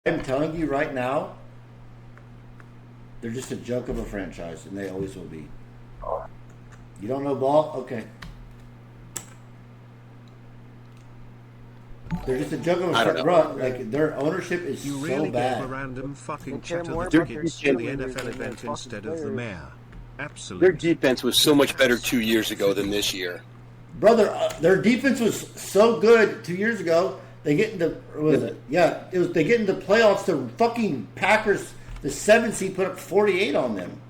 I'm telling you right now, they're just a joke of a franchise, and they always will be. You don't know ball? Okay. They're just a joke of a franchise. Bro, like, their ownership is You so really bad. gave a random fucking care chatter more the about tickets their to the cheerleaders NFL than event their instead fucking of the players. mayor. Absolutely. Their defense was so much better 2 years ago than this year. Brother, their defense was so good 2 years ago. They get into they get into playoffs. The fucking Packers, the 7th seed, put up 48 on them.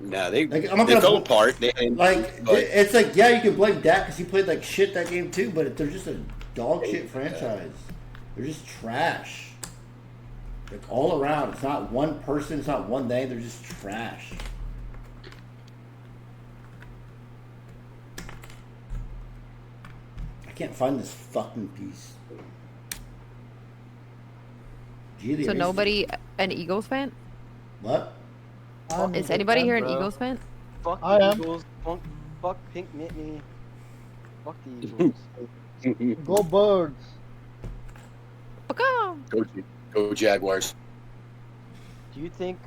No, they I'm not they gonna fell apart. It's like, yeah, you can blame Dak because he played like shit that game too, but they're just a dog shit franchise. They're just trash. Like all around. It's not one person. It's not one thing. They're just trash. I can't find this fucking piece. Gee, So nobody an Eagles fan? What? Is anybody here an bro. Eagles fan? Fuck I the am. Eagles. Fuck Pink Nittany. Fuck the Eagles. Go Birds. Baka! Go Jaguars. Do you think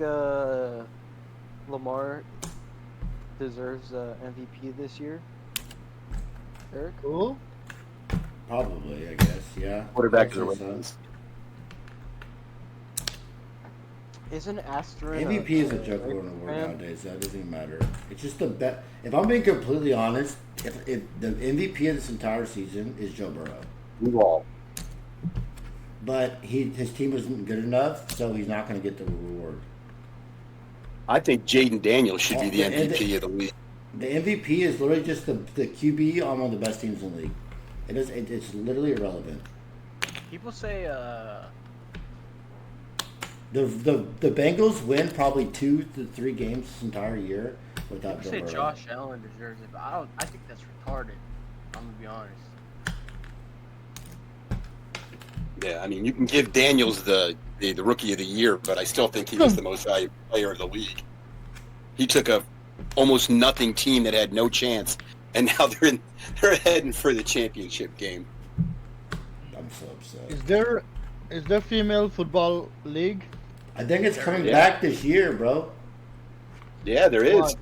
Lamar deserves MVP this year? Eric? Who? Probably, I guess. Yeah. Quarterback of the I'd say so. Ravens. Isn't Astrid MVP is a joke of an award nowadays. That doesn't even matter. It's just the bet. If I'm being completely honest, if the MVP of this entire season is Joe Burrow, Duval. but his team wasn't good enough, so he's not going to get the reward. I think Jaden Daniels should be the And MVP of the league. The MVP is literally just the QB on one of the best teams in the league. It's literally irrelevant. People say The Bengals win probably 2 to 3 games this entire year without Joe say Burrow. Josh Allen deserves it, but I think that's retarded. I'm gonna be honest. Yeah, I mean, you can give Daniels the rookie of the year, but I still think he was the most valuable player of the league. He took a almost nothing team that had no chance, and now they're heading for the championship game. I'm so upset. Is there female football league? I think it's coming back this year, bro. Yeah, there is. What?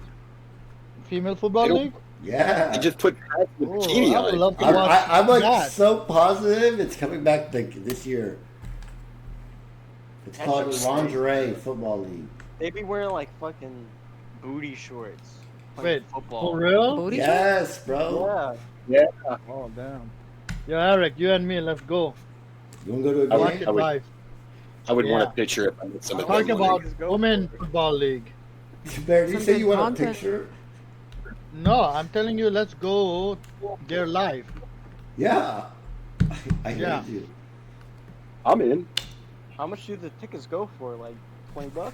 Female football They don't- league? Yeah. They just put Pat with Oh, bikini I on would it. love to watch I'm like that. so positive it's coming back this year. It's That's called just- Lingerie Football League. They be wearing like fucking booty shorts. playing Wait, football. for real? Booty? Yes, bro. Yeah. Oh damn. Yo, Eric, you and me, let's go. You want to go to a Watch game? it live. I would want a Yeah. picture if I met somebody. Talk that about wanted- women football league. Bear, did you Some say good you want a content. picture? No, I'm telling you, let's go there live. Yeah. I hear Yeah. you. I'm in. How much do the tickets go for? Like $20?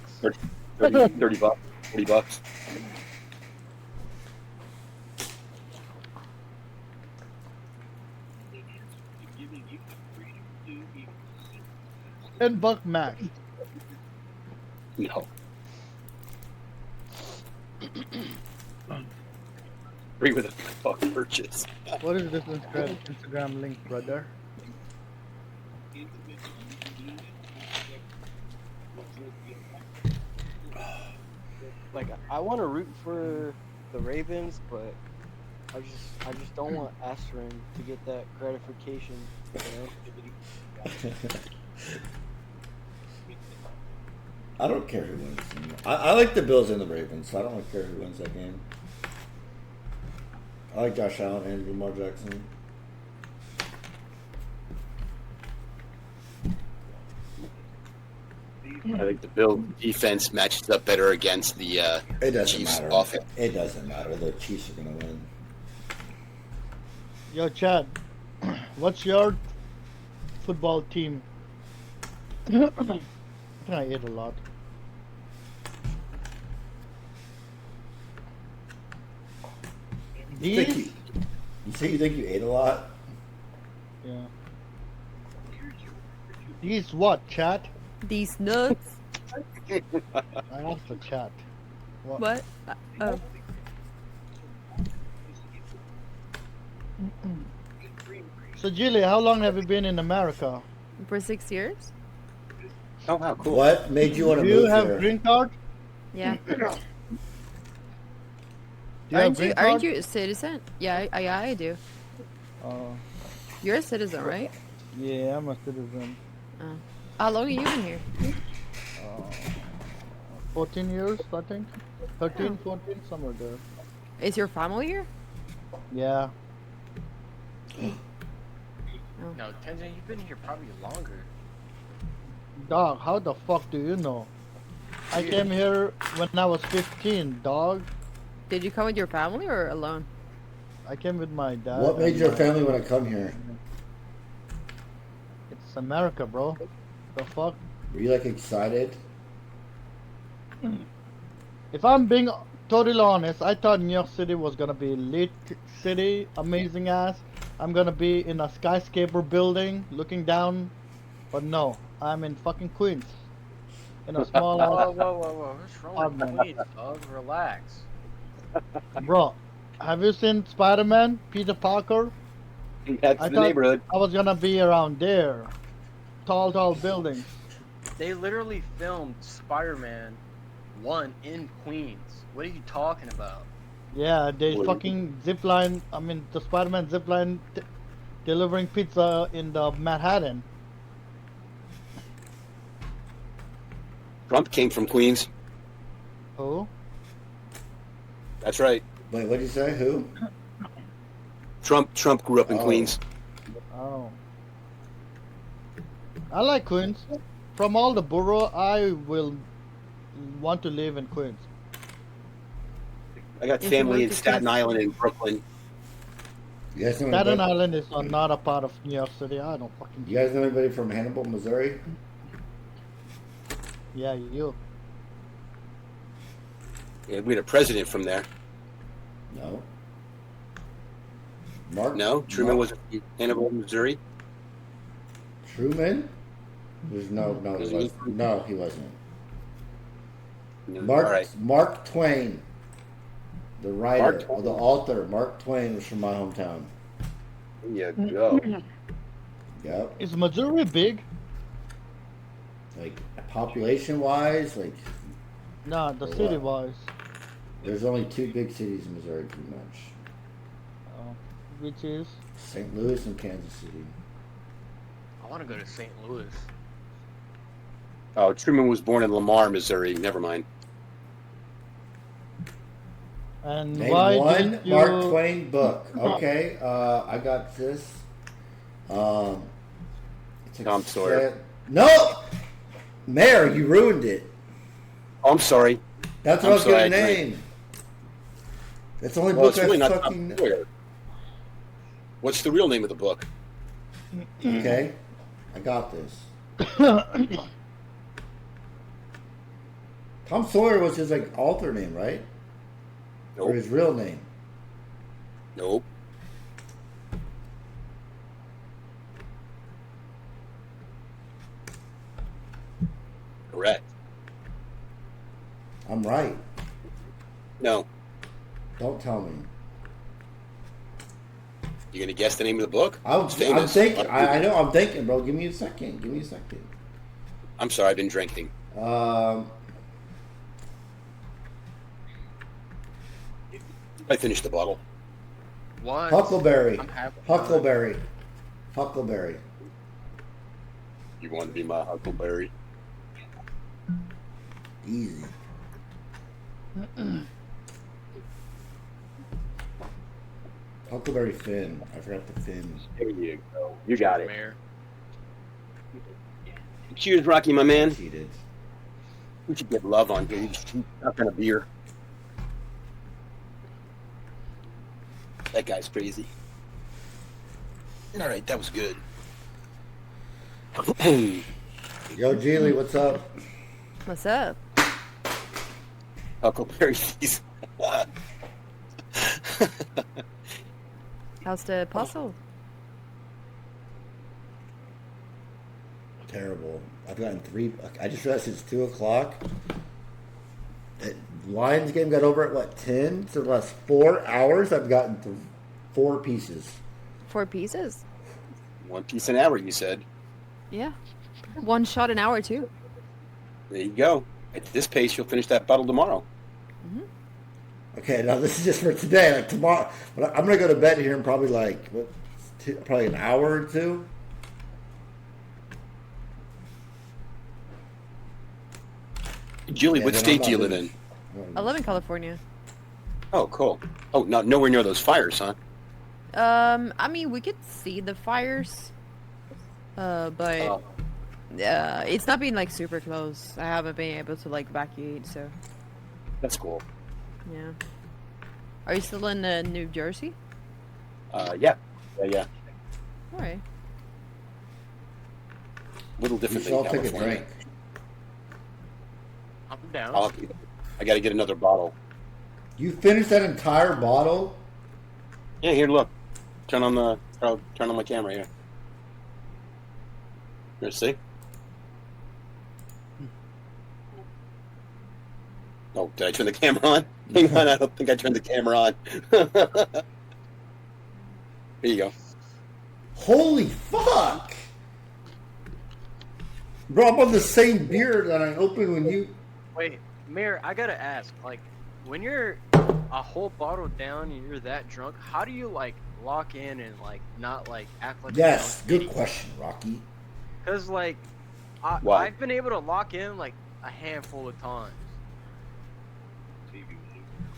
30 bucks, 40 bucks. $10 max. No. Free with a fuck purchase. What is this Instagram link, brother? Like I want to root for the Ravens, but I just don't want Astrid to get that gratification. You know? I don't care who wins. I like the Bills and the Ravens, so I don't care who wins that game. I like Josh Allen and Lamar Jackson. I think the Bills defense matches up better against the It doesn't Chiefs matter. offense. It doesn't matter. The Chiefs are going to win. Yo, Chad, what's your football team? I think I ate a lot. You These? say you think you ate a lot? Yeah. These what, chat? These nuts. I asked the chat. What? Oh. So, Jilly, how long have you been in America? For 6 years? Oh wow, cool. What made you want to Do you move have here? green card? Yeah. Do you have Aren't green you? card? Aren't you a citizen? Yeah, I do. You're a citizen, right? Yeah, I'm a citizen. Oh. How long have you been here? 14 years, I think. 13, Oh. 14, somewhere there. Is your family here? Yeah. No, Tenzin, you've been here probably longer. Dog, how the fuck do you know? I came here when I was 15, dog. Did you come with your family or alone? I came with my dad. What made and your my- family want to come here? It's America, bro. The fuck? Were you like excited? If I'm being totally honest, I thought New York City was gonna be lit city, amazing ass. I'm gonna be in a skyscraper building looking down, but no, I'm in fucking Queens. In a small Whoa, ass. whoa, whoa, whoa. What's wrong Oh, with man. Queens, dog? Relax. Bro, have you seen Spider-Man, Peter Parker? That's I the thought neighborhood. I was gonna be around there. Tall buildings. They literally filmed Spider-Man 1 in Queens. What are you talking about? Yeah, they What? fucking zipline. I mean, the Spider-Man zipline delivering pizza in the Manhattan. Trump came from Queens. Who? That's right. Wait, what did you say? Who? Trump grew up in Oh. Queens. Oh. I like Queens. From all the borough, I will want to live in Queens. I got If you family moved in to Staten Queens- Island and Brooklyn. You guys know Staten anybody? Island is not a part of New York City. I don't fucking. You guys know anybody from Hannibal, Missouri? Yeah, you. Yeah, we had a president from there. No. Mark? No, Truman Mark- was in Hannibal, Missouri. Truman? There's no, he Was he? wasn't. No, he wasn't. No, Mark all right. Mark Twain, the writer, Mark Twain. or the author, Mark Twain was from my hometown. There you go. Yep. Is Missouri big? Like population wise, like Nah, the Or city what? wise. there's only two big cities in Missouri, pretty much. Which is? St. Louis and Kansas City. I want to go to St. Louis. Oh, Truman was born in Lamar, Missouri. Never mind. And Name why one did you? Mark Twain book. Okay, I got this. It's Tom Sawyer. No, Mayor, you ruined it. Oh, I'm sorry. That's what I'm I was sorry, gonna I agree. name. That's the only Well, book it's really I not fucking. Tom Sawyer. What's the real name of the book? Okay, I got this. Tom Sawyer was his like alter name, right? Or Nope. his real name? Nope. Correct. I'm right. No. Don't tell me. You gonna guess the name of the book? I'm It's famous. thinking. I know. I'm thinking, bro. Give me a second. Give me a second. I'm sorry. I've been drinking. I finished the bottle. Once. Huckleberry. I'm happy. Huckleberry. Huckleberry. You want to be my Huckleberry? Easy. Huckleberry Finn. I forgot the Finn. There you go. You got it. Mayor. Cheers, Rocky, my man. Cheated. We should get love on here. You just keep sucking a beer. That guy's crazy. All right, that was good. Yo, Geely, what's up? What's up? Huckleberry Feast. How's the puzzle? Terrible. I've gotten three. I just realized it's 2 o'clock. The Lions game got over at what, 10? So the last 4 hours, I've gotten 4 pieces. 4 pieces? One piece an hour, you said. Yeah. 1 shot an hour too. There you go. At this pace, you'll finish that bottle tomorrow. Okay, now this is just for today. Like tomorrow, but I'm gonna go to bed here in probably like probably an hour or two. Julie, Yeah, what then state I'm do you not live in? I live in California. Oh, cool. Oh, nowhere near those fires, huh? I mean, we could see the fires, but it's not been like super close. I haven't been able to like evacuate, so That's cool. yeah. Are you still in New Jersey? Yeah. All right. Little You different should than all take a California. drink. I'm down. I got to get another bottle. You finished that entire bottle? Yeah, here, look. Turn on my camera here. You see? Oh, did I turn the camera on? Hang on, I don't think I turned the camera on. There you go. Holy fuck! Bro, I'm on the same beer that I opened when you... Wait, Mayor, I gotta ask, like, when you're a whole bottle down and you're that drunk, how do you like lock in and like not like act like Yes, good question, Rocky. Because like Why? I've been able to lock in like a handful of times.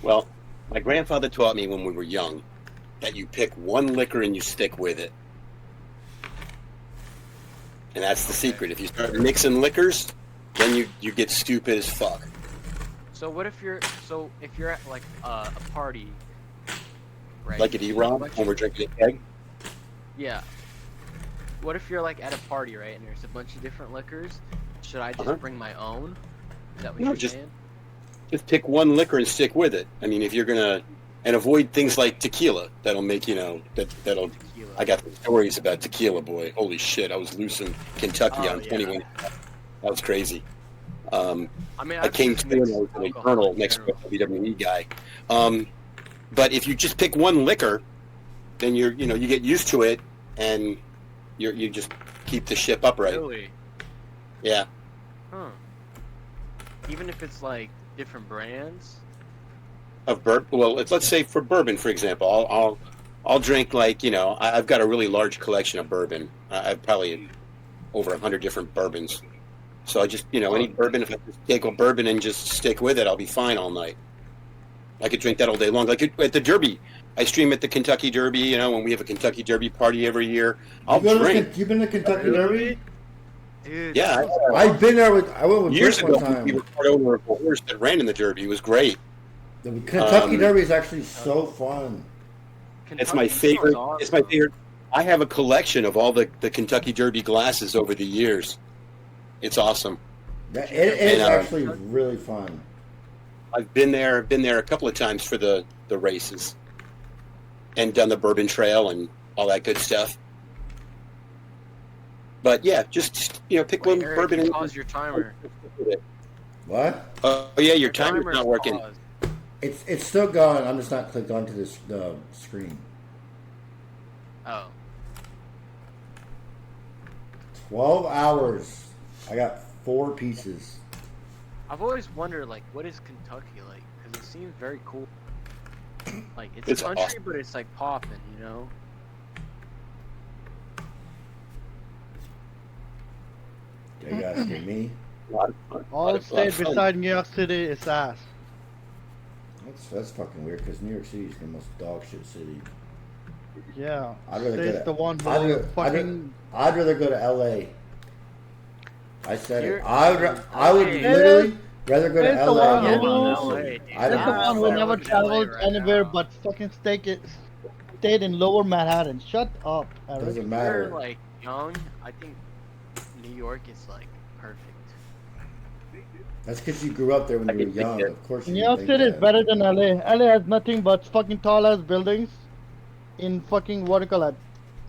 Well, my grandfather taught me when we were young that you pick one liquor and you stick with it. And that's the secret. If you start mixing liquors, then you get stupid as fuck. So what if you're at like a party, right? Like at E-Rob, when we're drinking a keg. Yeah. What if you're like at a party, right? And there's a bunch of different liquors. Should I just Uh-huh. bring my own? Is that what No, you're just- saying? Just pick one liquor and stick with it. I mean, if you're gonna, and avoid things like tequila. That'll make that'll. Tequila. I got some stories about tequila, boy. Holy shit! I was loose in Kentucky Oh, on yeah. 21. That was crazy. I mean, I came just to and I mixed was an alcohol eternal in next to a general. WWE guy. But if you just pick one liquor, then you get used to it, and you just keep the ship upright. Really? Yeah. Huh. Even if it's like different brands. Of bourbon. Well, let's say for bourbon, for example, I'll drink like I've got a really large collection of bourbon. I've probably over 100 different bourbons. So I just any bourbon. If I just take a bourbon and just stick with it, I'll be fine all night. I could drink that all day long. Like at the Derby, I stream at the Kentucky Derby. When we have a Kentucky Derby party every year, I'll drink. You been to Kentucky Derby? Dude. Yeah, I've been there I went with years Brick ago, one time. we were part owner of a horse that ran in the Derby. It was great. The Kentucky Derby is actually so fun. It's my Kentucky favorite. sounds It's my awesome. favorite. I have a collection of all the Kentucky Derby glasses over the years. It's awesome. It is And, actually really fun. I've been there a couple of times for the races, and done the Bourbon Trail and all that good stuff. But yeah, just pick Wait, one Eric, bourbon you and pause your timer. What? Oh yeah, your Timer's timer's not working. paused. It's still going. I'm just not clicked onto the screen. Oh. 12 hours. I got 4 pieces. I've always wondered, like, what is Kentucky like? Because it seems very cool. Like, it's It's country, awesome. but it's like popping, you know? Are you asking me? A lot of fun. A lot All of state fun. beside New York City is ass. That's fucking weird because New York City is the most dog shit city. Yeah. I'd rather go State's to, the one who I'd rather- fucking. I'd rather go to LA. I said it. You're- I would Hey. literally rather go to It's the LA. one than who- New York LA, City. dude. I That's don't the know. one who I never live in LA traveled right anywhere now. but fucking stayed in Lower Manhattan. Shut up, Eric. Doesn't If matter. you're, like, young, I think New York is, like, perfect. That's because you grew up there when I you were can think young. that. Of course you New can York think City is that. better than LA. LA has nothing but fucking tall ass buildings in fucking what do you call it?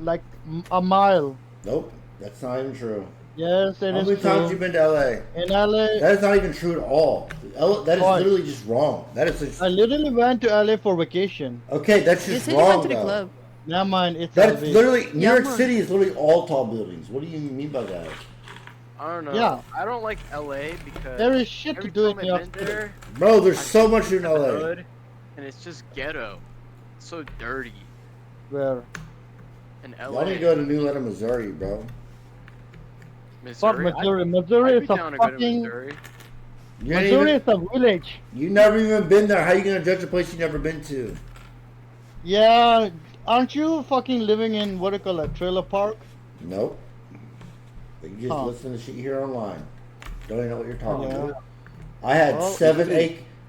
Like a mile. Nope, that's not even true. Yes, it How is many times true. you been to LA? In LA, That is not even true at all. That is Why? literally just wrong. That is just, I literally went to LA for vacation. okay. That's You just said you went wrong to the though. club. Never mind, it's That's LA. literally New Yeah, York man. City is literally all tall buildings. What do you mean by that? I don't know. Yeah. I don't like LA because There is shit to every do in time New I've York been City. there, Bro, there's I so see much in the LA. hood, and it's just ghetto. It's so dirty Where? in Y'all LA. need to go to New Letter, Missouri, bro. Fuck Missouri. Missouri. Missouri I'd be is a down to go to fucking. Missouri. You ain't Missouri even, is a village. you never even been there. How you gonna judge a place you never been to? Yeah, aren't you fucking living in what do you call a trailer park? Nope. But you just Huh. listen to shit you hear online. Don't even know what you're talking Yeah. about. I had Well,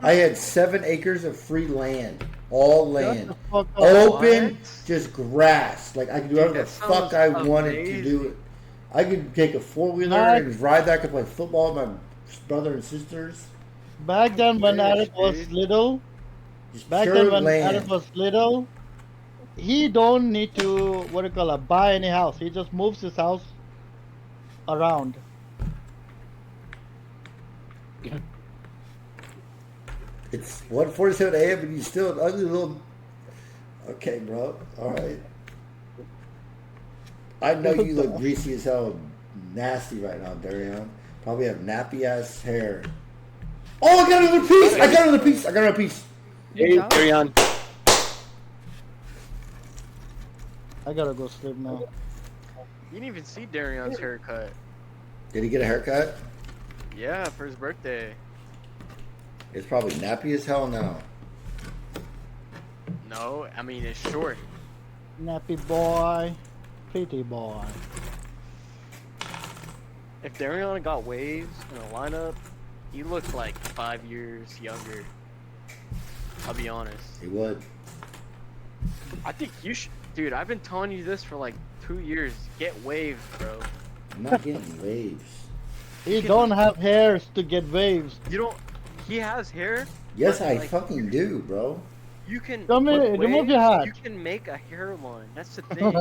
I had 7 acres of free land, all Shut land, the fuck up. open, What? just grass. Like I could do whatever the that fuck sounds I wanted to do. amazing. It. I could take a 4-wheeler Nice. and ride that. I could play football with my brother and sisters. Back then when British, Eric was dude. little, Just back pure then when land. Eric was little, he don't need to what do you call it, buy any house. He just moves his house around. It's 1:47 a.m. and you still an ugly little. Okay, bro. All right. I know you look greasy as hell, nasty right now, Darian. Probably have nappy ass hair. Oh, I got another piece! I got another piece! I got another piece! Hey, carry on. I gotta go sleep now. You didn't even see Darion's haircut. Did he get a haircut? Yeah, for his birthday. It's probably nappy as hell now. No, I mean it's short. Nappy boy, pretty boy. If Darion got waves in a lineup, he looks like 5 years younger. I'll be honest. He would. I think you should, dude. I've been telling you this for like 2 years. Get waves, bro. I'm not getting waves. He don't have hairs to get waves. You don't. He has hair. Yes, but, I like, fucking do, bro. You can. Come with here, remove waves, your hat. You can make a hairline. That's the thing.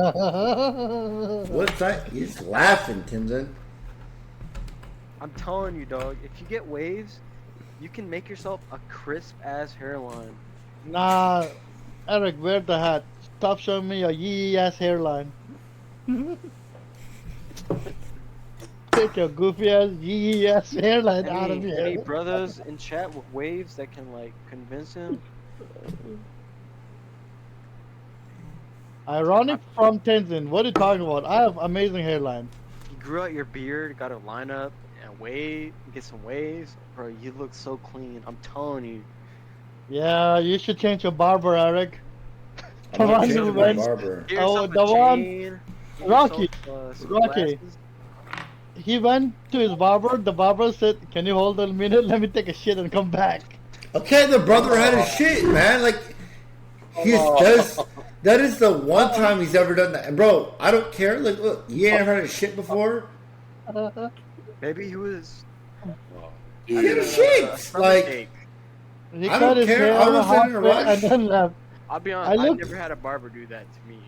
What's that? He's laughing, Tinson. I'm telling you, dog. If you get waves, you can make yourself a crisp ass hairline. Nah, Eric, wear the hat. Stop showing me your yee ass hairline. Take your goofy ass yee ass hairline out of here. Any brothers in chat with waves that can like convince him? Ironic from Tenzin. What are you talking about? I have amazing hairline. You grew out your beard, got a lineup, and wave, get some waves, bro. You look so clean. I'm telling you. Yeah, you should change your barber, Eric. I'm Come not on, changing you my man. barber. Get Oh, yourself a the one- chain, get Rocky, yourself, some Rocky. glasses. He went to his barber. The barber said, "Can you hold a minute? Let me take a shit and come back." Okay, the brother had his shit, man. Like, that is the one time he's ever done that. And bro, I don't care. Like, look, you ain't ever had his shit before. Maybe he was. I got his shit. stomach Like, ache. He I cut don't his care. hair I was in a halfway rush. and then left. I'll be I honest. I looked- never had a barber do that to me.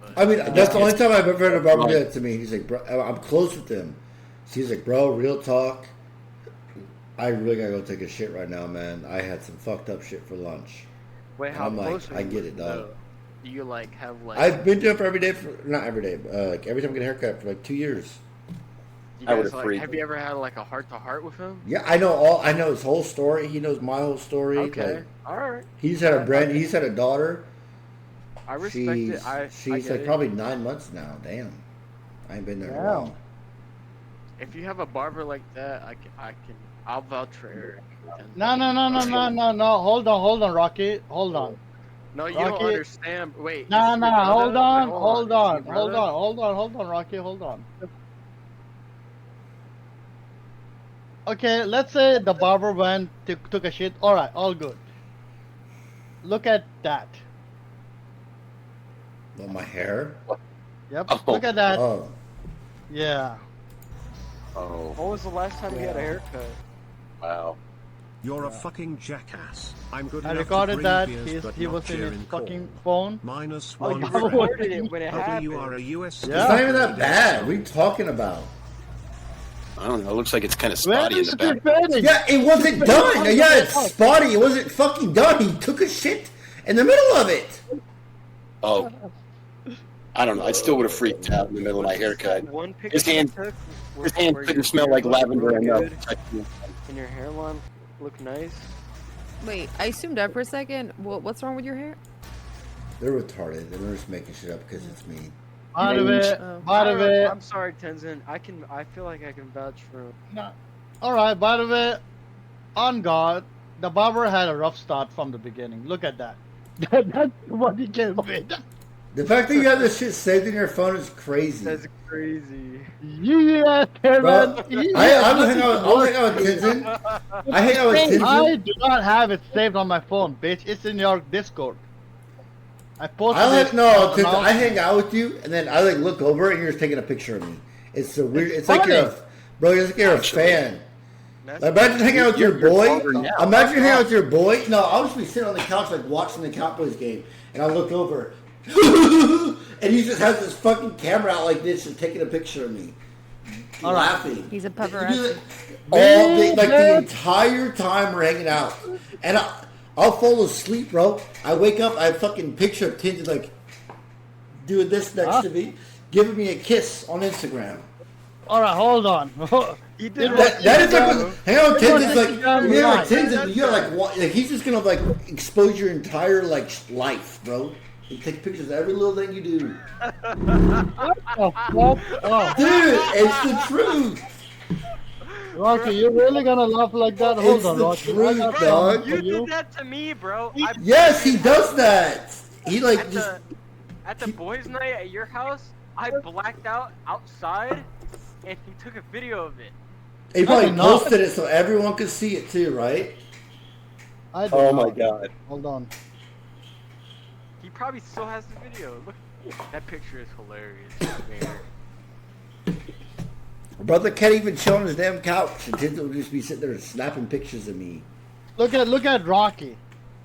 But I mean, that's the only time I've ever had a barber do that to me. He's like, bro, I'm close with him. So he's like, bro, real talk. I really gotta go take a shit right now, man. I had some fucked up shit for lunch. wait, how I'm like, close? are I you get with it, dog. the- Do you like have like? I've been to him for every day for not every day, but, like every time I get a haircut for like 2 years. you I guys, would've like, freaked. have you ever had like a heart to heart with him? Yeah, I know his whole story. He knows my whole story. Okay, Like, all right. he's had a daughter. I respect it. I She's get like it. probably 9 months now. Damn, I ain't been there in a Damn. while. If you have a barber like that, I'll vouch for Eric. No. Hold on, Rocky. Hold on. No, you Rocky- don't understand. Wait. No. is he your brother? Hold Wait, on. Is he Hold your on, brother? Rocky. Hold on. Okay, let's say the barber went took a shit. All right, all good. Look at that. Well, my hair. Yep. Oh. Look at that. Oh, Yeah. Oh, When was the last time you had a haircut? wow. You're a fucking jackass. I'm good I enough recorded to that. bring beers, but He not was in cheer his call. fucking phone. Minus Oh, one you friend. recorded it when it Probably you are a happened. US. Yeah. it's not even that bad. What are you talking about? I don't know. It looks like it's kind of Where spotty in is the the back. finish? Yeah, it wasn't done. Yeah, it's spotty. It wasn't fucking done. He took a shit in the middle of it. Oh, I don't know. I still would have freaked out in the middle of my haircut. One picture His hand- you took His hand where couldn't your smell beard like looked lavender real enough. good and your hairline looked nice. Wait, I zoomed out for a second. What's wrong with your hair? They're retarded. They're just making shit up because it's me. By the way, Oh. by the way, I'm sorry, Tenzin. I feel like I can vouch for him. no. All right. By the way, on God, the barber had a rough start from the beginning. Look at that. That's what he came with. The fact that you have this shit saved in your phone is crazy. That's crazy. Yeah, Bro, Kevin. I hang out with Tintin. I hang out with I Tintin. do not have it saved on my phone, bitch. It's in your Discord. I posted I like it. no, on Tintin. I announcement. hang out with you, and then I like look over, and you're just taking a picture of me. It's so weird. It's like funny. you're a, bro. It's like you're a fan. That's Like, imagine hanging out with your You're boy. father now. Imagine hanging out with your boy. No, I'll just be sitting on the couch like watching the Cowboys game, and I look over, and he just has this fucking camera out like this and taking a picture of me, All right. laughing. He's a You do paparazzi. that all day, like the entire time we're hanging out, and I'll fall asleep, bro. I wake up, I have fucking picture of Tintin like doing this next to me, giving me a kiss on Instagram. All right, hold on. He did That is like what, hang on, Tintin's like, It you're like was Tintin, you're like he's just gonna like expose your entire like life, bro. He takes pictures of every little thing you do, What the fuck? Oh, dude. It's the truth. Rocky, you're really gonna laugh like that? Hold It's on, the Rocky. truth, I got dog. something You for you. did that to me, bro. Yes, he does that. He like At just at the boys' night at your house, I blacked out outside, and he took a video of it. he probably I know. posted it so everyone could see it too, right? I do Oh not. my god. Hold on. He probably still has the video. Look, that picture is hilarious. Man. Brother can't even chill on his damn couch, and Tintin will just be sitting there snapping pictures of me. Look at Rocky.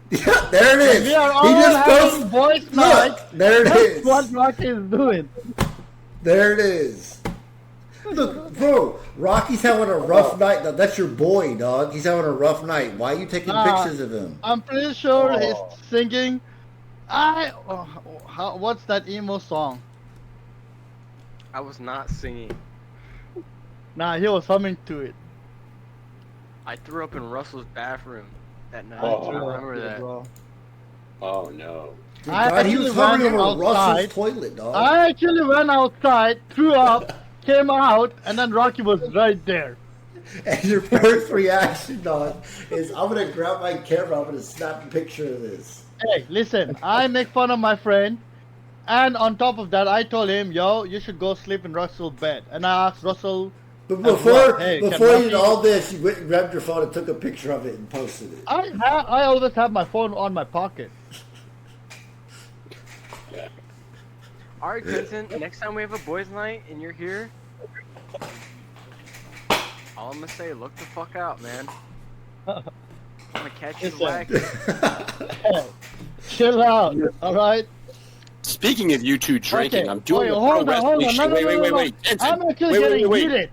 Yeah, there it is. We are He all just having goes. boys' night. Look, there it That's is. what Rocky is doing. There it is. Look, bro, Rocky's having a rough night. That's your boy, dog. He's having a rough night. Why are you taking Nah. pictures of him? I'm pretty sure he's singing. What's that emo song? I was not singing. Nah, he was humming to it. I threw up in Russell's bathroom that night. Oh. I remember that. Bro. Oh no. I God, he actually was hovering went over outside. Russell's toilet, dog. I actually went outside, threw up, came out, and then Rocky was right there. And your first reaction, dog, is I'm gonna grab my camera. I'm gonna snap a picture of this. Hey, listen, I make fun of my friend, and on top of that, I told him, yo, you should go sleep in Russell's bed. And I asked Russell, But as before well. Hey, can before you Rocky- did all this, you went and grabbed your phone and took a picture of it and posted it. I always have my phone on my pocket. Alright, Clinton, next time we have a boys' night and you're here, all I'm gonna say, look the fuck out, man. I'm gonna catch you Listen. slack. Hey, chill out, alright? Speaking of you two drinking, Okay, I'm doing wait, a hold pro on, hold wrestling on. show. No, no, no, Wait. no. Tenzin. I'm actually getting heated.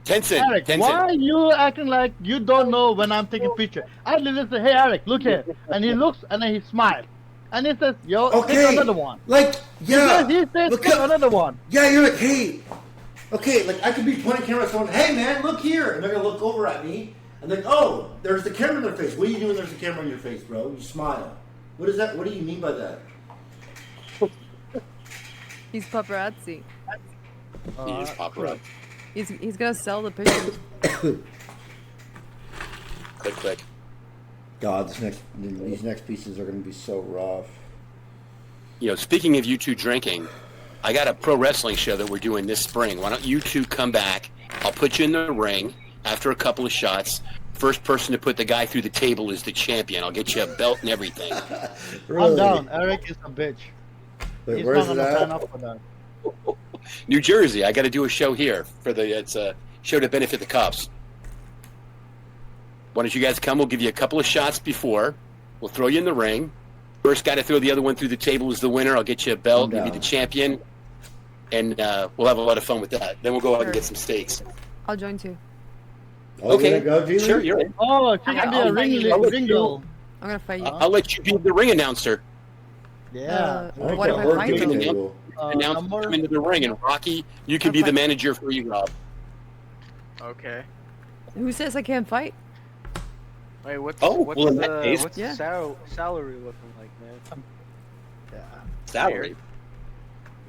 Tenzin. Eric, Tenzin. why are you acting like you don't know when I'm taking picture? I literally say, hey Eric, look here. And he looks and then he smiles. And he says, yo, Okay, take another one. like yeah, He says, look take up- another one. yeah. You're like, hey, okay, like I could be pointing cameras going, hey man, look here, and they're gonna look over at me, and like, oh, there's the camera in their face. What are you doing? There's a camera in your face, bro. You smile. What is that? What do you mean by that? He's paparazzi. He is paparazzi. He's gonna sell the pictures. Click. God, these next pieces are gonna be so rough. You know, speaking of you two drinking, I got a pro wrestling show that we're doing this spring. Why don't you two come back? I'll put you in the ring after a couple of shots. First person to put the guy through the table is the champion. I'll get you a belt and everything. I'm down. Eric is a bitch. Wait, He's where's not it gonna sign at? up for that. New Jersey. I got to do a show here for it's a show to benefit the cops. Why don't you guys come? We'll give you a couple of shots before. We'll throw you in the ring. First guy to throw the other one through the table is the winner. I'll get you a belt. I'm You'll be down. the champion. And we'll have a lot of fun with that. Then we'll go out and get some steaks. I'll join too. Oh, Okay. you gonna go, Julie? Sure, you're in. Oh, she can be I'll a fight you. ring girl. I'm gonna fight you. I'll let you be the ring announcer. Yeah. I think What if that I worked find at the them? table. Announce Number. them into the ring, and Rocky, you can be the manager for you, Rob. Okay. Who says I can't fight? Wait, what's Oh, what's well, in the that case- what's Yeah. the salary looking like, man? Yeah. Salary.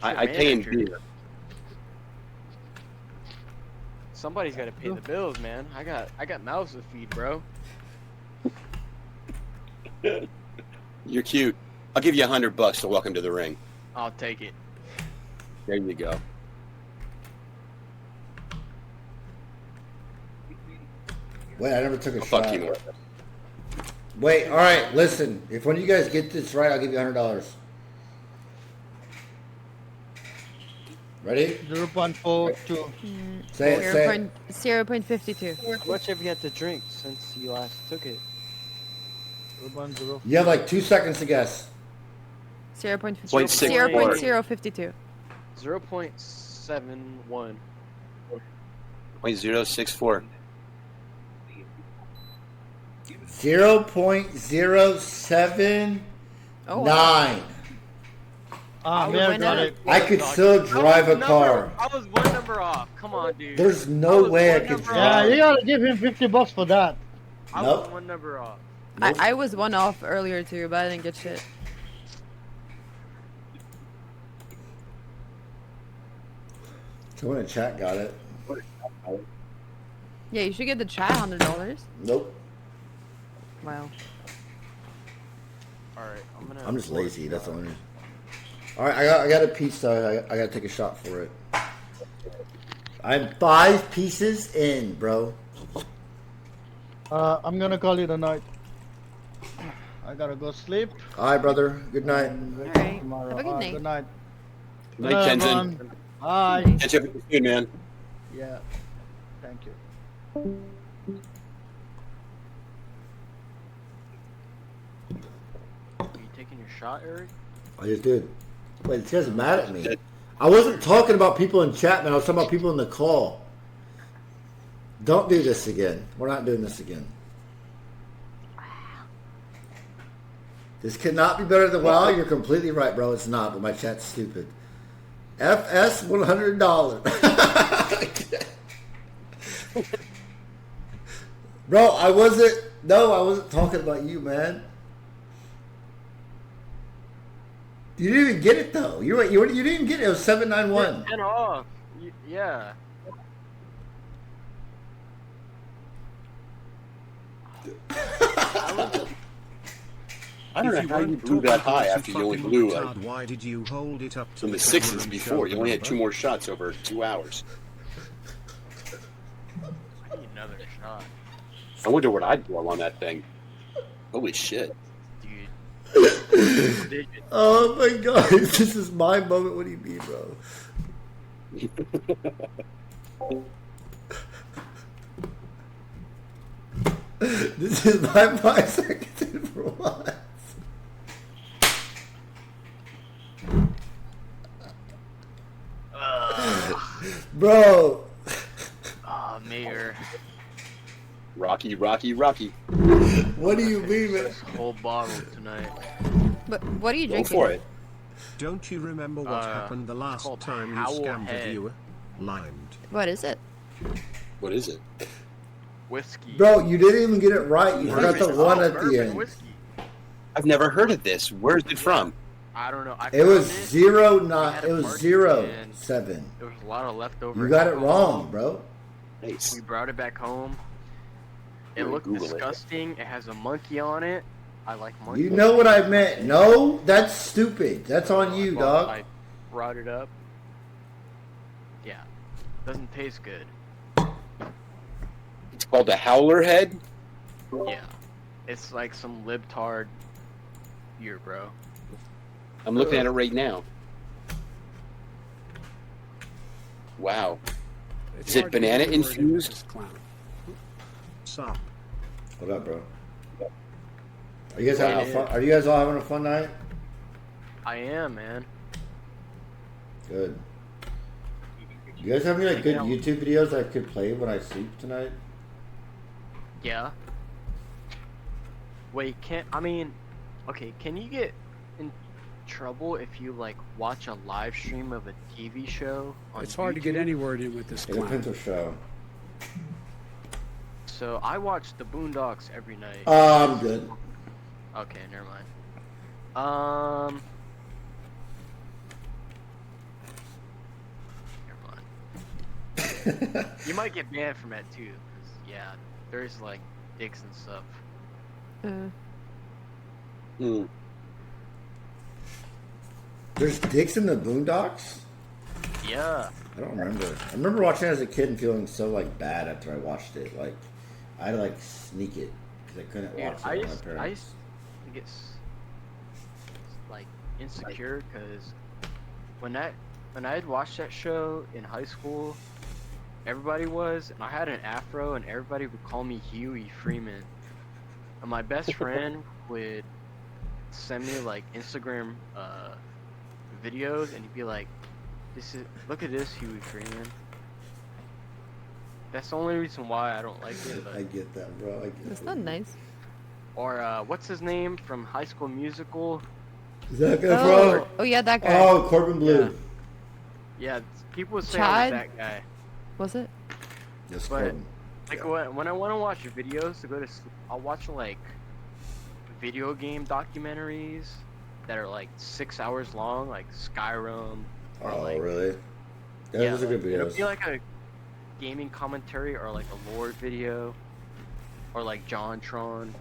I pay in beer. Somebody's got to pay the bills, man. I got mouths to feed, bro. You're cute. I'll give you $100 to welcome to the ring. I'll take it. There you go. Wait, I never took a I'll shot. fuck you more. Wait, all right, listen. If one of you guys get this right, I'll give you $100. Ready? 0.42. Say it, say it. 0.52. How much have you had to drink since you last took it? 0.0. You have like 2 seconds to guess. 0.52. 0.64. 0.71. 0.064. 0.079. Oh, wow. Ah, You Mayor went got out. it. I could still drive a car. I was one number off. Come on, dude. There's I no was way I one could number Yeah, drive. you gotta give him $50 for that. I Nope. was one number off. I was one off earlier too, but I didn't get shit. Someone in chat got it. Yeah, you should get the chat $100. Nope. Wow. All right, I'm just lazy. That's the only reason. All right, I got a pizza. I got to take a shot for it. I'm 5 pieces in, bro. I'm gonna call it a night. I gotta go sleep. All right, brother. Good night. And wake All up right. tomorrow. Have a good Alright, night. Good night. Good night, Tenzin. everyone. Bye. Catch up with you soon, man. Yeah. Thank you. Are you taking your shot, Eric? I just did. Wait, this guy's mad at me. I wasn't talking about people in chat, man. I was talking about people in the call. Don't do this again. We're not doing this again. This cannot be better than WoW. You're completely right, bro. It's not, but my chat's stupid. FS $100. Bro, I wasn't talking about you, man. You didn't even get it though. You didn't even get it. It was 791. 10 off. Yeah. I don't know how you blew that high after you only blew like Why did you hold it up to in the camera sixes and before. show You only had the 2 more shots over 2 hours. I need another shot, I wonder what I'd blow on that thing. Holy shit. dude. Oh my god, this is my moment. What do you mean, bro? This is my 5 seconds in for what? Bro, Oh, Mayor. Rocky. what do you mean, man? This whole bottle tonight. But what are you Go drinking? for it. Don't you remember what happened the last called time you Howl scammed a Head. viewer? Limed. What is it? What is it? Whiskey. Bro, you didn't even get it right. You forgot the Bourbon. one Oh, at the bourbon end. Whiskey. I've never heard of this. Where's it from? I don't know. It was found 09. had It a was party 07. There was a lot of leftover. You got it alcohol. wrong, bro. Nice. We brought it back home. It Really looked Google it. disgusting. It has a monkey on it. I like monkeys. You know what I meant. No, that's stupid. That's on you, Well, dog. I brought it up. Yeah. Doesn't taste good. It's called the Howler Head. Yeah. It's like some libtard beer, bro. I'm looking at it right now. Wow. Is it banana infused? Sup? What up, bro? Are you guys having a fun? Are you guys all having a fun night? I am, man. Good. You guys have any like good YouTube videos I could play when I sleep tonight? Yeah. Wait, I mean, okay, can you get trouble if you like watch a live stream of a TV show on It's hard to get YouTube. any word in with this It depends clown. what show. So I watch the Boondocks every night. I'm good. Okay, never mind. Never mind. You might get banned from that too, 'cause, yeah, there's like dicks and stuff. Hmm. There's dicks in the Boondocks? Yeah. I don't remember. I remember watching it as a kid and feeling so like bad after I watched it. Like I had to like sneak it because I couldn't Dude, watch it I with used my I parents. used to get like insecure because when I had watched that show in high school, everybody was, and I had an afro, and everybody would call me Huey Freeman. And my best friend would send me like Instagram videos, and he'd be like, look at this Huey Freeman." That's the only reason why I don't like it. I get that, bro. I get That's that. not nice. Or what's his name from High School Musical? Zac Oh, Efron. oh yeah, that guy. Oh, Corbin Blue. Yeah, people would say I was Chad? that guy. Was it? Yes, But- Corbin. Like Yeah. when I want to watch videos to go to sleep, I'll watch like video game documentaries that are like 6 hours long, like Skyrim. Or Oh, like, really? Yeah, yeah, those are good it'll videos. be like a gaming commentary or like a lore video, or like JonTron.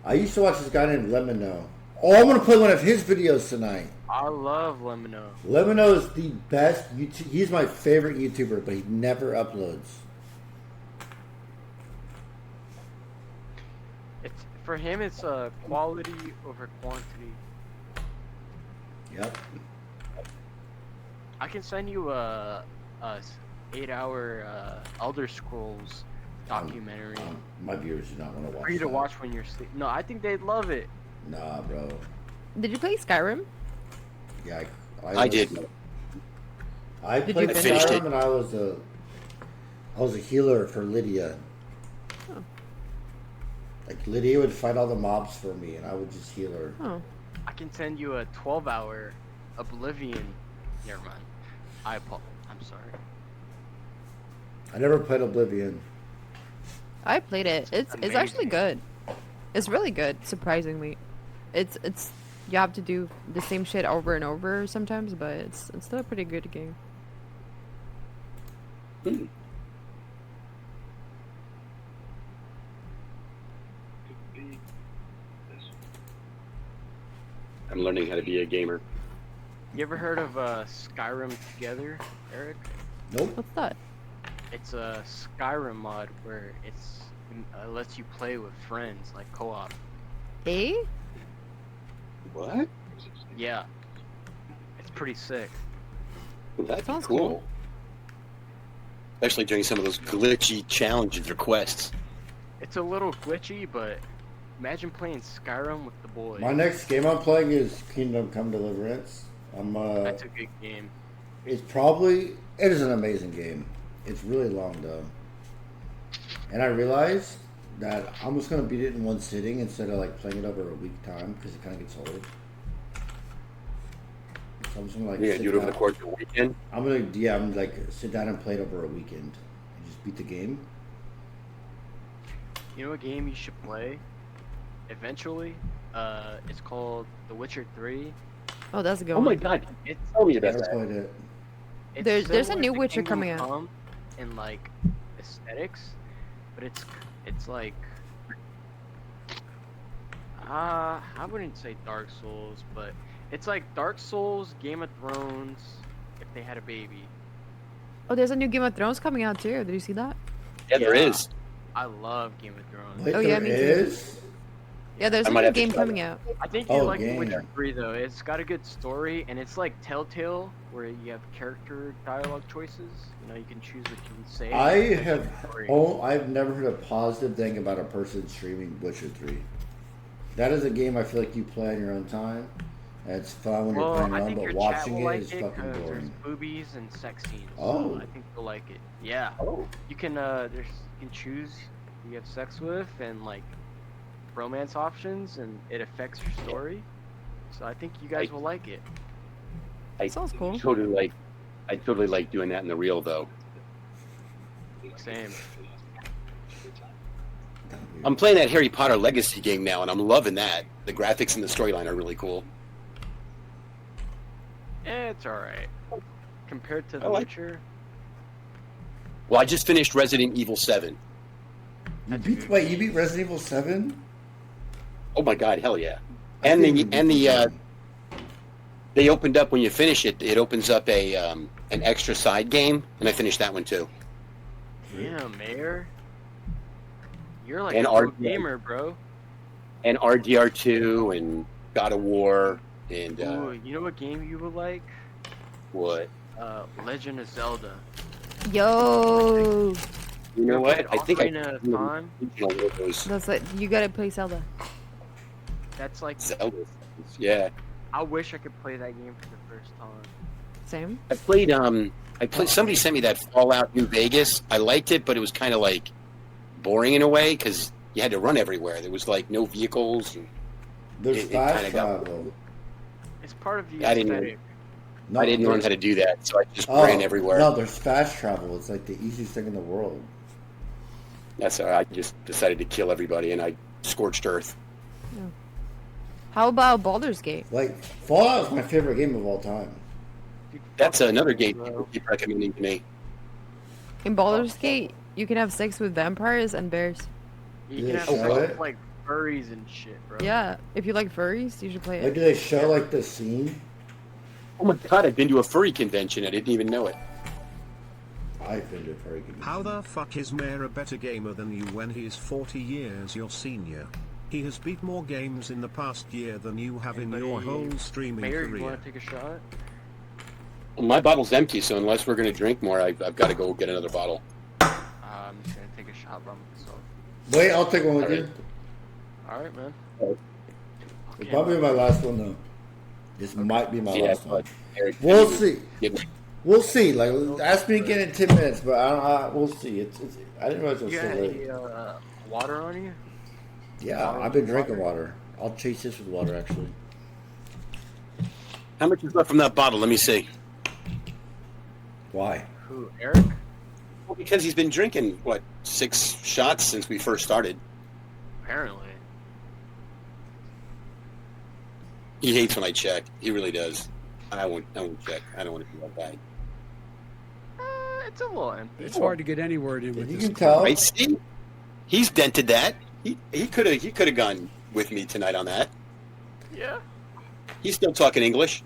I used to watch this guy named Lemino. Oh, I'm gonna play one of his videos tonight. I love Lemino. Lemino is the best YouTube. He's my favorite YouTuber, but he never uploads. It's for him. It's quality over quantity. Yep. I can send you a 8-hour Elder Scrolls documentary My viewers do not want to watch. for you to that. watch when you're asleep. No, I think they'd love it. Nah, bro. Did you play Skyrim? Yeah, I did. I Did played you finish it? Skyrim, and I was a healer for Lydia. Oh. Like Lydia would fight all the mobs for me, and I would just heal her. Oh. I can send you a 12-hour Oblivion. Never mind. I'm sorry. I never played Oblivion. I played it. It's actually Amazing. good. It's really good, surprisingly. It's you have to do the same shit over and over sometimes, but it's still a pretty good game. I'm learning how to be a gamer. You ever heard of Skyrim Together, Eric? Nope. What's that? It's a Skyrim mod where it lets you play with friends, like co-op. Eh? What? Yeah. It's pretty sick. That'd be Sounds cool. cool. Especially during some of those glitchy challenges or quests. It's a little glitchy, but imagine playing Skyrim with the boys. My next game I'm playing is Kingdom Come Deliverance. That's a good game. It is an amazing game. It's really long though. And I realized that I'm just gonna beat it in one sitting instead of like playing it over a week time because it kind of gets old. So I'm just gonna like Yeah, sit do it over the down. course of a weekend. I'm like sit down and play it over a weekend and just beat the game. You know what game you should play? Eventually? It's called The Witcher 3. Oh, that's a good Oh my one. god, It's tell me about Never that. played it. It's There's a similar new to Witcher Kingdom coming out. Come in like aesthetics, but it's like I wouldn't say Dark Souls, but it's like Dark Souls, Game of Thrones, if they had a baby. Oh, there's a new Game of Thrones coming out too. Did you see that? Yeah, there Yeah. is. I love Game of Thrones. Wait, Oh, yeah, there me too. is? Yeah, there's I a might new have to game try coming that. out. I think you Oh, like The game. Witcher 3 though. It's got a good story, and it's like Telltale, where you have character dialogue choices. You know, you can choose what you can say. I've never heard a positive thing about a person streaming Witcher 3. That is a game I feel like you play on your own time. And it's fun when you're Well, playing I alone, think but your chat watching will it like is it fucking 'cause there's boring. boobies and sex scenes. Oh. So I think you'll like it. Yeah. Oh. You can you can choose who you have sex with and like romance options, and it affects your story. So I think you guys will like it. Sounds cool. I totally like doing that in the real though. Same. I'm playing that Harry Potter Legacy game now, and I'm loving that. The graphics and the storyline are really cool. It's alright. Compared to The I like- Witcher, Well, I just finished Resident Evil 7. You beat Resident Evil 7? Oh my god, hell yeah! And they opened up when you finish it. It opens up an extra side game, and I finished that one too. damn, Mayor. You're like And a pro gamer, bro. And RDR2 and God of War and Ooh, you know what game you would like? what? Legend of Zelda. Yo, You know what? I think Ocarina of Time. that's it. You gotta play Zelda. That's like, Zelda. Yeah, I wish I could play that game for the first time. Same. I played. Somebody sent me that Fallout New Vegas. I liked it, but it was kind of like boring in a way because you had to run everywhere. There was like no vehicles. And There's it fast kinda got- travel. It's part of the I didn't- aesthetic. No, I didn't learn there's- how to do that, so I just Oh, ran everywhere. No, there's fast travel. It's like the easiest thing in the world. That's all right. I just decided to kill everybody, and I scorched earth. How about Baldur's Gate? Like, Fallout is my favorite game of all time. That's another game people keep recommending to me. In Baldur's Gate, you can have sex with vampires and bears. You can Yeah, have show sex it. with like furries and shit, bro. Yeah, if you like furries, you should play Like, it. do they show, like, the scene? Oh my god! I've been to a furry convention. I didn't even know it. I've been to a furry convention. How the fuck is Mayor a better gamer than you when he is 40 years your senior? He has beat more games in the past year than you have in your whole streaming Mayor, you career. want to take a shot? Well, my bottle's empty, so unless we're gonna drink more, I've got to go get another bottle. I'm just gonna take a shot by myself. Wait, I'll take one with Alright. you. All right, man. It'll Okay, probably be my last one, though. This might be my Yeah, last one. but Eric, We'll see. get- We'll see. Like, ask me again in 10 minutes, but we'll see. It's I didn't realize it was You so got late. any water on you? Yeah, I've been drinking water. I'll chase this with water, actually. How much is left from that bottle? Let me see. Why? Who, Eric? Well, because he's been drinking, what, 6 shots since we first started. Apparently. He hates when I check. He really does. I won't check. I don't want to be that guy. It's a little empty. It's hard to get any word in with You this. can tell. Right, see? He's dented that. He could have gone with me tonight on that. Yeah. He's still talking English.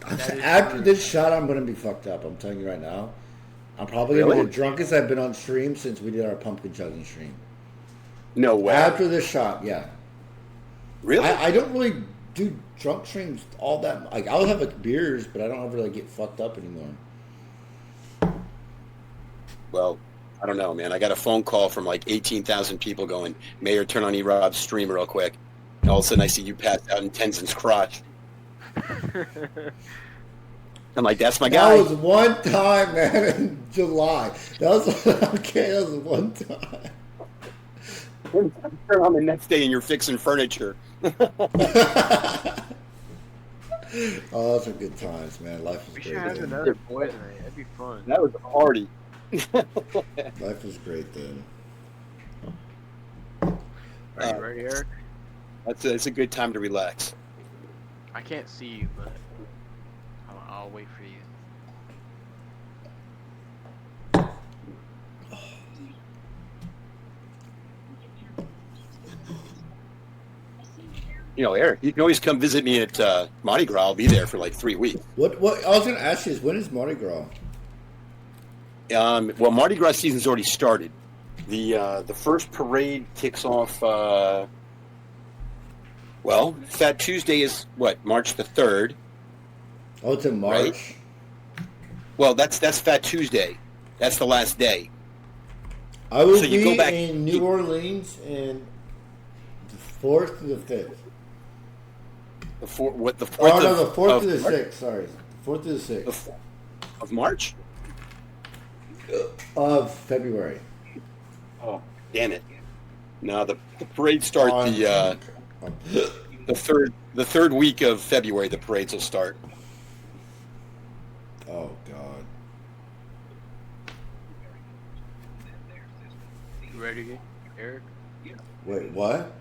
That is After true. this shot, I'm going to be fucked up. I'm telling you right now. I'm probably going to be Really? the drunkest I've been on stream since we did our pumpkin chugging stream. No way. After this shot, yeah. Really? I don't really do drunk streams all that. Like, I'll have like beers, but I don't ever like get fucked up anymore. Well, I don't know, man. I got a phone call from like 18,000 people going, Mayor, turn on E-Rob's stream real quick. And all of a sudden I see you pass out in Tenzin's crotch. I'm like, that's my That guy. was one time, man, in July. That was okay. That was one time. Turn on the next day and you're fixing furniture. Oh, those are good times, man. Life We was should great have then. another boys' night. That'd be fun. That was a party. Life was great then. Are you ready, Eric? That's a good time to relax. I can't see you, but I'll wait for you. You know, Eric, you can always come visit me at Mardi Gras. I'll be there for like 3 weeks. What I was going to ask you is, when is Mardi Gras? Well, Mardi Gras season's already started. The first parade kicks off. Well, Fat Tuesday is what, March the 3rd. Oh, it's in March. Right. Well, that's Fat Tuesday. That's the last day. I will So you be go back- in New Orleans in the 4th to the 5th. The fourth. What the Oh, fourth? no, of, the 4th of to the March? 6th. Sorry. The 4th to the The 6th f- of March. of February. Oh, damn it! No, the parade start the third the third week of February, the parades will start. Oh God. You ready, Eric? Wait, what?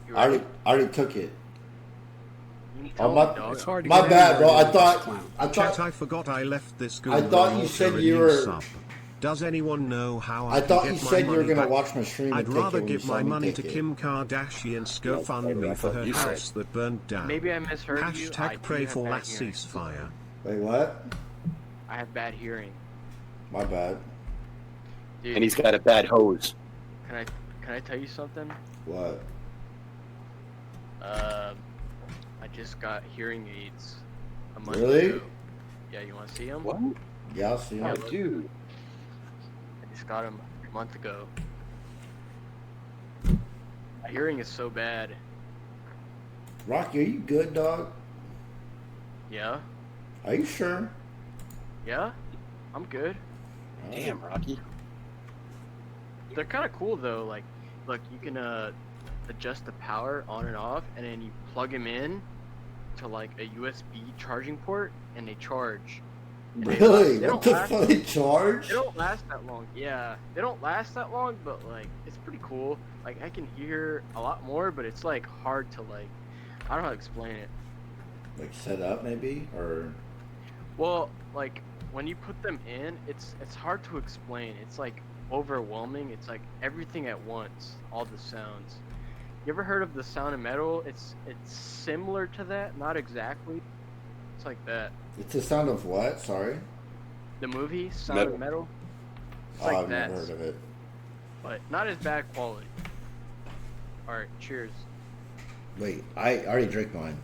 You I ready? already took it. You can Oh, tell my- me, dog. It's hard to My get bad, bro. anywhere I with this thought. clown. I Chat, thought. I forgot I left this good. I thought you said you were- Sub. Does anyone know how I, I can thought get you my said you were money gonna back? watch my stream and I'd take rather it when you give saw my me money take to it. Kim Kardashian's No, GoFundMe I for thought her you said- house that burned down. Maybe I misheard you. I Hashtag do pray have for bad last hearing. ceasefire. Wait, what? I have bad hearing. My bad. Dude, And he's got a bad hose. can I tell you something? What? I just got hearing aids a month Really? ago. Yeah, you want to see them? What? Yeah, I'll see. Oh, him. dude. I just got them a month ago. My hearing is so bad. Rocky, are you good, dog? Yeah? Are you sure? Yeah? I'm good. Damn, Rocky. They're kind of cool though. Like, look, you can adjust the power on and off, and then you plug them in to like a USB charging port, and they charge. And they Really? they What don't the last- fuck? They charge? They don't last that long. Yeah, they don't last that long, but like it's pretty cool. Like I can hear a lot more, but it's like hard to like. I don't know how to explain it. Like set up maybe, or Well, like when you put them in, it's hard to explain. It's like overwhelming. It's like everything at once, all the sounds. You ever heard of The Sound of Metal? It's similar to that, not exactly. It's like that. it's the sound of what? Sorry. The movie Sound of Metal. It's Oh, like I've that, never heard of it. but not as bad quality. All right, cheers. Wait, I already drank mine.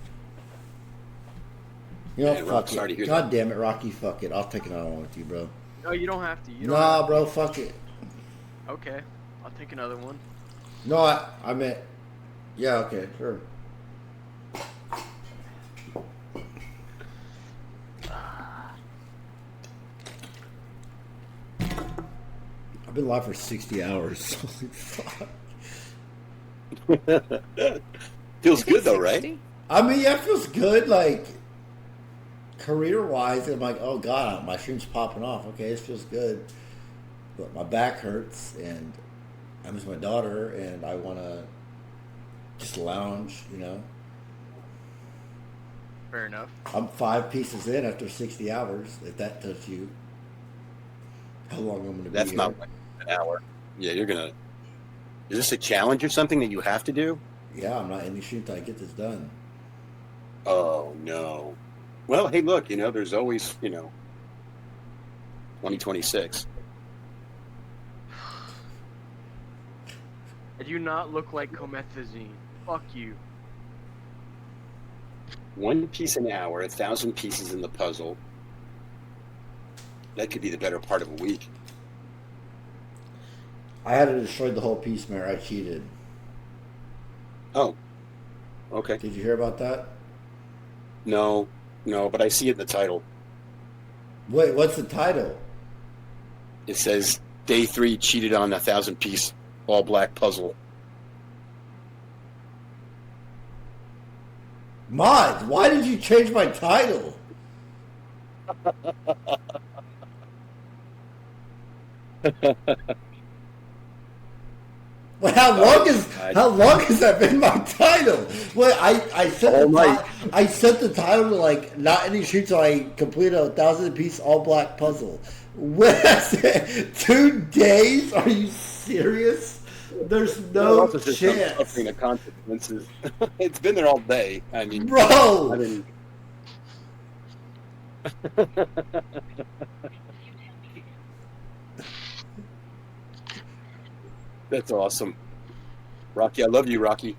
You know, Man, fuck Rock, sorry to it. hear God damn it, Rocky, fuck it. I'll take another one with you, bro. No, you don't have to. You don't Nah, have bro, fuck it. to. Okay, I'll take another one. No, I meant. Yeah, okay, sure. I've been live for 60 hours. Holy fuck. Feels good though, right? 60? I mean, yeah, it feels good. Like, career-wise, I'm like, oh god, my stream's popping off. Okay, this feels good, but my back hurts, and I miss my daughter, and I want to just lounge. You know, Fair enough. I'm 5 pieces in after 60 hours. If that tells you how long I'm going to be That's here. not like an hour. Yeah, you're gonna. Is this a challenge or something that you have to do? Yeah, I'm not ending stream until I get this done. Oh no. Well, hey, look, there's always, 2026. I do not look like comethazine. Fuck you. 1 piece an hour, 1,000 pieces in the puzzle. That could be the better part of a week. I had to destroy the whole piece, Mayor. I cheated. Oh. Okay. Did you hear about that? No, but I see it in the title. Wait, what's the title? It says Day 3 cheated on 1,000-piece all-black puzzle. Mods, why did you change my title? Well, how long has that been my title? Well, I set All night. I set the title to like not any shoots. So I complete a 1,000-piece all black puzzle. What? 2 days? Are you serious? There's no Also says some chance, suffering the consequences. It's been there all day. I mean, bro. I mean, that's awesome. Rocky, I love you, Rocky.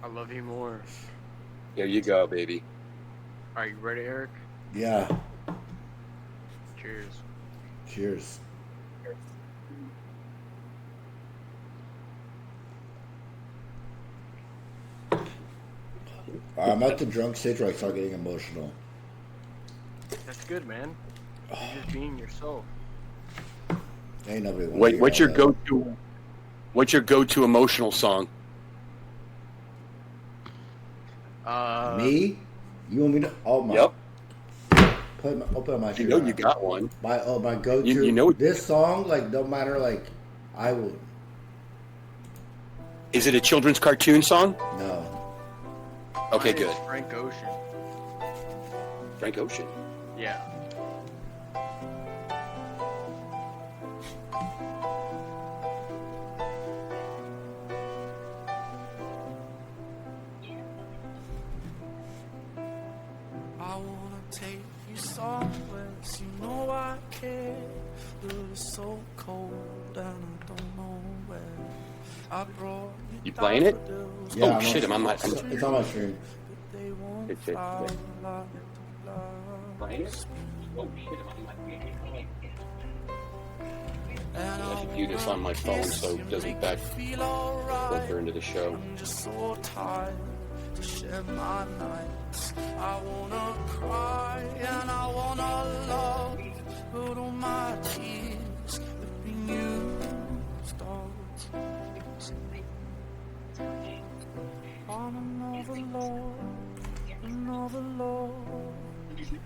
I love you more. There you go, baby. Are you ready, Eric? Yeah. Cheers. Cheers. I'm at the drunk stage where I start getting emotional. That's good, man. You're just being yourself. Ain't nobody wanna Wait, hear what's all your that. go-to? What's your go-to emotional song? Me? You want me to? Oh my. Yep. Open up my. You know you got one. My go-to. You know this song. Like no matter like, I will. Is it a children's cartoon song? No. Okay, Mine is good. Frank Ocean. Frank Ocean. Yeah. I wanna take you somewhere, so you know I care. But it's so cold and I don't know where. I brought You playing it? daffodils, Yeah, Oh, I'm shit, on- I'm not- It's on my stream. but they won't It's it, flower yeah. like the love. Playing it? Oh shit, And I should view this on my phone so it doesn't back feel alright. filter into the show. I'm just so tired to share my nights. I wanna cry and I wanna love, but all my tears have been used all on another love, another love.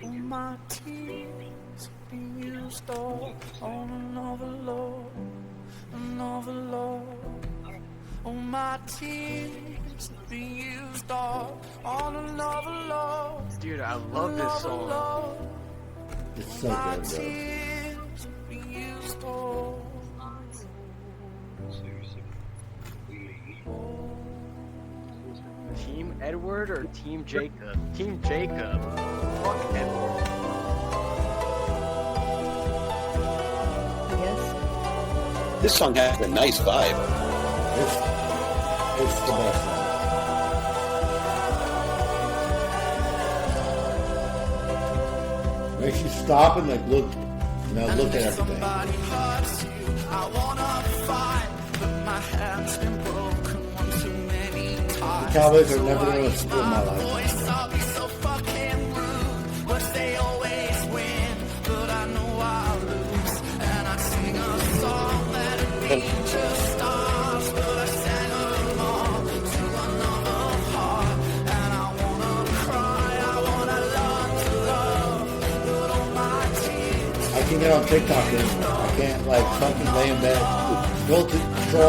All my tears have been used all on another love, another love. All my tears have been used all on another love. Dude, I love this song. Love. It's so My good, bro. tears have been used all. Team Edward or Team Jacob? Team Jacob. Fuck Edward. I guess. This song has a nice vibe. It's the best song. Makes you stop and like look, look at everything. Somebody hurts you. I wanna fight, but my hand's been broken one too many The times. Cowboys are never going to split my life. Voice, I'll be so fucking rude, but they always win. But I know I'll lose, and I sing a song that it just starts. But I sang along to another heart, and I wanna cry, I wanna learn to love, but all my tears. I can't get on TikTok anymore. I can't like fucking lay in bed. Go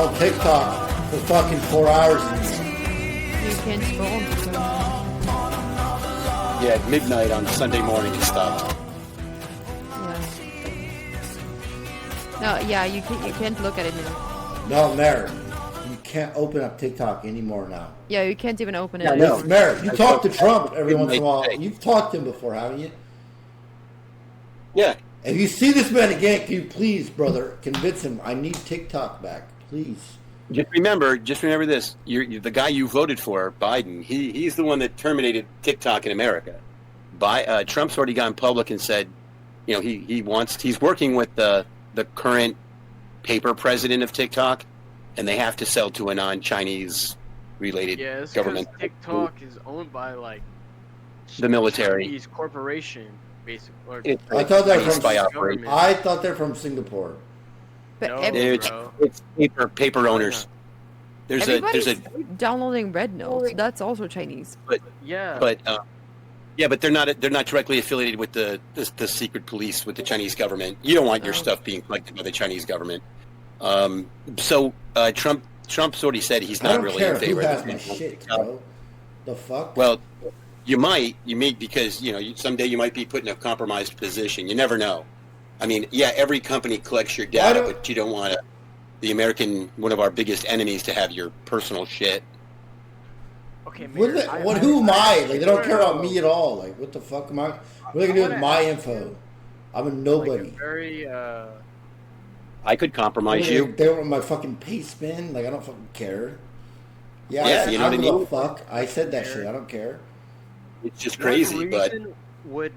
on TikTok for fucking 4 hours. You can't scroll. Yeah, at midnight on Sunday morning it stopped. Yeah. No, yeah, you can't look at it now. No, Mary, you can't open up TikTok anymore now. Yeah, you can't even open it. Yeah, I know. Mary, you talk to Trump every once in a while. Midnight. You've talked to him before, haven't you? Yeah. If you see this man again, can you please, brother, convince him I need TikTok back, please. Just remember this. You're the guy you voted for, Biden. He's the one that terminated TikTok in America. Trump's already gone public and said, he's working with the current paper president of TikTok, and they have to sell to a non-Chinese related Yeah, it's government. because TikTok is owned by like The military. Chinese corporation, basically. Or I thought they were from- spy operation. government. I thought they're from Singapore. But No. It's, Bro. it's paper owners. There's everybody's a downloading Red Note. That's also Chinese. Yeah. but they're not directly affiliated with the secret police with the Chinese government. You don't want your Oh. stuff being collected by the Chinese government. Trump's already said he's I not don't really care in who favor has of my it. shit, bro. The fuck? Well, you may because someday you might be put in a compromised position. You never know. I mean, yeah, every company collects your data, but you don't want one of our biggest enemies, to have your personal shit. okay, Who Mayor, am I? Like, they don't care about me at all. Like, what the fuck am I? What are they gonna do with my info? I'm a nobody. Like a very I could compromise you. They want my fucking pay spin. Like, I don't fucking care. Yeah, Yeah, I, you know I what I don't give a mean? fuck. I said that shit. I don't care. It's just crazy, what but reason would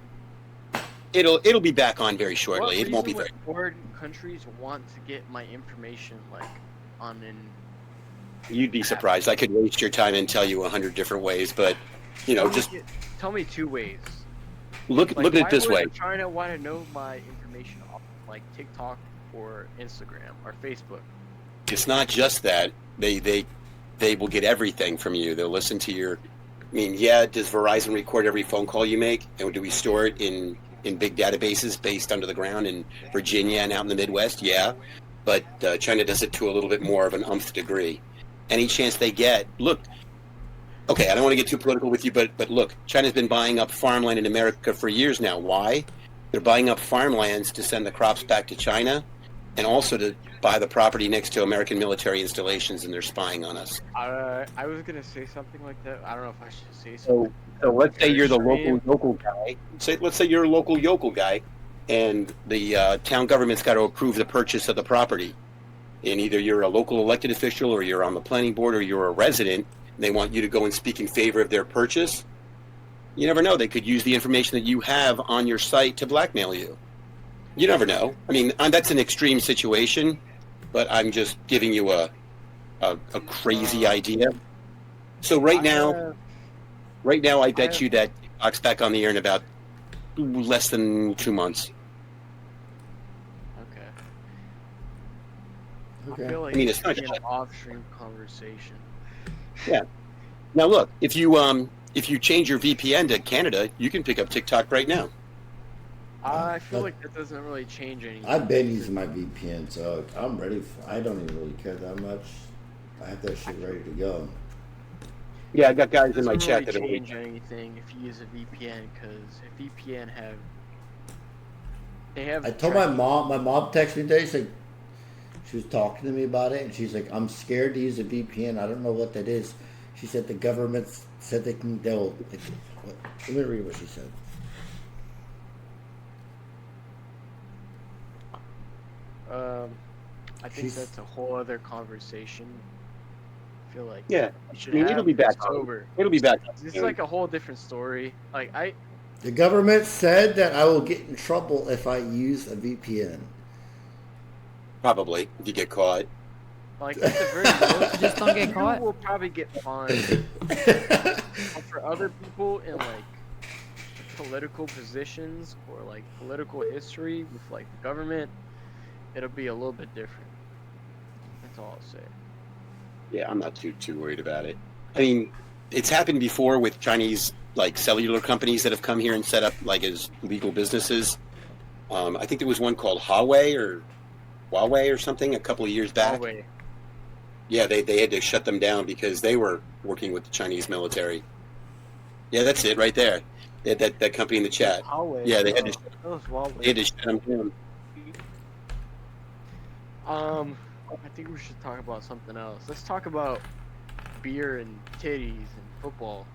it'll be back on very what shortly. It won't be reason very. would foreign countries want to get my information like on an You'd be surprised. I could waste your time and tell you 100 different ways, but just tell me 2 ways. look Like, at it why this would way. China want to know my information off like TikTok or Instagram or Facebook? It's not just that they will get everything from you. They'll listen to your I mean, yeah, does Verizon record every phone call you make? And do we store it in big databases based under the ground in Virginia and out in the Midwest? Yeah. But China does it to a little bit more of an umph degree. Any chance they get, look, okay, I don't want to get too political with you, but look, China's been buying up farmland in America for years now. Why? They're buying up farmlands to send the crops back to China and also to buy the property next to American military installations, and they're spying on us. I was gonna say something like that. I don't know if I should say something. So let's say you're the Extreme. local guy. Let's say you're a local guy, and the town government's got to approve the purchase of the property. And either you're a local elected official, or you're on the planning board, or you're a resident, and they want you to go and speak in favor of their purchase. You never know. They could use the information that you have on your site to blackmail you. You never know. I mean, that's an extreme situation, but I'm just giving you a crazy idea. So right now, I bet you that Fox back on the air in about less than 2 months. Okay. Okay. I feel like I mean, it's it's not an just- off-stream conversation. Yeah. Now look, if you change your VPN to Canada, you can pick up TikTok right now. I feel like that doesn't really change anything. I've been using my VPN, so I'm ready. I don't even really care that much. I have that shit ready to go. Yeah, I got guys It in my doesn't chat that really are change anything if you use a VPN, because if VPN have I told my mom texted me today, she's like, she was talking to me about it, and she's like, I'm scared to use a VPN. I don't know what that is. She said the government said they'll. Let me read what she said. I think that's a whole other conversation. I feel like Yeah. we should I mean, have it'll be back this on. over. It'll be back. This is like a whole different story. Like The government said that I will get in trouble if I use a VPN. Probably if you get caught. like at the very most, Just don't get you caught. will probably get fined. But for other people in like political positions or like political history with like the government, it'll be a little bit different. That's all I'll say. Yeah, I'm not too worried about it. I mean, it's happened before with Chinese like cellular companies that have come here and set up like as legal businesses. I think there was one called Huawei or something a couple of years back. Huawei. Yeah, they had to shut them down because they were working with the Chinese military. Yeah, that's it right there. That company in the chat. Huawei. Yeah, they had to That was Huawei. they had to shut them down. I think we should talk about something else. Let's talk about beer and titties and football.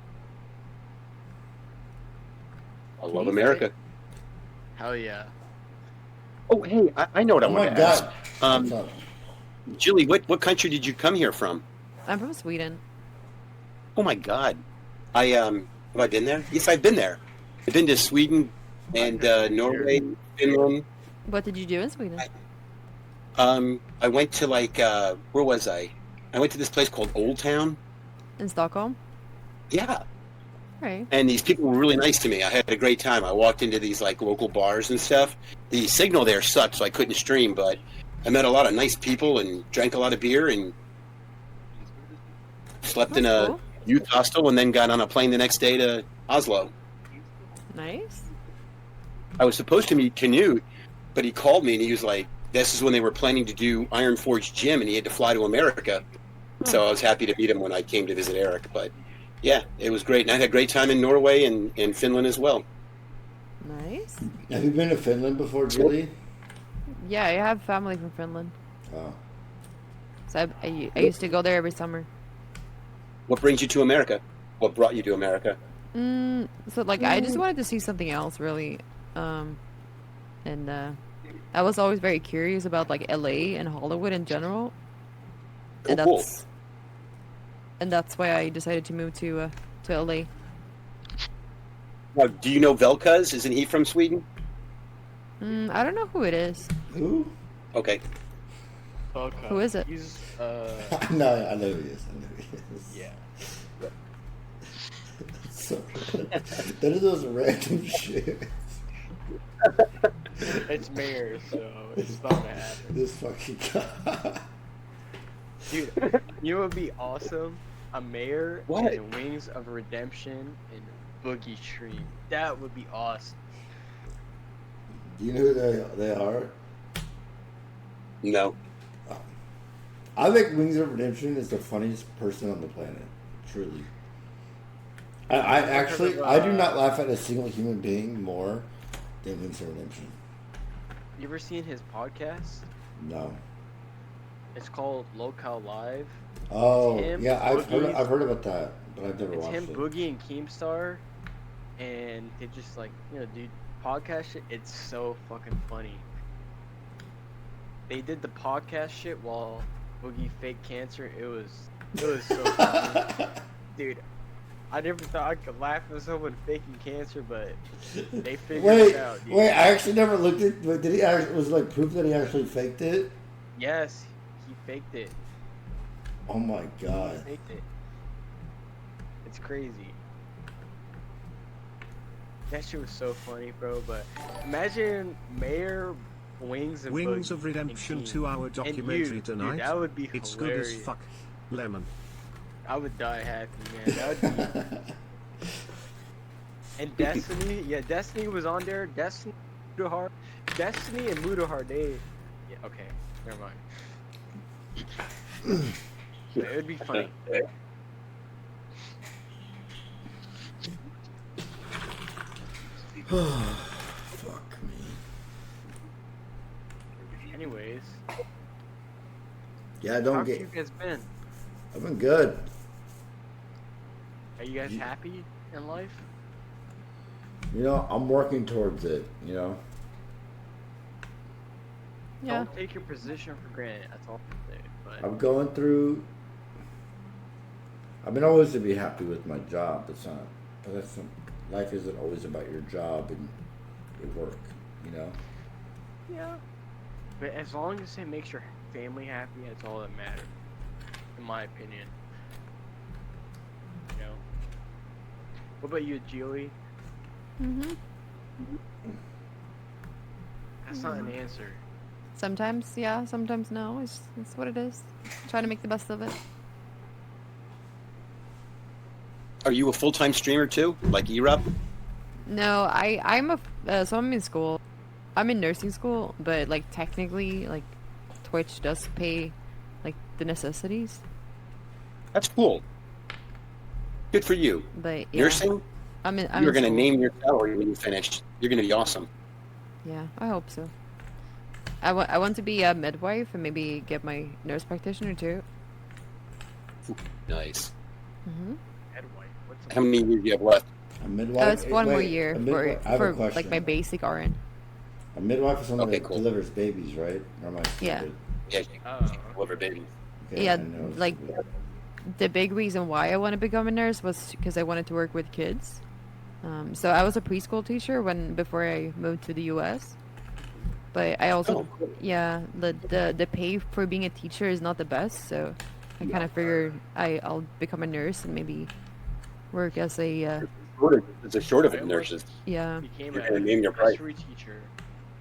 I love America. Hell yeah. Oh, hey, I know what I Oh want my to ask. god! What's up? Jilly, what country did you come here from? I'm from Sweden. Oh my God, have I been there? Yes, I've been there. I've been to Sweden and Norway, Finland. What did you do in Sweden? I went to like where was I? I went to this place called Old Town. In Stockholm? Yeah, Right. and these people were really nice to me. I had a great time. I walked into these like local bars and stuff. The signal there sucked, so I couldn't stream, but I met a lot of nice people and drank a lot of beer and slept in That's a cool. youth hostel and then got on a plane the next day to Oslo. Nice. I was supposed to meet Canute, but he called me and he was like, this is when they were planning to do Iron Forge Gym and he had to fly to America. So I was happy to meet him when I came to visit Eric. But yeah, it was great. And I had a great time in Norway and Finland as well. Nice. Have you been to Finland before, Julie? Yeah, I have family from Finland. Oh. So I used to go there every summer. What brings you to America? What brought you to America? So like I just wanted to see something else really. And I was always very curious about like LA and Hollywood in general. And Oh, cool. that's why I decided to move to LA. Now, do you know Velkaz? Isn't he from Sweden? I don't know who it is. Who? Okay. Okay. Who is it? He's No, I know who he is. I know who he is. yeah. So, that is those random shit. It's mayor, so it's not gonna happen. This fucking guy. Dude, you know what would be awesome? a mayor What? and Wings of Redemption and Boogie Stream. That would be awesome. Do you know who they are? No. I think Wings of Redemption is the funniest person on the planet. Truly. I actually, I do not laugh at a single human being more than Wings of Redemption. You ever seen his podcast? No. It's called Locale Live. Oh, him, yeah, I've Boogie's- heard about that, but I've never It's watched him, it. Boogie, and Keemstar, and they just like, dude, podcast shit. It's so fucking funny. They did the podcast shit while Boogie faked cancer. It was so funny, dude. I never thought I could laugh at someone faking cancer, but they figured it out. Dude. Wait, I actually never looked at. But did he actually, was it like proof that he actually faked it? Yes, he faked it. Oh my He god. faked it. It's crazy. That shit was so funny, bro. But imagine Mayor Wings and Wings Boogie of Redemption and 2-hour And documentary you, tonight. Dude, that would be It's hilarious. good as fuck. Lemon. I would die happy, man. That would be... And Destiny, yeah, Destiny was on there. Destiny, Mudahar, Destiny and Mudahar, they... Yeah, okay, never mind. But it would be funny. Fuck me. Anyways, Yeah, how don't have get. you guys been? I've been good. Are you guys Ye- happy in life? You know, I'm working towards it. You know. Yeah. Don't take your position for granted. That's all I'm saying. But I'm going through. I mean, always to be happy with my job. It's not. But that's not, life isn't always about your job and your work. You know. yeah. But as long as it makes your family happy, that's all that matters, in my opinion. You know. What about you, Julie? Mhm. That's not an answer. Sometimes, yeah. Sometimes, no. It's what it is. Try to make the best of it. Are you a full-time streamer too, like Erop? No, I'm so I'm in school. I'm in nursing school, but like technically, like Twitch does pay like the necessities. That's cool. Good for you. But yeah, Nursing? I'm You're in going to school. name your salary when you finish. You're going to be awesome. Yeah, I hope so. I want to be a midwife and maybe get my nurse practitioner too. Nice. Mm-hmm. Edward, what's How many years do you have left? A midwife. Oh, it's one more wait, year a midwife- I have a for question. like my basic RN. A midwife is someone Okay, that cool. delivers babies, right? Or am I Yeah. stupid? Yeah, Oh, deliver baby. Okay, Yeah, I know it's like- stupid. The big reason why I want to become a nurse was because I wanted to work with kids. So I was a preschool teacher before I moved to the U.S. But I also, Oh, cool. yeah, the pay for being a teacher is not the best. So I kind of figured I'll become a nurse and maybe work as a There's a short of nurses. yeah. became You're a gonna name your price. nursery teacher,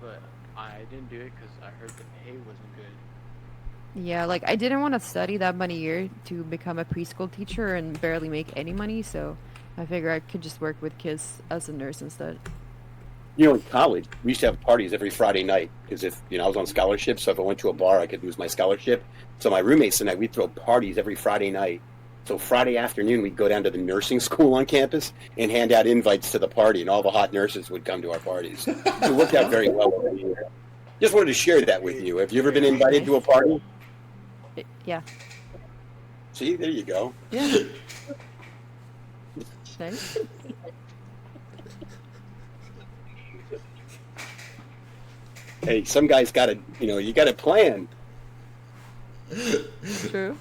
but I didn't do it because I heard the pay wasn't good. Yeah, like I didn't want to study that many years to become a preschool teacher and barely make any money, so I figured I could just work with kids as a nurse instead. You know, in college, we used to have parties every Friday night because if, I was on scholarship, so if I went to a bar, I could lose my scholarship. So my roommates and I, we'd throw parties every Friday night. So Friday afternoon, we'd go down to the nursing school on campus and hand out invites to the party, and all the hot nurses would come to our parties. So it worked out very well over the year. Just wanted to share that with you. Have you ever been invited to a party? Yeah. See, there you go. Yeah. Nice. Hey, some guys got to, you got to plan. True.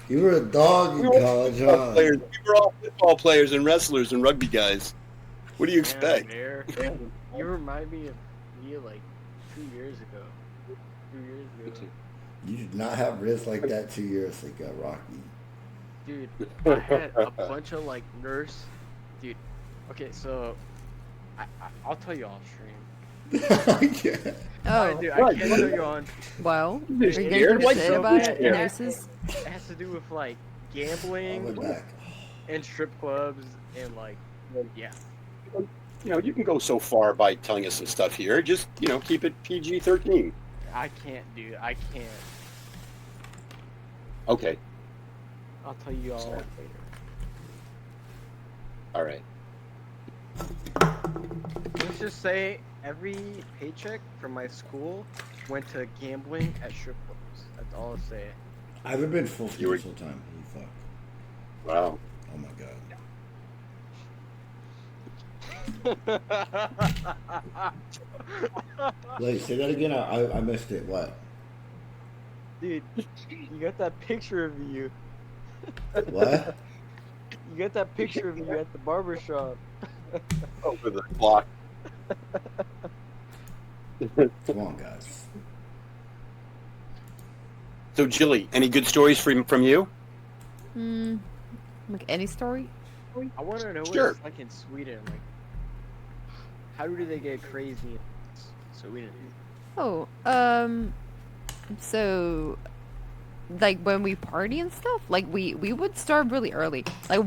You were a dog in college, huh? We were all football players and wrestlers and rugby guys. What do you expect? Mayor, you remind me of me like 2 years ago. 2 years ago. You did not have wrists like that 2 years ago, Rocky. Dude, I had a bunch of like nurse. Dude, okay, so I'll tell you off stream. Oh, Dude, I can't tell you on. well. Are You're you scared? going Why to say so about scared? it, nurses? It has to do with like Oh, gambling my back. and strip clubs and like, yeah. You know, you can go so far by telling us some stuff here. Just, you know, keep it PG-13. I can't do. I can't. Okay. I'll tell you all later. All right. Let's just say every paycheck from my school went to gambling at strip clubs. That's all I'll say. I haven't been full You were- school time. Holy fuck. Wow. Oh my god. Wait, say that again. I missed it. What? Dude, you got that picture of you. What? You got that picture of you at the barber shop. Over the block. Come on, guys. So, Jilly, any good stories from you? Like any story? I want to know what Sure. it's like in Sweden. Like, how do they get crazy in Sweden? Oh, so like when we party and stuff, like we would start really early. Like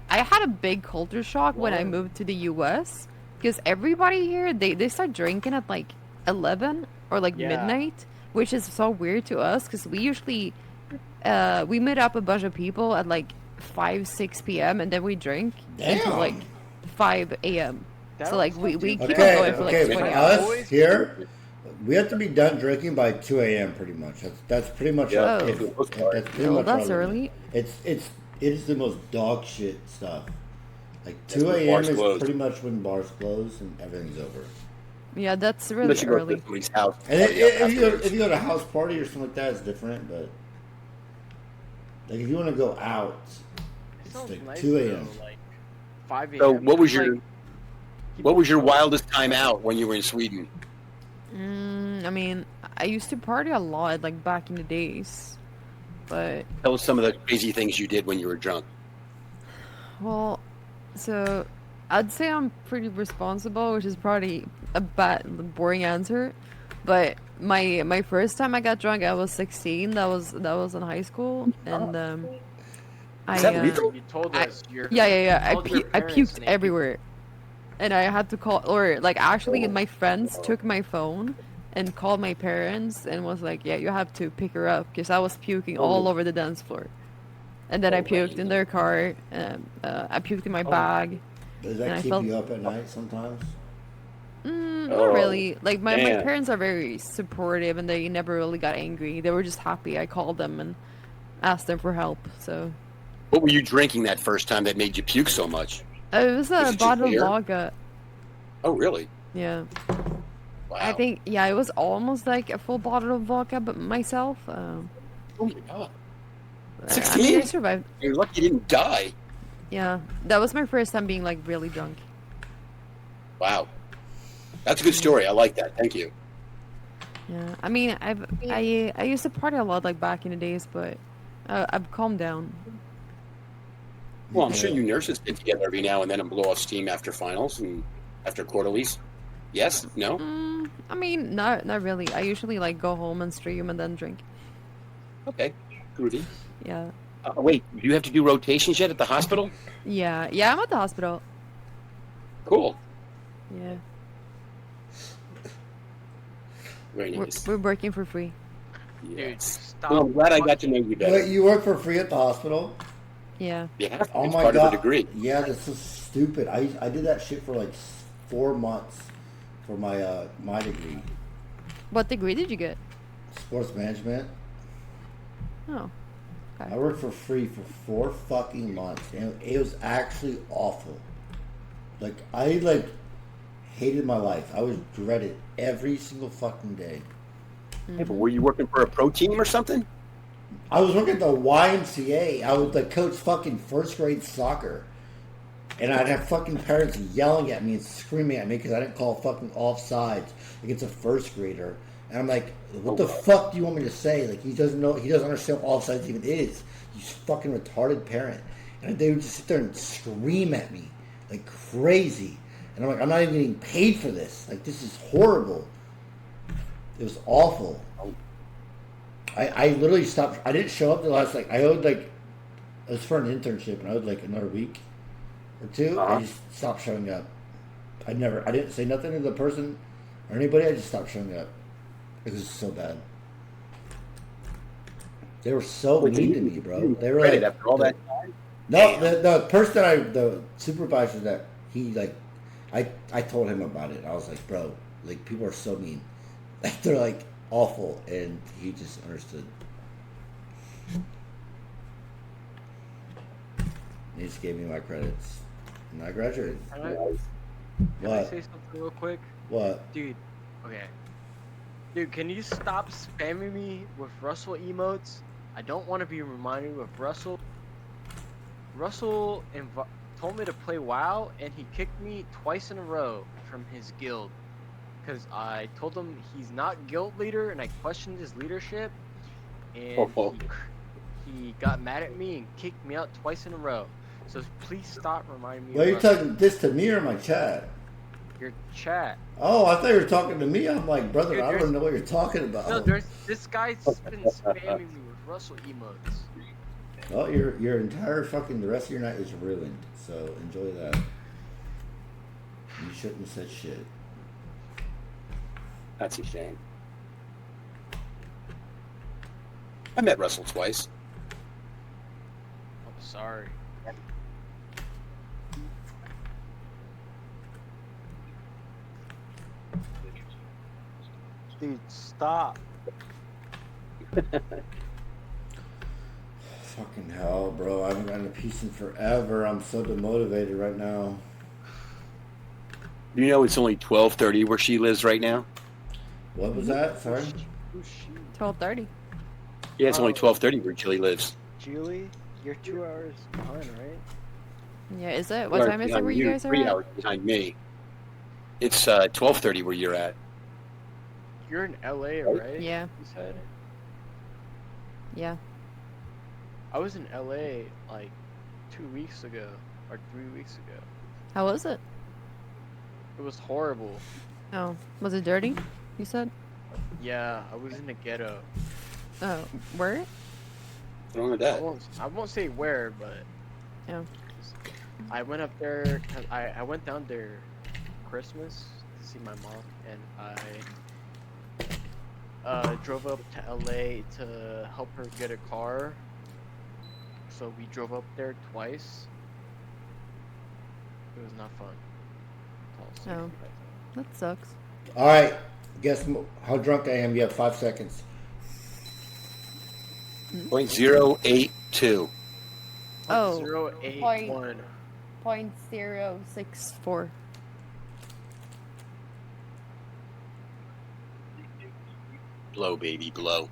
I had a big culture shock when I Whoa. moved to the US because everybody here they start drinking at like 11 or like Yeah. midnight, which is so weird to us because we usually we meet up a bunch of people at like 5-6 p.m. and then we drink until Damn. like 5 a.m. That So like was we keep Okay, going for like okay. 20 For hours. us here, we have to be done drinking by 2 a.m. pretty much. That's pretty much. Yeah. Oh. That's pretty Oh, much that's our early. limit. It is the most dog shit stuff. Like That's 2 when a.m. bars is close. pretty much when bars close and everything's over. Yeah, that's really Unless you go to early. somebody's house. And then, party up if you afterwards. go to a house party or something like that, it's different. But like if you want to go out, It it's sounds like nice 2 a.m. though, like 5 a.m. So, what was Like, your wildest time out when you were in Sweden? I mean, I used to party a lot, like back in the days. But, Tell us some of the crazy things you did when you were drunk. well, so I'd say I'm pretty responsible, which is probably a boring answer. But my first time I got drunk, I was 16. That was in high school, and I Is that legal? You told I- us your yeah. I told your I parents puked and they everywhere, and I had to call, or like actually Oh. my friends took my phone and called my parents and was like, yeah, you have to pick her up because I was puking all Oh. over the dance floor, and then I Oh, puked right. in their car. I puked in my Oh. bag. Does And that I keep felt- you up at night sometimes? Not Oh, really. Like my man. parents are very supportive and they never really got angry. They were just happy. I called them and asked them for help. So What were you drinking that first time that made you puke so much? it was Is a it just bottle of beer? vodka. Oh, really? Yeah. Wow. I think, yeah, it was almost like a full bottle of vodka, but myself. Oh my God. I 16? mean, I survived. You're lucky you didn't die. Yeah, that was my first time being like really drunk. Wow. That's a good story. I like that. Thank you. Yeah, I mean, I used to party a lot like back in the days, but I've calmed down. Well, I'm sure you nurses get together every now and then and blow off steam after finals and after quarterlies. Yes? No? I mean, not really. I usually like go home and stream and then drink. Okay. Groovy. Yeah, Wait, do you have to do rotations yet at the hospital? yeah. I'm at the hospital. Cool. Yeah, Very we're, nice. we're working for free. Dude, Yes. stop. Well, I'm glad I got to know you better. Wait, you work for free at the hospital? Yeah. Yeah, Oh it's my part god! of the degree. Yeah, that's so stupid. I did that shit for like 4 months for my degree, What degree did you get? sports management. Oh, I worked for free for 4 fucking months, and it was actually awful. Like I hated my life. I was dreaded every single fucking day. Yeah, but were you working for a pro team or something? I was working at the YMCA. I would like coach fucking first grade soccer, and I'd have fucking parents yelling at me and screaming at me because I didn't call fucking offsides against a first grader. And I'm like, what the fuck do you want me to say? Like he doesn't know, he doesn't understand what offsides even is. You fucking retarded parent. And they would just sit there and scream at me like crazy. And I'm like, I'm not even getting paid for this. Like this is horrible. It was awful. I literally stopped. I didn't show up the last I owed it was for an internship, and I owed another week or 2. I just stopped showing up. I didn't say nothing to the person or anybody. I just stopped showing up. It was so bad. They were so mean to me, bro. They were like, after all that time. no, the person the supervisor that I told him about it. I was like, bro, people are so mean. They're awful, and he just understood. He just gave me my credits, and I graduated. Can I What? say something real quick? What? Dude, okay. Dude, can you stop spamming me with Russell emotes? I don't want to be reminded of Russell. Russell told me to play WoW, and he kicked me twice in a row from his guild. Because I told him he's not guild leader, and I questioned his leadership. And he got mad at me and kicked me out twice in a row. So please stop reminding me Well, of you're Russell. talking this to me or my chat? Your chat. Oh, I thought you were talking to me. I'm like, brother, Dude, I don't know what you're talking about. No, this guy's been spamming me with Russell emotes. Well, your entire the rest of your night is ruined. So enjoy that. You shouldn't have said shit. That's a shame. I met Russell twice. I'm sorry. Dude, stop. Fucking hell, bro. I haven't gotten a piece in forever. I'm so demotivated right now. You know it's only 12:30 where she lives right now? What was that? Sorry? Who's she? 12:30. Yeah, it's only 12:30 where Julie lives. Julie, you're 2 hours behind, right? Yeah, is it? What time is it where you guys are 3 at? hours behind me. It's 12:30 where you're at. You're in LA, right? Yeah. You said? Yeah. I was in LA 2 weeks ago or 3 weeks ago. How was it? It was horrible. Oh, was it dirty? You said? Yeah, I was in the ghetto. Oh, where? What's wrong with that? I won't say where, but Oh. I went up there. I went down there Christmas to see my mom, and I drove up to LA to help her get a car. So we drove up there twice. It was not fun. Oh, that sucks. All right. Guess how drunk I am. You have 5 seconds. 0.082. Oh, 081. 0.064. Blow, baby, blow.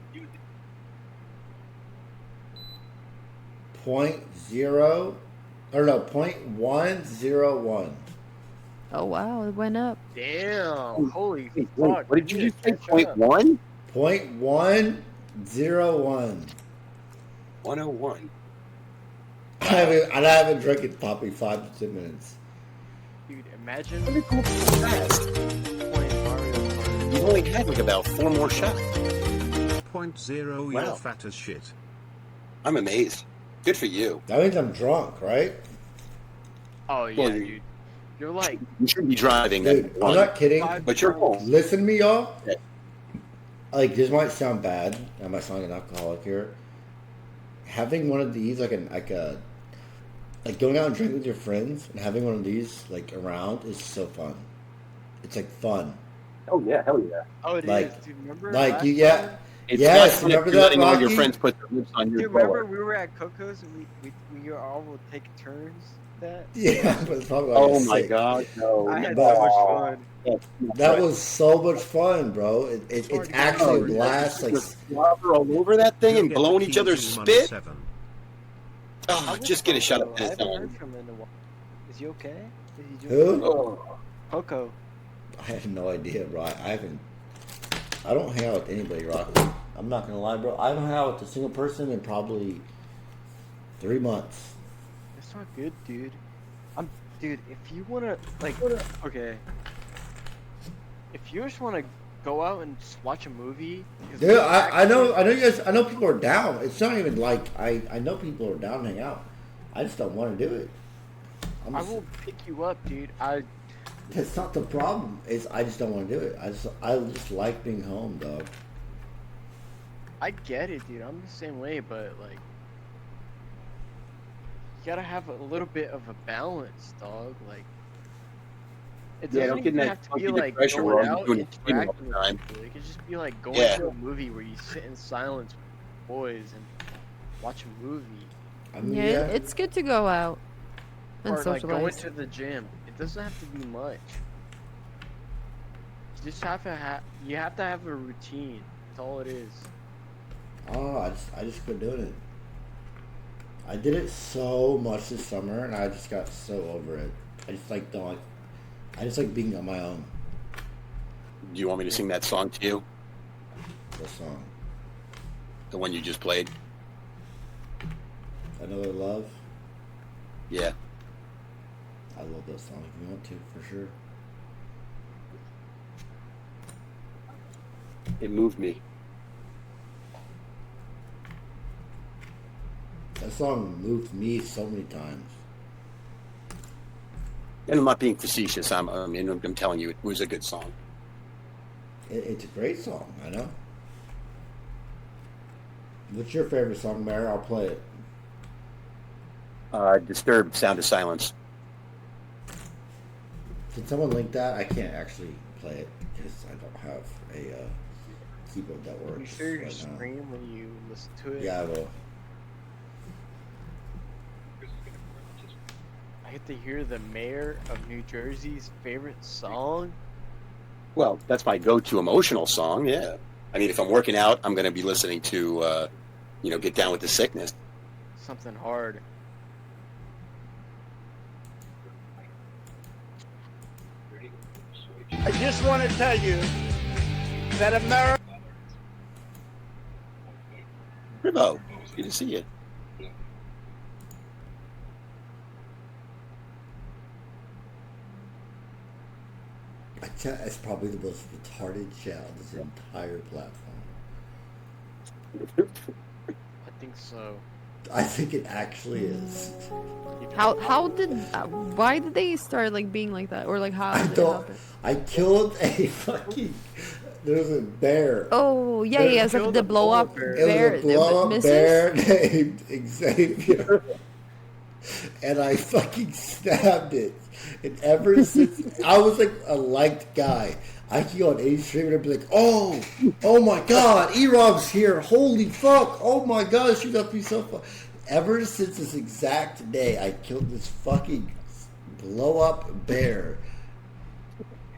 0.101. Oh wow, it went up. Damn! Holy Wait, fuck! what did you need just to say? catch Point up. one? 0.101. 101. I haven't drank it probably 5 to 10 minutes. Dude, imagine Let me go fast. playing Mario Kart. You've only had about 4 more shots. 0.0, Wow. you're fat as shit. I'm amazed. Good for you. That means I'm drunk, right? Oh yeah, Well, dude. You're like You shouldn't be driving. Dude, that's I'm one. not kidding. But you're home. Listen to me, y'all. Yeah. This might sound bad. I might sound like an alcoholic here. Having one of these, like going out and drinking with your friends and having one of these around is so fun. It's fun. Oh, yeah. Hell yeah. oh it Like- is. Do you remember? Like last you get. time? It's Yes, not fun if remember you're that, letting all your Rocky? friends put their lips on Do your you remember collar. we were at Coco's and we all would take turns? That Yeah, but it's probably Oh, my sick. God. No. I had But- so much fun. That was so much fun, bro. It's actually a Oh, blast. Just slobber all over that thing You'll and get blowing the each other's keys in spit. 1-7. Oh, How was just get a shot of Coco? I piss haven't on. heard from him in a while. Is he okay? Is he doing Who? okay? Oh. Coco. I have no idea, bro. I don't hang out with anybody, Rocky. I'm not gonna lie, bro. I haven't hung out with a single person in probably 3 months. That's not good, dude. Dude, if you wanna okay. If you just wanna go out and just watch a movie. 'Cause Dude, I know you guys. I know people are down. It's not even like I know people are down to hang out. I just don't want to do it. I will pick you up, dude. That's not the problem. Is I just don't want to do it. I just like being home, dog. I get it, dude. I'm the same way, but like, you gotta have a little bit of a balance, dog. Like, it Yeah, doesn't don't get in even that have to funky be like depression where going I'm out doing and the game all interacting the with time. people. It could just be like going Yeah. to a movie where you sit in silence with boys and watch a movie, I mean, Yeah, it's good to go out and or like going socialize. to the gym. It doesn't have to be much. You just have to have a routine. That's all it is. Oh, I just quit doing it. I did it so much this summer, and I just got so over it. I just like don't like. I just like being on my own. Do you want me to sing that song to you? The song, The one you just played? Another Love. Yeah. I love that song. If you want to, for sure. It moved me. That song moved me so many times. And I'm not being facetious. I'm telling you, it was a good song. It's a great song. I know. What's your favorite song, Mary? I'll play it. Disturbed, Sound of Silence. Can someone link that? I can't actually play it because I don't have a keyboard that works. You sure you right now. scream when you listen to it? Yeah, I will. I get to hear the mayor of New Jersey's favorite song. Well, that's my go-to emotional song, yeah. I mean, if I'm working out, I'm going to be listening to, Get Down with the Sickness. Something hard. I just want to tell you that America. Hello. Good to see you. It's probably the most retarded chat on this entire platform. I think so. I think it actually is. Why did they start like being like that, or like how I did it don't. happen? I killed a fucking. There's a bear. Oh yeah, There- yeah, it's like killed the a blow up polar bear. It was a blow up misses? bear named Xavier. And I fucking stabbed it. And ever since, I was like a liked guy. I could go on any stream and I'd be like, oh my god, E-Rob's here. Holy fuck. Oh my god, she must be so fun. Ever since this exact day, I killed this fucking blow up bear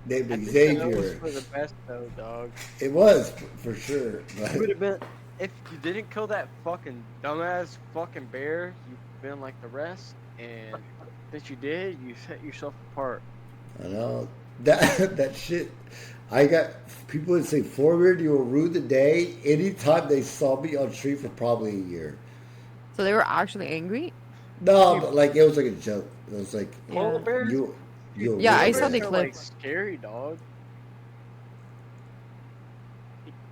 named I think that was Xavier. for the best though, dog. It was, for sure. But You would have been if you didn't kill that fucking dumbass fucking bear. You've been like the rest, and since you did, you set yourself apart. I know that shit. I got people would say, "Forward, you will rue the day." Anytime they saw me on street for probably a year. So they were actually angry. No, but like it was like a joke. It was like Polar bears? you. Yeah, I rue saw the the day. They're, clip. like scary, dog.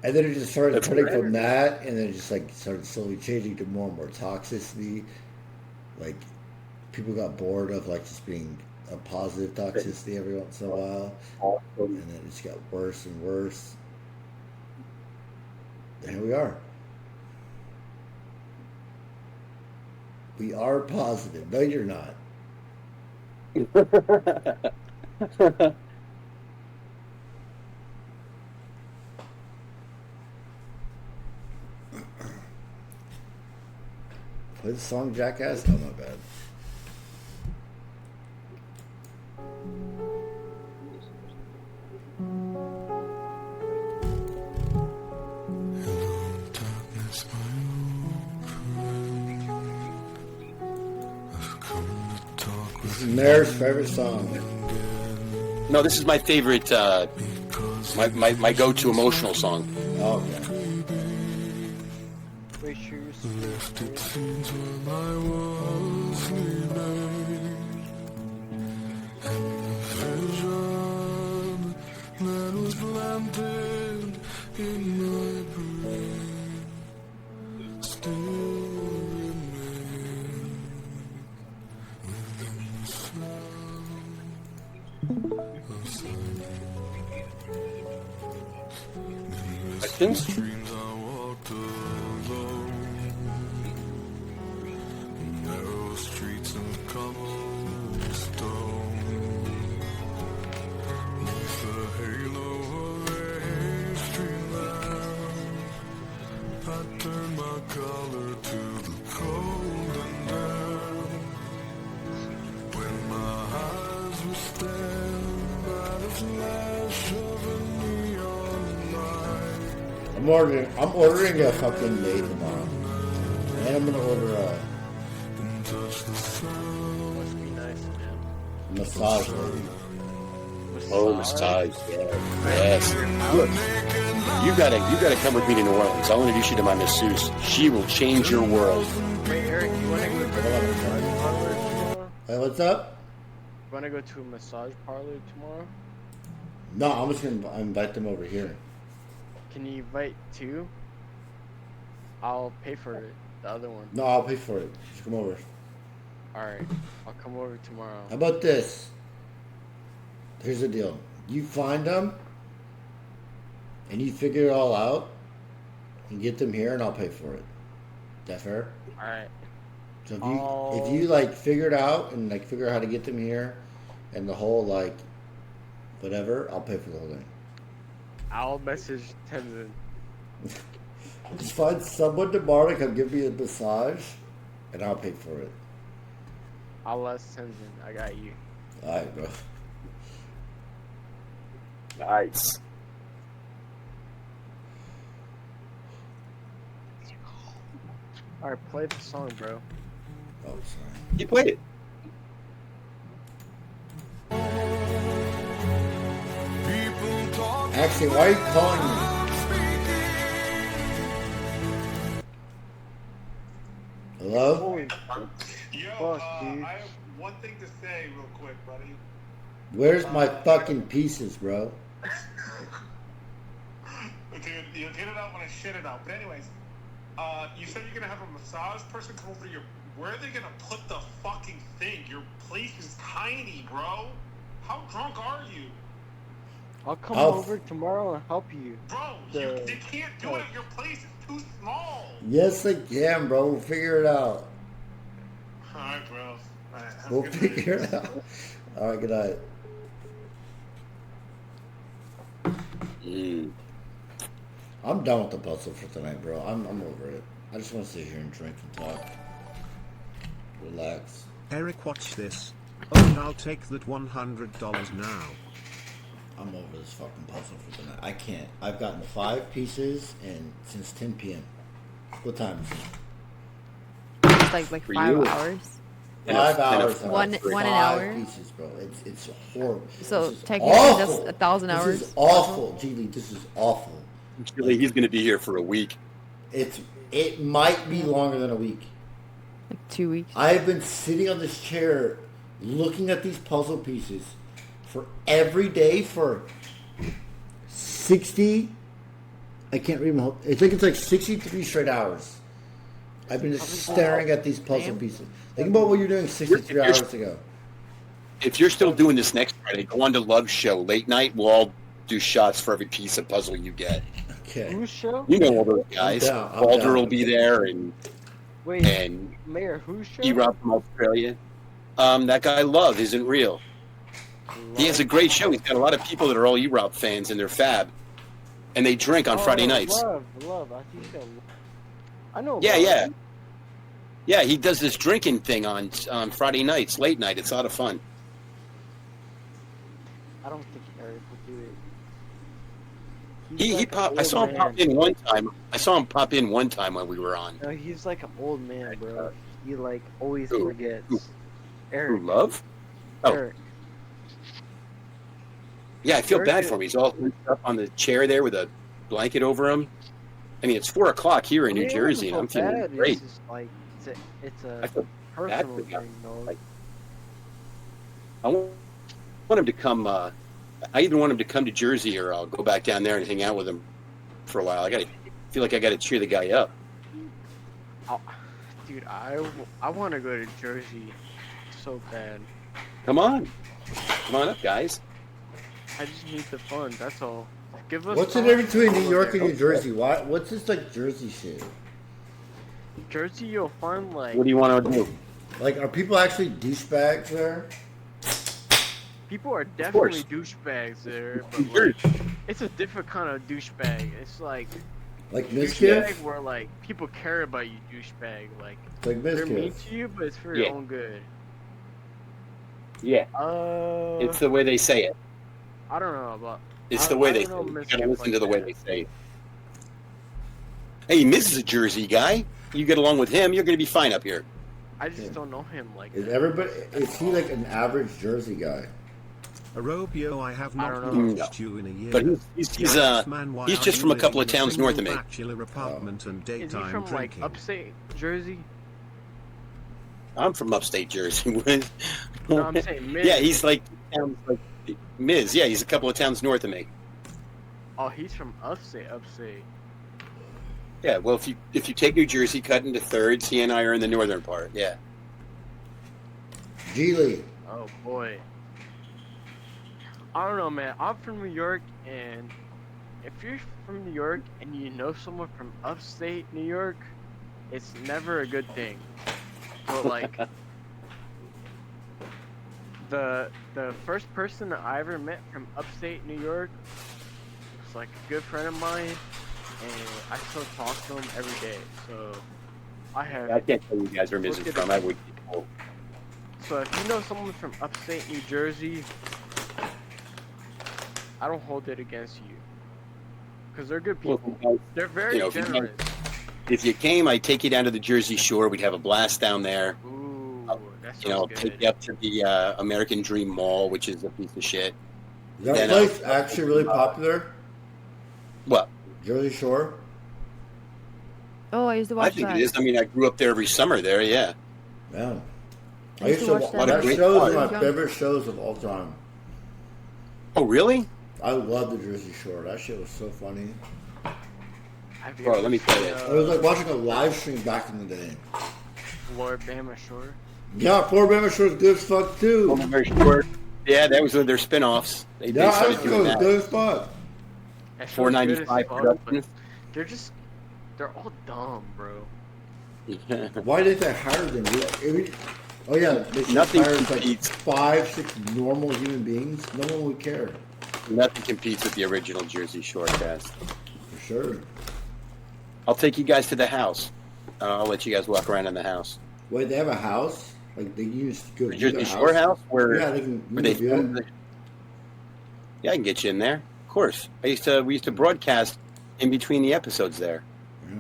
And then it just started That's turning right. from that, and then it just like started slowly changing to more and more toxicity. Like people got bored of like just being a positive toxicity every once in a while, and then it just got worse and worse. And here we are. We are positive. No, you're not. Play the song Jackass? Oh, my bad. This is Mayor's favorite song. No, this is my favorite, my go-to emotional song. Oh, okay. Wait, sure you're Vision that was planted Questions? Narrow streets of cobblestone, with the halo of a street lamp, I turn my collar to the cold and damp. When my eyes were stabbed by the flash of a neon light. I'm ordering a fucking day tomorrow. And I'm gonna order a Must be nice, man. massage lady. Oh, massage. Yes. Look, you gotta come with me to New Orleans. I'll introduce you to my masseuse. She will change your world. Wait, Eric, you wanna go to a massage parlor tomorrow? Hey, what's up? You wanna go to a massage parlor tomorrow? No, I'm just gonna invite them over here. Can you invite two? I'll pay for it. The other one. No, I'll pay for it. Just come over. Alright, I'll come over tomorrow. How about this? Here's the deal. You find them, and you figure it all out, and get them here, and I'll pay for it. Is that fair? Alright. So if you like figure it out and like figure out how to get them here, and the whole like whatever, I'll pay for the whole thing. I'll message Tenzin. Just find someone tomorrow to come give me a massage, and I'll pay for it. I'll ask Tenzin. I got you. All right, bro. Nice. Alright, play the song, bro. Oh, sorry. You played it. Actually, why are you calling me? Hello? Holy Yo, fuck, dude. I have one thing to say real quick, buddy. Where's my fucking pieces, bro? Dude, you'll get it out when I shit it out. But anyways, you said you're gonna have a massage person come over to your... Where are they gonna put the fucking thing? Your place is tiny, bro. How drunk are you? I'll come I'll- over tomorrow and help you. Bro, they can't do it. Your place is too small. Yes, I can, bro. We'll figure it out. Alright, bro. All right, have a We'll good night. figure it out. All right, good night. Mm. I'm done with the puzzle for tonight, bro. I'm over it. I just want to sit here and drink and talk. Relax. Eric, watch this. Oh, I'll take that $100 now. I'm over this fucking puzzle for tonight. I can't. I've gotten 5 pieces and since 10 p.m. What time is it? It's like For 5 you. hours. 5 hours. One an 5 hour? pieces, bro. It's horrible. So This is technically awful. that's 1,000 hours. This is awful, Geely. This is awful. Really, he's going to be here for a week. It might be longer than a week. Like 2 weeks. I've been sitting on this chair looking at these puzzle pieces for every day for 60. I can't read my whole. I think it's like 63 straight hours. I've been just staring at these puzzle pieces. Think about what you're doing 63 hours ago. If you're still doing this next Friday, go on to Love's show late night. We'll all do shots for every piece of puzzle you get. Okay. Whose show? You know all those guys. I'm Balder down. will be there, and Wait, Mayor, whose show? E-Rob from Australia. That guy Love isn't real. He has a great show. He's got a lot of people that are all E-Rob fans, and they're fab. And they drink on Friday nights. Love. I think you said Love. I know. Yeah, Love. yeah. Yeah, he does this drinking thing on Friday nights, late night. It's a lot of fun. I don't think Eric would do it. He He's like an pop. I old saw him man. pop in one time. I saw him pop in one time when we were on. No, he's like an old man, bro. He like always Who? forgets. Who? Eric. Who, Love? Oh. Eric. Yeah, I feel Very bad good. for him. He's all hunched up on the chair there with a blanket over him. I mean, it's 4:00 here in New Jersey, and I'm feeling great. It's just like it's I a feel bad personal for him. thing, though. Like, I want him to come. I even want him to come to Jersey, or I'll go back down there and hang out with him. for a while. Feel like I gotta cheer the guy up. Oh, dude, I want to go to Jersey so bad. Come on up, guys. I just need the funds. That's all. Give us. What's the difference between New York and New Jersey? What's this like Jersey shit? Jersey, you'll find like. What do you want to do? Like, are people actually douchebags there? People are definitely douchebags there, but like, it's a different kind of douchebag. It's like Mischief? douchebag where like people care about you, douchebag. Like Like they're mean Mischief. to you, but it's for your own good. Yeah. It's the way they say it. I don't know about. It's the way they say it. You gotta listen to the way they say it. Hey, Miz is a Jersey guy. You get along with him, you're gonna be fine up here. I just don't know him like Is that. everybody? Is he like an average Jersey guy? Arobio, I have not don't watched you in a year. But he's just from a couple of towns north of me. Bachelor apartment and Is he daytime from like drinking. upstate Jersey? I'm from upstate Jersey. No, I'm saying Miz. Yeah, he's like Miz. Yeah, he's a couple of towns north of me. Oh, he's from upstate. Yeah, well, if you take New Jersey, cut into thirds, he and I are in the northern part. Yeah. Geely. Oh boy. I don't know, man. I'm from New York, and if you're from New York and you know someone from upstate New York, it's never a good thing. But like, the first person that I ever met from upstate New York was like a good friend of mine, and I still talk to him every day. So I have. I can't tell you guys where Miz is from. I would. So if you know someone from upstate New Jersey, I don't hold it against you, because they're good people. Well, They're very generous. If you came, I'd take you down to the Jersey Shore. We'd have a blast down there. Ooh, that sounds You know, good. take you up to the American Dream Mall, which is a piece of shit. Is that Then, place actually really popular? What? Jersey Shore? Oh, I used to I watch think that. it is. I mean, I grew up there every summer there, yeah. Yeah. I used to watch that. That great show is part. my favorite shows of all time. Oh, really? I love the Jersey Shore. That shit was so funny. Have you Bro, ever let me tell seen, you. It was like watching a live stream back in the day. Floribama Shore? Yeah, Floribama Shore is good as fuck too. Very short. Yeah, that was one of their spin-offs. They Yeah, started that doing was that. good as fuck. That show's good as $4.95 fuck, production. but they're all dumb, bro. Why did they hire them? Oh yeah, they should Nothing hire like competes. 5-6 normal human beings. No one would care. Nothing competes with the original Jersey Shore cast. For sure. I'll take you guys to the house. I'll let you guys walk around in the house. Wait, they have a house? Like they used to go The to Jersey Shore house? Where, Yeah, they can where they view filmed it. Yeah, I can get you in there. Of course. We used to broadcast in between the episodes there. Yeah.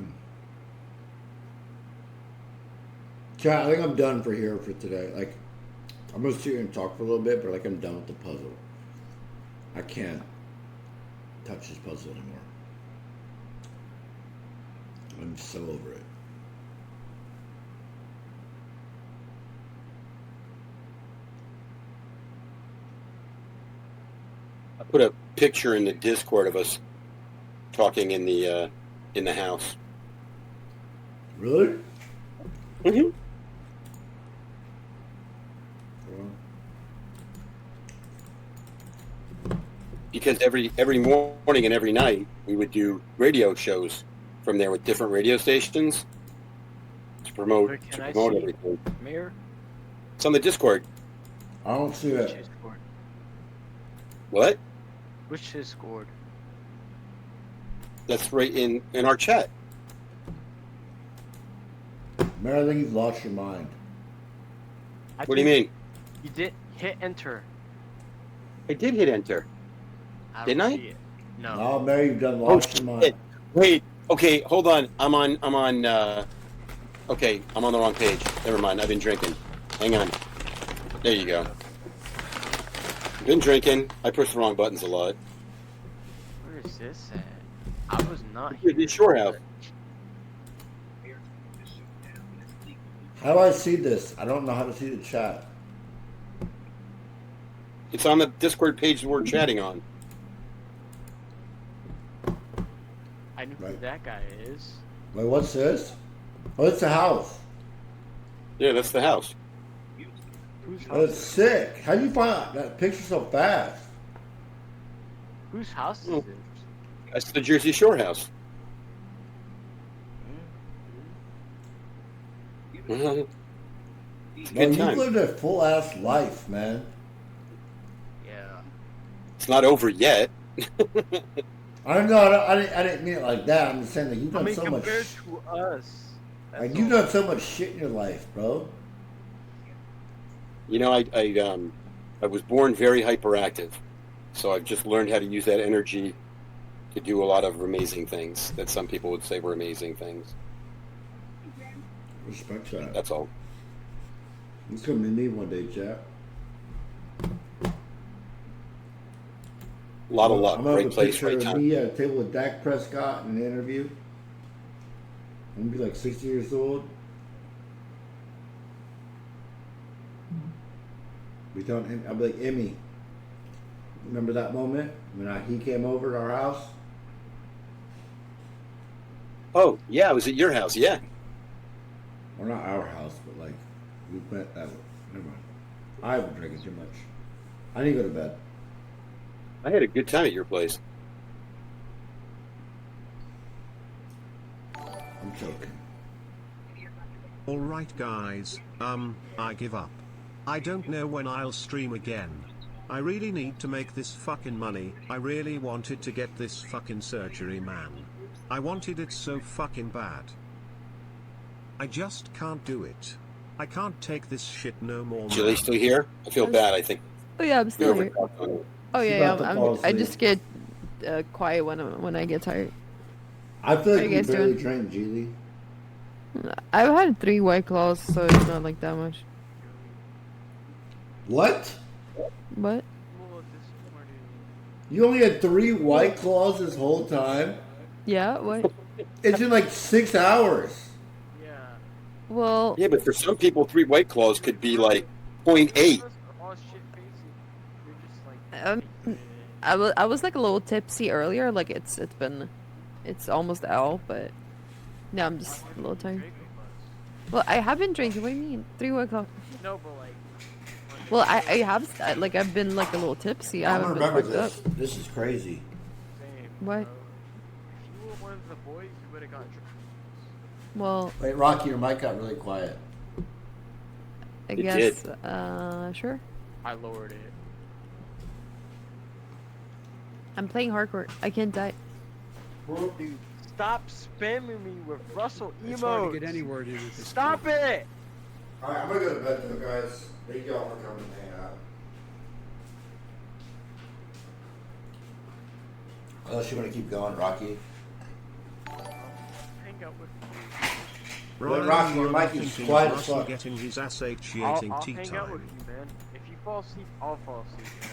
Chat, I think I'm done for here for today. Like, I'm gonna sit here and talk for a little bit, but like I'm done with the puzzle. I can't touch this puzzle anymore. I'm so over it. I put a picture in the Discord of us talking in the house. Really? Mm-hmm. Because every morning and every night we would do radio shows from there with different radio stations to promote Where can I see? everything. Mayor? It's on the Discord. I don't see Which it. Discord? What? Which Discord? That's right in our chat. Man, I think you've lost your mind. What do you mean? You did hit enter. I did hit enter. I Didn't don't I? see it. No. Oh, Mary, you've done Oh lost your mind. shit! Wait. Okay, hold on. I'm on. Okay, I'm on the wrong page. Never mind. I've been drinking. Hang on. There you go. I've been drinking. I push the wrong buttons a lot. Where is this at? I was not Here, here. the Shore House. How do I see this? I don't know how to see the chat. It's on the Discord page we're chatting on. I Right. who that guy is. Wait, what's this? Oh, it's the house. Yeah, that's the house. Whose Oh, house? it's sick. How do you find that picture so fast? Whose house is Oh. it? That's the Jersey Shore house. Mhm. It's a No, good you've time. lived a full ass life, man. Yeah. It's not over yet. I don't know. I didn't mean it like that. I'm just saying that you've I done mean, so much. compared to us. Like that's you've all. done so much shit in your life, bro. You know, I was born very hyperactive, so I've just learned how to use that energy to do a lot of amazing things that some people would say were amazing things. Respect that. That's all. You come to me one day, Jack. A lot of luck. I'm gonna have Right a place, picture right of time. me at a table with Dak Prescott in an interview. I'm gonna be like 60 years old. We telling him, I'll be like, Emmy, remember that moment when he came over to our house? Oh, yeah, I was at your house. Yeah. Or not our house, but like we went that way. Never mind. I was drinking too much. I need to go to bed. I had a good time at your place. I'm joking. Alright guys, I give up. I don't know when I'll stream again. I really need to make this fucking money. I really wanted to get this fucking surgery, man. I wanted it so fucking bad. I just can't do it. I can't take this shit no more, Jilly man. still here? I feel bad. I think Oh yeah, I'm still we here. overtalked on it. Oh She's yeah, yeah. about to fall I just asleep. get quiet when I get tired. I feel How like you we guys barely doing? drank, Geely. I've had 3 White Claws, so it's not like that much. What? What? Well, this morning. You only had 3 White Claws this whole time? Yeah, what? It's in like 6 hours. Yeah. Well, Yeah, but for some people, 3 White Claws could be like 0.8. Us are all shit-faced. You're just like. Um, I was like a little tipsy earlier. Like it's almost out, but now I'm just a little tired. Well, I have been drinking. What do you mean? 3 White Claws. No, but like. Well, I have like I've been like a little tipsy. I I don't haven't been remember fucked up. this. This is crazy. Same, What? bro. If you were one of the boys, you would have got drunk. Well, Wait, Rocky, your mic got really quiet. I It guess. did. Sure. I lowered it. I'm playing hardcore. I can't die. Dude, stop spamming me with Russell It's hard to emotes. get any word in at this Stop point. it! Alright, I'm gonna go to bed though, guys. Thank y'all for coming to hang out. Unless you want to keep going, Rocky. Hang out with me. Ryan, Rocky, your I'm mic is thinking quiet of as Russell fuck. getting his I'll associating tea hang out with time. you, man. If you fall asleep, I'll fall asleep, man.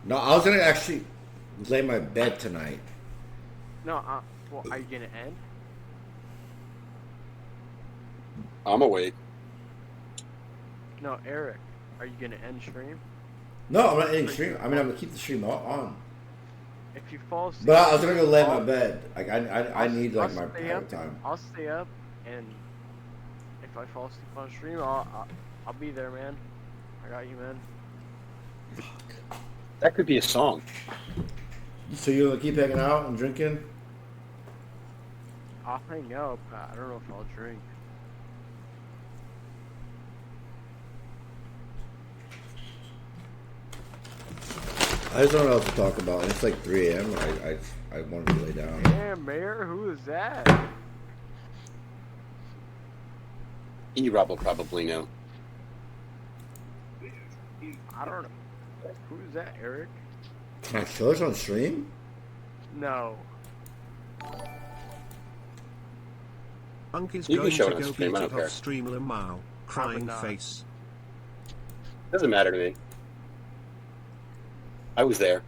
No, I was gonna actually lay my bed tonight. No, well, are you gonna end? I'm awake. No, Eric, are you gonna end stream? No, I'm not ending stream. I mean, I'm gonna keep the stream on. If you fall asleep, But I was gonna go lay my I'll- bed. Like I need like my I'll stay private up. time. I'll stay up, and if I fall asleep on stream, I'll be there, man. I got you, man. That could be a song. So you gonna keep hanging out and drinking? I'll hang out, but I don't know if I'll drink. I just don't know what to talk about. It's like 3 a.m. I wanted to lay down. Damn, Mayor, who is that? E-Rob will probably know. I don't know. Who's that, Eric? Can I show this on stream? No. Unk is You can going show to it on go stream, I beat don't it care. off stream Lamau, crying not. face. Doesn't matter to me. I was there.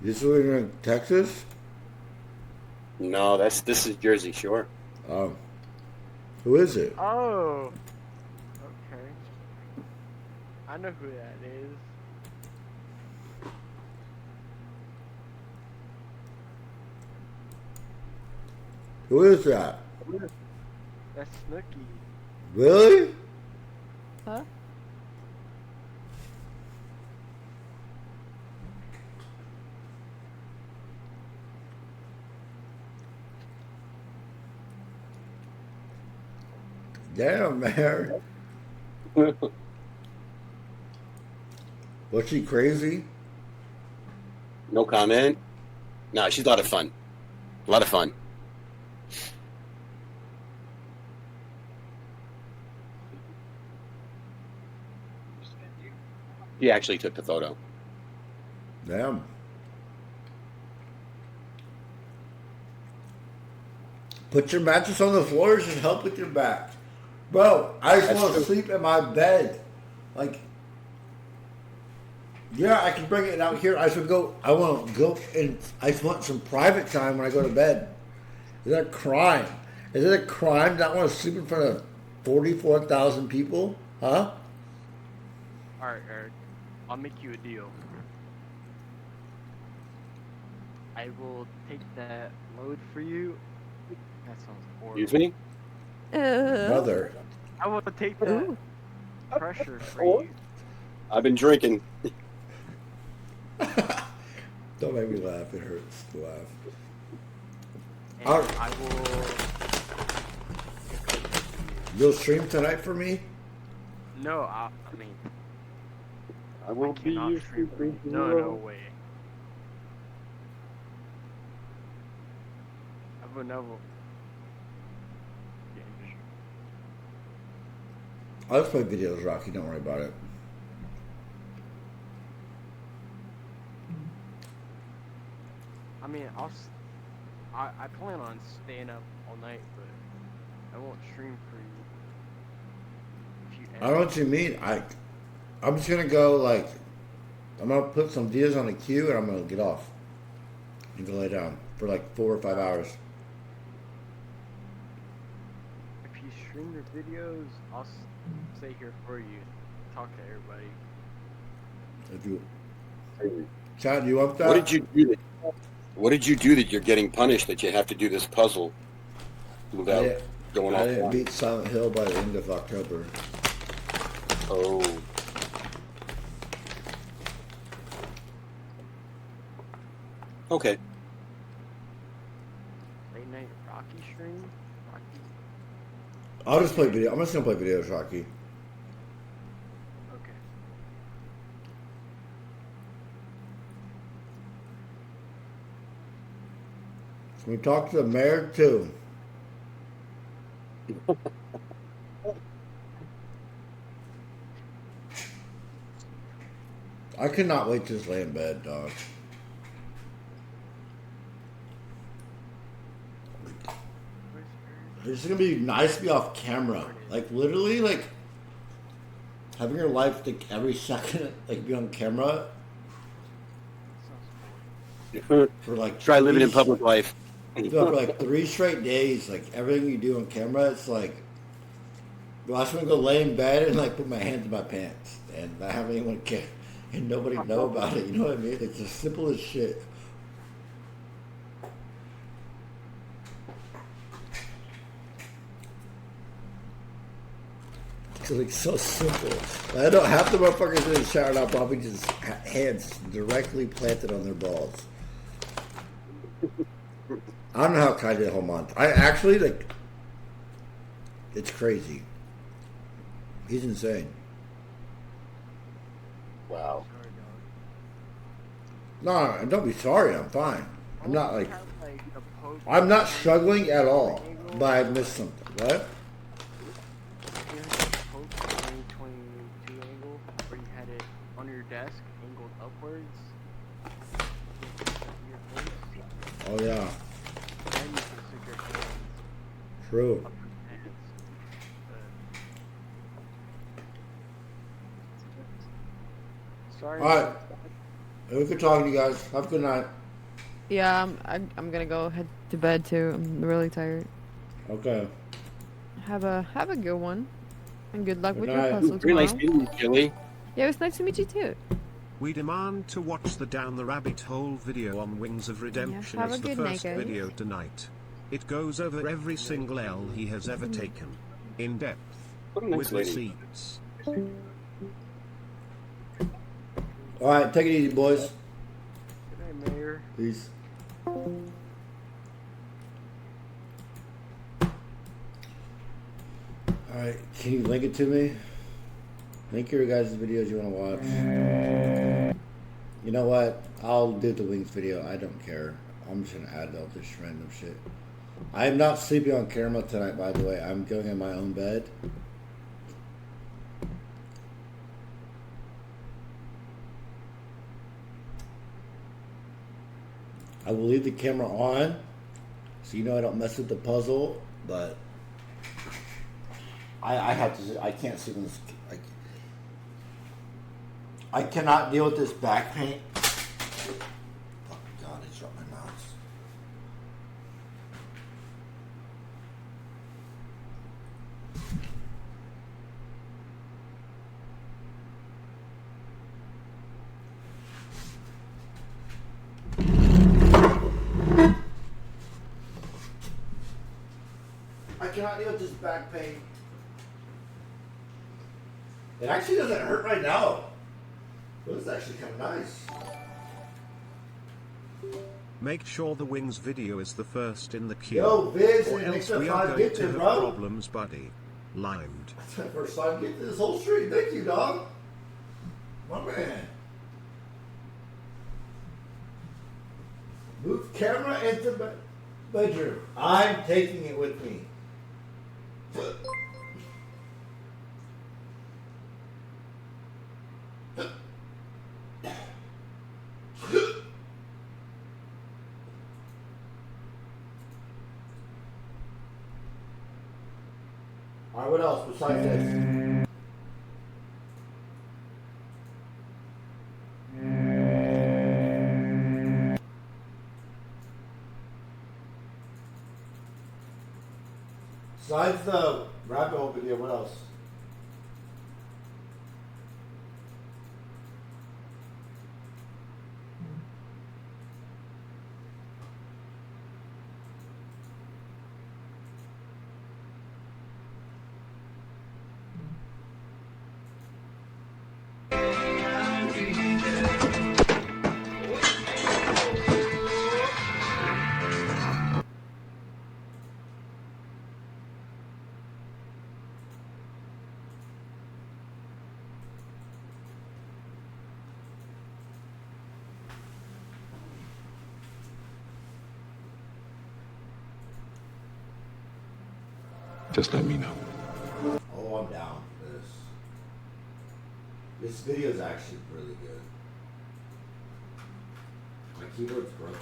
This is in Texas? No, this is Jersey Shore. Oh. Who is it? Oh. Okay. I know who that is. Who is that? That's Snooki. Really? Huh? Damn, man. Was she crazy? No comment. No, she's a lot of fun. A lot of fun. He actually took the photo. Damn. Put your mattress on the floor should help with your back. Bro, I just That's want to true. sleep in my bed. Like, yeah, I can bring it out here. I should go. I want to go and I just want some private time when I go to bed. Is that a crime? Is it a crime to not want to sleep in front of 44,000 people? Huh? Alright, Eric. I'll make you a deal. I will take that load for you. That sounds horrible. Excuse me? Brother. I will take that Ooh. pressure for you. I've been drinking. Don't make me laugh. It hurts to laugh. And Alright. I will. You'll stream tonight for me? No, I mean, I will I be cannot your stream for you. No, no way. I will never. I'll just play videos, Rocky. Don't worry about it. I mean, I plan on staying up all night, but I won't stream for you. If you I don't know what you mean. I'm just gonna go like I'm gonna put some videos on the queue and I'm gonna get off and go lay down for like 4 or 5 hours. If you stream your videos, I'll stay here for you. Talk to everybody. If you, Chad, you want that? What did you do? What did you do that you're getting punished that you have to do this puzzle without going I didn't off? beat Silent Hill by the end of October. Oh. Okay. Late night Rocky stream? Rocky? I'll just play video. I'm just gonna play videos, Rocky. Okay. Can we talk to the mayor too? I cannot wait to just lay in bed, dog. It's gonna be nice to be off camera. Like literally, like having your life like every second like be on camera for like Try living in 3 public life. for like 3 straight days. Like everything you do on camera, it's like. Well, I just want to go lay in bed and like put my hands in my pants and not have anyone care and nobody know about it. You know what I mean? It's as simple as shit. It's like so simple. I don't half the motherfuckers in the shower now probably just hands directly planted on their balls. I don't know how Kai did a whole month. I actually like. It's crazy. He's insane. Wow. Sorry, dog. No, don't be sorry. I'm fine. I'm not like. Have, like, a poke I'm not struggling at all. But I missed something. What? You know, the poke 2022 angle where you had it on your desk angled upwards. Your face. Oh yeah. Then you can stick your hands True. up your pants. Sorry. All right. It was good talking to you guys. Have a good night. Yeah, I'm gonna go head to bed too. I'm really tired. Okay. Have a good one, and good luck Good with night. your puzzle Very nice tomorrow. meeting you, Chili. Yeah, it was nice to meet you too. We demand to watch the Down the Rabbit Hole video on Wings of Redemption have as a the good night, first guys. video tonight. It goes over every single L he has ever taken. In depth. What a nice With lady. receipts. All right, take it easy, boys. Good night, Mayor. Peace. All right, can you link it to me? Link your guys' videos you want to watch. You know what? I'll do the Wings video. I don't care. I'm just gonna add all this random shit. I am not sleeping on camera tonight, by the way. I'm going in my own bed. I will leave the camera on, so you know I don't mess with the puzzle, but I have to, I can't sleep in this, I cannot deal with this back pain. Oh God, I dropped my mouse. I cannot deal with this back pain. It actually doesn't hurt right now. This is actually kind of nice. Make sure the Wings video is the first in the queue. Yo, Viz, or it makes else us we are not going get to to, have bro. problems, buddy. Limed. That's my first time getting to this whole street. Thank you, dog. My man. Move camera into bedroom. I'm taking it with me. Alright, what else besides this? Besides the rabbit hole video, what else? Just let me know. Oh, I'm down for this. This video is actually really good. My keyboard's broken.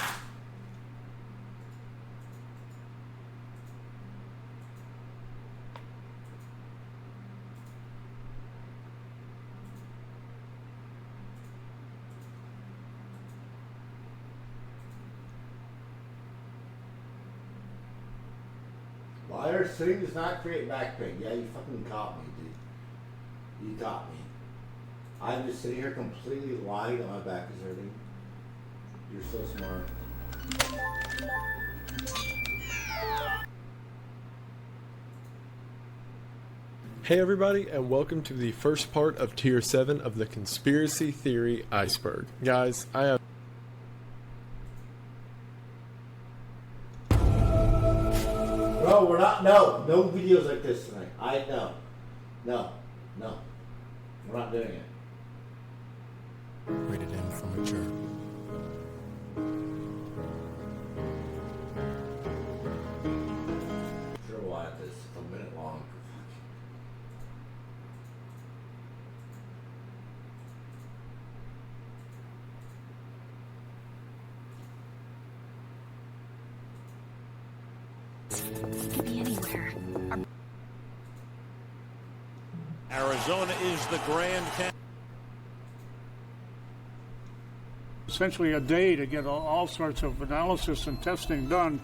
Liar, sitting does not create back pain. Yeah, you fucking caught me, dude. You got me. I'm just sitting here completely lying on my back is hurting. You're so smart. Hey everybody, and welcome to the first part of Tier 7 of the Conspiracy Theory Iceberg. Guys, I have... Bro, we're not, no videos like this tonight. No. We're not doing it. Rated M for mature. Sure, we'll add this a minute long. Arizona is the Grand Canyon. Essentially a day to get all sorts of analysis and testing done.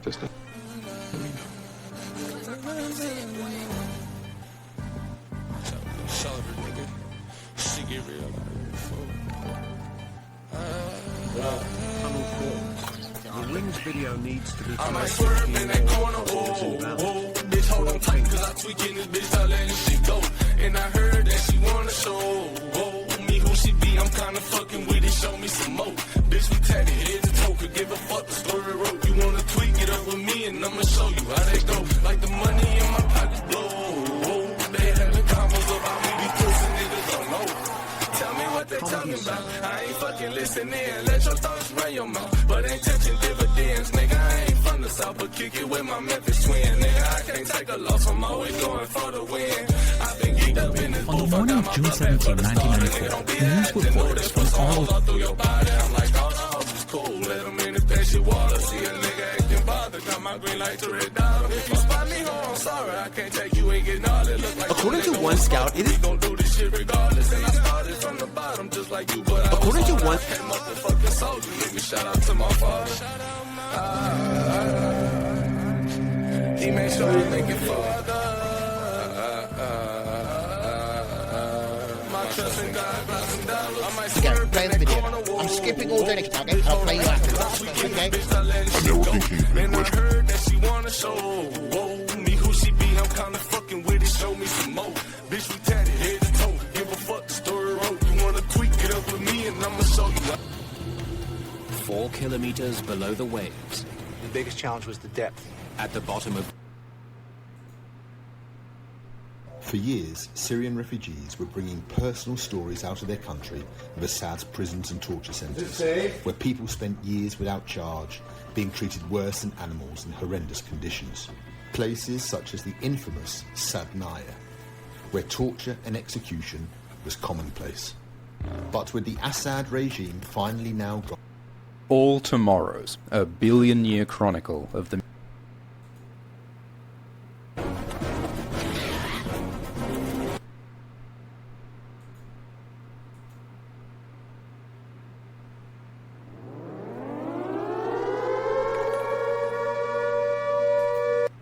Just let me know. The wings video needs to be I might swerve in that corner, whoa. Bitch, hold on tight, cause I tweak in this bitch, I letting shit go. And I heard that she wanna show, me who she be, I'm kinda fucking with it, show me some more. Bitch, we tatted head to toe, could give a fuck the story wrote. You wanna tweak it up with me, and I'ma show you how that go. Like the money in my pocket blow. They having combos about me, these pussy niggas don't know. Tell me what they talking about, I ain't fucking listening. Let your thoughts run your mouth, but ain't touching dividends, nigga. I ain't from the south, but kick it with my Memphis twin, nigga. I can't take a loss, I'm always going for the win. I've been geeked up in this On the morning of June 17, 1994, news reporters from all over through your body, I'm like, all the hoes is cool. Let them in the patient water, see a nigga acting bothered. Got my green light to red dot. If you spot me home, I'm sorry, I can't take you, ain't getting all it look like. According to one scout, it is. We gon' do this shit regardless, and I started from the bottom just like you, but according to one. Motherfucking soldier, nigga, shout out to my father. He made sure I make it further. My trust in God, bless and dollars. I might Go, play the video. I'm skipping all the next time, okay? I'll play you after. Okay? And I heard that she wanna show me who she be. I'm kinda fucking with it. Show me some more. Bitch, we tatted head to toe. Give a fuck the story wrote. You wanna tweak it up with me, and I'ma show you. 4 kilometers below the waves. The biggest challenge was the depth. At the bottom of. For years, Syrian refugees were bringing personal stories out of their country of Assad's prisons and torture centres, where people spent years without charge, being treated worse than animals in horrendous conditions. Places such as the infamous Sadnaya, where torture and execution was commonplace. But with the Assad regime finally now gone... All Tomorrows, a billion-year chronicle of the...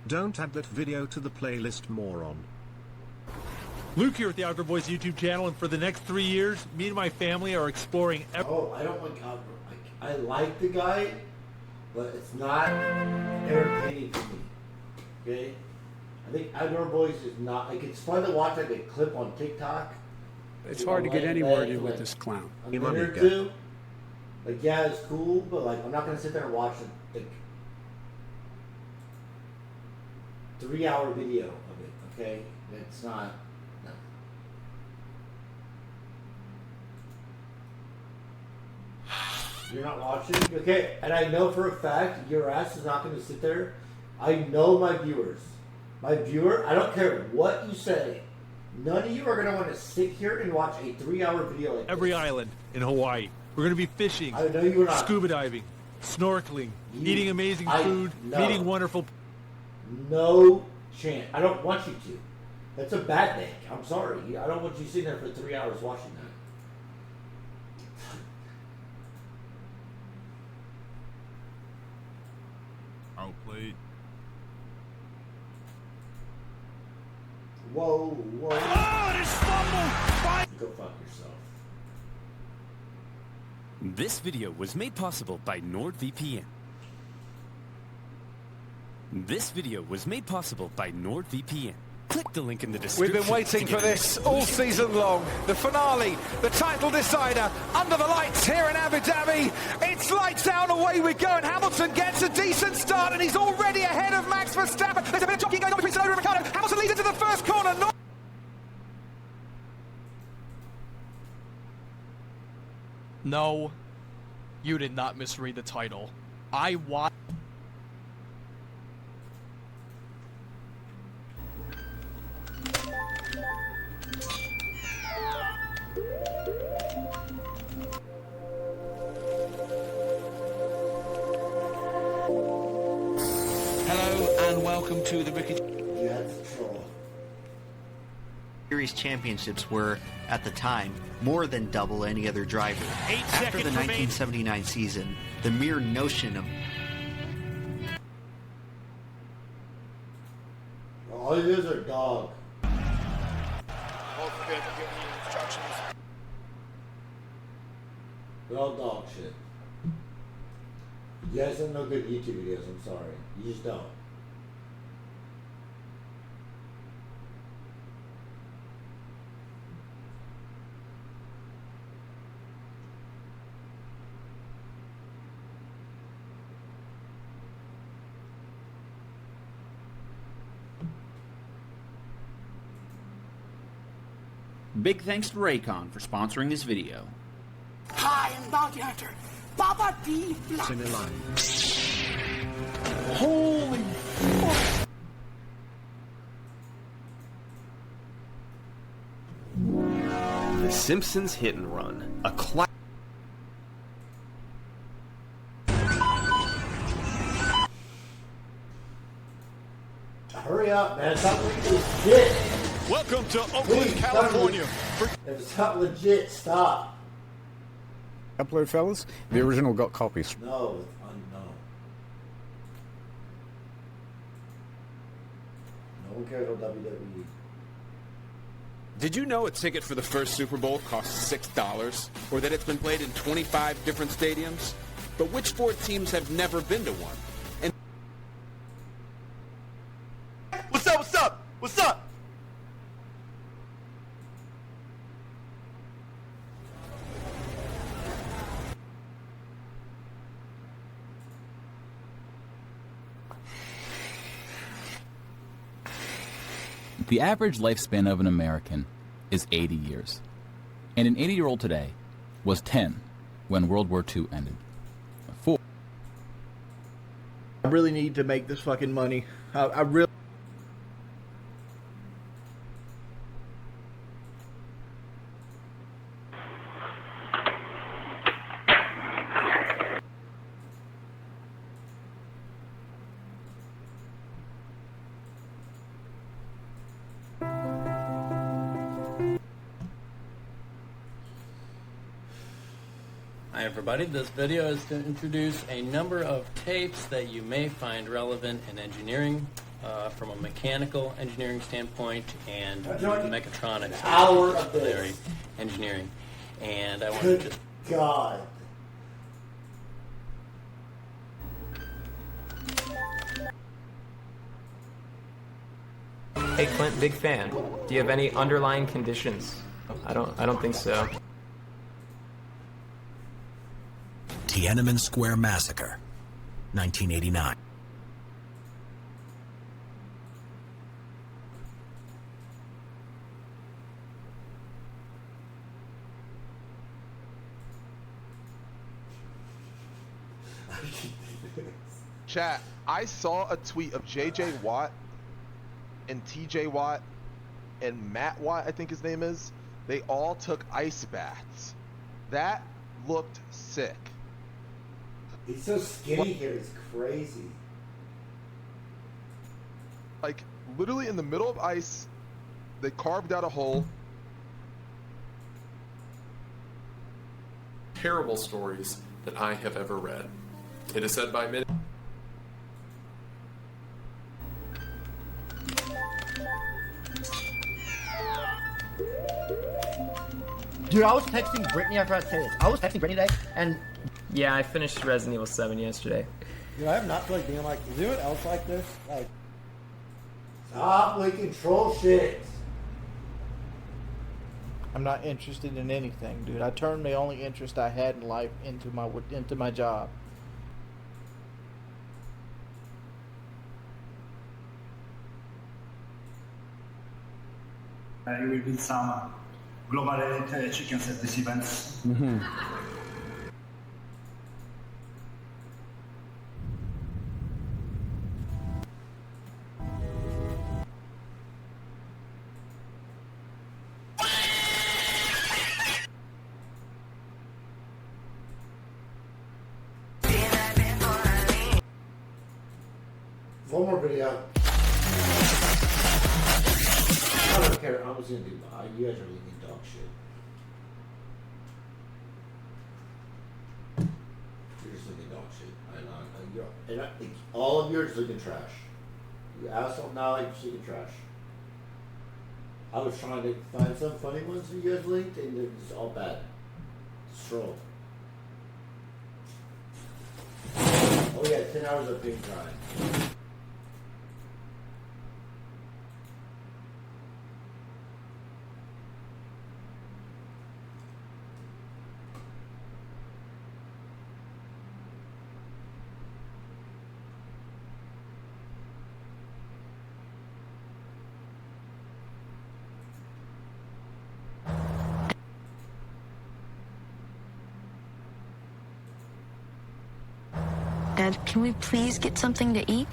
Don't add that video to the playlist, moron. Luke here at the Outdoor Boys YouTube channel, and for the next 3 years, me and my family are exploring... Oh, I don't like Outdoor. I like the guy, but it's not entertaining to me. Okay? I think Outdoor Boys is not... Like, it's fun to watch like a clip on TikTok. It's hard to get anywhere with this clown. A minute or two. Like, yeah, it's cool, but like, I'm not going to sit there and watch a 3-hour video of it, okay? It's not... No. You're not watching? Okay, and I know for a fact your ass is not going to sit there. I know my viewers. My viewer, I don't care what you say. None of you are going to want to sit here and watch a 3-hour video like every island in Hawaii. We're going to be fishing, I know you're not. Scuba diving, snorkeling, eating amazing food, meeting wonderful... No chance. I don't want you to. That's a bad thing. I'm sorry. I don't want you sitting there for 3 hours watching that. Outplayed. Whoa, whoa. Oh, this fumble! Go fuck yourself. This video was made possible by NordVPN. This video was made possible by NordVPN. Click the link in the description. We've been waiting for this all season long. The finale, the title decider, under the lights here in Abu Dhabi. It's lights out, away we go, and Hamilton gets a decent start, and he's already ahead of Max Verstappen. There's a bit of jockeying going on between Tsunoda and Ricciardo. Hamilton leads into the first corner. No, you did not misread the title. I watched. Hello and welcome to the Ricky Series championships were, at the time, more than double any other driver. After the 1979 season, the mere notion of All he is are dog. Both good, giving you instructions. They're all dog shit. You guys don't know good YouTube videos, I'm sorry. You just don't. Big thanks to Raycon for sponsoring this video. Hi, I'm Bounty Hunter. Baba D. Black. Holy fuck! The Simpsons Hit and Run, a classic. Hurry up, man. Stop reading this shit. Welcome to Oakland, Please, California. If it's not legit, stop. Upload, fellas. The original got copies. No, it's unknown. No one cares about WWE. Did you know a ticket for the first Super Bowl costs $6? Or that it's been played in 25 different stadiums? But which 4 teams have never been to one? And What's up? What's up? What's up? The average lifespan of an American is 80 years. And an 80-year-old today was 10 when World War II ended. 4. I really need to make this fucking money. I really... Hi everybody, this video is to introduce a number of tapes that you may find relevant in engineering from a mechanical engineering standpoint and mechatronics engineering. And I want to just... God. Hey Clint, big fan. Do you have any underlying conditions? I don't think so. Tiananmen Square Massacre, 1989. Chat, I saw a tweet of JJ Watt and TJ Watt and Matt Watt, I think his name is. They all took ice baths. That looked sick. He's so skinny here, it's crazy. Like, literally in the middle of ice, they carved out a hole. Terrible stories that I have ever read. It is said by many. Dude, I was texting Brittany, I forgot to say this. I was texting Brittany today, and... Yeah, I finished Resident Evil 7 yesterday. Dude, I have not felt like being like, is anyone else like this? Like... Stop leaking troll shit. I'm not interested in anything, dude. I turned the only interest I had in life into my job. You will build some global elite chicken service events. One more video. I don't care. I'm just gonna do mine. You guys are leaking dog shit. You're just looking dog shit. All of you are just looking trash. You asshole. Now like chicken trash. I was trying to find some funny ones you guys linked, and they're just all bad. Just troll. Oh yeah, 10 hours of pig frying. Dad, can we please get something to eat?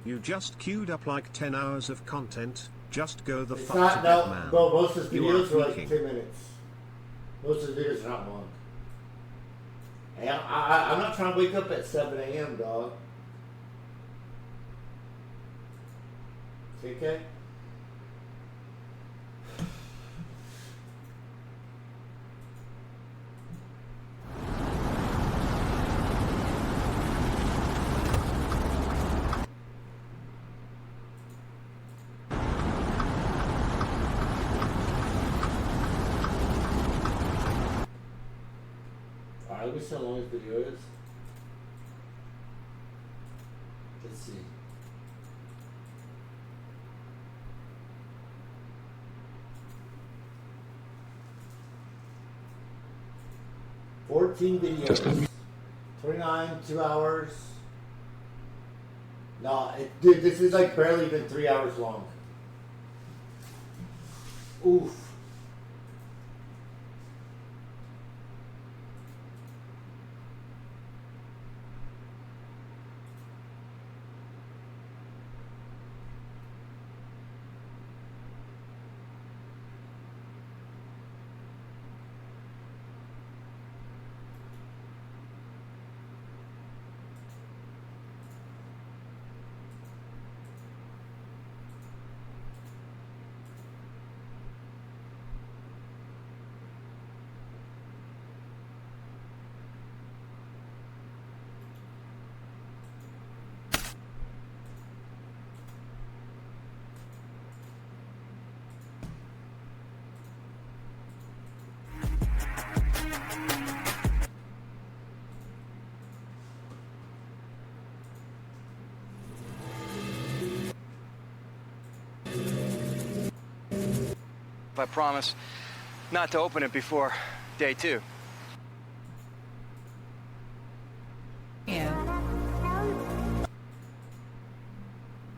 You just queued up like 10 hours of content. Just go the It's fuck not, to no, bed, man. bro, most of his You are videos are like freaking. 10 minutes. Most of his videos are not long. Hey, I'm not trying to wake up at 7 a.m., dog. Okay? Alright, let me see how long this video is. Let's see. $14 videos. 29, 2 hours. No, dude, this is like barely even 3 hours long. Oof. I promise not to open it before day 2.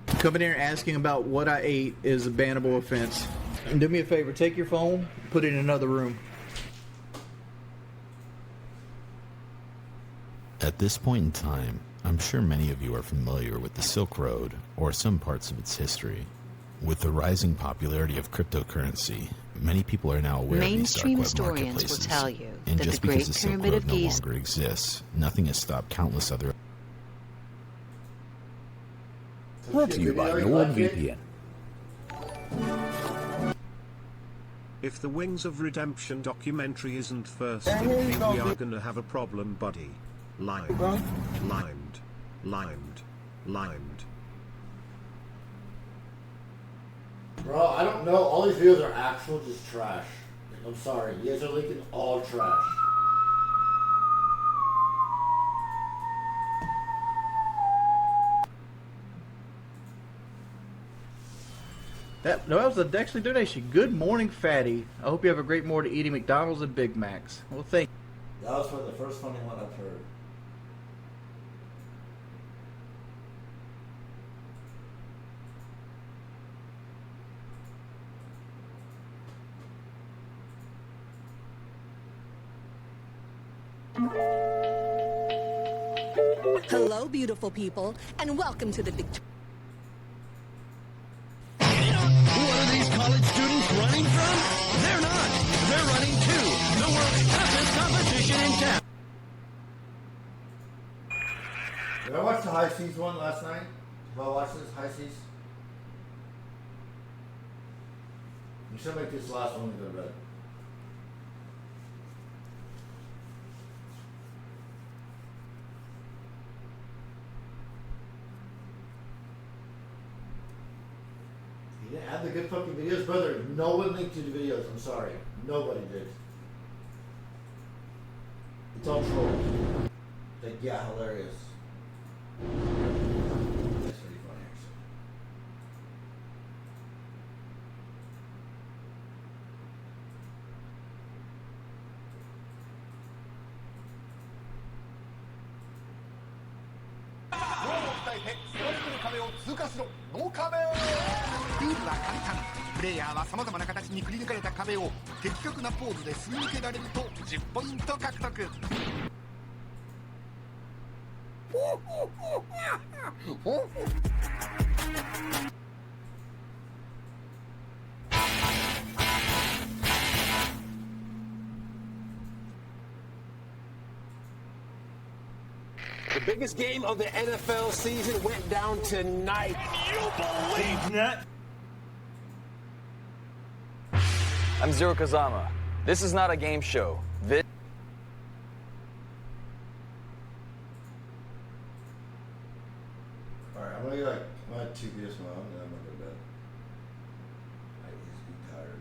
Coming here and asking about what I ate is a bannable offense. And do me a favor, take your phone, put it in another room. At this point in time, I'm sure many of you are familiar with the Silk Road or some parts of its history. With the rising popularity of cryptocurrency, many people are now aware Mainstream of these dark web historians will marketplaces. tell you And that just the because Great the Silk Pyramid Road of no Giza longer exists, nothing has stopped countless other. Brought to you by NordVPN. If the Wings of Redemption documentary isn't first, Yeah, here you go, we are dude. gonna have a problem, buddy. Limed. Bro. Limed. Limed. Limed. Bro, I don't know. All these videos are actual just trash. I'm sorry. You guys are linking all trash. That was a Dexley donation. Good morning, fatty. I hope you have a great morning eating McDonald's and Big Macs. Well, thank you. That was for the first funny one I've heard. Hello, beautiful people, and welcome to the big. What are these college students running from? They're not. They're running to the world's toughest competition in town. Did I watch the High Seas one last night? Did I watch this High Seas? We should make this last one go to bed. You didn't add the good fucking videos, brother. No one linked to the videos. I'm sorry. Nobody did. It's all trolls. Like, yeah, hilarious. That's pretty funny, actually. The biggest game of the NFL season went down tonight. You believe that? I'm Zero Kazama. This is not a game show. This Alright, I'm gonna get like, I'm gonna 2 videos tomorrow and then I'm gonna go to bed. I just be tired.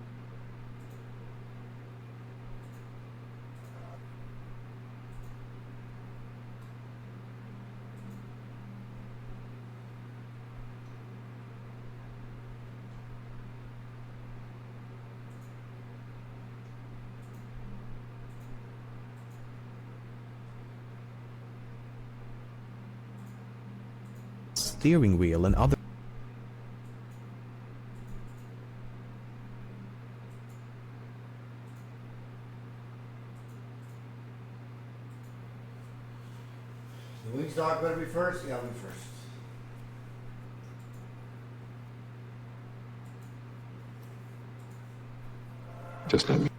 Steering wheel and other The Wings dog better be first? Yeah, I'll be first. Just let me.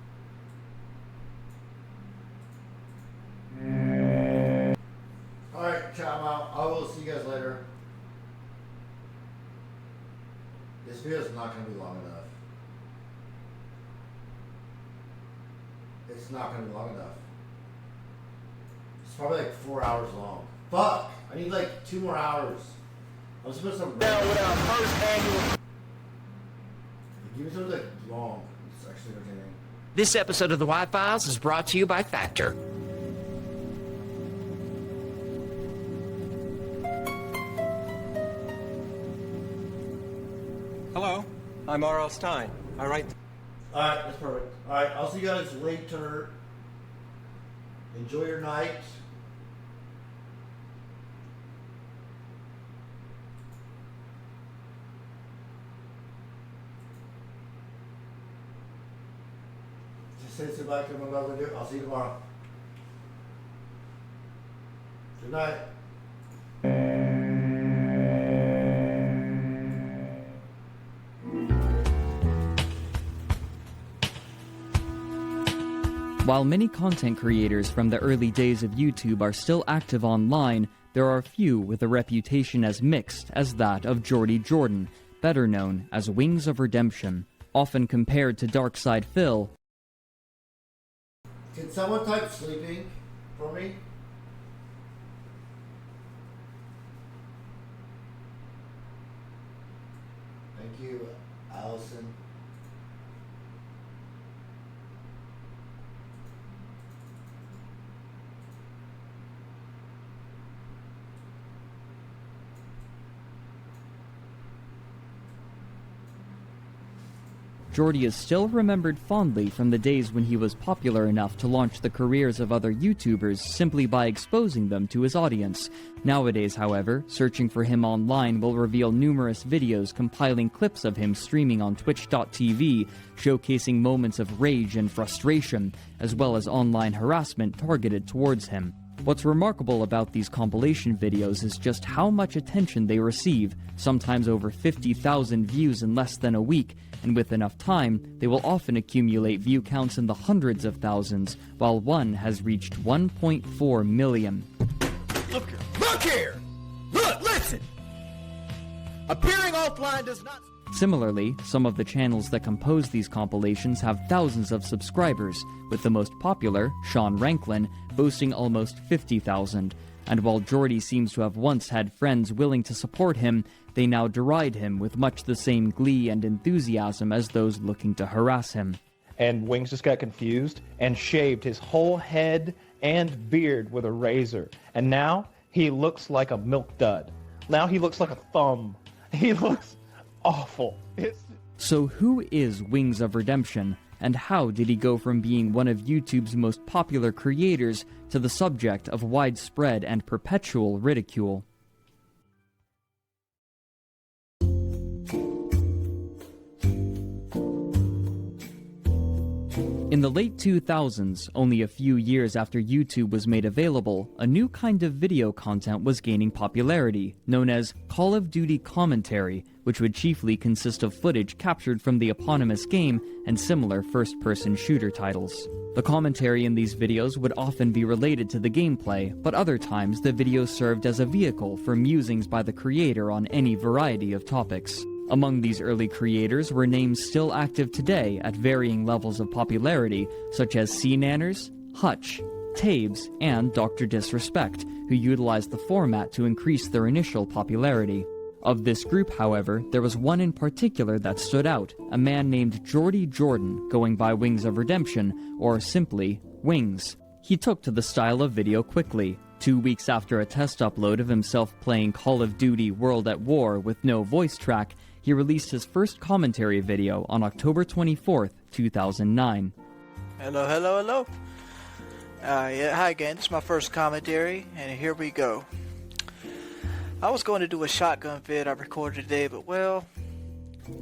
Alright, chat, I'm out. I will see you guys later. This video is not going to be long enough. It's not going to be long enough. It's probably like 4 hours long. Fuck! I need like 2 more hours. I'm supposed to down with our first annual. Give me something like long. It's actually entertaining. This episode of the Y-Files is brought to you by Factor. Hello, I'm R.L. Stein. I write. Alright, that's perfect. Alright, I'll see you guys later. Enjoy your night. Just sit back to what I'm about to do. I'll see you tomorrow. Good night. While many content creators from the early days of YouTube are still active online, there are few with a reputation as mixed as that of Geordie Jordan, better known as Wings of Redemption. Often compared to Darkside Phil. Can someone type sleeping for me? Thank you, Allison. Geordie is still remembered fondly from the days when he was popular enough to launch the careers of other YouTubers simply by exposing them to his audience. Nowadays, however, searching for him online will reveal numerous videos compiling clips of him streaming on Twitch.tv, showcasing moments of rage and frustration, as well as online harassment targeted towards him. What's remarkable about these compilation videos is just how much attention they receive, sometimes over 50,000 views in less than a week, and with enough time, they will often accumulate view counts in the hundreds of thousands, while one has reached 1.4 million. Look here! Look here! Look, listen! Appearing offline does not... Similarly, some of the channels that compose these compilations have thousands of subscribers, with the most popular, Sean Ranklin, boasting almost 50,000. And while Geordie seems to have once had friends willing to support him, They now deride him with much the same glee and enthusiasm as those looking to harass him. And Wings just got confused and shaved his whole head and beard with a razor. And now he looks like a milk dud. Now he looks like a thumb. He looks awful. So who is Wings of Redemption, and how did he go from being one of YouTube's most popular creators to the subject of widespread and perpetual ridicule? In the late 2000s, only a few years after YouTube was made available, a new kind of video content was gaining popularity, known as Call of Duty commentary, which would chiefly consist of footage captured from the eponymous game and similar first-person shooter titles. The commentary in these videos would often be related to the gameplay, but other times the videos served as a vehicle for musings by the creator on any variety of topics. Among these early creators were names still active today at varying levels of popularity, such as C-Nanners, Hutch, Tabes, and Dr. Disrespect, who utilized the format to increase their initial popularity. Of this group, however, there was one in particular that stood out, a man named Jordy Jordan, going by Wings of Redemption, or simply Wings. He took to the style of video quickly. 2 weeks after a test upload of himself playing Call of Duty World at War with no voice track, he released his first commentary video on October 24th, 2009. Hello, hello, hello. Yeah, hi again. This is my first commentary, and here we go. I was going to do a shotgun vid I recorded today, but well...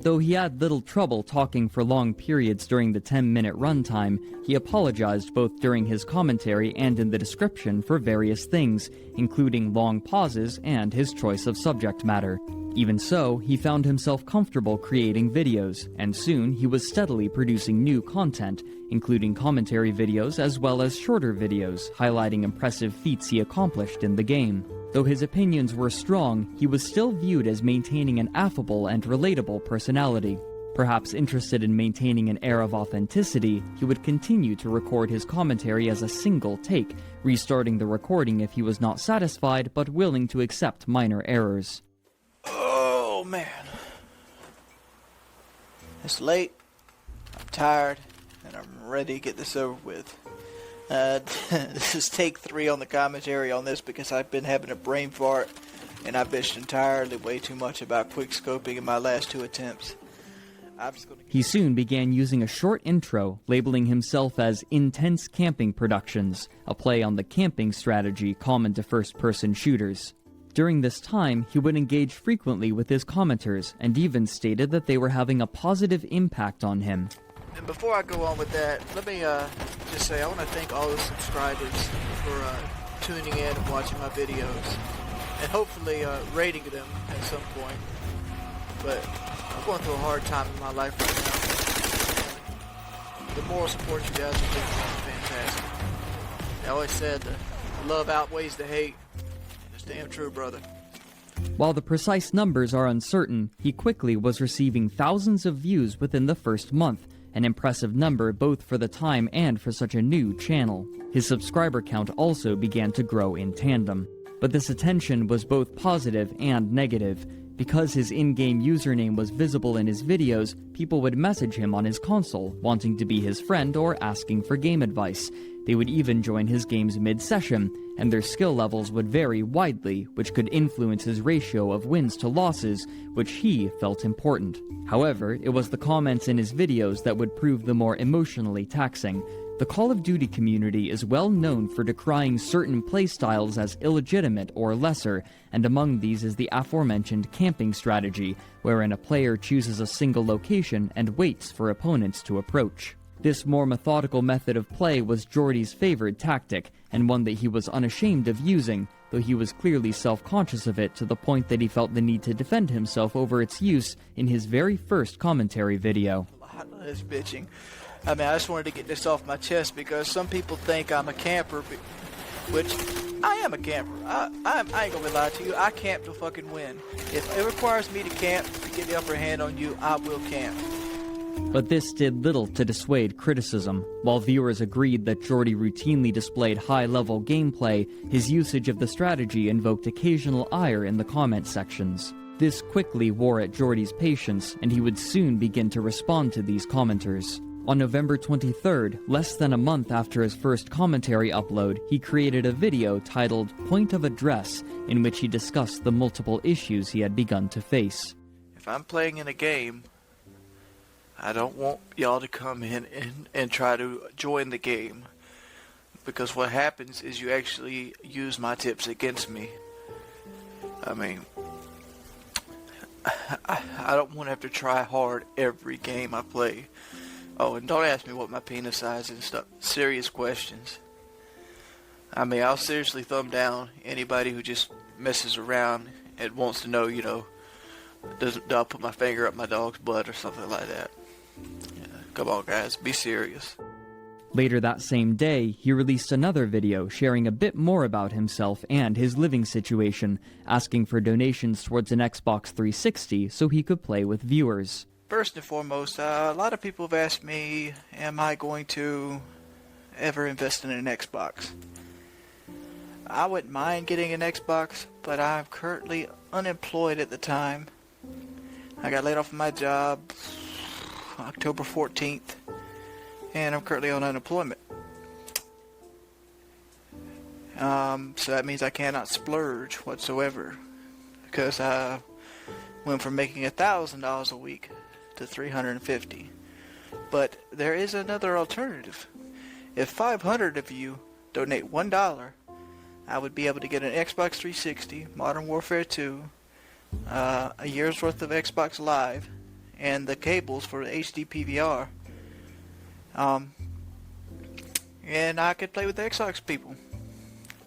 Though he had little trouble talking for long periods during the 10-minute runtime, he apologized both during his commentary and in the description for various things, including long pauses and his choice of subject matter. Even so, he found himself comfortable creating videos, and soon he was steadily producing new content, including commentary videos as well as shorter videos, highlighting impressive feats he accomplished in the game. Though his opinions were strong, he was still viewed as maintaining an affable and relatable personality. Perhaps interested in maintaining an air of authenticity, he would continue to record his commentary as a single take, restarting the recording if he was not satisfied but willing to accept minor errors. Oh, man. It's late, I'm tired, and I'm ready to get this over with. This is take 3 on the commentary on this because I've been having a brain fart, and I bitched entirely way too much about quickscoping in my last 2 attempts. He soon began using a short intro, labeling himself as Intense Camping Productions, a play on the camping strategy common to first-person shooters. During this time, he would engage frequently with his commenters, and even stated that they were having a positive impact on him. And before I go on with that, let me just say I want to thank all the subscribers for tuning in and watching my videos, and hopefully rating them at some point. But I'm going through a hard time in my life right now. The moral support you guys are giving is fantastic. I always said the love outweighs the hate. It's damn true, brother. While the precise numbers are uncertain, he quickly was receiving thousands of views within the first month, an impressive number both for the time and for such a new channel. His subscriber count also began to grow in tandem. But this attention was both positive and negative. Because his in-game username was visible in his videos, people would message him on his console, wanting to be his friend or asking for game advice. They would even join his games mid-session, and their skill levels would vary widely, which could influence his ratio of wins to losses, which he felt important. However, it was the comments in his videos that would prove the more emotionally taxing. The Call of Duty community is well known for decrying certain playstyles as illegitimate or lesser, and among these is the aforementioned camping strategy, wherein a player chooses a single location and waits for opponents to approach. This more methodical method of play was Jordy's favored tactic, and one that he was unashamed of using, though he was clearly self-conscious of it to the point that he felt the need to defend himself over its use in his very first commentary video. I love this bitching. I mean, I just wanted to get this off my chest because some people think I'm a camper, which I am a camper. I ain't gonna lie to you. I camp to fucking win. If it requires me to camp to get the upper hand on you, I will camp. But this did little to dissuade criticism. While viewers agreed that Jordy routinely displayed high-level gameplay, his usage of the strategy invoked occasional ire in the comment sections. This quickly wore at Jordy's patience, and he would soon begin to respond to these commenters. On November 23rd, less than a month after his first commentary upload, he created a video titled Point of Address, in which he discussed the multiple issues he had begun to face. If I'm playing in a game, I don't want y'all to come in and try to join the game, because what happens is you actually use my tips against me. I mean, I don't want to have to try hard every game I play. Oh, and don't ask me what my penis size is and stuff. Serious questions. I mean, I'll seriously thumb down anybody who just messes around and wants to know, do I put my finger up my dog's butt or something like that. Yeah, come on, guys, be serious. Later that same day, he released another video sharing a bit more about himself and his living situation, asking for donations towards an Xbox 360 so he could play with viewers. First and foremost, a lot of people have asked me, am I going to ever invest in an Xbox? I wouldn't mind getting an Xbox, but I'm currently unemployed at the time. I got laid off from my job October 14th, and I'm currently on unemployment. So that means I cannot splurge whatsoever, because I went from making $1,000 a week to $350. But there is another alternative. If 500 of you donate $1, I would be able to get an Xbox 360, Modern Warfare 2, a year's worth of Xbox Live, and the cables for the HD PVR. And I could play with the Xbox people.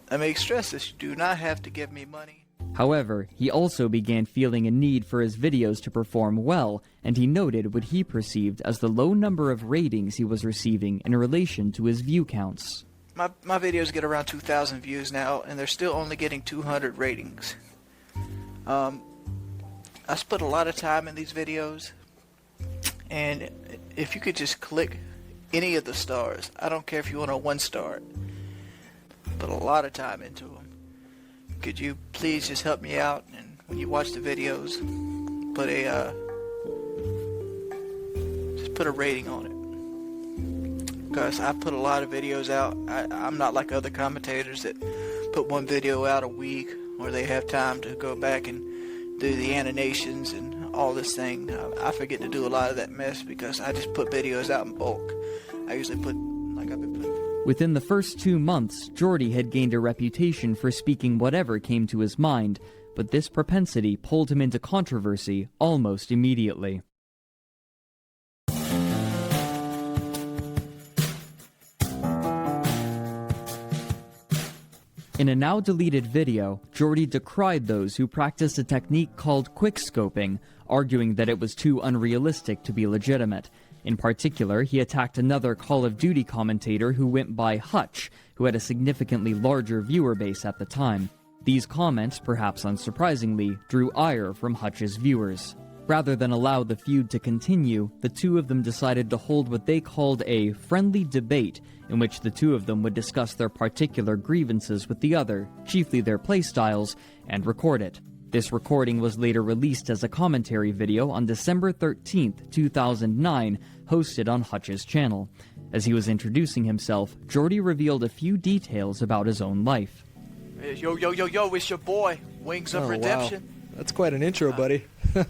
I may stress this, you do not have to give me money. However, he also began feeling a need for his videos to perform well, and he noted what he perceived as the low number of ratings he was receiving in relation to his view counts. My videos get around 2,000 views now, and they're still only getting 200 ratings. I spent a lot of time in these videos, and if you could just click any of the stars, I don't care if you want a 1 star, put a lot of time into them. Could you please just help me out, and when you watch the videos, put a rating on it. Because I put a lot of videos out. I'm not like other commentators that put one video out a week, or they have time to go back and do the animations and all this thing. I forget to do a lot of that mess because I just put videos out in bulk. I usually put, like I've been putting. Within the first 2 months, Jordy had gained a reputation for speaking whatever came to his mind, but this propensity pulled him into controversy almost immediately. In a now-deleted video, Jordy decried those who practiced a technique called quickscoping, arguing that it was too unrealistic to be legitimate. In particular, he attacked another Call of Duty commentator who went by Hutch, who had a significantly larger viewer base at the time. These comments, perhaps unsurprisingly, drew ire from Hutch's viewers. Rather than allow the feud to continue, the two of them decided to hold what they called a friendly debate, in which the two of them would discuss their particular grievances with the other, chiefly their playstyles, and record it. This recording was later released as a commentary video on December 13th, 2009, hosted on Hutch's channel. As he was introducing himself, Jordy revealed a few details about his own life. Yo, it's your boy, Wings of Redemption. Wow. That's quite an intro, buddy. Why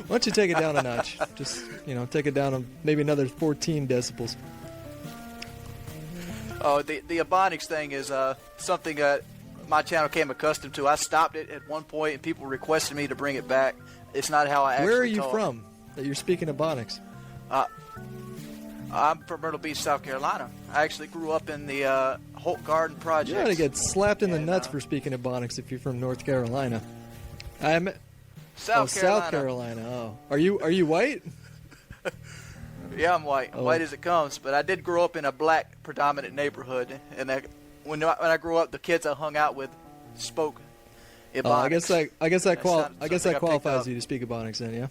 don't you take it down a notch? Just, take it down maybe another 14 decibels. Oh, the Ebonics thing is something that my channel came accustomed to. I stopped it at one point, and people requested me to bring it back. It's not how I actually Where are you talk. from that you're speaking Ebonics? I'm from Myrtle Beach, South Carolina. I actually grew up in the Holt Garden Project. You're going to get slapped in the nuts for speaking Ebonics if you're from North Carolina. South Carolina. South Carolina. Oh, are you white? Yeah, I'm white. Oh. White as it comes. But I did grow up in a black predominant neighborhood, and when I grew up, the kids I hung out with spoke Ebonics. I guess that I qualifies you to speak Ebonics then, yeah.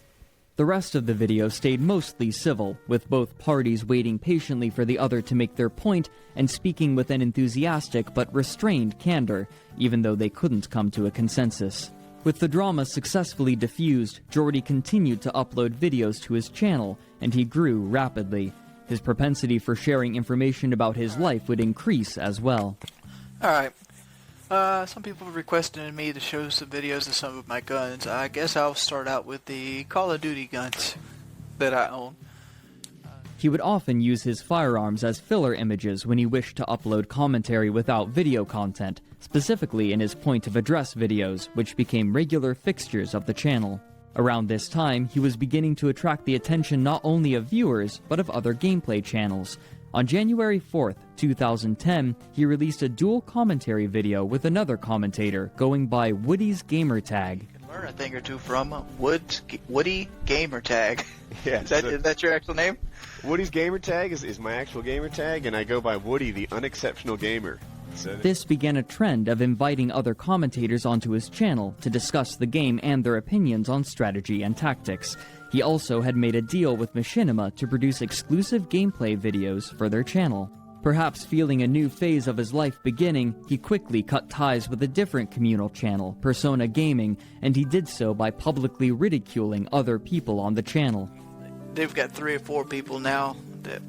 The rest of the video stayed mostly civil, with both parties waiting patiently for the other to make their point and speaking with an enthusiastic but restrained candor, even though they couldn't come to a consensus. With the drama successfully diffused, Jordy continued to upload videos to his channel, and he grew rapidly. His propensity for sharing information about his life would increase as well. Alright. Some people requested me to show some videos of some of my guns. I guess I'll start out with the Call of Duty guns that I own. He would often use his firearms as filler images when he wished to upload commentary without video content, specifically in his point of address videos, which became regular fixtures of the channel. Around this time, he was beginning to attract the attention not only of viewers, but of other gameplay channels. On January 4th, 2010, he released a dual commentary video with another commentator going by Woody's Gamertag. Learn a thing or two from Woody Gamertag. Yeah, is that your actual name? Woody's Gamertag is my actual gamer tag, and I go by Woody, the unexceptional gamer. So This began a trend of inviting other commentators onto his channel to discuss the game and their opinions on strategy and tactics. He also had made a deal with Machinima to produce exclusive gameplay videos for their channel. Perhaps feeling a new phase of his life beginning, he quickly cut ties with a different communal channel, Persona Gaming, and he did so by publicly ridiculing other people on the channel. They've got 3 or 4 people now that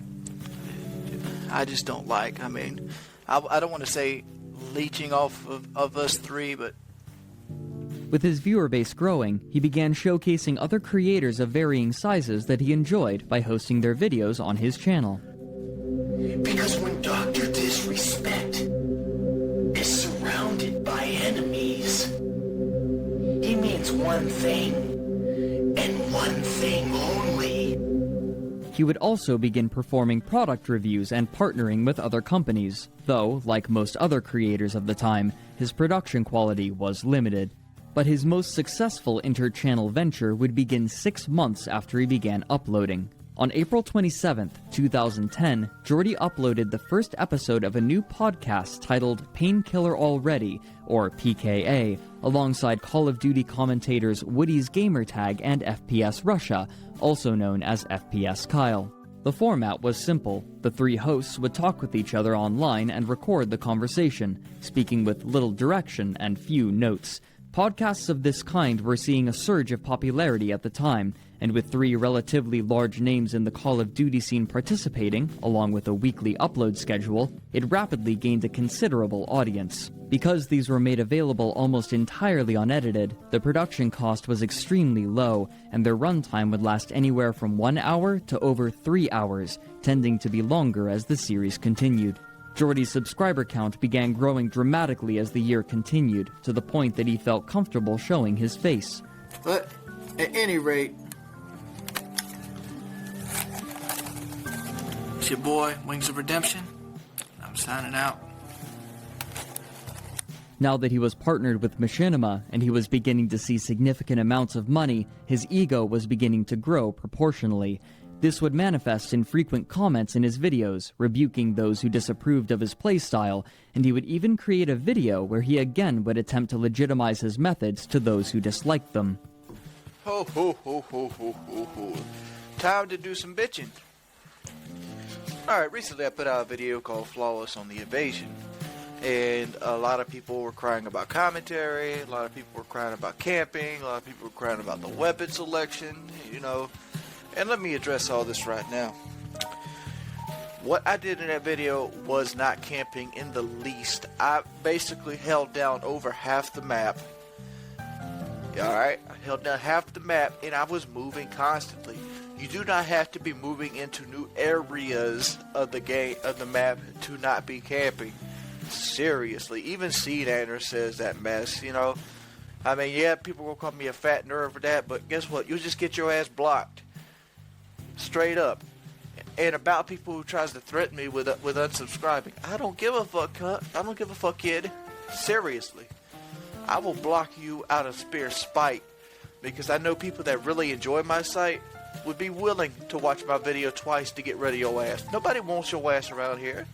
I just don't like. I mean, I don't want to say leeching off of us 3, but... With his viewer base growing, he began showcasing other creators of varying sizes that he enjoyed by hosting their videos on his channel. Because when Dr. Disrespect is surrounded by enemies, he means one thing, and one thing only. He would also begin performing product reviews and partnering with other companies, though, like most other creators of the time, his production quality was limited. But his most successful inter-channel venture would begin 6 months after he began uploading. On April 27, 2010, Jordy uploaded the first episode of a new podcast titled Painkiller Already, or PKA, alongside Call of Duty commentators Woody's Gamertag and FPS Russia, also known as FPS Kyle. The format was simple. The 3 hosts would talk with each other online and record the conversation, speaking with little direction and few notes. Podcasts of this kind were seeing a surge of popularity at the time, and with 3 relatively large names in the Call of Duty scene participating, along with a weekly upload schedule, it rapidly gained a considerable audience. Because these were made available almost entirely unedited, the production cost was extremely low, and their runtime would last anywhere from 1 hour to over 3 hours, tending to be longer as the series continued. Jordy's subscriber count began growing dramatically as the year continued, to the point that he felt comfortable showing his face. But, at any rate, it's your boy, Wings of Redemption. I'm signing out. Now that he was partnered with Machinima and he was beginning to see significant amounts of money, his ego was beginning to grow proportionally. This would manifest in frequent comments in his videos, rebuking those who disapproved of his playstyle, and he would even create a video where he again would attempt to legitimize his methods to those who disliked them. Ho ho ho ho ho ho ho. Time to do some bitching. Alright, recently I put out a video called Flawless on the Invasion. And a lot of people were crying about commentary, a lot of people were crying about camping, a lot of people were crying about the weapon selection, you know. And let me address all this right now. What I did in that video was not camping in the least. I basically held down over half the map. Alright? I held down half the map and I was moving constantly. You do not have to be moving into new areas of the game, of the map, to not be camping. Seriously. Even Seed Anner says that mess, you know. I mean, yeah, people will call me a fat nerd for that, but guess what? You'll just get your ass blocked. Straight up. And about people who tries to threaten me with unsubscribing. I don't give a fuck, cunt. I don't give a fuck, kid. Seriously. I will block you out of spare spite. Because I know people that really enjoy my site would be willing to watch my video twice to get rid of your ass. Nobody wants your ass around here.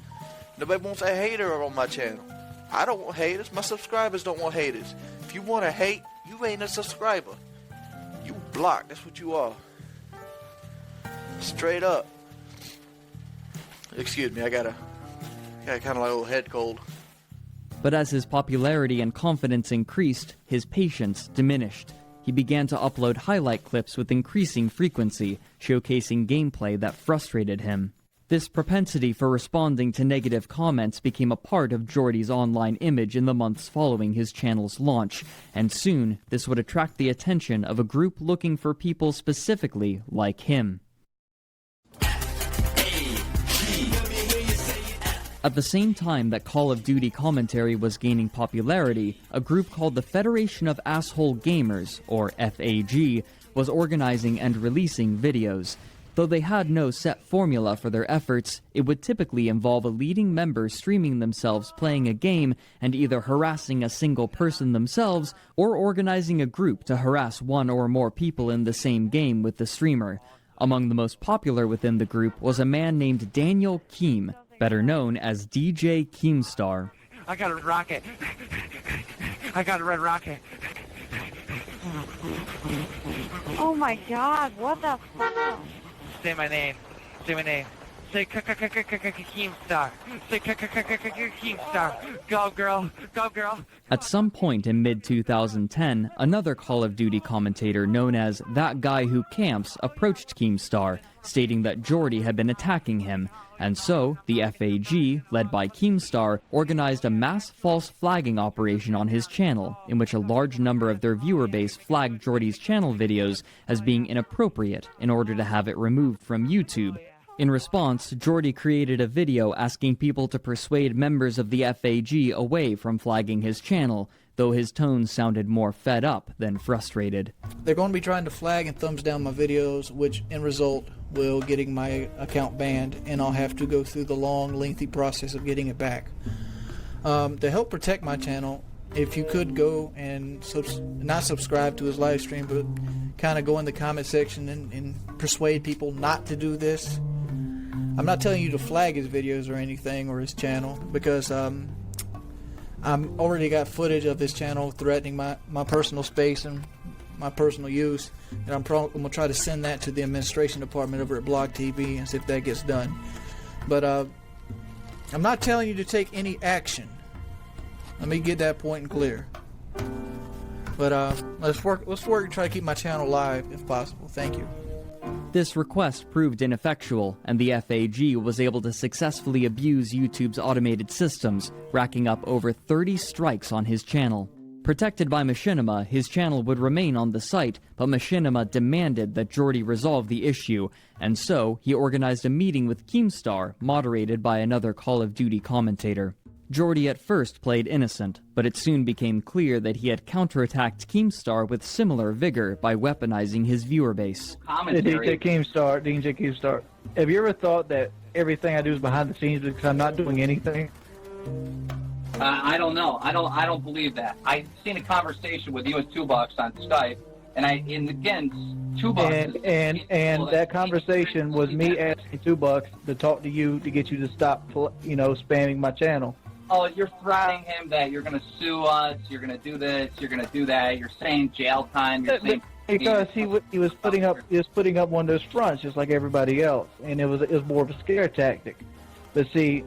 Nobody wants a hater on my channel. I don't want haters. My subscribers don't want haters. If you want to hate, you ain't a subscriber. You blocked. That's what you are. Straight up. Excuse me, I got kind of like a little head cold. But as his popularity and confidence increased, his patience diminished. He began to upload highlight clips with increasing frequency, showcasing gameplay that frustrated him. This propensity for responding to negative comments became a part of Jordy's online image in the months following his channel's launch, and soon this would attract the attention of a group looking for people specifically like him. At the same time that Call of Duty commentary was gaining popularity, a group called the Federation of Asshole Gamers, or FAG, was organizing and releasing videos. Though they had no set formula for their efforts, it would typically involve a leading member streaming themselves playing a game and either harassing a single person themselves or organizing a group to harass one or more people in the same game with the streamer. Among the most popular within the group was a man named Daniel Keem, better known as DJ Keemstar. I got a rocket. I got a red rocket. Oh my god, what the fuck? Say my name. Say my name. Say Keemstar. Say Keemstar. Go girl. Go girl. At some point in mid-2010, another Call of Duty commentator known as That Guy Who Camps approached Keemstar, stating that Jordy had been attacking him, and so the FAG, led by Keemstar, organized a mass false flagging operation on his channel, in which a large number of their viewer base flagged Jordy's channel videos as being inappropriate in order to have it removed from YouTube. In response, Jordy created a video asking people to persuade members of the FAG away from flagging his channel, though his tone sounded more fed up than frustrated. They're going to be trying to flag and thumbs down my videos, which in result will getting my account banned, and I'll have to go through the long, lengthy process of getting it back. To help protect my channel, if you could go and not subscribe to his live stream, but kind of go in the comment section and persuade people not to do this. I'm not telling you to flag his videos or anything, or his channel, because I'm already got footage of his channel threatening my personal space and my personal use, and I'm going to try to send that to the administration department over at Blog TV and see if that gets done. But I'm not telling you to take any action. Let me get that point clear. But let's work and try to keep my channel live if possible. Thank you. This request proved ineffectual, and the FAG was able to successfully abuse YouTube's automated systems, racking up over 30 strikes on his channel. Protected by Machinima, his channel would remain on the site, but Machinima demanded that Jordy resolve the issue, and so he organized a meeting with Keemstar, moderated by another Call of Duty commentator. Jordy at first played innocent, but it soon became clear that he had counterattacked Keemstar with similar vigor by weaponizing his viewer base. DJ Keemstar, have you ever thought that everything I do is behind the scenes because I'm not doing anything? I don't know. I don't believe that. I've seen a conversation with you and Two Bucks on Skype, and again, Two Bucks and that conversation was me asking Two Bucks to talk to you to get you to stop, spamming my channel. Oh, you're threatening him that you're going to sue us, you're going to do this, you're going to do that, you're saying jail time, you're saying... Because he was putting up one of those fronts just like everybody else, and it was more of a scare tactic. But see,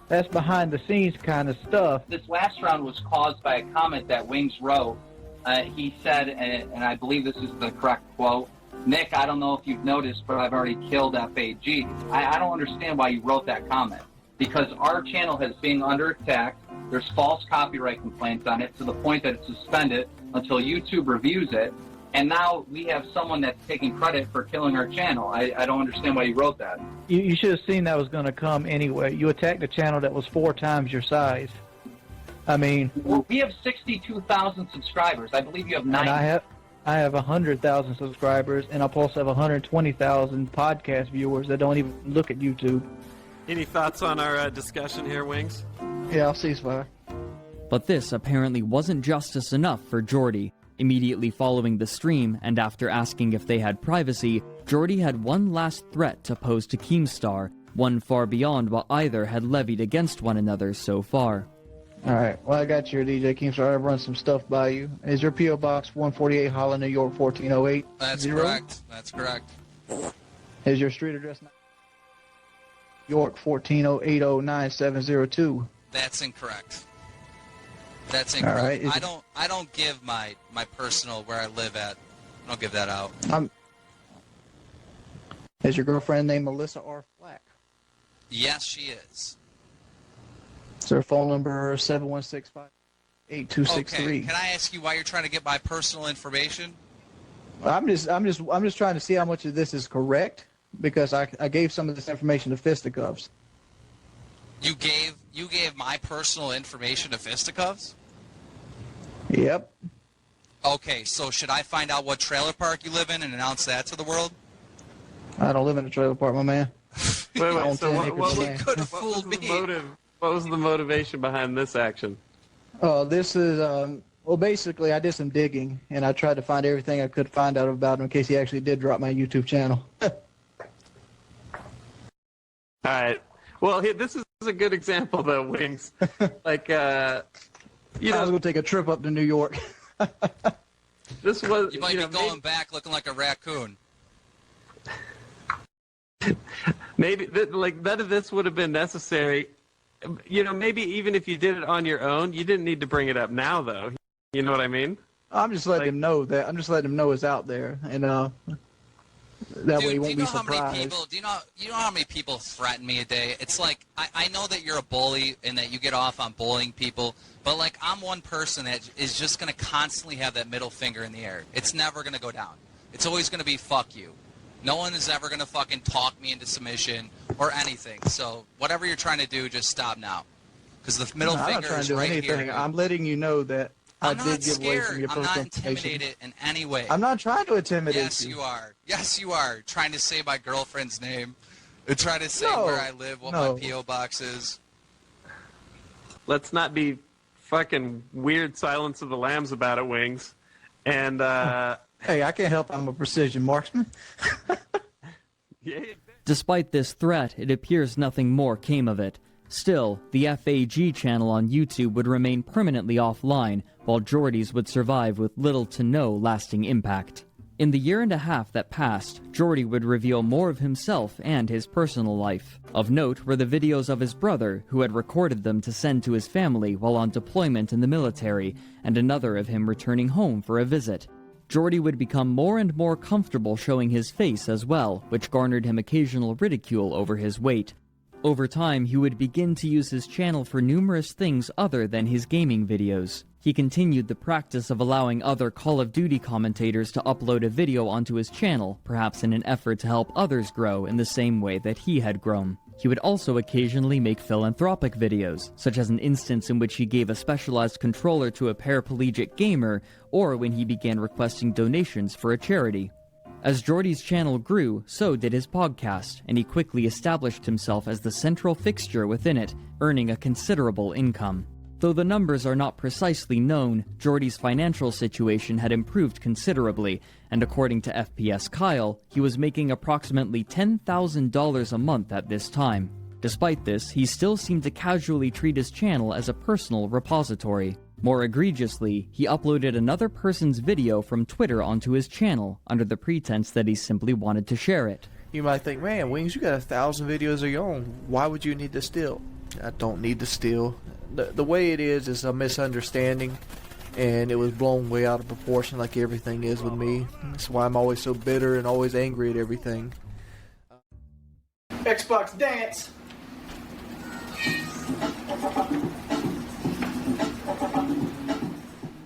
that's behind the scenes kind of stuff. This last round was caused by a comment that Wings wrote. He said, and I believe this is the correct quote, "Nick, I don't know if you've noticed, but I've already killed FAG." I don't understand why you wrote that comment. Because our channel is being under attack. There's false copyright complaints on it to the point that it's suspended until YouTube reviews it. And now we have someone that's taking credit for killing our channel. I don't understand why you wrote that. You should have seen that was going to come anyway. You attacked a channel that was 4 times your size. I mean... Well, we have 62,000 subscribers. I believe you have 9. And I have 100,000 subscribers, and I also have 120,000 podcast viewers that don't even look at YouTube. Any thoughts on our discussion here, Wings? Yeah, I'll ceasefire. But this apparently wasn't justice enough for Jordy. Immediately following the stream, and after asking if they had privacy, Jordy had one last threat to pose to Keemstar, one far beyond what either had levied against one another so far. Alright, well I got your DJ Keemstar. I've run some stuff by you. Is your P.O. Box 148 Holland, New York 1408? That's correct. That's correct. Is your street address York 140809702? That's incorrect. That's incorrect. right. I don't give my personal where I live at. I don't give that out. Is your girlfriend named Melissa R. Flack? Yes, she is. Is her phone number 716-58263? Okay. Can I ask you why you're trying to get my personal information? I'm just trying to see how much of this is correct, because I gave some of this information to Fisticuffs. You gave my personal information to Fisticuffs? Yep. Okay, so should I find out what trailer park you live in and announce that to the world? I don't live in a trailer park, my man. Wait, so what was the motivation behind this action? This is, well, basically, I did some digging, and I tried to find everything I could find out about him in case he actually did drop my YouTube channel. All right. Well, this is a good example, though, Wings. Like, I was going to take a trip up to New York. This was. You might be going back looking like a raccoon. Maybe none of this would have been necessary. Maybe even if you did it on your own, you didn't need to bring it up now, though. You know what I mean? I'm just letting him know that. I'm just letting him know it's out there, and that way he won't be surprised. Do you know how many people threaten me a day? It's like I know that you're a bully and that you get off on bullying people, but like I'm one person that is just gonna constantly have that middle finger in the air. It's never gonna go down. It's always gonna be fuck you. No one is ever gonna fucking talk me into submission or anything. So whatever you're trying to do, just stop now, because the middle finger is right here. I'm letting you know that I did give away some of your I'm personal not intimidated in any way. I'm not trying to intimidate you. Yes, you are. Yes, you are. Trying to say my girlfriend's name. And trying to say where I live, what my P.O. box is. Let's not be fucking weird Silence of the Lambs about it, Wings. And, Hey, I can't help. I'm a precision marksman. Despite this threat, it appears nothing more came of it. Still, the FAG channel on YouTube would remain permanently offline, while Jordy's would survive with little to no lasting impact. In the year and a half that passed, Jordy would reveal more of himself and his personal life. Of note were the videos of his brother, who had recorded them to send to his family while on deployment in the military, and another of him returning home for a visit. Jordy would become more and more comfortable showing his face as well, which garnered him occasional ridicule over his weight. Over time, he would begin to use his channel for numerous things other than his gaming videos. He continued the practice of allowing other Call of Duty commentators to upload a video onto his channel, perhaps in an effort to help others grow in the same way that he had grown. He would also occasionally make philanthropic videos, such as an instance in which he gave a specialized controller to a paraplegic gamer, or when he began requesting donations for a charity. As Jordy's channel grew, so did his podcast, and he quickly established himself as the central fixture within it, earning a considerable income. Though the numbers are not precisely known, Jordy's financial situation had improved considerably, and according to FPS Kyle, he was making approximately $10,000 a month at this time. Despite this, he still seemed to casually treat his channel as a personal repository. More egregiously, he uploaded another person's video from Twitter onto his channel, under the pretense that he simply wanted to share it. You might think, man, Wings, you got 1,000 videos of your own. Why would you need to steal? I don't need to steal. The way it is a misunderstanding, and it was blown way out of proportion like everything is with me. That's why I'm always so bitter and always angry at everything. Xbox dance!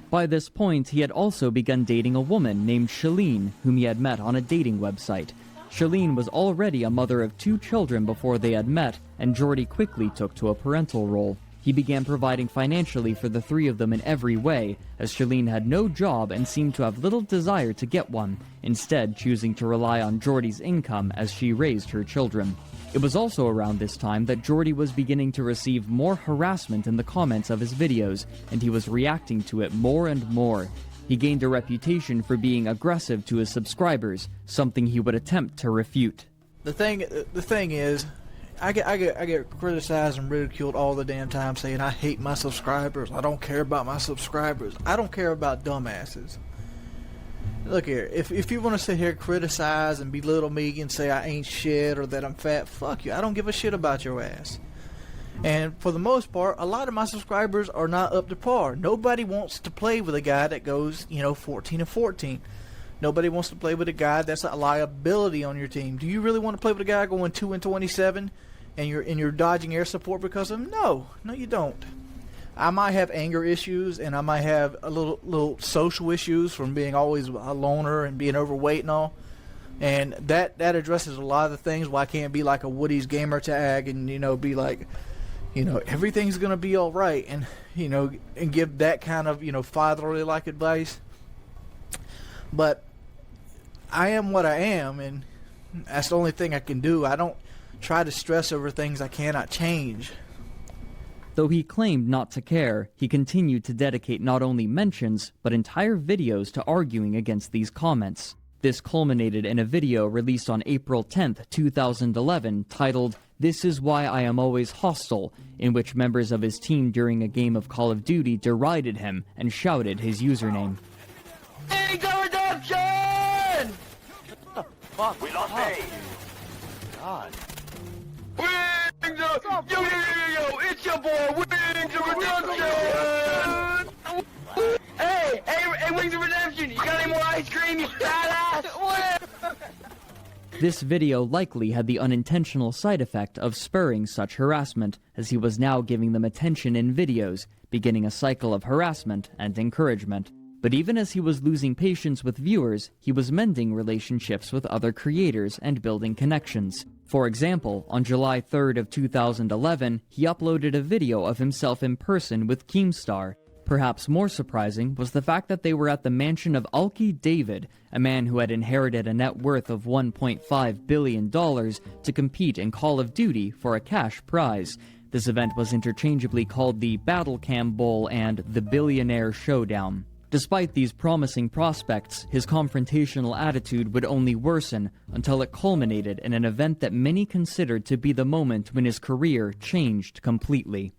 By this point, he had also begun dating a woman named Shalene, whom he had met on a dating website. Shalene was already a mother of 2 children before they had met, and Jordy quickly took to a parental role. He began providing financially for the 3 of them in every way, as Shalene had no job and seemed to have little desire to get one, instead choosing to rely on Jordy's income as she raised her children. It was also around this time that Jordy was beginning to receive more harassment in the comments of his videos, and he was reacting to it more and more. He gained a reputation for being aggressive to his subscribers, something he would attempt to refute. The thing is, I get criticized and ridiculed all the damn time saying I hate my subscribers, I don't care about my subscribers. I don't care about dumbasses. Look here, if you want to sit here and criticize and belittle me and say I ain't shit or that I'm fat, fuck you. I don't give a shit about your ass. And for the most part, a lot of my subscribers are not up to par. Nobody wants to play with a guy that goes, 14-14. Nobody wants to play with a guy that's a liability on your team. Do you really want to play with a guy going 2-27 and you're dodging air support because of him? No, you don't. I might have anger issues and I might have a little social issues from being always a loner and being overweight and all. And that addresses a lot of the things why I can't be like a Woody's gamer tag and be like, everything's gonna be all right, and and give that kind of fatherly like advice. But I am what I am, and that's the only thing I can do. I don't try to stress over things I cannot change. Though he claimed not to care, he continued to dedicate not only mentions, but entire videos to arguing against these comments. This culminated in a video released on April 10th, 2011, titled, "This is Why I Am Always Hostile," in which members of his team during a game of Call of Duty derided him and shouted his username. Wings of redemption! Fuck, we lost A. God. Wings of... Yo, it's your boy, Wings of redemption! Hey, Wings of Redemption, you got any more ice cream, you badass? This video likely had the unintentional side effect of spurring such harassment, as he was now giving them attention in videos, beginning a cycle of harassment and encouragement. But even as he was losing patience with viewers, he was mending relationships with other creators and building connections. For example, on July 3rd of 2011, he uploaded a video of himself in person with Keemstar. Perhaps more surprising was the fact that they were at the mansion of Alki David, a man who had inherited a net worth of $1.5 billion to compete in Call of Duty for a cash prize. This event was interchangeably called the Battle Cam Bowl and the Billionaire Showdown. Despite these promising prospects, his confrontational attitude would only worsen until it culminated in an event that many considered to be the moment when his career changed completely.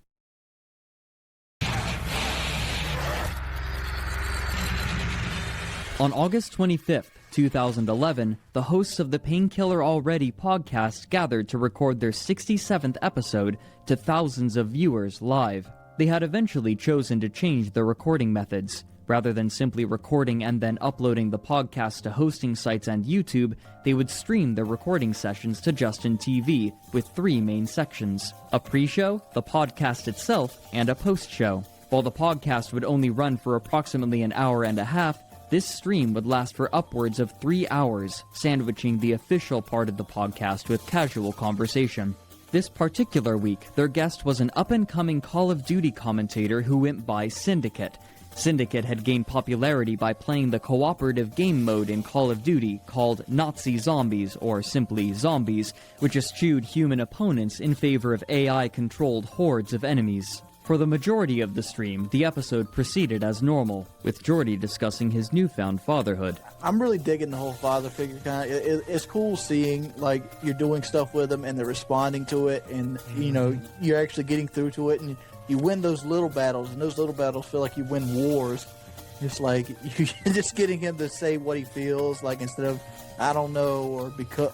On August 25th, 2011, the hosts of the Painkiller Already podcast gathered to record their 67th episode to thousands of viewers live. They had eventually chosen to change their recording methods. Rather than simply recording and then uploading the podcast to hosting sites and YouTube, they would stream their recording sessions to Justin TV with 3 main sections: a pre-show, the podcast itself, and a post-show. While the podcast would only run for approximately an hour and a half, this stream would last for upwards of 3 hours, sandwiching the official part of the podcast with casual conversation. This particular week, their guest was an up-and-coming Call of Duty commentator who went by Syndicate. Syndicate had gained popularity by playing the cooperative game mode in Call of Duty called Nazi Zombies, or simply Zombies, which eschewed human opponents in favor of AI-controlled hordes of enemies. For the majority of the stream, the episode proceeded as normal, with Jordy discussing his newfound fatherhood. I'm really digging the whole father figure kind of. It's cool seeing, like, you're doing stuff with them and they're responding to it, and, you're actually getting through to it, and you win those little battles, and those little battles feel like you win wars. It's like, you're just getting him to say what he feels, like, instead of, I don't know, or because...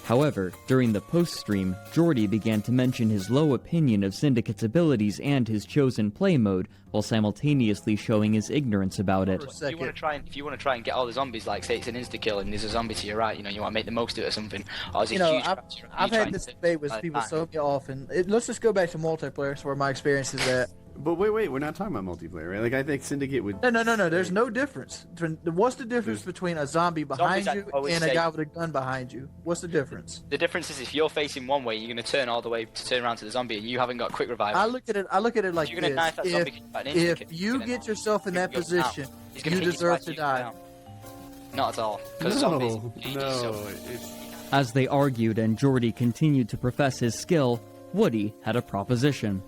However, during the post-stream, Jordy began to mention his low opinion of Syndicate's abilities and his chosen play mode, while simultaneously showing his ignorance about it. If you want to try and get all the zombies, like say it's an insta-kill and there's a zombie to your right, you want to make the most of it or something, or is it huge? I've had this debate with people so often. Let's just go back to multiplayer, that's where my experience is at. But wait, we're not talking about multiplayer, right? Like, I think Syndicate would... No, there's no difference. What's the difference between a zombie behind you and a guy with a gun behind you? What's the difference? The difference is if you're facing one way, you're going to turn all the way to turn around to the zombie, and you haven't got quick revival. I look at it like you're gonna knife that zombie, if you get yourself in that position, you deserve to die. Not at all. No. As they argued and Jordy continued to profess his skill, Woody had a proposition.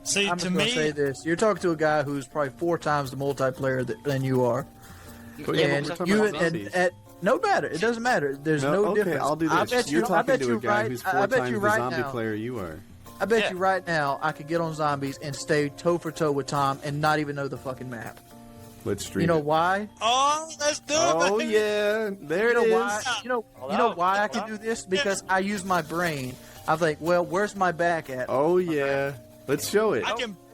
See, I'm just gonna say this: you're talking to a guy who's probably 4 times the multiplayer than you are, no matter. It doesn't matter. There's no difference. I'll do this. You're talking to a guy who's 4 times the zombie player you are. I bet you right now I could get on zombies and stay toe for toe with Tom and not even know the fucking map. Let's stream. You know why? Oh, let's do it. Oh yeah, there it is. You know why I can do this? Because I use my brain. I think, well, where's my back at? Oh yeah, let's show it.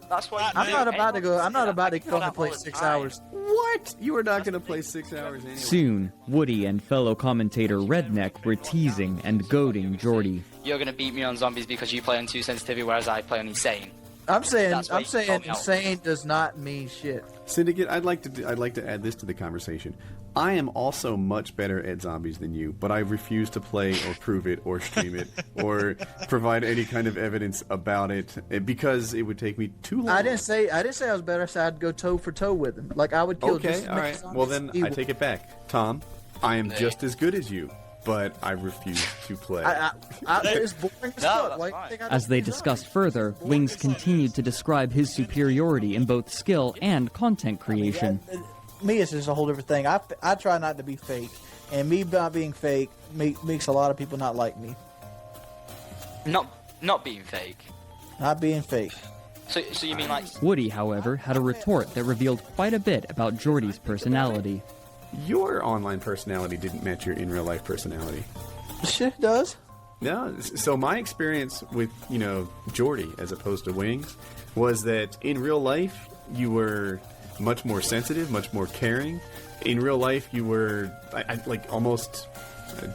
That's why I'm not about to go. I'm not about to go and play 6 hours. What? You are not going to play 6 hours anyway. Soon, Woody and fellow commentator Redneck were teasing and goading Jordy. You're gonna beat me on zombies because you play on 2 sensitivity, whereas I play on insane. I'm saying That's why you call me out. insane does not mean shit. Syndicate, I'd like to add this to the conversation. I am also much better at zombies than you, but I refuse to play or prove it or stream it or provide any kind of evidence about it because it would take me too long. I didn't say I was better. I said I'd go toe for toe with him. Like I would kill. Okay, just all right. Well then, I take it back, Tom. I am just as good as you, but I refuse to play. It's boring as fuck. Like, As they discussed further, Wings continued to describe his superiority in both skill and content creation. Me, it's just a whole different thing. I try not to be fake, and me not being fake makes a lot of people not like me. Not being fake. Not being fake. So you mean like... Woody, however, had a retort that revealed quite a bit about Jordy's personality. Your online personality didn't match your in real life personality. Shit does. No, so my experience with, Jordy as opposed to Wings was that in real life you were much more sensitive, much more caring. In real life you were like almost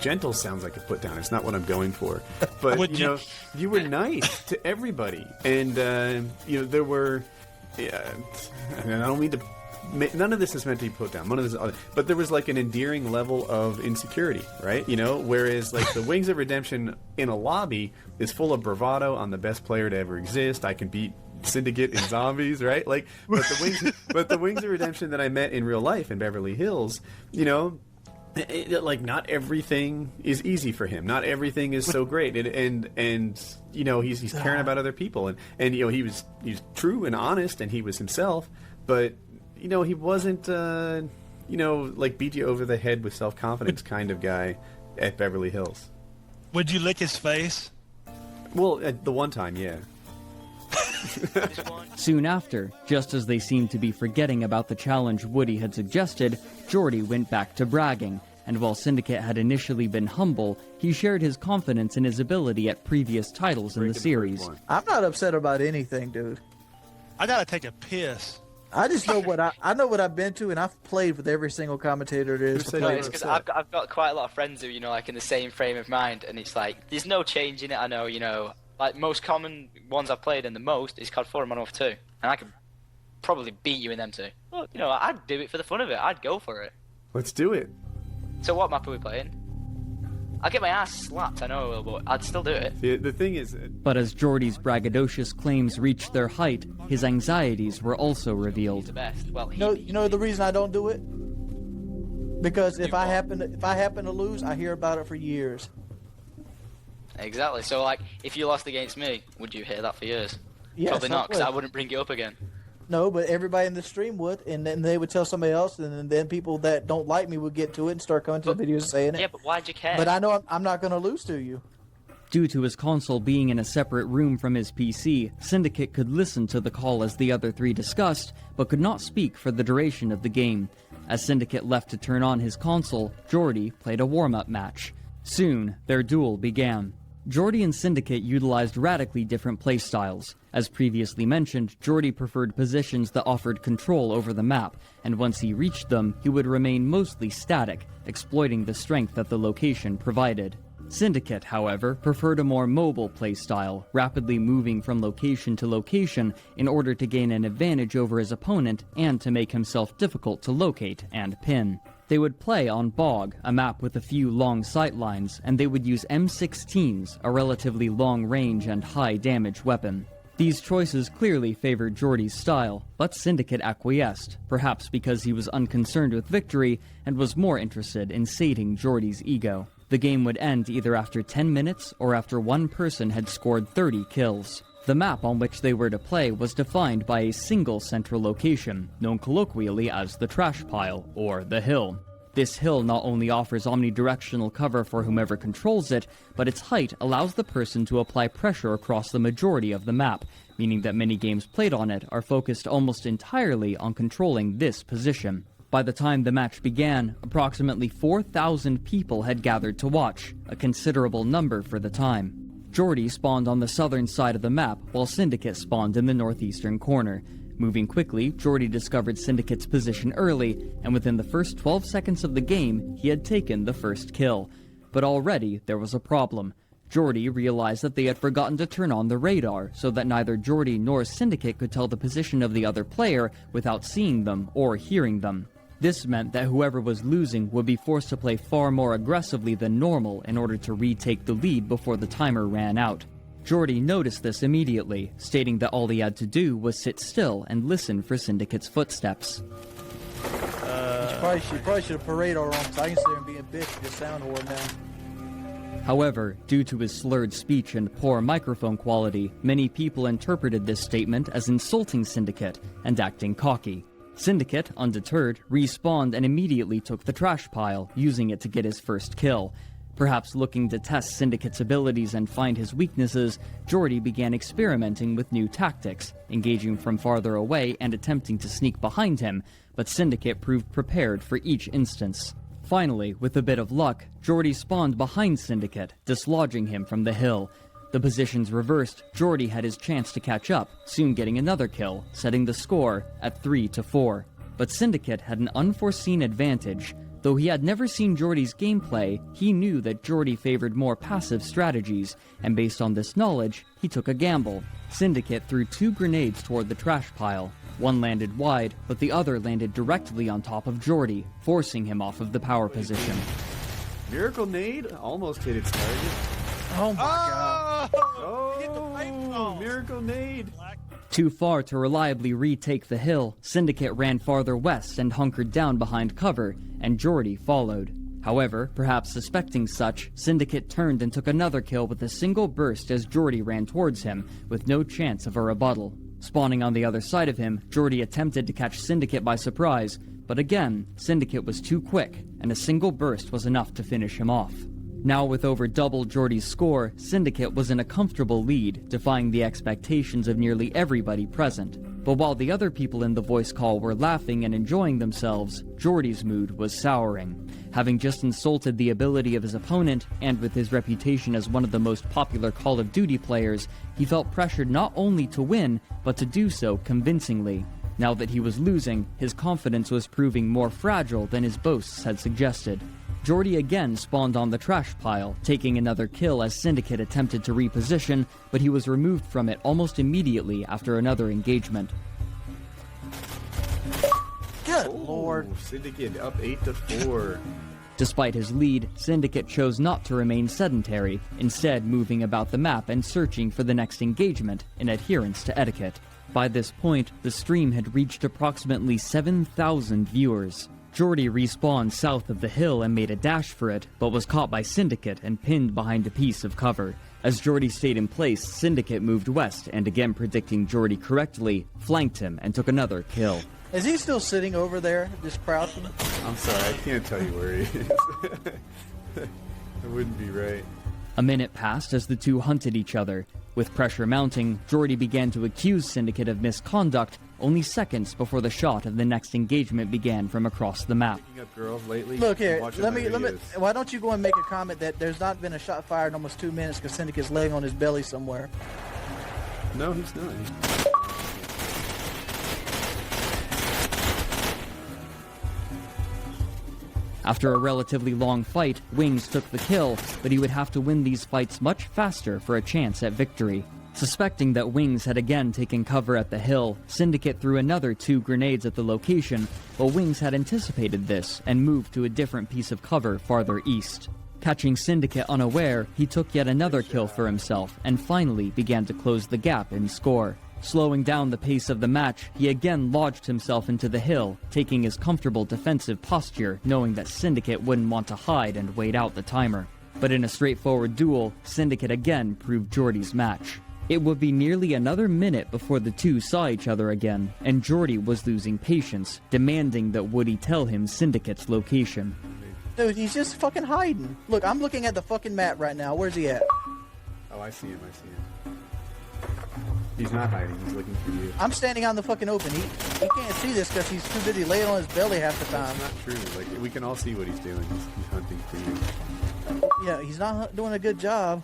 gentle sounds like a put down. It's not what I'm going for. But you were nice to everybody. And there were and I don't mean to none of this is meant to be put down. None of this, but there was like an endearing level of insecurity, right? Whereas like the Wings of Redemption in a lobby is full of bravado. I'm the best player to ever exist. I can beat Syndicate in zombies, right? Like, but the Wings of Redemption that I met in real life in Beverly Hills, like not everything is easy for him. Not everything is so great, and he's caring about other people, and he was true and honest, and he was himself, but. He wasn't, like beat you over the head with self-confidence kind of guy at Beverly Hills. Would you lick his face? Well, at the one time, yeah. Soon after, just as they seemed to be forgetting about the challenge Woody had suggested, Jordy went back to bragging, and while Syndicate had initially been humble, he shared his confidence in his ability at previous titles in the series. I'm not upset about anything, dude. I gotta take a piss. I just know what I know what I've been to, and I've played with every single commentator there is. Because I've got quite a lot of friends who like in the same frame of mind, and it's like there's no change in it. I know, like most common ones I've played in the most is COD 4 and Modern Warfare 2, and I could probably beat you in them too. Well, I'd do it for the fun of it. I'd go for it. Let's do it. So what map are we playing? I'll get my ass slapped, I know I will, but I'd still do it. The thing is... But as Jordy's braggadocious claims reached their height, his anxieties were also revealed. The best. Well, you know the reason I don't do it? Because if I happen to lose, I hear about it for years. Exactly. So, like, if you lost against me, would you hear that for years? Yes, Probably not, because I wouldn't bring it up again. No, but everybody in the stream would, and then they would tell somebody else, and then people that don't like me would get to it and start coming to the videos saying it. Yeah, but why'd you care? But I know I'm not going to lose to you. Due to his console being in a separate room from his PC, Syndicate could listen to the call as the other three discussed, but could not speak for the duration of the game. As Syndicate left to turn on his console, Jordy played a warm-up match. Soon, their duel began. Jordy and Syndicate utilized radically different playstyles. As previously mentioned, Jordy preferred positions that offered control over the map, and once he reached them, he would remain mostly static, exploiting the strength that the location provided. Syndicate, however, preferred a more mobile playstyle, rapidly moving from location to location in order to gain an advantage over his opponent and to make himself difficult to locate and pin. They would play on Bog, a map with a few long sightlines, and they would use M16s, a relatively long-range and high-damage weapon. These choices clearly favored Jordy's style, but Syndicate acquiesced, perhaps because he was unconcerned with victory and was more interested in sating Jordy's ego. The game would end either after 10 minutes or after one person had scored 30 kills. The map on which they were to play was defined by a single central location, known colloquially as the trash pile, or the hill. This hill not only offers omnidirectional cover for whomever controls it, but its height allows the person to apply pressure across the majority of the map, meaning that many games played on it are focused almost entirely on controlling this position. By the time the match began, approximately 4,000 people had gathered to watch, a considerable number for the time. Jordy spawned on the southern side of the map, while Syndicate spawned in the northeastern corner. Moving quickly, Jordy discovered Syndicate's position early, and within the first 12 seconds of the game, he had taken the first kill. But already, there was a problem. Jordy realized that they had forgotten to turn on the radar, so that neither Jordy nor Syndicate could tell the position of the other player without seeing them or hearing them. This meant that whoever was losing would be forced to play far more aggressively than normal in order to retake the lead before the timer ran out. Jordy noticed this immediately, stating that all he had to do was sit still and listen for Syndicate's footsteps. You probably should have paraded all wrong, so I can sit there and be a bitch and just sound whore now. However, due to his slurred speech and poor microphone quality, many people interpreted this statement as insulting Syndicate and acting cocky. Syndicate, undeterred, respawned and immediately took the trash pile, using it to get his first kill. Perhaps looking to test Syndicate's abilities and find his weaknesses, Jordy began experimenting with new tactics, engaging from farther away and attempting to sneak behind him, but Syndicate proved prepared for each instance. Finally, with a bit of luck, Jordy spawned behind Syndicate, dislodging him from the hill. The positions reversed, Jordy had his chance to catch up, soon getting another kill, setting the score at 3-4. But Syndicate had an unforeseen advantage. Though he had never seen Jordy's gameplay, he knew that Jordy favored more passive strategies, and based on this knowledge, he took a gamble. Syndicate threw 2 grenades toward the trash pile. One landed wide, but the other landed directly on top of Jordy, forcing him off of the power position. Miracle Nade almost hit its target. Oh my god. Oh, Miracle Nade. Too far to reliably retake the hill, Syndicate ran farther west and hunkered down behind cover, and Jordy followed. However, perhaps suspecting such, Syndicate turned and took another kill with a single burst as Jordy ran towards him, with no chance of a rebuttal. Spawning on the other side of him, Jordy attempted to catch Syndicate by surprise, but again, Syndicate was too quick, and a single burst was enough to finish him off. Now with over double Jordy's score, Syndicate was in a comfortable lead, defying the expectations of nearly everybody present. But while the other people in the voice call were laughing and enjoying themselves, Jordy's mood was souring. Having just insulted the ability of his opponent, and with his reputation as one of the most popular Call of Duty players, he felt pressured not only to win, but to do so convincingly. Now that he was losing, his confidence was proving more fragile than his boasts had suggested. Jordy again spawned on the trash pile, taking another kill as Syndicate attempted to reposition, but he was removed from it almost immediately after another engagement. Good lord. Syndicate up 8-4. Despite his lead, Syndicate chose not to remain sedentary, instead moving about the map and searching for the next engagement in adherence to etiquette. By this point, the stream had reached approximately 7,000 viewers. Jordy respawned south of the hill and made a dash for it, but was caught by Syndicate and pinned behind a piece of cover. As Jordy stayed in place, Syndicate moved west and, again predicting Jordy correctly, flanked him and took another kill. Is he still sitting over there, just crouching? I'm sorry, I can't tell you where he is. It wouldn't be right. A minute passed as the two hunted each other. With pressure mounting, Jordy began to accuse Syndicate of misconduct, only seconds before the shot of the next engagement began from across the map. Up girls lately. Look here, let me. videos. Why don't you go and make a comment that there's not been a shot fired in almost 2 minutes because Syndicate's laying on his belly somewhere? No, he's not. After a relatively long fight, Wings took the kill, but he would have to win these fights much faster for a chance at victory. Suspecting that Wings had again taken cover at the hill, Syndicate threw another 2 grenades at the location, but Wings had anticipated this and moved to a different piece of cover farther east. Catching Syndicate unaware, he took yet another kill for himself and finally began to close the gap in score. Slowing down the pace of the match, he again lodged himself into the hill, taking his comfortable defensive posture, knowing that Syndicate wouldn't want to hide and wait out the timer. But in a straightforward duel, Syndicate again proved Jordy's match. It would be nearly another minute before the two saw each other again, and Jordy was losing patience, demanding that Woody tell him Syndicate's location. Dude, he's just fucking hiding. Look, I'm looking at the fucking map right now. Where's he at? Oh, I see him. He's not hiding. He's looking for you. I'm standing out in the fucking open. He can't see this because he's too busy laying on his belly half the time. That's not true. Like, we can all see what he's doing. He's hunting for you. Yeah, he's not doing a good job.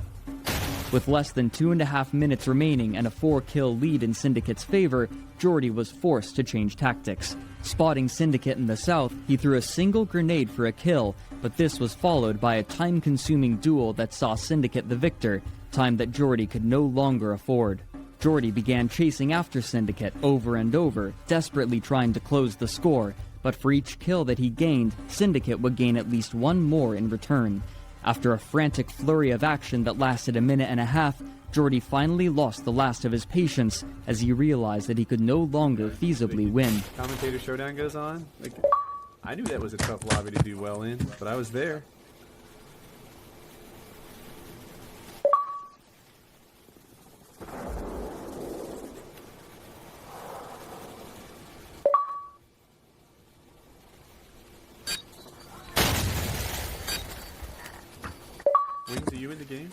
With less than 2.5 minutes remaining and a 4-kill lead in Syndicate's favor, Jordy was forced to change tactics. Spotting Syndicate in the south, he threw a single grenade for a kill, but this was followed by a time-consuming duel that saw Syndicate the victor, time that Jordy could no longer afford. Jordy began chasing after Syndicate over and over, desperately trying to close the score, but for each kill that he gained, Syndicate would gain at least one more in return. After a frantic flurry of action that lasted 1.5 minutes, Jordy finally lost the last of his patience as he realized that he could no longer feasibly win. Commentator Showdown goes on. Like, I knew that was a tough lobby to do well in, but I was there. Wings, are you in the game?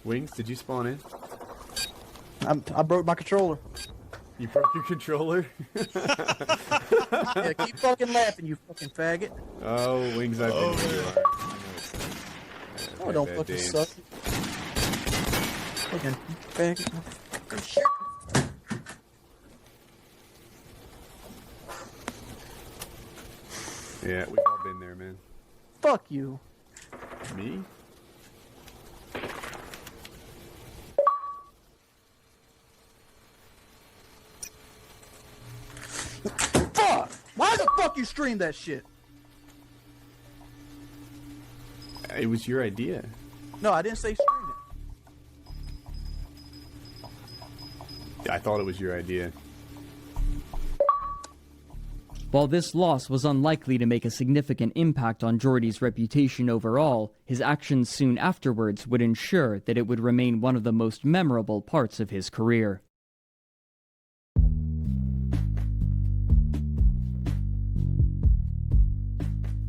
Wings, did you spawn in? I broke my controller. You broke your controller? Yeah, keep fucking laughing, you fucking faggot. Oh, Wings, I've been where you are. Oh, don't fucking suck. Fucking faggot. Fucking shit. Yeah, we've all been there, man. Fuck you. Me? Fuck! Why the fuck you stream that shit? It was your idea. No, I didn't say stream it. I thought it was your idea. While this loss was unlikely to make a significant impact on Jordy's reputation overall, his actions soon afterwards would ensure that it would remain one of the most memorable parts of his career.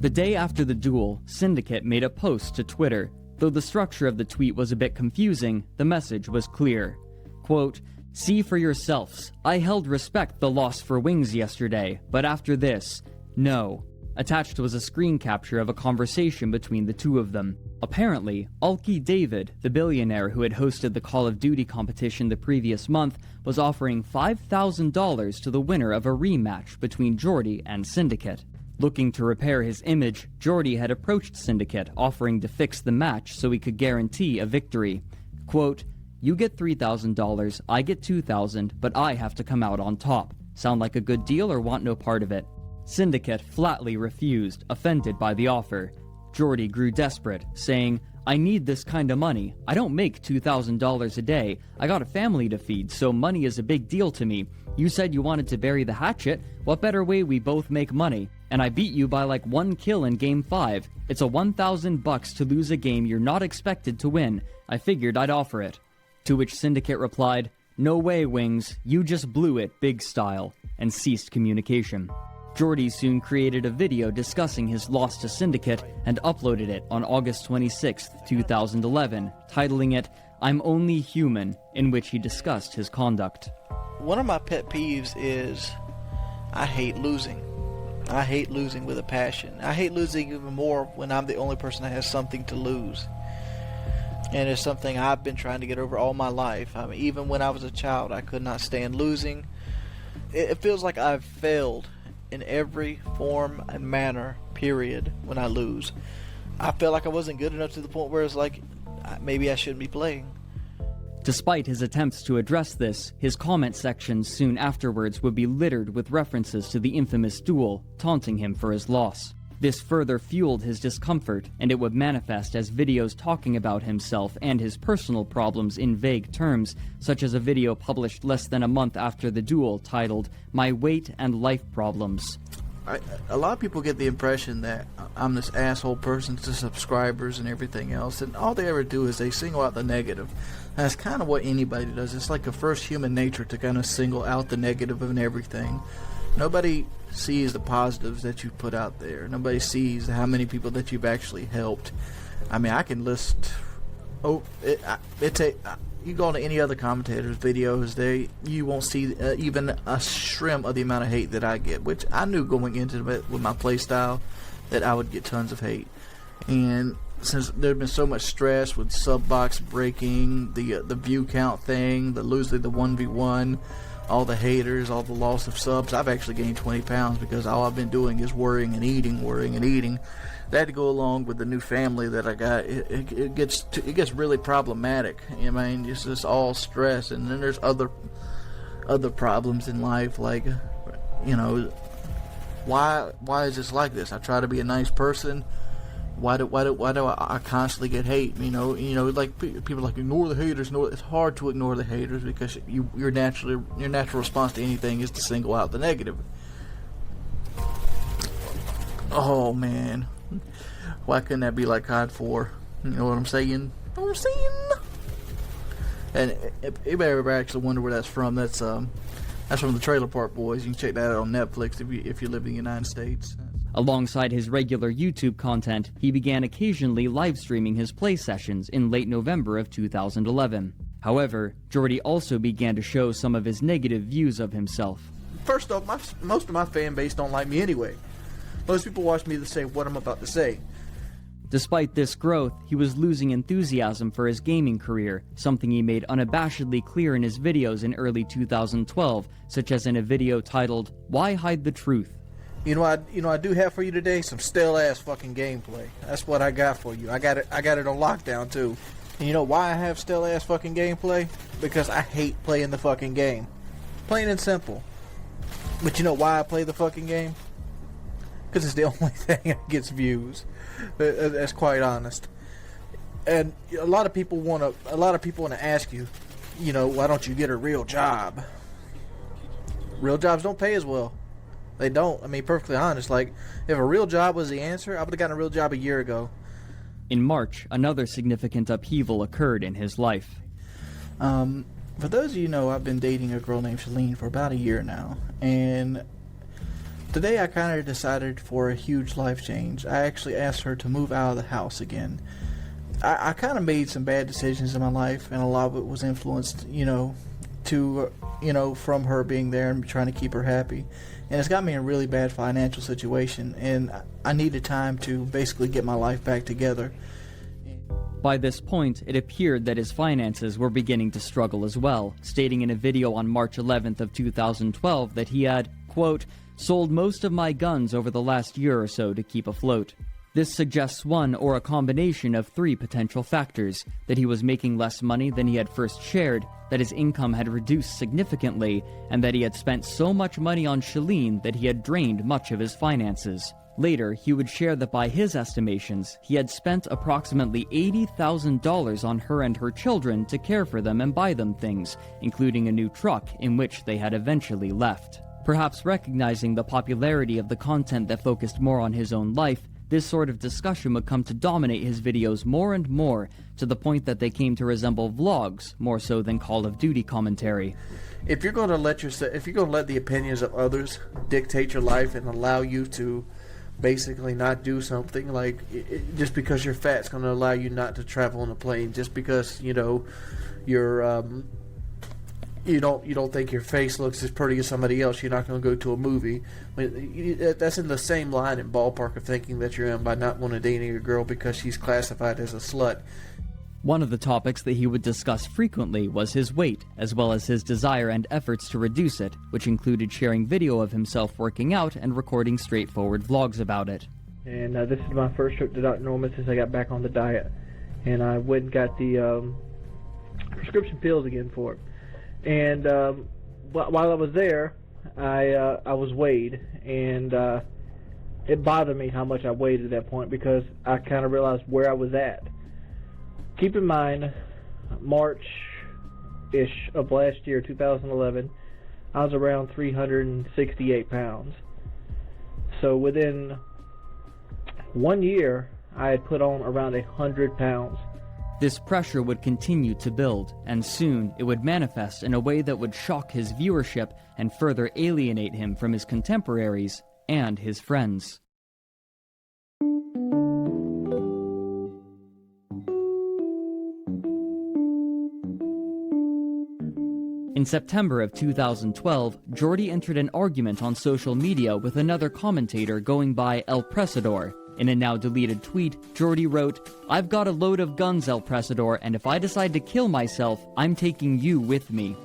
The day after the duel, Syndicate made a post to Twitter. Though the structure of the tweet was a bit confusing, the message was clear. Quote, "See for yourselves. I held respect the loss for Wings yesterday, but after this, no." Attached was a screen capture of a conversation between the two of them. Apparently, Alki David, the billionaire who had hosted the Call of Duty competition the previous month, was offering $5,000 to the winner of a rematch between Jordy and Syndicate. Looking to repair his image, Jordy had approached Syndicate, offering to fix the match so he could guarantee a victory. Quote, "You get $3,000, I get $2,000, but I have to come out on top. Sound like a good deal or want no part of it?" Syndicate flatly refused, offended by the offer. Jordy grew desperate, saying, "I need this kind of money. I don't make $2,000 a day. I got a family to feed, so money is a big deal to me. You said you wanted to bury the hatchet. What better way we both make money? And I beat you by like 1 kill in Game 5. It's a $1,000 to lose a game you're not expected to win. I figured I'd offer it." To which Syndicate replied, "No way, Wings. You just blew it, big style," and ceased communication. Jordy soon created a video discussing his loss to Syndicate and uploaded it on August 26, 2011, titling it, "I'm Only Human," in which he discussed his conduct. One of my pet peeves is I hate losing. I hate losing with a passion. I hate losing even more when I'm the only person that has something to lose. And it's something I've been trying to get over all my life. I mean, even when I was a child, I could not stand losing. It feels like I've failed in every form and manner, period, when I lose. I felt like I wasn't good enough to the point where it's like, maybe I shouldn't be playing. Despite his attempts to address this, his comment sections soon afterwards would be littered with references to the infamous duel, taunting him for his loss. This further fueled his discomfort, and it would manifest as videos talking about himself and his personal problems in vague terms, such as a video published less than a month after the duel titled, "My Weight and Life Problems." A lot of people get the impression that I'm this asshole person to subscribers and everything else, and all they ever do is they single out the negative. That's kind of what anybody does. It's like a first human nature to kind of single out the negative and everything. Nobody sees the positives that you put out there. Nobody sees how many people that you've actually helped. I mean, I can list. you go on to any other commentator's videos, you won't see even a shrimp of the amount of hate that I get, which I knew going into it with my play style that I would get tons of hate. And since there's been so much stress with sub box breaking, the view count thing, the losing the 1v1, all the haters, all the loss of subs, I've actually gained 20 pounds because all I've been doing is worrying and eating. That had to go along with the new family that I got. It gets really problematic. I mean, it's just all stress, and then there's other problems in life, like, you know, why is this like this? I try to be a nice person. Why do I constantly get hate? You know, like people like ignore the haters. It's hard to ignore the haters because your natural response to anything is to single out the negative. Oh man, why couldn't that be like COD 4? You know what I'm saying? And if you ever actually wonder where that's from, that's from the Trailer Park Boys. You can check that out on Netflix if you live in the United States. Alongside his regular YouTube content, he began occasionally live streaming his play sessions in late November of 2011. However, Jordy also began to show some of his negative views of himself. First off, most of my fan base don't like me anyway. Most people watch me to say what I'm about to say. Despite this growth, he was losing enthusiasm for his gaming career, something he made unabashedly clear in his videos in early 2012, such as in a video titled, "Why Hide the Truth?" You know, I do have for you today some stale ass fucking gameplay. That's what I got for you. I got it on lockdown too. And you know why I have stale ass fucking gameplay? Because I hate playing the fucking game. Plain and simple. But you know why I play the fucking game? Because it's the only thing that gets views. That's quite honest. And a lot of people want to ask you, you know, why don't you get a real job? Real jobs don't pay as well. They don't. I mean, perfectly honest. Like, if a real job was the answer, I would have gotten a real job a year ago. In March, another significant upheaval occurred in his life. For those of you who know, I've been dating a girl named Shalene for about a year now, and today I kind of decided for a huge life change. I actually asked her to move out of the house again. I kind of made some bad decisions in my life, and a lot of it was influenced, from her being there and trying to keep her happy. And it's got me in a really bad financial situation, and I needed time to basically get my life back together. By this point, it appeared that his finances were beginning to struggle as well, stating in a video on March 11th of 2012 that he had, quote, "sold most of my guns over the last year or so to keep afloat." This suggests one or a combination of three potential factors: that he was making less money than he had first shared, that his income had reduced significantly, and that he had spent so much money on Shalene that he had drained much of his finances. Later, he would share that by his estimations, he had spent approximately $80,000 on her and her children to care for them and buy them things, including a new truck in which they had eventually left. Perhaps recognizing the popularity of the content that focused more on his own life, this sort of discussion would come to dominate his videos more and more, to the point that they came to resemble vlogs more so than Call of Duty commentary. If you're going to let the opinions of others dictate your life and allow you to basically not do something, like just because you're fat is going to allow you not to travel on a plane, just because you don't think your face looks as pretty as somebody else, you're not going to go to a movie. I mean, that's in the same line and ballpark of thinking that you're in by not wanting to date a girl because she's classified as a slut. One of the topics that he would discuss frequently was his weight, as well as his desire and efforts to reduce it, which included sharing video of himself working out and recording straightforward vlogs about it. And this is my first trip to Dr. Norman since I got back on the diet. And I went and got the prescription pills again for it. And while I was there, I was weighed, and it bothered me how much I weighed at that point because I kind of realized where I was at. Keep in mind, March-ish of last year, 2011, I was around 368 pounds. So within 1 year, I had put on around 100 pounds. This pressure would continue to build, and soon it would manifest in a way that would shock his viewership and further alienate him from his contemporaries and his friends. In September of 2012, Jordy entered an argument on social media with another commentator going by El Presador. In a now deleted tweet, Jordy wrote, "I've got a load of guns, El Presador, and if I decide to kill myself, I'm taking you with me."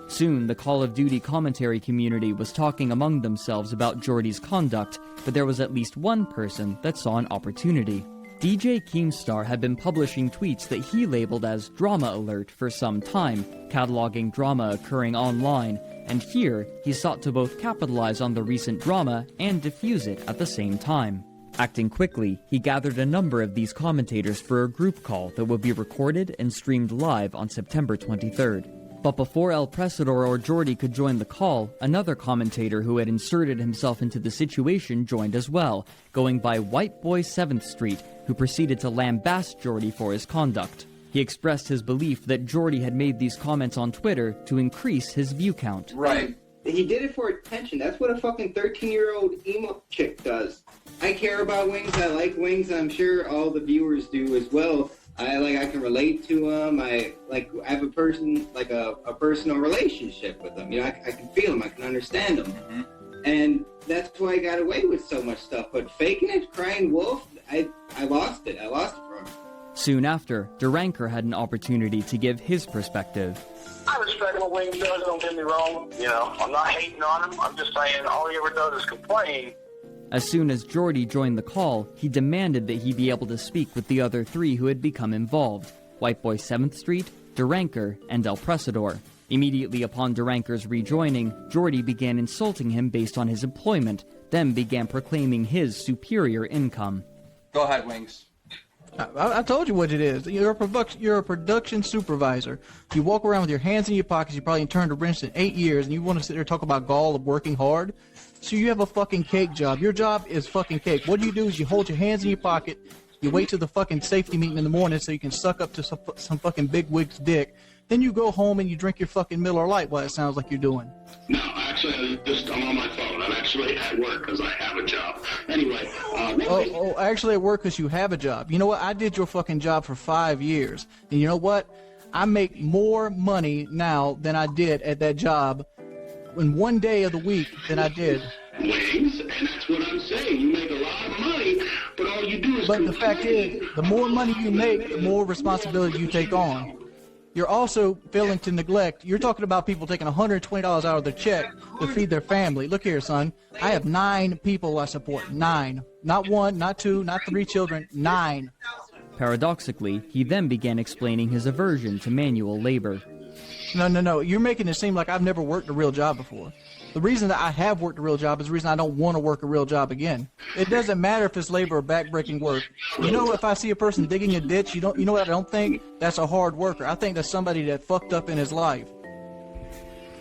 Soon, the Call of Duty commentary community was talking among themselves about Jordy's conduct, but there was at least one person that saw an opportunity. DJ Keemstar had been publishing tweets that he labeled as Drama Alert for some time, cataloging drama occurring online, and here he sought to both capitalize on the recent drama and diffuse it at the same time. Acting quickly, he gathered a number of these commentators for a group call that would be recorded and streamed live on September 23rd. But before El Presador or Jordy could join the call, another commentator who had inserted himself into the situation joined as well, going by White Boy 7th Street, who proceeded to lambaste Jordy for his conduct. He expressed his belief that Jordy had made these comments on Twitter to increase his view count. Right. He did it for attention. That's what a fucking 13-year-old emo chick does. I care about Wings. I like Wings. I'm sure all the viewers do as well. I can relate to him. I have a personal relationship with him. You know, I can feel him. I can understand him. Mm-hmm. And that's why I got away with so much stuff. But faking it, crying wolf, I lost it. I lost it from him. Soon after, Duranker had an opportunity to give his perspective. I respect what Wings does, don't get me wrong. You know, I'm not hating on him. I'm just saying all he ever does is complain. As soon as Jordy joined the call, he demanded that he be able to speak with the other three who had become involved, White Boy 7th Street, Duranker, and El Presador. Immediately upon Duranker's rejoining, Jordy began insulting him based on his employment, then began proclaiming his superior income. Go ahead, Wings. I told you what it is. You're a production supervisor. You walk around with your hands in your pockets. You probably turned a wrench in 8 years, and you want to sit there and talk about gall of working hard. So you have a fucking cake job. Your job is fucking cake. What you do is you hold your hands in your pocket. You wait till the fucking safety meeting in the morning so you can suck up to some fucking big wig's dick. Then you go home and you drink your fucking Miller Lite. What it sounds like you're doing. No, actually, I'm on my phone. I'm actually at work because I have a job. Anyway. Actually at work because you have a job. You know what? I did your fucking job for 5 years. And you know what? I make more money now than I did at that job in one day of the week than I did. Wings, and that's what I'm saying. You make a lot of money, but all you do is But the fact is, the more money you make, the more responsibility you take on. You're also failing to neglect. You're talking about people taking $120 out of their check to feed their family. Look here, son. I have 9 people I support. 9. Not 1, not 2, not 3 children. 9. Paradoxically, he then began explaining his aversion to manual labor. No. You're making it seem like I've never worked a real job before. The reason that I have worked a real job is the reason I don't want to work a real job again. It doesn't matter if it's labor or backbreaking work. You know, if I see a person digging a ditch, you know what I don't think? That's a hard worker. I think that's somebody that fucked up in his life.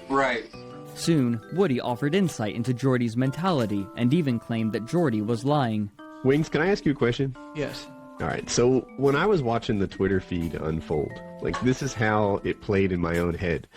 Right. Soon, Woody offered insight into Jordy's mentality and even claimed that Jordy was lying. Wings, can I ask you a question? Yes. All right, so when I was watching the Twitter feed unfold, like this is how it played in my own head.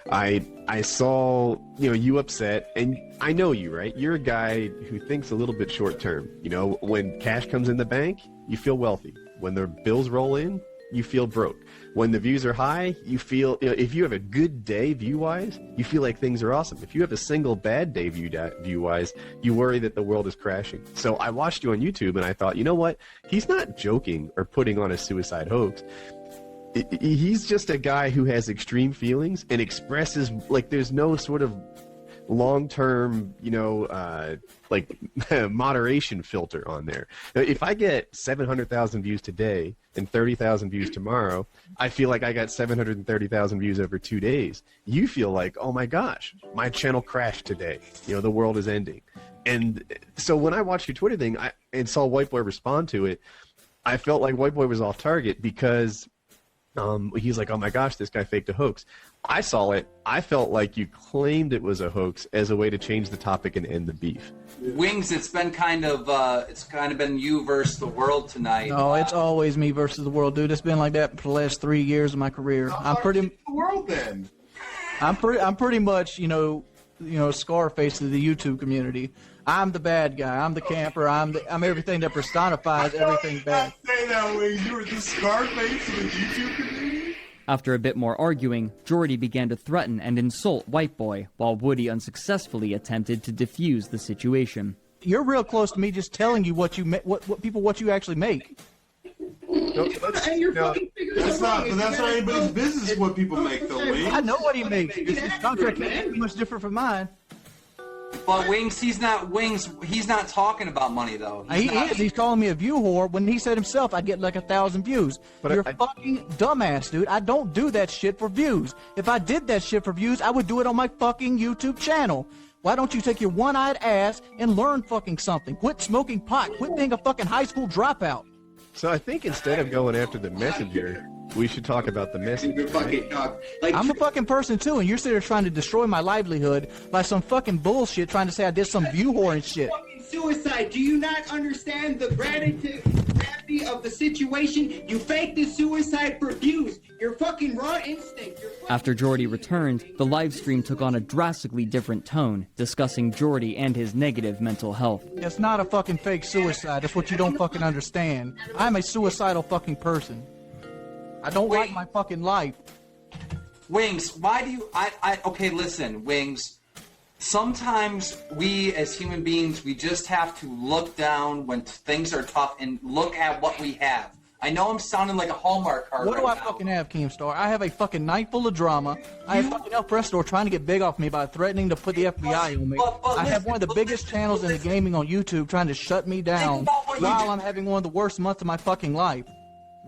I saw, you upset, and I know you, right? You're a guy who thinks a little bit short term. You know, when cash comes in the bank, you feel wealthy. When the bills roll in, you feel broke. When the views are high, you feel, if you have a good day view-wise, you feel like things are awesome. If you have a single bad day view-wise, you worry that the world is crashing. So I watched you on YouTube and I thought, you know what? He's not joking or putting on a suicide hoax. He's just a guy who has extreme feelings and expresses, like, there's no sort of long-term, moderation filter on there. Now, if I get 700,000 views today and 30,000 views tomorrow, I feel like I got 730,000 views over 2 days. You feel like, oh my gosh, my channel crashed today. The world is ending. And so when I watched your Twitter thing and saw White Boy respond to it, I felt like White Boy was off target because he's like, oh my gosh, this guy faked a hoax. I saw it. I felt like you claimed it was a hoax as a way to change the topic and end the beef. Wings, it's kind of been you versus the world tonight. No, it's always me versus the world, dude. It's been like that for the last 3 years of my career. I'm pretty much, Scarface of the YouTube community. I'm the bad guy. I'm the camper. I'm everything that personifies everything bad. Say that way. You were the Scarface of the YouTube community? After a bit more arguing, Jordy began to threaten and insult White Boy, while Woody unsuccessfully attempted to defuse the situation. You're real close to me just telling you what you what you actually make. That's not anybody's business what people make, though, Wings. I know what he makes. His contract can't be much different from mine. But Wings, he's not talking about money, though. He is. He's calling me a view whore when he said himself I'd get like 1,000 views. But you're a fucking dumbass, dude. I don't do that shit for views. If I did that shit for views, I would do it on my fucking YouTube channel. Why don't you take your one-eyed ass and learn fucking something? Quit smoking pot. Quit being a fucking high school dropout. So I think instead of going after the messenger, we should talk about the messenger. Right? I'm a fucking person too, and you're sitting there trying to destroy my livelihood by some fucking bullshit, trying to say I did some view whore and shit. Suicide. Do you not understand the gravity of the situation? You faked the suicide for views. Your fucking raw instinct. After Jordy returned, the live stream took on a drastically different tone, discussing Jordy and his negative mental health. It's not a fucking fake suicide. That's what you don't fucking understand. I'm a suicidal fucking person. I don't like my fucking life. Wings, why do you... Okay, listen, Wings. Sometimes we, as human beings, we just have to look down when things are tough and look at what we have. I know I'm sounding like a Hallmark card What do I fucking have, Keemstar? I have a fucking night full of drama. I have fucking El Presto trying to get big off me by threatening to put the FBI on me. I have one of the biggest channels in the gaming on YouTube trying to shut me down while I'm having one of the worst months of my fucking life.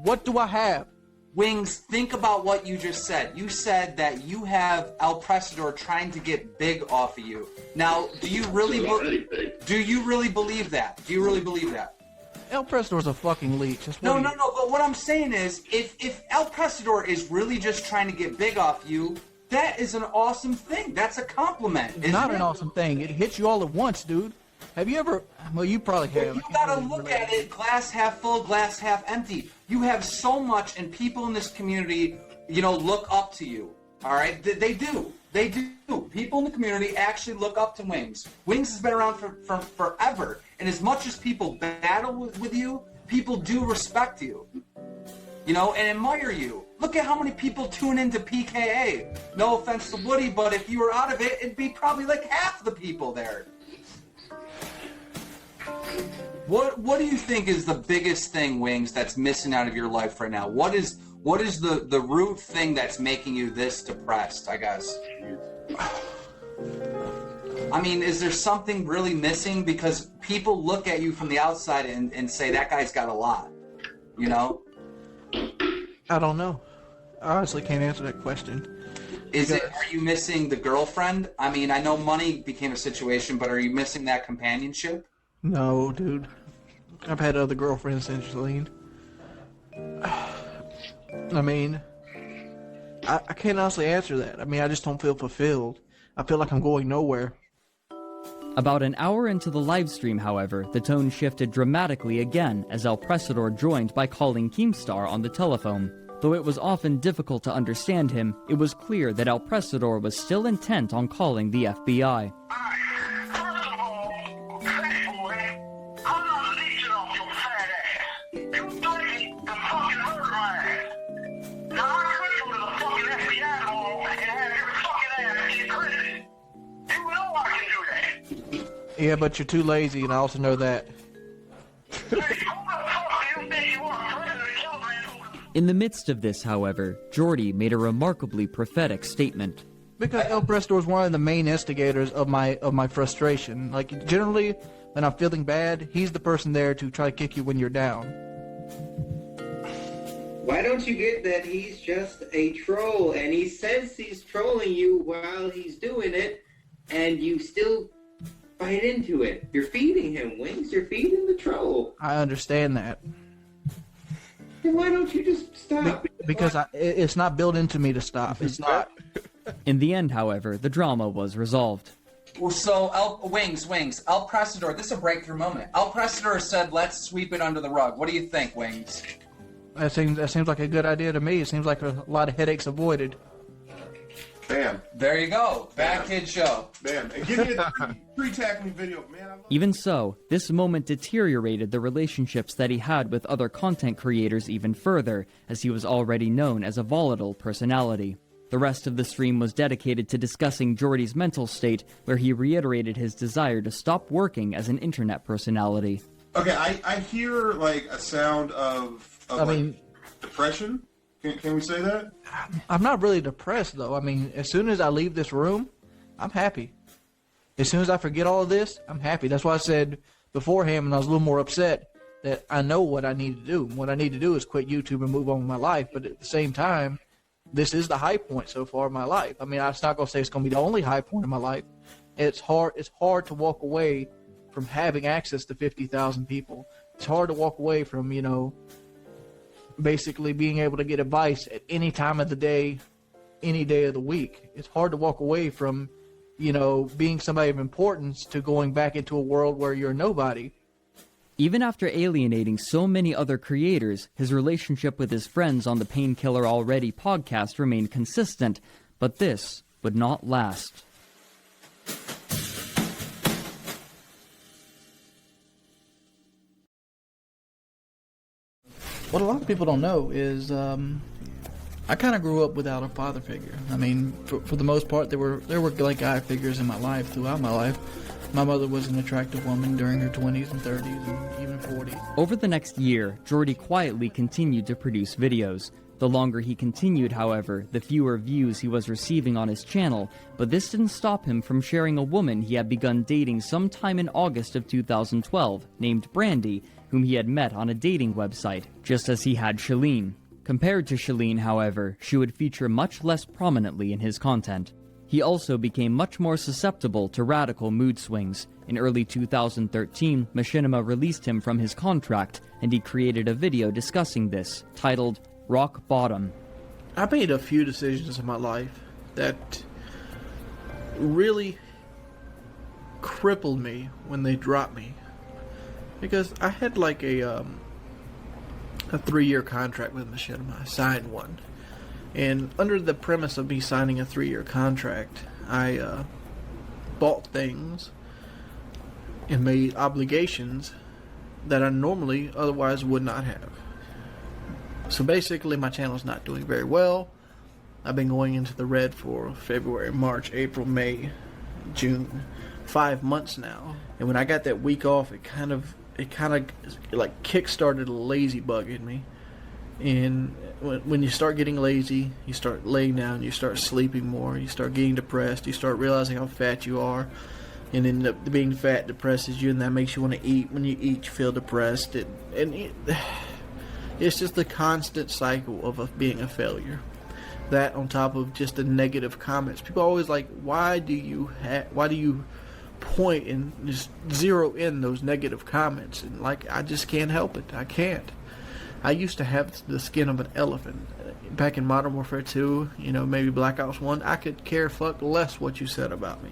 What do I have? Wings, think about what you just said. You said that you have El Presador trying to get big off of you. Now, do you really believe that? Do you really believe that? El Presador's a fucking leech. No, but what I'm saying is, if El Presador is really just trying to get big off you, that is an awesome thing. That's a compliment. It's not an awesome thing. It hits you all at once, dude. Have you ever... Well, you probably have. You gotta look at it glass half full, glass half empty. You have so much, and people in this community, look up to you. All right? They do. They do. People in the community actually look up to Wings. Wings has been around for forever. And as much as people battle with you, people do respect you. And admire you. Look at how many people tune into PKA. No offense to Woody, but if you were out of it, it'd be probably like half the people there. What do you think is the biggest thing, Wings, that's missing out of your life right now? What is the root thing that's making you this depressed, I guess? I mean, is there something really missing? Because people look at you from the outside and say, that guy's got a lot, I don't know. I honestly can't answer that question. Are you missing the girlfriend? I mean, I know money became a situation, but are you missing that companionship? No, dude. I've had other girlfriends since Celine. I mean, I can't honestly answer that. I mean, I just don't feel fulfilled. I feel like I'm going nowhere. About an hour into the live stream, however, the tone shifted dramatically again as El Presador joined by calling Keemstar on the telephone. Though it was often difficult to understand him, it was clear that El Presador was still intent on calling the FBI. Yeah, but you're too lazy, and I also know that. In the midst of this, however, Jordy made a remarkably prophetic statement. Because El Presador is one of the main instigators of my frustration. Like, generally, when I'm feeling bad, he's the person there to try to kick you when you're down. Why don't you get that he's just a troll, and he says he's trolling you while he's doing it, and you still bite into it? You're feeding him, Wings. You're feeding the troll. I understand that. Then why don't you just stop? Because it's not built into me to stop. It's not. In the end, however, the drama was resolved. Well, so, Wings, El Presador, this is a breakthrough moment. El Presador said, let's sweep it under the rug. What do you think, Wings? That seems like a good idea to me. It seems like a lot of headaches avoided. Bam. There you go. Bad Kid Show. Bam. And give me a free tackling video, man. Even so, this moment deteriorated the relationships that he had with other content creators even further, as he was already known as a volatile personality. The rest of the stream was dedicated to discussing Jordy's mental state, where he reiterated his desire to stop working as an internet personality. Okay, I hear like a sound of depression. Can we say that? I'm not really depressed, though. I mean, as soon as I leave this room, I'm happy. As soon as I forget all of this, I'm happy. That's why I said beforehand when I was a little more upset that I know what I need to do. What I need to do is quit YouTube and move on with my life. But at the same time, this is the high point so far in my life. I mean, I'm not going to say it's going to be the only high point in my life. It's hard to walk away from having access to 50,000 people. It's hard to walk away from, basically being able to get advice at any time of the day, any day of the week. It's hard to walk away from, being somebody of importance to going back into a world where you're nobody. Even after alienating so many other creators, his relationship with his friends on the Painkiller Already podcast remained consistent, but this would not last. What a lot of people don't know is I kind of grew up without a father figure. I mean, for the most part, there were like guy figures in my life throughout my life. My mother was an attractive woman during her 20s and 30s and even 40s. Over the next year, Jordy quietly continued to produce videos. The longer he continued, however, the fewer views he was receiving on his channel, but this didn't stop him from sharing a woman he had begun dating sometime in August of 2012, named Brandy, whom he had met on a dating website, just as he had Shalene. Compared to Shalene, however, she would feature much less prominently in his content. He also became much more susceptible to radical mood swings. In early 2013, Machinima released him from his contract, and he created a video discussing this, titled Rock Bottom. I made a few decisions in my life that really crippled me when they dropped me. Because I had like a 3-year contract with Machinima. I signed one. And under the premise of me signing a 3-year contract, I bought things and made obligations that I normally otherwise would not have. So basically my channel's not doing very well. I've been going into the red for February, March, April, May, June. 5 months now. And when I got that week off, it kind of like kick-started a lazy bug in me. And when you start getting lazy, you start laying down, you start sleeping more, you start getting depressed, you start realizing how fat you are, and end up being fat depresses you, and that makes you want to eat. When you eat, you feel depressed. It's just the constant cycle of being a failure. That on top of just the negative comments. People are always like, why do you point and just zero in those negative comments? And like, I just can't help it. I can't. I used to have the skin of an elephant. Back in Modern Warfare 2, maybe Black Ops 1, I could care fuck less what you said about me.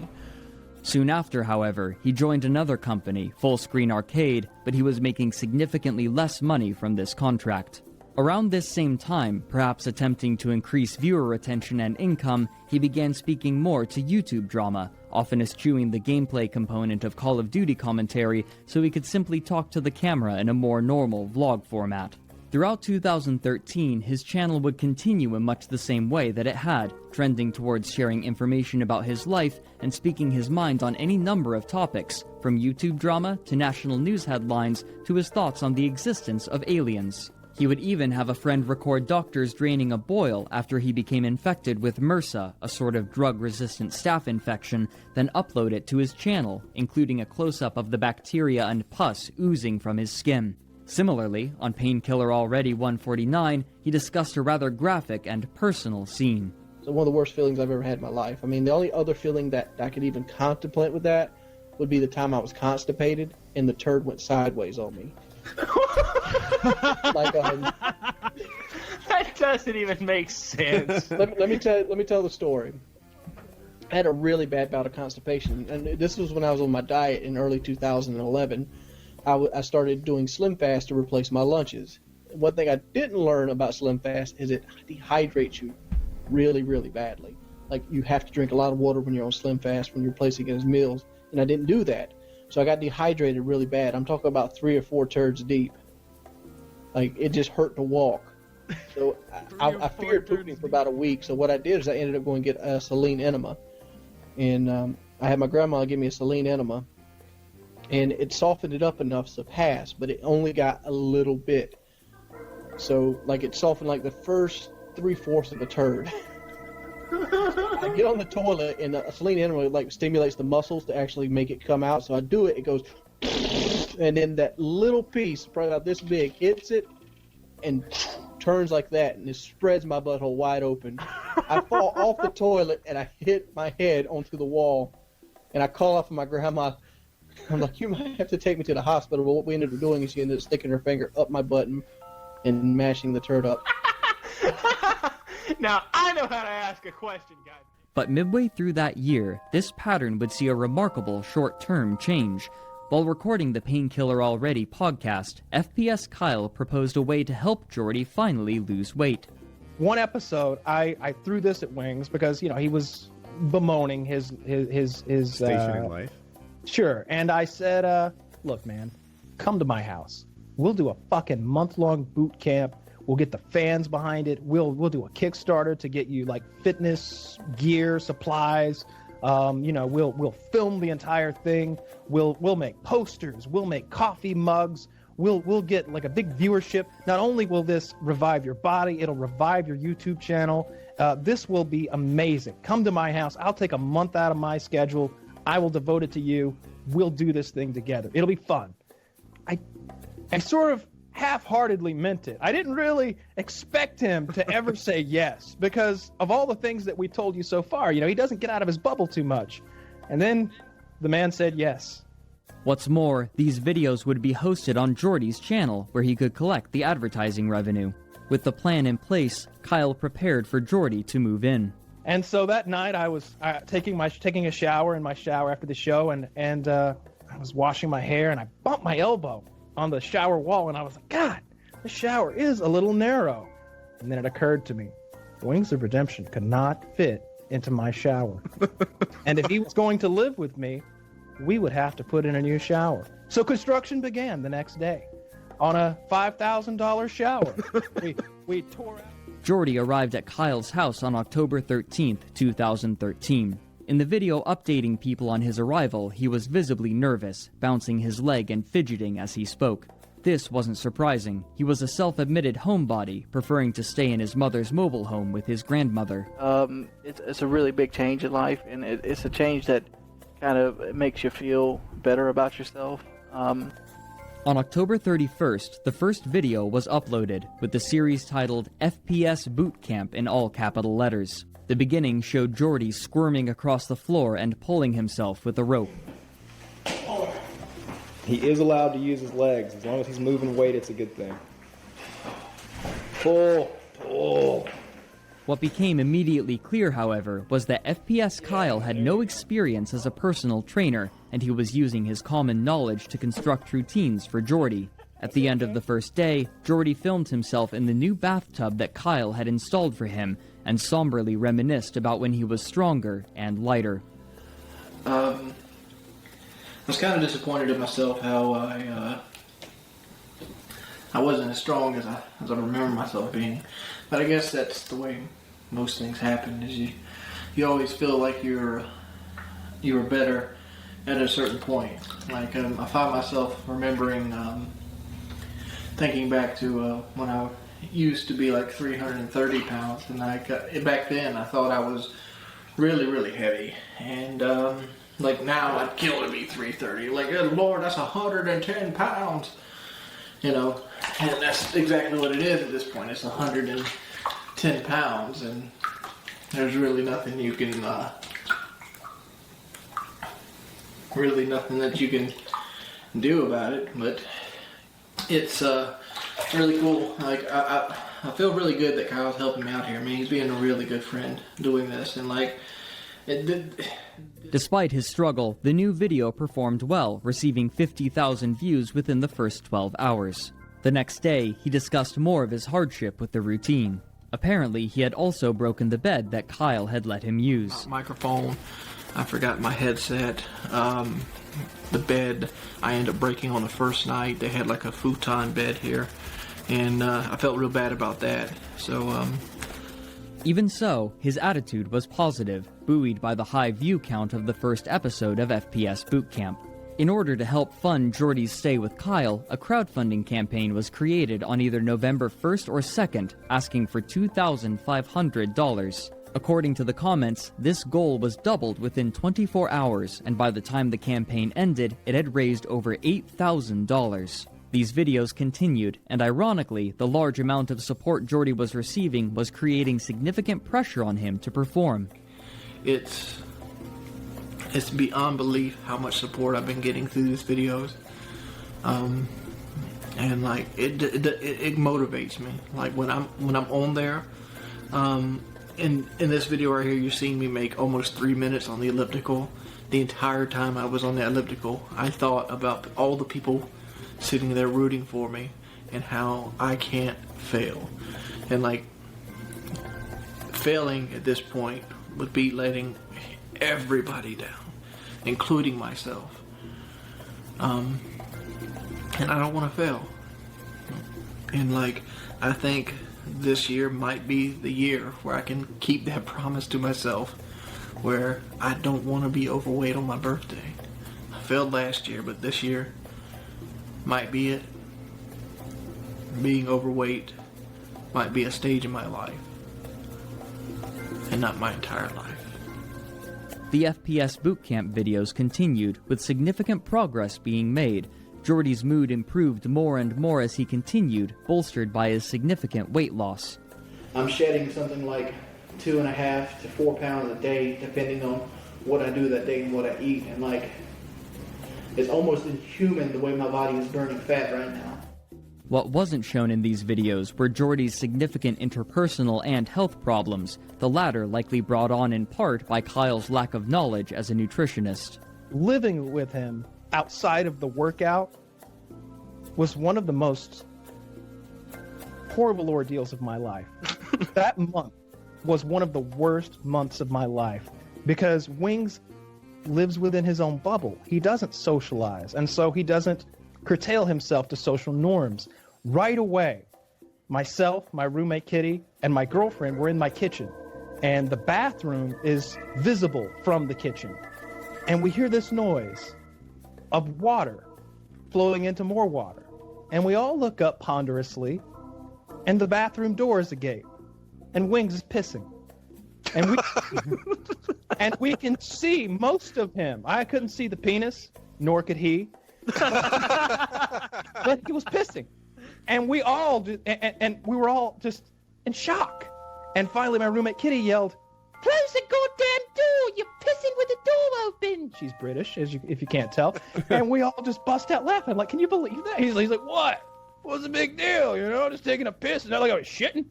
Soon after, however, he joined another company, Full Screen Arcade, but he was making significantly less money from this contract. Around this same time, perhaps attempting to increase viewer retention and income, he began speaking more to YouTube drama, often eschewing the gameplay component of Call of Duty commentary so he could simply talk to the camera in a more normal vlog format. Throughout 2013, his channel would continue in much the same way that it had, trending towards sharing information about his life and speaking his mind on any number of topics, from YouTube drama to national news headlines to his thoughts on the existence of aliens. He would even have a friend record doctors draining a boil after he became infected with MRSA, a sort of drug-resistant staph infection, then upload it to his channel, including a close-up of the bacteria and pus oozing from his skin. Similarly, on Painkiller Already 149, he discussed a rather graphic and personal scene. So one of the worst feelings I've ever had in my life. I mean, the only other feeling that I could even contemplate with that would be the time I was constipated and the turd went sideways on me. That doesn't even make sense. let me tell the story. I had a really bad bout of constipation, and this was when I was on my diet in early 2011. I started doing Slim Fast to replace my lunches. One thing I didn't learn about Slim Fast is it dehydrates you really, really badly. like you have to drink a lot of water when you're on Slim Fast, when you're placing his meals, and I didn't do that. So I got dehydrated really bad. I'm talking about 3 or 4 turds deep. Like, it just hurt to walk. So I feared pooping for about a week. So what I did is I ended up going to get a saline enema. And I had my grandma give me a saline enema. And it softened it up enough to pass, but it only got a little bit. So, like, it softened like the first 3/4 of a turd. I get on the toilet, and a saline enema, like, stimulates the muscles to actually make it come out. So I do it, it goes, and then that little piece, probably about this big, hits it, and turns like that, and it spreads my butthole wide open. I fall off the toilet, and I hit my head onto the wall, and I call out for my grandma. I'm like, you might have to take me to the hospital. But what we ended up doing is she ended up sticking her finger up my button and mashing the turd up. Now, I know how to ask a question, guys. But midway through that year, this pattern would see a remarkable short-term change. While recording the Painkiller Already podcast, FPS Kyle proposed a way to help Jordy finally lose weight. One episode, I threw this at Wings because, you know, he was bemoaning his station in life. Sure. And I said, look, man, come to my house. We'll do a fucking month-long boot camp. We'll get the fans behind it. We'll do a Kickstarter to get you like fitness gear, supplies. You know, we'll film the entire thing. We'll make posters. We'll make coffee mugs. We'll get like a big viewership. Not only will this revive your body, it'll revive your YouTube channel. This will be amazing. Come to my house. I'll take a month out of my schedule. I will devote it to you. We'll do this thing together. It'll be fun. I sort of half-heartedly meant it. I didn't really expect him to ever say yes because of all the things that we told you so far. You know, he doesn't get out of his bubble too much. And then the man said yes. What's more, these videos would be hosted on Jordy's channel, where he could collect the advertising revenue. With the plan in place, Kyle prepared for Jordy to move in. And so that night I was taking a shower in my shower after the show, and I was washing my hair, and I bumped my elbow on the shower wall, and I was like, God, the shower is a little narrow. And then it occurred to me, Wings of Redemption could not fit into my shower. And if he was going to live with me, we would have to put in a new shower. So construction began the next day on a $5,000 shower. we tore out. Jordy arrived at Kyle's house on October 13th, 2013. In the video updating people on his arrival, he was visibly nervous, bouncing his leg and fidgeting as he spoke. This wasn't surprising. He was a self-admitted homebody, preferring to stay in his mother's mobile home with his grandmother. It's a really big change in life, and it's a change that kind of makes you feel better about yourself. On October 31st, the first video was uploaded, with the series titled FPS Boot Camp in all capital letters. The beginning showed Jordy squirming across the floor and pulling himself with a rope. He is allowed to use his legs. As long as he's moving weight, it's a good thing. Pull. What became immediately clear, however, was that FPS Kyle had no experience as a personal trainer, and he was using his common knowledge to construct routines for Jordy. At the end of the first day, Jordy filmed himself in the new bathtub that Kyle had installed for him, and somberly reminisced about when he was stronger and lighter. I was kind of disappointed in myself how I wasn't as strong as I remember myself being. But I guess that's the way most things happen. Is you always feel like you were better at a certain point. Like I find myself remembering, thinking back to when I used to be like 330 pounds, and back then I thought I was really, really heavy. And like now I'd kill to be 330. Like, oh Lord, that's 110 pounds. You know, and that's exactly what it is at this point. It's 110 pounds, and there's really nothing you can, really nothing that you can do about it. But it's really cool. Like I feel really good that Kyle's helping me out here. I mean, he's being a really good friend doing this, and like Despite his struggle, the new video performed well, receiving 50,000 views within the first 12 hours. The next day, he discussed more of his hardship with the routine. Apparently, he had also broken the bed that Kyle had let him use. Microphone, I forgot my headset, the bed I ended up breaking on the first night. They had like a futon bed here, and I felt real bad about that. So, Even so, his attitude was positive, buoyed by the high view count of the first episode of FPS Boot Camp. In order to help fund Jordy's stay with Kyle, a crowdfunding campaign was created on either November 1st or 2nd, asking for $2,500. According to the comments, this goal was doubled within 24 hours, and by the time the campaign ended, it had raised over $8,000. These videos continued, and ironically, the large amount of support Jordy was receiving was creating significant pressure on him to perform. It's beyond belief how much support I've been getting through these videos, and like it motivates me. Like when I'm on there, in this video right here, you're seeing me make almost 3 minutes on the elliptical. The entire time I was on the elliptical, I thought about all the people sitting there rooting for me and how I can't fail, and like failing at this point would be letting everybody down, including myself. And I don't want to fail. And like, I think this year might be the year where I can keep that promise to myself, where I don't want to be overweight on my birthday. I failed last year, but this year might be it. Being overweight might be a stage in my life, and not my entire life. The FPS Bootcamp videos continued, with significant progress being made. Jordy's mood improved more and more as he continued, bolstered by his significant weight loss. I'm shedding something like 2.5 to 4 pounds a day, depending on what I do that day and what I eat. And like, it's almost inhuman the way my body is burning fat right now. What wasn't shown in these videos were Jordy's significant interpersonal and health problems, the latter likely brought on in part by Kyle's lack of knowledge as a nutritionist. Living with him outside of the workout was one of the most horrible ordeals of my life. That month was one of the worst months of my life because Wings lives within his own bubble. He doesn't socialize, and so he doesn't curtail himself to social norms. Right away, myself, my roommate Kitty, and my girlfriend were in my kitchen, and the bathroom is visible from the kitchen. And we hear this noise of water flowing into more water. And we all look up ponderously, and the bathroom door is agape, and Wings is pissing. And we can see most of him. I couldn't see the penis, nor could he. But he was pissing, and we all and we were all just in shock. And finally, my roommate Kitty yelled, "Close the goddamn door! You're pissing with the door open!" She's British, if you can't tell. And we all just bust out laughing. Like, can you believe that? He's like, "What? What's the big deal? You know, just taking a piss." And not like I was shitting.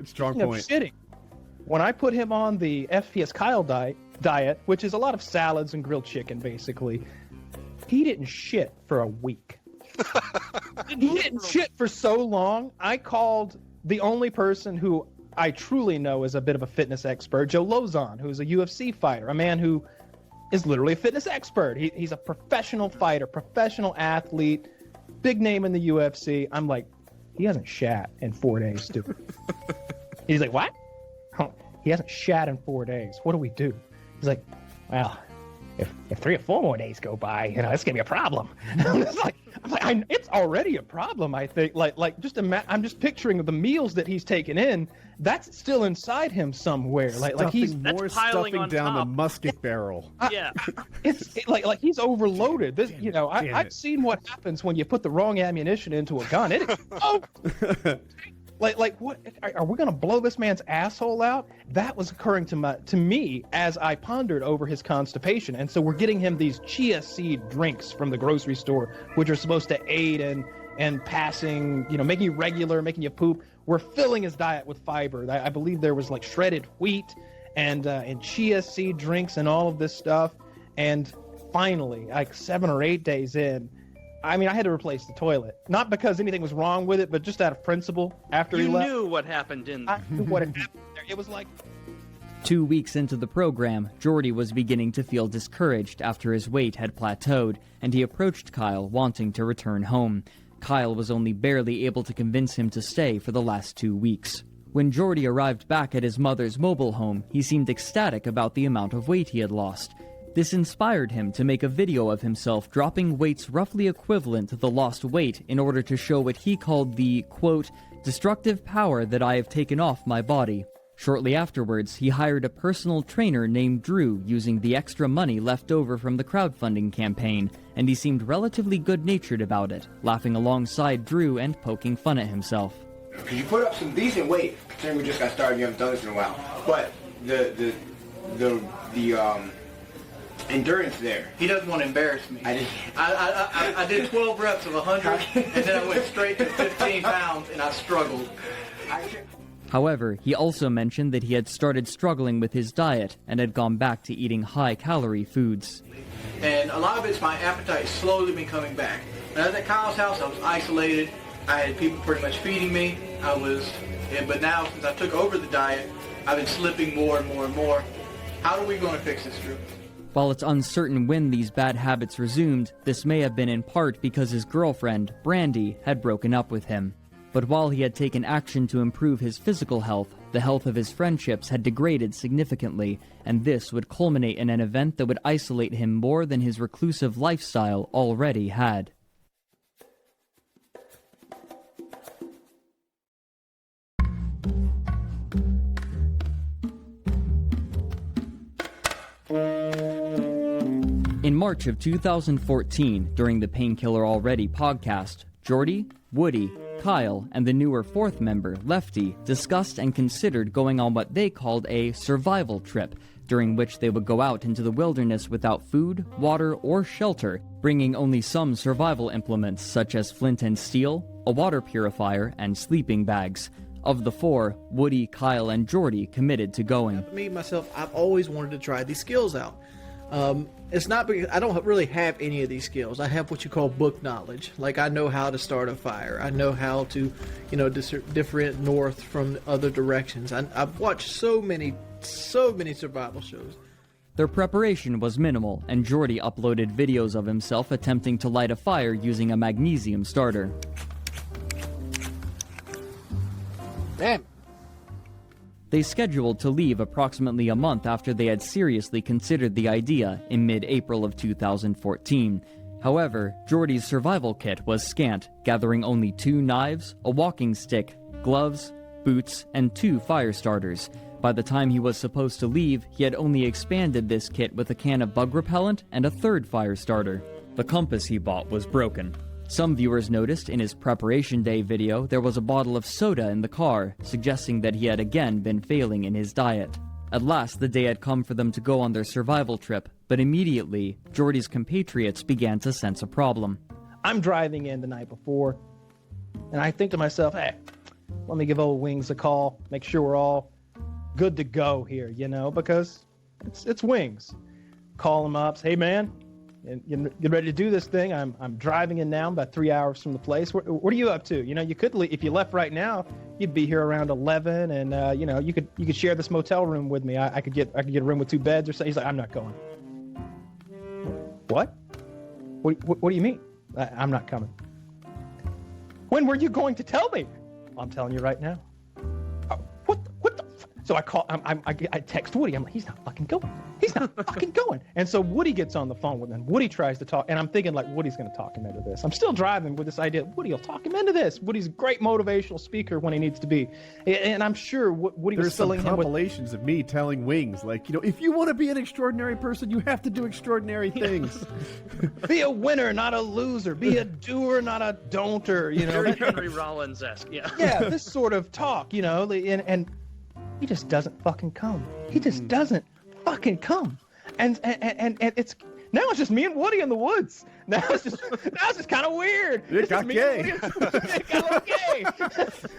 Strong Speaking point. of shitting, when I put him on the FPS Kyle diet, which is a lot of salads and grilled chicken, basically. He didn't shit for a week. He didn't shit for so long. I called the only person who I truly know is a bit of a fitness expert, Joe Lozon, who's a UFC fighter, a man who is literally a fitness expert. He's a professional fighter, professional athlete, big name in the UFC. I'm like, he hasn't shat in 4 days, dude. He's like, what? He hasn't shat in 4 days. What do we do? He's like, well, if 3 or 4 more days go by, you know, it's gonna be a problem. It's already a problem. I think, I'm just picturing the meals that he's taken in. That's still inside him somewhere. He's more stuffing down the musket barrel. Yeah, it's like he's overloaded. This, you know, I've seen what happens when you put the wrong ammunition into a gun. It explodes. What are we gonna blow this man's asshole out? That was occurring to me as I pondered over his constipation. And so we're getting him these chia seed drinks from the grocery store, which are supposed to aid in passing, you know, making you regular, making you poop. We're filling his diet with fiber. I believe there was like shredded wheat and chia seed drinks and all of this stuff. And finally, like 7 or 8 days in, I mean, I had to replace the toilet. Not because anything was wrong with it, but just out of principle after he You left. knew what happened in I knew what had happened there. It was like... 2 weeks into the program, Jordy was beginning to feel discouraged after his weight had plateaued, and he approached Kyle wanting to return home. Kyle was only barely able to convince him to stay for the last 2 weeks. When Jordy arrived back at his mother's mobile home, he seemed ecstatic about the amount of weight he had lost. This inspired him to make a video of himself dropping weights roughly equivalent to the lost weight in order to show what he called the, quote, destructive power that I have taken off my body. Shortly afterwards, he hired a personal trainer named Drew using the extra money left over from the crowdfunding campaign, and he seemed relatively good-natured about it, laughing alongside Drew and poking fun at himself. Because you put up some decent weight, considering we just got started, you haven't done this in a while. But the endurance there. He doesn't want to embarrass me. I did 12 reps of 100, and then I went straight to 15 pounds, and I struggled. However, he also mentioned that he had started struggling with his diet and had gone back to eating high-calorie foods. And a lot of it's my appetite slowly been coming back. When I was at Kyle's house, I was isolated. I had people pretty much feeding me. But now, since I took over the diet, I've been slipping more and more and more. How are we going to fix this, Drew? While it's uncertain when these bad habits resumed, this may have been in part because his girlfriend, Brandy, had broken up with him. But while he had taken action to improve his physical health, the health of his friendships had degraded significantly, and this would culminate in an event that would isolate him more than his reclusive lifestyle already had. In March of 2014, during the Painkiller Already podcast, Jordy, Woody, Kyle, and the newer fourth member, Lefty, discussed and considered going on what they called a survival trip, during which they would go out into the wilderness without food, water, or shelter, bringing only some survival implements such as flint and steel, a water purifier, and sleeping bags. Of the four, Woody, Kyle, and Jordy committed to going. Me, myself, I've always wanted to try these skills out. It's not because I don't really have any of these skills. I have what you call book knowledge. Like, I know how to start a fire. I know how to, differentiate north from other directions. I've watched so many survival shows. Their preparation was minimal, and Jordy uploaded videos of himself attempting to light a fire using a magnesium starter. Damn. They scheduled to leave approximately a month after they had seriously considered the idea in mid-April of 2014. However, Jordy's survival kit was scant, gathering only 2 knives, a walking stick, gloves, boots, and 2 fire starters. By the time he was supposed to leave, he had only expanded this kit with a can of bug repellent and a 3rd fire starter. The compass he bought was broken. Some viewers noticed in his preparation day video there was a bottle of soda in the car, suggesting that he had again been failing in his diet. At last, the day had come for them to go on their survival trip, but immediately, Jordy's compatriots began to sense a problem. I'm driving in the night before, and I think to myself, hey, let me give old Wings a call, make sure we're all good to go here, because it's Wings. Call him up, say, hey man, you get ready to do this thing. I'm driving in now, about 3 hours from the place. What are you up to? You could if you left right now, you'd be here around 11, and you could share this motel room with me. I could get a room with 2 beds or something. He's like, I'm not going. What? What do you mean? I'm not coming. When were you going to tell me? I'm telling you right now. What the? So I call. I text Woody. I'm like, he's not fucking going. He's not fucking going. And so Woody gets on the phone with him. Woody tries to talk, and I'm thinking like Woody's going to talk him into this. I'm still driving with this idea. Woody will talk him into this. Woody's a great motivational speaker when he needs to be, and I'm sure Woody was filling him with compilations of me telling Wings, like, if you want to be an extraordinary person, you have to do extraordinary things. Be a winner, not a loser. Be a doer, not a don'ter. Very Henry Rollins-esque, yeah. Yeah, this sort of talk, and he just doesn't fucking come. He just doesn't fucking come. And it's now it's just me and Woody in the woods. Now it's just kind of weird. It got gay. It got gay.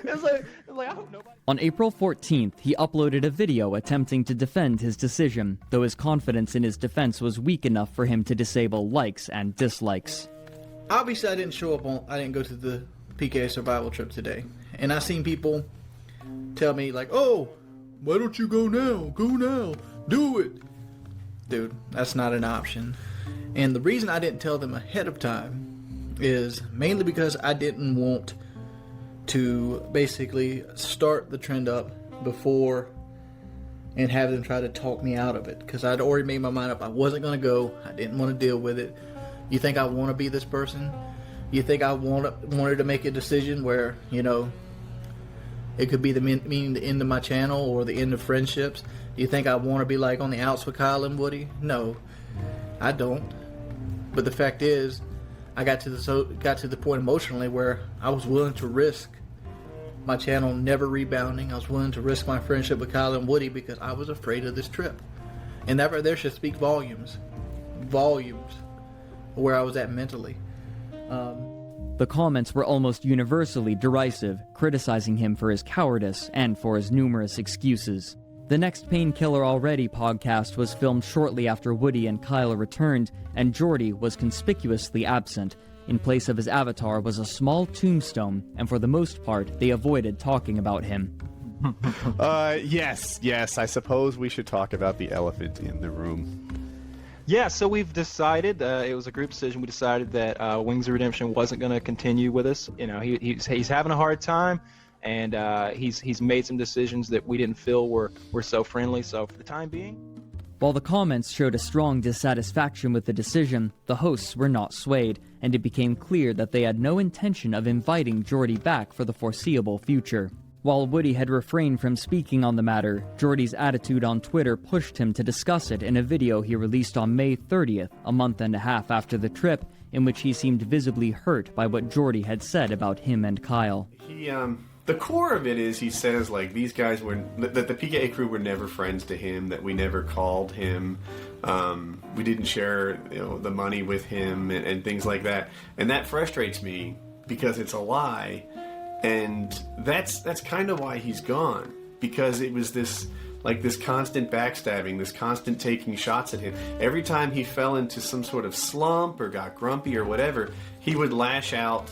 It's like I hope nobody. On April 14th, he uploaded a video attempting to defend his decision, though his confidence in his defense was weak enough for him to disable likes and dislikes. obviously I didn't go to the PK survival trip today. And I seen people tell me like, oh, why don't you go now? Go now. Do it. Dude, that's not an option. And the reason I didn't tell them ahead of time is mainly because I didn't want to basically start the trend up before and have them try to talk me out of it. Because I'd already made my mind up. I wasn't going to go. I didn't want to deal with it. You think I want to be this person? You think I wanted to make a decision where, you know, it could be meaning the end of my channel or the end of friendships? Do you think I want to be like on the outs with Kyle and Woody? No, I don't. But the fact is, I got to the point emotionally where I was willing to risk my channel never rebounding. I was willing to risk my friendship with Kyle and Woody because I was afraid of this trip. And that right there should speak volumes of where I was at mentally. The comments were almost universally derisive, criticizing him for his cowardice and for his numerous excuses. The Next Painkiller Already podcast was filmed shortly after Woody and Kyle returned, and Jordy was conspicuously absent. In place of his avatar was a small tombstone, and for the most part, they avoided talking about him. Yes, I suppose we should talk about the elephant in the room. Yeah, so we've decided, it was a group decision, we decided that Wings of Redemption wasn't going to continue with us. You know, he's having a hard time, and he's made some decisions that we didn't feel were so friendly, so for the time being. While the comments showed a strong dissatisfaction with the decision, the hosts were not swayed, and it became clear that they had no intention of inviting Jordy back for the foreseeable future. While Woody had refrained from speaking on the matter, Jordy's attitude on Twitter pushed him to discuss it in a video he released on May 30th, a month and a half after the trip, in which he seemed visibly hurt by what Jordy had said about him and Kyle. The core of it is he says, like, these guys were, that the PKA crew were never friends to him, that we never called him, we didn't share, you know, the money with him and things like that. And that frustrates me because it's a lie. And that's kind of why he's gone, because it was this constant backstabbing, this constant taking shots at him. Every time he fell into some sort of slump or got grumpy or whatever, he would lash out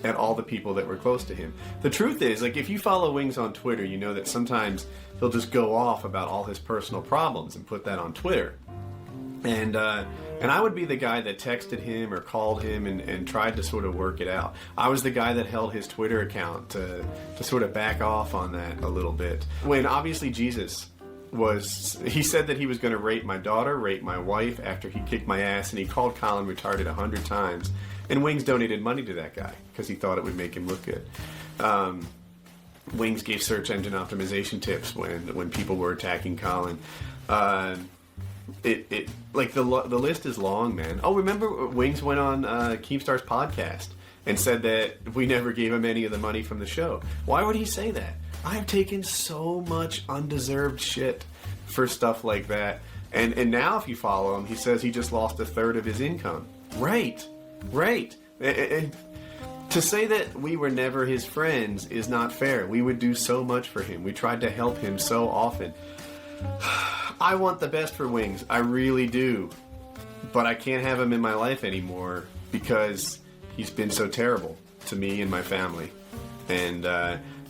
at all the people that were close to him. The truth is, like, if you follow Wings on Twitter, you know that sometimes he'll just go off about all his personal problems and put that on Twitter. And I would be the guy that texted him or called him and tried to sort of work it out. I was the guy that held his Twitter account to sort of back off on that a little bit. When obviously Jesus he said that he was going to rape my daughter, rape my wife after he kicked my ass, and he called Colin retarded 100 times. And Wings donated money to that guy because he thought it would make him look good. Wings gave search engine optimization tips when people were attacking Colin. The list is long, man. Oh, remember Wings went on Keemstar's podcast and said that we never gave him any of the money from the show. Why would he say that? I've taken so much undeserved shit for stuff like that. And now if you follow him, he says he just lost a third of his income. Right. And to say that we were never his friends is not fair. We would do so much for him. We tried to help him so often. I want the best for Wings. I really do. But I can't have him in my life anymore because he's been so terrible to me and my family. And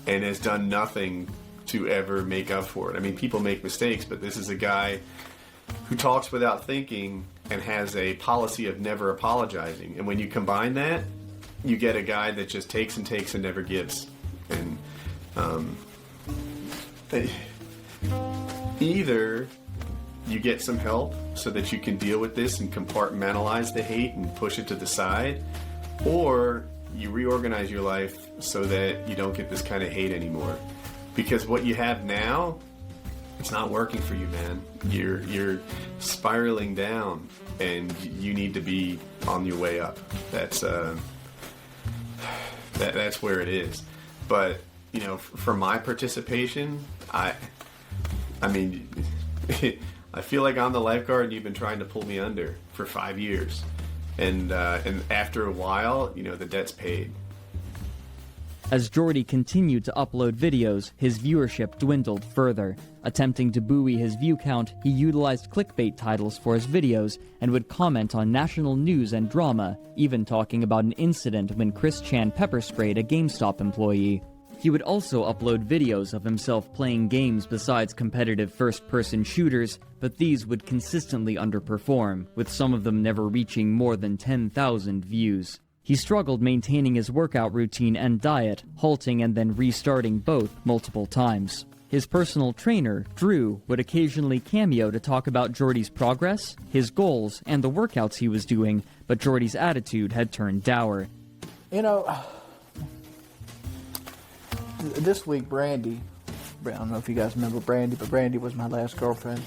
has done nothing to ever make up for it. I mean, people make mistakes, but this is a guy who talks without thinking and has a policy of never apologizing. And when you combine that, you get a guy that just takes and takes and never gives. And either you get some help so that you can deal with this and compartmentalize the hate and push it to the side, or you reorganize your life so that you don't get this kind of hate anymore. Because what you have now, it's not working for you, man. You're spiraling down, and you need to be on your way up. That's where it is. But you know, for my participation, I mean, I feel like I'm the lifeguard, and you've been trying to pull me under for 5 years, and after a while, you know, the debt's paid. As Jordy continued to upload videos, his viewership dwindled further. Attempting to buoy his view count, he utilized clickbait titles for his videos and would comment on national news and drama, even talking about an incident when Chris Chan pepper-sprayed a GameStop employee. He would also upload videos of himself playing games besides competitive first-person shooters, but these would consistently underperform, with some of them never reaching more than 10,000 views. He struggled maintaining his workout routine and diet, halting and then restarting both multiple times. His personal trainer, Drew, would occasionally cameo to talk about Jordy's progress, his goals, and the workouts he was doing, but Jordy's attitude had turned dour. You know, this week Brandy, I don't know if you guys remember Brandy, but Brandy was my last girlfriend.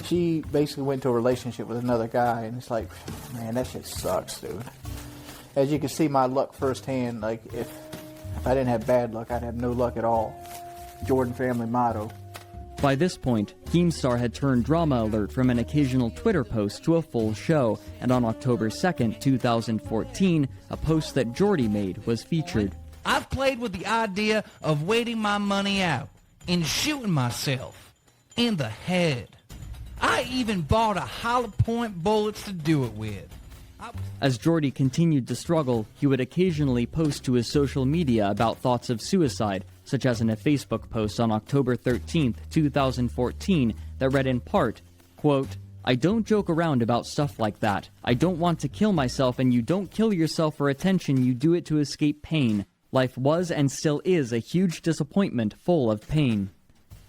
She basically went into a relationship with another guy, and it's like, man, that shit sucks, dude. As you can see my luck firsthand, like if I didn't have bad luck, I'd have no luck at all. Jordan family motto. By this point, Keemstar had turned Drama Alert from an occasional Twitter post to a full show, and on October 2nd, 2014, a post that Jordy made was featured. I've played with the idea of waiting my money out and shooting myself in the head. I even bought a hollow point bullets to do it with. As Jordy continued to struggle, he would occasionally post to his social media about thoughts of suicide, such as in a Facebook post on October 13th, 2014, that read in part, quote, "I don't joke around about stuff like that. I don't want to kill myself, and you don't kill yourself for attention, you do it to escape pain. Life was and still is a huge disappointment full of pain."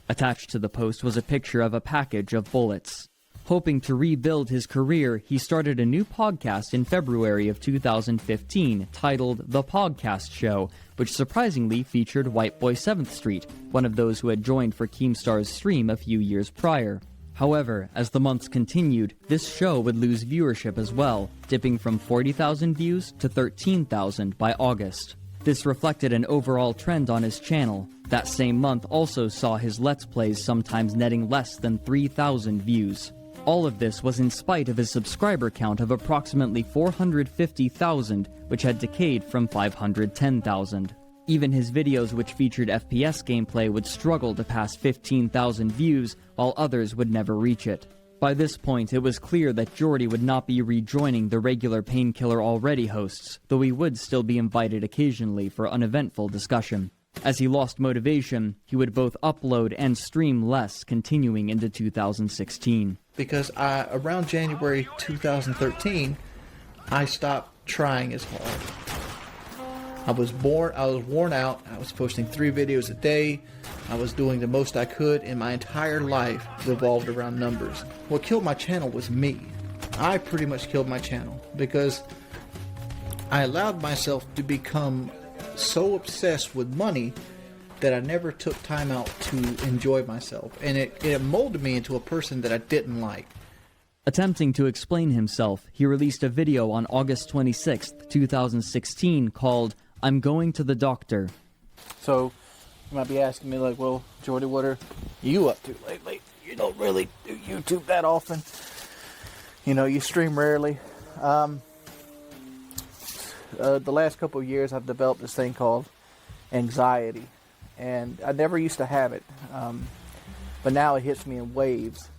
Attached to the post was a picture of a package of bullets. Hoping to rebuild his career, he started a new podcast in February of 2015 titled The Podcast Show, which surprisingly featured White Boy 7th Street, one of those who had joined for Keemstar's stream a few years prior. However, as the months continued, this show would lose viewership as well, dipping from 40,000 views to 13,000 by August. This reflected an overall trend on his channel. That same month also saw his Let's Plays sometimes netting less than 3,000 views. All of this was in spite of his subscriber count of approximately 450,000, which had decayed from 510,000. Even his videos which featured FPS gameplay would struggle to pass 15,000 views, while others would never reach it. By this point, it was clear that Jordy would not be rejoining the regular Painkiller Already hosts, though he would still be invited occasionally for uneventful discussion. As he lost motivation, he would both upload and stream less, continuing into 2016. Because around January 2013, I stopped trying as hard. I was worn out. I was posting 3 videos a day. I was doing the most I could, and my entire life revolved around numbers. What killed my channel was me. I pretty much killed my channel because I allowed myself to become so obsessed with money that I never took time out to enjoy myself, and it molded me into a person that I didn't like. Attempting to explain himself, he released a video on August 26, 2016 called "I'm Going to the Doctor." So you might be asking me like, well, Jordy, what are you up to lately? You don't really do YouTube that often. You know, you stream rarely. The last couple of years I've developed this thing called anxiety. And I never used to have it, but now it hits me in waves.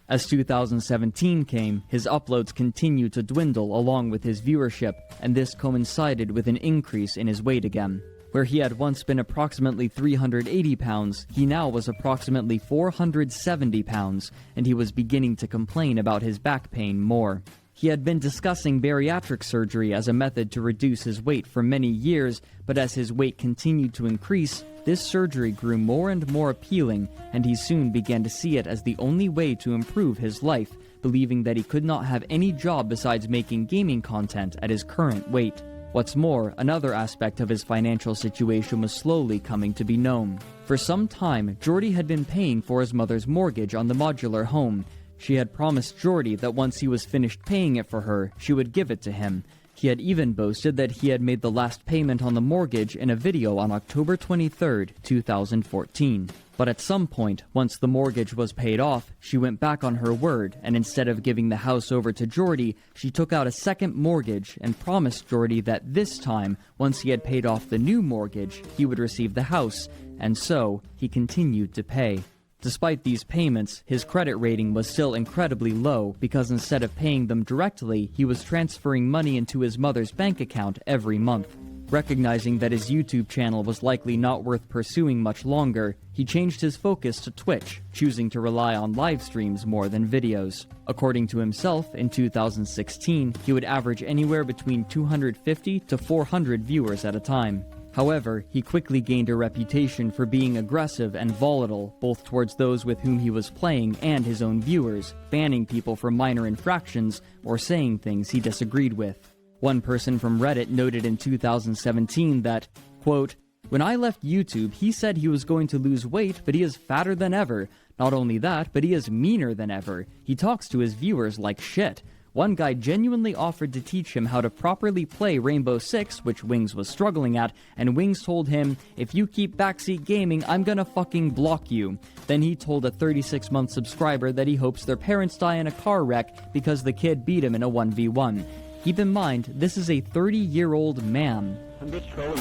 As 2017 came, his uploads continued to dwindle along with his viewership, and this coincided with an increase in his weight again. Where he had once been approximately 380 pounds, he now was approximately 470 pounds, and he was beginning to complain about his back pain more. He had been discussing bariatric surgery as a method to reduce his weight for many years, but as his weight continued to increase, this surgery grew more and more appealing, and he soon began to see it as the only way to improve his life, believing that he could not have any job besides making gaming content at his current weight. What's more, another aspect of his financial situation was slowly coming to be known. For some time, Jordy had been paying for his mother's mortgage on the modular home. She had promised Jordy that once he was finished paying it for her, she would give it to him. He had even boasted that he had made the last payment on the mortgage in a video on October 23, 2014. But at some point, once the mortgage was paid off, she went back on her word, and instead of giving the house over to Jordy, she took out a second mortgage and promised Jordy that this time, once he had paid off the new mortgage, he would receive the house, and so he continued to pay. Despite these payments, his credit rating was still incredibly low because instead of paying them directly, he was transferring money into his mother's bank account every month. Recognizing that his YouTube channel was likely not worth pursuing much longer, he changed his focus to Twitch, choosing to rely on live streams more than videos. According to himself, in 2016, he would average anywhere between 250 to 400 viewers at a time. However, he quickly gained a reputation for being aggressive and volatile, both towards those with whom he was playing and his own viewers, banning people for minor infractions or saying things he disagreed with. One person from Reddit noted in 2017 that, quote, "When I left YouTube, he said he was going to lose weight, but he is fatter than ever. Not only that, but he is meaner than ever. He talks to his viewers like shit. One guy genuinely offered to teach him how to properly play Rainbow Six, which Wings was struggling at, and Wings told him, 'If you keep backseat gaming, I'm gonna fucking block you.' Then he told a 36-month subscriber that he hopes their parents die in a car wreck because the kid beat him in a 1v1. Keep in mind, this is a 30-year-old man." I'm just trolling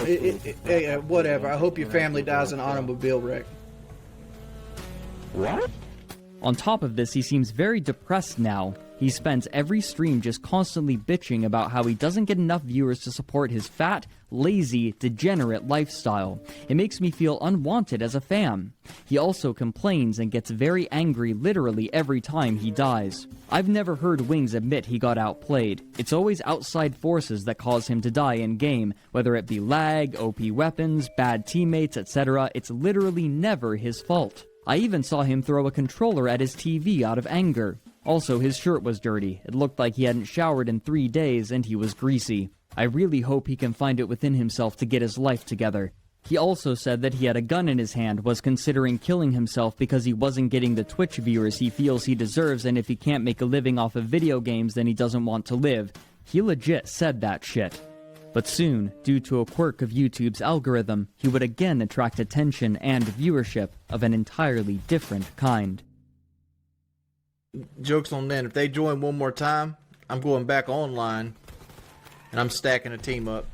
you, Hey, whatever. I hope your family dies in an automobile wreck. What? On top of this, he seems very depressed now. He spends every stream just constantly bitching about how he doesn't get enough viewers to support his fat, lazy, degenerate lifestyle. It makes me feel unwanted as a fan. He also complains and gets very angry literally every time he dies. I've never heard Wings admit he got outplayed. It's always outside forces that cause him to die in-game, whether it be lag, OP weapons, bad teammates, etc. It's literally never his fault. I even saw him throw a controller at his TV out of anger. Also, his shirt was dirty. It looked like he hadn't showered in 3 days and he was greasy. I really hope he can find it within himself to get his life together. He also said that he had a gun in his hand, was considering killing himself because he wasn't getting the Twitch viewers he feels he deserves, and if he can't make a living off of video games, then he doesn't want to live. He legit said that shit. But soon, due to a quirk of YouTube's algorithm, he would again attract attention and viewership of an entirely different kind. Joke's on them. If they join one more time, I'm going back online and I'm stacking a team up.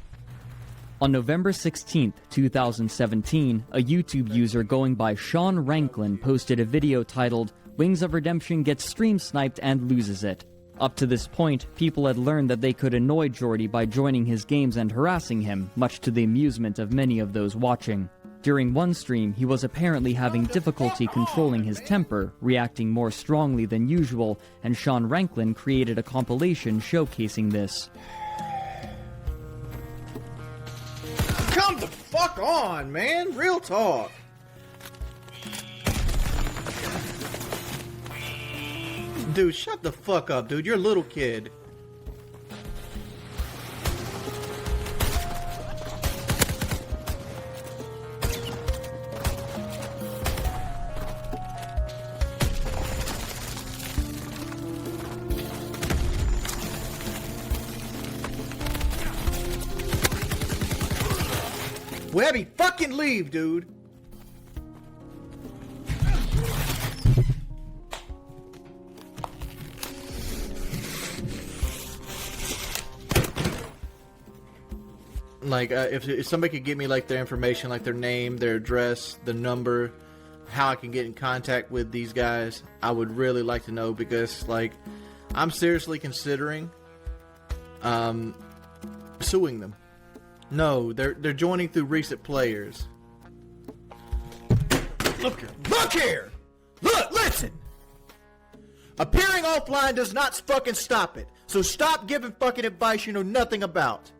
On November 16th, 2017, a YouTube user going by Sean Ranklin posted a video titled, "Wings of Redemption gets stream sniped and loses it." Up to this point, people had learned that they could annoy Jordy by joining his games and harassing him, much to the amusement of many of those watching. During one stream, he was apparently having difficulty controlling his temper, reacting more strongly than usual, and Sean Ranklin created a compilation showcasing this. Come the fuck on, man! Real talk! Dude, shut the fuck up, dude. You're a little kid. Webby, fucking leave, dude. Like, if somebody could give me, like, their information, like their name, their address, the number, how I can get in contact with these guys, I would really like to know, because, like, I'm seriously considering suing them. No, they're joining through recent players. Look here! Look, listen! Appearing offline does not fucking stop it. So stop giving fucking advice you know nothing about.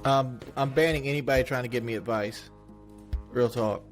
I'm banning anybody trying to give me advice. Real talk.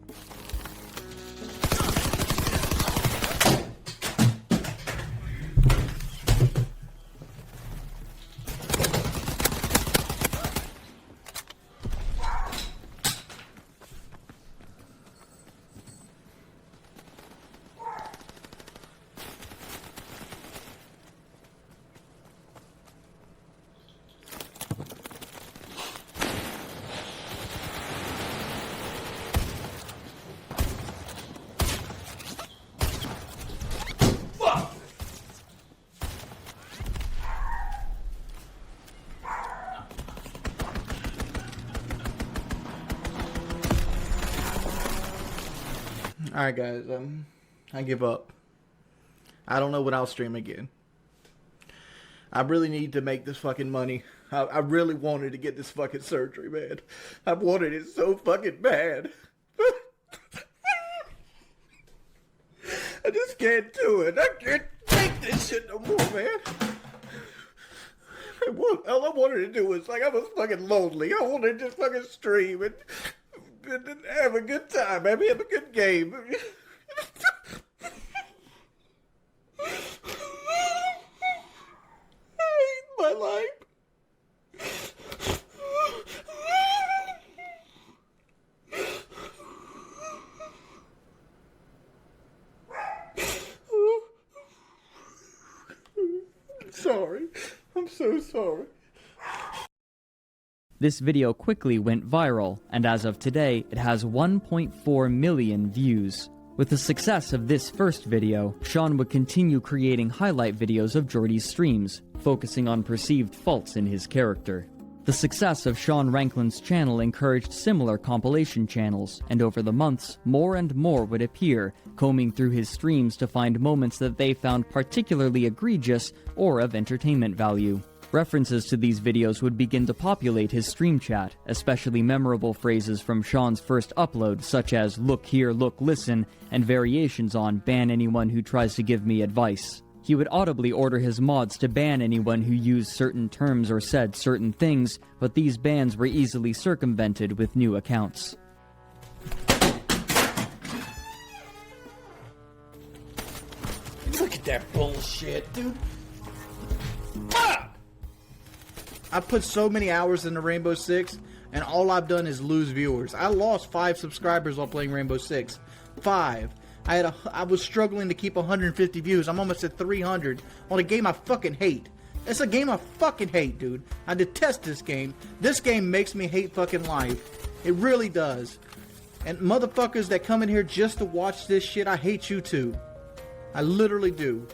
Alright, guys. I give up. I don't know when I'll stream again. I really need to make this fucking money. I really wanted to get this fucking surgery, man. I wanted it so fucking bad. I just can't do it. I can't take this shit no more, man. All I wanted to do was, like, I was fucking lonely. I wanted to just fucking stream and have a good time, man. Have a good game. I hate my life. Sorry. I'm so sorry. This video quickly went viral, and as of today, it has 1.4 million views. With the success of this first video, Sean would continue creating highlight videos of Jordy's streams, focusing on perceived faults in his character. The success of Sean Ranklin's channel encouraged similar compilation channels, and over the months, more and more would appear, combing through his streams to find moments that they found particularly egregious or of entertainment value. References to these videos would begin to populate his stream chat, especially memorable phrases from Sean's first upload, such as "look here, look, listen," and variations on "ban anyone who tries to give me advice." He would audibly order his mods to ban anyone who used certain terms or said certain things, but these bans were easily circumvented with new accounts. Look at that bullshit, dude. Fuck! I put so many hours into Rainbow Six, and all I've done is lose viewers. I lost 5 subscribers while playing Rainbow Six. 5. I was struggling to keep 150 views. I'm almost at 300 on a game I fucking hate. It's a game I fucking hate, dude. I detest this game. This game makes me hate fucking life. It really does. And motherfuckers that come in here just to watch this shit, I hate you too. I literally do.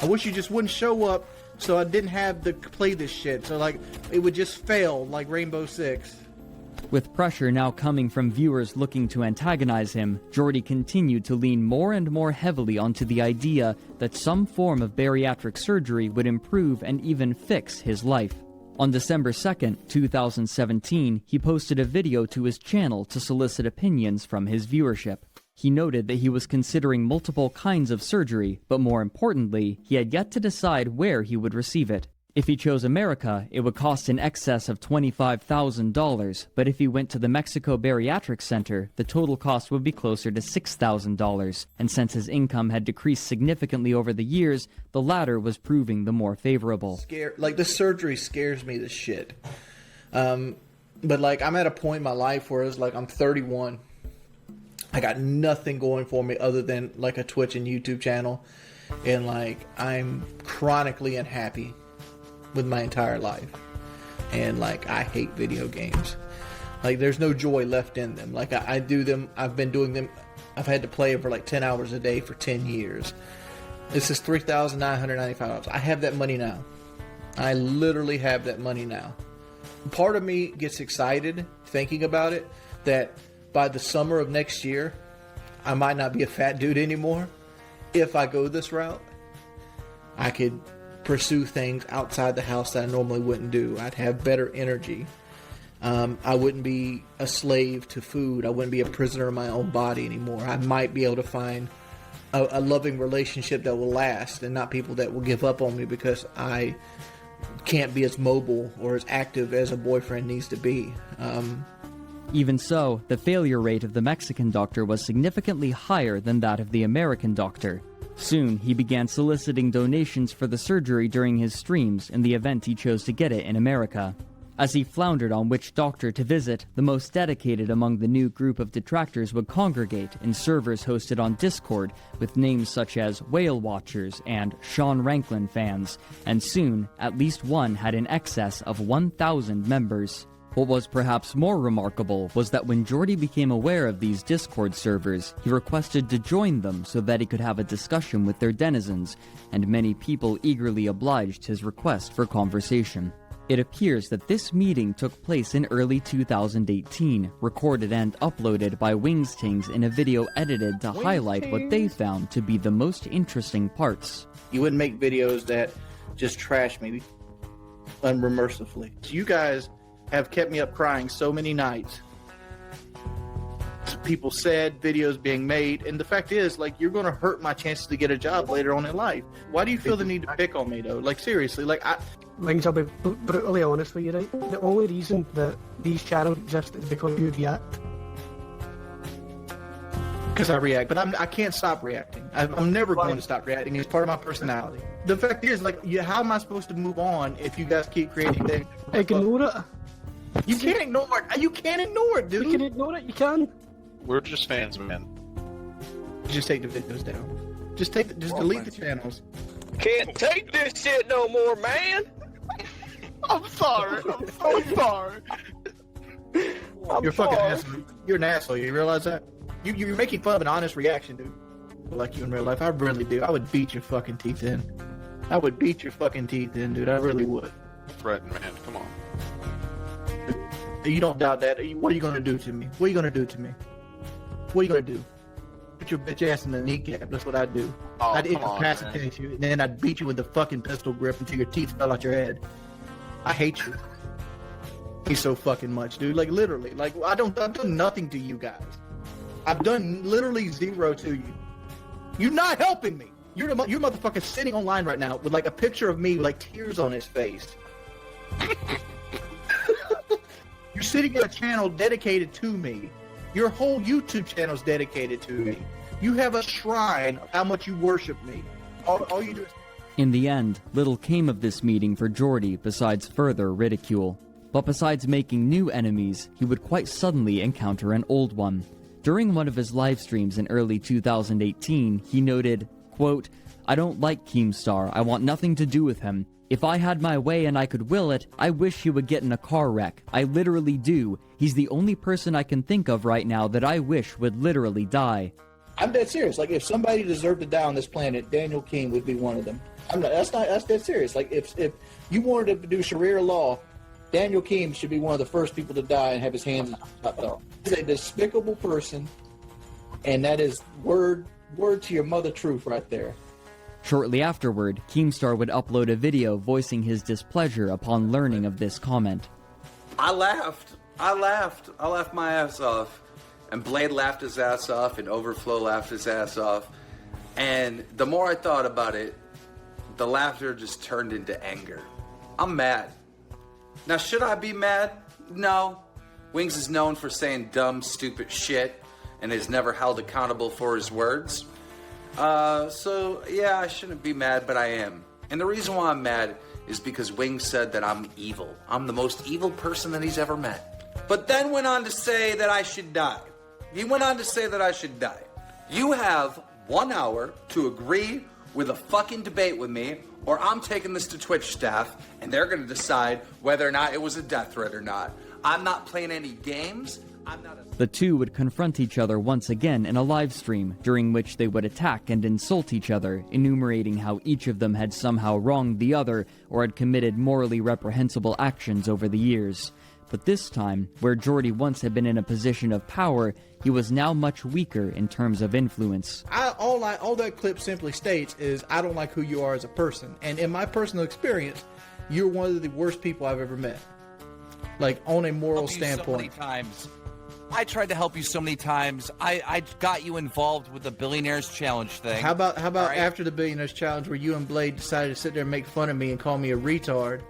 I wish you just wouldn't show up so I didn't have to play this shit. So, like, it would just fail like Rainbow Six. With pressure now coming from viewers looking to antagonize him, Jordy continued to lean more and more heavily onto the idea that some form of bariatric surgery would improve and even fix his life. On December 2nd, 2017, he posted a video to his channel to solicit opinions from his viewership. He noted that he was considering multiple kinds of surgery, but more importantly, he had yet to decide where he would receive it. If he chose America, it would cost in excess of $25,000, but if he went to the Mexico Bariatric Center, the total cost would be closer to $6,000, and since his income had decreased significantly over the years, the latter was proving the more favorable. Like, this surgery scares me to shit. But, like, I'm at a point in my life where it's like I'm 31. I got nothing going for me other than, like, a Twitch and YouTube channel, and, like, I'm chronically unhappy with my entire life, and, like, I hate video games. Like, there's no joy left in them. Like, I do them, I've been doing them, I've had to play them for like 10 hours a day for 10 years. This is $3,995. I have that money now. I literally have that money now. Part of me gets excited thinking about it, that by the summer of next year, I might not be a fat dude anymore. If I go this route, I could pursue things outside the house that I normally wouldn't do. I'd have better energy. I wouldn't be a slave to food. I wouldn't be a prisoner of my own body anymore. I might be able to find a loving relationship that will last, and not people that will give up on me because I can't be as mobile or as active as a boyfriend needs to be. Even so, the failure rate of the Mexican doctor was significantly higher than that of the American doctor. Soon, he began soliciting donations for the surgery during his streams in the event he chose to get it in America. As he floundered on which doctor to visit, the most dedicated among the new group of detractors would congregate in servers hosted on Discord with names such as Whale Watchers and Sean Ranklin fans, and soon, at least one had in excess of 1,000 members. What was perhaps more remarkable was that when Jordy became aware of these Discord servers, he requested to join them so that he could have a discussion with their denizens, and many people eagerly obliged his request for conversation. It appears that this meeting took place in early 2018, recorded and uploaded by Wingstings in a video edited to highlight what they found to be the most interesting parts. You wouldn't make videos that just trash me unmercifully. You guys have kept me up crying so many nights. People said, videos being made, and the fact is, like, you're going to hurt my chances to get a job later on in life. Why do you feel the need to pick on me, though? Like, seriously, like, Wings, I'll be brutally honest with you, right? The only reason that these channels exist is because you react. Because I react, but I can't stop reacting. I'm never going to stop reacting. It's part of my personality. The fact is, like, how am I supposed to move on if you guys keep creating things? Ignore it. You can't ignore it. You can't ignore it, dude. You can ignore it. You can. We're just fans, man. Just take the videos down. Just delete the channels. Can't take this shit no more, man. I'm sorry. I'm so sorry. You're fucking asshole. You're an asshole. You realize that? You're making fun of an honest reaction, dude. Like you in real life, I really do. I would beat your fucking teeth in. I would beat your fucking teeth in, dude. I really would. Fretting, man. Come on. You don't doubt that. What are you gonna do to me? What are you gonna do to me? What are you gonna do? Put your bitch ass in the kneecap. That's what I'd do. Oh, I'd come on, incapacitate you, and then I'd beat you with the fucking pistol grip until your teeth fell out your head. I hate you. He's so fucking much, dude. Like literally. Like I've done nothing to you guys. I've done literally zero to you. You're not helping me. You're motherfucker sitting online right now with like a picture of me with like tears on his face. You're sitting in a channel dedicated to me. Your whole YouTube channel is dedicated to me. You have a shrine of how much you worship me. All you do is... In the end, little came of this meeting for Jordy besides further ridicule. But besides making new enemies, he would quite suddenly encounter an old one. During one of his live streams in early 2018, he noted, quote, "I don't like Keemstar. I want nothing to do with him. If I had my way and I could will it, I wish he would get in a car wreck. I literally do. He's the only person I can think of right now that I wish would literally die." I'm dead serious. Like, if somebody deserved to die on this planet, Daniel King would be one of them. That's dead serious. Like, if you wanted to do Sharia law, Daniel King should be one of the first people to die and have his hands chopped off. He's a despicable person, and that is word to your mother truth right there. Shortly afterward, Keemstar would upload a video voicing his displeasure upon learning of this comment. I laughed my ass off. And Blade laughed his ass off, and Overflow laughed his ass off. And the more I thought about it, the laughter just turned into anger. I'm mad. Now, should I be mad? No. Wings is known for saying dumb, stupid shit and is never held accountable for his words. So, yeah, I shouldn't be mad, but I am. And the reason why I'm mad is because Wings said that I'm evil. I'm the most evil person that he's ever met. But then went on to say that I should die. He went on to say that I should die. You have 1 hour to agree with a fucking debate with me, or I'm taking this to Twitch staff, and they're going to decide whether or not it was a death threat or not. I'm not playing any games. The two would confront each other once again in a live stream, during which they would attack and insult each other, enumerating how each of them had somehow wronged the other or had committed morally reprehensible actions over the years. But this time, where Jordy once had been in a position of power, he was now much weaker in terms of influence. All that clip simply states is, I don't like who you are as a person. And in my personal experience, you're one of the worst people I've ever met. Like, on a moral standpoint. So many times. I tried to help you so many times. I got you involved with the Billionaires Challenge thing. How about right? after the Billionaires Challenge, where you and Blade decided to sit there and make fun of me and call me a retard,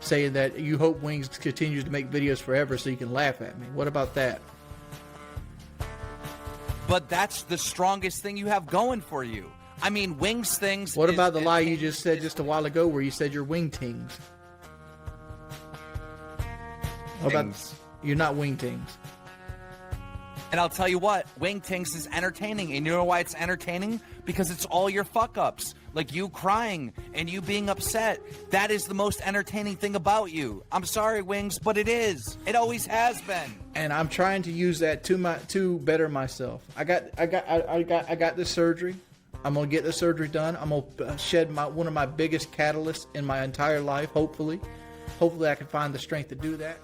saying that you hope Wings continues to make videos forever so you can laugh at me? What about that? But that's the strongest thing you have going for you. I mean, Wings things... What about the lie you just said just a while ago where you said you're wing tings? What about you're not wing tings? And I'll tell you what, Wing Tings is entertaining. And you know why it's entertaining? Because it's all your fuck-ups. Like you crying and you being upset. That is the most entertaining thing about you. I'm sorry, Wings, but it is. It always has been. And I'm trying to use that to better myself. I got this surgery. I'm gonna get the surgery done. I'm gonna shed one of my biggest catalysts in my entire life, hopefully. hopefully I can find the strength to do that.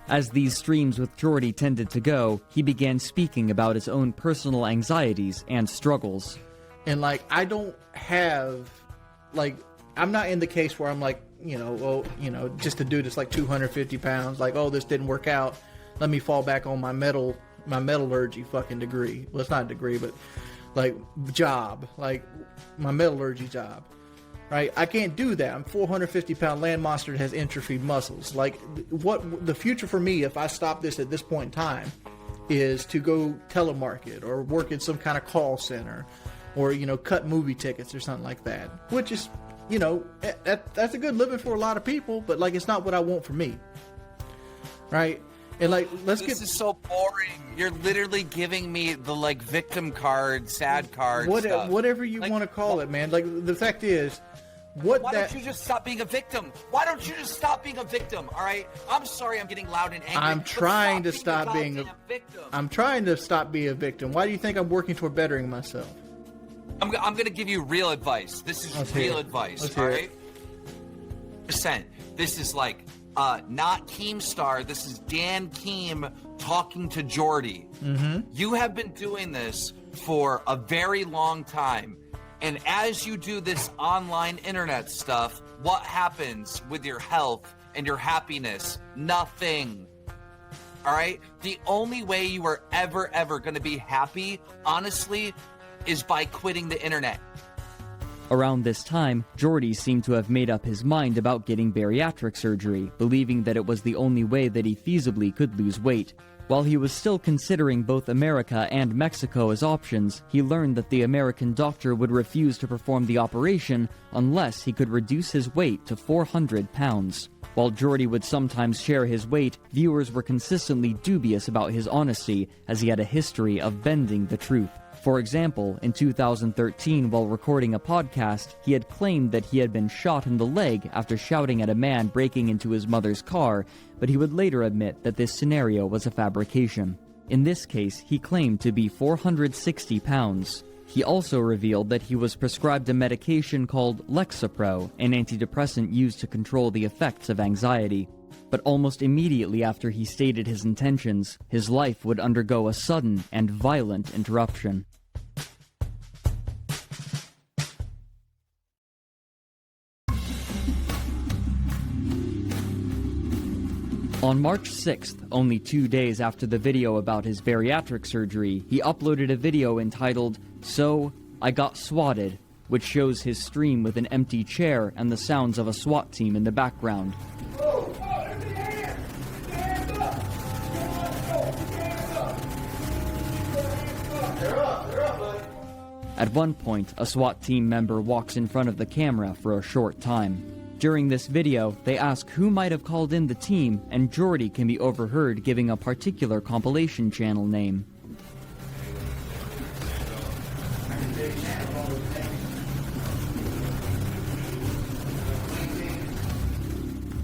As these streams with Jordy tended to go, he began speaking about his own personal anxieties and struggles. And like, I don't have, like, I'm not in the case where I'm like, just a dude that's like 250 pounds, like, oh, this didn't work out, let me fall back on my metallurgy fucking degree. Well, it's not a degree, but like job, like my metallurgy job. Right, I can't do that. I'm 450-pound land monster that has entrophied muscles. Like, what the future for me, if I stop this at this point in time, is to go telemarket or work in some kind of call center, or cut movie tickets or something like that. Which is, that's a good living for a lot of people, but like, it's not what I want for me. Right, and like, This is so boring. You're literally giving me the like victim card, sad card stuff. Whatever you want to call it, man. Like, the fact is. Why don't you just stop being a victim? Why don't you just stop being a victim? All right. I'm sorry. I'm getting loud and angry. I'm trying to stop being a victim. I'm trying to stop being a victim. Why do you think I'm working toward bettering myself? I'm going to give you real advice. This is real advice. All right. This is like not Keemstar. This is Dan Keem talking to Jordy. Mm-hmm. You have been doing this for a very long time. And as you do this online internet stuff, what happens with your health and your happiness? Nothing. All right? The only way you are ever going to be happy, honestly, is by quitting the internet. Around this time, Jordy seemed to have made up his mind about getting bariatric surgery, believing that it was the only way that he feasibly could lose weight. While he was still considering both America and Mexico as options, he learned that the American doctor would refuse to perform the operation unless he could reduce his weight to 400 pounds. While Jordy would sometimes share his weight, viewers were consistently dubious about his honesty, as he had a history of bending the truth. For example, in 2013, while recording a podcast, he had claimed that he had been shot in the leg after shouting at a man breaking into his mother's car, but he would later admit that this scenario was a fabrication. In this case, he claimed to be 460 pounds. He also revealed that he was prescribed a medication called Lexapro, an antidepressant used to control the effects of anxiety. But almost immediately after he stated his intentions, his life would undergo a sudden and violent interruption. On March 6th, only 2 days after the video about his bariatric surgery, he uploaded a video entitled, "So, I Got Swatted," which shows his stream with an empty chair and the sounds of a SWAT team in the background. At one point, a SWAT team member walks in front of the camera for a short time. During this video, they ask who might have called in the team, and Jordy can be overheard giving a particular compilation channel name.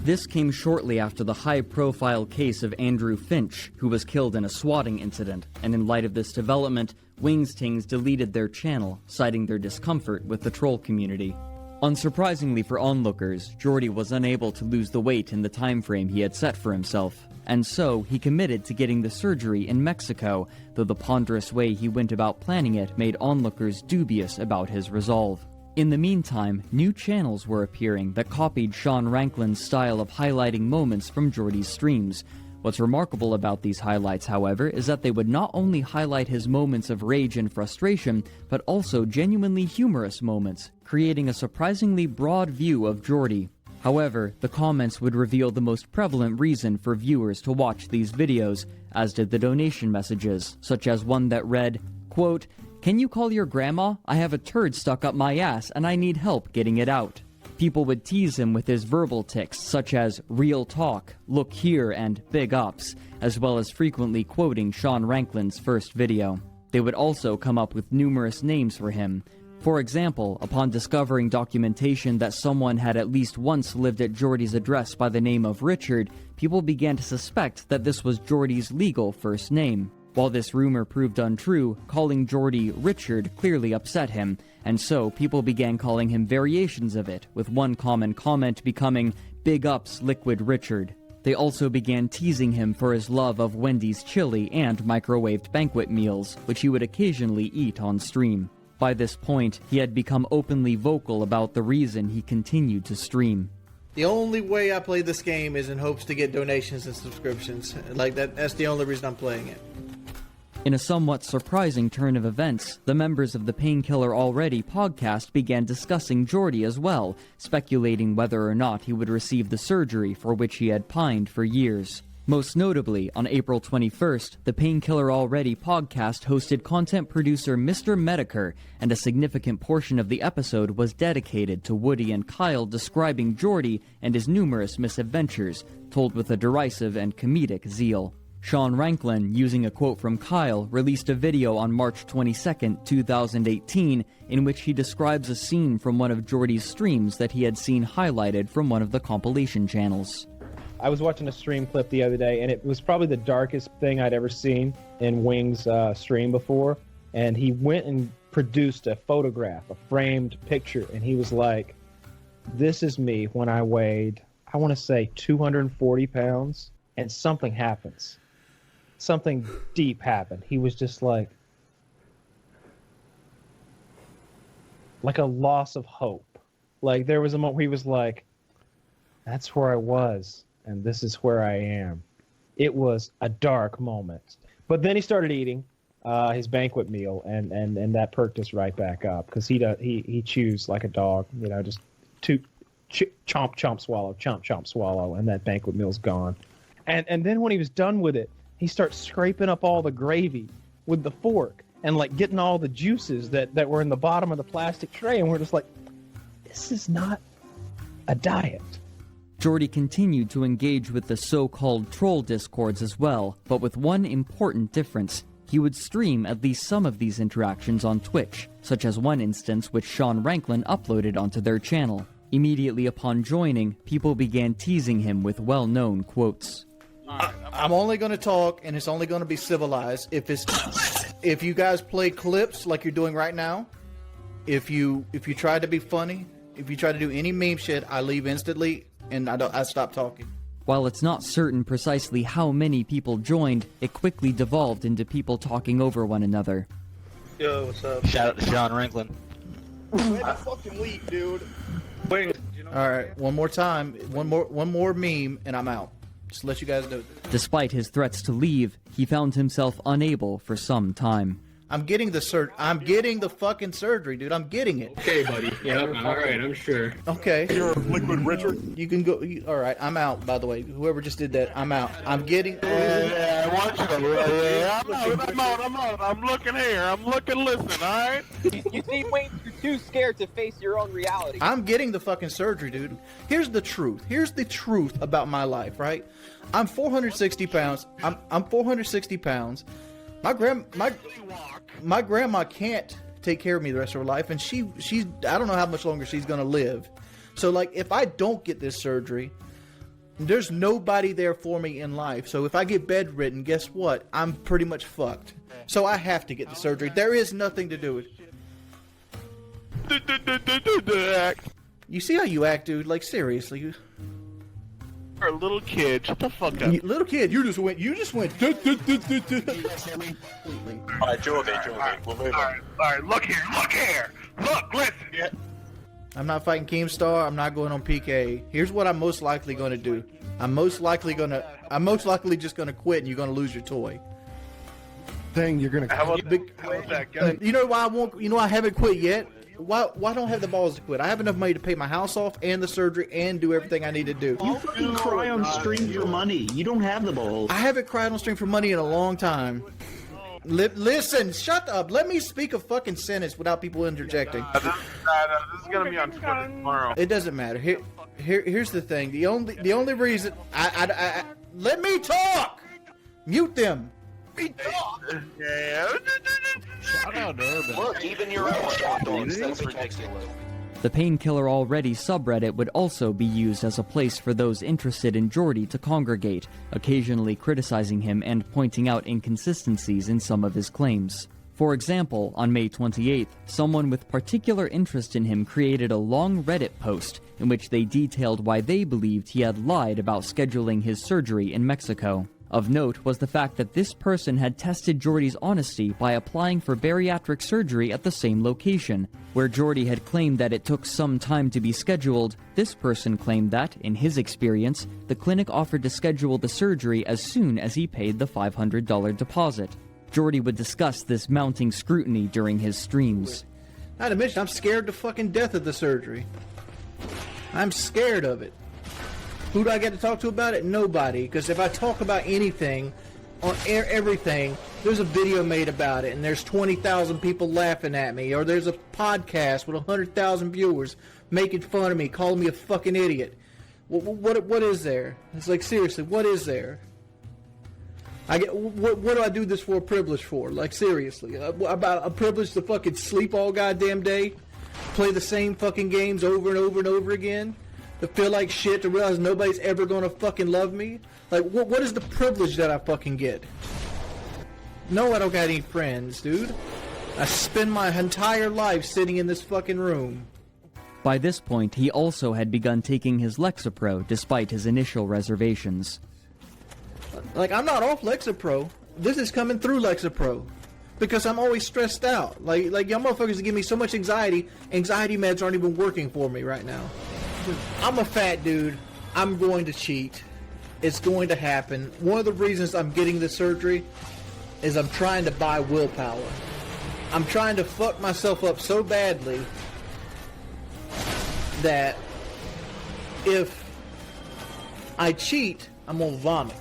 This came shortly after the high-profile case of Andrew Finch, who was killed in a swatting incident, and in light of this development, Wingstings deleted their channel, citing their discomfort with the troll community. Unsurprisingly for onlookers, Jordy was unable to lose the weight in the time frame he had set for himself, and so he committed to getting the surgery in Mexico, though the ponderous way he went about planning it made onlookers dubious about his resolve. In the meantime, new channels were appearing that copied Sean Ranklin's style of highlighting moments from Jordy's streams. What's remarkable about these highlights, however, is that they would not only highlight his moments of rage and frustration, but also genuinely humorous moments, creating a surprisingly broad view of Jordy. However, the comments would reveal the most prevalent reason for viewers to watch these videos, as did the donation messages, such as one that read, quote, "Can you call your grandma? I have a turd stuck up my ass and I need help getting it out." People would tease him with his verbal tics such as real talk, look here, and big ups, as well as frequently quoting Sean Ranklin's first video. They would also come up with numerous names for him. For example, upon discovering documentation that someone had at least once lived at Jordy's address by the name of Richard, people began to suspect that this was Jordy's legal first name. While this rumor proved untrue, calling Jordy Richard clearly upset him, and so people began calling him variations of it, with one common comment becoming, Big ups, Liquid Richard. They also began teasing him for his love of Wendy's chili and microwaved banquet meals, which he would occasionally eat on stream. By this point, he had become openly vocal about the reason he continued to stream. The only way I play this game is in hopes to get donations and subscriptions. Like that's the only reason I'm playing it. In a somewhat surprising turn of events, the members of the Painkiller Already podcast began discussing Jordy as well, speculating whether or not he would receive the surgery for which he had pined for years. Most notably, on April 21st, the Painkiller Already podcast hosted content producer Mr. Medicare, and a significant portion of the episode was dedicated to Woody and Kyle describing Jordy and his numerous misadventures, told with a derisive and comedic zeal. Sean Ranklin, using a quote from Kyle, released a video on March 22, 2018, in which he describes a scene from one of Jordy's streams that he had seen highlighted from one of the compilation channels. I was watching a stream clip the other day, and it was probably the darkest thing I'd ever seen in Wing's stream before. And he went and produced a photograph, a framed picture, and he was like, this is me when I weighed, I want to say 240 pounds, and something happens. Something deep happened. He was just like a loss of hope. Like there was a moment where he was like, that's where I was, and this is where I am. It was a dark moment. But then he started eating his banquet meal, and that perked us right back up, because he chews like a dog, you know, just chomp, chomp, swallow, and that banquet meal's gone. And then when he was done with it, he starts scraping up all the gravy with the fork and like getting all the juices that were in the bottom of the plastic tray, and we're just like, this is not a diet. Jordy continued to engage with the so-called troll discords as well, but with one important difference. He would stream at least some of these interactions on Twitch, such as one instance which Sean Ranklin uploaded onto their channel. Immediately upon joining, people began teasing him with well-known quotes. I'm only going to talk, and it's only going to be civilized. If you guys play clips like you're doing right now, if you try to be funny, if you try to do any meme shit, I leave instantly, and I stop talking. While it's not certain precisely how many people joined, it quickly devolved into people talking over one another. Yo, what's up? Shout out to Sean Ranklin. Wait a fucking week, dude. Wait. All right, one more time, one more meme, and I'm out. Just let you guys know. Despite his threats to leave, he found himself unable for some time. I'm getting the fucking surgery, dude. I'm getting it. Okay, buddy. Yep. All right. I'm sure. Okay. You're Liquid Richard. You can go. All right. I'm out. By the way, whoever just did that, I'm out. I'm getting. Yeah, I want you to. Yeah, I'm out. I'm looking here. I'm looking. Listen. All right. You see, Wayne, you're too scared to face your own reality. I'm getting the fucking surgery, dude. Here's the truth. Here's the truth about my life, right? I'm 460 pounds. I'm 460 pounds. My grandma can't take care of me the rest of her life, and she's I don't know how much longer she's gonna live. So like, if I don't get this surgery, there's nobody there for me in life. So if I get bedridden, guess what? I'm pretty much fucked. So I have to get the surgery. There is nothing to do with it. You see how you act, dude? Like seriously, You're a little kid. Shut the fuck up. Little kid, you just went. All right, Jordy. We'll move on. All right, look here. Look, listen. Yeah. I'm not fighting Keemstar. I'm not going on PK. Here's what I'm most likely going to do. I'm most likely just going to quit, and you're going to lose your toy. Dang, you're going to How about that guy? You know why I won't? You know I haven't quit yet. Why don't I have the balls to quit? I have enough money to pay my house off and the surgery and do everything I need to do. You fucking cry on stream for money. You don't have the balls. I haven't cried on stream for money in a long time. Listen, shut up. Let me speak a fucking sentence without people interjecting. This is gonna be on Twitter tomorrow. It doesn't matter. Here's the thing. The only reason I let me talk. Mute them. Yeah. Shout out to Urban. Look, even your own that's ridiculous. The Painkiller Already subreddit would also be used as a place for those interested in Jordy to congregate, occasionally criticizing him and pointing out inconsistencies in some of his claims. For example, on May 28th, someone with particular interest in him created a long Reddit post in which they detailed why they believed he had lied about scheduling his surgery in Mexico. Of note was the fact that this person had tested Jordy's honesty by applying for bariatric surgery at the same location. Where Jordy had claimed that it took some time to be scheduled, this person claimed that, in his experience, the clinic offered to schedule the surgery as soon as he paid the $500 deposit. Jordy would discuss this mounting scrutiny during his streams. Not to mention, I'm scared to fucking death of the surgery. I'm scared of it. Who do I get to talk to about it? Nobody. Because if I talk about anything, on everything, there's a video made about it, and there's 20,000 people laughing at me, or there's a podcast with 100,000 viewers making fun of me, calling me a fucking idiot. What is there? It's like, seriously, what is there? What do I do this for a privilege for? Like, seriously. About a privilege to fucking sleep all goddamn day? Play the same fucking games over and over and over again? To feel like shit, to realize nobody's ever gonna fucking love me? Like, what is the privilege that I fucking get? No, I don't got any friends, dude. I spend my entire life sitting in this fucking room. By this point, he also had begun taking his Lexapro despite his initial reservations. Like, I'm not off Lexapro. This is coming through Lexapro. Because I'm always stressed out. Like y'all motherfuckers give me so much anxiety. Anxiety meds aren't even working for me right now. I'm a fat dude. I'm going to cheat. It's going to happen. One of the reasons I'm getting this surgery is I'm trying to buy willpower. I'm trying to fuck myself up so badly that if I cheat, I'm going to vomit.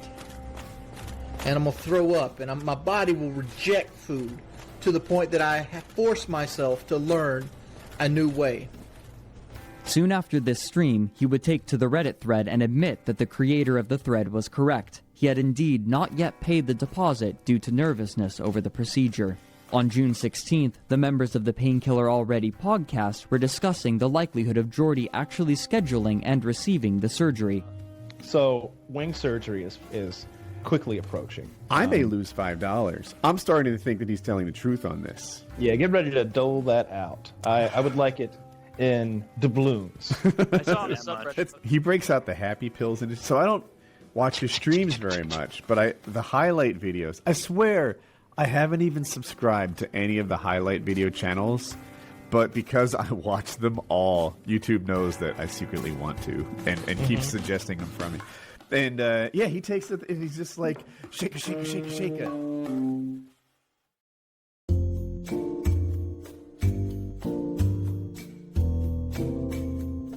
And I'm going to throw up. And my body will reject food to the point that I force myself to learn a new way. Soon after this stream, he would take to the Reddit thread and admit that the creator of the thread was correct. He had indeed not yet paid the deposit due to nervousness over the procedure. On June 16th, the members of the Painkiller Already podcast were discussing the likelihood of Jordy actually scheduling and receiving the surgery. So, wing surgery is quickly approaching. I may lose $5. I'm starting to think that he's telling the truth on this. Yeah, get ready to dole that out. I would like it in doubloons. I saw on the subreddit. He breaks out the happy pills, and so I don't watch his streams very much, but the highlight videos, I swear I haven't even subscribed to any of the highlight video channels, but because I watch them all, YouTube knows that I secretly want to and keeps suggesting them from me. And yeah, he takes it and he's just like, shake it, shake it, shake it, shake it.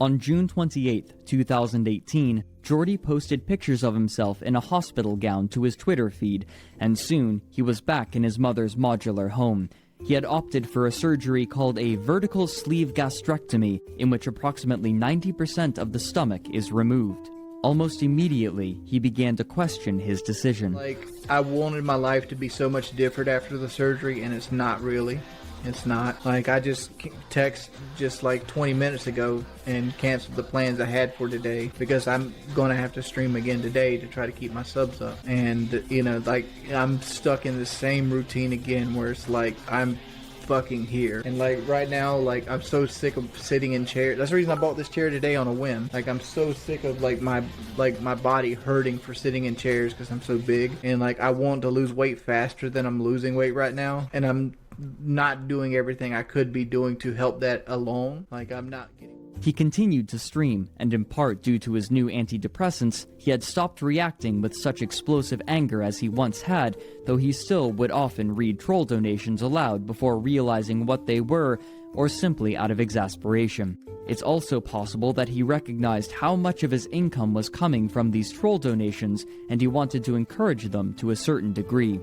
On June 28, 2018, Jordy posted pictures of himself in a hospital gown to his Twitter feed, and soon he was back in his mother's modular home. He had opted for a surgery called a vertical sleeve gastrectomy, in which approximately 90% of the stomach is removed. Almost immediately, he began to question his decision. Like, I wanted my life to be so much different after the surgery, and it's not really. It's not. Like, I just text just like 20 minutes ago and canceled the plans I had for today because I'm going to have to stream again today to try to keep my subs up. And, you know, like, I'm stuck in the same routine again where it's like I'm fucking here. And, like, right now, like, I'm so sick of sitting in chairs. That's the reason I bought this chair today on a whim. Like, I'm so sick of, like, my body hurting for sitting in chairs because I'm so big. And, like, I want to lose weight faster than I'm losing weight right now. And I'm not doing everything I could be doing to help that alone. Like, I'm not getting... He continued to stream, and in part due to his new antidepressants, he had stopped reacting with such explosive anger as he once had, though he still would often read troll donations aloud before realizing what they were, or simply out of exasperation. It's also possible that he recognized how much of his income was coming from these troll donations, and he wanted to encourage them to a certain degree.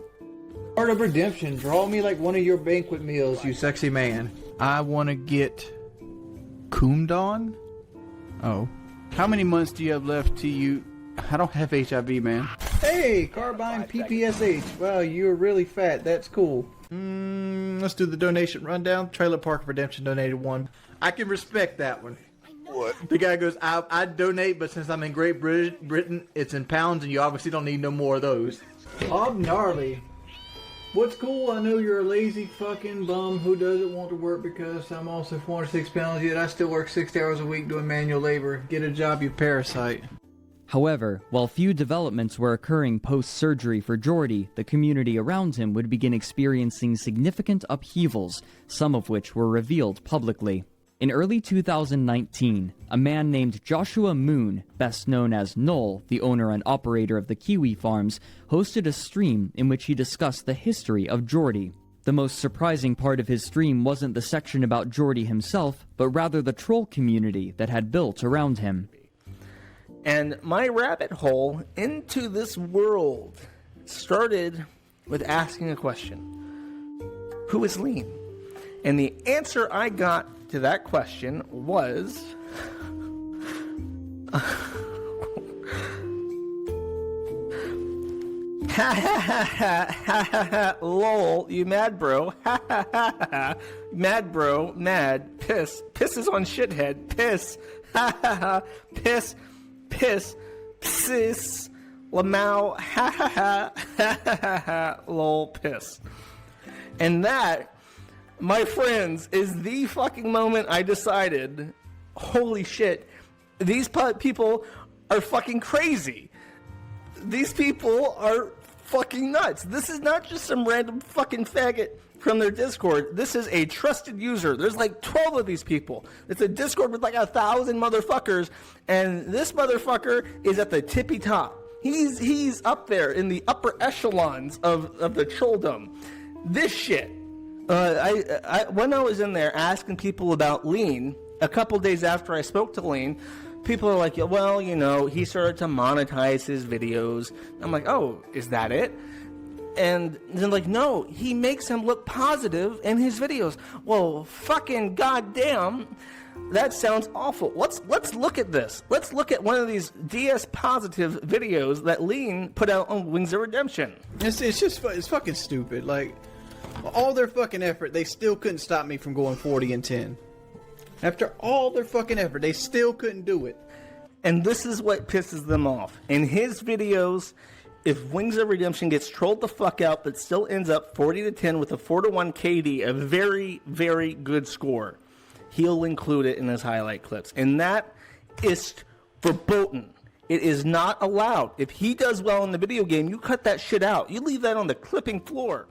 Art of Redemption, draw me like one of your banquet meals, you sexy man. I want to get Coomdon? Oh. How many months do you have left to you? I don't have HIV, man. Hey, Carbine PPSH. Wow, you're really fat. That's cool. Let's do the donation rundown. Trailer Park Redemption donated one. I can respect that one. What? The guy goes, I donate, but since I'm in Great Britain, it's in pounds, and you obviously don't need no more of those. Bob Gnarly. What's cool, I know you're a lazy fucking bum who doesn't want to work because I'm also 406 pounds, yet I still work 60 hours a week doing manual labor. Get a job, you parasite. However, while few developments were occurring post-surgery for Jordy, the community around him would begin experiencing significant upheavals, some of which were revealed publicly. In early 2019, a man named Joshua Moon, best known as Noel, the owner and operator of the Kiwi Farms, hosted a stream in which he discussed the history of Jordy. The most surprising part of his stream wasn't the section about Jordy himself, but rather the troll community that had built around him. And my rabbit hole into this world started with asking a question. Who is Lean? And the answer I got to that question was... lol, you mad bro. Mad bro, mad, piss. Piss is on shithead, piss. Piss. Piss, sis, lamau, ha ha ha, ha ha ha, lol, piss. And that, my friends, is the fucking moment I decided, holy shit, these people are fucking crazy. These people are fucking nuts. This is not just some random fucking faggot from their Discord. This is a trusted user. There's like 12 of these people. It's a Discord with like 1,000 motherfuckers, and this motherfucker is at the tippy top. He's up there in the upper echelons of the trolldom. This shit. When I was in there asking people about Lean, a couple days after I spoke to Lean, people are like, well, you know, he started to monetize his videos. I'm like, oh, is that it? And they're like, no, he makes him look positive in his videos. Well, fucking goddamn, that sounds awful. Let's look at this. Let's look at one of these DS positive videos that Lean put out on Wings of Redemption. It's fucking stupid. Like, all their fucking effort, they still couldn't stop me from going 40-10. After all their fucking effort, they still couldn't do it. And this is what pisses them off. In his videos, if Wings of Redemption gets trolled the fuck out but still ends up 40-10 with a 4-1 KD, a very, very good score, he'll include it in his highlight clips. And that is verboten. It is not allowed. If he does well in the video game, you cut that shit out. You leave that on the clipping floor.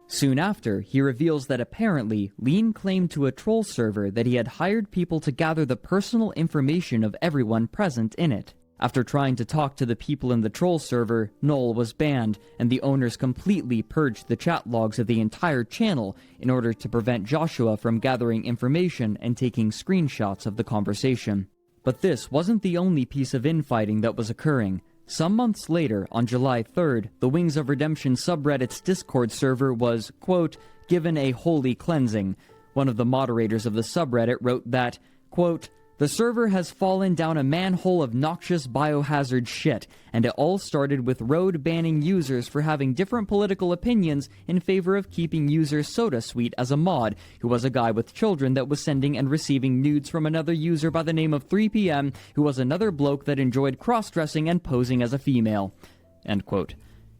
Soon after, he reveals that apparently, Lean claimed to a troll server that he had hired people to gather the personal information of everyone present in it. After trying to talk to the people in the troll server, Noel was banned, and the owners completely purged the chat logs of the entire channel in order to prevent Joshua from gathering information and taking screenshots of the conversation. But this wasn't the only piece of infighting that was occurring. Some months later, on July 3rd, the Wings of Redemption subreddit's Discord server was, quote, given a holy cleansing. One of the moderators of the subreddit wrote that, quote, the server has fallen down a manhole of noxious biohazard shit, and it all started with Road banning users for having different political opinions in favor of keeping user SodaSweet as a mod, who was a guy with children that was sending and receiving nudes from another user by the name of 3PM, who was another bloke that enjoyed cross-dressing and posing as a female. End quote.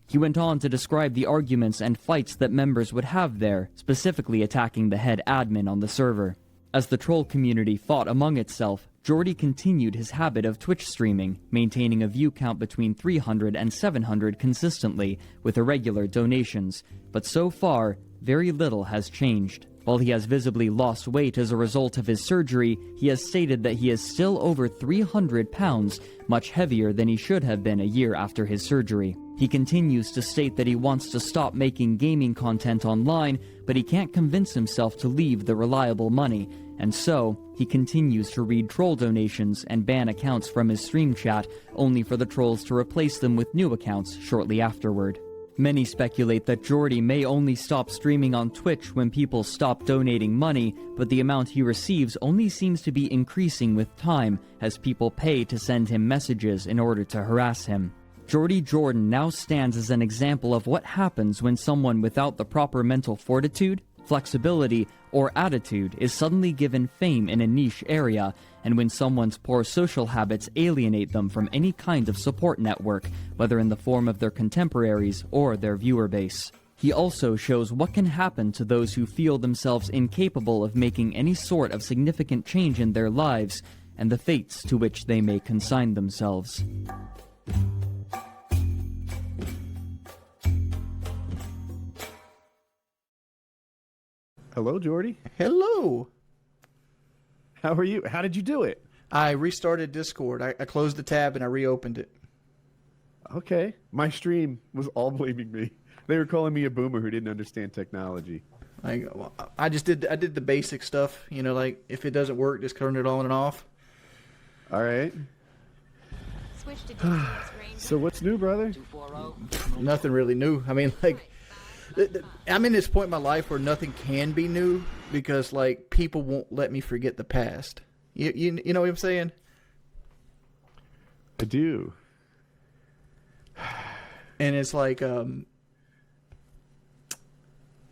He went on to describe the arguments and fights that members would have there, specifically attacking the head admin on the server. As the troll community fought among itself, Jordy continued his habit of Twitch streaming, maintaining a view count between 300 and 700 consistently, with irregular donations. But so far, very little has changed. While he has visibly lost weight as a result of his surgery, he has stated that he is still over 300 pounds, much heavier than he should have been a year after his surgery. He continues to state that he wants to stop making gaming content online, but he can't convince himself to leave the reliable money, and so he continues to read troll donations and ban accounts from his stream chat, only for the trolls to replace them with new accounts shortly afterward. Many speculate that Jordy may only stop streaming on Twitch when people stop donating money, but the amount he receives only seems to be increasing with time, as people pay to send him messages in order to harass him. Jordy Jordan now stands as an example of what happens when someone without the proper mental fortitude, flexibility, or attitude is suddenly given fame in a niche area, and when someone's poor social habits alienate them from any kind of support network, whether in the form of their contemporaries or their viewer base. He also shows what can happen to those who feel themselves incapable of making any sort of significant change in their lives, and the fates to which they may consign themselves. Hello, Jordy. Hello. How are you? How did you do it? I restarted Discord. I closed the tab and I reopened it. Okay. My stream was all blaming me. They were calling me a boomer who didn't understand technology. I did the basic stuff, you know, like if it doesn't work, just turn it on and off. All right. Switch to So what's new, brother? Nothing really new. I mean, like, I'm in this point in my life where nothing can be new because, like, people won't let me forget the past. You know what I'm saying? I do. And it's like,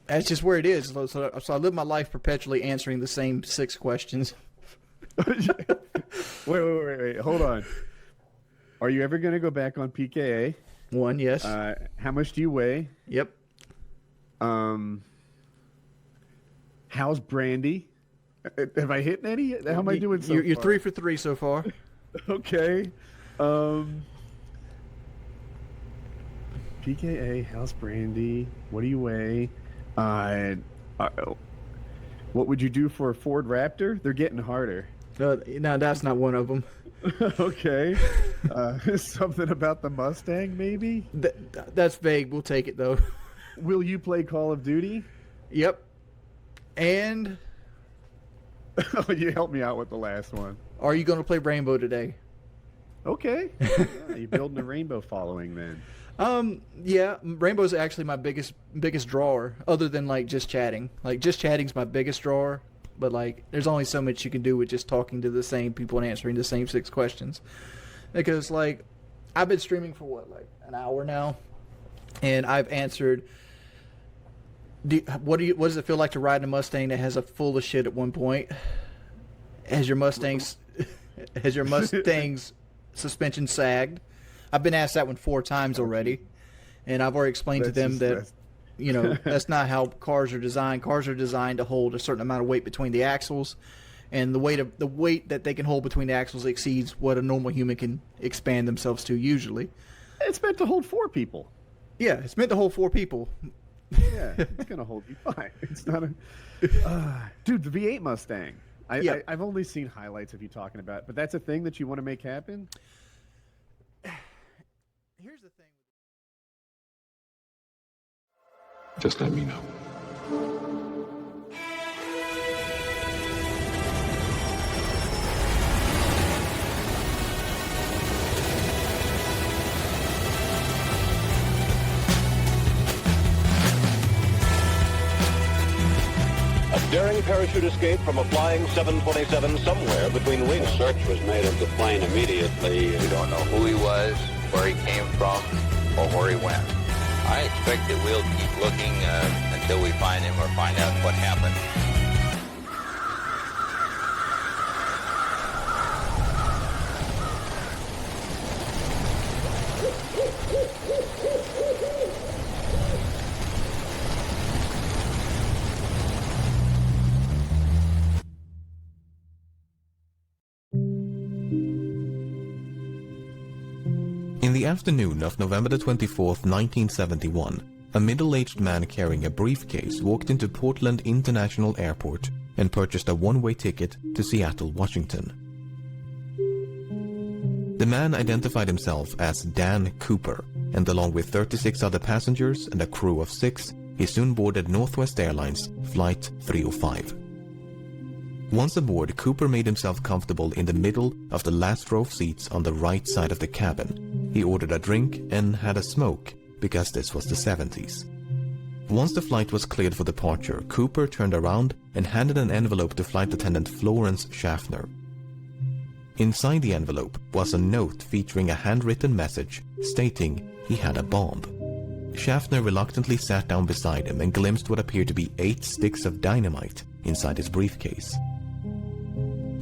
that's just where it is. So I live my life perpetually answering the same 6 questions. Wait. Hold on. Are you ever going to go back on PKA? 1, yes. How much do you weigh? Yep. How's Brandy? Have I hit any? How am I doing so You're far? 3 for 3 so far. Okay. PKA, how's Brandy? What do you weigh? What would you do for a Ford Raptor? They're getting harder. No, that's not one of them. Okay. Something about the Mustang, maybe? That's vague. We'll take it, though. Will you play Call of Duty? Yep. And... You helped me out with the last one. Are you going to play Rainbow today? Okay. Yeah, you're building a Rainbow following then. Yeah, Rainbow's actually my biggest drawer, other than, like, just chatting. Like, just chatting's my biggest drawer, but, like, there's only so much you can do with just talking to the same people and answering the same 6 questions. Because, like, I've been streaming for, what, like, an hour now? And I've answered... What does it feel like to ride in a Mustang that has a full of shit at one point? Has your Mustang's suspension sagged? I've been asked that one 4 times already, and I've already explained to them that, you know, that's not how cars are designed. Cars are designed to hold a certain amount of weight between the axles, and the weight that they can hold between the axles exceeds what a normal human can expand themselves to usually. It's meant to hold 4 people. Yeah, it's meant to hold 4 people. Yeah, it's gonna hold you fine. It's not a dude. The V8 Mustang. I've only seen highlights of you talking about it, but that's a thing that you want to make happen. Here's the thing. Just let me know. A daring parachute escape from a flying 727 somewhere between wings. A search was made of the plane immediately. We don't know who he was, where he came from, or where he went. I expect that we'll keep looking until we find him or find out what happened. In the afternoon of November the 24th, 1971, a middle-aged man carrying a briefcase walked into Portland International Airport and purchased a one-way ticket to Seattle, Washington. The man identified himself as Dan Cooper, and along with 36 other passengers and a crew of 6, he soon boarded Northwest Airlines Flight 305. Once aboard, Cooper made himself comfortable in the middle of the last row of seats on the right side of the cabin. He ordered a drink and had a smoke, because this was the 70s. Once the flight was cleared for departure, Cooper turned around and handed an envelope to flight attendant Florence Schaffner. Inside the envelope was a note featuring a handwritten message stating he had a bomb. Schaffner reluctantly sat down beside him and glimpsed what appeared to be 8 sticks of dynamite inside his briefcase.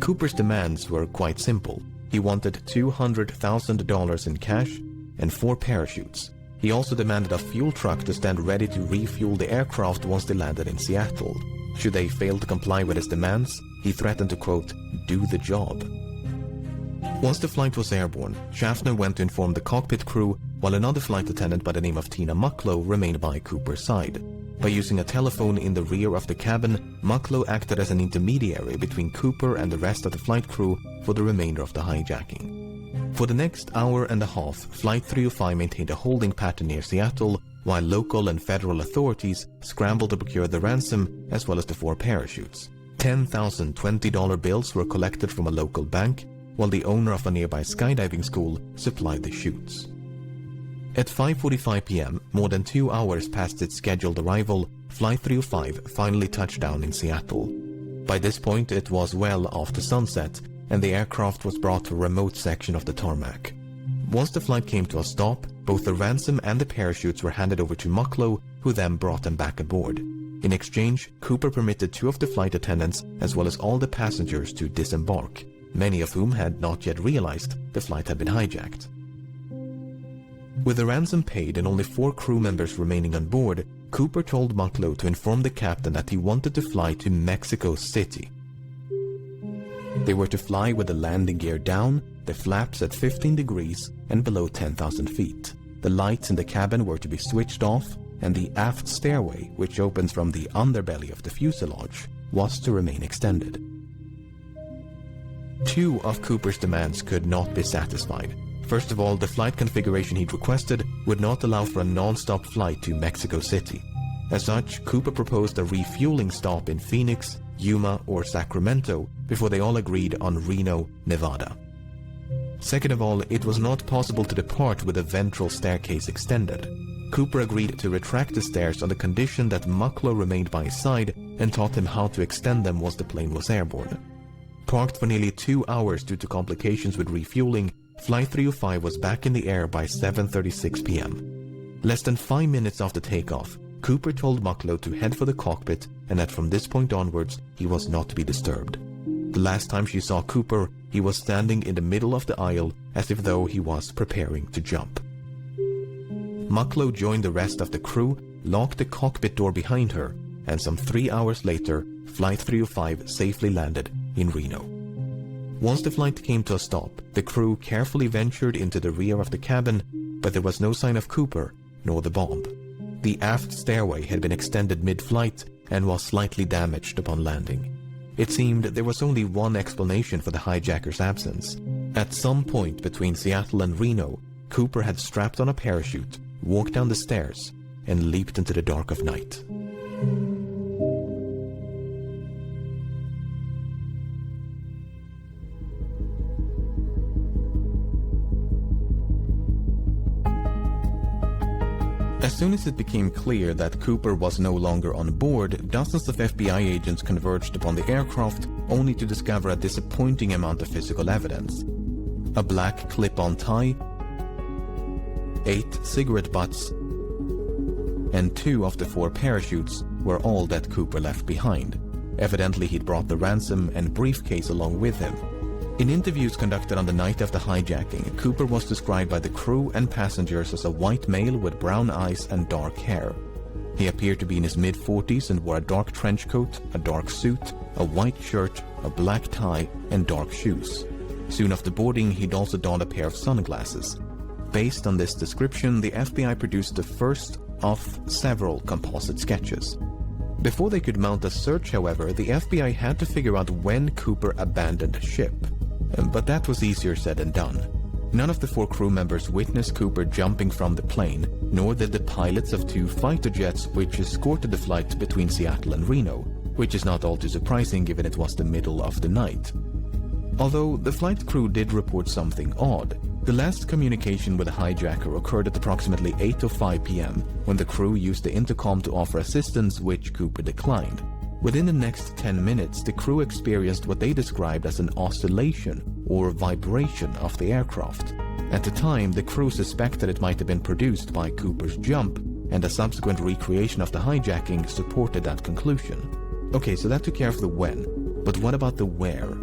Cooper's demands were quite simple. He wanted $200,000 in cash and 4 parachutes, He also demanded a fuel truck to stand ready to refuel the aircraft once they landed in Seattle. Should they fail to comply with his demands, he threatened to, quote, do the job. Once the flight was airborne, Schaffner went to inform the cockpit crew, while another flight attendant by the name of Tina Mucklow remained by Cooper's side. By using a telephone in the rear of the cabin, Mucklow acted as an intermediary between Cooper and the rest of the flight crew for the remainder of the hijacking. For the next hour and a half, Flight 305 maintained a holding pattern near Seattle, while local and federal authorities scrambled to procure the ransom as well as the 4 parachutes. 10,000 $20 bills were collected from a local bank, while the owner of a nearby skydiving school supplied the chutes. At 5:45 p.m., more than 2 hours past its scheduled arrival, Flight 305 finally touched down in Seattle. By this point, it was well after sunset, and the aircraft was brought to a remote section of the tarmac. Once the flight came to a stop, both the ransom and the parachutes were handed over to Mucklow, who then brought them back aboard. In exchange, Cooper permitted 2 of the flight attendants as well as all the passengers to disembark, many of whom had not yet realized the flight had been hijacked. With the ransom paid and only 4 crew members remaining on board, Cooper told Mucklow to inform the captain that he wanted to fly to Mexico City. They were to fly with the landing gear down, the flaps at 15 degrees and below 10,000 feet. The lights in the cabin were to be switched off, and the aft stairway, which opens from the underbelly of the fuselage, was to remain extended. 2 of Cooper's demands could not be satisfied. First of all, the flight configuration he'd requested would not allow for a non-stop flight to Mexico City. As such, Cooper proposed a refueling stop in Phoenix, Yuma, or Sacramento before they all agreed on Reno, Nevada. Second of all, it was not possible to depart with the ventral staircase extended. Cooper agreed to retract the stairs on the condition that Mucklow remained by his side and taught him how to extend them once the plane was airborne. Parked for nearly 2 hours due to complications with refueling, Flight 305 was back in the air by 7:36 p.m. Less than 5 minutes after takeoff, Cooper told Mucklow to head for the cockpit and that from this point onwards he was not to be disturbed. The last time she saw Cooper, he was standing in the middle of the aisle as if though he was preparing to jump. Mucklow joined the rest of the crew, locked the cockpit door behind her, and some 3 hours later, Flight 305 safely landed in Reno. Once the flight came to a stop, the crew carefully ventured into the rear of the cabin, but there was no sign of Cooper nor the bomb. The aft stairway had been extended mid-flight and was slightly damaged upon landing. It seemed there was only one explanation for the hijacker's absence. At some point between Seattle and Reno, Cooper had strapped on a parachute, walked down the stairs, and leaped into the dark of night. As soon as it became clear that Cooper was no longer on board, dozens of FBI agents converged upon the aircraft only to discover a disappointing amount of physical evidence. A black clip-on tie, 8 cigarette butts, and 2 of the 4 parachutes were all that Cooper left behind. Evidently he'd brought the ransom and briefcase along with him. In interviews conducted on the night of the hijacking, Cooper was described by the crew and passengers as a white male with brown eyes and dark hair. He appeared to be in his mid-40s and wore a dark trench coat, a dark suit, a white shirt, a black tie, and dark shoes. Soon after boarding, he'd also donned a pair of sunglasses. Based on this description, the FBI produced the first of several composite sketches. Before they could mount a search, however, the FBI had to figure out when Cooper abandoned ship. But that was easier said than done. None of the 4 crew members witnessed Cooper jumping from the plane, nor did the pilots of 2 fighter jets which escorted the flight between Seattle and Reno, which is not all too surprising given it was the middle of the night. Although the flight crew did report something odd, the last communication with the hijacker occurred at approximately 8:05 p.m. when the crew used the intercom to offer assistance, which Cooper declined. Within the next 10 minutes, the crew experienced what they described as an oscillation or vibration of the aircraft. At the time, the crew suspected it might have been produced by Cooper's jump, and a subsequent recreation of the hijacking supported that conclusion. Okay, so that took care of the when, but what about the where?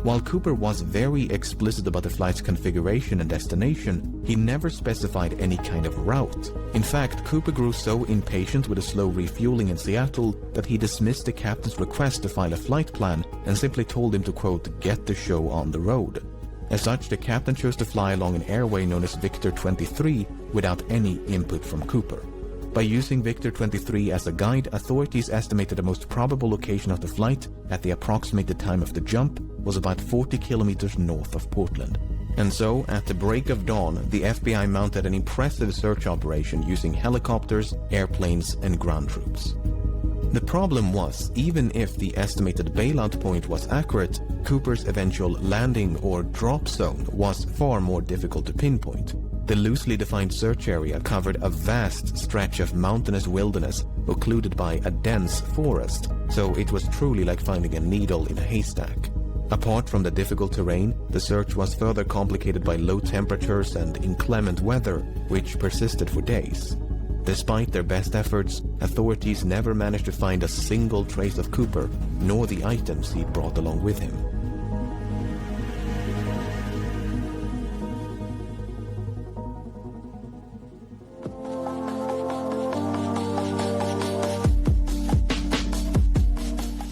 While Cooper was very explicit about the flight's configuration and destination, he never specified any kind of route. In fact, Cooper grew so impatient with the slow refueling in Seattle that he dismissed the captain's request to file a flight plan and simply told him to, quote, get the show on the road. As such, the captain chose to fly along an airway known as Victor 23 without any input from Cooper. By using Victor 23 as a guide, authorities estimated the most probable location of the flight at the approximated time of the jump was about 40 kilometers north of Portland. And so, at the break of dawn, the FBI mounted an impressive search operation using helicopters, airplanes, and ground troops. The problem was, even if the estimated bailout point was accurate, Cooper's eventual landing or drop zone was far more difficult to pinpoint. The loosely defined search area covered a vast stretch of mountainous wilderness occluded by a dense forest, so it was truly like finding a needle in a haystack. Apart from the difficult terrain, the search was further complicated by low temperatures and inclement weather, which persisted for days. Despite their best efforts, authorities never managed to find a single trace of Cooper, nor the items he'd brought along with him.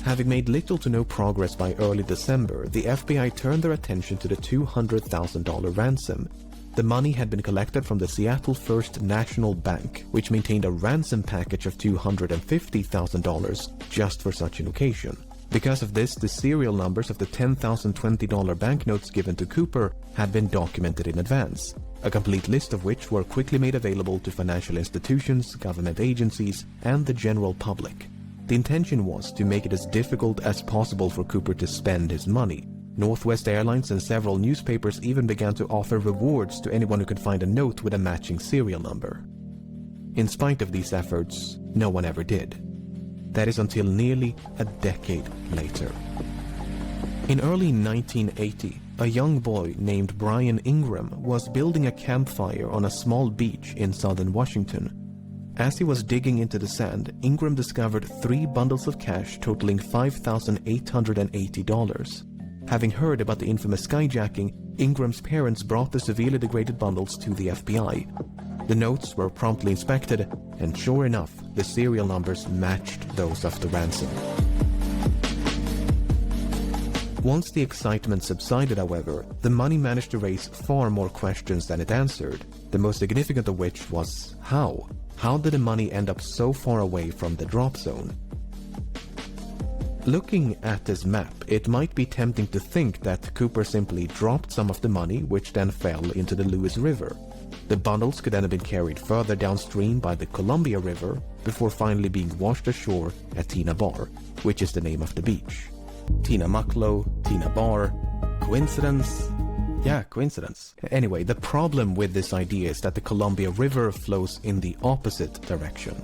Having made little to no progress by early December, the FBI turned their attention to the $200,000 ransom. The money had been collected from the Seattle First National Bank, which maintained a ransom package of $250,000 just for such an occasion. Because of this, the serial numbers of the $10,020 banknotes given to Cooper had been documented in advance, a complete list of which were quickly made available to financial institutions, government agencies, and the general public. The intention was to make it as difficult as possible for Cooper to spend his money. Northwest Airlines and several newspapers even began to offer rewards to anyone who could find a note with a matching serial number. In spite of these efforts, no one ever did. That is until nearly a decade later. In early 1980, a young boy named Brian Ingram was building a campfire on a small beach in southern Washington. As he was digging into the sand, Ingram discovered 3 bundles of cash totaling $5,880. Having heard about the infamous skyjacking, Ingram's parents brought the severely degraded bundles to the FBI. The notes were promptly inspected, and sure enough, the serial numbers matched those of the ransom. Once the excitement subsided, however, the money managed to raise far more questions than it answered, the most significant of which was how? How did the money end up so far away from the drop zone? Looking at this map, it might be tempting to think that Cooper simply dropped some of the money, which then fell into the Lewis River. The bundles could then have been carried further downstream by the Columbia River before finally being washed ashore at Tina Bar, which is the name of the beach. Tina Mucklow, Tina Bar. Coincidence? Yeah, coincidence. Anyway, the problem with this idea is that the Columbia River flows in the opposite direction.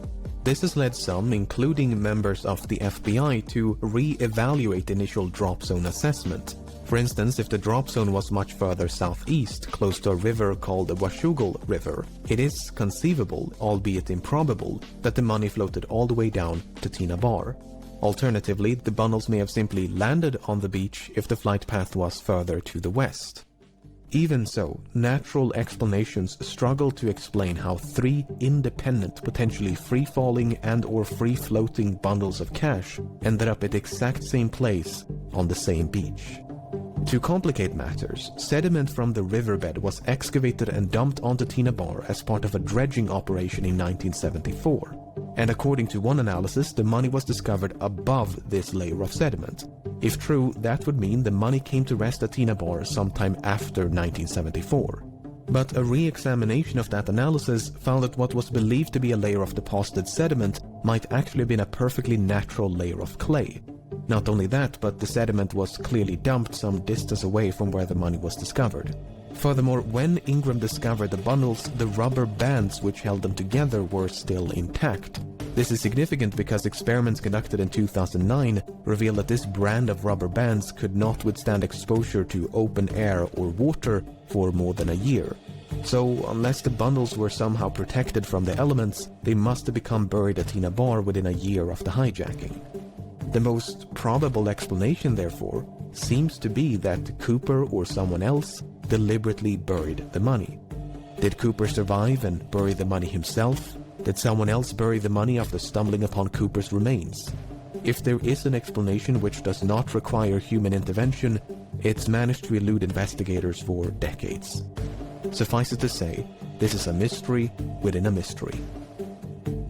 This has led some, including members of the FBI, to re-evaluate the initial drop zone assessment. For instance, if the drop zone was much further southeast, close to a river called the Washougal River, it is conceivable, albeit improbable, that the money floated all the way down to Tina Bar. Alternatively, the bundles may have simply landed on the beach if the flight path was further to the west. Even so, natural explanations struggle to explain how 3 independent, potentially free-falling and/or free-floating bundles of cash ended up at the exact same place on the same beach. To complicate matters, sediment from the riverbed was excavated and dumped onto Tina Bar as part of a dredging operation in 1974. And according to one analysis, the money was discovered above this layer of sediment. If true, that would mean the money came to rest at Tina Bar sometime after 1974. But a re-examination of that analysis found that what was believed to be a layer of deposited sediment might actually have been a perfectly natural layer of clay. Not only that, but the sediment was clearly dumped some distance away from where the money was discovered. Furthermore, when Ingram discovered the bundles, the rubber bands which held them together were still intact. This is significant because experiments conducted in 2009 revealed that this brand of rubber bands could not withstand exposure to open air or water for more than a year. So, unless the bundles were somehow protected from the elements, they must have become buried at Tina Bar within a year of the hijacking. The most probable explanation, therefore, seems to be that Cooper or someone else deliberately buried the money. Did Cooper survive and bury the money himself? Did someone else bury the money after stumbling upon Cooper's remains? If there is an explanation which does not require human intervention, it's managed to elude investigators for decades. Suffice it to say, this is a mystery within a mystery.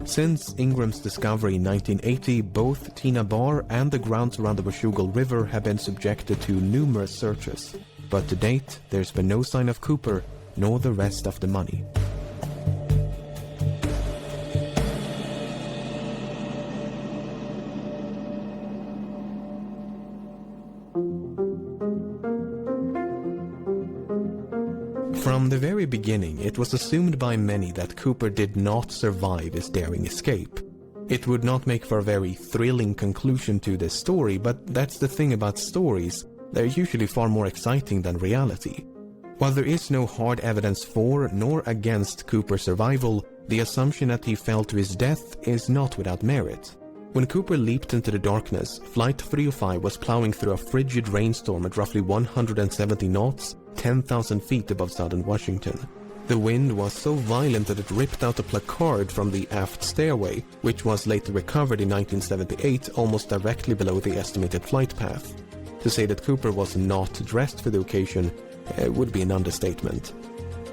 Since Ingram's discovery in 1980, both Tina Bar and the grounds around the Washougal River have been subjected to numerous searches, but to date, there's been no sign of Cooper nor the rest of the money. From the very beginning, it was assumed by many that Cooper did not survive his daring escape. It would not make for a very thrilling conclusion to this story, but that's the thing about stories. They're usually far more exciting than reality. While there is no hard evidence for nor against Cooper's survival, the assumption that he fell to his death is not without merit. When Cooper leaped into the darkness, Flight 305 was plowing through a frigid rainstorm at roughly 170 knots, 10,000 feet above southern Washington. The wind was so violent that it ripped out a placard from the aft stairway, which was later recovered in 1978 almost directly below the estimated flight path. To say that Cooper was not dressed for the occasion would be an understatement.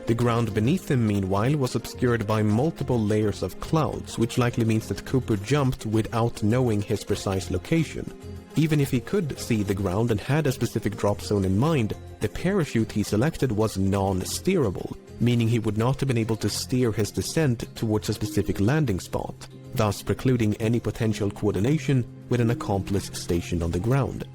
The ground beneath him, meanwhile, was obscured by multiple layers of clouds, which likely means that Cooper jumped without knowing his precise location. Even if he could see the ground and had a specific drop zone in mind, the parachute he selected was non-steerable, meaning he would not have been able to steer his descent towards a specific landing spot, thus precluding any potential coordination with an accomplice stationed on the ground.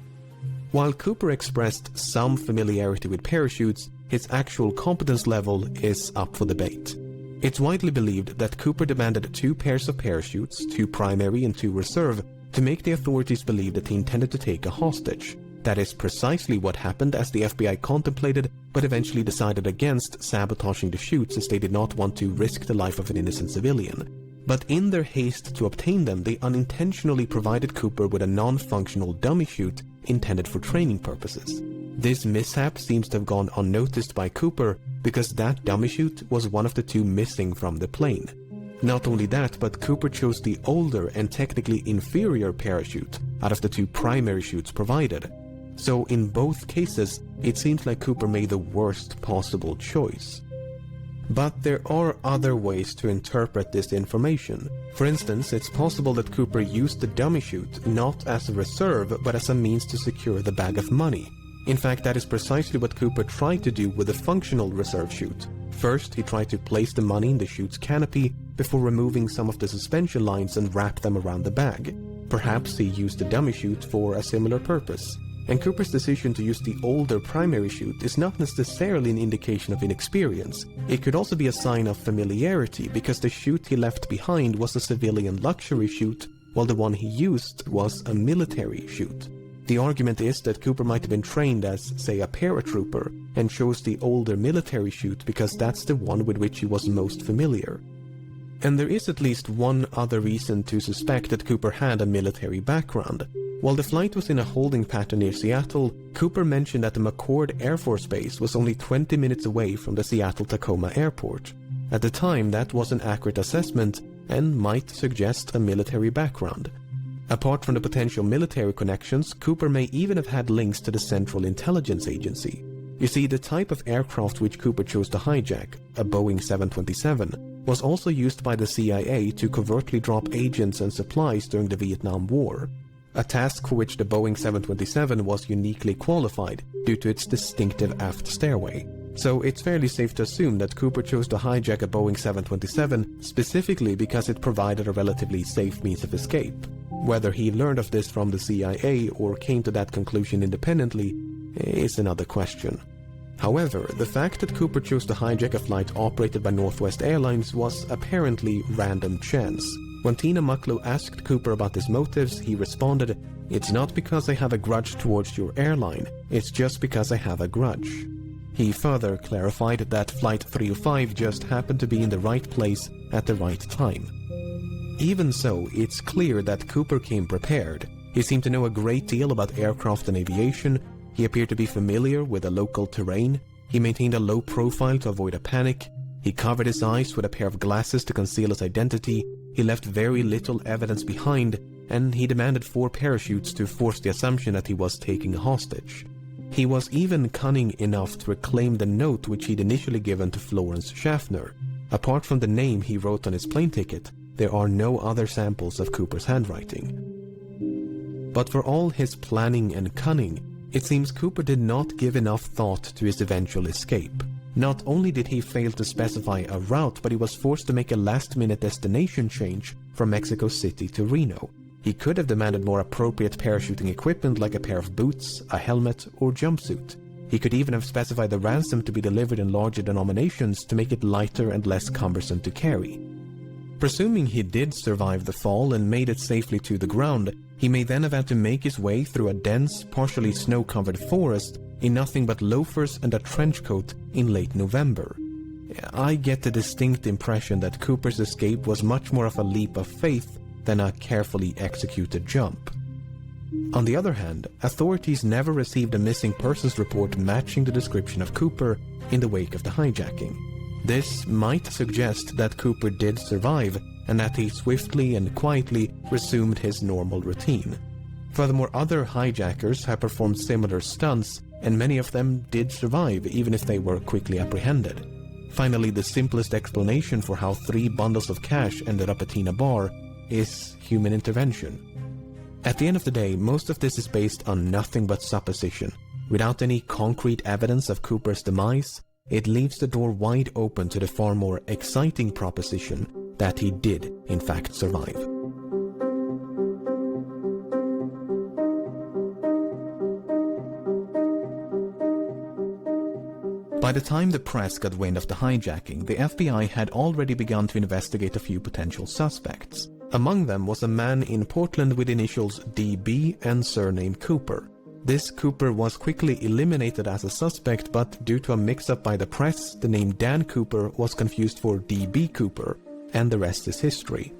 While Cooper expressed some familiarity with parachutes, his actual competence level is up for debate. It's widely believed that Cooper demanded 2 pairs of parachutes, 2 primary and 2 reserve, to make the authorities believe that he intended to take a hostage. That is precisely what happened, as the FBI contemplated but eventually decided against sabotaging the chutes, as they did not want to risk the life of an innocent civilian. But in their haste to obtain them, they unintentionally provided Cooper with a non-functional dummy chute intended for training purposes. This mishap seems to have gone unnoticed by Cooper because that dummy chute was one of the 2 missing from the plane. Not only that, but Cooper chose the older and technically inferior parachute out of the 2 primary chutes provided. So in both cases, it seems like Cooper made the worst possible choice. But there are other ways to interpret this information. For instance, it's possible that Cooper used the dummy chute not as a reserve but as a means to secure the bag of money. In fact, that is precisely what Cooper tried to do with the functional reserve chute. First, he tried to place the money in the chute's canopy before removing some of the suspension lines and wrap them around the bag. Perhaps he used the dummy chute for a similar purpose. And Cooper's decision to use the older primary chute is not necessarily an indication of inexperience. It could also be a sign of familiarity, because the chute he left behind was a civilian luxury chute, while the one he used was a military chute. The argument is that Cooper might have been trained as, say, a paratrooper, and chose the older military chute because that's the one with which he was most familiar. And there is at least one other reason to suspect that Cooper had a military background. While the flight was in a holding pattern near Seattle, Cooper mentioned that the McCord Air Force Base was only 20 minutes away from the Seattle-Tacoma airport. At the time, that was an accurate assessment and might suggest a military background. Apart from the potential military connections, Cooper may even have had links to the Central Intelligence Agency. You see, the type of aircraft which Cooper chose to hijack, a Boeing 727, was also used by the CIA to covertly drop agents and supplies during the Vietnam War. A task for which the Boeing 727 was uniquely qualified due to its distinctive aft stairway. So it's fairly safe to assume that Cooper chose to hijack a Boeing 727 specifically because it provided a relatively safe means of escape. Whether he learned of this from the CIA or came to that conclusion independently is another question. However, the fact that Cooper chose to hijack a flight operated by Northwest Airlines was apparently random chance. When Tina Mucklow asked Cooper about his motives, he responded, "It's not because I have a grudge towards your airline, it's just because I have a grudge." He further clarified that Flight 305 just happened to be in the right place at the right time. Even so, it's clear that Cooper came prepared. He seemed to know a great deal about aircraft and aviation. He appeared to be familiar with the local terrain. He maintained a low profile to avoid a panic. He covered his eyes with a pair of glasses to conceal his identity. He left very little evidence behind, and he demanded 4 parachutes to force the assumption that he was taking a hostage. He was even cunning enough to reclaim the note which he'd initially given to Florence Schaffner. Apart from the name he wrote on his plane ticket, there are no other samples of Cooper's handwriting. But for all his planning and cunning, it seems Cooper did not give enough thought to his eventual escape. Not only did he fail to specify a route, but he was forced to make a last-minute destination change from Mexico City to Reno. He could have demanded more appropriate parachuting equipment like a pair of boots, a helmet, or jumpsuit. He could even have specified the ransom to be delivered in larger denominations to make it lighter and less cumbersome to carry. Presuming he did survive the fall and made it safely to the ground, he may then have had to make his way through a dense, partially snow-covered forest in nothing but loafers and a trench coat in late November. I get the distinct impression that Cooper's escape was much more of a leap of faith than a carefully executed jump. On the other hand, authorities never received a missing persons report matching the description of Cooper in the wake of the hijacking. This might suggest that Cooper did survive and that he swiftly and quietly resumed his normal routine. Furthermore, other hijackers have performed similar stunts, and many of them did survive even if they were quickly apprehended. Finally, the simplest explanation for how 3 bundles of cash ended up at Tina Bar is human intervention. At the end of the day, most of this is based on nothing but supposition. Without any concrete evidence of Cooper's demise, it leaves the door wide open to the far more exciting proposition that he did, in fact, survive. By the time the press got wind of the hijacking, the FBI had already begun to investigate a few potential suspects. Among them was a man in Portland with initials DB and surname Cooper. This Cooper was quickly eliminated as a suspect, but due to a mix-up by the press, the name Dan Cooper was confused for DB Cooper, and the rest is history.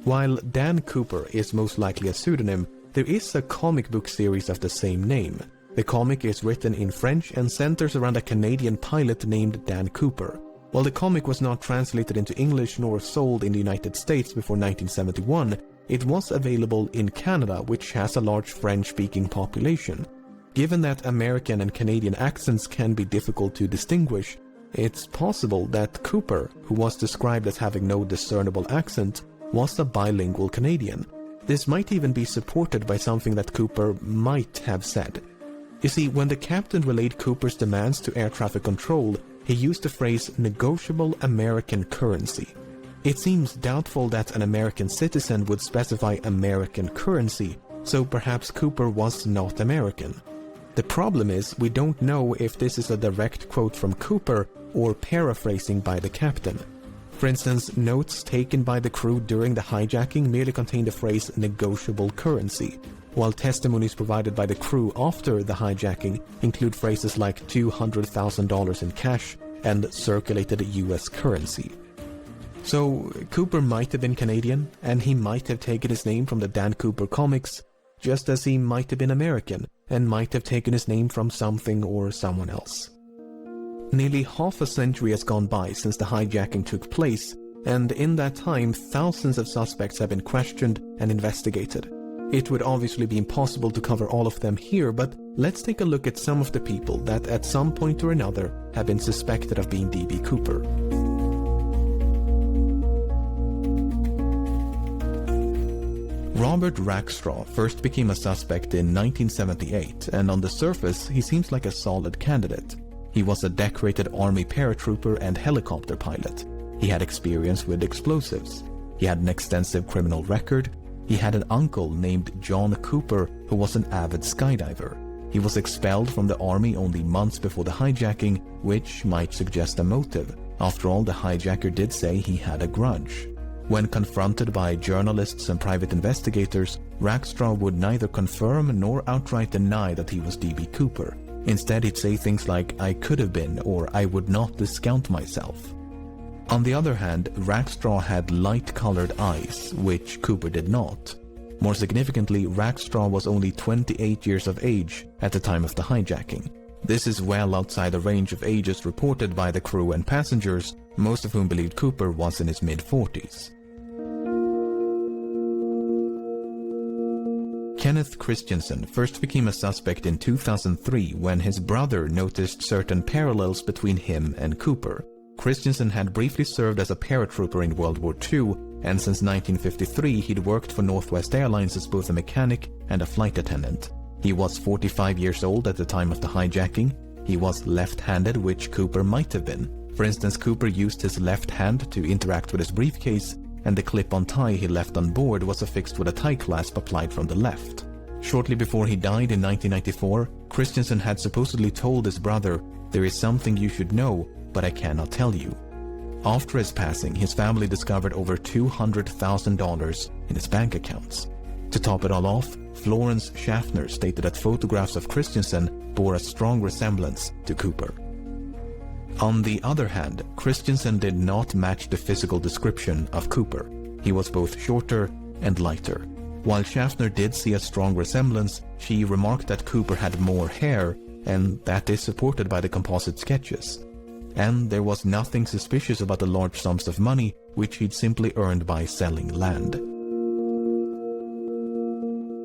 While Dan Cooper is most likely a pseudonym, there is a comic book series of the same name. The comic is written in French and centers around a Canadian pilot named Dan Cooper. While the comic was not translated into English nor sold in the United States before 1971, it was available in Canada, which has a large French-speaking population. Given that American and Canadian accents can be difficult to distinguish, it's possible that Cooper, who was described as having no discernible accent, was a bilingual Canadian. This might even be supported by something that Cooper might have said. You see, when the captain relayed Cooper's demands to air traffic control, he used the phrase negotiable American currency. It seems doubtful that an American citizen would specify American currency, so perhaps Cooper was not American. The problem is, we don't know if this is a direct quote from Cooper or paraphrasing by the captain. For instance, notes taken by the crew during the hijacking merely contain the phrase negotiable currency, while testimonies provided by the crew after the hijacking include phrases like $200,000 in cash and circulated US currency. So Cooper might have been Canadian, and he might have taken his name from the Dan Cooper comics, just as he might have been American and might have taken his name from something or someone else. Nearly half a century has gone by since the hijacking took place, and in that time thousands of suspects have been questioned and investigated. It would obviously be impossible to cover all of them here, but let's take a look at some of the people that at some point or another have been suspected of being DB Cooper. Robert Rackstraw first became a suspect in 1978, and on the surface he seems like a solid candidate. He was a decorated Army paratrooper and helicopter pilot. He had experience with explosives. He had an extensive criminal record. He had an uncle named John Cooper who was an avid skydiver. He was expelled from the army only months before the hijacking, which might suggest a motive. After all, the hijacker did say he had a grudge. When confronted by journalists and private investigators, Rackstraw would neither confirm nor outright deny that he was DB Cooper. Instead, he'd say things like, "I could have been," or "I would not discount myself." On the other hand, Rackstraw had light-colored eyes, which Cooper did not. More significantly, Rackstraw was only 28 years of age at the time of the hijacking. This is well outside the range of ages reported by the crew and passengers, most of whom believed Cooper was in his mid-40s. Kenneth Christensen first became a suspect in 2003 when his brother noticed certain parallels between him and Cooper. Christensen had briefly served as a paratrooper in World War II, and since 1953 he'd worked for Northwest Airlines as both a mechanic and a flight attendant. He was 45 years old at the time of the hijacking. He was left-handed, which Cooper might have been. For instance, Cooper used his left hand to interact with his briefcase, and the clip-on tie he left on board was affixed with a tie clasp applied from the left. Shortly before he died in 1994, Christensen had supposedly told his brother, "There is something you should know, but I cannot tell you." After his passing, his family discovered over $200,000 in his bank accounts. To top it all off, Florence Schaffner stated that photographs of Christensen bore a strong resemblance to Cooper. On the other hand, Christensen did not match the physical description of Cooper. He was both shorter and lighter. While Schaffner did see a strong resemblance, she remarked that Cooper had more hair, and that is supported by the composite sketches. And there was nothing suspicious about the large sums of money which he'd simply earned by selling land.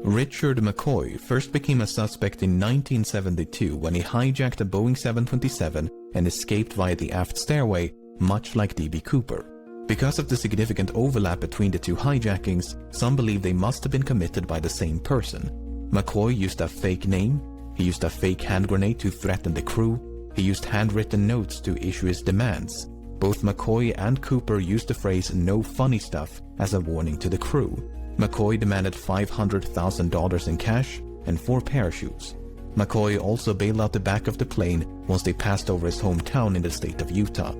Richard McCoy first became a suspect in 1972 when he hijacked a Boeing 727 and escaped via the aft stairway, much like D.B. Cooper. Because of the significant overlap between the two hijackings, some believe they must have been committed by the same person. McCoy used a fake name, he used a fake hand grenade to threaten the crew, he used handwritten notes to issue his demands. Both McCoy and Cooper used the phrase "no funny stuff" as a warning to the crew. McCoy demanded $500,000 in cash and 4 parachutes. McCoy also bailed out the back of the plane once they passed over his hometown in the state of Utah.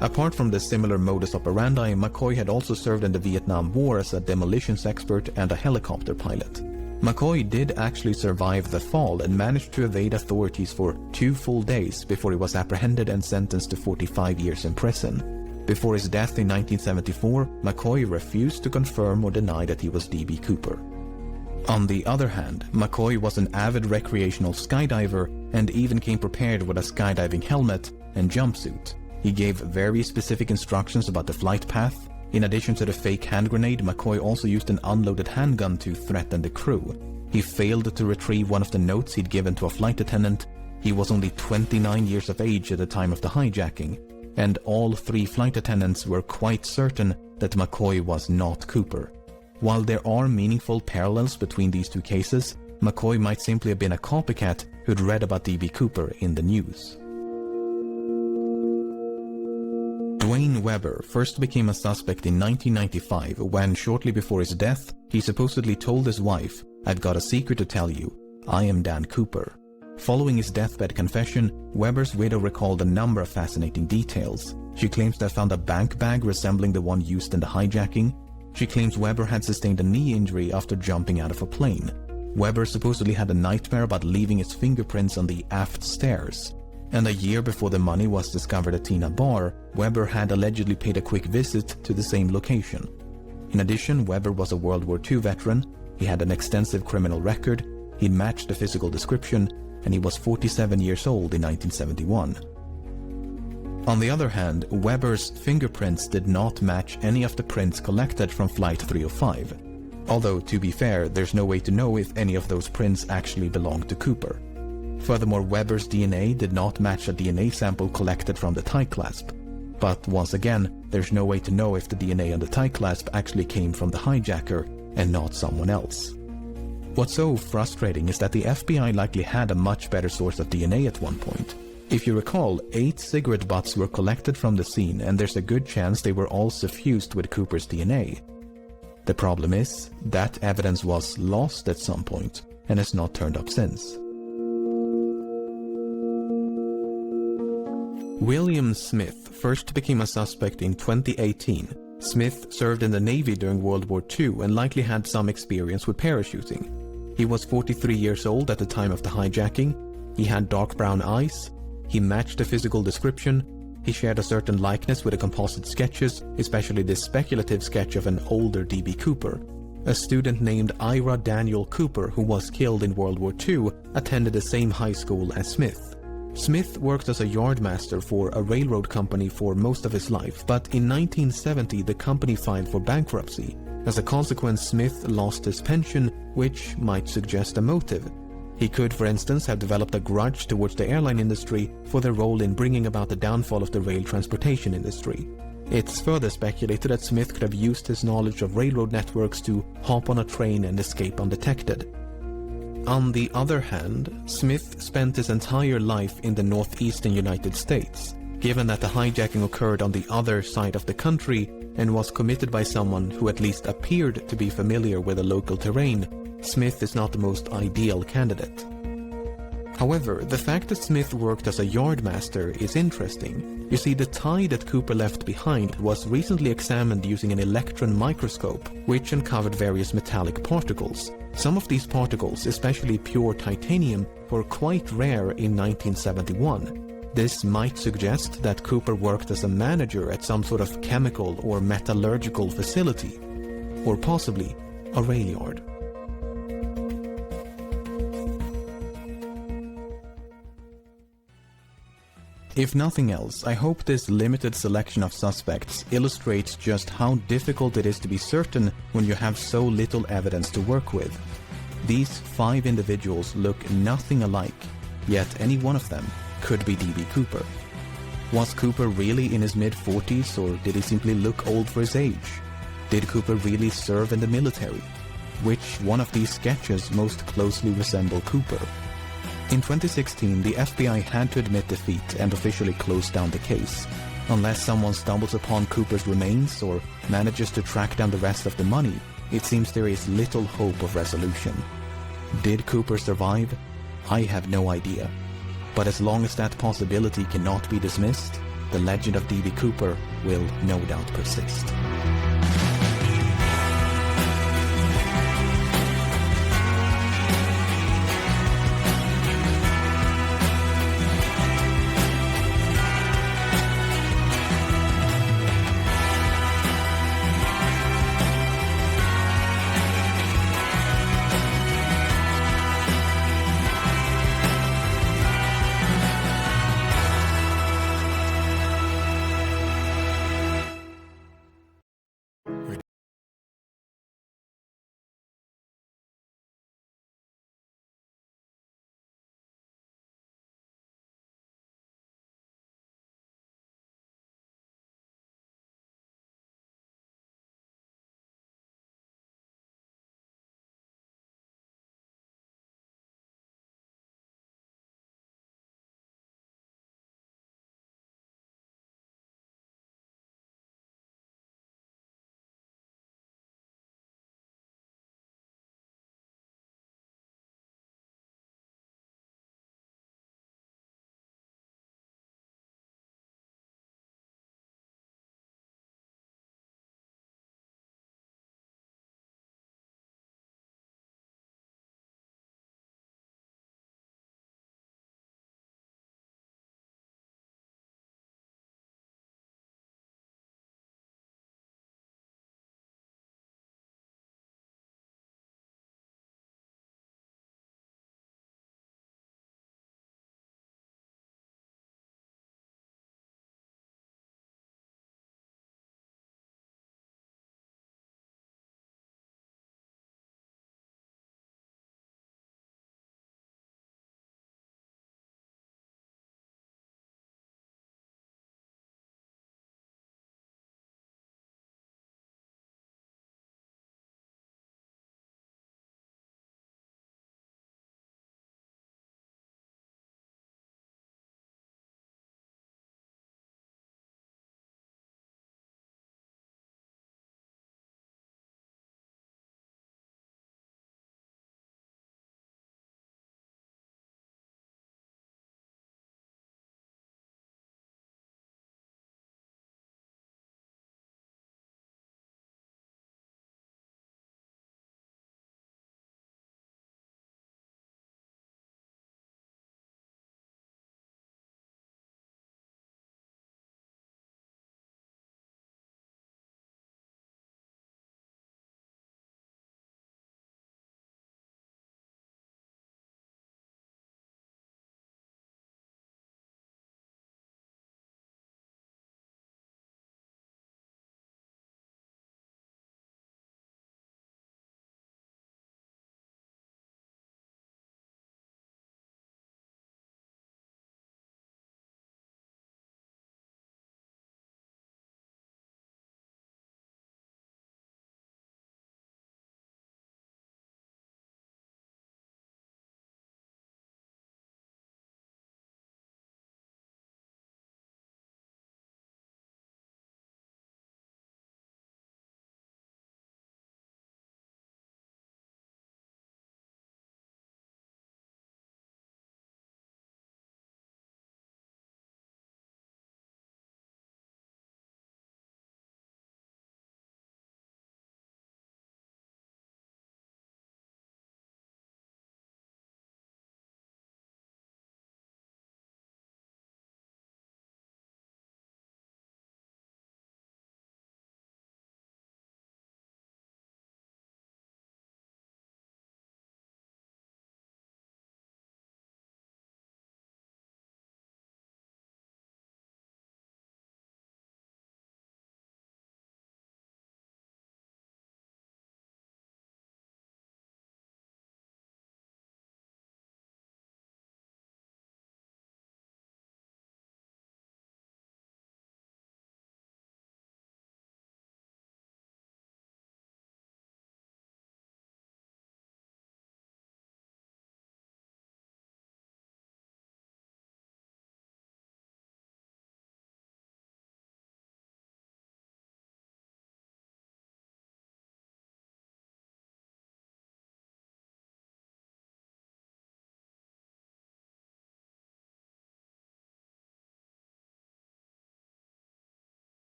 Apart from the similar modus operandi, McCoy had also served in the Vietnam War as a demolitions expert and a helicopter pilot. McCoy did actually survive the fall and managed to evade authorities for 2 full days before he was apprehended and sentenced to 45 years in prison. Before his death in 1974, McCoy refused to confirm or deny that he was D.B. Cooper. On the other hand, McCoy was an avid recreational skydiver and even came prepared with a skydiving helmet and jumpsuit. He gave very specific instructions about the flight path. In addition to the fake hand grenade, McCoy also used an unloaded handgun to threaten the crew. He failed to retrieve one of the notes he'd given to a flight attendant. He was only 29 years of age at the time of the hijacking, and all 3 flight attendants were quite certain that McCoy was not Cooper. While there are meaningful parallels between these 2 cases, McCoy might simply have been a copycat who'd read about D.B. Cooper in the news. Dwayne Weber first became a suspect in 1995 when, shortly before his death, he supposedly told his wife, "I've got a secret to tell you. I am Dan Cooper." Following his deathbed confession, Weber's widow recalled a number of fascinating details. She claims to have found a bank bag resembling the one used in the hijacking. She claims Weber had sustained a knee injury after jumping out of a plane. Weber supposedly had a nightmare about leaving his fingerprints on the aft stairs. And a year before the money was discovered at Tina Bar, Weber had allegedly paid a quick visit to the same location. In addition, Weber was a World War II veteran, he had an extensive criminal record, he'd matched the physical description, and he was 47 years old in 1971. On the other hand, Weber's fingerprints did not match any of the prints collected from Flight 305. Although, to be fair, there's no way to know if any of those prints actually belonged to Cooper. Furthermore, Weber's DNA did not match a DNA sample collected from the tie clasp. But once again, there's no way to know if the DNA on the tie clasp actually came from the hijacker and not someone else. What's so frustrating is that the FBI likely had a much better source of DNA at one point. If you recall, 8 cigarette butts were collected from the scene, and there's a good chance they were all suffused with Cooper's DNA. The problem is, that evidence was lost at some point and has not turned up since. William Smith first became a suspect in 2018. Smith served in the Navy during World War II and likely had some experience with parachuting. He was 43 years old at the time of the hijacking. He had dark brown eyes. He matched the physical description. He shared a certain likeness with the composite sketches, especially this speculative sketch of an older D.B. Cooper. A student named Ira Daniel Cooper, who was killed in World War II, attended the same high school as Smith. Smith worked as a yardmaster for a railroad company for most of his life, but in 1970 the company filed for bankruptcy. As a consequence, Smith lost his pension, which might suggest a motive. He could, for instance, have developed a grudge towards the airline industry for their role in bringing about the downfall of the rail transportation industry. It's further speculated that Smith could have used his knowledge of railroad networks to hop on a train and escape undetected. On the other hand, Smith spent his entire life in the northeastern United States. Given that the hijacking occurred on the other side of the country and was committed by someone who at least appeared to be familiar with the local terrain, Smith is not the most ideal candidate. However, the fact that Smith worked as a yardmaster is interesting. You see, the tie that Cooper left behind was recently examined using an electron microscope, which uncovered various metallic particles. Some of these particles, especially pure titanium, were quite rare in 1971. This might suggest that Cooper worked as a manager at some sort of chemical or metallurgical facility, or possibly a rail yard. If nothing else, I hope this limited selection of suspects illustrates just how difficult it is to be certain when you have so little evidence to work with. These 5 individuals look nothing alike, yet any one of them could be D.B. Cooper. Was Cooper really in his mid-40s, or did he simply look old for his age? Did Cooper really serve in the military? Which one of these sketches most closely resemble Cooper? In 2016, the FBI had to admit defeat and officially close down the case. Unless someone stumbles upon Cooper's remains or manages to track down the rest of the money, it seems there is little hope of resolution. Did Cooper survive? I have no idea. But as long as that possibility cannot be dismissed, the legend of D.B. Cooper will no doubt persist.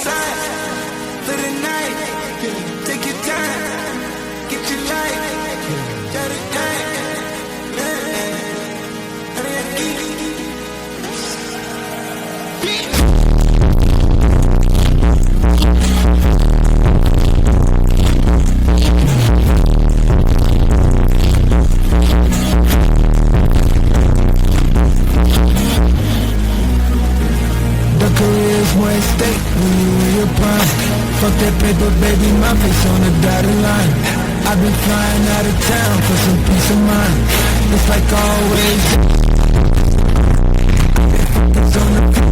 side for the night. Take your time, get your life. Got a time. One state when you in your prime. Fuck that paper, baby, my face on the dotted line. I've been flying out of town for some peace of mind. It's like always. It's on the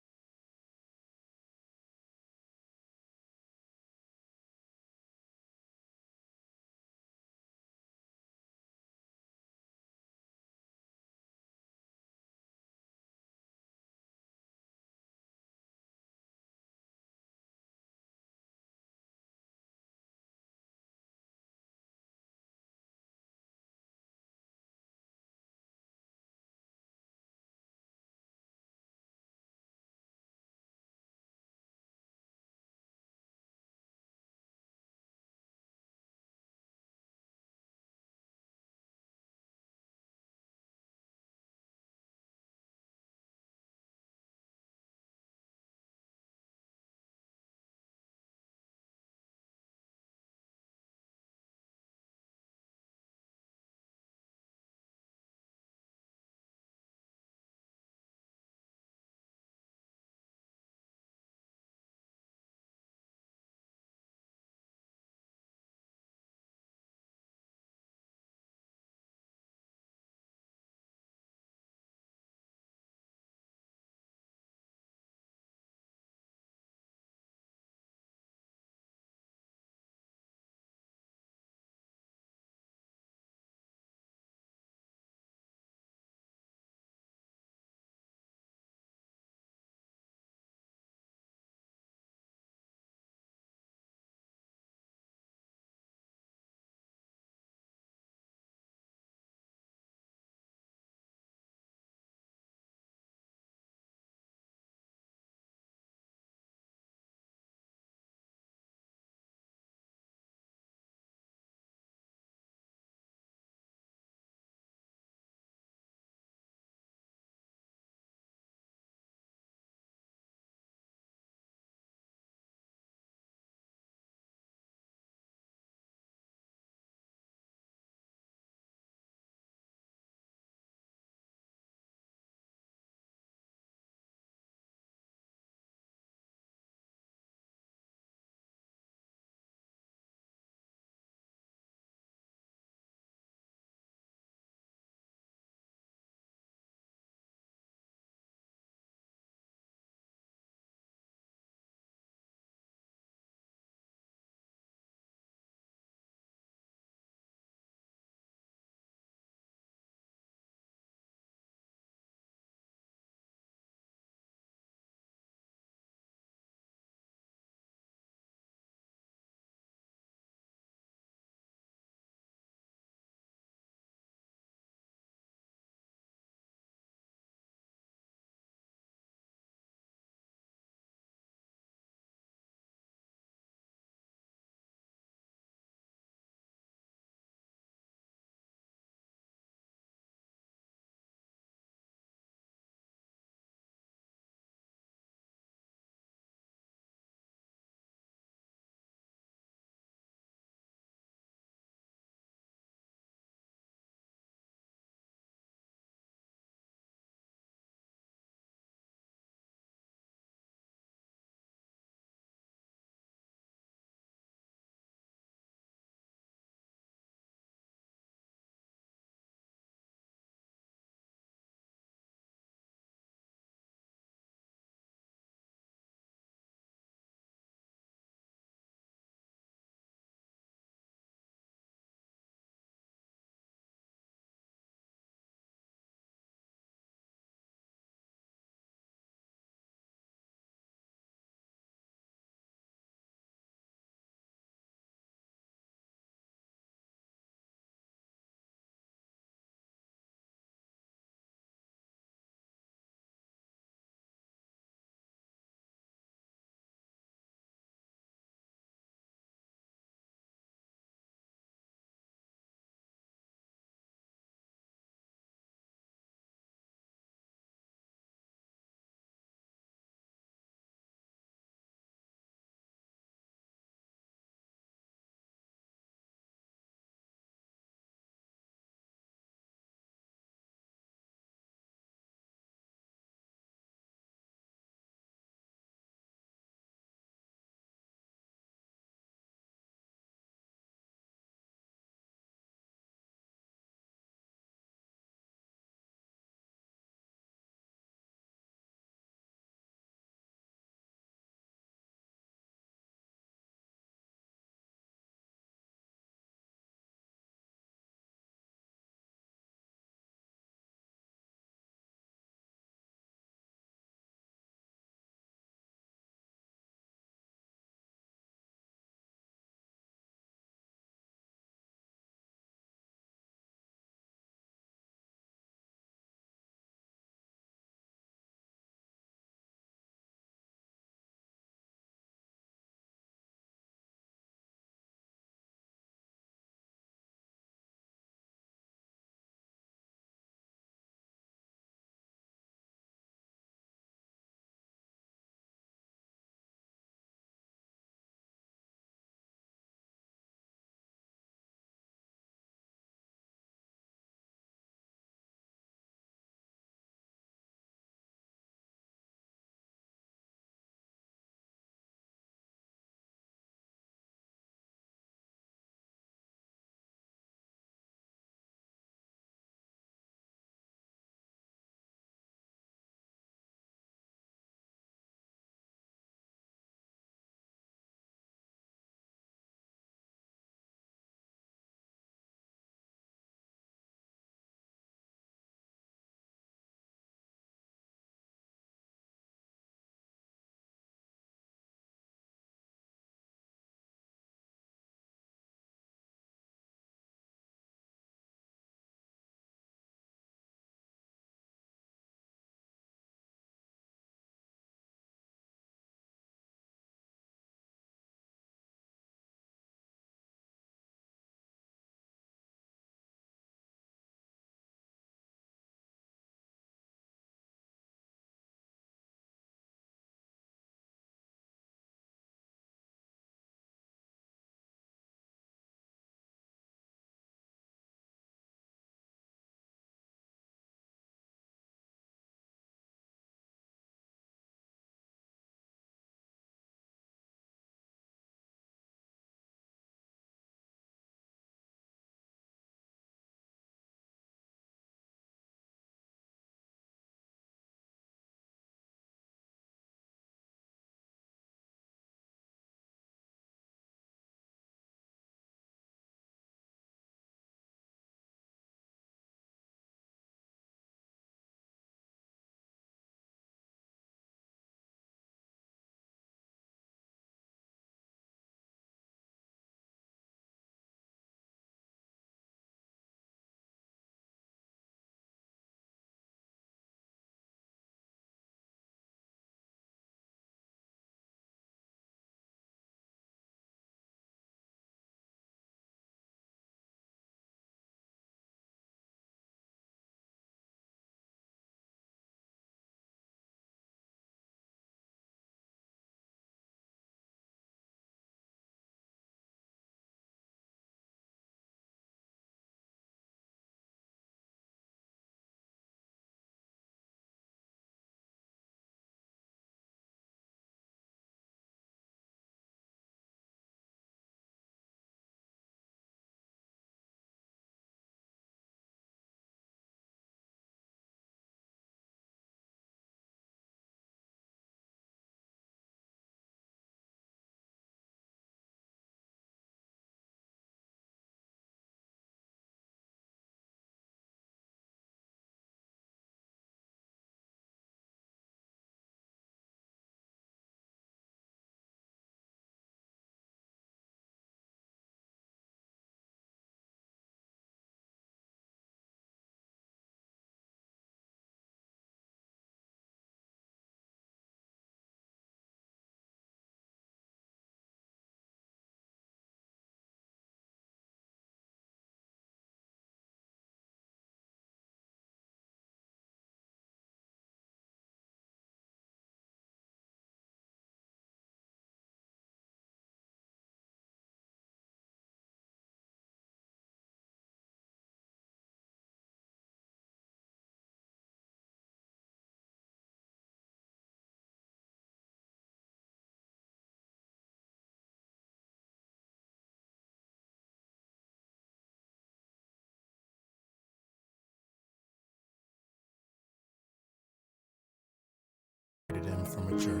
him from mature.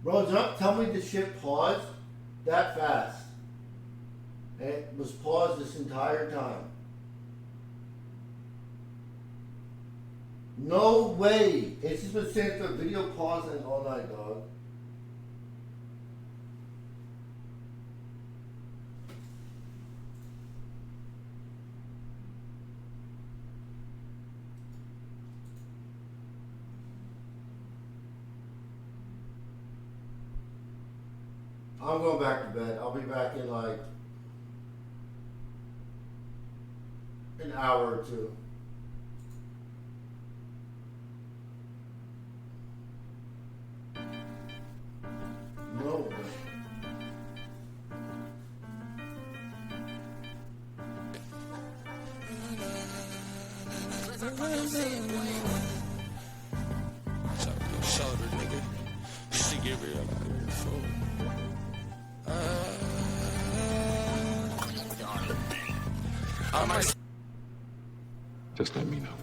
Bro, don't tell me the shit paused that fast. It was paused this entire time. No way. It's just been saying for video pausing all night, dog. I'm going back to bed. I'll be back in like an hour or two. No way. Shoulder, nigga. She get real out here, fool. I might. Just let me know.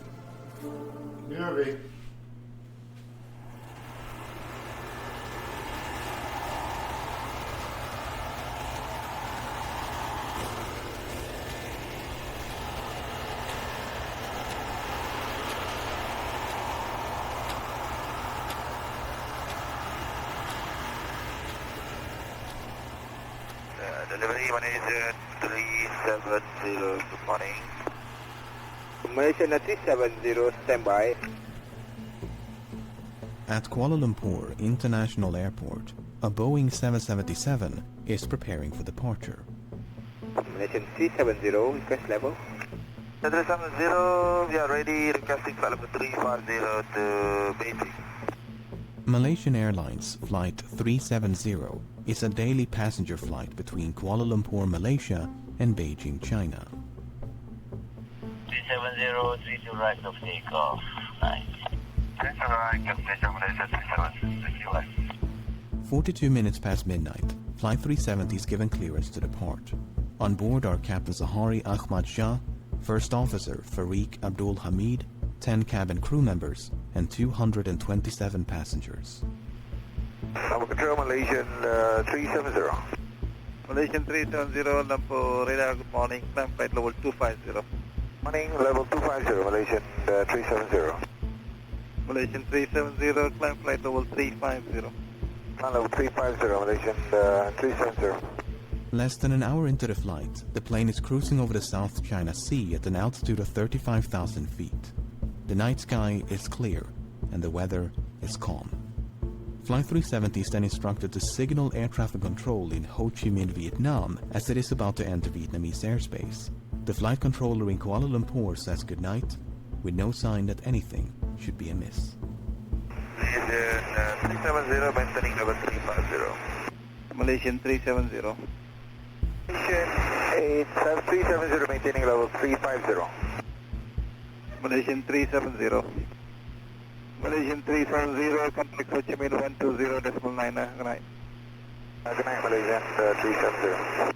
Nervy. Delivery manager 370, good morning. Malaysian 370, standby. At Kuala Lumpur International Airport, a Boeing 777 is preparing for departure. Malaysian 370, request level. 370, we are ready, requesting flight level 350 to Beijing. Malaysian Airlines Flight 370 is a daily passenger flight between Kuala Lumpur, Malaysia and Beijing, China. 370, 32 right of takeoff. Nice. 32 right, Malaysia, Malaysia 370, 42 minutes past midnight, Flight 370 is given clearance to depart. On board are Captain Zahari Ahmad Shah, First Officer Farik Abdul Hamid, 10 cabin crew members, and 227 passengers. Number control, Malaysian 370. Malaysian 370, Lumpur radar, good morning. Climb flight level 250. Morning, level 250, Malaysian 370. Malaysian 370, climb flight level 350. Climb level 350, Malaysian 370. Less than an hour into the flight, the plane is cruising over the South China Sea at an altitude of 35,000 feet. The night sky is clear, and the weather is calm. Flight 370 is then instructed to signal air traffic control in Ho Chi Minh, Vietnam, as it is about to enter Vietnamese airspace. The flight controller in Kuala Lumpur says goodnight, with no sign that anything should be amiss. Malaysian 370, maintaining level 350. Malaysian 370. Malaysian 370, maintaining level 350. Malaysian 370. Malaysian 370, contact Ho Chi Minh 120.9. Good night. Good night, Malaysian 370.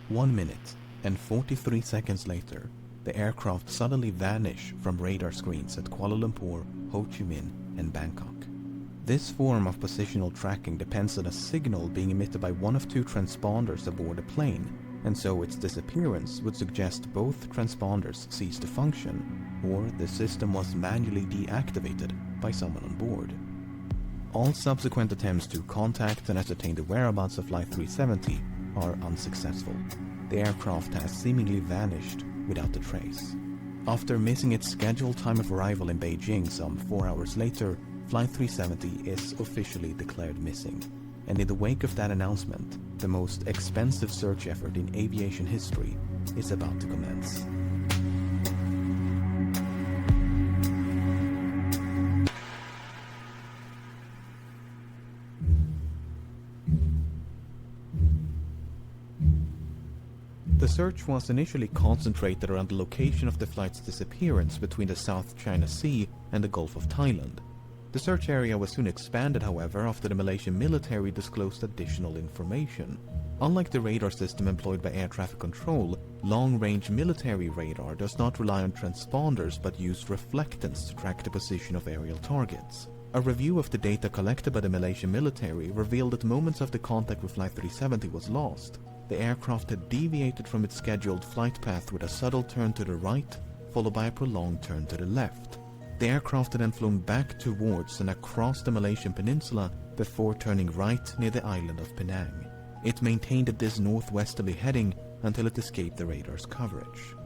1 minute and 43 seconds later, the aircraft suddenly vanished from radar screens at Kuala Lumpur, Ho Chi Minh, and Bangkok. This form of positional tracking depends on a signal being emitted by one of two transponders aboard the plane, and so its disappearance would suggest both transponders ceased to function, or the system was manually deactivated by someone on board. All subsequent attempts to contact and ascertain the whereabouts of Flight 370 are unsuccessful. The aircraft has seemingly vanished without a trace. After missing its scheduled time of arrival in Beijing some 4 hours later, Flight 370 is officially declared missing. And in the wake of that announcement, the most expensive search effort in aviation history is about to commence. The search was initially concentrated around the location of the flight's disappearance between the South China Sea and the Gulf of Thailand. The search area was soon expanded, however, after the Malaysian military disclosed additional information. Unlike the radar system employed by air traffic control, long-range military radar does not rely on transponders but use reflectance to track the position of aerial targets. A review of the data collected by the Malaysian military revealed that moments after contact with Flight 370 was lost, the aircraft had deviated from its scheduled flight path with a subtle turn to the right, followed by a prolonged turn to the left. The aircraft had then flown back towards and across the Malaysian peninsula before turning right near the island of Penang. It maintained this northwesterly heading until it escaped the radar's coverage.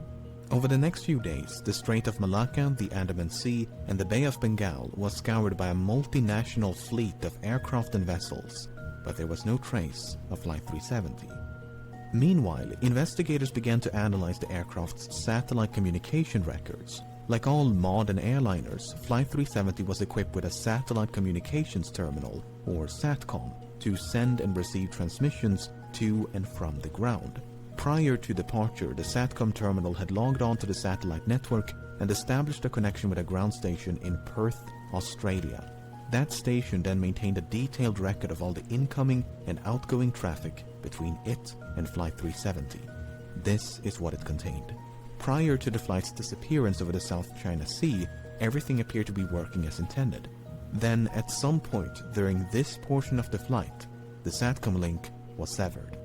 Over the next few days, the Strait of Malacca, the Andaman Sea, and the Bay of Bengal was scoured by a multinational fleet of aircraft and vessels, but there was no trace of Flight 370. Meanwhile, investigators began to analyze the aircraft's satellite communication records. Like all modern airliners, Flight 370 was equipped with a satellite communications terminal, or SATCOM, to send and receive transmissions to and from the ground. Prior to departure, the SATCOM terminal had logged on to the satellite network and established a connection with a ground station in Perth, Australia. That station then maintained a detailed record of all the incoming and outgoing traffic between it and Flight 370. This is what it contained. Prior to the flight's disappearance over the South China Sea, everything appeared to be working as intended. Then, at some point during this portion of the flight, the SATCOM link was severed.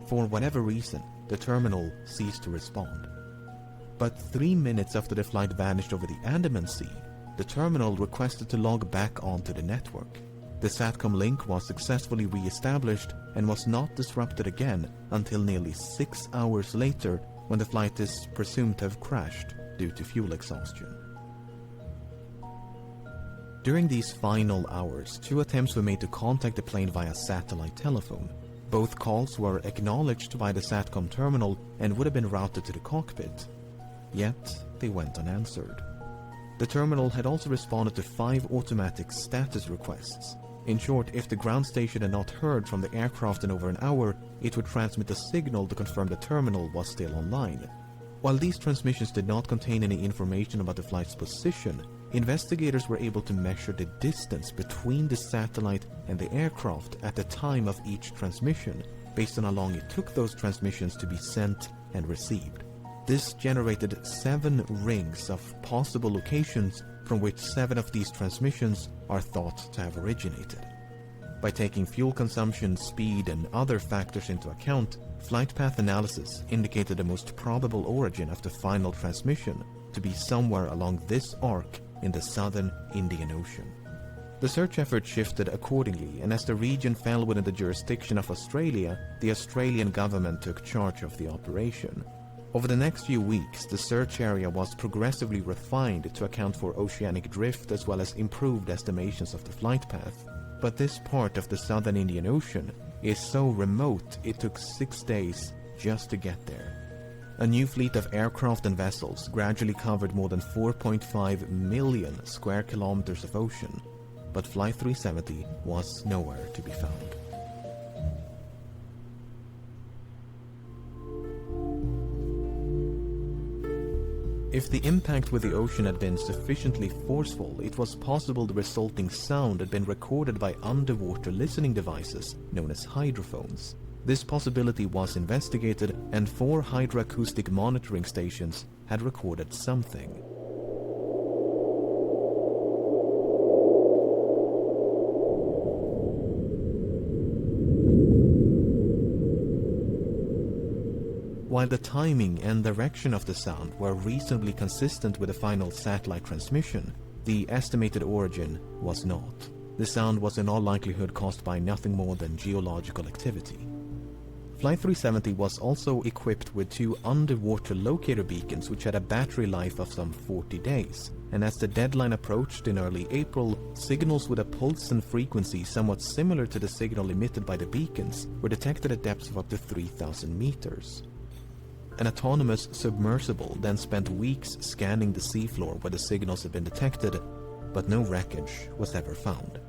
For whatever reason, the terminal ceased to respond. But 3 minutes after the flight vanished over the Andaman Sea, the terminal requested to log back onto the network. The SATCOM link was successfully re-established and was not disrupted again until nearly 6 hours later, when the flight is presumed to have crashed due to fuel exhaustion. During these final hours, 2 attempts were made to contact the plane via satellite telephone. Both calls were acknowledged by the SATCOM terminal and would have been routed to the cockpit, yet they went unanswered. The terminal had also responded to 5 automatic status requests. In short, if the ground station had not heard from the aircraft in over an hour, it would transmit a signal to confirm the terminal was still online. While these transmissions did not contain any information about the flight's position, investigators were able to measure the distance between the satellite and the aircraft at the time of each transmission, based on how long it took those transmissions to be sent and received. This generated 7 rings of possible locations from which 7 of these transmissions are thought to have originated. By taking fuel consumption, speed, and other factors into account, flight path analysis indicated the most probable origin of the final transmission to be somewhere along this arc in the southern Indian Ocean. The search effort shifted accordingly, and as the region fell within the jurisdiction of Australia, the Australian government took charge of the operation. Over the next few weeks, the search area was progressively refined to account for oceanic drift as well as improved estimations of the flight path. But this part of the southern Indian Ocean is so remote it took 6 days just to get there. A new fleet of aircraft and vessels gradually covered more than 4.5 million square kilometers of ocean, but Flight 370 was nowhere to be found. If the impact with the ocean had been sufficiently forceful, it was possible the resulting sound had been recorded by underwater listening devices known as hydrophones. This possibility was investigated, and 4 hydroacoustic monitoring stations had recorded something. While the timing and direction of the sound were reasonably consistent with the final satellite transmission, the estimated origin was not. The sound was in all likelihood caused by nothing more than geological activity. Flight 370 was also equipped with 2 underwater locator beacons which had a battery life of some 40 days, and as the deadline approached in early April, signals with a pulse and frequency somewhat similar to the signal emitted by the beacons were detected at depths of up to 3,000 meters. An autonomous submersible then spent weeks scanning the seafloor where the signals had been detected, but no wreckage was ever found.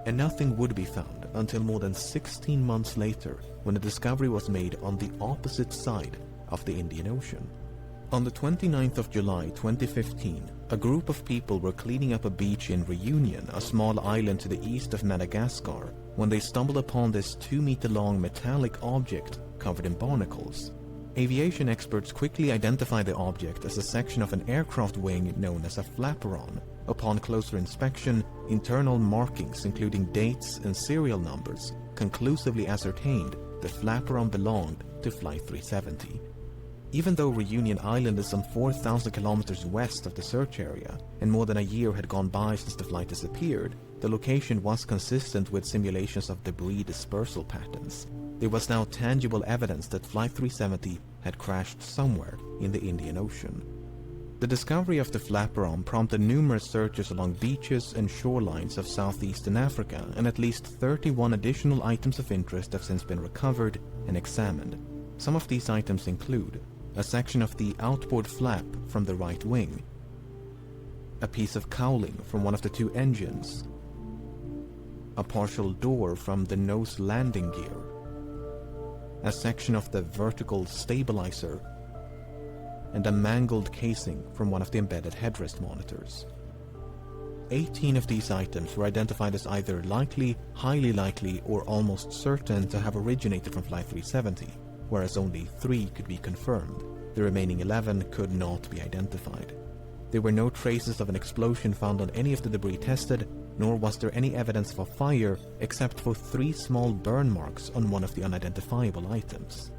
And nothing would be found until more than 16 months later, when a discovery was made on the opposite side of the Indian Ocean. On the 29th of July 2015, a group of people were cleaning up a beach in Reunion, a small island to the east of Madagascar, when they stumbled upon this 2-meter-long metallic object covered in barnacles. Aviation experts quickly identified the object as a section of an aircraft wing known as a flaperon. Upon closer inspection, internal markings including dates and serial numbers conclusively ascertained the flaperon belonged to Flight 370. Even though Reunion Island is some 4,000 kilometers west of the search area, and more than a year had gone by since the flight disappeared, the location was consistent with simulations of debris dispersal patterns. There was now tangible evidence that Flight 370 had crashed somewhere in the Indian Ocean. The discovery of the flaperon prompted numerous searches along beaches and shorelines of southeastern Africa, and at least 31 additional items of interest have since been recovered and examined. Some of these items include a section of the outboard flap from the right wing, a piece of cowling from one of the two engines, a partial door from the nose landing gear, a section of the vertical stabilizer, and a mangled casing from one of the embedded headrest monitors. 18 of these items were identified as either likely, highly likely, or almost certain to have originated from Flight 370, whereas only 3 could be confirmed. The remaining 11 could not be identified. There were no traces of an explosion found on any of the debris tested, nor was there any evidence of a fire except for 3 small burn marks on one of the unidentifiable items.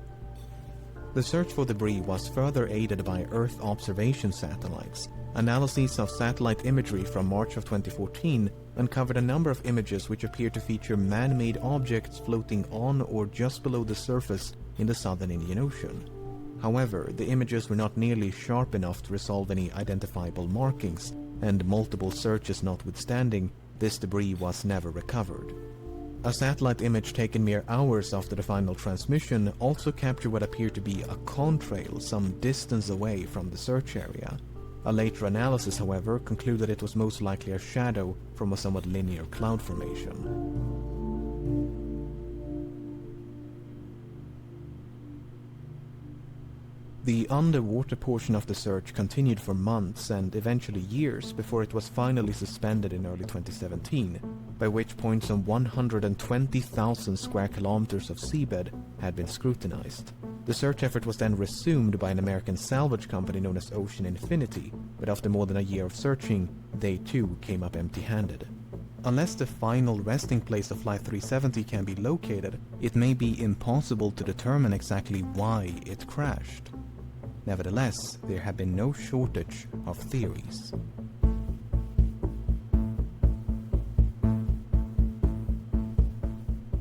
The search for debris was further aided by Earth observation satellites. Analyses of satellite imagery from March of 2014 uncovered a number of images which appeared to feature man-made objects floating on or just below the surface in the southern Indian Ocean. However, the images were not nearly sharp enough to resolve any identifiable markings, and multiple searches notwithstanding, this debris was never recovered. A satellite image taken mere hours after the final transmission also captured what appeared to be a contrail some distance away from the search area. A later analysis, however, concluded it was most likely a shadow from a somewhat linear cloud formation. The underwater portion of the search continued for months and eventually years before it was finally suspended in early 2017, by which point some 120,000 square kilometers of seabed had been scrutinized. The search effort was then resumed by an American salvage company known as Ocean Infinity, but after more than a year of searching, they too came up empty-handed. Unless the final resting place of Flight 370 can be located, it may be impossible to determine exactly why it crashed. Nevertheless, there have been no shortage of theories.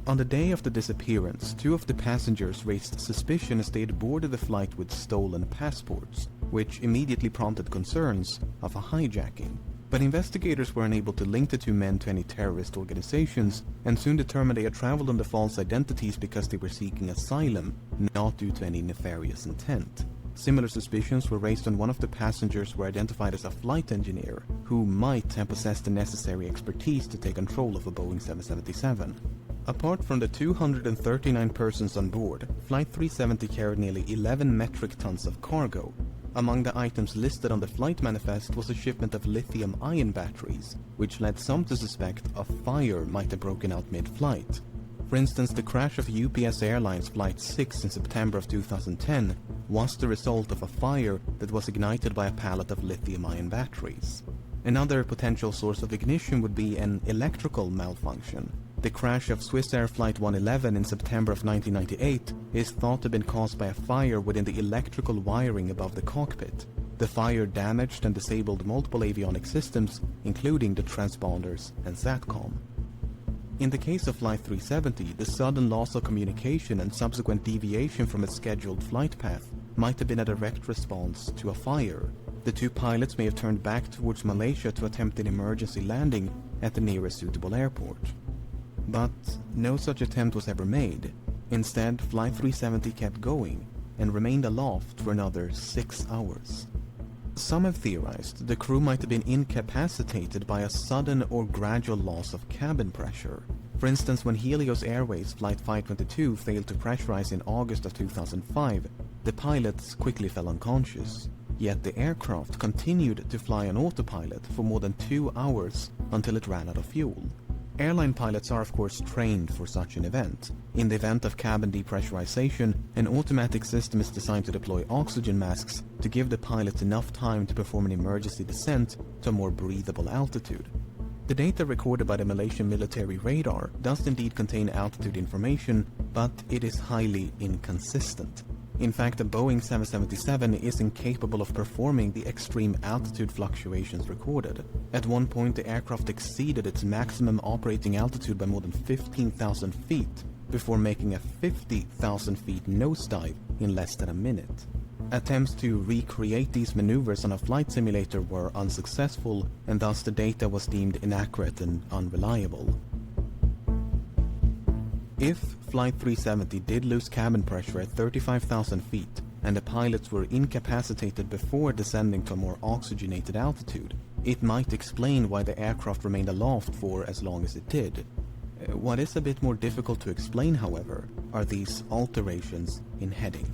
On the day of the disappearance, 2 of the passengers raised suspicion as they had boarded the flight with stolen passports, which immediately prompted concerns of a hijacking. But investigators were unable to link the 2 men to any terrorist organizations, and soon determined they had traveled under false identities because they were seeking asylum, not due to any nefarious intent. Similar suspicions were raised on one of the passengers who were identified as a flight engineer, who might have possessed the necessary expertise to take control of a Boeing 777. Apart from the 239 persons on board, Flight 370 carried nearly 11 metric tons of cargo. Among the items listed on the flight manifest was a shipment of lithium-ion batteries, which led some to suspect a fire might have broken out mid-flight. For instance, the crash of UPS Airlines Flight 6 in September of 2010 was the result of a fire that was ignited by a pallet of lithium-ion batteries. Another potential source of ignition would be an electrical malfunction. The crash of Swiss Air Flight 111 in September of 1998 is thought to have been caused by a fire within the electrical wiring above the cockpit. The fire damaged and disabled multiple avionic systems, including the transponders and SATCOM. In the case of Flight 370, the sudden loss of communication and subsequent deviation from its scheduled flight path might have been a direct response to a fire. The 2 pilots may have turned back towards Malaysia to attempt an emergency landing at the nearest suitable airport. But no such attempt was ever made. Instead, Flight 370 kept going and remained aloft for another 6 hours. Some have theorized the crew might have been incapacitated by a sudden or gradual loss of cabin pressure. For instance, when Helios Airways Flight 522 failed to pressurize in August of 2005, the pilots quickly fell unconscious. Yet the aircraft continued to fly on autopilot for more than 2 hours until it ran out of fuel. Airline pilots are of course trained for such an event. In the event of cabin depressurization, an automatic system is designed to deploy oxygen masks to give the pilots enough time to perform an emergency descent to a more breathable altitude. The data recorded by the Malaysian military radar does indeed contain altitude information, but it is highly inconsistent. In fact, the Boeing 777 is incapable of performing the extreme altitude fluctuations recorded. At one point, the aircraft exceeded its maximum operating altitude by more than 15,000 feet before making a 50,000 feet nosedive in less than a minute. Attempts to recreate these maneuvers on a flight simulator were unsuccessful, and thus the data was deemed inaccurate and unreliable. If Flight 370 did lose cabin pressure at 35,000 feet, and the pilots were incapacitated before descending to a more oxygenated altitude, it might explain why the aircraft remained aloft for as long as it did. What is a bit more difficult to explain, however, are these alterations in heading.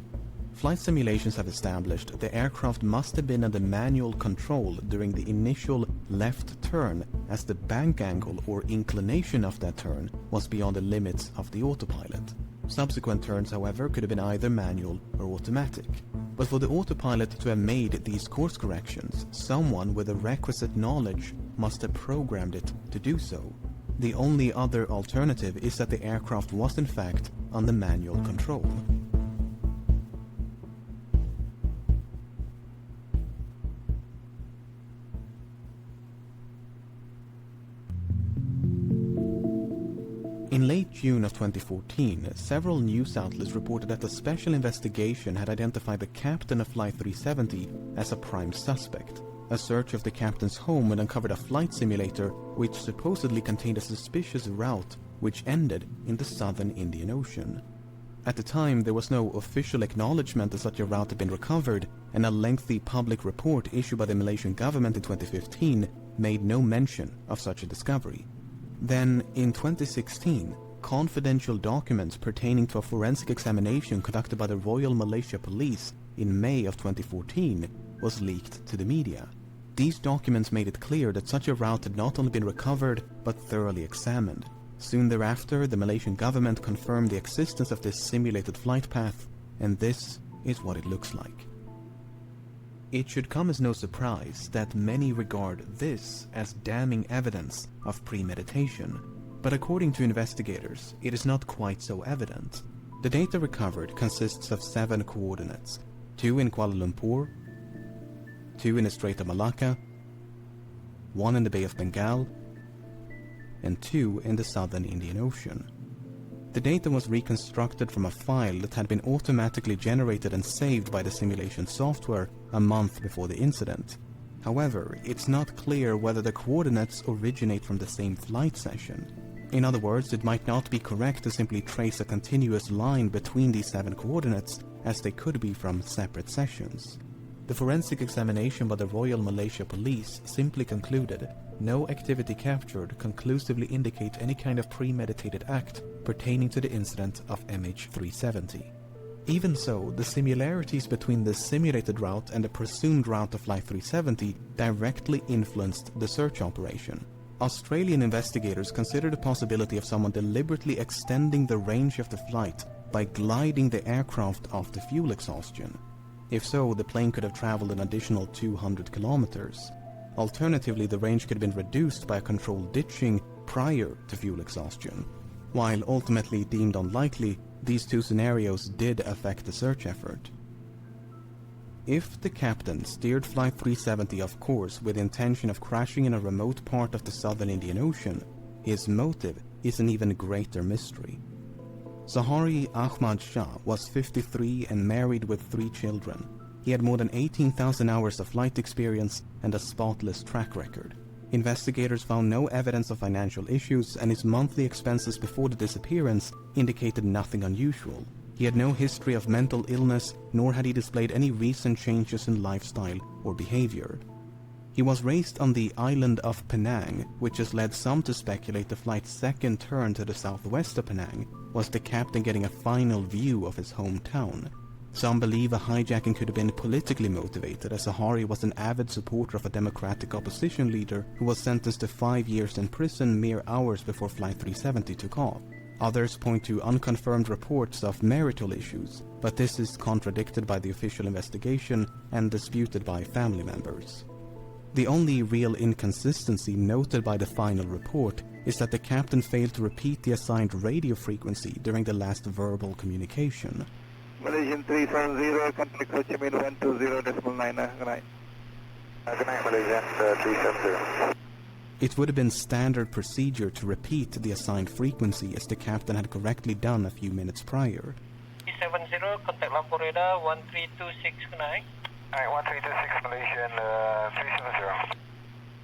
Flight simulations have established the aircraft must have been under manual control during the initial left turn, as the bank angle or inclination of that turn was beyond the limits of the autopilot. Subsequent turns, however, could have been either manual or automatic. But for the autopilot to have made these course corrections, someone with the requisite knowledge must have programmed it to do so. The only other alternative is that the aircraft was in fact under manual control. In late June of 2014, several news outlets reported that a special investigation had identified the captain of Flight 370 as a prime suspect. A search of the captain's home had uncovered a flight simulator which supposedly contained a suspicious route which ended in the southern Indian Ocean. At the time, there was no official acknowledgement that such a route had been recovered, and a lengthy public report issued by the Malaysian government in 2015 made no mention of such a discovery. Then, in 2016, confidential documents pertaining to a forensic examination conducted by the Royal Malaysia Police in May of 2014 was leaked to the media. These documents made it clear that such a route had not only been recovered, but thoroughly examined. Soon thereafter, the Malaysian government confirmed the existence of this simulated flight path, and this is what it looks like. It should come as no surprise that many regard this as damning evidence of premeditation, but according to investigators, it is not quite so evident. The data recovered consists of 7 coordinates, 2 in Kuala Lumpur, 2 in the Strait of Malacca, 1 in the Bay of Bengal, and 2 in the southern Indian Ocean. The data was reconstructed from a file that had been automatically generated and saved by the simulation software a month before the incident. However, it's not clear whether the coordinates originate from the same flight session. In other words, it might not be correct to simply trace a continuous line between these 7 coordinates, as they could be from separate sessions. The forensic examination by the Royal Malaysia Police simply concluded no activity captured conclusively indicates any kind of premeditated act pertaining to the incident of MH370. Even so, the similarities between the simulated route and the presumed route of Flight 370 directly influenced the search operation. Australian investigators considered the possibility of someone deliberately extending the range of the flight by gliding the aircraft off the fuel exhaustion. If so, the plane could have traveled an additional 200 kilometers. Alternatively, the range could have been reduced by a controlled ditching prior to fuel exhaustion. While ultimately deemed unlikely, these 2 scenarios did affect the search effort. If the captain steered Flight 370 off course with the intention of crashing in a remote part of the southern Indian Ocean, his motive is an even greater mystery. Zahari Ahmad Shah was 53 and married with 3 children. He had more than 18,000 hours of flight experience and a spotless track record. Investigators found no evidence of financial issues, and his monthly expenses before the disappearance indicated nothing unusual. He had no history of mental illness, nor had he displayed any recent changes in lifestyle or behavior. He was raised on the island of Penang, which has led some to speculate the flight's second turn to the southwest of Penang was the captain getting a final view of his hometown. Some believe a hijacking could have been politically motivated, as Sahari was an avid supporter of a democratic opposition leader who was sentenced to 5 years in prison mere hours before Flight 370 took off. Others point to unconfirmed reports of marital issues, but this is contradicted by the official investigation and disputed by family members. The only real inconsistency noted by the final report is that the captain failed to repeat the assigned radio frequency during the last verbal communication. Malaysian 370, contact Ho Chi Minh 120.9. Good night. Good night, Malaysian 370. It would have been standard procedure to repeat the assigned frequency as the captain had correctly done a few minutes prior. 370, contact Lampu Radar 1326, good night. Alright, 1326 Malaysian 370.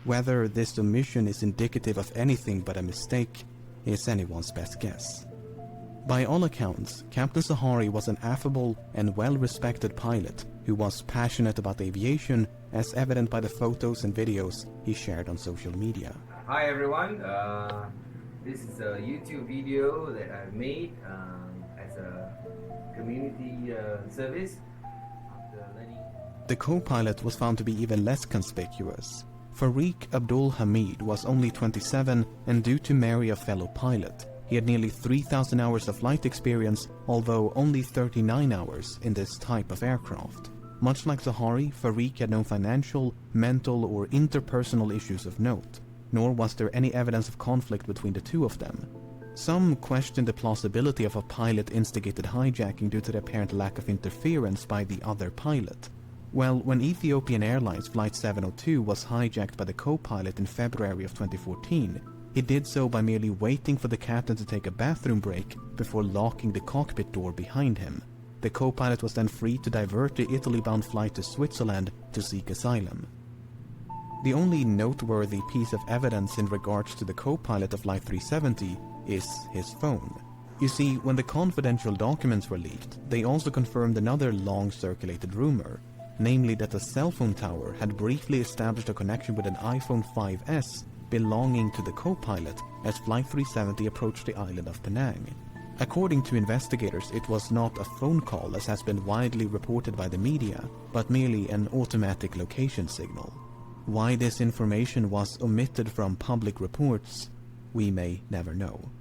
Whether this omission is indicative of anything but a mistake is anyone's best guess. By all accounts, Captain Sahari was an affable and well-respected pilot who was passionate about aviation, as evident by the photos and videos he shared on social media. Hi everyone, this is a YouTube video that I've made as a community service. The co-pilot was found to be even less conspicuous. Farik Abdul Hamid was only 27 and due to marry a fellow pilot. He had nearly 3,000 hours of flight experience, although only 39 hours in this type of aircraft. Much like Sahari, Farik had no financial, mental or interpersonal issues of note, nor was there any evidence of conflict between the two of them. Some questioned the plausibility of a pilot-instigated hijacking due to the apparent lack of interference by the other pilot. Well, when Ethiopian Airlines Flight 702 was hijacked by the co-pilot in February of 2014, he did so by merely waiting for the captain to take a bathroom break before locking the cockpit door behind him. The co-pilot was then free to divert the Italy-bound flight to Switzerland to seek asylum. The only noteworthy piece of evidence in regards to the co-pilot of Flight 370 is his phone. You see, when the confidential documents were leaked, they also confirmed another long-circulated rumor, namely that a cell phone tower had briefly established a connection with an iPhone 5S belonging to the co-pilot as Flight 370 approached the island of Penang. According to investigators, it was not a phone call as has been widely reported by the media, but merely an automatic location signal. Why this information was omitted from public reports, we may never know.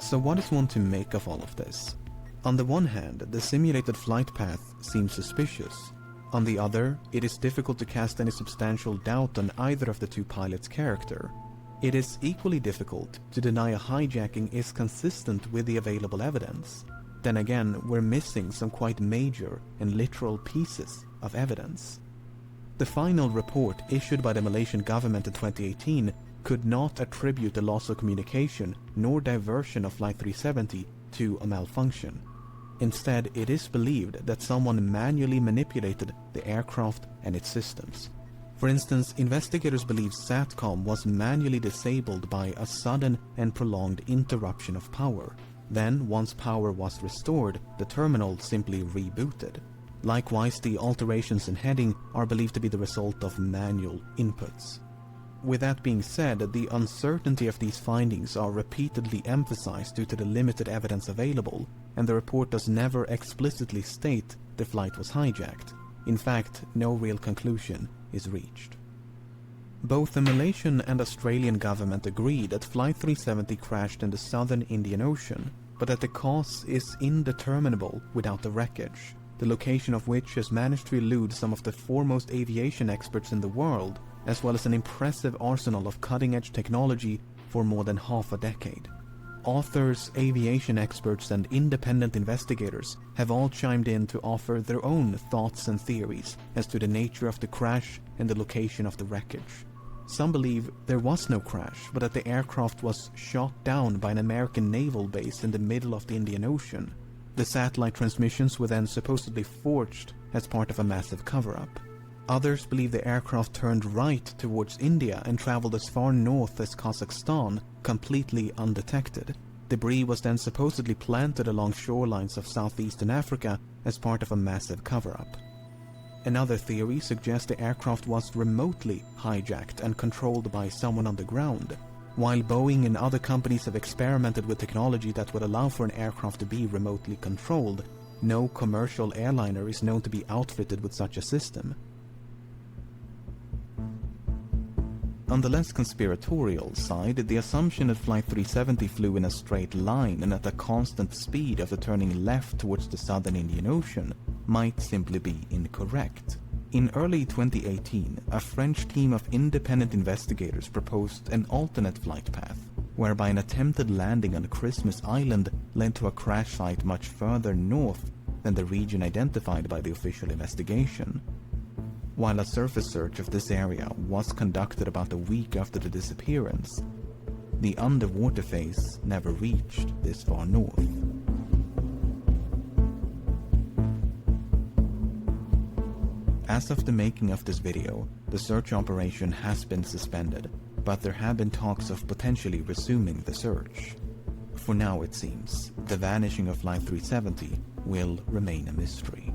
So what is one to make of all of this? On the one hand, the simulated flight path seems suspicious. On the other, it is difficult to cast any substantial doubt on either of the two pilots' character. It is equally difficult to deny a hijacking is consistent with the available evidence. Then again, we're missing some quite major and literal pieces of evidence. The final report issued by the Malaysian government in 2018 could not attribute the loss of communication nor diversion of Flight 370 to a malfunction. Instead, it is believed that someone manually manipulated the aircraft and its systems. For instance, investigators believe SATCOM was manually disabled by a sudden and prolonged interruption of power. Then, once power was restored, the terminal simply rebooted. Likewise, the alterations in heading are believed to be the result of manual inputs. With that being said, the uncertainty of these findings are repeatedly emphasized due to the limited evidence available, and the report does never explicitly state the flight was hijacked. In fact, no real conclusion is reached. Both the Malaysian and Australian government agree that Flight 370 crashed in the southern Indian Ocean, but that the cause is indeterminable without the wreckage, the location of which has managed to elude some of the foremost aviation experts in the world, as well as an impressive arsenal of cutting-edge technology for more than half a decade. Authors, aviation experts, and independent investigators have all chimed in to offer their own thoughts and theories as to the nature of the crash and the location of the wreckage. Some believe there was no crash, but that the aircraft was shot down by an American naval base in the middle of the Indian Ocean. The satellite transmissions were then supposedly forged as part of a massive cover-up. Others believe the aircraft turned right towards India and traveled as far north as Kazakhstan, completely undetected. Debris was then supposedly planted along shorelines of southeastern Africa as part of a massive cover-up. Another theory suggests the aircraft was remotely hijacked and controlled by someone on the ground. While Boeing and other companies have experimented with technology that would allow for an aircraft to be remotely controlled, no commercial airliner is known to be outfitted with such a system. On the less conspiratorial side, the assumption that Flight 370 flew in a straight line and at a constant speed after turning left towards the southern Indian Ocean might simply be incorrect. In early 2018, a French team of independent investigators proposed an alternate flight path, whereby an attempted landing on Christmas Island led to a crash site much further north than the region identified by the official investigation. While a surface search of this area was conducted about a week after the disappearance, the underwater phase never reached this far north. As of the making of this video, the search operation has been suspended, but there have been talks of potentially resuming the search. For now, it seems, the vanishing of Flight 370 will remain a mystery.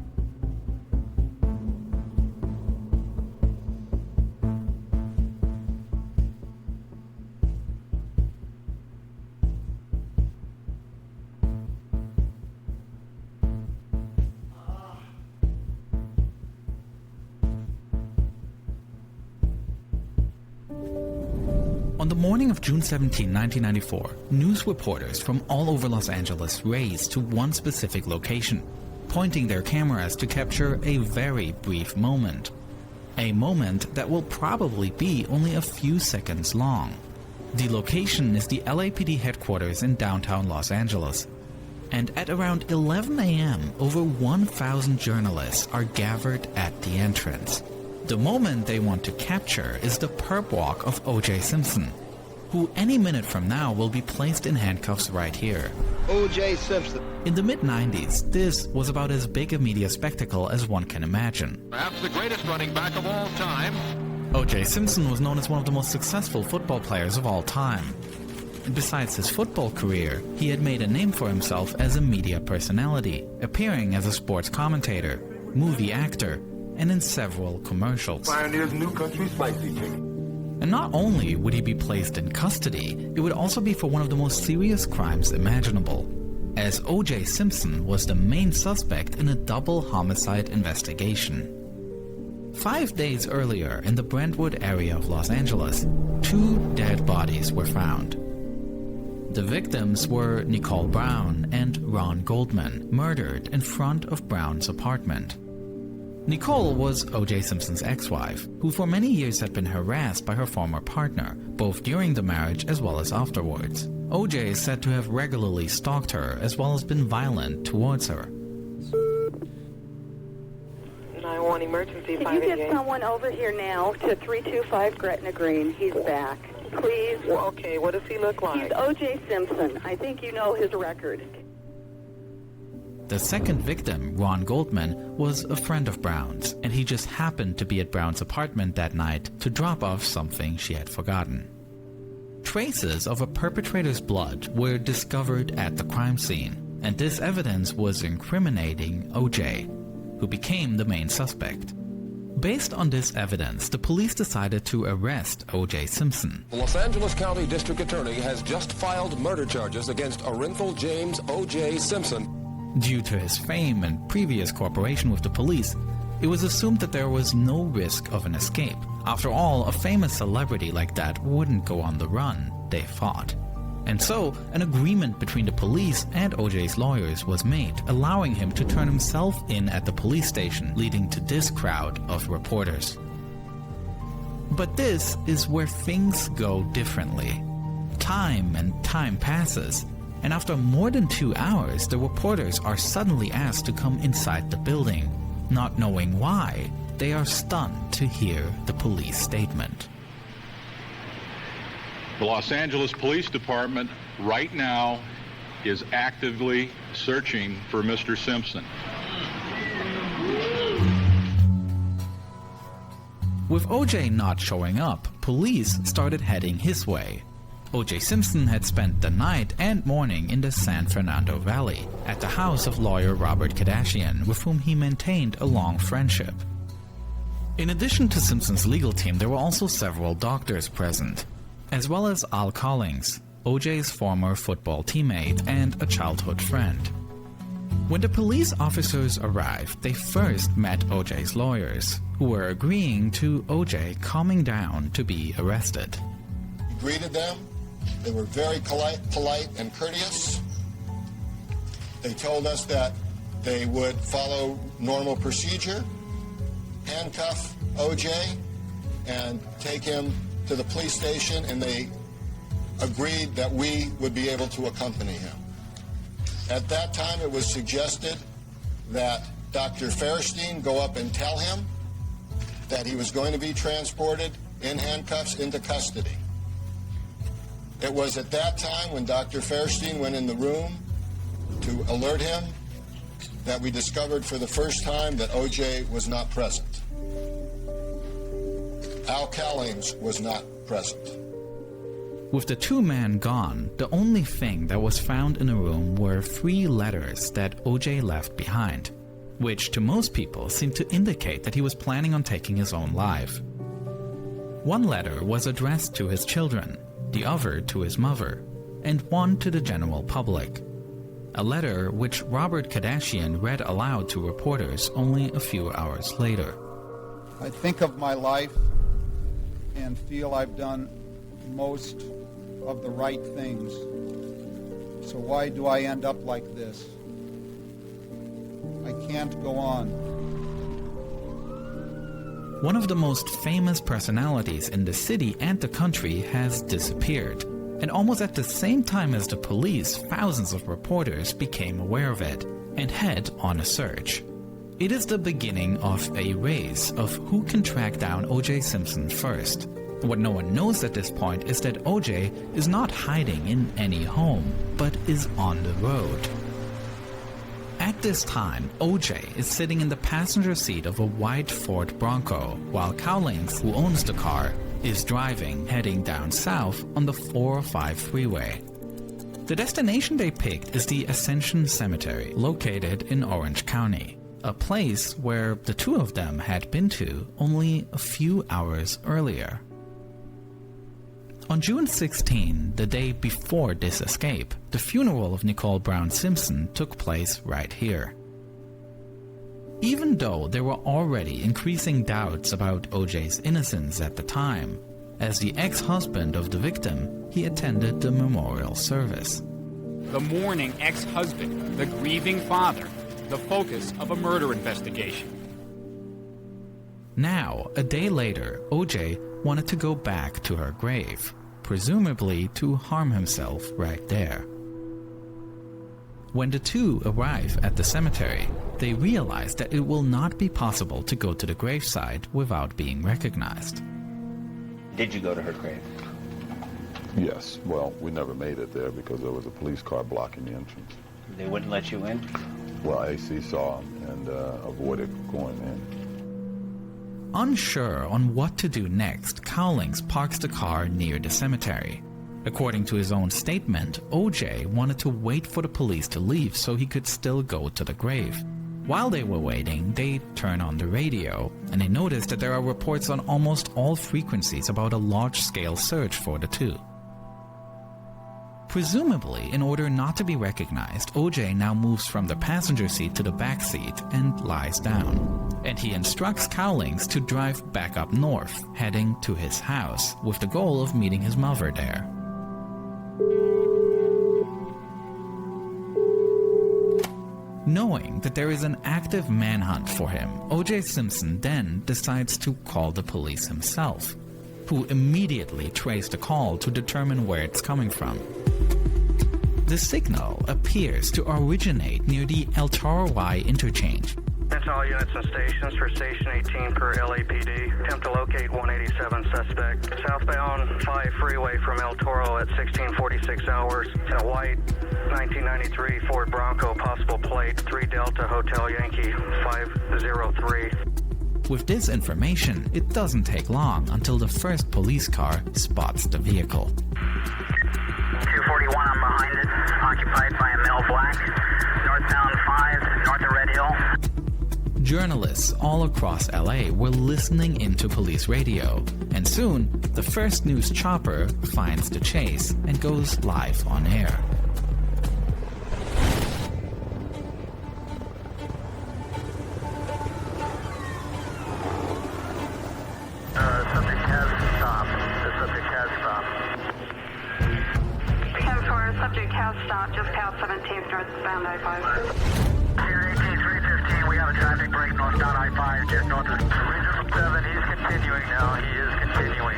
On the morning of June 17, 1994, news reporters from all over Los Angeles raced to one specific location, pointing their cameras to capture a very brief moment. A moment that will probably be only a few seconds long. The location is the LAPD headquarters in downtown Los Angeles. And at around 11 a.m., over 1,000 journalists are gathered at the entrance. The moment they want to capture is the perp walk of O.J. Simpson, who any minute from now will be placed in handcuffs right here. O.J. Simpson. In the mid-90s, this was about as big a media spectacle as one can imagine. Perhaps the greatest running back of all time. O.J. Simpson was known as one of the most successful football players of all time. And besides his football career, he had made a name for himself as a media personality, appearing as a sports commentator, movie actor, and in several commercials. Pioneer's New Country Spicy Chicken. And not only would he be placed in custody, it would also be for one of the most serious crimes imaginable, as O.J. Simpson was the main suspect in a double homicide investigation. 5 days earlier, in the Brentwood area of Los Angeles, 2 dead bodies were found. The victims were Nicole Brown and Ron Goldman, murdered in front of Brown's apartment. Nicole was O.J. Simpson's ex-wife, who for many years had been harassed by her former partner, both during the marriage as well as afterwards. O.J. is said to have regularly stalked her as well as been violent towards her. 911 emergency. Can you get someone over here now to 325 Gretna Green? He's back. Please. Well, okay, what does he look like? He's O.J. Simpson. I think you know his record. The second victim, Ron Goldman, was a friend of Brown's, and he just happened to be at Brown's apartment that night to drop off something she had forgotten. Traces of a perpetrator's blood were discovered at the crime scene, and this evidence was incriminating O.J., who became the main suspect. Based on this evidence, the police decided to arrest O.J. Simpson. The Los Angeles County District Attorney has just filed murder charges against Orenthal James O.J. Simpson. Due to his fame and previous cooperation with the police, it was assumed that there was no risk of an escape. After all, a famous celebrity like that wouldn't go on the run, they thought. And so, an agreement between the police and O.J.'s lawyers was made, allowing him to turn himself in at the police station, leading to this crowd of reporters. But this is where things go differently. Time and time passes, and after more than 2 hours, the reporters are suddenly asked to come inside the building. Not knowing why, they are stunned to hear the police statement. The Los Angeles Police Department right now is actively searching for Mr. Simpson. With O.J. not showing up, police started heading his way. O.J. Simpson had spent the night and morning in the San Fernando Valley, at the house of lawyer Robert Kardashian, with whom he maintained a long friendship. In addition to Simpson's legal team, there were also several doctors present, as well as Al Collins, OJ's former football teammate and a childhood friend. When the police officers arrived, they first met OJ's lawyers, who were agreeing to OJ calming down to be arrested. We greeted them. They were very polite and courteous. They told us that they would follow normal procedure, handcuff OJ, and take him to the police station, and they agreed that we would be able to accompany him. At that time, it was suggested that Dr. Fairstein go up and tell him that he was going to be transported in handcuffs into custody. It was at that time, when Dr. Fairstein went in the room to alert him, that we discovered for the first time that OJ was not present. Al Collins was not present. With the two men gone, the only thing that was found in the room were 3 letters that OJ left behind, which to most people seemed to indicate that he was planning on taking his own life. One letter was addressed to his children, the other to his mother, and one to the general public. A letter which Robert Kardashian read aloud to reporters only a few hours later. I think of my life and feel I've done most of the right things. So why do I end up like this? I can't go on. One of the most famous personalities in the city and the country has disappeared. And almost at the same time as the police, thousands of reporters became aware of it and head on a search. It is the beginning of a race of who can track down O.J. Simpson first. What no one knows at this point is that O.J. is not hiding in any home, but is on the road. At this time, O.J. is sitting in the passenger seat of a white Ford Bronco, while Cowlings, who owns the car, is driving, heading down south on the 405 freeway. The destination they picked is the Ascension Cemetery, located in Orange County, a place where the two of them had been to only a few hours earlier. On June 16, the day before this escape, the funeral of Nicole Brown Simpson took place right here. Even though there were already increasing doubts about O.J.'s innocence at the time, as the ex-husband of the victim, he attended the memorial service. The mourning ex-husband, the grieving father, the focus of a murder investigation. Now, a day later, O.J. wanted to go back to her grave, presumably to harm himself right there. When the two arrive at the cemetery, they realize that it will not be possible to go to the gravesite without being recognized. Did you go to her grave? Yes. Well, we never made it there because there was a police car blocking the entrance. They wouldn't let you in? Well, AC saw him and avoided going in. Unsure on what to do next, Cowlings parks the car near the cemetery. According to his own statement, O.J. wanted to wait for the police to leave so he could still go to the grave. While they were waiting, they turn on the radio, and they notice that there are reports on almost all frequencies about a large-scale search for the two. Presumably, in order not to be recognized, O.J. now moves from the passenger seat to the back seat and lies down. And he instructs Cowlings to drive back up north, heading to his house, with the goal of meeting his mother there. Knowing that there is an active manhunt for him, O.J. Simpson then decides to call the police himself, who immediately trace the call to determine where it's coming from. The signal appears to originate near the El Toro Y interchange. That's all units and stations for Station 18 per LAPD. Attempt to locate 187 suspect. Southbound 5 freeway from El Toro at 1646 hours. In a white 1993 Ford Bronco, possible plate 3 Delta Hotel Yankee 503. With this information, it doesn't take long until the first police car spots the vehicle. 241, I'm behind it. Occupied by a male black. Northbound 5, north of Red Hill. Journalists all across LA were listening into police radio, and soon the first news chopper finds the chase and goes live on air. Subject has stopped. The subject has stopped. 10-4, subject has stopped just past 17th northbound I-5. Here, 18315, we have a traffic break northbound I-5, just north of Regional 7. He's continuing now. He is continuing.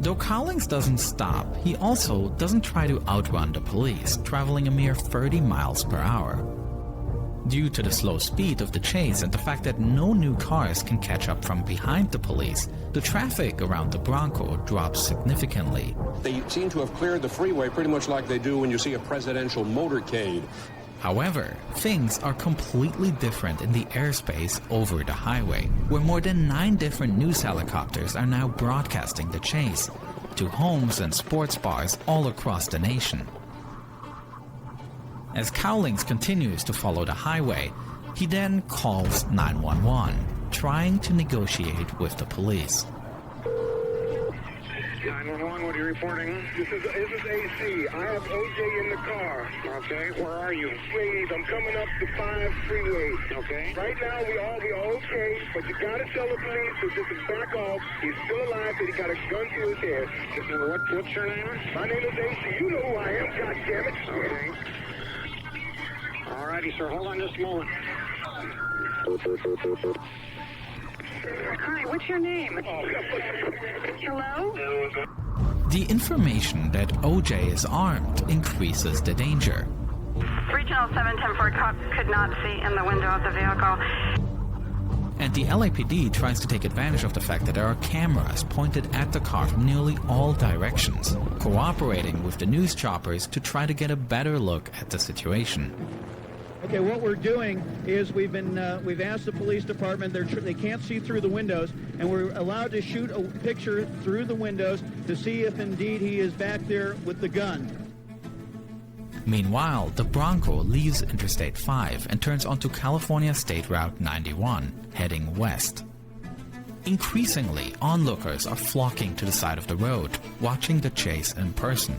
Though Cowlings doesn't stop, he also doesn't try to outrun the police, traveling a mere 30 miles per hour. Due to the slow speed of the chase and the fact that no new cars can catch up from behind the police, the traffic around the Bronco drops significantly. They seem to have cleared the freeway pretty much like they do when you see a presidential motorcade. However, things are completely different in the airspace over the highway, where more than 9 different news helicopters are now broadcasting the chase to homes and sports bars all across the nation. As Cowlings continues to follow the highway, he then calls 911, trying to negotiate with the police. 911, what are you reporting? This is AC. I have OJ in the car. Okay, where are you? Please, I'm coming up the 5 freeway. Okay. Right now, we all okay, but you gotta tell the police to just back off. He's still alive, but he got a gun to his head. What's your name? My name is AC. You know who I am, goddammit. Okay. Alrighty, sir. Hold on just a moment. Hi, what's your name? Hello? The information that OJ is armed increases the danger. Regional 710-4 cop could not see in the window of the vehicle. And the LAPD tries to take advantage of the fact that there are cameras pointed at the car from nearly all directions, cooperating with the news choppers to try to get a better look at the situation. Okay, what we're doing is we've asked the police department, they can't see through the windows, and we're allowed to shoot a picture through the windows to see if indeed he is back there with the gun. Meanwhile, the Bronco leaves Interstate 5 and turns onto California State Route 91, heading west. Increasingly, onlookers are flocking to the side of the road, watching the chase in person.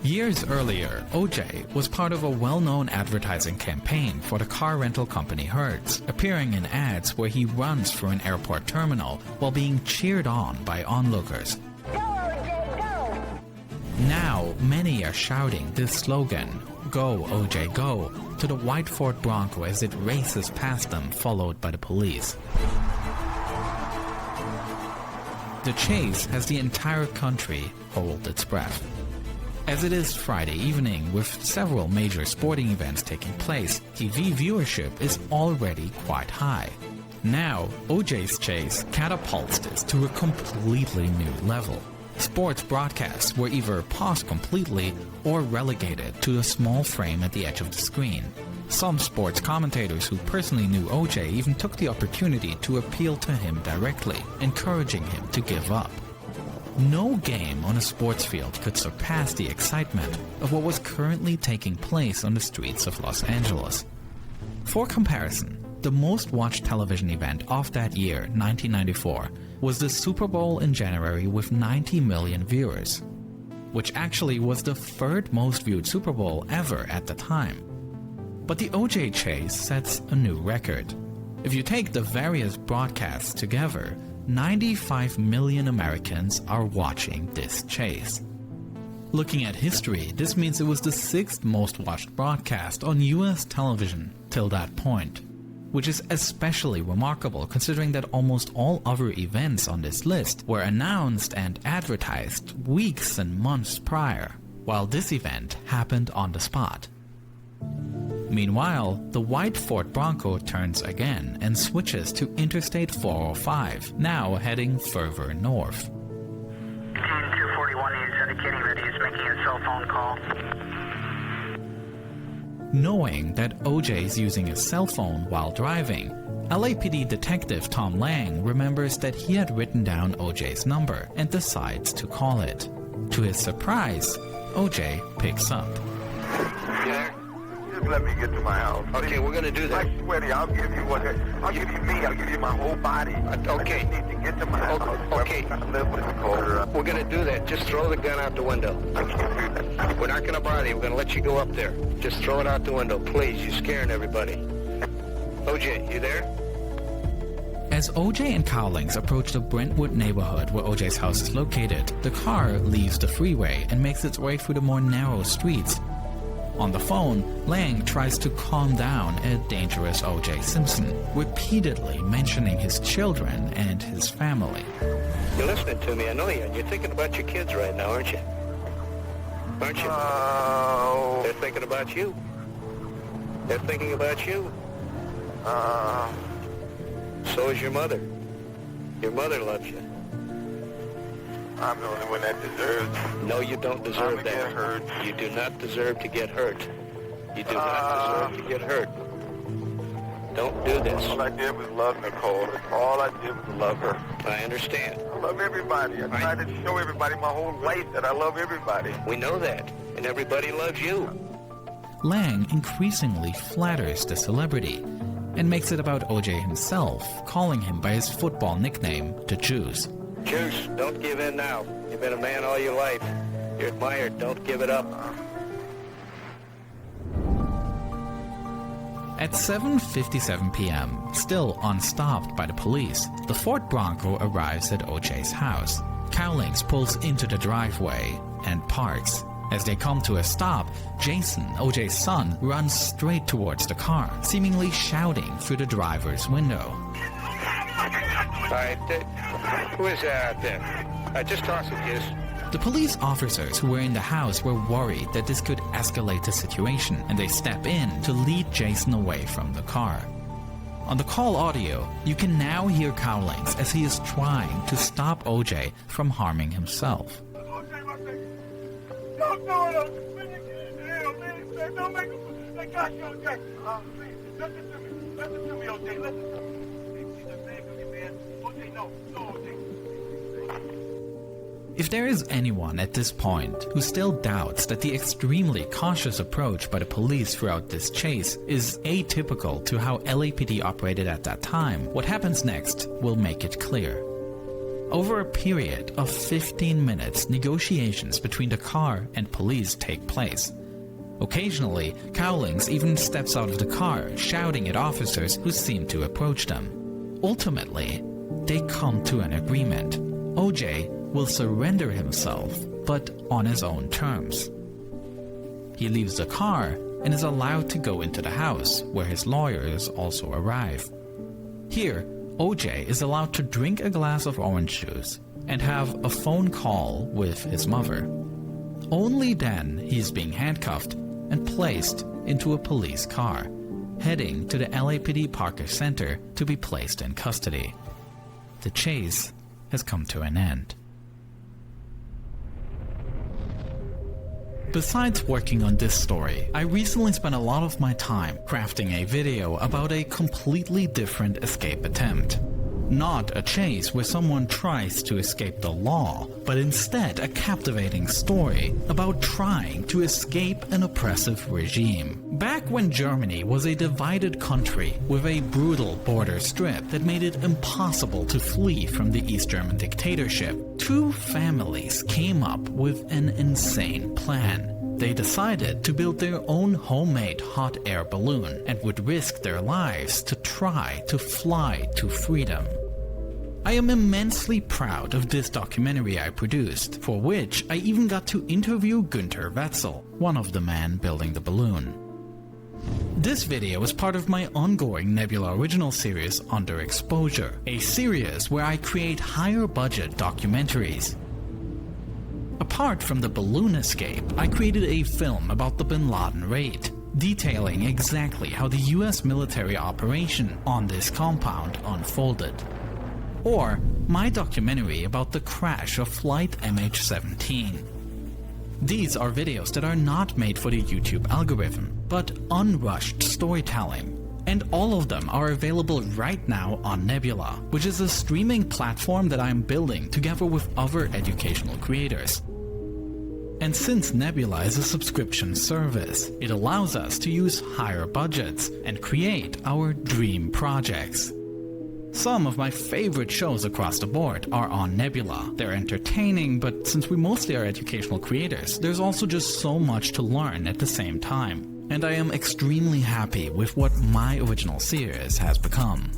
Years earlier, OJ was part of a well-known advertising campaign for the car rental company Hertz, appearing in ads where he runs through an airport terminal while being cheered on by onlookers. Go, OJ, go! Now, many are shouting this slogan, "Go, OJ, go," to the white Ford Bronco as it races past them, followed by the police. The chase has the entire country hold its breath. As it is Friday evening, with several major sporting events taking place, TV viewership is already quite high. Now, OJ's chase catapults this to a completely new level. Sports broadcasts were either paused completely or relegated to a small frame at the edge of the screen. Some sports commentators who personally knew OJ even took the opportunity to appeal to him directly, encouraging him to give up. No game on a sports field could surpass the excitement of what was currently taking place on the streets of Los Angeles. For comparison, the most watched television event of that year, 1994, was the Super Bowl in January with 90 million viewers, which actually was the 3rd most viewed Super Bowl ever at the time. But the OJ chase sets a new record. If you take the various broadcasts together, 95 million Americans are watching this chase. Looking at history, this means it was the 6th most watched broadcast on US television till that point, which is especially remarkable considering that almost all other events on this list were announced and advertised weeks and months prior, while this event happened on the spot. Meanwhile, the white Ford Bronco turns again and switches to Interstate 405, now heading further north. 241, he's indicating that he's making a cell phone call. Knowing that OJ is using a cell phone while driving, LAPD detective Tom Lang remembers that he had written down OJ's number and decides to call it. To his surprise, OJ picks up. Yeah. just let me get to my house. Okay, we're gonna do that. I swear to you, I'll give you what. I'll give you me. I'll give you my whole body. Okay. I just need to get to my house. Okay. I live with Nicole. We're gonna do that. Just throw the gun out the window. I can't do that. We're not gonna bother you. We're gonna let you go up there. Just throw it out the window, please. You're scaring everybody. OJ, you there? As OJ and Cowlings approach the Brentwood neighborhood where OJ's house is located, the car leaves the freeway and makes its way through the more narrow streets. On the phone, Lang tries to calm down a dangerous OJ Simpson, repeatedly mentioning his children and his family. You're listening to me, I know you, and you're thinking about your kids right now, aren't you? Aren't you? Oh. They're thinking about you. They're thinking about you. So is your mother. Your mother loves you. I'm the only one that deserves. No, you don't deserve that. Get hurt. You do not deserve to get hurt. You do not deserve to get hurt. Don't do this. All I did was love Nicole. All I did was love her. I understand. I love everybody. I tried to show everybody my whole life that I love everybody. We know that. And everybody loves you. Lang increasingly flatters the celebrity and makes it about OJ himself, calling him by his football nickname, the Juice. Juice, don't give in now. You've been a man all your life. You're admired. Don't give it up. At 7:57 p.m., still unstopped by the police, the Ford Bronco arrives at OJ's house. Cowlings pulls into the driveway and parks. As they come to a stop, Jason, OJ's son, runs straight towards the car, seemingly shouting through the driver's window. All right, who is that out there? Just toss it, Juice. The police officers who were in the house were worried that this could escalate the situation, and they step in to lead Jason away from the car. On the call audio, you can now hear Cowlings as he is trying to stop OJ from harming himself. Don't do it, don't make them. They got you, OJ. Please, listen to me. Listen to me, OJ. Listen to me. He's a man for me, man. OJ, no, OJ. If there is anyone at this point who still doubts that the extremely cautious approach by the police throughout this chase is atypical to how LAPD operated at that time, what happens next will make it clear. Over a period of 15 minutes, negotiations between the car and police take place. Occasionally, Cowlings even steps out of the car, shouting at officers who seem to approach them. Ultimately, they come to an agreement. OJ will surrender himself, but on his own terms. He leaves the car and is allowed to go into the house, where his lawyers also arrive. Here, OJ is allowed to drink a glass of orange juice and have a phone call with his mother. Only then he is being handcuffed and placed into a police car, heading to the LAPD Parker Center to be placed in custody. The chase has come to an end. Besides working on this story, I recently spent a lot of my time crafting a video about a completely different escape attempt. Not a chase where someone tries to escape the law, but instead a captivating story about trying to escape an oppressive regime. Back when Germany was a divided country with a brutal border strip that made it impossible to flee from the East German dictatorship, two families came up with an insane plan. They decided to build their own homemade hot air balloon and would risk their lives to try to fly to freedom. I am immensely proud of this documentary I produced, for which I even got to interview Günther Wetzel, one of the men building the balloon. This video is part of my ongoing Nebula Original series Underexposure, a series where I create higher budget documentaries. Apart from the balloon escape, I created a film about the Bin Laden raid, detailing exactly how the US military operation on this compound unfolded. Or my documentary about the crash of Flight MH17. These are videos that are not made for the YouTube algorithm, but unrushed storytelling. And all of them are available right now on Nebula, which is a streaming platform that I am building together with other educational creators. And since Nebula is a subscription service, it allows us to use higher budgets and create our dream projects. Some of my favorite shows across the board are on Nebula. They're entertaining, but since we mostly are educational creators, there's also just so much to learn at the same time. And I am extremely happy with what my original series has become.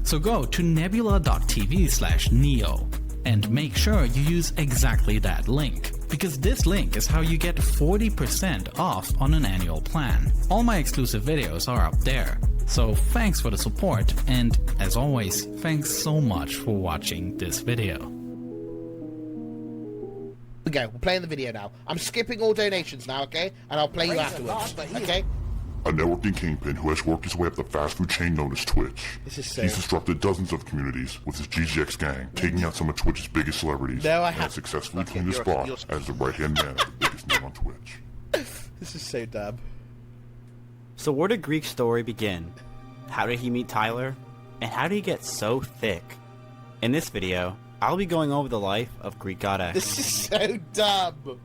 So go to nebula.tv/neo and make sure you use exactly that link, because this link is how you get 40% off on an annual plan. All my exclusive videos are up there. So thanks for the support, and as always, thanks so much for watching this video. We go, we're playing the video now. I'm skipping all donations now, okay? And I'll play you afterwards, okay? A networking kingpin who has worked his way up the fast food chain known as Twitch. This is so... He's disrupted dozens of communities with his GGX gang, taking out some of Twitch's biggest celebrities, and has successfully claimed his spot as the right-hand man of the biggest name on Twitch. This is so dumb. So where did Greek's story begin? How did he meet Tyler? And how did he get so thick? In this video, I'll be going over the life of Greek God X. This is so dumb.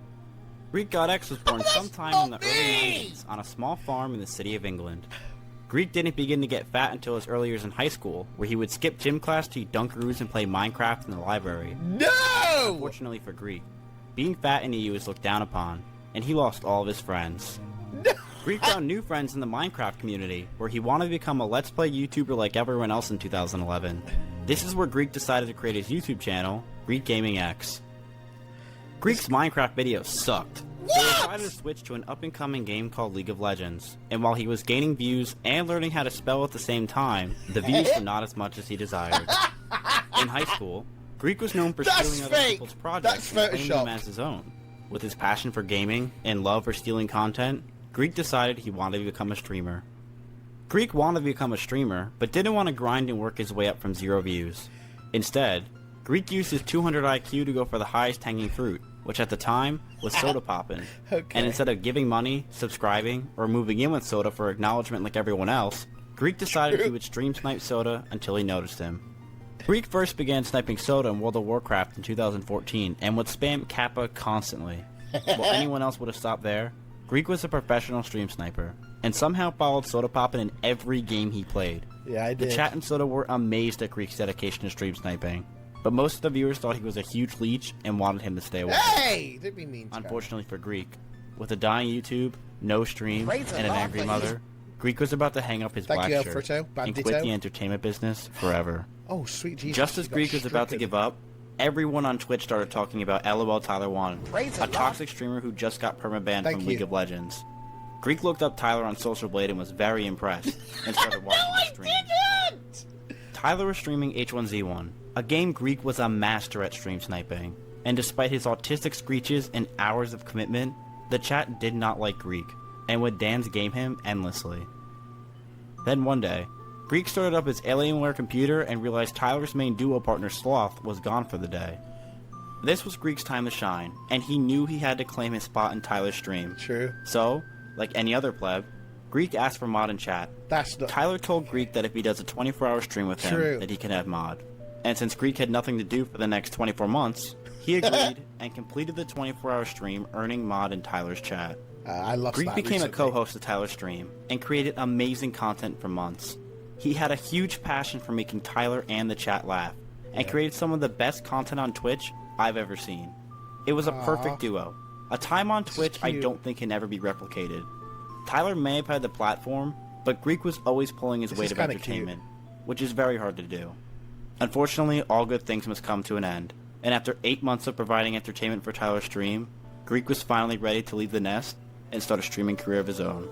Greek God X was born sometime in the early 90s on a small farm in the city of England. Greek didn't begin to get fat until his early years in high school, where he would skip gym class to eat Dunkaroos and play Minecraft in the library. No! Unfortunately for Greek, being fat in the EU was looked down upon, and he lost all of his friends. No! Greek found new friends in the Minecraft community, where he wanted to become a Let's Play YouTuber like everyone else in 2011. This is where Greek decided to create his YouTube channel, Greek Gaming X. Greek's Minecraft videos sucked. So he decided to switch to an up-and-coming game called League of Legends, and while he was gaining views and learning how to spell at the same time, the views were not as much as he desired. In high school, Greek was known for stealing other people's projects and claiming them as his own. With his passion for gaming and love for stealing content, Greek decided he wanted to become a streamer. Greek wanted to become a streamer, but didn't want to grind and work his way up from 0 views. Instead, Greek used his 200 IQ to go for the highest hanging fruit, which at the time was soda poppin'. Okay. And instead of giving money, subscribing, or moving in with Soda for acknowledgement like everyone else, Greek decided he would stream snipe Soda until he noticed him. Greek first began sniping Soda in World of Warcraft in 2014 and would spam Kappa constantly. While anyone else would have stopped there, Greek was a professional stream sniper, and somehow followed Soda Poppin' in every game he played. Yeah, I did. The chat and Soda were amazed at Greek's dedication to stream sniping, but most of the viewers thought he was a huge leech and wanted him to stay away. Hey! Didn't be mean to Unfortunately for Greek, with a dying YouTube, no stream, and an angry mother, Greek was about to hang up his black shirt and quit the entertainment business forever. Oh, sweet Jesus. Just as Greek was about to give up, everyone on Twitch started talking about LOL Tyler 1, a toxic streamer who just got permabanned from League of Legends. Greek looked up Tyler on Social Blade and was very impressed, and started watching the stream. Tyler was streaming H1Z1, a game Greek was a master at stream sniping, and despite his autistic screeches and hours of commitment, the chat did not like Greek, and would dance game him endlessly. Then one day, Greek started up his Alienware computer and realized Tyler's main duo partner Sloth was gone for the day. This was Greek's time to shine, and he knew he had to claim his spot in Tyler's stream. True. So, like any other pleb, Greek asked for mod in chat. Tyler told Greek that if he does a 24-hour stream with him, that he can have mod. And since Greek had nothing to do for the next 24 months, he agreed and completed the 24-hour stream, earning mod in Tyler's chat. Greek became a co-host of Tyler's stream, and created amazing content for months. He had a huge passion for making Tyler and the chat laugh, and created some of the best content on Twitch I've ever seen. It was a perfect duo. A time on Twitch I don't think can ever be replicated. Tyler may have had the platform, but Greek was always pulling his weight of entertainment, which is very hard to do. Unfortunately, all good things must come to an end, and after 8 months of providing entertainment for Tyler's stream, Greek was finally ready to leave the nest and start a streaming career of his own.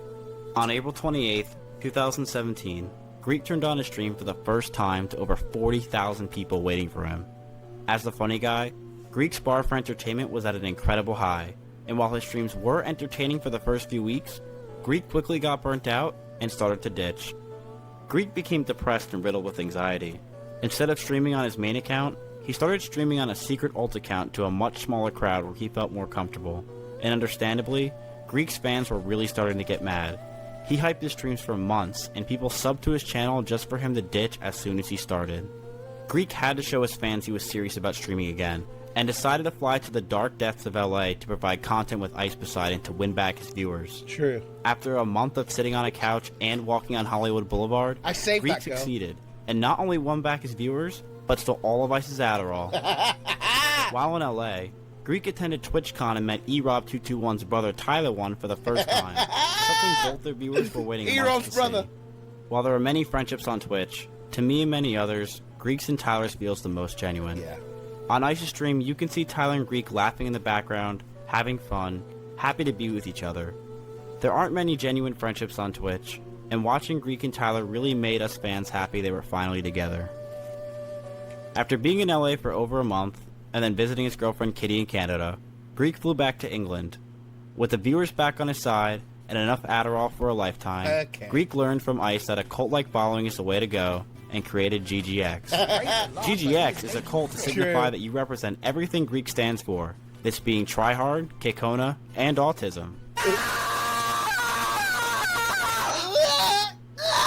On April 28th, 2017, Greek turned on his stream for the first time to over 40,000 people waiting for him. As the funny guy, Greek's bar for entertainment was at an incredible high, and while his streams were entertaining for the first few weeks, Greek quickly got burnt out and started to ditch. Greek became depressed and riddled with anxiety. Instead of streaming on his main account, he started streaming on a secret alt account to a much smaller crowd where he felt more comfortable. And understandably, Greek's fans were really starting to get mad. He hyped his streams for months, and people subbed to his channel just for him to ditch as soon as he started. Greek had to show his fans he was serious about streaming again, and decided to fly to the dark depths of LA to provide content with Ice Poseidon to win back his viewers. True. After a month of sitting on a couch and walking on Hollywood Boulevard, I saved Greek that girl. succeeded, and not only won back his viewers, but stole all of Ice's Adderall. While in LA, Greek attended TwitchCon and met eRob221's brother Tyler One for the first time, something both their viewers were waiting months to brother. see. While there are many friendships on Twitch, to me and many others, Greek's and Tyler's feels the most genuine. Yeah. On Ice's stream, you can see Tyler and Greek laughing in the background, having fun, happy to be with each other. There aren't many genuine friendships on Twitch, and watching Greek and Tyler really made us fans happy they were finally together. After being in LA for over a month, and then visiting his girlfriend Kitty in Canada, Greek flew back to England. With the viewers back on his side, and enough Adderall for a lifetime, Greek learned from Ice that a cult-like following is the way to go, and created GGX. GGX is a cult to signify that you represent everything Greek stands for, this being tryhard, Kekona, and autism.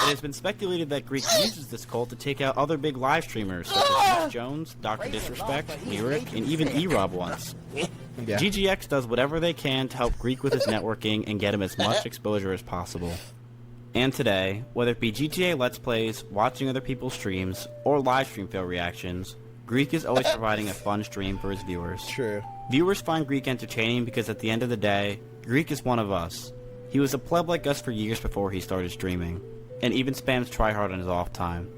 It has been speculated that Greek uses this cult to take out other big live streamers such as Nick Jones, Dr. Disrespect, Lyric, and even eRob once. Yeah. GGX does whatever they can to help Greek with his networking and get him as much exposure as possible. And today, whether it be GTA Let's Plays, watching other people's streams, or live stream fail reactions, Greek is always providing a fun stream for his viewers. True. Viewers find Greek entertaining because at the end of the day, Greek is one of us. He was a pleb like us for years before he started streaming, and even spams tryhard on his off time.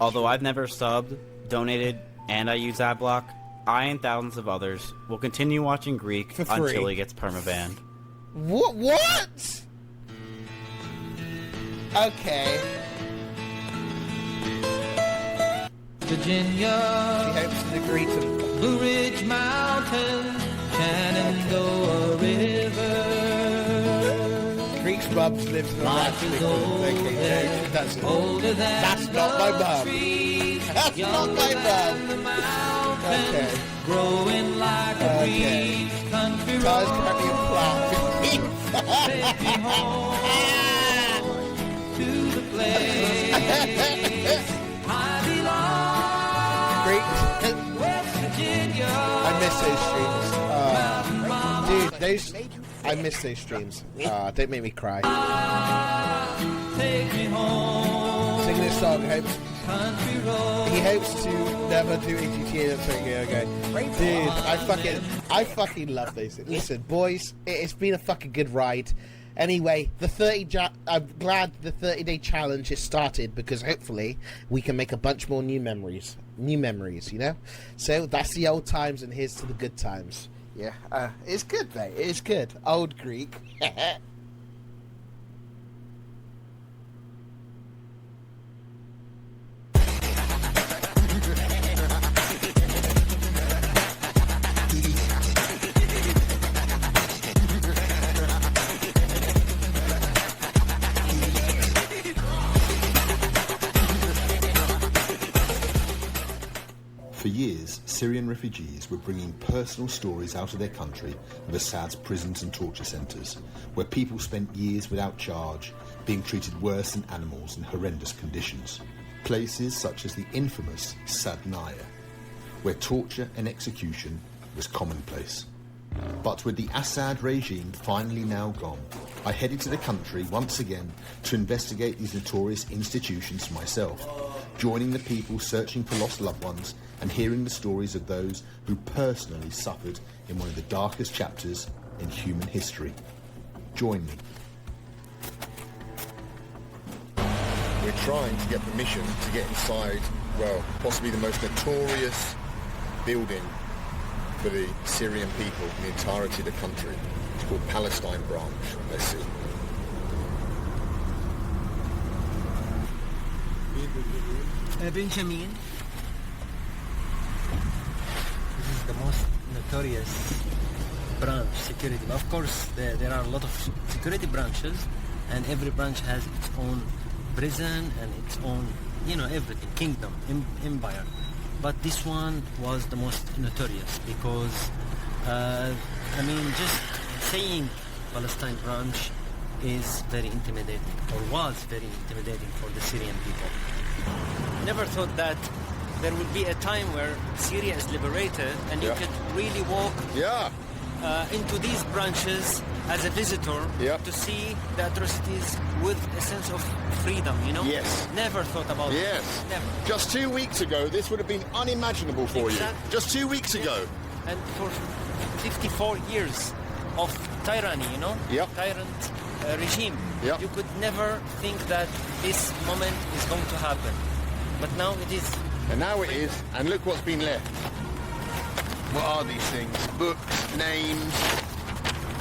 Although I've never subbed, donated, and I use Adblock, I and thousands of others will continue watching Greek For free. until he gets permabanned. What? Okay. Virginia, she hopes to agree to Blue Ridge Mountain, Shenandoah River. Greek's mum lives in a naturally That's not my mum. That's not my mum. Okay. Growing like a breeze, country Tyler's currently a plant. take me home to the place I belong. West Virginia. I miss those streams. Dude, I miss those streams. Don't make me cry. Take me home. Sing this song. Country road. He hopes to never do a GTA. That's okay. Dude, I fucking love those. Listen, boys, it's been a fucking good ride. Anyway, I'm glad the 30-day challenge has started because hopefully we can make a bunch more new memories, you know? So that's the old times and here's to the good times. Yeah, it's good, mate. It's good. Old Greek. For years, Syrian refugees were bringing personal stories out of their country of Assad's prisons and torture centres, where people spent years without charge, being treated worse than animals in horrendous conditions. Places such as the infamous Sadnaya, where torture and execution was commonplace. But with the Assad regime finally now gone, I headed to the country once again to investigate these notorious institutions myself, joining the people searching for lost loved ones and hearing the stories of those who personally suffered in one of the darkest chapters in human history. Join me. We're trying to get permission to get inside, well, possibly the most notorious building for the Syrian people in the entirety of the country. It's called Palestine Branch. Let's see. Benjamin. This is the most notorious branch security. Of course, there are a lot of security branches, and every branch has its own prison and its own, everything, kingdom, empire. But this one was the most notorious because, just saying Palestine branch is very intimidating, or was very intimidating for the Syrian people. Never thought that there will be a time where Syria is liberated and you could really walk into these branches as a visitor to see the atrocities with a sense of freedom, you know? Yes. Never thought about it. Yes. Never. Just 2 weeks ago, this would have been unimaginable for you. Just 2 weeks ago. And for 54 years of tyranny, you know? Tyrant regime. You could never think that this moment is going to happen. But now it is. And now it is, and look what's been left. What are these things? Books, names,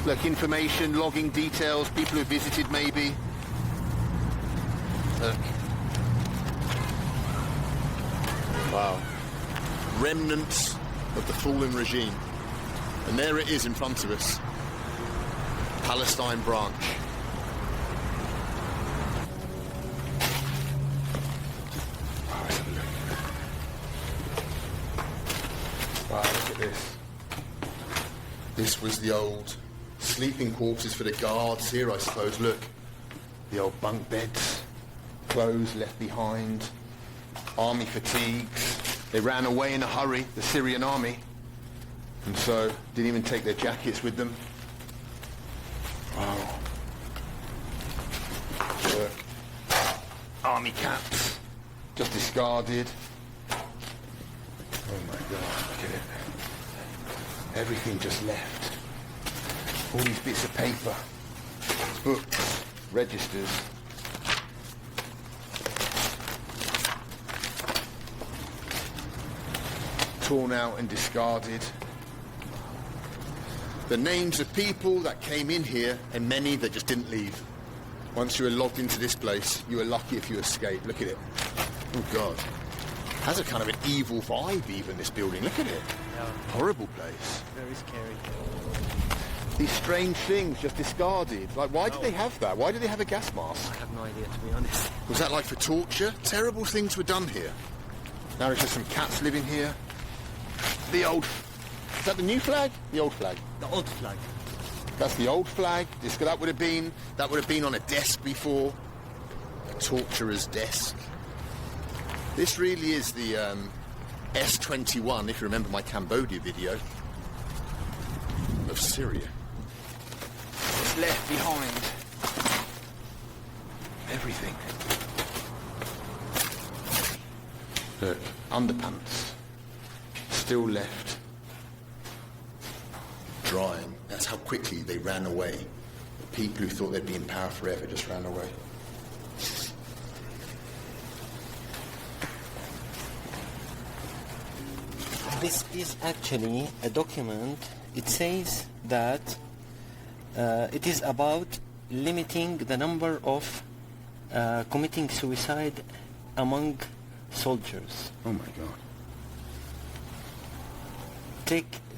look, information, logging details, people who visited maybe. Look. Wow. Remnants of the fallen regime. And there it is in front of us. Palestine branch. Wow, look at this. This was the old sleeping quarters for the guards here, I suppose. Look, the old bunk beds, clothes left behind, army fatigues. They ran away in a hurry, the Syrian army, and so didn't even take their jackets with them. Wow. Look, army caps, just discarded. Oh my God, look at it. Everything just left. All these bits of paper, books, registers. Torn out and discarded. The names of people that came in here and many that just didn't leave. Once you were logged into this place, you were lucky if you escaped. Look at it. Oh God. Has a kind of an evil vibe, even, this building. Look at it. Horrible place. Very scary. These strange things just discarded. Like, why did they have that? Why did they have a gas mask? I have no idea, to be honest. Was that like for torture? Terrible things were done here. Now there's just some cats living here. The old... Is that the new flag? The old flag. The old flag. That's the old flag. That would have been on a desk before. A torturer's desk. This really is the S-21, if you remember my Cambodia video, of Syria. What's left behind? Everything. Look, underpants. Still left. Drying. That's how quickly they ran away. The people who thought they'd be in power forever just ran away. This is actually a document. It says that it is about limiting the number of committing suicide among soldiers. Oh my God.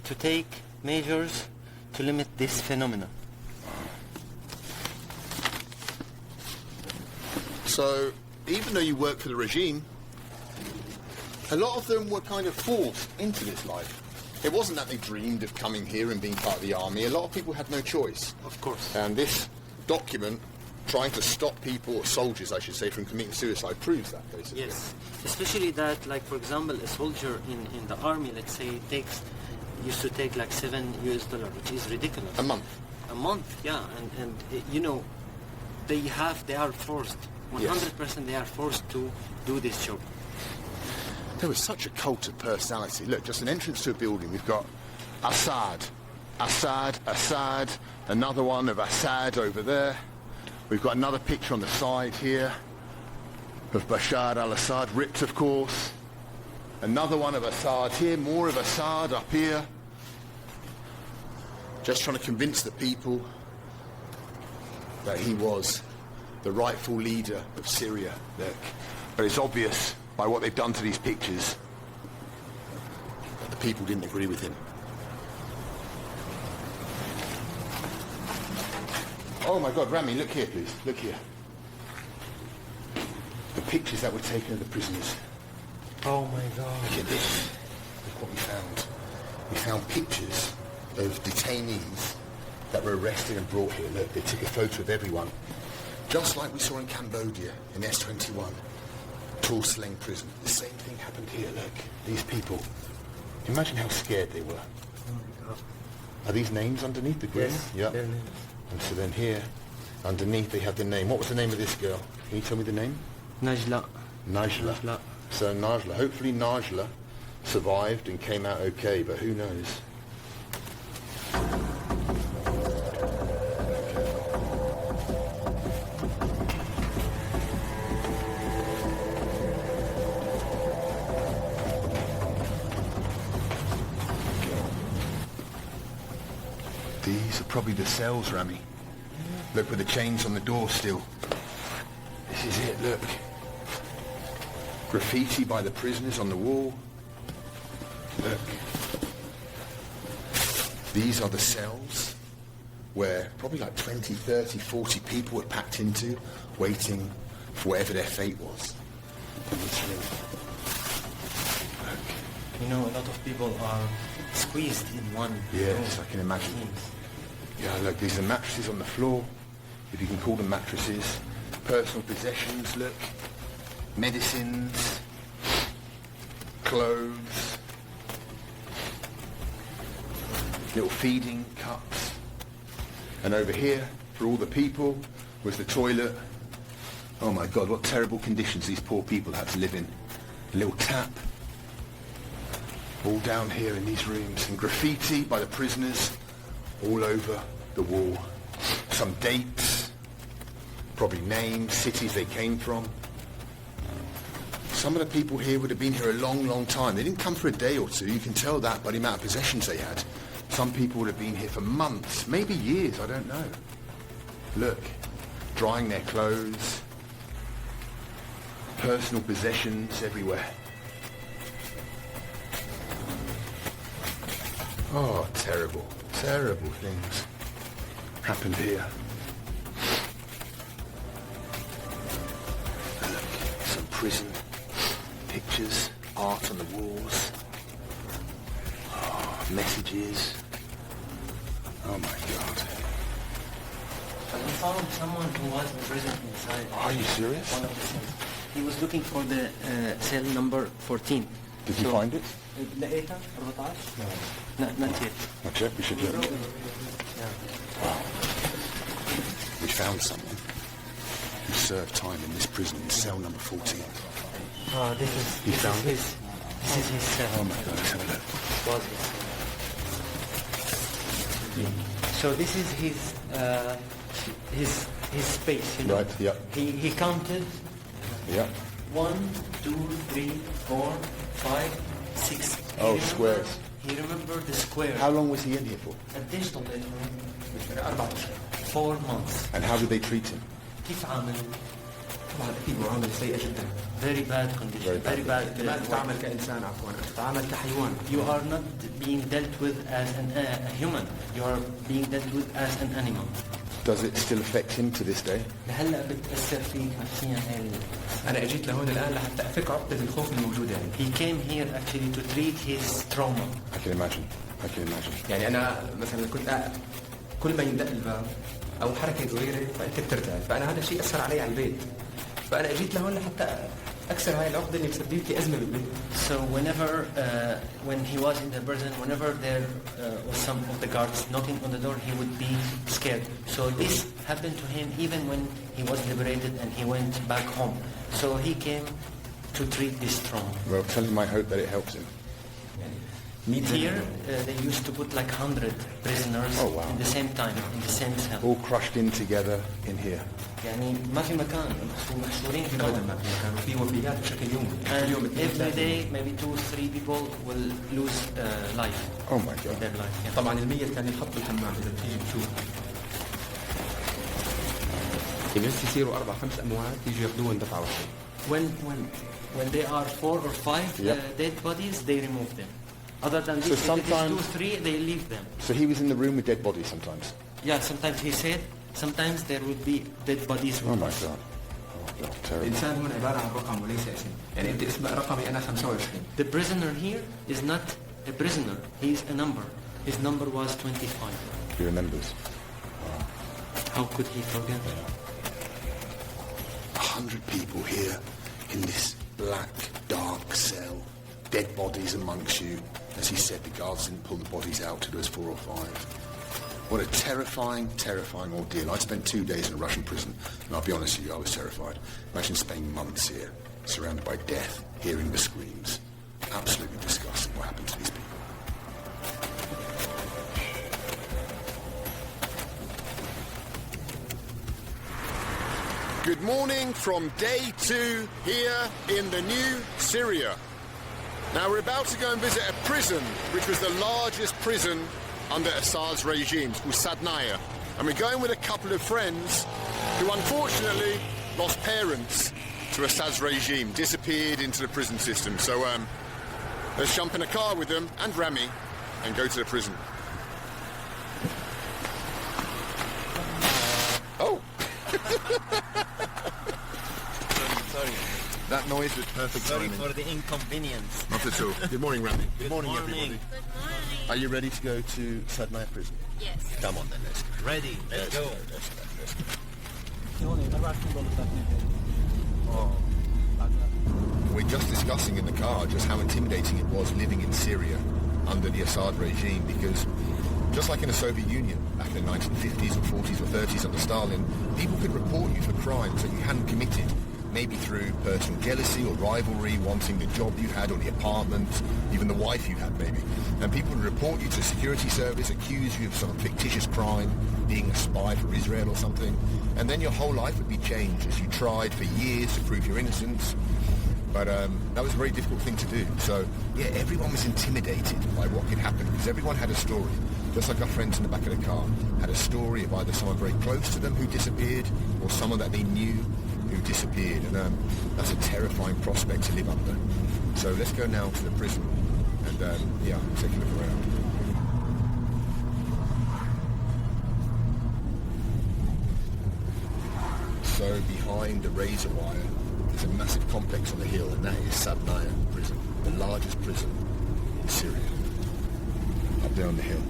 To take measures to limit this phenomenon. So, even though you work for the regime, a lot of them were kind of forced into this life. It wasn't that they dreamed of coming here and being part of the army. A lot of people had no choice. Of course. And this document, trying to stop people, or soldiers I should say, from committing suicide, proves that, basically. Yes. Especially that, like, for example, a soldier in the army, let's say, used to take like $7, which is ridiculous. A month. A month, yeah. And you know, they are forced, 100% they are forced to do this job. There was such a cult of personality. Look, just an entrance to a building. We've got Assad, another one of Assad over there. We've got another picture on the side here of Bashar al-Assad, ripped of course. Another one of Assad here, more of Assad up here. Just trying to convince the people that he was the rightful leader of Syria. Look, but it's obvious by what they've done to these pictures that the people didn't agree with him. Oh my God, Rami, look here please, look here. The pictures that were taken of the prisoners. Oh my God. Look at this. Look what we found. We found pictures of detainees that were arrested and brought here. Look, they took a photo of everyone. Just like we saw in Cambodia in S-21. Tulsa prison. The same thing happened here, look. These people. Imagine how scared they were. Oh my God. Are these names underneath the green? Yes, Yep. they're names. And so then here, underneath, they have the name. What was the name of this girl? Can you tell me the name? Najla. Najla. So Najla. Hopefully Najla survived and came out okay, but who knows? These are probably the cells, Rami. Look, with the chains on the door still. This is it, look. Graffiti by the prisoners on the wall. Look. These are the cells where probably like 20, 30, 40 people were packed into, waiting for whatever their fate was. Look. You know, a lot of people are squeezed in one. Yes, I can imagine. Yeah, look, these are mattresses on the floor, if you can call them mattresses. Personal possessions, look. Medicines. Clothes. Little feeding cups. And over here, for all the people, was the toilet. Oh my God, what terrible conditions these poor people had to live in. A little tap. All down here in these rooms. And graffiti by the prisoners all over the wall. Some dates, probably names, cities they came from. Some of the people here would have been here a long, long time. They didn't come for a day or two. You can tell that by the amount of possessions they had. Some people would have been here for months, maybe years, I don't know. Look, drying their clothes, personal possessions everywhere. Oh, terrible, terrible things happened here. Look, some prison pictures, art on the walls, messages. Oh my God. We found someone who was in prison inside. Are you serious? One of the cells. He was looking for the cell number 14. Did you find it? لقيتها 14? No. Not yet. Not yet, we should look. Wow. We found someone who served time in this prison in cell number 14. This is his cell. Oh my God, let's have a look. So this is his space, you know. Right, yeah. He counted. Yeah. 1, 2, 3, 4, 5, 6. Oh, squares. He remembered the square. How long was he in here for? 4 months. And how did they treat him? كيف عامل؟ طبعا اكيد معامله سيئه جدا. Very bad condition. Very bad. ما تتعامل كانسان عفوا، تتعامل كحيوان. You are not being dealt with as a human. You are being dealt with as an animal. Does it still affect him to this day? هلا بتأثر فيك نفسيا هاي. أنا أجيت لهون الآن لحتى أفك عقدة الخوف الموجودة يعني. He came here actually to treat his trauma. I can imagine. يعني أنا مثلا كنت كل ما يندق الباب أو حركة صغيرة فأنت بترتعب، فأنا هذا الشيء أثر علي على البيت. فأنا أجيت لهون لحتى أكسر هاي العقدة اللي مسببت لي أزمة بالبيت. So whenever, when he was in the prison, whenever there was some of the guards knocking on the door, he would be scared. So this happened to him even when he was liberated and he went back home. So he came to treat this trauma. Well, tell him I hope that it helps him. Here, they used to put like 100 prisoners in the same time, in the same cell. All crushed in together in here. يعني ما في مكان محشورين في مكان في وفيات بشكل يومي. And every day maybe 2-3 people will lose life. Oh my God. Their life. Yeah. طبعا الميت كان ينحط بالحمام إذا بتيجي بتشوف. بس يصيروا 4-5 أموات يجوا ياخذوهم دفعة واحدة. When they are 4 or 5 dead bodies, they remove them. Other than this, so if it is 2-3, they leave them. So he was in the room with dead bodies sometimes? Yeah, sometimes he said, sometimes there would be dead bodies. Oh my God. Terrible. الإنسان هون عبارة عن رقم وليس اسم. يعني أنت اسم رقمي أنا 25. The prisoner here is not a prisoner. He is a number. His number was 25. He remembers. Wow. How could he forget? 100 people here in this black, dark cell, dead bodies amongst you. As he said, the guards didn't pull the bodies out till there was 4 or 5. What a terrifying, terrifying ordeal. I spent 2 days in a Russian prison, and I'll be honest with you, I was terrified. Imagine spending months here, surrounded by death, hearing the screams. Absolutely disgusting what happened to these people. Good morning from day 2 here in the new Syria. Now we're about to go and visit a prison which was the largest prison under Assad's regime. It's called Sadnaya. And we're going with a couple of friends who unfortunately lost parents to Assad's regime, disappeared into the prison system. So let's jump in a car with them and Rami and go to the prison. Oh! Sorry. That noise was perfect Sorry timing. for the inconvenience. Not at all. Good morning, Rami. Good morning, everybody. Good morning. Are you ready to go to Sadnaya prison? Yes. Come on then, let's go. Ready. Let's go. Let's go. We're just discussing in the car just how intimidating it was living in Syria under the Assad regime, because just like in the Soviet Union back in the 1950s or 40s or 30s under Stalin, people could report you for crimes that you hadn't committed, maybe through personal jealousy or rivalry, wanting the job you had or the apartment, even the wife you had maybe. And people would report you to the security service, accuse you of some fictitious crime, being a spy for Israel or something, and then your whole life would be changed as you tried for years to prove your innocence. But that was a very difficult thing to do. So, yeah, everyone was intimidated by what could happen, because everyone had a story. Just like our friends in the back of the car had a story of either someone very close to them who disappeared or someone that they knew who disappeared. And that's a terrifying prospect to live under. So let's go now to the prison and, yeah, take a look around. So behind the razor wire, there's a massive complex on the hill, and that is Sadnaya prison, the largest prison in Syria, up there on the hill.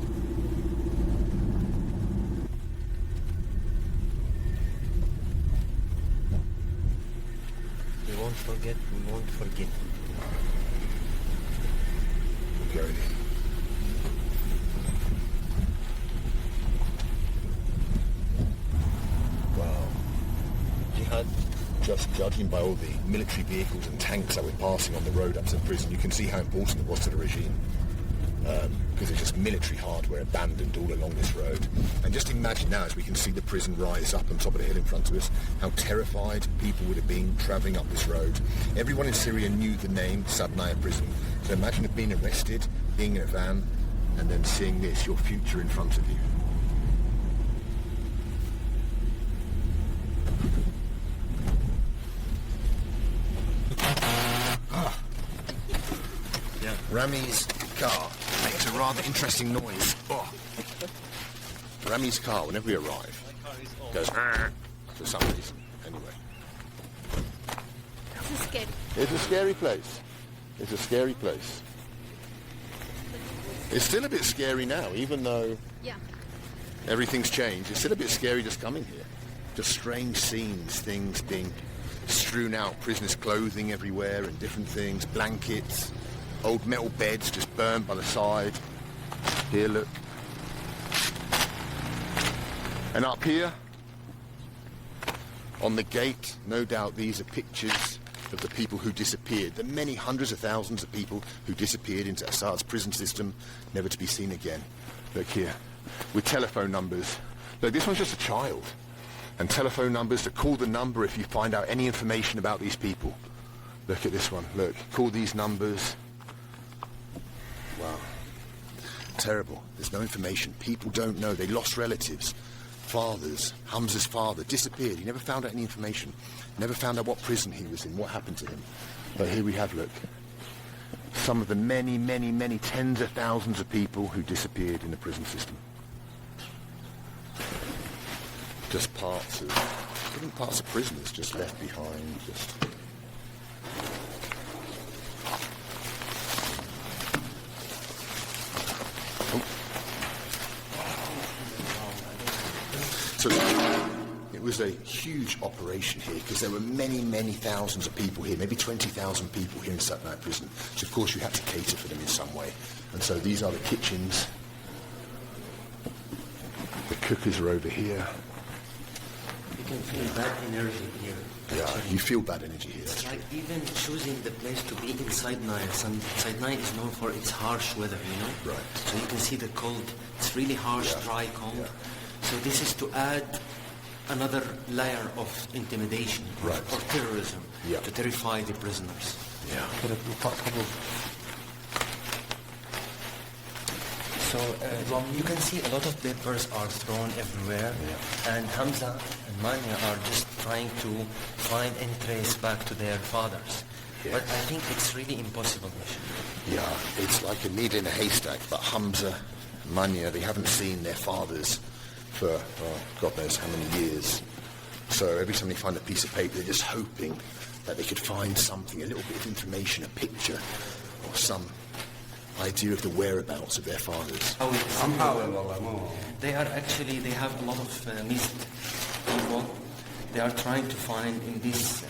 We won't forget, we won't forget. We're going in. Wow. Jihad. Just judging by all the military vehicles and tanks that were passing on the road up to the prison, you can see how important it was to the regime. Because it's just military hardware abandoned all along this road. And just imagine now, as we can see the prison rise up on top of the hill in front of us, how terrified people would have been travelling up this road. Everyone in Syria knew the name Sadnaya prison. So imagine being arrested, being in a van, and then seeing this, your future in front of you. Rami's car makes a rather interesting noise. Oh. Rami's car, whenever we arrive, goes for some reason. Anyway. This is scary. It's a scary place. It's a scary place. It's still a bit scary now, even though everything's changed. It's still a bit scary just coming here. Just strange scenes, things being strewn out, prisoners' clothing everywhere and different things, blankets. Old metal beds just burned by the side. Here, look. And up here, on the gate, no doubt these are pictures of the people who disappeared. The many hundreds of thousands of people who disappeared into Assad's prison system, never to be seen again. Look here, with telephone numbers. Look, this one's just a child. And telephone numbers to call the number if you find out any information about these people. Look at this one, look. Call these numbers. Wow. Terrible. There's no information. People don't know. They lost relatives. Fathers. Hamza's father disappeared. He never found out any information. Never found out what prison he was in, what happened to him. But here we have, look, some of the many, many, many tens of thousands of people who disappeared in the prison system. Just different parts of prisoners just left behind, just... So it was a huge operation here because there were many, many thousands of people here, maybe 20,000 people here in Satmar prison. So, of course, you had to cater for them in some way. And so these are the kitchens. The cookers are over here. You can feel bad energy here. Yeah, you feel bad energy here. It's like even choosing the place to be inside Nile. Inside Nile is known for its harsh weather, you know? Right. So you can see the cold. It's really harsh, dry, cold. Yeah. So this is to add another layer of intimidation or terrorism to terrify the prisoners. Yeah. So you can see a lot of papers are thrown everywhere, and Hamza and Manya are just trying to find any trace back to their fathers. Yeah. But I think it's really impossible mission. Yeah, it's like a needle in a haystack, but Hamza, Manya, they haven't seen their fathers for God knows how many years. So every time they find a piece of paper, they're just hoping that they could find something, a little bit of information, a picture, or some idea of the whereabouts of their fathers. They have a lot of missed people. They are trying to find in these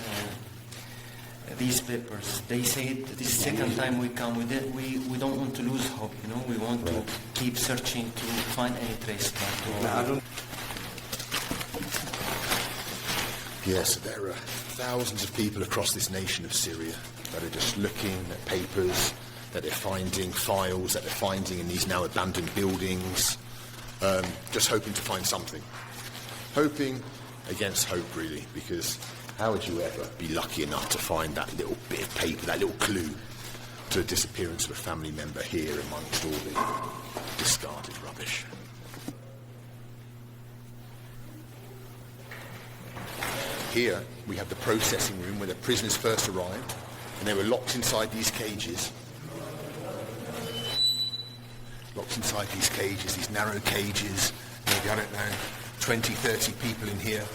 papers. They say this is the second time we come with it. We don't want to lose hope, you know. We want to keep searching to find any trace back to Yes, there are thousands of people across this nation of Syria that are just looking at papers, that they're finding files, that they're finding in these now abandoned buildings, just hoping to find something. Hoping against hope, really, because how would you ever be lucky enough to find that little bit of paper, that little clue to the disappearance of a family member here amongst all the discarded rubbish? Here we have the processing room where the prisoners first arrived, and they were locked inside these cages. Locked inside these cages, these narrow cages, maybe, I don't know, 20, 30 people in here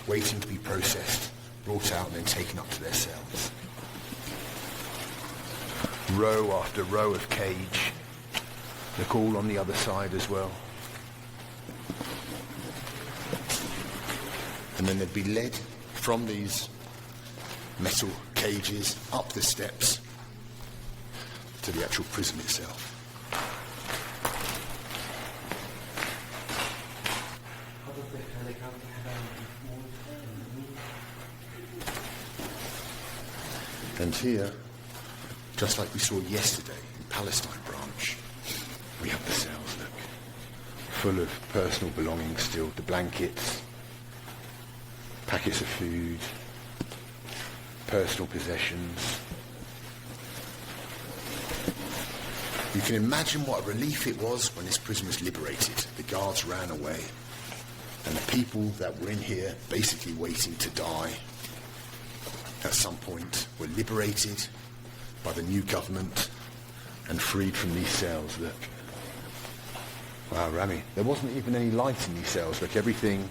waiting to be processed, brought out and then taken up to their cells. Row after row of cage. Look, all on the other side as well. And then they'd be led from these metal cages up the steps to the actual prison itself. And here, just like we saw yesterday in Palestine branch, we have the cells, look, full of personal belongings still, the blankets, packets of food, personal possessions. You can imagine what a relief it was when this prison was liberated. The guards ran away, and the people that were in here basically waiting to die at some point were liberated by the new government and freed from these cells. Look. Wow, Rami, there wasn't even any light in these cells. Look, everything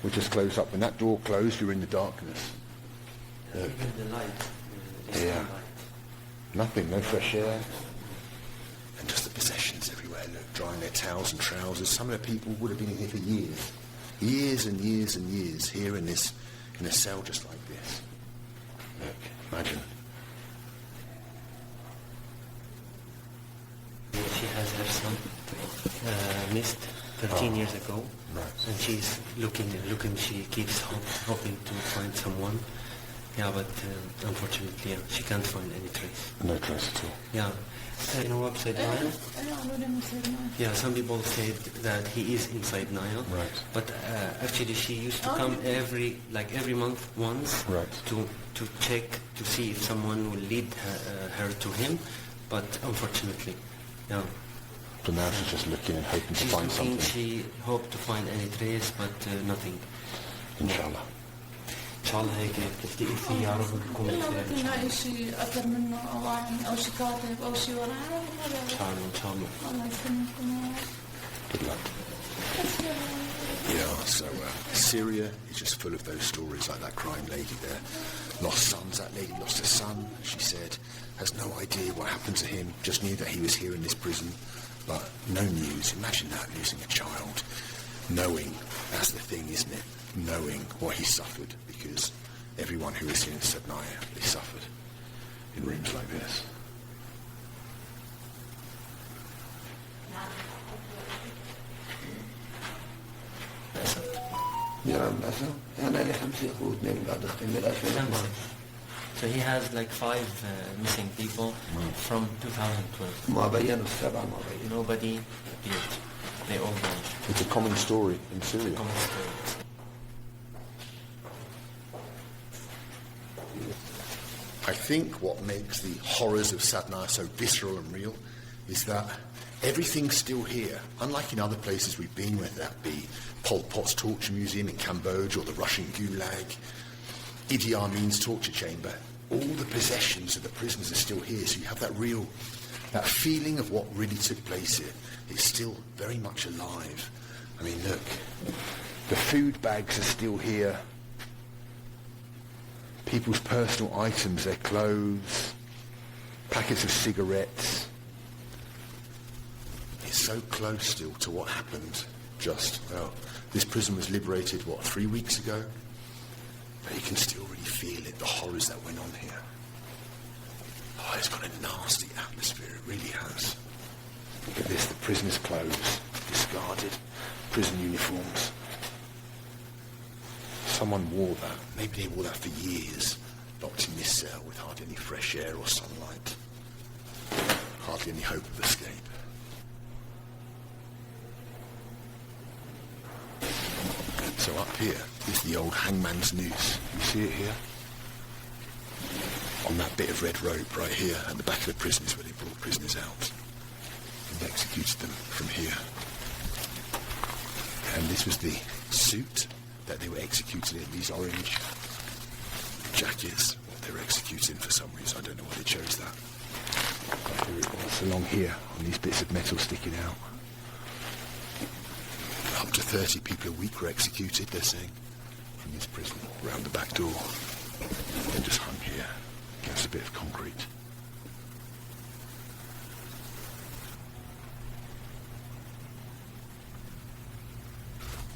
was just closed up. When that door closed, you were in the darkness. Look. Even the light. Yeah. Nothing, no fresh air. And just the possessions everywhere, look, drying their towels and trousers. Some of the people would have been in here for years. Years and years and years here in a cell just like this. Look, imagine. She has her son missed 13 years ago, and she's looking. She keeps hoping to find someone. Yeah, but unfortunately, she can't find any trace. No trace at all. Yeah. You know upside Nile? Yeah, some people said that he is inside Nile. Right. But actually, she used to come every month once to check to see if someone will lead her to him. But unfortunately, yeah. So now she's just looking and hoping to find something. She hoped to find any trace, but nothing. Inshallah. inshallah هيك تلتقي فيه يا رب بكون لو بدنا شيء اكثر منه او عن او شيء كاتب او شيء وراه ان شاء الله ان شاء الله الله يسلمكم. Good luck. Yeah, so Syria is just full of those stories like that crime lady there. Lost sons, that lady lost a son, she said, has no idea what happened to him, just knew that he was here in this prison, but no news. Imagine that, losing a child. knowing, that's the thing, isn't it? Knowing what he suffered, because everyone who was in Sednaya, they suffered in rooms like this. So he has like 5 missing people from 2012. Nobody appeared. They all vanished. It's a common story in Syria. I think what makes the horrors of Sednaya so visceral and real is that everything's still here. Unlike in other places we've been, whether that be Pol Pot's torture museum in Cambodia or the Russian Gulag, Idi Amin's torture chamber, all the possessions of the prisoners are still here. So you have that feeling of what really took place here. It's still very much alive. I mean, look, the food bags are still here. People's personal items, their clothes, packets of cigarettes. It's so close still to what happened this prison was liberated, 3 weeks ago? But you can still really feel it, the horrors that went on here. Oh, it's got a nasty atmosphere, it really has. Look at this, the prisoners' clothes, discarded, prison uniforms. Someone wore that. Maybe they wore that for years, locked in this cell with hardly any fresh air or sunlight. Hardly any hope of escape. So up here is the old hangman's noose. You see it here? On that bit of red rope right here at the back of the prison is where they brought prisoners out and executed them from here. And this was the suit that they were executed in, these orange jackets that they were executed in for some reason. I don't know why they chose that. But here it was, along here, on these bits of metal sticking out. Up to 30 people a week were executed, they're saying, from this prison, round the back door. They're just hung here against a bit of concrete.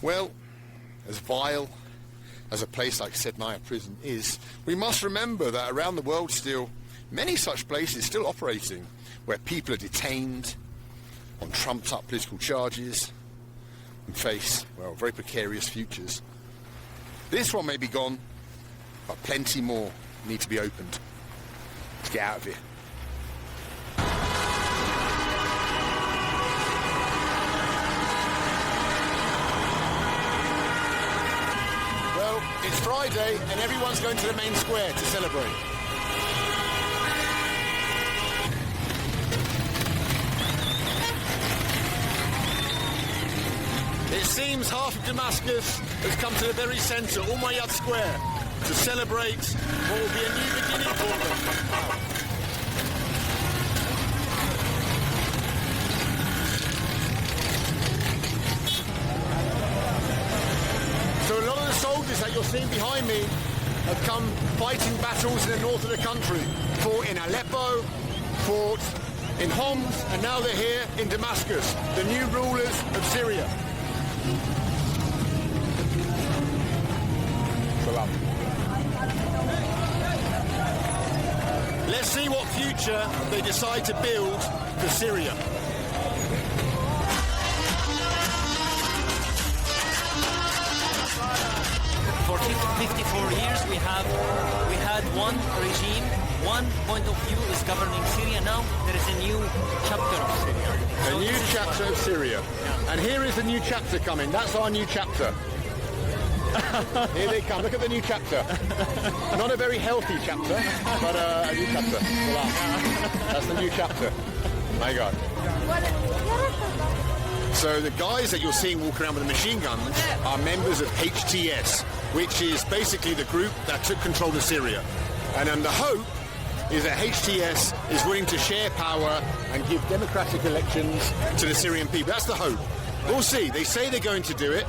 Well, as vile as a place like Sednaya prison is, we must remember that around the world still, many such places still operating, where people are detained on trumped-up political charges and face, very precarious futures. This one may be gone, but plenty more need to be opened to get out of here. Well, it's Friday and everyone's going to the main square to celebrate. It seems half of Damascus has come to the very centre, Umayyad Square, to celebrate what will be a new beginning for them. So a lot of the soldiers that you're seeing behind me have come fighting battles in the north of the country. Fought in Aleppo, fought in Homs, and now they're here in Damascus, the new rulers of Syria. Let's see what future they decide to build for Syria. For 54 years we had one regime, one point of view is governing Syria. Now there is a new chapter of Syria. A new chapter of Syria. And here is the new chapter coming. That's our new chapter. Here they come. Look at the new chapter. Not a very healthy chapter, but a new chapter. Voila. That's the new chapter. My God. So the guys that you're seeing walking around with the machine guns are members of HTS, which is basically the group that took control of Syria. And then the hope is that HTS is willing to share power and give democratic elections to the Syrian people. That's the hope. We'll see. They say they're going to do it.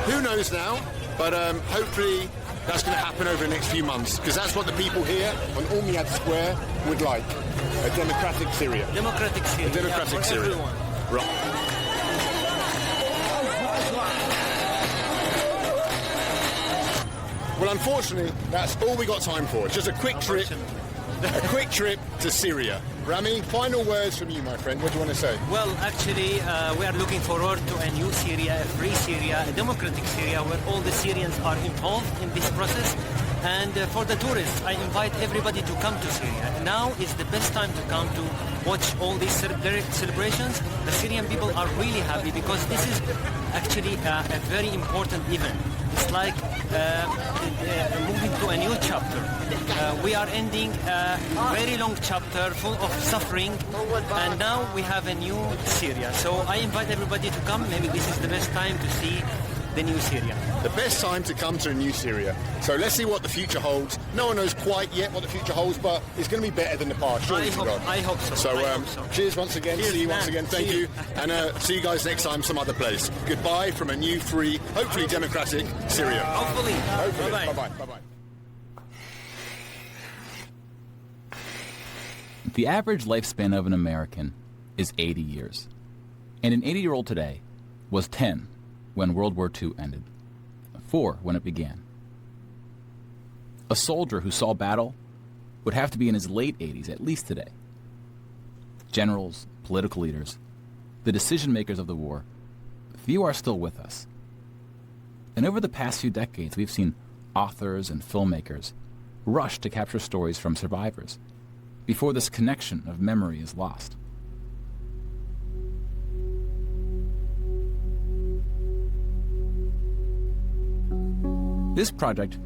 Who knows now? But hopefully that's going to happen over the next few months, because that's what the people here on Umayyad Square would like. A democratic Syria. Democratic Syria. A democratic Syria. Everyone. Right. unfortunately, that's all we got time for. It's just a quick trip to Syria. Rami, final words from you, my friend. What do you want to say? Well, actually, we are looking forward to a new Syria, a free Syria, a democratic Syria, where all the Syrians are involved in this process. And for the tourists, I invite everybody to come to Syria. Now is the best time to come to watch all these celebrations. The Syrian people are really happy because this is actually a very important event. It's like moving to a new chapter. We are ending a very long chapter full of suffering, and now we have a new Syria. So I invite everybody to come. Maybe this is the best time to see the new Syria. The best time to come to a new Syria. So let's see what the future holds. No one knows quite yet what the future holds, but it's going to be better than the past. Surely I hope so. So, cheers once again. Cheers, see you once again. Thank you. And see you guys next time some other place. Goodbye from a new, free, hopefully democratic Syria. Hopefully. Bye-bye. Bye-bye. Bye-bye. The average lifespan of an American is 80 years. And an 80-year-old today was 10 when World War II ended, 4 when it began. A soldier who saw battle would have to be in his late 80s at least today. Generals, political leaders, the decision makers of the war, few are still with us. And over the past few decades, we've seen authors and filmmakers rush to capture stories from survivors before this connection of memory is lost. This project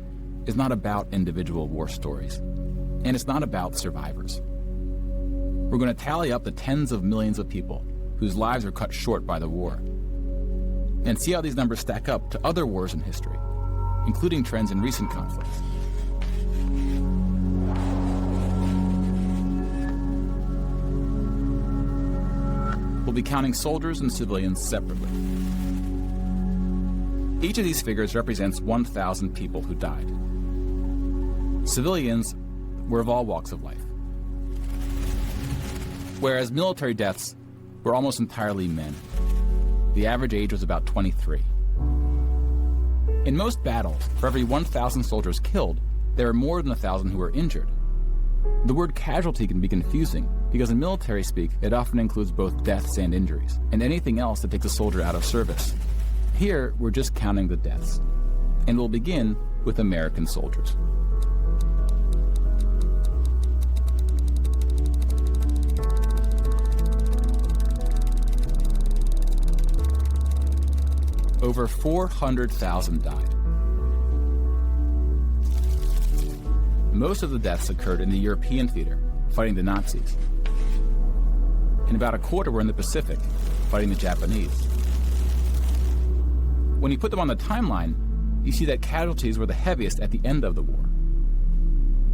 is not about individual war stories, and it's not about survivors. We're going to tally up the tens of millions of people whose lives were cut short by the war, and see how these numbers stack up to other wars in history, including trends in recent conflicts. We'll be counting soldiers and civilians separately. Each of these figures represents 1,000 people who died. Civilians were of all walks of life, whereas military deaths were almost entirely men. The average age was about 23. In most battles, for every 1,000 soldiers killed, there are more than 1,000 who were injured. The word casualty can be confusing because in military speak, it often includes both deaths and injuries, and anything else that takes a soldier out of service. Here, we're just counting the deaths, and we'll begin with American soldiers. Over 400,000 died. Most of the deaths occurred in the European theater, fighting the Nazis. And about a quarter were in the Pacific, fighting the Japanese. When you put them on the timeline, you see that casualties were the heaviest at the end of the war.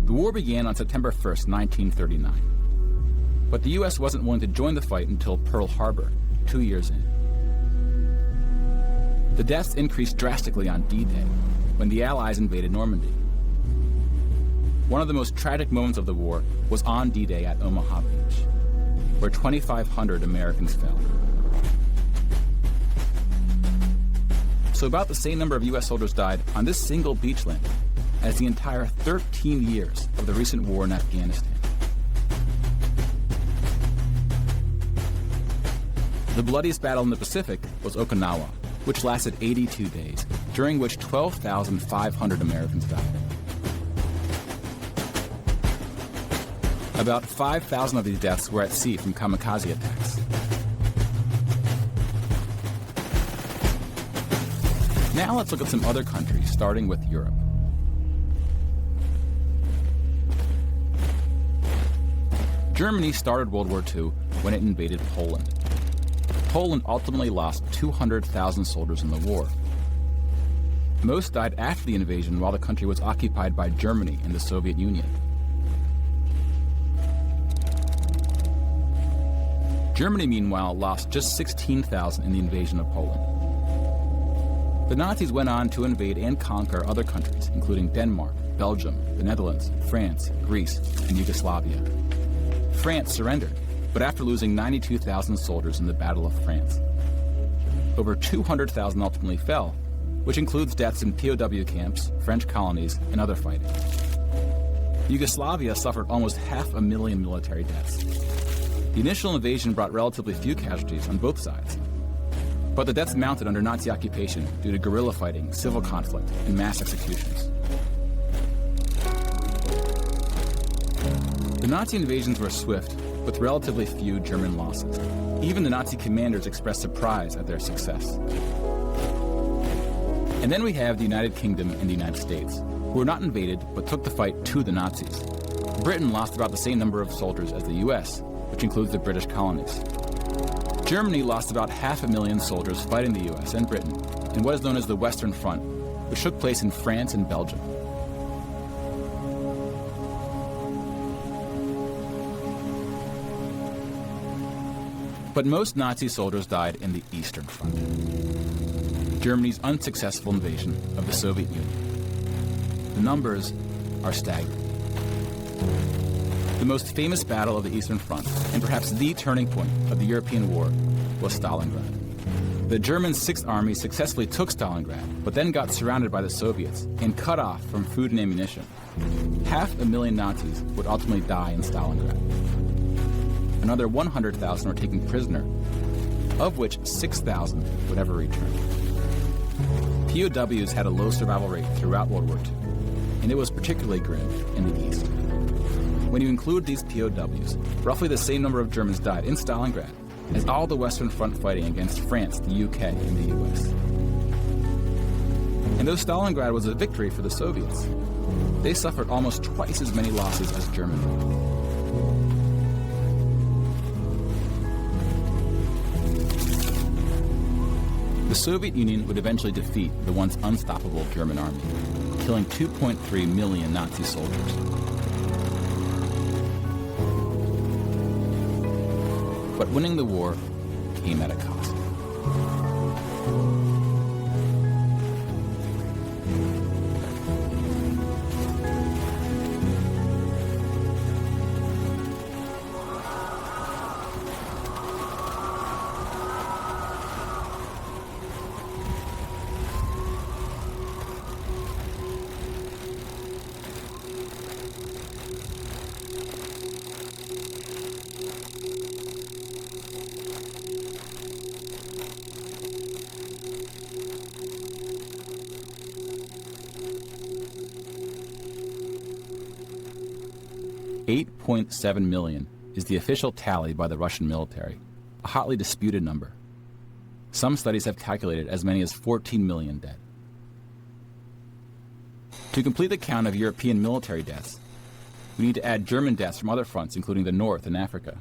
The war began on September 1st, 1939. But the U.S. wasn't willing to join the fight until Pearl Harbor, 2 years in. The deaths increased drastically on D-Day, when the Allies invaded Normandy. One of the most tragic moments of the war was on D-Day at Omaha Beach, where 2,500 Americans fell. So about the same number of U.S. soldiers died on this single beach landing as the entire 13 years of the recent war in Afghanistan. The bloodiest battle in the Pacific was Okinawa, which lasted 82 days, during which 12,500 Americans died. About 5,000 of these deaths were at sea from kamikaze attacks. Now let's look at some other countries, starting with Europe. Germany started World War II when it invaded Poland. Poland ultimately lost 200,000 soldiers in the war. Most died after the invasion while the country was occupied by Germany and the Soviet Union. Germany, meanwhile, lost just 16,000 in the invasion of Poland. The Nazis went on to invade and conquer other countries, including Denmark, Belgium, the Netherlands, France, Greece, and Yugoslavia. France surrendered, but after losing 92,000 soldiers in the Battle of France. Over 200,000 ultimately fell, which includes deaths in POW camps, French colonies, and other fighting. Yugoslavia suffered almost 500,000 military deaths. The initial invasion brought relatively few casualties on both sides. But the deaths mounted under Nazi occupation due to guerrilla fighting, civil conflict, and mass executions. The Nazi invasions were swift, with relatively few German losses. Even the Nazi commanders expressed surprise at their success. And then we have the United Kingdom and the United States, who were not invaded but took the fight to the Nazis. Britain lost about the same number of soldiers as the US, which includes the British colonies. Germany lost about 500,000 soldiers fighting the US and Britain in what is known as the Western Front, which took place in France and Belgium. But most Nazi soldiers died in the Eastern Front, Germany's unsuccessful invasion of the Soviet Union. The numbers are staggering. The most famous battle of the Eastern Front, and perhaps the turning point of the European war, was Stalingrad. The German Sixth Army successfully took Stalingrad, but then got surrounded by the Soviets and cut off from food and ammunition. 500,000 Nazis would ultimately die in Stalingrad. Another 100,000 were taken prisoner, of which 6,000 would ever return. POWs had a low survival rate throughout World War II, and it was particularly grim in the East. When you include these POWs, roughly the same number of Germans died in Stalingrad as all the Western Front fighting against France, the UK, and the US. And though Stalingrad was a victory for the Soviets, they suffered almost twice as many losses as Germany. The Soviet Union would eventually defeat the once unstoppable German army, killing 2.3 million Nazi soldiers. But winning the war came at a cost. $8.7 million is the official tally by the Russian military, a hotly disputed number. Some studies have calculated as many as 14 million dead. To complete the count of European military deaths, we need to add German deaths from other fronts, including the North and Africa,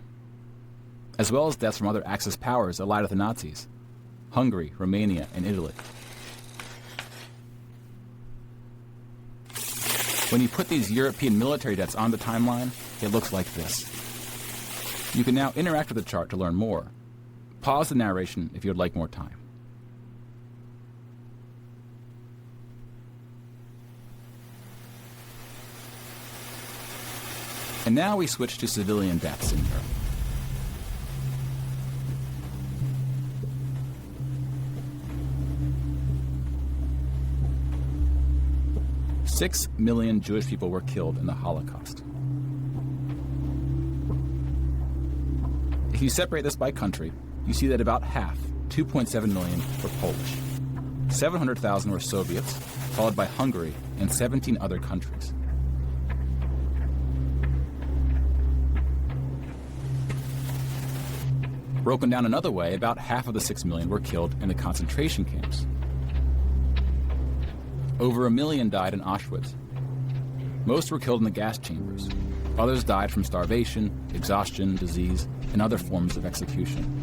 as well as deaths from other Axis powers allied with the Nazis, Hungary, Romania, and Italy. When you put these European military deaths on the timeline, it looks like this. You can now interact with the chart to learn more. Pause the narration if you would like more time. And now we switch to civilian deaths in Europe. Six million Jewish people were killed in the Holocaust. If you separate this by country, you see that about half, 2.7 million, were Polish. 700,000 were Soviets, followed by Hungary and 17 other countries. Broken down another way, about half of the 6 million were killed in the concentration camps. Over 1 million died in Auschwitz. Most were killed in the gas chambers. Others died from starvation, exhaustion, disease, and other forms of execution.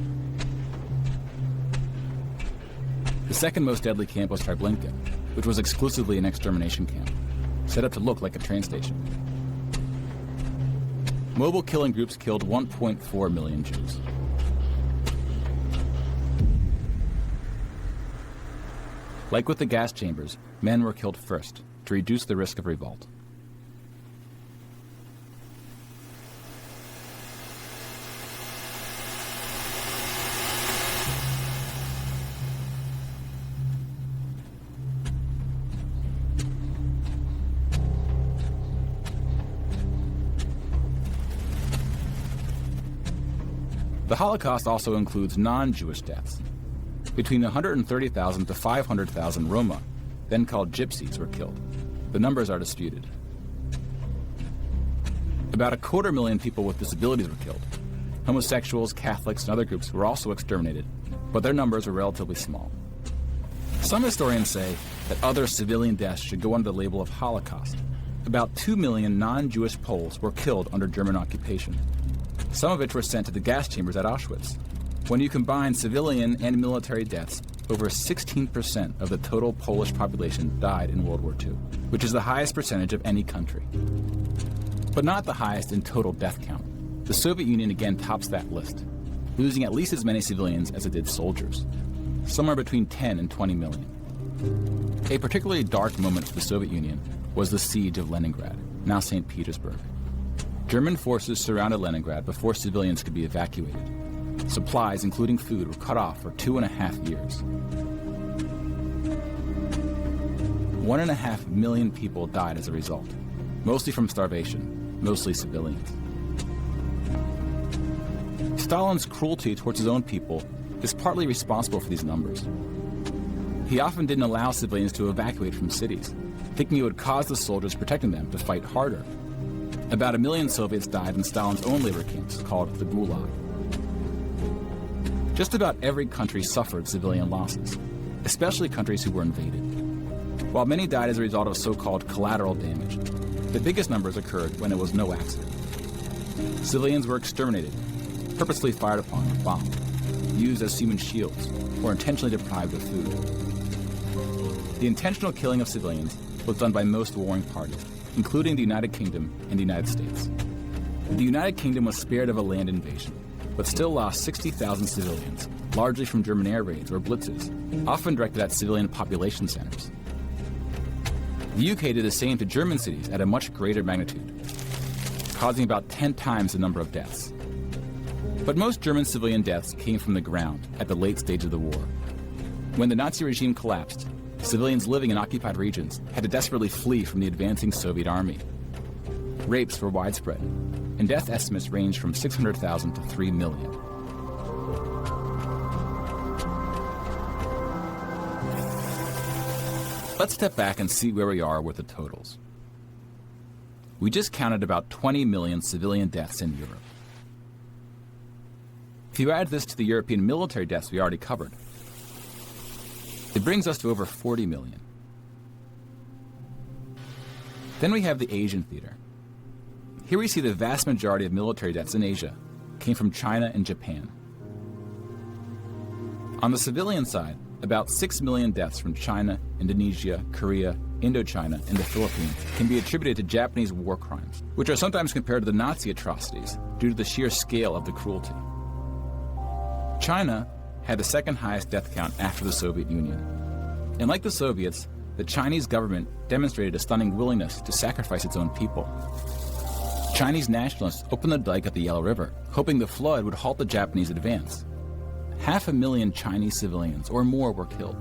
The second most deadly camp was Treblinka, which was exclusively an extermination camp, set up to look like a train station. Mobile killing groups killed 1.4 million Jews. Like with the gas chambers, men were killed first to reduce the risk of revolt. The Holocaust also includes non-Jewish deaths. Between 130,000 to 500,000 Roma, then called Gypsies, were killed. The numbers are disputed. About 250,000 people with disabilities were killed. Homosexuals, Catholics, and other groups were also exterminated, but their numbers were relatively small. Some historians say that other civilian deaths should go under the label of Holocaust. About 2 million non-Jewish Poles were killed under German occupation, some of which were sent to the gas chambers at Auschwitz. When you combine civilian and military deaths, over 16% of the total Polish population died in World War II, which is the highest percentage of any country. But not the highest in total death count. The Soviet Union again tops that list, losing at least as many civilians as it did soldiers, somewhere between 10 and 20 million. A particularly dark moment for the Soviet Union was the siege of Leningrad, now St. Petersburg. German forces surrounded Leningrad before civilians could be evacuated. Supplies, including food, were cut off for 2.5 years. 1.5 million people died as a result, mostly from starvation, mostly civilians. Stalin's cruelty towards his own people is partly responsible for these numbers. He often didn't allow civilians to evacuate from cities, thinking it would cause the soldiers protecting them to fight harder. About 1 million Soviets died in Stalin's own labor camps, called the Gulag. Just about every country suffered civilian losses, especially countries who were invaded. While many died as a result of so-called collateral damage, the biggest numbers occurred when it was no accident. Civilians were exterminated, purposely fired upon and bombed, used as human shields, or intentionally deprived of food. The intentional killing of civilians was done by most warring parties, including the United Kingdom and the United States. The United Kingdom was spared of a land invasion, but still lost 60,000 civilians, largely from German air raids or blitzes, often directed at civilian population centers. The UK did the same to German cities at a much greater magnitude, causing about 10 times the number of deaths. But most German civilian deaths came from the ground at the late stage of the war. When the Nazi regime collapsed, civilians living in occupied regions had to desperately flee from the advancing Soviet army. Rapes were widespread, and death estimates ranged from 600,000 to 3 million. Let's step back and see where we are with the totals. We just counted about 20 million civilian deaths in Europe. If you add this to the European military deaths we already covered, it brings us to over 40 million. Then we have the Asian theater. Here we see the vast majority of military deaths in Asia came from China and Japan. On the civilian side, about 6 million deaths from China, Indonesia, Korea, Indochina, and the Philippines can be attributed to Japanese war crimes, which are sometimes compared to the Nazi atrocities due to the sheer scale of the cruelty. China had the second highest death count after the Soviet Union. And like the Soviets, the Chinese government demonstrated a stunning willingness to sacrifice its own people. Chinese nationalists opened the dike at the Yellow River, hoping the flood would halt the Japanese advance. 500,000 Chinese civilians or more were killed,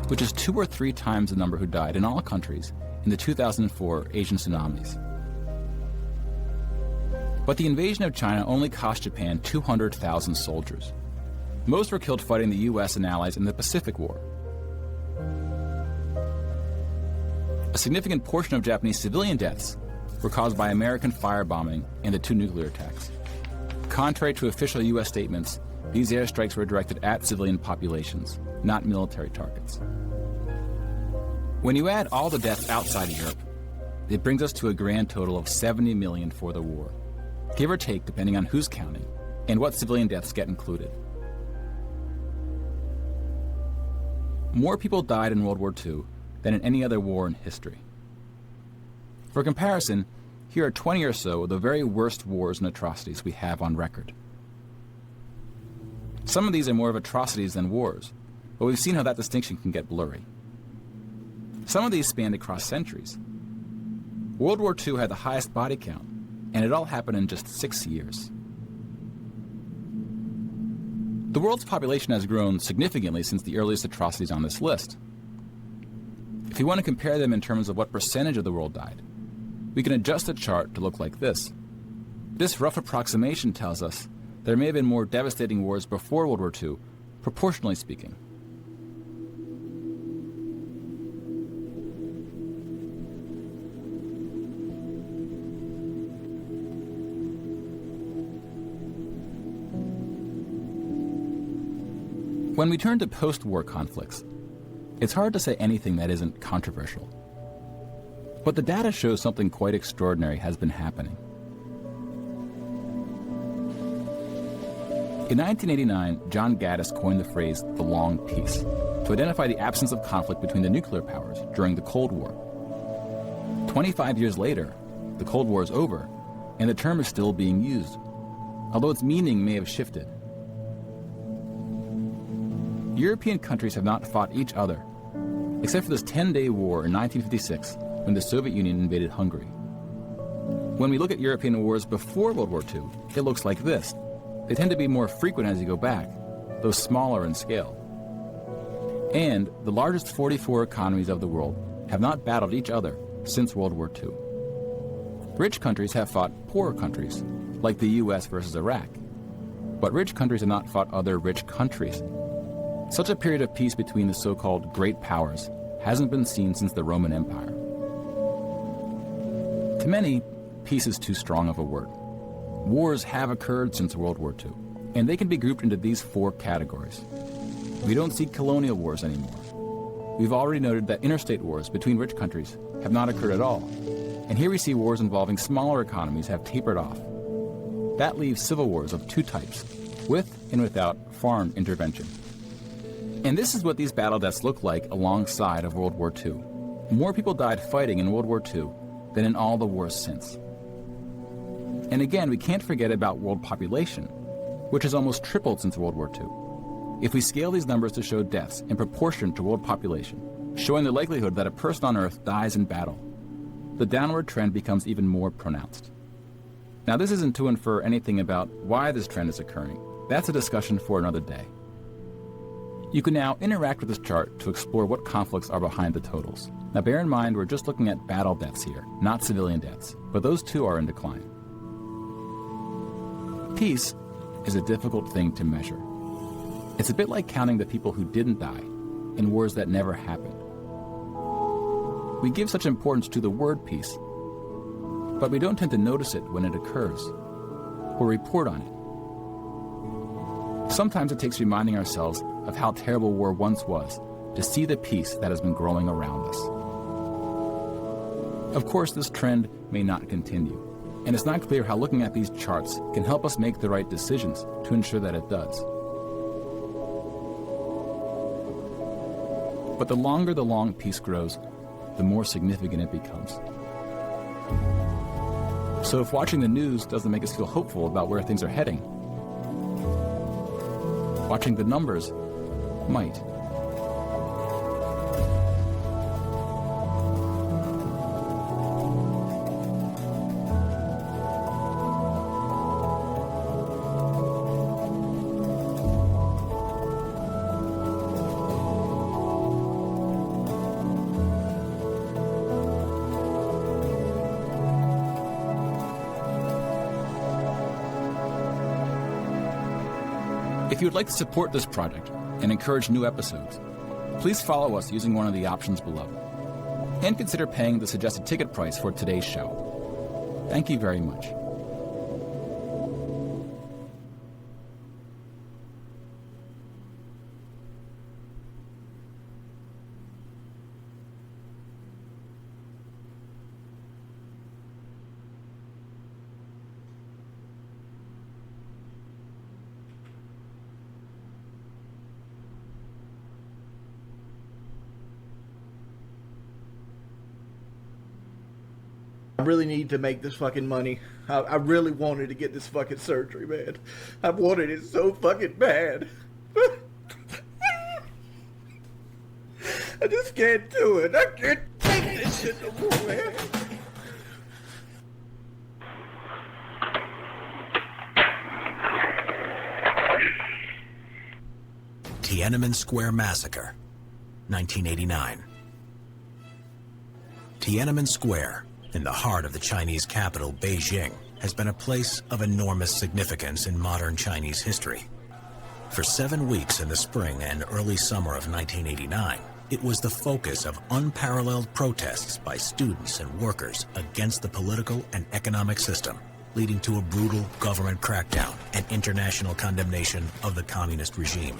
which is 2 or 3 times the number who died in all countries in the 2004 Asian tsunamis. But the invasion of China only cost Japan 200,000 soldiers. Most were killed fighting the US and allies in the Pacific War. A significant portion of Japanese civilian deaths were caused by American firebombing and the 2 nuclear attacks. Contrary to official US statements, these airstrikes were directed at civilian populations, not military targets. When you add all the deaths outside of Europe, it brings us to a grand total of 70 million for the war, give or take depending on who's counting and what civilian deaths get included. More people died in World War II than in any other war in history. For comparison, here are 20 or so of the very worst wars and atrocities we have on record. Some of these are more of atrocities than wars, but we've seen how that distinction can get blurry. Some of these spanned across centuries. World War II had the highest body count, and it all happened in just 6 years. The world's population has grown significantly since the earliest atrocities on this list. If you want to compare them in terms of what percentage of the world died, we can adjust the chart to look like this. This rough approximation tells us there may have been more devastating wars before World War II, proportionally speaking. When we turn to post-war conflicts, it's hard to say anything that isn't controversial. But the data shows something quite extraordinary has been happening. In 1989, John Gaddis coined the phrase the long peace to identify the absence of conflict between the nuclear powers during the Cold War. 25 years later, the Cold War is over, and the term is still being used, although its meaning may have shifted. European countries have not fought each other, except for this 10-day war in 1956 when the Soviet Union invaded Hungary. When we look at European wars before World War II, it looks like this. They tend to be more frequent as you go back, though smaller in scale. And the largest 44 economies of the world have not battled each other since World War II. Rich countries have fought poorer countries, like the US versus Iraq. But rich countries have not fought other rich countries. Such a period of peace between the so-called great powers hasn't been seen since the Roman Empire. To many, peace is too strong of a word. Wars have occurred since World War II, and they can be grouped into these 4 categories. We don't see colonial wars anymore. We've already noted that interstate wars between rich countries have not occurred at all, and here we see wars involving smaller economies have tapered off. That leaves civil wars of 2 types, with and without foreign intervention. And this is what these battle deaths look like alongside of World War II. More people died fighting in World War II than in all the wars since. And again, we can't forget about world population, which has almost tripled since World War II. If we scale these numbers to show deaths in proportion to world population, showing the likelihood that a person on Earth dies in battle, the downward trend becomes even more pronounced. Now, this isn't to infer anything about why this trend is occurring. That's a discussion for another day. You can now interact with this chart to explore what conflicts are behind the totals. Now bear in mind we're just looking at battle deaths here, not civilian deaths, but those too are in decline. Peace is a difficult thing to measure. It's a bit like counting the people who didn't die in wars that never happened. We give such importance to the word peace, but we don't tend to notice it when it occurs, or report on it. Sometimes it takes reminding ourselves of how terrible war once was to see the peace that has been growing around us. Of course, this trend may not continue, and it's not clear how looking at these charts can help us make the right decisions to ensure that it does. But the longer the long peace grows, the more significant it becomes. So if watching the news doesn't make us feel hopeful about where things are heading, watching the numbers might. If you would like to support this project and encourage new episodes, please follow us using one of the options below. And consider paying the suggested ticket price for today's show. Thank you very much. I really need to make this fucking money. I really wanted to get this fucking surgery, man. I wanted it so fucking bad. I just can't do it. I can't take this shit no more, man. Tiananmen Square Massacre, 1989. Tiananmen Square, in the heart of the Chinese capital, Beijing, has been a place of enormous significance in modern Chinese history. For 7 weeks in the spring and early summer of 1989, it was the focus of unparalleled protests by students and workers against the political and economic system, leading to a brutal government crackdown and international condemnation of the communist regime.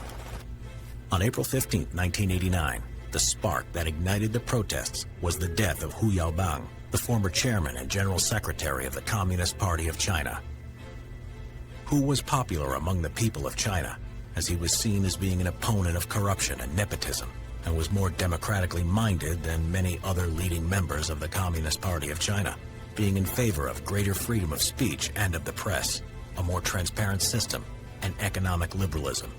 On April 15, 1989, the spark that ignited the protests was the death of Hu Yaobang, the former chairman and general secretary of the Communist Party of China. Hu was popular among the people of China, as he was seen as being an opponent of corruption and nepotism, and was more democratically minded than many other leading members of the Communist Party of China, being in favor of greater freedom of speech and of the press, a more transparent system, and economic liberalism.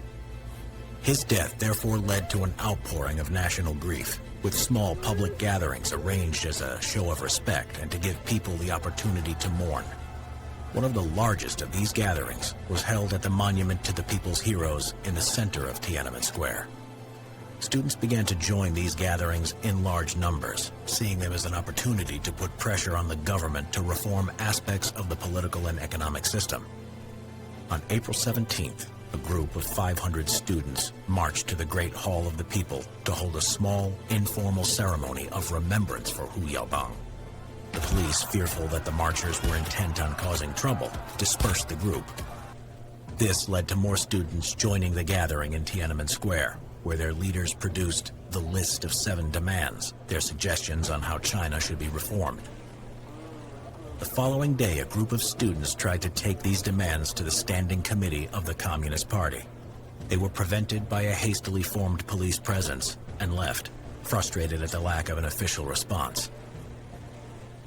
His death therefore led to an outpouring of national grief, with small public gatherings arranged as a show of respect and to give people the opportunity to mourn. One of the largest of these gatherings was held at the Monument to the People's Heroes in the center of Tiananmen Square. Students began to join these gatherings in large numbers, seeing them as an opportunity to put pressure on the government to reform aspects of the political and economic system. On April 17th, a group of 500 students marched to the Great Hall of the People to hold a small, informal ceremony of remembrance for Hu Yaobang. The police, fearful that the marchers were intent on causing trouble, dispersed the group. This led to more students joining the gathering in Tiananmen Square, where their leaders produced the list of 7 demands, their suggestions on how China should be reformed. The following day, a group of students tried to take these demands to the Standing Committee of the Communist Party. They were prevented by a hastily formed police presence and left, frustrated at the lack of an official response.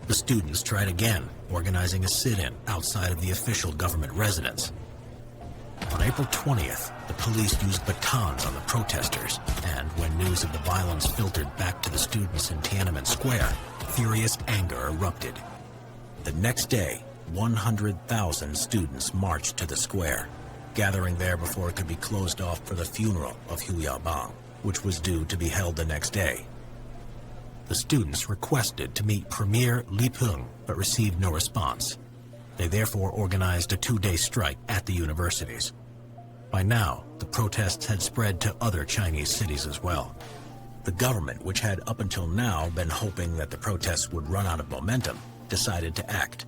The students tried again, organizing a sit-in outside of the official government residence. On April 20th, the police used batons on the protesters, and when news of the violence filtered back to the students in Tiananmen Square, furious anger erupted. The next day, 100,000 students marched to the square, gathering there before it could be closed off for the funeral of Hu Yaobang, which was due to be held the next day. The students requested to meet Premier Li Peng, but received no response. They therefore organized a 2-day strike at the universities. By now, the protests had spread to other Chinese cities as well. The government, which had up until now been hoping that the protests would run out of momentum, decided to act.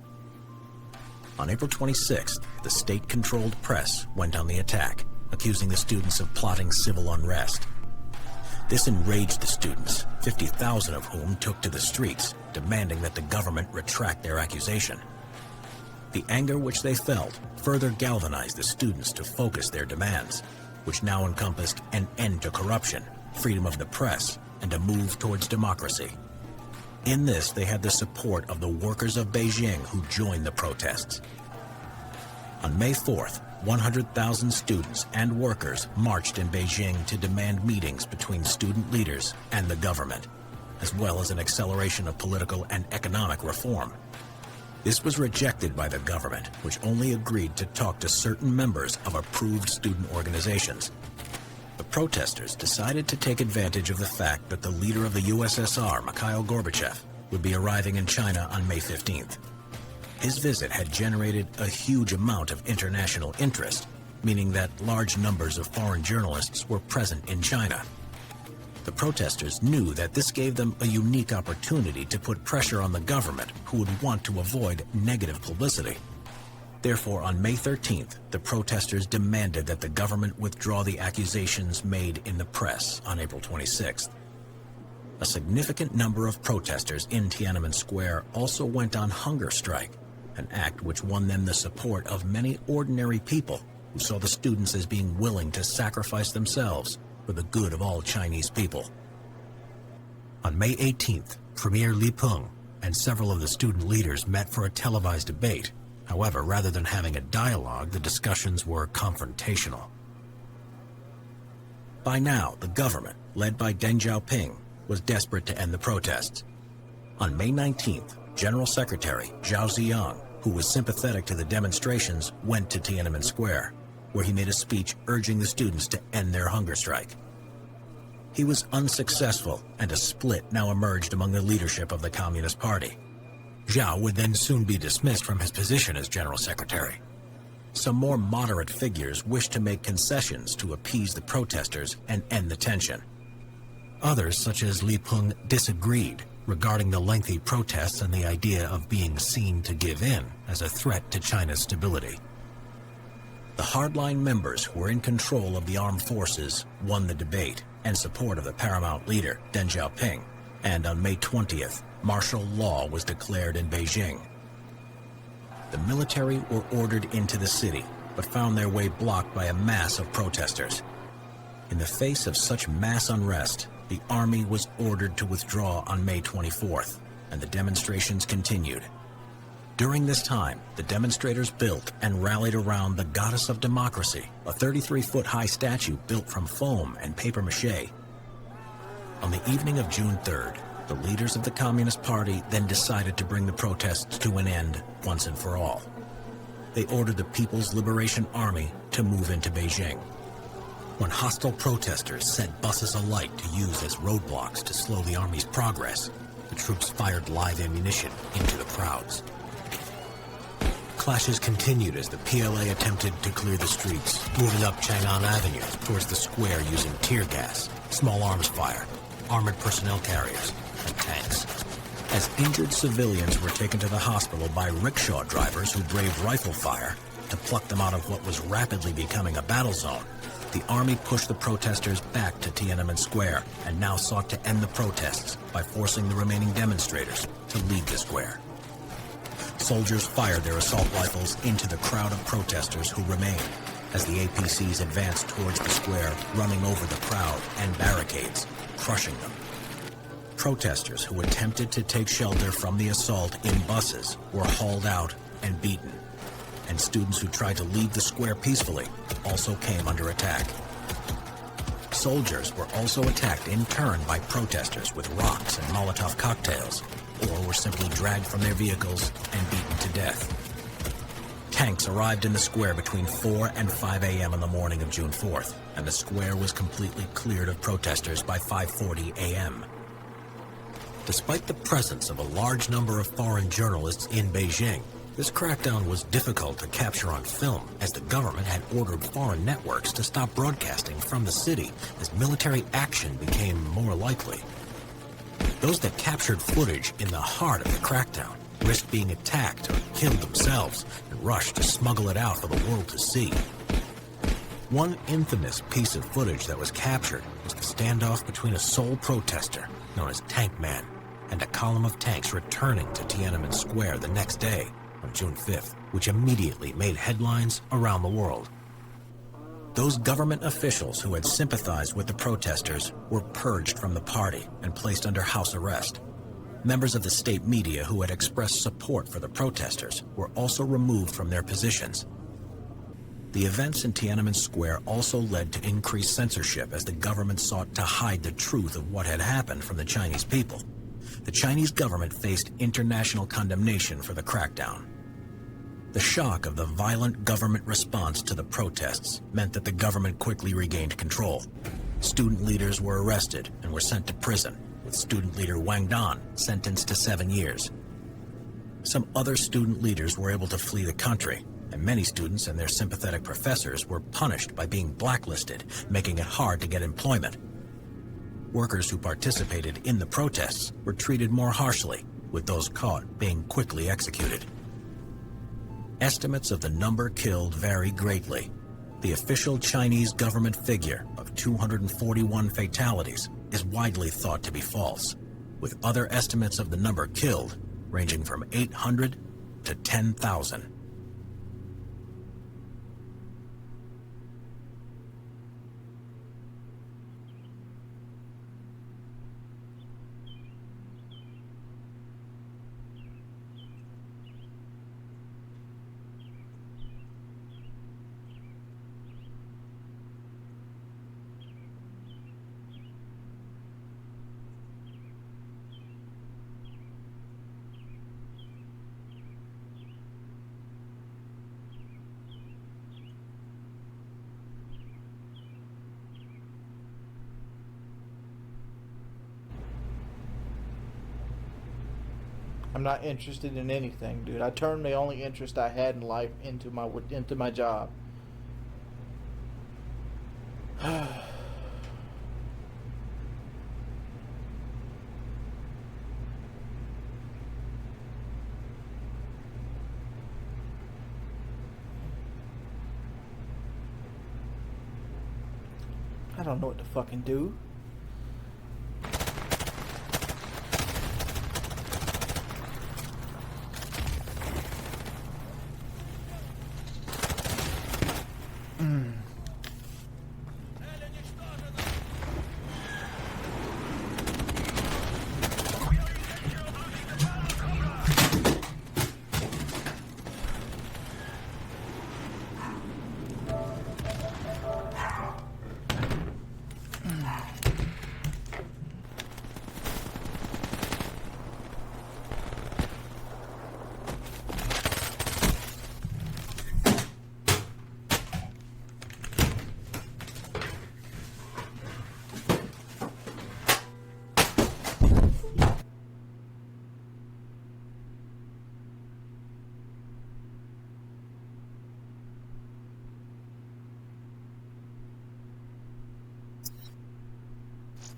On April 26th, the state-controlled press went on the attack, accusing the students of plotting civil unrest. This enraged the students, 50,000 of whom took to the streets, demanding that the government retract their accusation. The anger which they felt further galvanized the students to focus their demands, which now encompassed an end to corruption, freedom of the press, and a move towards democracy. In this, they had the support of the workers of Beijing who joined the protests. On May 4th, 100,000 students and workers marched in Beijing to demand meetings between student leaders and the government, as well as an acceleration of political and economic reform. This was rejected by the government, which only agreed to talk to certain members of approved student organizations. The protesters decided to take advantage of the fact that the leader of the USSR, Mikhail Gorbachev, would be arriving in China on May 15th. His visit had generated a huge amount of international interest, meaning that large numbers of foreign journalists were present in China. The protesters knew that this gave them a unique opportunity to put pressure on the government, who would want to avoid negative publicity. Therefore, on May 13th, the protesters demanded that the government withdraw the accusations made in the press on April 26th. A significant number of protesters in Tiananmen Square also went on hunger strike, an act which won them the support of many ordinary people who saw the students as being willing to sacrifice themselves for the good of all Chinese people. On May 18th, Premier Li Peng and several of the student leaders met for a televised debate. However, rather than having a dialogue, the discussions were confrontational. By now, the government, led by Deng Xiaoping, was desperate to end the protests. On May 19th, General Secretary Zhao Ziyang, who was sympathetic to the demonstrations, went to Tiananmen Square, where he made a speech urging the students to end their hunger strike. He was unsuccessful, and a split now emerged among the leadership of the Communist Party. Zhao would then soon be dismissed from his position as General Secretary. Some more moderate figures wished to make concessions to appease the protesters and end the tension. Others, such as Li Peng, disagreed regarding the lengthy protests and the idea of being seen to give in as a threat to China's stability. The hardline members who were in control of the armed forces won the debate and support of the paramount leader, Deng Xiaoping, and on May 20th, martial law was declared in Beijing. The military were ordered into the city, but found their way blocked by a mass of protesters. In the face of such mass unrest, the army was ordered to withdraw on May 24th, and the demonstrations continued. During this time, the demonstrators built and rallied around the Goddess of Democracy, a 33-foot-high statue built from foam and papier-mâché. On the evening of June 3rd, the leaders of the Communist Party then decided to bring the protests to an end once and for all. They ordered the People's Liberation Army to move into Beijing. When hostile protesters set buses alight to use as roadblocks to slow the army's progress, the troops fired live ammunition into the crowds. Clashes continued as the PLA attempted to clear the streets, moving up Chang'an Avenue towards the square using tear gas, small arms fire, armored personnel carriers, and tanks. As injured civilians were taken to the hospital by rickshaw drivers who braved rifle fire to pluck them out of what was rapidly becoming a battle zone, the army pushed the protesters back to Tiananmen Square and now sought to end the protests by forcing the remaining demonstrators to leave the square. Soldiers fired their assault rifles into the crowd of protesters who remained as the APCs advanced towards the square, running over the crowd and barricades, crushing them. Protesters who attempted to take shelter from the assault in buses were hauled out and beaten, and students who tried to leave the square peacefully also came under attack. Soldiers were also attacked in turn by protesters with rocks and Molotov cocktails, or were simply dragged from their vehicles and beaten to death. Tanks arrived in the square between 4 and 5 a.m. on the morning of June 4th, and the square was completely cleared of protesters by 5:40 a.m. Despite the presence of a large number of foreign journalists in Beijing, this crackdown was difficult to capture on film, as the government had ordered foreign networks to stop broadcasting from the city as military action became more likely. Those that captured footage in the heart of the crackdown risked being attacked or killed themselves and rushed to smuggle it out for the world to see. One infamous piece of footage that was captured was the standoff between a sole protester, known as Tank Man, and a column of tanks returning to Tiananmen Square the next day, on June 5th, which immediately made headlines around the world. Those government officials who had sympathized with the protesters were purged from the party and placed under house arrest. Members of the state media who had expressed support for the protesters were also removed from their positions. The events in Tiananmen Square also led to increased censorship as the government sought to hide the truth of what had happened from the Chinese people. The Chinese government faced international condemnation for the crackdown. The shock of the violent government response to the protests meant that the government quickly regained control. Student leaders were arrested and were sent to prison, with student leader Wang Dan sentenced to 7 years. Some other student leaders were able to flee the country, and many students and their sympathetic professors were punished by being blacklisted, making it hard to get employment. Workers who participated in the protests were treated more harshly, with those caught being quickly executed. Estimates of the number killed vary greatly. The official Chinese government figure of 241 fatalities is widely thought to be false, with other estimates of the number killed ranging from 800 to 10,000. I'm not interested in anything, dude. I turned the only interest I had in life into my job. I don't know what to fucking do.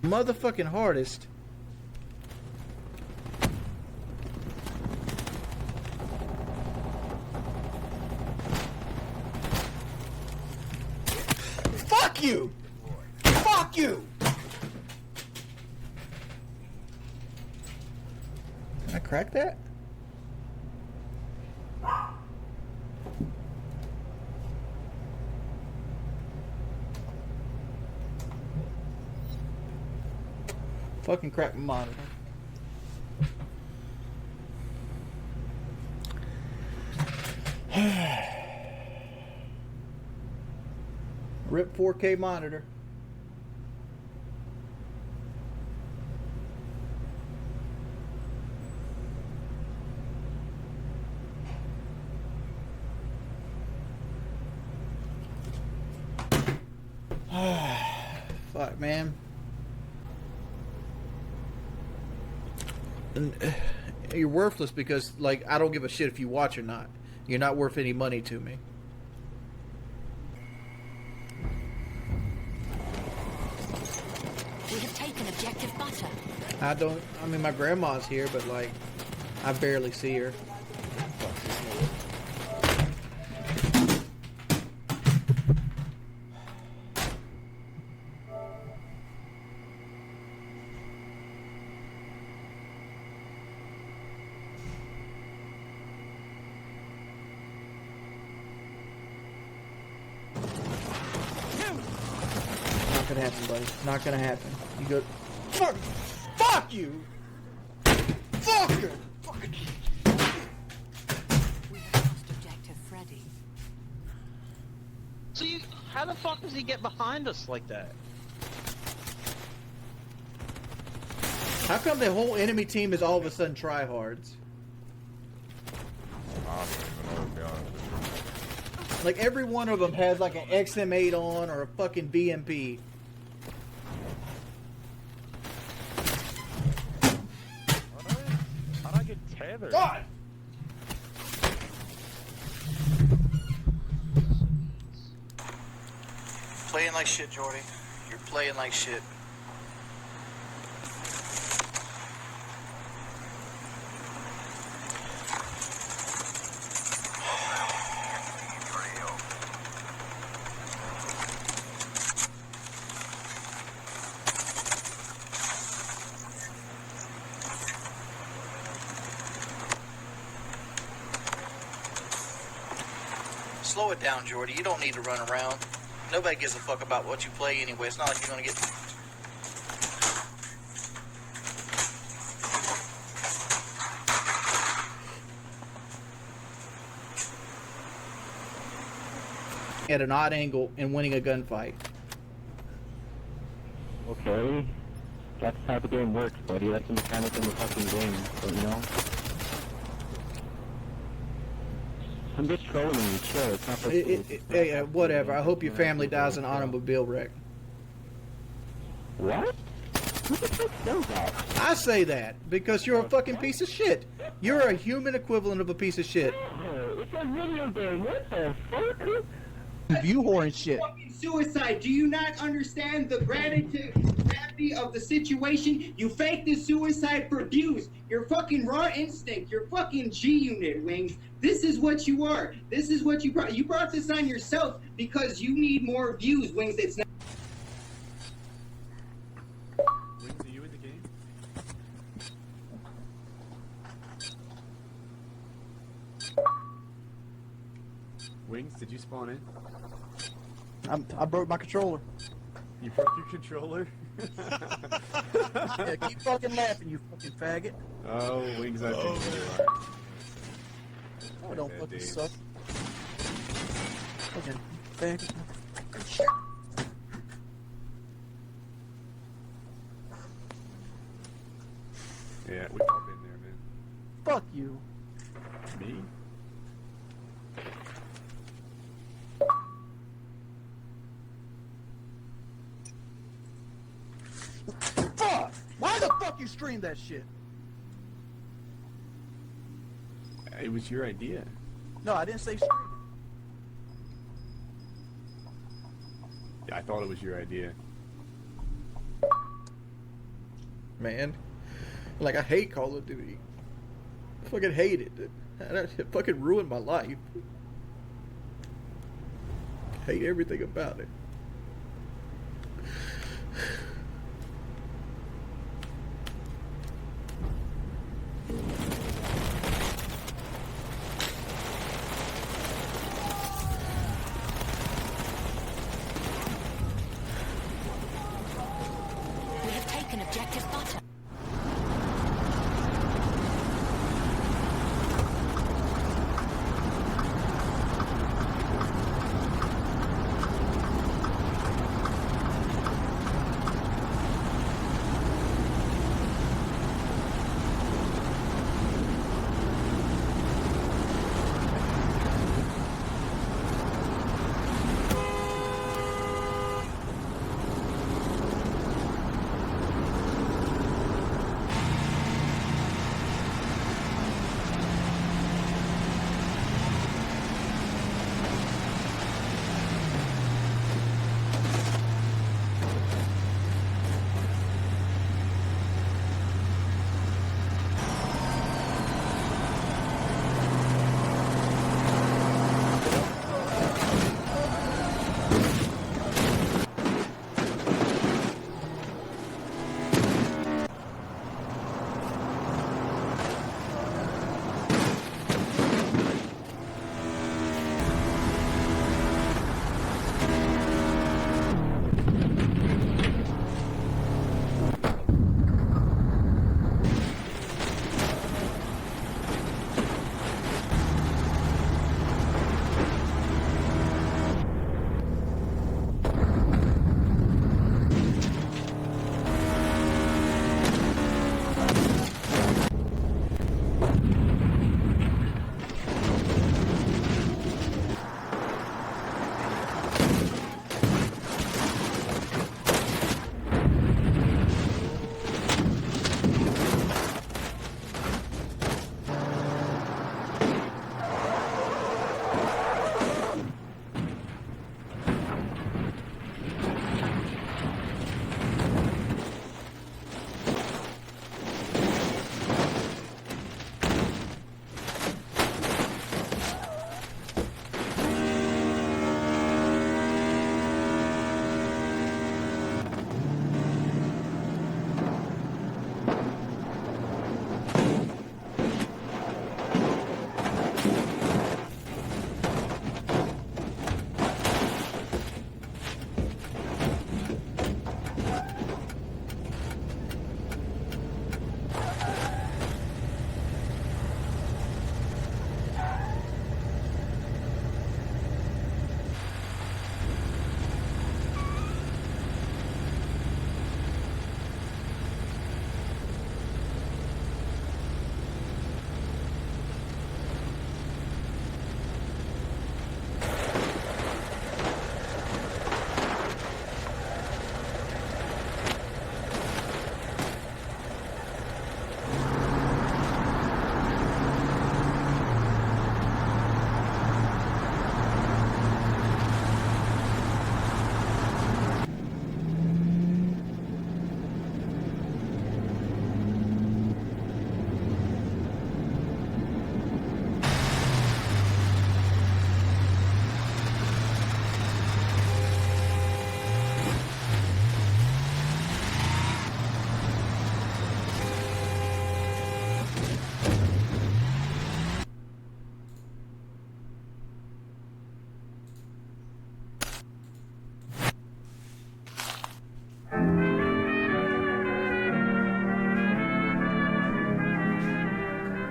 Motherfucking hardest. Fuck you! Fuck you! Can I crack that? Fucking crack my monitor. Rip 4K monitor. Fuck, man. And you're worthless because, like, I don't give a shit if you watch or not. You're not worth any money to me. We have taken objective butter. I mean, my grandma's here, but, like, I barely see her. Not gonna happen, buddy. Not gonna happen. You go. Fuck you! Fuck you! We lost objective Freddy. So how the fuck does he get behind us like that? How come the whole enemy team is all of a sudden tryhards? Like, every one of them has like an XM8 on or a fucking BMP. How'd I get tethered? God! Playing like shit, Jordy. You're playing like shit. Slow it down, Jordy. You don't need to run around. Nobody gives a fuck about what you play anyway. It's not like you're gonna get... at an odd angle and winning a gunfight. Okay. That's how the game works, buddy. That's the mechanic in the fucking game, but you know? I'm just trolling you, chill. It's not like whatever. I hope your family dies in an automobile wreck. What? I say that because you're a fucking piece of shit. You're a human equivalent of a piece of shit. It's a video game. What the fuck? View whore and shit. Suicide. Do you not understand the gravity of the situation? You faked the suicide for views. You're fucking raw instinct. You're fucking G unit, Wings. This is what you are. This is what you brought. You brought this on yourself because you need more views, Wings. It's not. Wings, are you in the game? Wings, did you spawn in? I broke my controller. You broke your controller? Yeah, keep fucking laughing, you fucking faggot. Oh, Wings, I think you are. Oh, don't fucking suck. Fucking faggot. Yeah, we pop in there, man. Fuck you. Me? Fuck! Why the fuck you stream that shit? It was your idea. No, I didn't say stream. Yeah, I thought it was your idea. Man, like I hate Call of Duty. I fucking hate it. It fucking ruined my life. I hate everything about it. We have taken objective butter.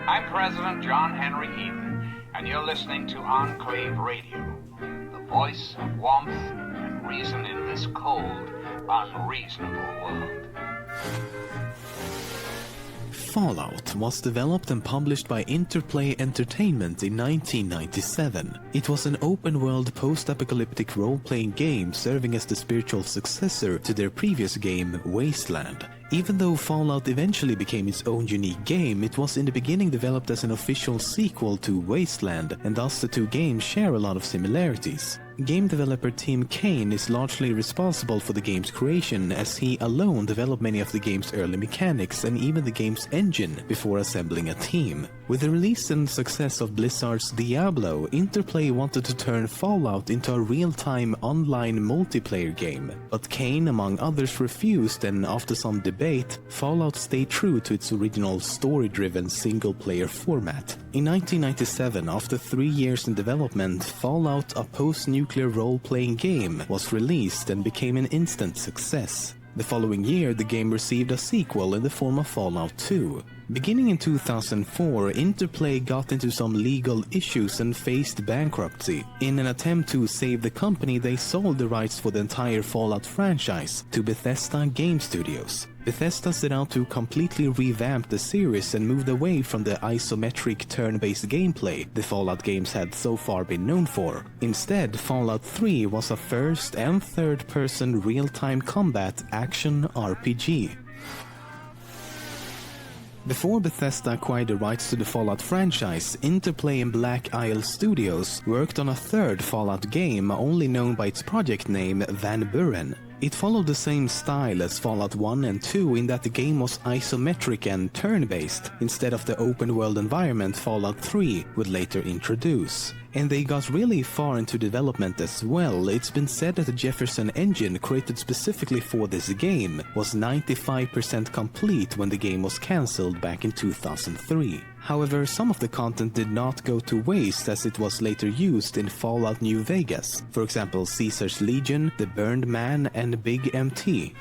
I'm President John Henry Eden, and you're listening to Enclave Radio, the voice of warmth and reason in this cold, unreasonable world. Fallout was developed and published by Interplay Entertainment in 1997. It was an open-world post-apocalyptic role-playing game serving as the spiritual successor to their previous game, Wasteland. Even though Fallout eventually became its own unique game, it was in the beginning developed as an official sequel to Wasteland, and thus the two games share a lot of similarities. Game developer Tim Kaine is largely responsible for the game's creation, as he alone developed many of the game's early mechanics and even the game's engine before assembling a team. With the release and success of Blizzard's Diablo, Interplay wanted to turn Fallout into a real-time online multiplayer game, but Kaine, among others, refused, and after some debate, Fallout stayed true to its original story-driven single-player format. In 1997, after 3 years in development, Fallout, a post-nuclear role-playing game, was released and became an instant success. The following year, the game received a sequel in the form of Fallout 2. Beginning in 2004, Interplay got into some legal issues and faced bankruptcy. In an attempt to save the company, they sold the rights for the entire Fallout franchise to Bethesda Game Studios. Bethesda set out to completely revamp the series and moved away from the isometric turn-based gameplay the Fallout games had so far been known for. Instead, Fallout 3 was a first- and third-person real-time combat action RPG. Before Bethesda acquired the rights to the Fallout franchise, Interplay and Black Isle Studios worked on a third Fallout game only known by its project name Van Buren. It followed the same style as Fallout 1 and 2 in that the game was isometric and turn-based, instead of the open-world environment Fallout 3 would later introduce. And they got really far into development as well. It's been said that the Jefferson engine, created specifically for this game, was 95% complete when the game was cancelled back in 2003. However, some of the content did not go to waste, as it was later used in Fallout New Vegas. For example, Caesar's Legion, The Burned Man, and Big MT.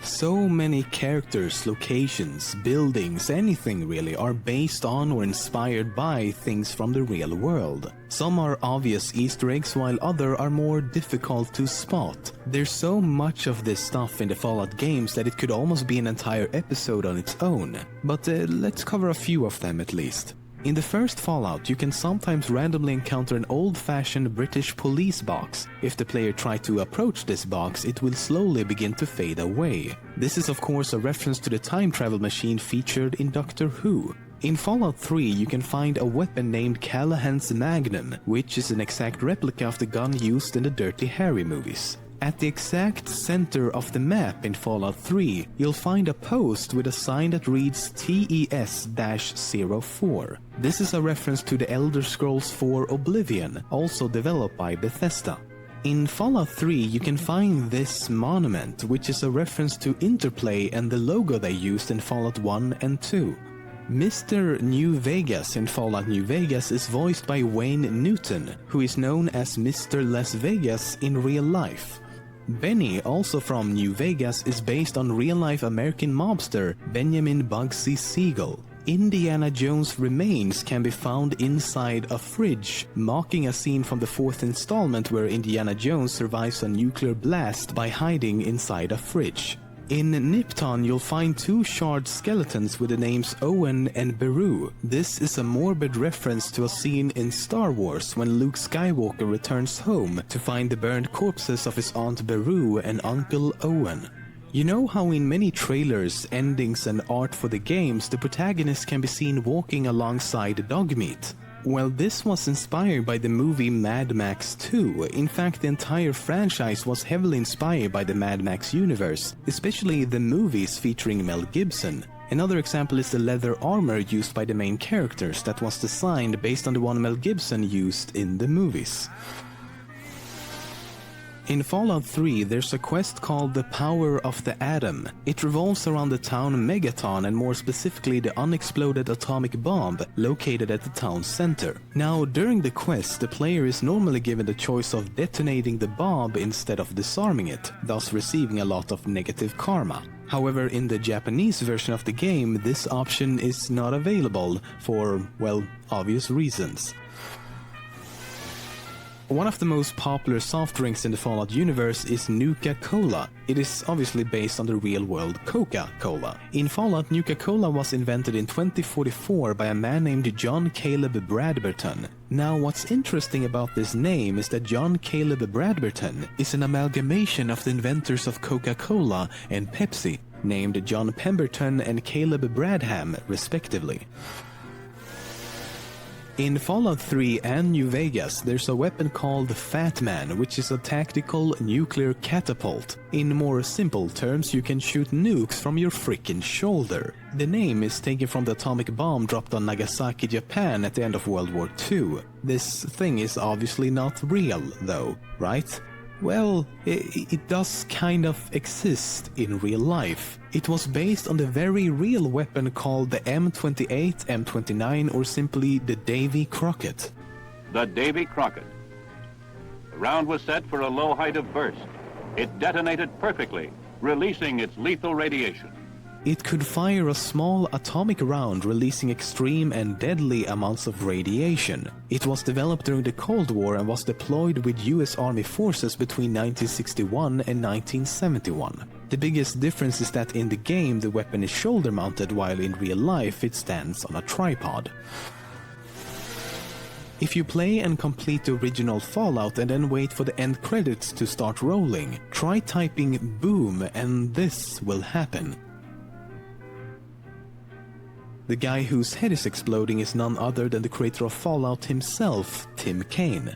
So many characters, locations, buildings, anything really, are based on or inspired by things from the real world. Some are obvious Easter eggs, while others are more difficult to spot. There's so much of this stuff in the Fallout games that it could almost be an entire episode on its own. But let's cover a few of them at least. In the first Fallout, you can sometimes randomly encounter an old-fashioned British police box. If the player tries to approach this box, it will slowly begin to fade away. This is of course a reference to the time travel machine featured in Doctor Who. In Fallout 3, you can find a weapon named Callahan's Magnum, which is an exact replica of the gun used in the Dirty Harry movies. At the exact center of the map in Fallout 3, you'll find a post with a sign that reads TES-04. This is a reference to the Elder Scrolls 4 Oblivion, also developed by Bethesda. In Fallout 3, you can find this monument, which is a reference to Interplay and the logo they used in Fallout 1 and 2. Mr. New Vegas in Fallout New Vegas is voiced by Wayne Newton, who is known as Mr. Las Vegas in real life. Benny, also from New Vegas, is based on real-life American mobster Benjamin Bugsy Siegel. Indiana Jones' remains can be found inside a fridge, mocking a scene from the fourth installment where Indiana Jones survives a nuclear blast by hiding inside a fridge. In Nipton, you'll find two shard skeletons with the names Owen and Beru. This is a morbid reference to a scene in Star Wars when Luke Skywalker returns home to find the burned corpses of his Aunt Beru and Uncle Owen. You know how in many trailers, endings and art for the games, the protagonist can be seen walking alongside Dogmeat? Well, this was inspired by the movie Mad Max 2. In fact, the entire franchise was heavily inspired by the Mad Max universe, especially the movies featuring Mel Gibson. Another example is the leather armor used by the main characters that was designed based on the one Mel Gibson used in the movies. In Fallout 3, there's a quest called the Power of the Atom. It revolves around the town Megaton, and more specifically the unexploded atomic bomb located at the town center. Now, during the quest, the player is normally given the choice of detonating the bomb instead of disarming it, thus receiving a lot of negative karma. However, in the Japanese version of the game, this option is not available for, well, obvious reasons. One of the most popular soft drinks in the Fallout universe is Nuka-Cola. It is obviously based on the real-world Coca-Cola. In Fallout, Nuka-Cola was invented in 2044 by a man named John Caleb Bradberton. Now, what's interesting about this name is that John Caleb Bradberton is an amalgamation of the inventors of Coca-Cola and Pepsi, named John Pemberton and Caleb Bradham, respectively. In Fallout 3 and New Vegas, there's a weapon called Fat Man, which is a tactical nuclear catapult. In more simple terms, you can shoot nukes from your frickin' shoulder. The name is taken from the atomic bomb dropped on Nagasaki, Japan at the end of World War II. This thing is obviously not real, though, right? Well, it does kind of exist in real life. It was based on the very real weapon called the M28, M29, or simply the Davy Crockett. The Davy Crockett. The round was set for a low height of burst. It detonated perfectly, releasing its lethal radiation. It could fire a small atomic round, releasing extreme and deadly amounts of radiation. It was developed during the Cold War and was deployed with US Army forces between 1961 and 1971. The biggest difference is that in the game the weapon is shoulder-mounted, while in real life it stands on a tripod. If you play and complete the original Fallout and then wait for the end credits to start rolling, try typing boom and this will happen. The guy whose head is exploding is none other than the creator of Fallout himself, Tim Kaine.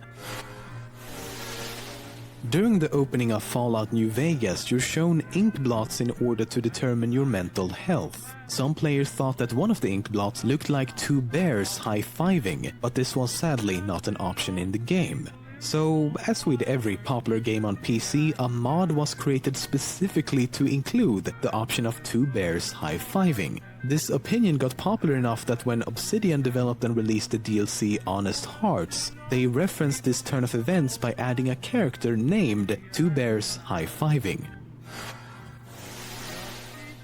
During the opening of Fallout New Vegas, you're shown ink blots in order to determine your mental health. Some players thought that one of the ink blots looked like two bears high-fiving, but this was sadly not an option in the game. So, as with every popular game on PC, a mod was created specifically to include the option of two bears high-fiving. This opinion got popular enough that when Obsidian developed and released the DLC Honest Hearts, they referenced this turn of events by adding a character named Two Bears High-Fiving.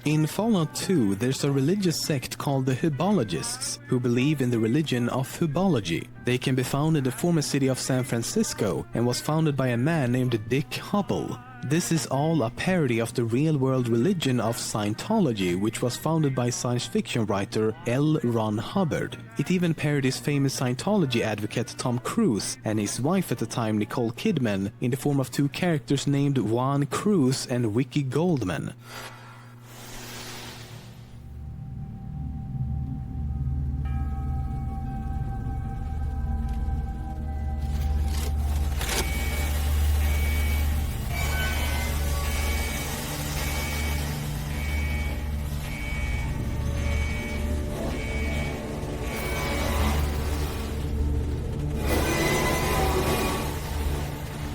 In Fallout 2, there's a religious sect called the Hubologists, who believe in the religion of Hubology. They can be found in the former city of San Francisco and was founded by a man named Dick Hubble. This is all a parody of the real-world religion of Scientology, which was founded by science fiction writer L. Ron Hubbard. It even parodies famous Scientology advocate Tom Cruise and his wife at the time, Nicole Kidman, in the form of two characters named Juan Cruz and Wiki Goldman.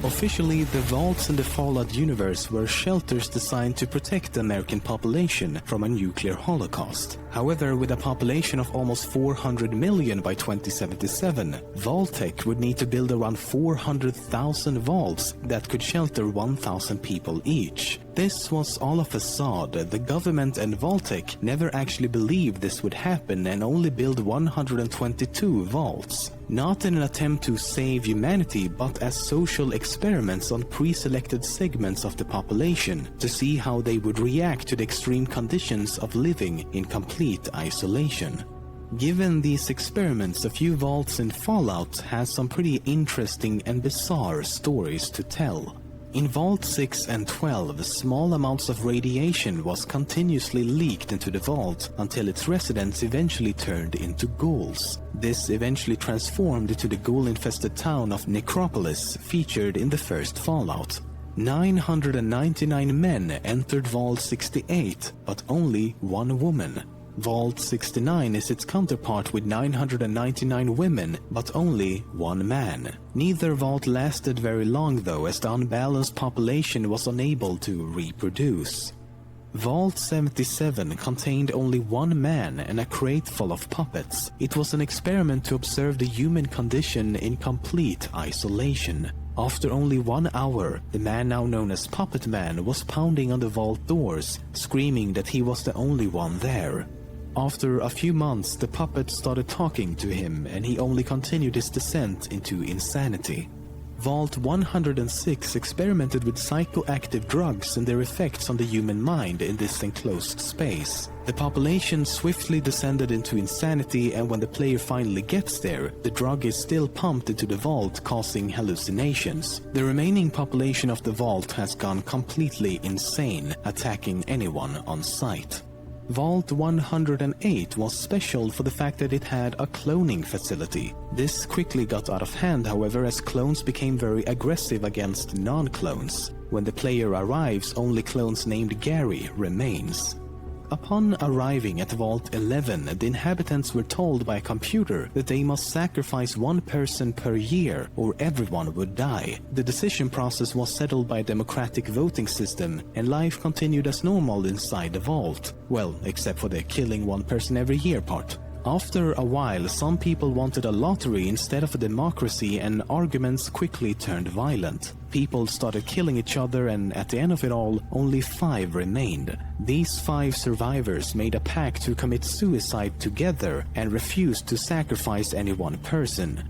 Officially, the vaults in the Fallout universe were shelters designed to protect the American population from a nuclear holocaust. However, with a population of almost 400 million by 2077, Vault-Tec would need to build around 400,000 vaults that could shelter 1,000 people each. This was all a facade. The government and Vault-Tec never actually believed this would happen and only built 122 vaults. Not in an attempt to save humanity, but as social experiments on pre-selected segments of the population to see how they would react to the extreme conditions of living in complete isolation. Given these experiments, a few vaults in Fallout has some pretty interesting and bizarre stories to tell. In Vault 6 and 12, small amounts of radiation was continuously leaked into the vault until its residents eventually turned into ghouls. This eventually transformed into the ghoul-infested town of Necropolis, featured in the first Fallout. 999 men entered Vault 68, but only one woman. Vault 69 is its counterpart with 999 women, but only one man. Neither vault lasted very long though, as the unbalanced population was unable to reproduce. Vault 77 contained only one man and a crate full of puppets. It was an experiment to observe the human condition in complete isolation. After only 1 hour, the man now known as Puppet Man was pounding on the vault doors, screaming that he was the only one there. After a few months, the puppet started talking to him, and he only continued his descent into insanity. Vault 106 experimented with psychoactive drugs and their effects on the human mind in this enclosed space. The population swiftly descended into insanity, and when the player finally gets there, the drug is still pumped into the vault, causing hallucinations. The remaining population of the vault has gone completely insane, attacking anyone on sight. Vault 108 was special for the fact that it had a cloning facility. This quickly got out of hand, however, as clones became very aggressive against non-clones. When the player arrives, only clones named Gary remains. Upon arriving at Vault 11, the inhabitants were told by a computer that they must sacrifice one person per year or everyone would die. The decision process was settled by a democratic voting system, and life continued as normal inside the vault. Well, except for the killing one person every year part. After a while, some people wanted a lottery instead of a democracy, and arguments quickly turned violent. People started killing each other, and at the end of it all, only 5 remained. These 5 survivors made a pact to commit suicide together and refused to sacrifice any one person.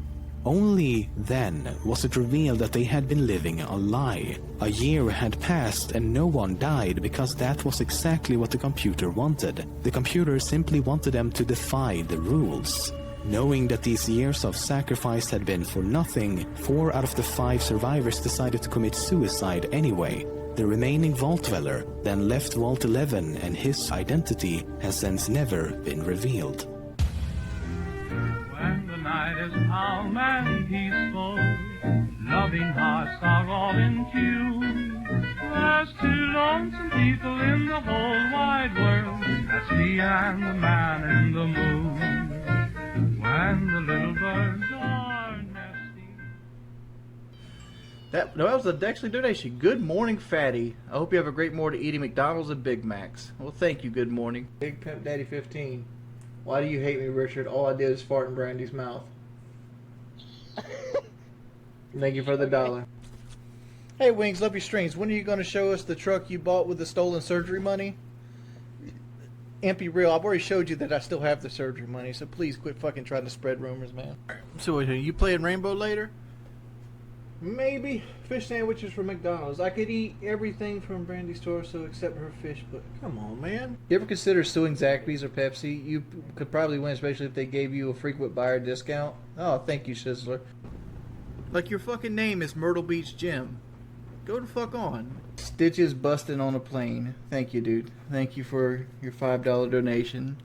Only then was it revealed that they had been living a lie. A year had passed and no one died because that was exactly what the computer wanted. The computer simply wanted them to defy the rules. Knowing that these years of sacrifice had been for nothing, 4 out of the 5 survivors decided to commit suicide anyway. The remaining Vault Dweller then left Vault 11, and his identity has since never been revealed. When the night is calm and peaceful, loving hearts are all in tune. There's 2 lonesome people in the whole wide world. That's me and the man in the moon. When the little birds are nesting. That was a Dexley donation. Good morning, Fatty. I hope you have a great morning eating McDonald's and Big Macs. Well, thank you. Good morning. Big Pimp Daddy 15. Why do you hate me, Richard? All I did is fart in Brandy's mouth. Thank you for the $1. Hey, Wings, love your streams. When are you going to show us the truck you bought with the stolen surgery money? Ampy Real, I've already showed you that I still have the surgery money, so please quit fucking trying to spread rumors, man. So, you playing Rainbow later? Maybe. Fish sandwiches from McDonald's. I could eat everything from Brandy's torso except her fish, but come on, man. You ever consider suing Zaxby's or Pepsi? You could probably win, especially if they gave you a frequent buyer discount. Oh, thank you, Sizzler. Like your fucking name is Myrtle Beach Gym. Go the fuck on. Stitches busting on a plane. Thank you, dude. Thank you for your $5 donation.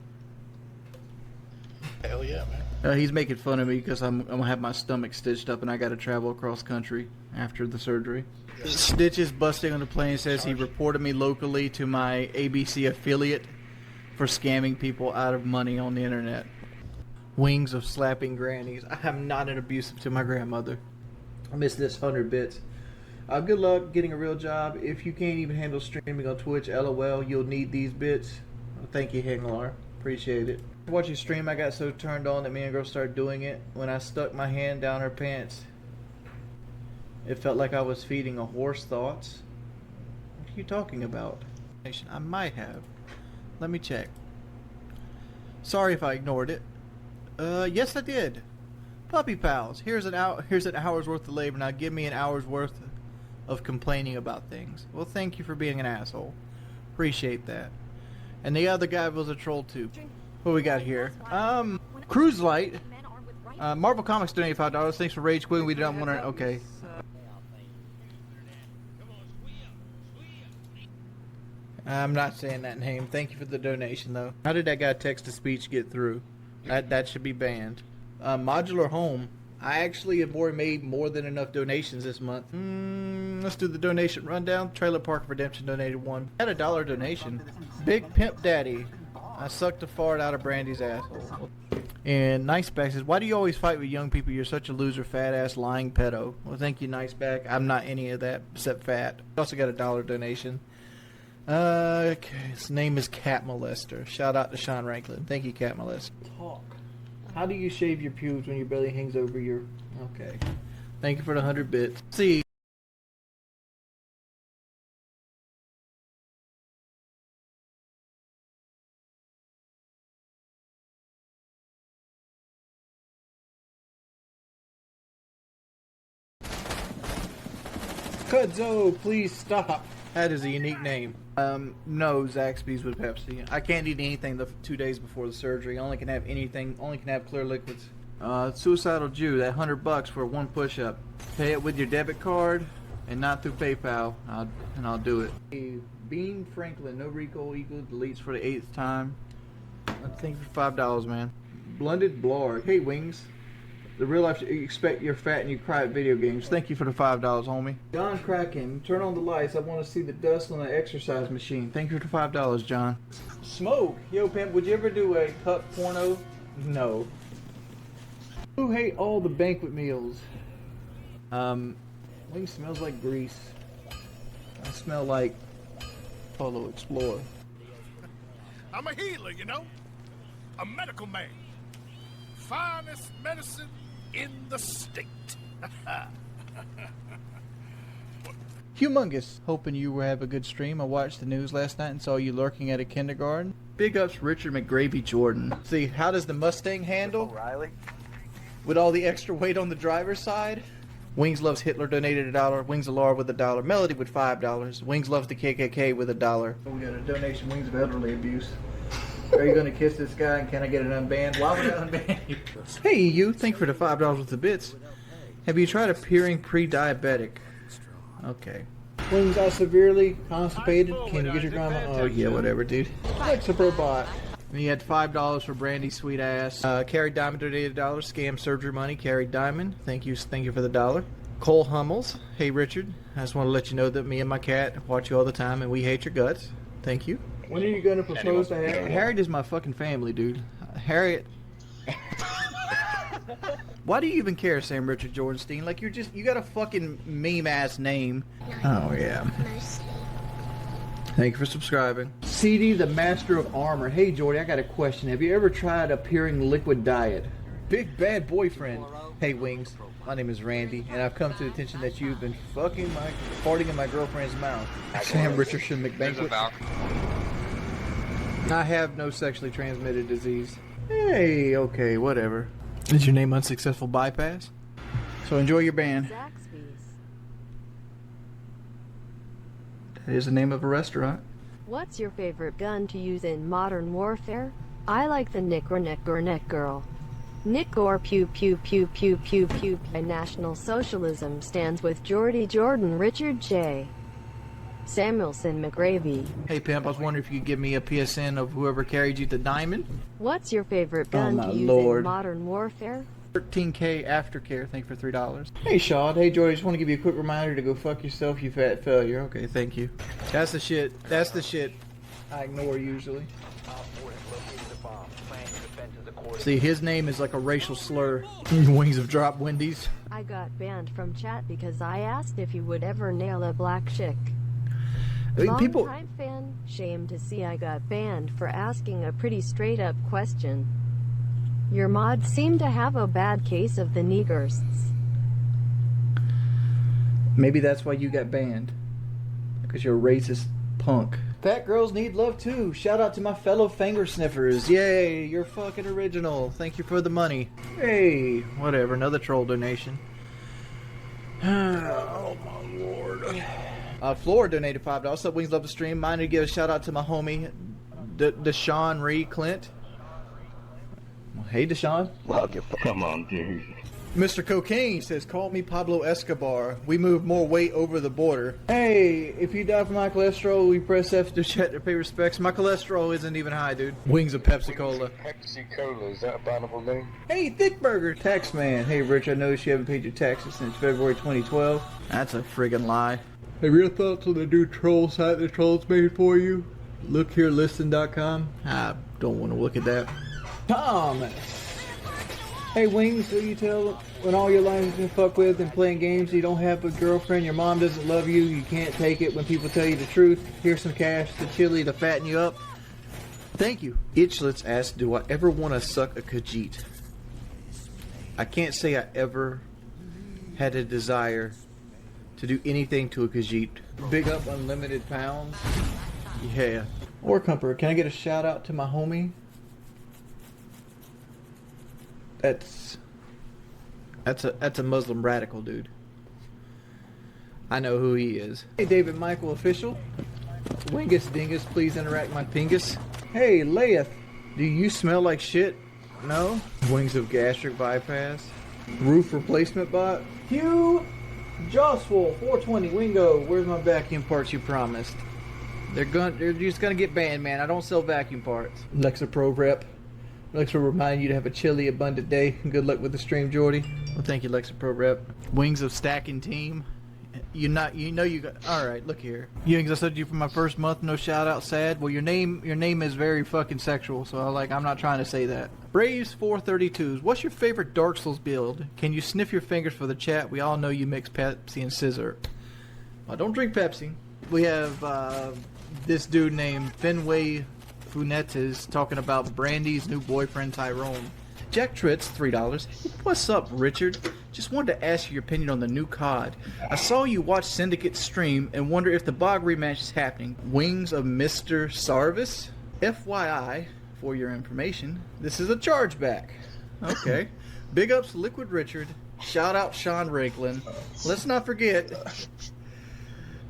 Hell yeah, man. He's making fun of me because I'm going to have my stomach stitched up and I got to travel across country after the surgery. Stitches busting on a plane says he reported me locally to my ABC affiliate for scamming people out of money on the internet. Wings of slapping grannies. I am not an abusive to my grandmother. I miss this 100 bits. Good luck getting a real job. If you can't even handle streaming on Twitch, LOL, you'll need these bits. Thank you, Hanglar. Appreciate it. Watching stream, I got so turned on that me and girl started doing it. When I stuck my hand down her pants, it felt like I was feeding a horse thoughts. What are you talking about? I might have. Let me check. Sorry if I ignored it. Yes I did. Puppy pals, here's an hour's worth of labor. Now give me an hour's worth of complaining about things. Well, thank you for being an asshole. Appreciate that. And the other guy was a troll too. What we got here? Cruise Light. Marvel Comics donated $5. Thanks for Rage Queen. We don't want to. Okay. I'm not saying that name. Thank you for the donation, though. How did that guy text-to-speech get through? That should be banned. Modular Home. I actually have made more than enough donations this month. Let's do the donation rundown. Trailer Park Redemption donated $1. Had a $1 donation. Big Pimp Daddy. I sucked a fart out of Brandy's asshole. And Niceback says, why do you always fight with young people? You're such a loser, fat-ass, lying pedo. Well, thank you, Niceback. I'm not any of that except fat. Also got a $1 donation. Okay, his name is Cat Molester. Shout out to Sean Ranklin. Thank you, Cat Molester. Talk. How do you shave your pubes when your belly hangs over your... Okay. Thank you for the 100 bits. See. Kudzo, please stop. That is a unique name. No, Zaxby's with Pepsi. I can't eat anything the 2 days before the surgery. Only can have anything. Only can have clear liquids. Suicidal Jew, that $100 for one push-up. Pay it with your debit card and not through PayPal. I'll do it. Hey, Bean Franklin, no recall equal deletes for the 8th time. Thank you for $5, man. Blended Blarg. Hey, Wings. The real life, you expect you're fat and you cry at video games. Thank you for the $5, homie. John Kraken, turn on the lights. I want to see the dust on the exercise machine. Thank you for the $5, John. Smoke. Yo, pimp, would you ever do a cup porno? No. Who hate all the banquet meals? Wing smells like grease. I smell like Polo Explorer. I'm a healer, you know? A medical man. Finest medicine in the state. Humongous. Hoping you will have a good stream. I watched the news last night and saw you lurking at a kindergarten. Big ups, Richard McGravy Jordan. See, how does the Mustang handle? Riley? With all the extra weight on the driver's side? Wings loves Hitler donated $1. Wings Alar with $1. Melody with $5. Wings loves the KKK with $1. We got a donation. Wings of elderly abuse. Are you going to kiss this guy and can I get it unbanned? Why would I unban you? Hey, you. Thank you for the $5 with the bits. Have you tried appearing pre-diabetic? Okay. Wings are severely constipated. Can you get your grandma? Oh, yeah, whatever, dude. Like a robot. And he had $5 for Brandy, sweet ass. Carrie Diamond donated $1. Scam surgery money. Carrie Diamond. Thank you for the $1. Cole Hummels. Hey, Richard. I just want to let you know that me and my cat watch you all the time and we hate your guts. Thank you. When are you going to propose to Harriet? Harriet is my fucking family, dude. Harriet. Why do you even care, Sam Richard Jordanstein? Like, you got a fucking meme-ass name. Oh, yeah. Thank you for subscribing. CD, the Master of Armor. Hey, Jordy, I got a question. Have you ever tried appearing liquid diet? Big bad boyfriend. Hey, Wings. My name is Randy, and I've come to the attention that you've been farting in my girlfriend's mouth. Sam Richardson McBanquet. I have no sexually transmitted disease. Hey, okay, whatever. Is your name Unsuccessful Bypass? So enjoy your band. That is the name of a restaurant. What's your favorite gun to use in modern warfare? I like the Nick girl. Nick or pew pew pew pew pew pew. National Socialism stands with Geordie Jordan Richard J. Samuelson McGravy. Hey Pimp, I was wondering if you could give me a PSN of whoever carried you to Diamond. What's your favorite gun to use in modern warfare? 13K Aftercare, thank you for $3. Hey Shaw, hey Jordy, just want to give you a quick reminder to go fuck yourself, you fat failure. Okay, thank you. That's the shit I ignore usually. See, his name is like a racial slur. Wings of drop Wendy's. I got banned from chat because I asked if you would ever nail a black chick. Long-time fan, shame to see I got banned for asking a pretty straight-up question. Your mods seem to have a bad case of the niggers. Maybe that's why you got banned. Because you're a racist punk. Fat girls need love too. Shout out to my fellow finger sniffers. Yay, you're fucking original. Thank you for the money. Hey, whatever, another troll donation. Oh my lord. Floor donated $5. What's up, Wings love the stream. Mine to give a shout out to my homie Deshaun Ree Clint. Hey Deshaun. Come on, dude. Mr. Cocaine says, call me Pablo Escobar. We move more weight over the border. Hey, if you die from high cholesterol, we press F to chat to pay respects. My cholesterol isn't even high, dude. Wings of Pepsi Cola. Pepsi Cola, is that a bannable name? Hey, Thickburger Tax Man. Hey, Rich, I noticed you haven't paid your taxes since February 2012. That's a friggin' lie. Have your thoughts on the new troll site the trolls made for you? LookHereListen.com. I don't want to look at that. Tom! Hey Wings, will you tell when all your life has been fucked with and playing games, you don't have a girlfriend, your mom doesn't love you, you can't take it when people tell you the truth, here's some cash, the chili to fatten you up. Thank you. Itchlets asks, do I ever want to suck a Khajiit? I can't say I ever had a desire to do anything to a Khajiit. Big up unlimited pounds. Yeah. Or Comfort, can I get a shout out to my homie? That's a Muslim radical dude. I know who he is. Hey, David Michael official. Wingus Dingus, please interact my pingus. Hey, Laeth, do you smell like shit? No? Wings of gastric bypass. Roof replacement bot. Hugh Joswell 420 Wingo. Where's my vacuum parts you promised? They're just gonna get banned, man. I don't sell vacuum parts. Lexapro rep. Lexapro remind you to have a chilly, abundant day. Good luck with the stream, Jordy. Well, thank you, Lexapro rep. Wings of stacking team. You got. All right, look here. You I said you for my first month, no shout out, sad. Well, your name is very fucking sexual, so I'm not trying to say that. Braves 432s. What's your favorite Dark Souls build? Can you sniff your fingers for the chat? We all know you mix Pepsi and scissor. Well, don't drink Pepsi. We have this dude named Fenway Funettes talking about Brandy's new boyfriend Tyrone. Jack Tritz, $3. What's up, Richard? Just wanted to ask your opinion on the new COD. I saw you watch Syndicate stream and wonder if the Bog rematch is happening. Wings of Mr. Sarvis? FYI, for your information, this is a chargeback. Okay. Big ups Liquid Richard. Shout out Sean Ranklin. Let's not forget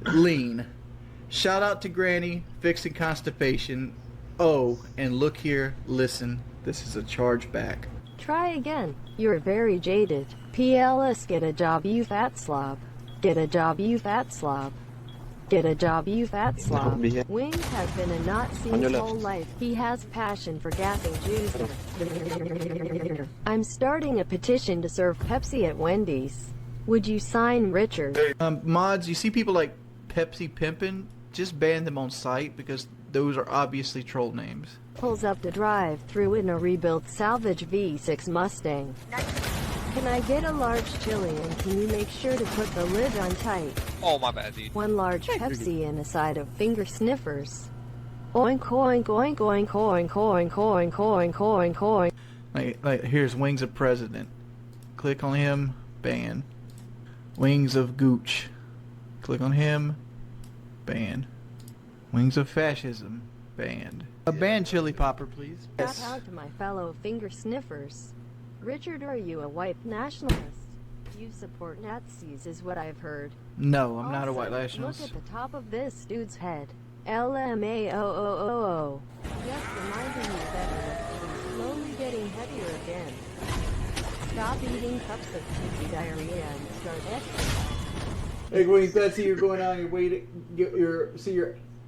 Lean. Shout out to Granny, fixing constipation. Oh, and look here, listen. This is a chargeback. Try again. You're very jaded. PLS, get a job, you fat slob. Get a job, you fat slob. Get a job, you fat slob. Wings has been a Nazi his whole life. He has passion for gassing Jews. I'm starting a petition to serve Pepsi at Wendy's. Would you sign, Richard? Mods, you see people like Pepsi Pimpin'? Just ban them on site because those are obviously troll names. Pulls up the drive-thru in a rebuilt salvage V6 Mustang. Can I get a large chili and can you make sure to put the lid on tight? Oh, my bad, dude. One large Pepsi and a side of finger sniffers. Oink, oink, oink, oink, oink, oink, oink, oink, oink, oink. Like, here's Wings of President. Click on him, ban. Wings of Gooch. Click on him, ban. Wings of Fascism, banned. A ban Chili Popper, please. Shout out to my fellow finger sniffers. Richard, are you a white nationalist? You support Nazis is what I've heard. No, I'm not a white Look nationalist. at the top of this dude's head. LMAOOOO. Just reminding you that you're slowly getting heavier again. Stop eating cups of cheesy diarrhea and start exercising. Hey, Wings, that's you're going on your weight.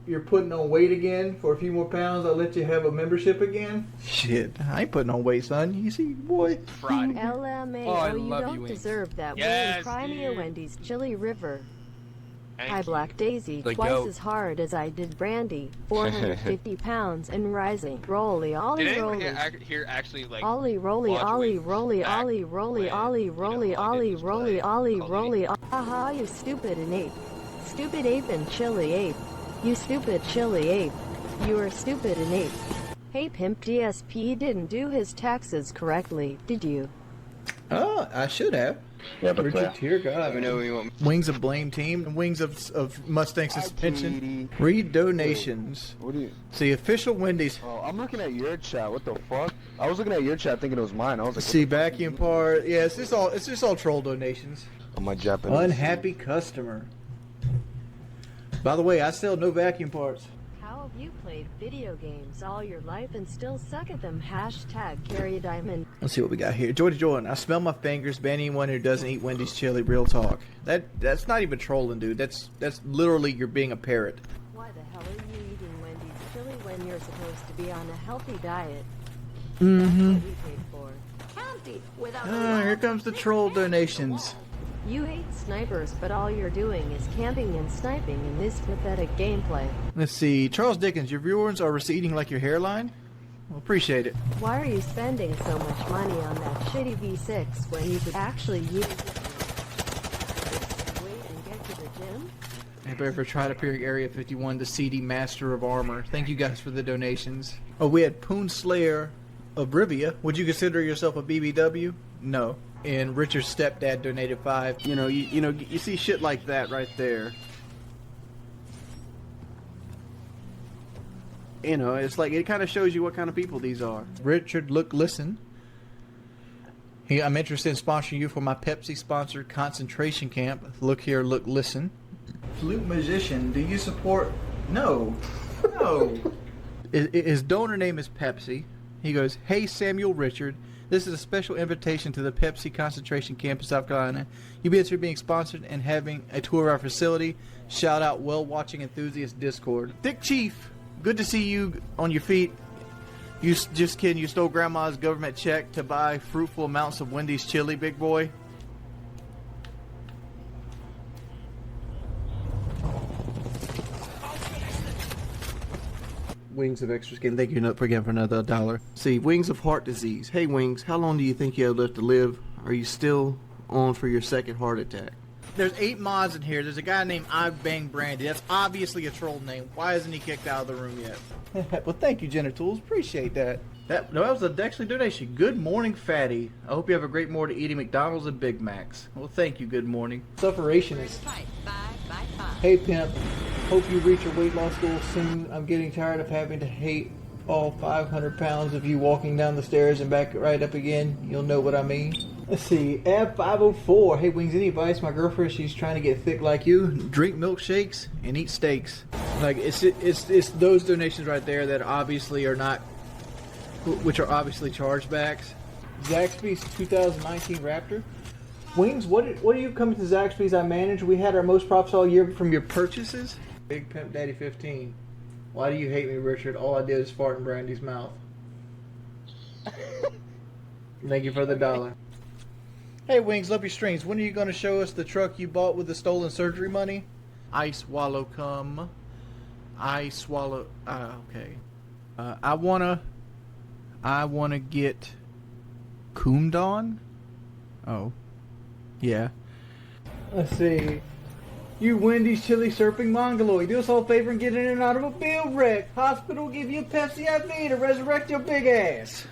You're putting on weight again for a few more pounds. I'll let you have a membership again. Shit, I ain't putting on weight, son. You see, boy. Friday. LMAO, you don't deserve that. Yes, Win, cry me a dude. Wendy's Chili River. Thank I you. Black Daisy The twice goat. as hard as I did Brandy. 450 pounds and rising. Rolly, ollie, Did anyone rolly. here actually, like, Ollie, rolly, watch ollie, Wings rolly, back ollie, rolly, when, ollie, you know, rolly, all ollie, did was rolly, play ollie, Call of rolly. Duty? Haha, you stupid and ape. Stupid ape and chili ape. You stupid chili ape. You are stupid and ape. Hey Pimp DSP didn't do his taxes correctly, did you? Oh, I should have. Yeah, but Richard, dear God. We know we want. Wings of Blame Team and Wings of Mustang Suspension. Read donations. What do you? See, official Wendy's. Oh, I'm looking at your chat. What the fuck? I was looking at your chat thinking it was mine. I was like, See, vacuum part. Yeah, it's just all troll donations. on my Japanese. Unhappy customer. By the way, I sell no vacuum parts. How have you played video games all your life and still suck at them? Hashtag carry a diamond. Let's see what we got here. Jordan Jordan, I smell my fingers. Ban anyone who doesn't eat Wendy's chili. Real talk. That's not even trolling, dude. That's literally you're being a parrot. Why the hell are you eating Wendy's chili when you're supposed to be on a healthy diet? Mm-hmm. What we paid for. Healthy without Here comes the troll donations. You hate snipers, but all you're doing is camping and sniping in this pathetic gameplay. Let's see. Charles Dickens, your viewers are receding like your hairline? Well, appreciate it. Why are you spending so much money on that shitty V6 when you could actually use it? Wait and get to the gym? If I ever tried appearing Area 51, the CD Master of Armor. Thank you guys for the donations. Oh, we had Poon Slayer Abrivia, would you consider yourself a BBW? No. And Richard's stepdad donated 5. You know, you see shit like that right there. You know, it's like it kind of shows you what kind of people these are. Richard, look, listen. I'm interested in sponsoring you for my Pepsi-sponsored concentration camp. Look here, look, listen. Flute musician, do you support? No. No. His donor name is Pepsi. He goes, "Hey, Samuel Richard. This is a special invitation to the Pepsi concentration camp in South Carolina. You'll be interested in being sponsored and having a tour of our facility. Shout out Well Watching Enthusiast Discord." Dick Chief, good to see you on your feet. You just kidding, you stole Grandma's government check to buy fruitful amounts of Wendy's chili, big boy? Wings of Extra Skin, thank you again for another $1. See, Wings of Heart Disease. Hey Wings, how long do you think you have left to live? Are you still on for your second heart attack? There's 8 mods in here. There's a guy named I've Banged Brandy. That's obviously a troll name. Why isn't he kicked out of the room yet? Well, thank you, Jenner Tools. Appreciate that. That was a Dexley donation. Good morning, Fatty. I hope you have a great morning eating McDonald's and Big Macs. Well, thank you. Good morning. Sufferationist. Hey, Pimp. Hope you reach your weight loss goal soon. I'm getting tired of having to hate all 500 pounds of you walking down the stairs and back right up again. You'll know what I mean. Let's see, Ab504. Hey Wings, any advice? My girlfriend, she's trying to get thick like you. Drink milkshakes and eat steaks. Like it's those donations right there that obviously are not, which are obviously chargebacks. Zaxby's 2019 Raptor. Wings, what are you coming to Zaxby's? I manage. We had our most profits all year from your purchases. Big Pimp Daddy 15. Why do you hate me, Richard? All I did is fart in Brandy's mouth. Thank you for the $1. Hey Wings, love your streams. When are you going to show us the truck you bought with the stolen surgery money? I swallow cum. I swallow. Okay. I wanna get Kumdon. Oh. Yeah. Let's see. You Wendy's chili surfing mongoloid. Do us all a favor and get in an automobile wreck. Hospital give you a Pepsi IV to resurrect your big ass.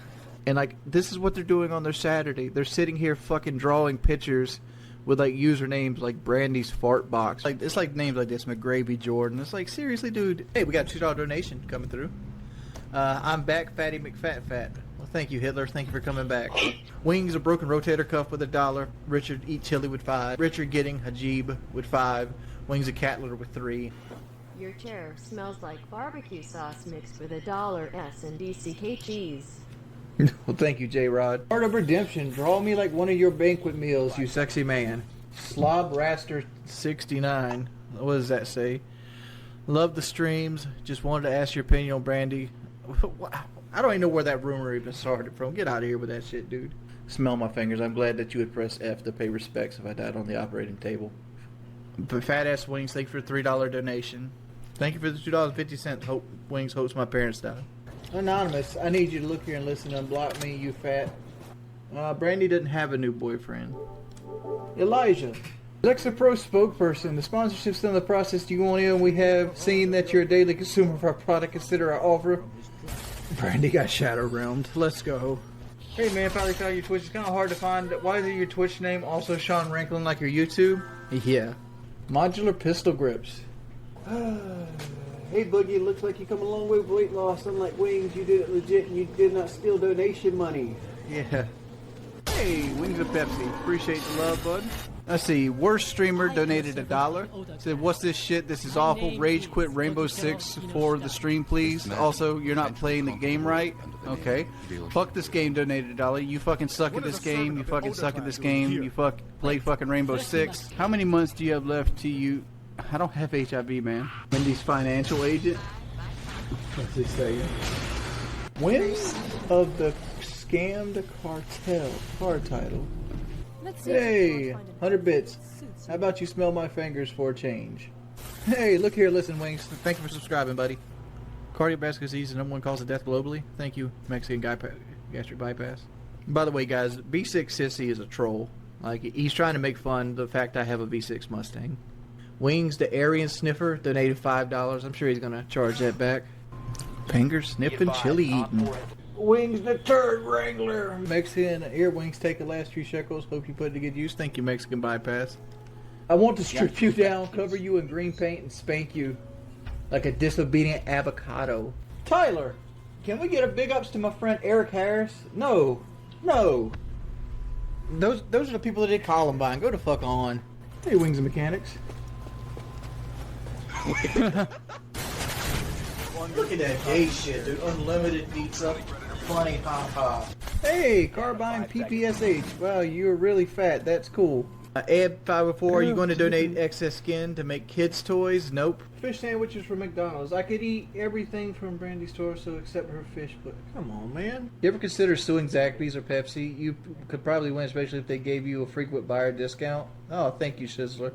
And like, this is what they're doing on their Saturday. They're sitting here fucking drawing pictures with like usernames like Brandy's Fart Box. Like, it's like names like this, McGravy Jordan. It's like, seriously, dude. Hey, we got a $2 donation coming through. I'm back, Fatty McFat. Well, thank you, Hitler. Thank you for coming back. Wings, a broken rotator cuff with $1. Richard, eat chili with 5. Richard getting Hajib with 5. Wings, a cat litter with 3. Your chair smells like barbecue sauce mixed with $1 and DCK cheese. Well, thank you, J-Rod. Art of Redemption, draw me like one of your banquet meals, you sexy man. Slob Raster 69. What does that say? Love the streams. Just wanted to ask your opinion on Brandy. I don't even know where that rumor even started from. Get out of here with that shit, dude. Smell my fingers. I'm glad that you would press F to pay respects if I died on the operating table. But Fat Ass Wings, thank you for the $3 donation. Thank you for the $2.50. Hope Wings hopes my parents die. Anonymous, I need you to look here and listen and unblock me, you fat. Brandy doesn't have a new boyfriend. Elijah. Alexa Pro spokesperson, the sponsorship's still in the process. Do you want in? We have seen that you're a daily consumer of our product. Consider our offer. Brandy got shadow realmed. Let's go. Hey man, finally found your Twitch. It's kind of hard to find. Why is your Twitch name also Sean Ranklin like your YouTube? Yeah. Modular pistol grips. Hey Boogie, looks like you come a long way with weight loss. Unlike Wings, you did it legit and you did not steal donation money. Yeah. Hey, Wings of Pepsi. Appreciate the love, bud. Let's see. Worst streamer donated $1. Said, what's this shit? This is awful. Rage quit Rainbow Six for the stream, please. Also, you're not playing the game right. Okay. Fuck this game donated $1. You fucking suck at this game. You fucking suck at this game. You play fucking Rainbow Six. How many months do you have left to you? I don't have HIV, man. Wendy's financial agent. What's he saying? Wins of the scammed cartel card title. Hey, 100 bits. How about you smell my fingers for a change? Hey, look here, listen, Wings. Thank you for subscribing, buddy. Cardiovascular disease is the #1 cause of death globally. Thank you, Mexican gastric bypass. By the way, guys, V6 Sissy is a troll. Like, he's trying to make fun of the fact I have a V6 Mustang. Wings, the Aryan Sniffer, donated $5. I'm sure he's going to charge that back. Finger sniffing, chili eating. Wings the turd wrangler. Mexican ear wings take the last few shekels. Hope you put it to good use. Thank you, Mexican bypass. I want to strip you down, cover you in green paint, and spank you like a disobedient avocado. Tyler, can we get a big ups to my friend Eric Harris? No. Those are the people that did Columbine. Go to fuck on. Hey, Wings and Mechanics. Look at that gay shit, dude. Unlimited pizza. Funny, ha. Hey, Carbine PPSH. Wow, you're really fat. That's cool. Ed504, are you going to donate excess skin to make kids' toys? Nope. Fish sandwiches from McDonald's. I could eat everything from Brandy's torso except her fish, but come on, man. You ever consider suing Zaxby's or Pepsi? You could probably win, especially if they gave you a frequent buyer discount. Oh, thank you, Sizzler.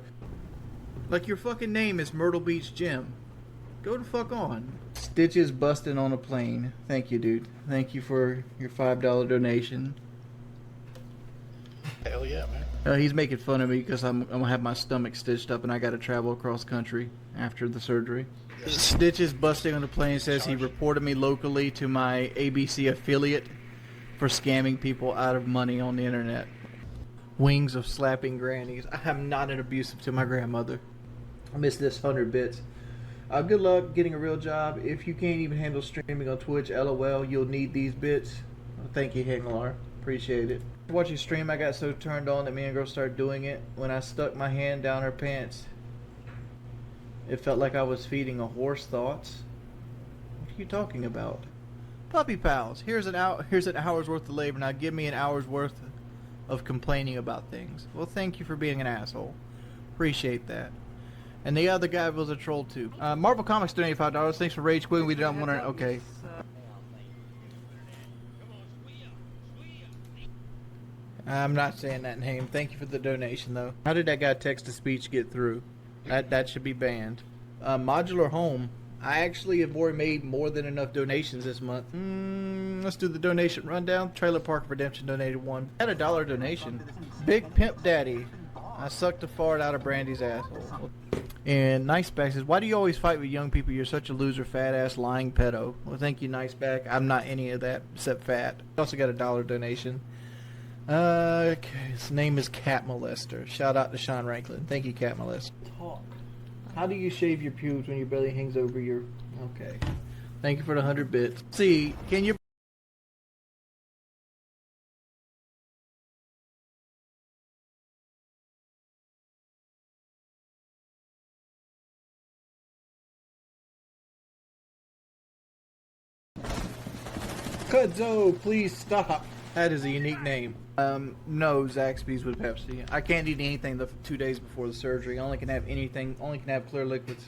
Like your fucking name is Myrtle Beach Jim. Go the fuck on. Stitches busting on a plane. Thank you, dude. Thank you for your $5 donation. Hell yeah, man. He's making fun of me because I'm gonna have my stomach stitched up and I gotta travel across country after the surgery. Stitches busting on the plane says he reported me locally to my ABC affiliate for scamming people out of money on the internet. Wings of slapping grannies. I am not an abusive to my grandmother. I miss this 100 bits. Good luck getting a real job. If you can't even handle streaming on Twitch, LOL, you'll need these bits. Thank you, Hanglar. Appreciate it. Watching stream, I got so turned on that me and girl started doing it. When I stuck my hand down her pants, it felt like I was feeding a horse thoughts. What are you talking about? Puppy pals, here's an hour's worth of labor. Now give me an hour's worth of complaining about things. Well, thank you for being an asshole. Appreciate that. And the other guy was a troll too. Marvel Comics donated $5. Thanks for rage quitting. We don't want to. Okay. I'm not saying that name. Thank you for the donation, though. How did that guy text-to-speech get through? That should be banned. Modular Home. I actually have already made more than enough donations this month. Let's do the donation rundown. Trailer Park Redemption donated $1. Had a $1 donation. Big Pimp Daddy. I sucked the fart out of Brandy's asshole. And Niceback says, why do you always fight with young people? You're such a loser, fat-ass, lying pedo. Well, thank you, Niceback. I'm not any of that except fat. Also got a $1 donation. Okay, his name is Cat Molester. Shout out to Sean Ranklin. Thank you, Cat Molester. Talk. How do you shave your pubes when your belly hangs over your... Okay. Thank you for the 100 bits. See, can you... Kudzo, please stop. That is a unique name. No, Zaxby's with Pepsi. I can't eat anything the 2 days before the surgery. I only can have anything. Only can have clear liquids.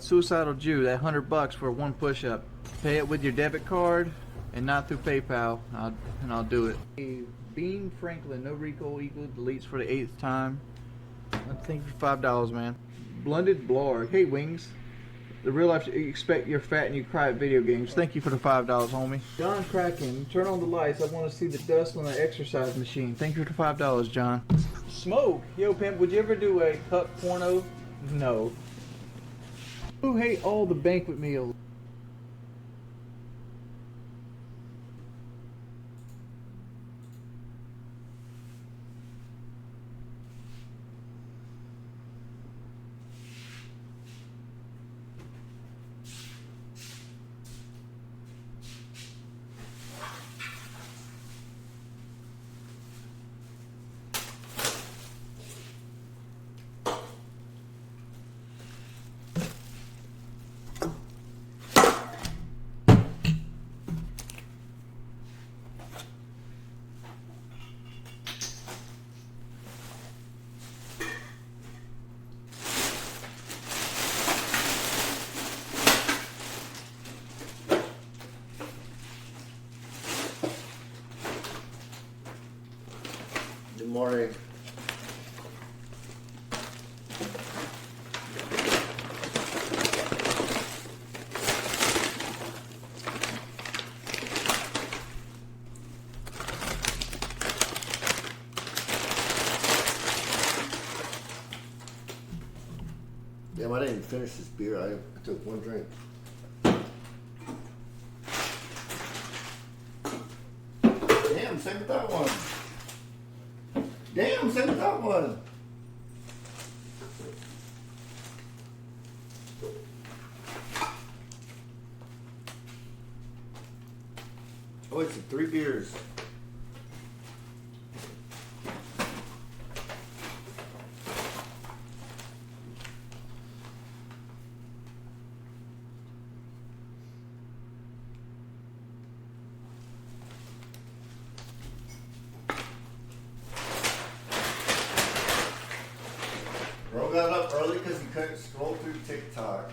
Suicidal Jew. That $100 for one push-up. Pay it with your debit card and not through PayPal. And I'll do it. Bean Franklin. No recall equal deletes for the 8th time. Thank you for $5, man. Blended Blarg. Hey, Wings. The real life, you expect you're fat and you cry at video games. Thank you for the $5, homie. John Kraken, turn on the lights. I want to see the dust on the exercise machine. Thank you for the $5, John. Smoke. Yo, pimp, would you ever do a cup porno? No. Who hate all the banquet meals? Good morning. Damn, I didn't even finish this beer. I took one drink. Same with that one. Damn, same with that one. Oh, it's 3 beers. Bro got up early because he couldn't scroll through TikTok.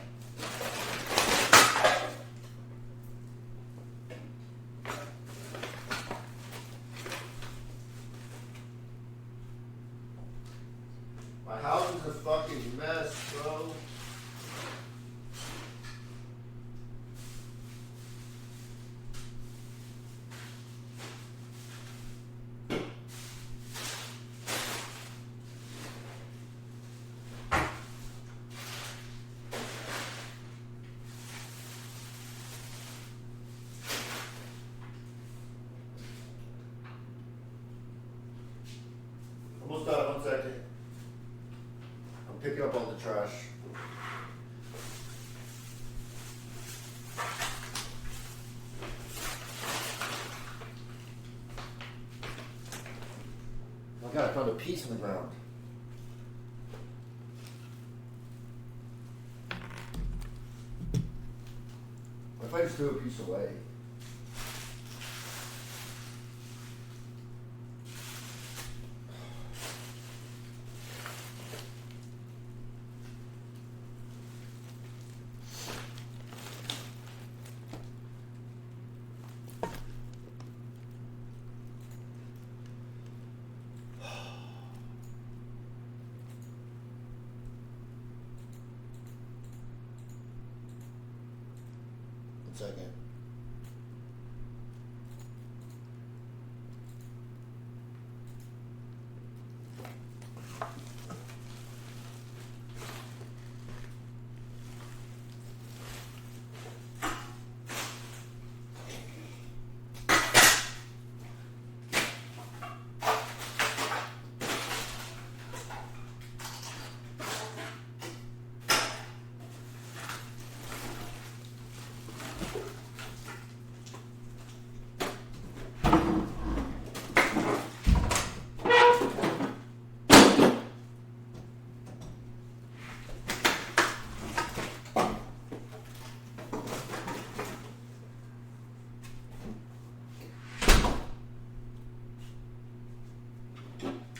My house is a fucking mess, bro. Almost done, 1 second. I'm picking up all the trash. Oh god, I found a piece in the ground. What if I just threw a piece away? Second.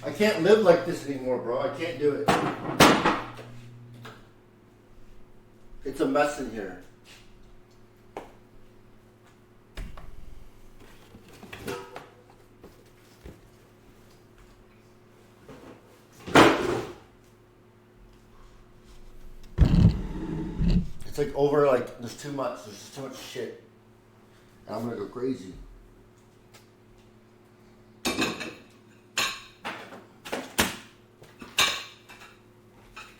I can't live like this anymore, bro. I can't do it. It's a mess in here. It's like over, like, there's too much. There's just too much shit. And I'm gonna go crazy.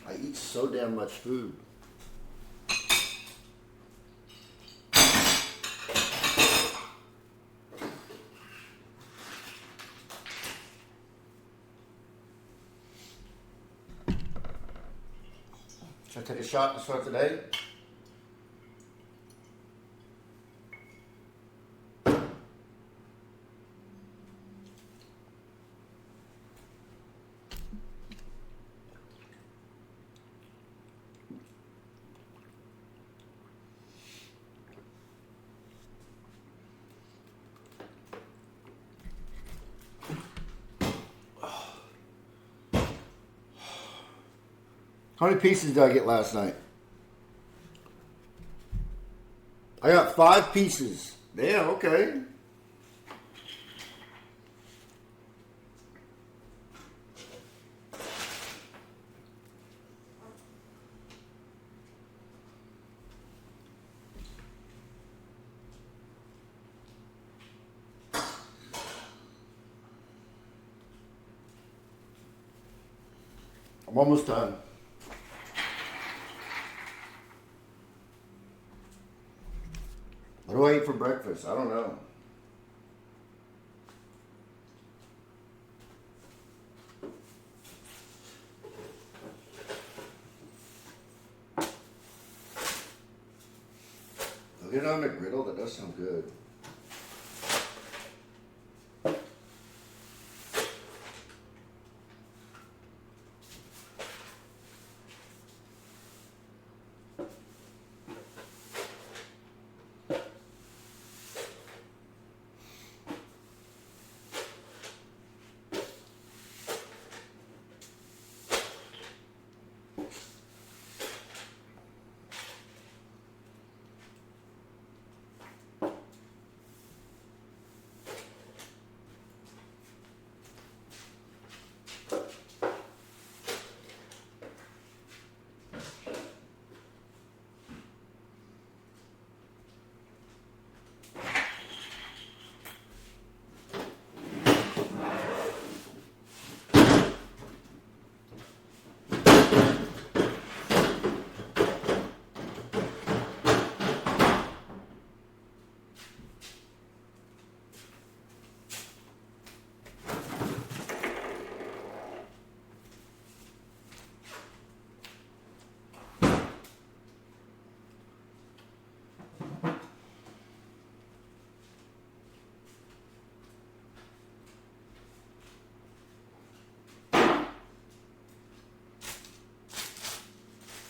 I eat so damn much food. Should I take a shot to start today? How many pieces did I get last night? I got 5 pieces. Damn, okay. I'm almost done. What do I eat for breakfast? I don't know. Get on the griddle. That does sound good.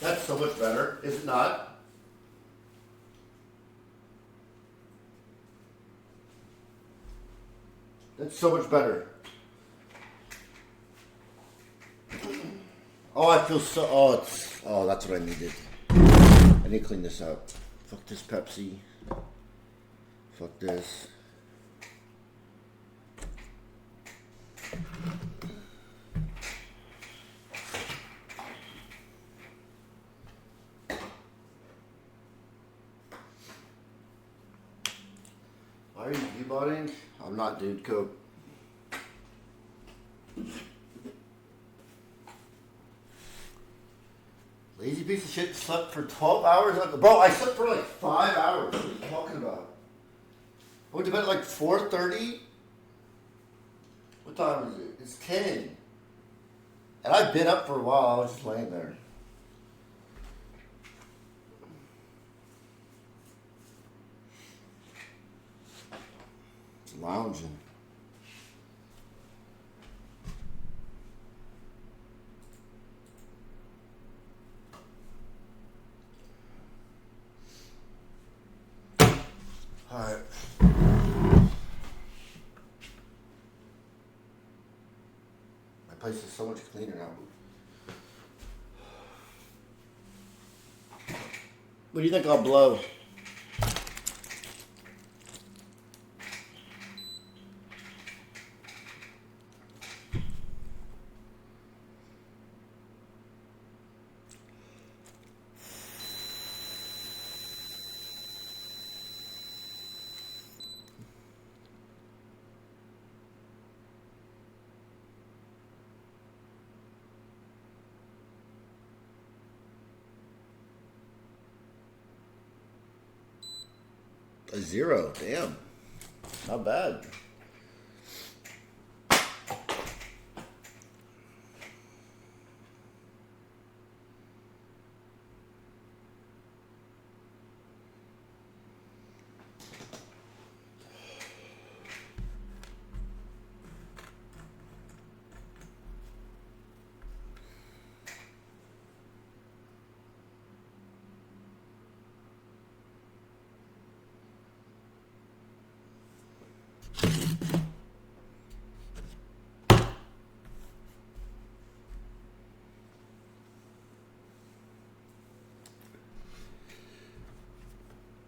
That's so much better, is it not? That's so much better. Oh, I feel so. Oh, that's what I needed. I need to clean this up. Fuck this Pepsi. Fuck this. Why are you debotting? I'm not, dude. Coke. Lazy piece of shit slept for 12 hours. Bro, I slept for like 5 hours. What are you talking about? I went to bed at like 4:30. What time is it? It's 10. And I've been up for a while. I was just laying there. Lounging. Alright. My place is so much cleaner now. What do you think I'll blow? A 0, damn. Not bad.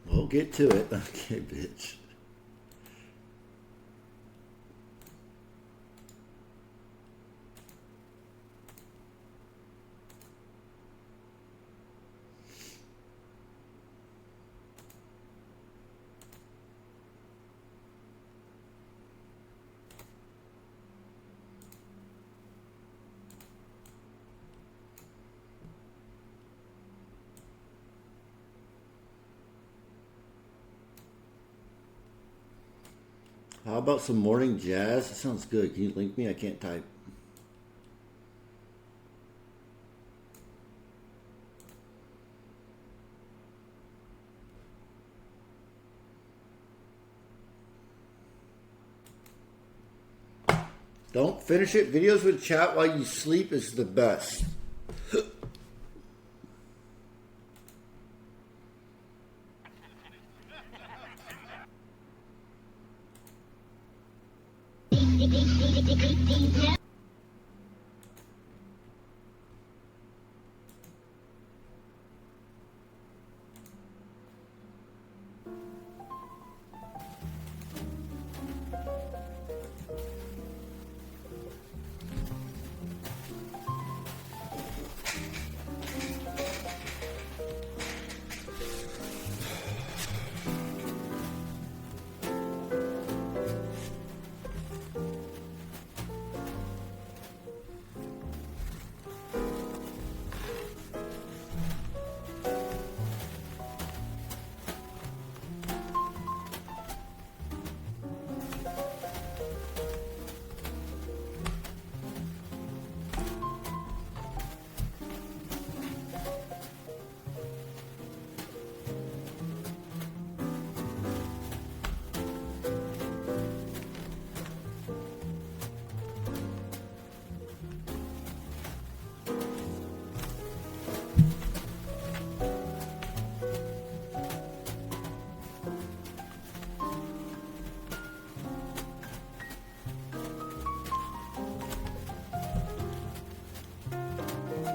We'll get to it. Okay, bitch. How about some morning jazz? That sounds good. Can you link me? I can't type. Don't finish it. Videos with chat while you sleep is the best.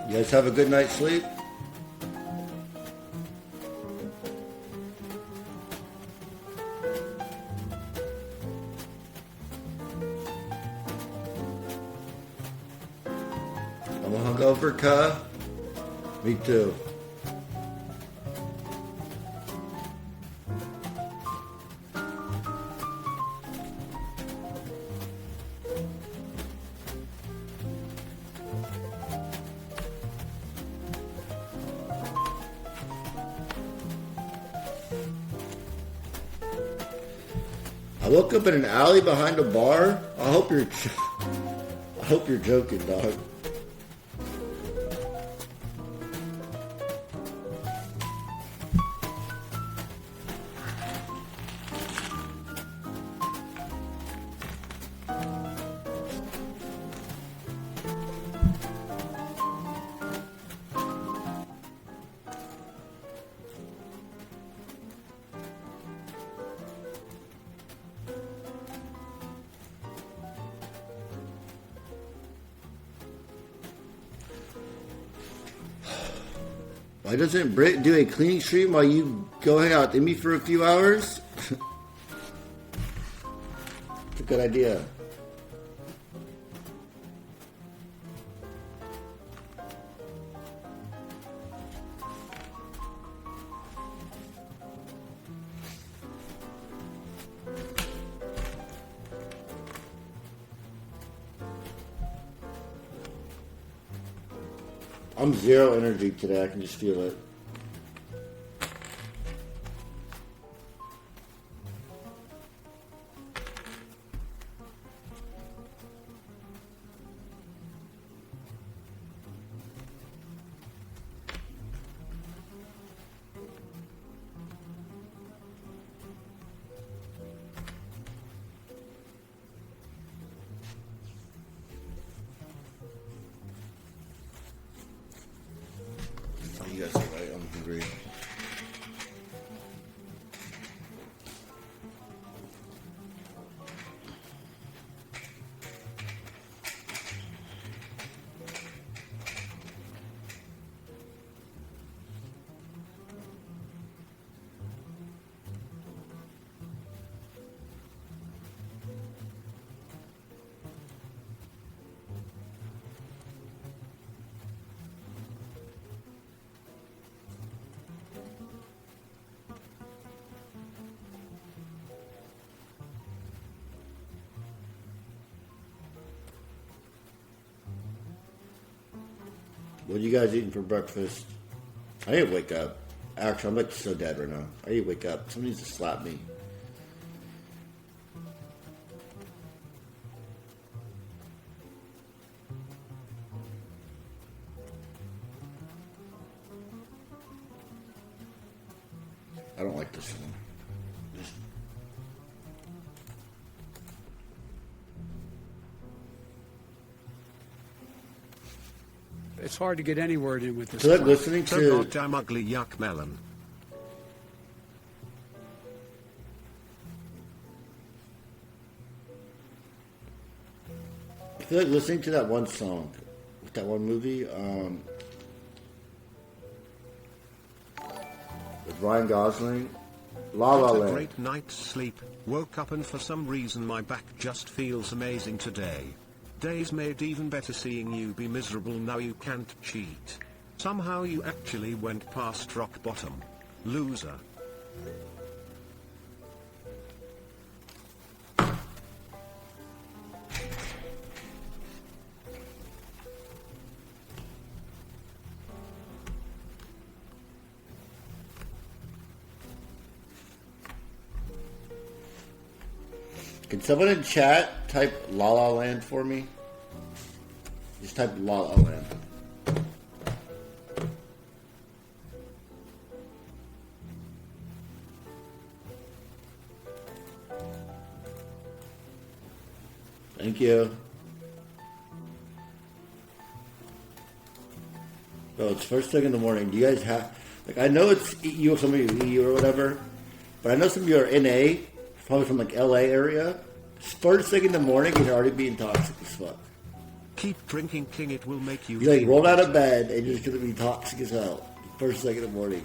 You guys have a good night's sleep? I'm hungover, cuh. Me too. I woke up in an alley behind a bar. I hope you're joking, dog. Why doesn't Britt do a cleaning stream while you go hang out with Emmy for a few hours? It's a good idea. I'm zero energy today. I can just feel it. You guys are right. I'm hungry. What are you guys eating for breakfast? I need to wake up. Actually, I'm like so dead right now. I need to wake up. Somebody needs to slap me. I don't like this one. It's hard to get any word in with this. So like stuff. listening So to goddamn ugly yuck melon. I feel like listening to that one song, with that one movie, with Ryan Gosling, La La Got a Land. great night's sleep, woke up and for some reason my back just feels amazing today. Days made even better seeing you be miserable, now you can't cheat. Somehow you actually went past rock bottom. Loser. Can someone in chat type La La Land for me? Just type La La Land. Thank you. Oh, it's first thing in the morning. Do you guys have, like, I know it's you, some of you EU or whatever, but I know some of you are NA, probably from like LA area. First thing in the morning, you're already being toxic as fuck. Keep drinking, King, it will make you You like feel rolled out better. of bed and you're just gonna be toxic as hell. First thing in the morning.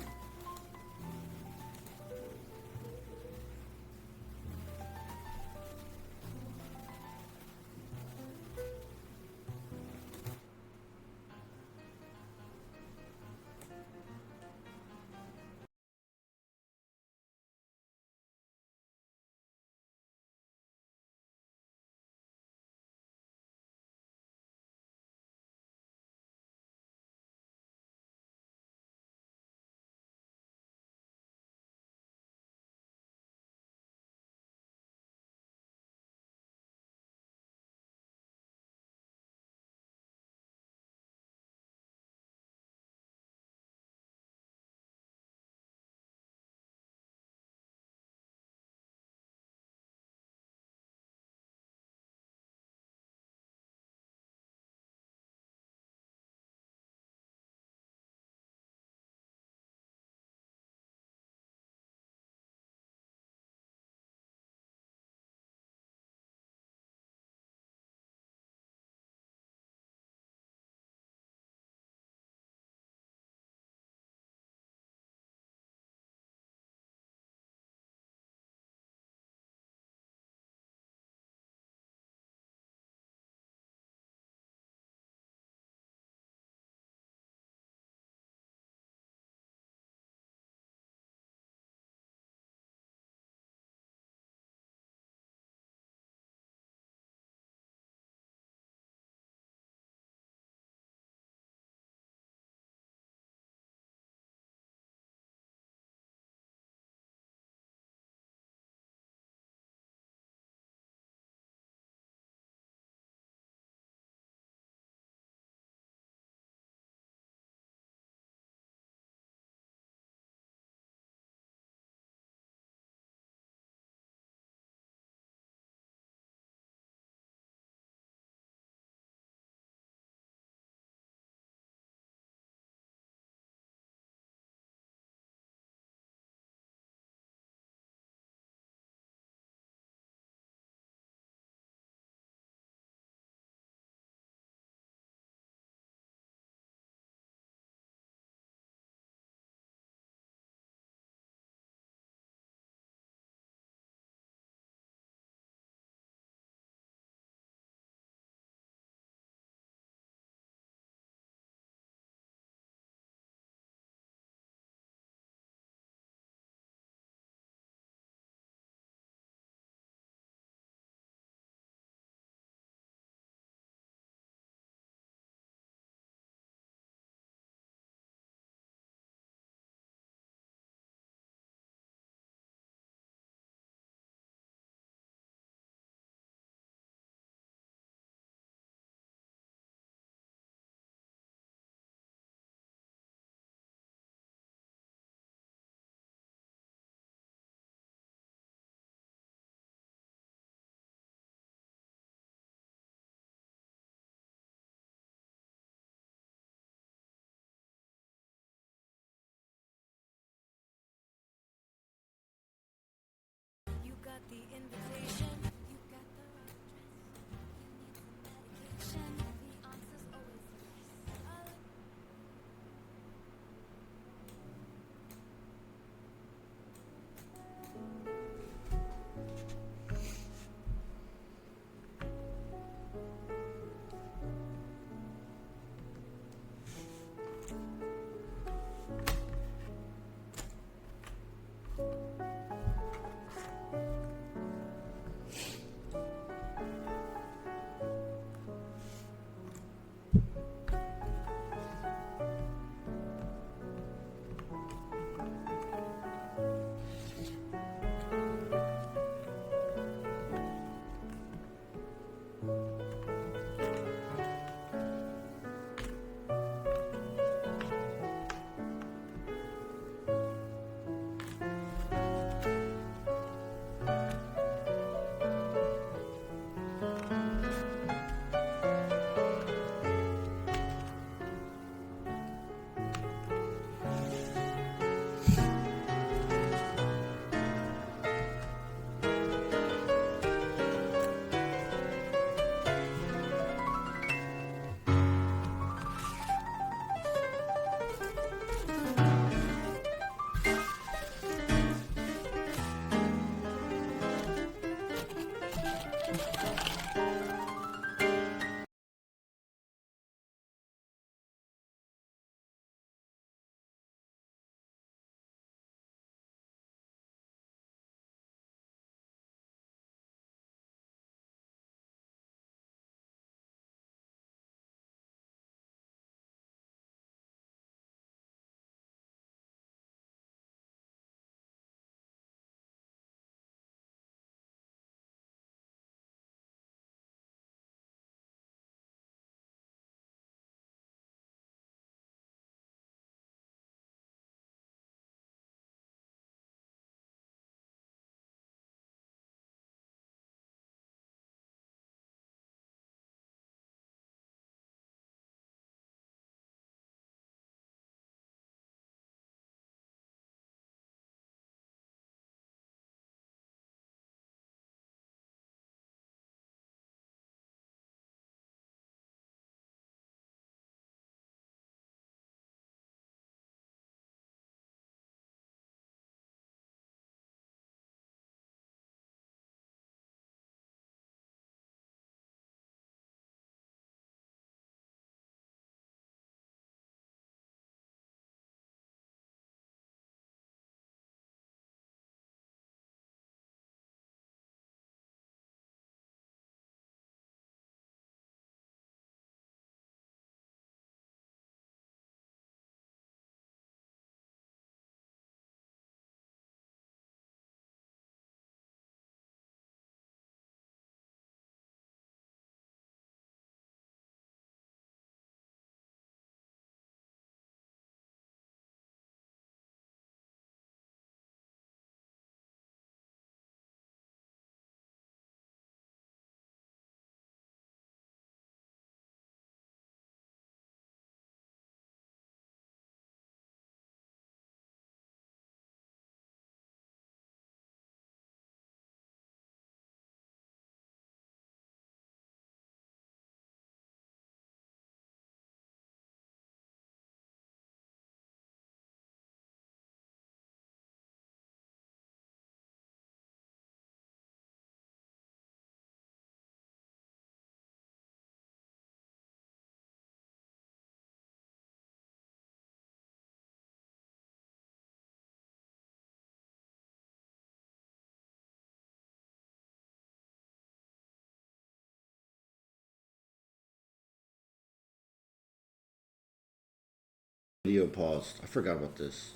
Video paused. I forgot about this.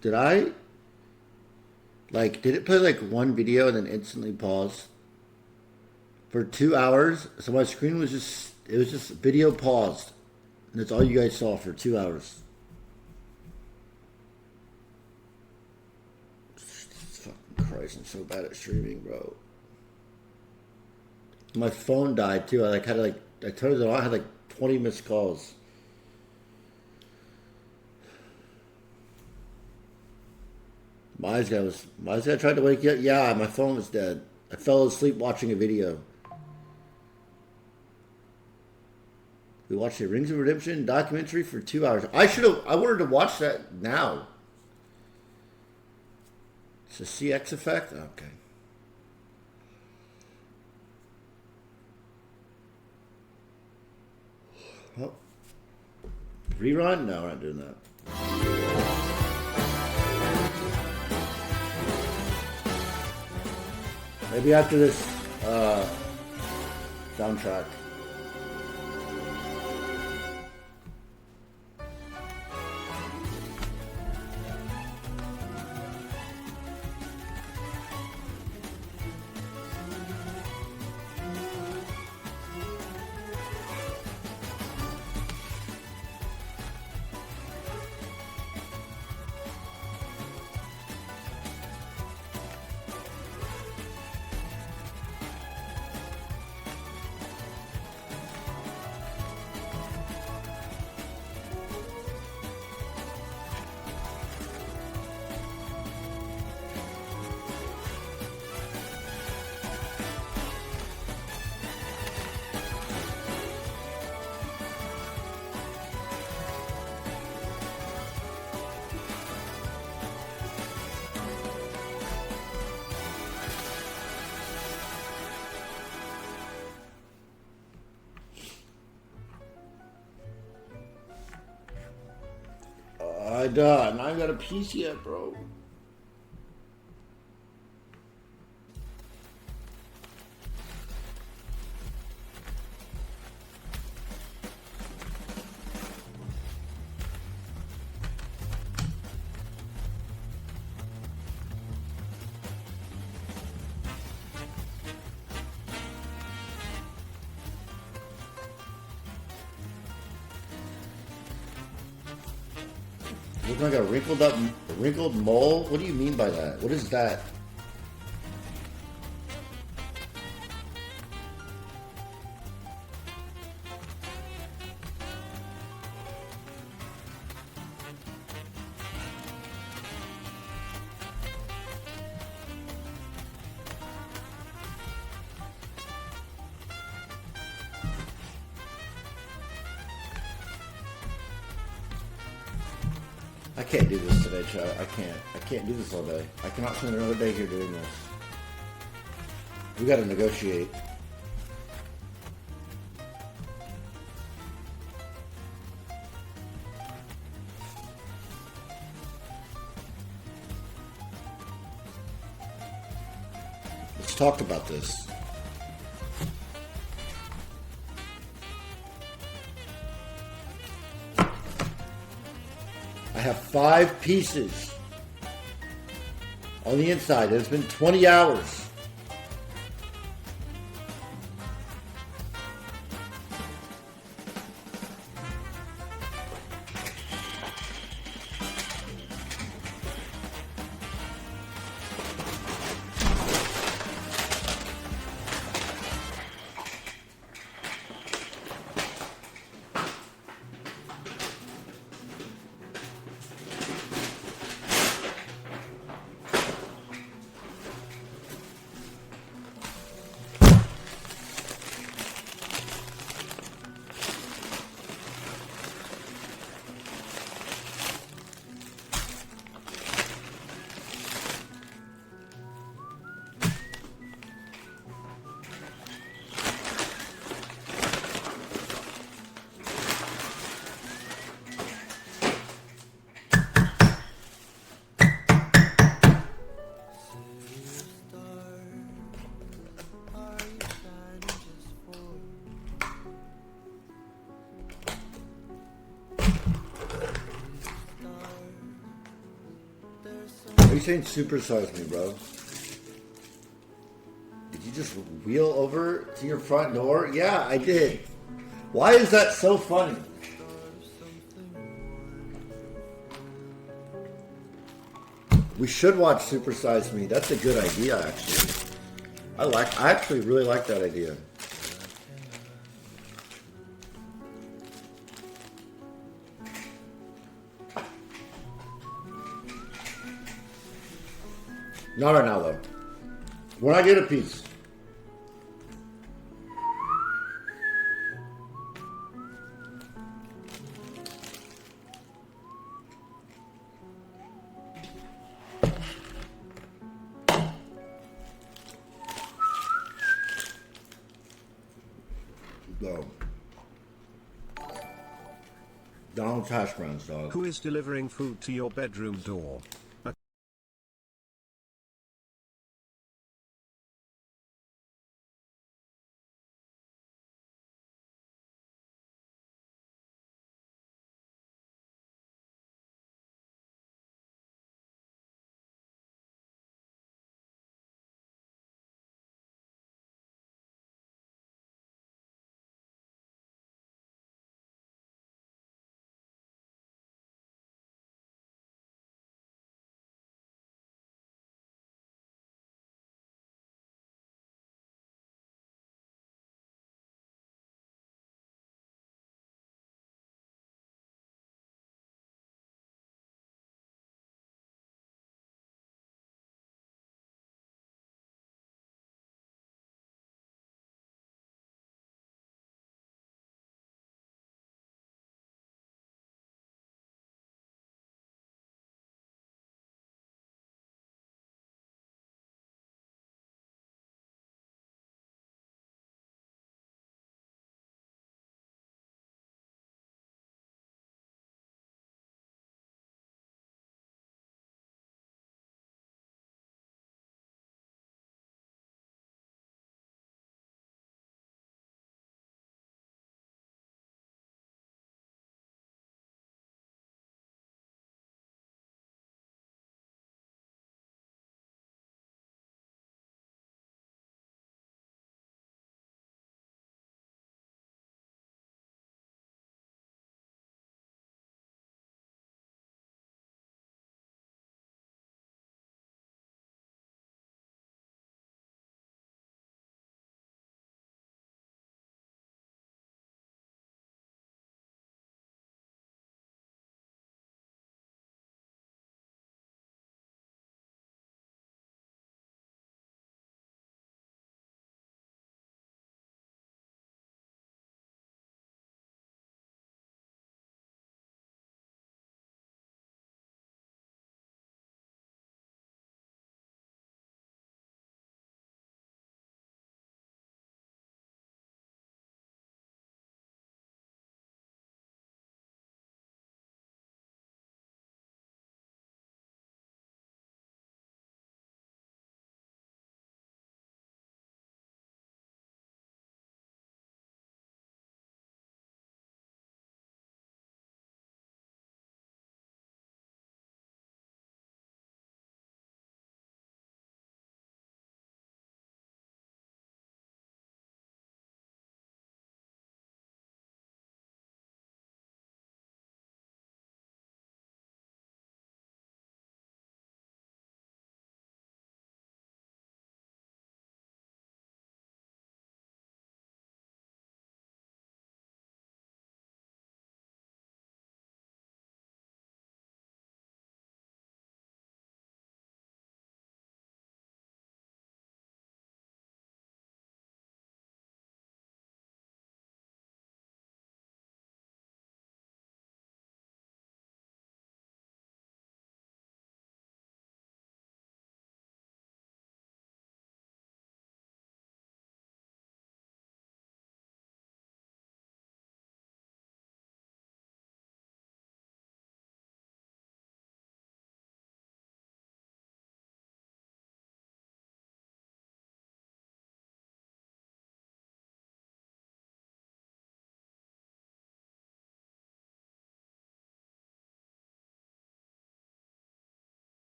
Did I? Like, did it play like one video and then instantly pause? For 2 hours? So my screen was just, it was just video paused. And that's all you guys saw for 2 hours. Fucking Christ, I'm so bad at streaming, bro. My phone died too. I turned it on, I had like 20 missed calls. My eyes tried to wake you up. Yeah, my phone was dead. I fell asleep watching a video. We watched the Rings of Redemption documentary for 2 hours. I wanted to watch that now. It's a CX effect? Okay. Oh. Rerun? No, we're not doing that. Maybe after this soundtrack. I done. I got a piece yet, bro. Looks like a wrinkled mole? What do you mean by that? What is that? I can't do this today, chat. I can't do this all day. I cannot spend another day here doing this. We gotta negotiate. Let's talk about this. I have 5 pieces on the inside. It's been 20 hours. saying supersize me, bro? Did you just wheel over to your front door? Yeah, I did. Why is that so funny? We should watch Supersize Me. That's a good idea, actually. I actually really like that idea. Not right now, though. When I get a piece. Go. Donald's hash browns, dog. Who is delivering food to your bedroom door?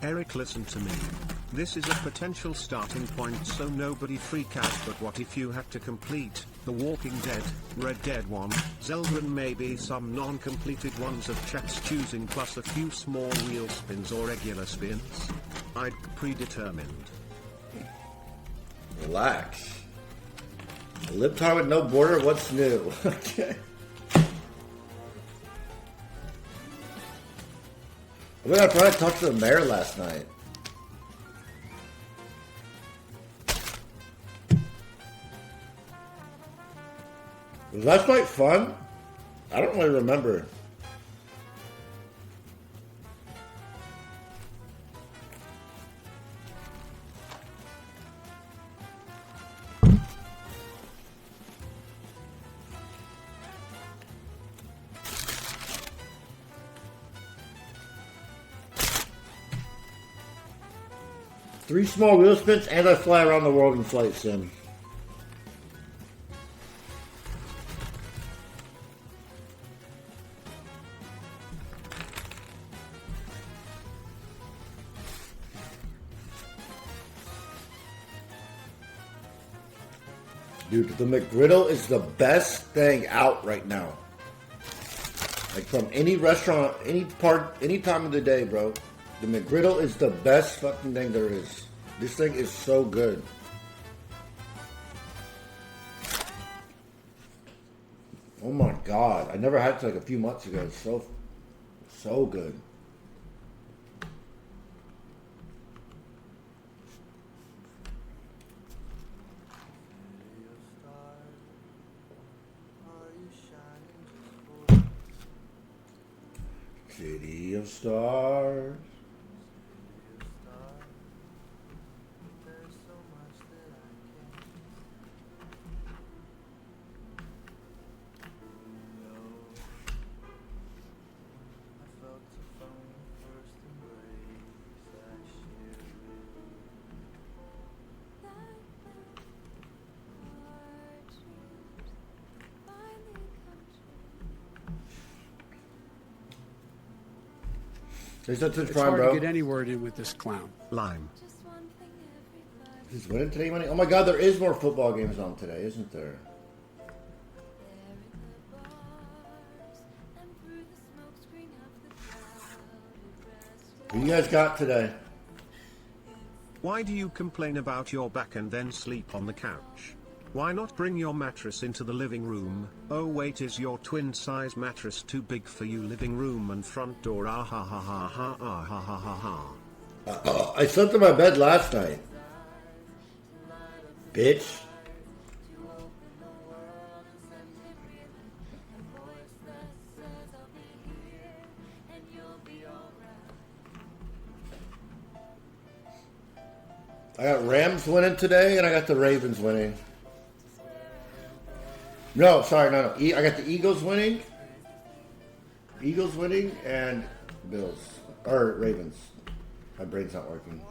Eric, listen to me. This is a potential starting point, so nobody freak out, but what if you had to complete The Walking Dead, Red Dead 1, Zelda and maybe some non-completed ones of chat's choosing plus a few small wheel spins or regular spins? I'd predetermined. Relax. A libtard with no border, what's new? Okay. Oh my god, I probably talked to the mayor last night. Was last night fun? I don't really remember. Three small wheel spins and I fly around the world in flight sim. Dude, the McGriddle is the best thing out right now. Like from any restaurant, any time of the day, bro. The McGriddle is the best fucking thing there is. This thing is so good. Oh my god. I never had it like a few months ago. It's so good. City of Stars. It's hard to get any word in with this clown. Lime. He's winning today, money. Oh my god, there is more football games on today, isn't there? What you guys got today? Why do you complain about your back and then sleep on the couch? Why not bring your mattress into the living room? Oh wait, is your twin size mattress too big for you? Living room and front door, ah ha ha ha ha ah ha ha ha ha. I slept in my bed last night. Bitch. I got Rams winning today, and I got the Ravens winning. No, sorry, no. I got the Eagles winning. Eagles winning, and Bills. Or Ravens. My brain's not working.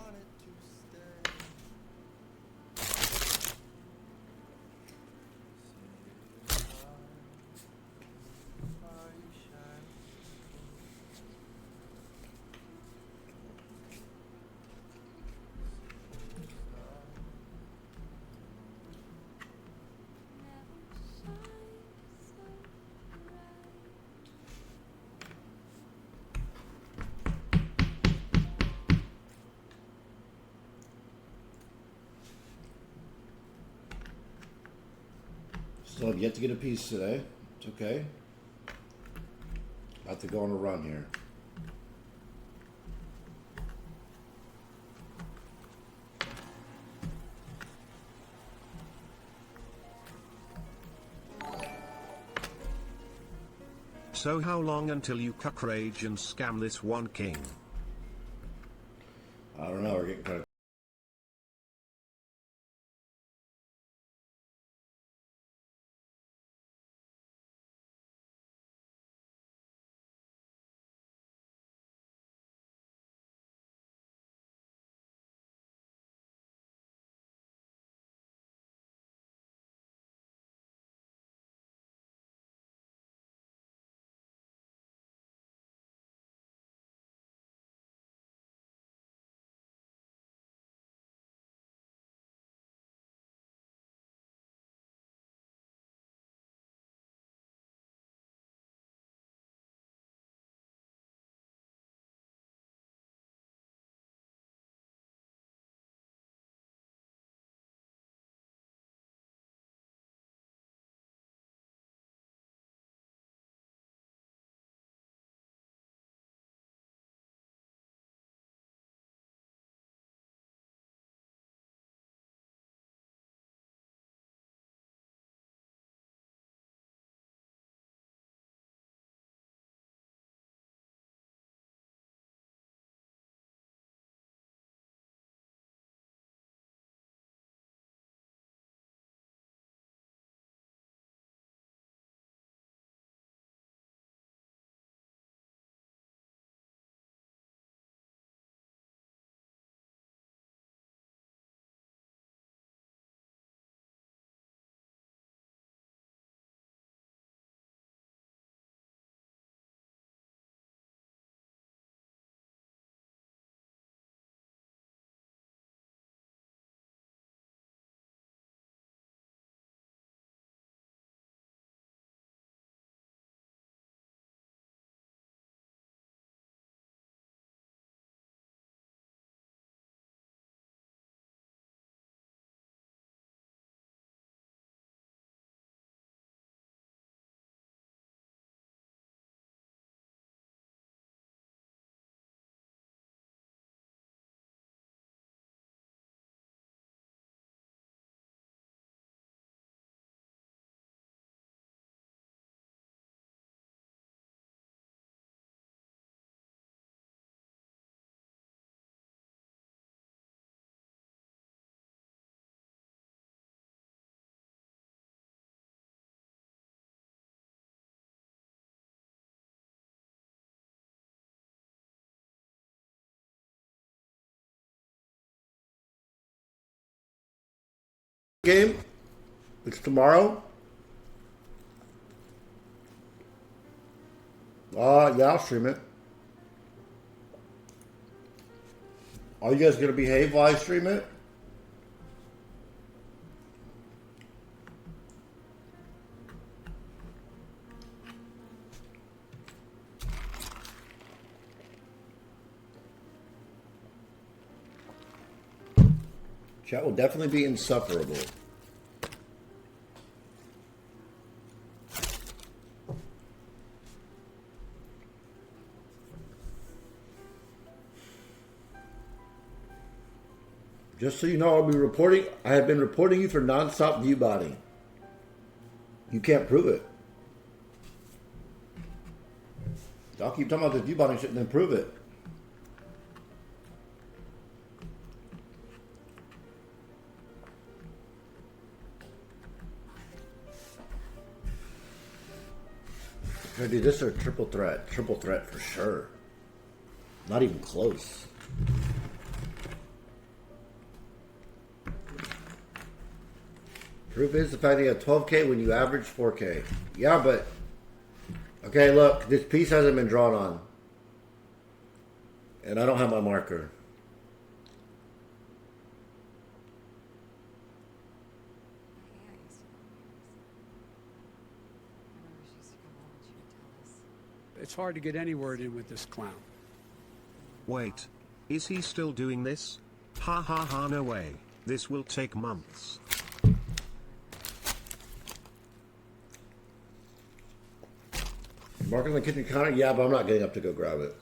Still have yet to get a piece today. It's okay. About to go on a run here. So how long until you cuck rage and scam this one king? I don't know. We're getting kind of game? It's tomorrow? Yeah, I'll stream it. Are you guys gonna behave while I stream it? Chat will definitely be insufferable. Just so you know, I'll be reporting. I have been reporting you for non-stop view botting. You can't prove it. I'll keep talking about this view botting shit and then prove it. Should I do this or triple threat? Triple threat for sure. Not even close. Proof is the fact that you have 12K when you average 4K. Yeah, but... Okay, look. This piece hasn't been drawn on. And I don't have my marker. It's hard to get any word in with this clown. Wait. Is he still doing this? Ha ha ha, no way. This will take months. Marker on the kitchen counter? Yeah, but I'm not getting up to go grab it.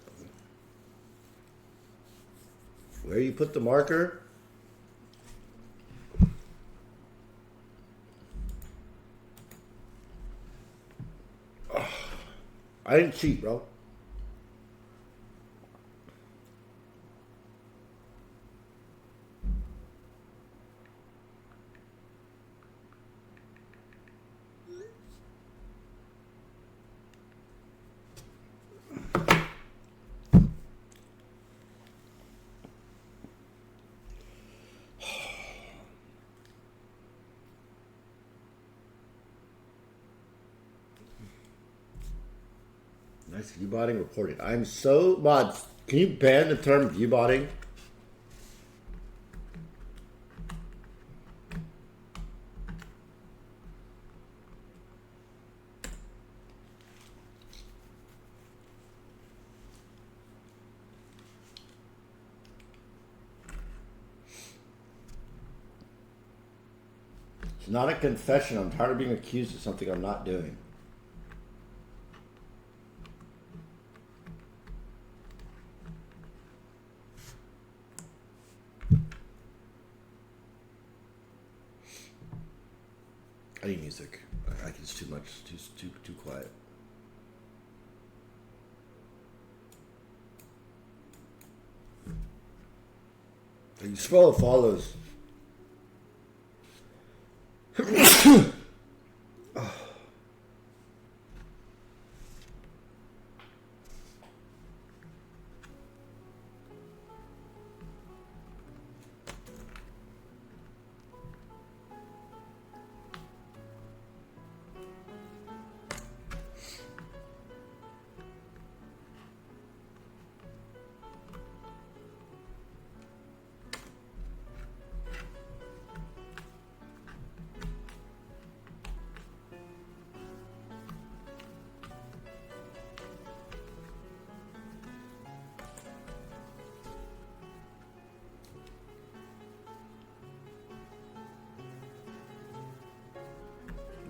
Where you put the marker? Ugh. I didn't cheat, bro. Nice viewbotting reported. I'm so mods. Can you ban the term viewbotting? It's not a confession. I'm tired of being accused of something I'm not doing. I need music. It's too much. Too quiet. You scroll follows.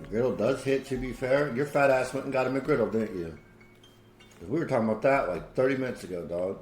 McGriddle does hit, to be fair. Your fat ass went and got a McGriddle, didn't you? 'Cause we were talking about that like 30 minutes ago, dog.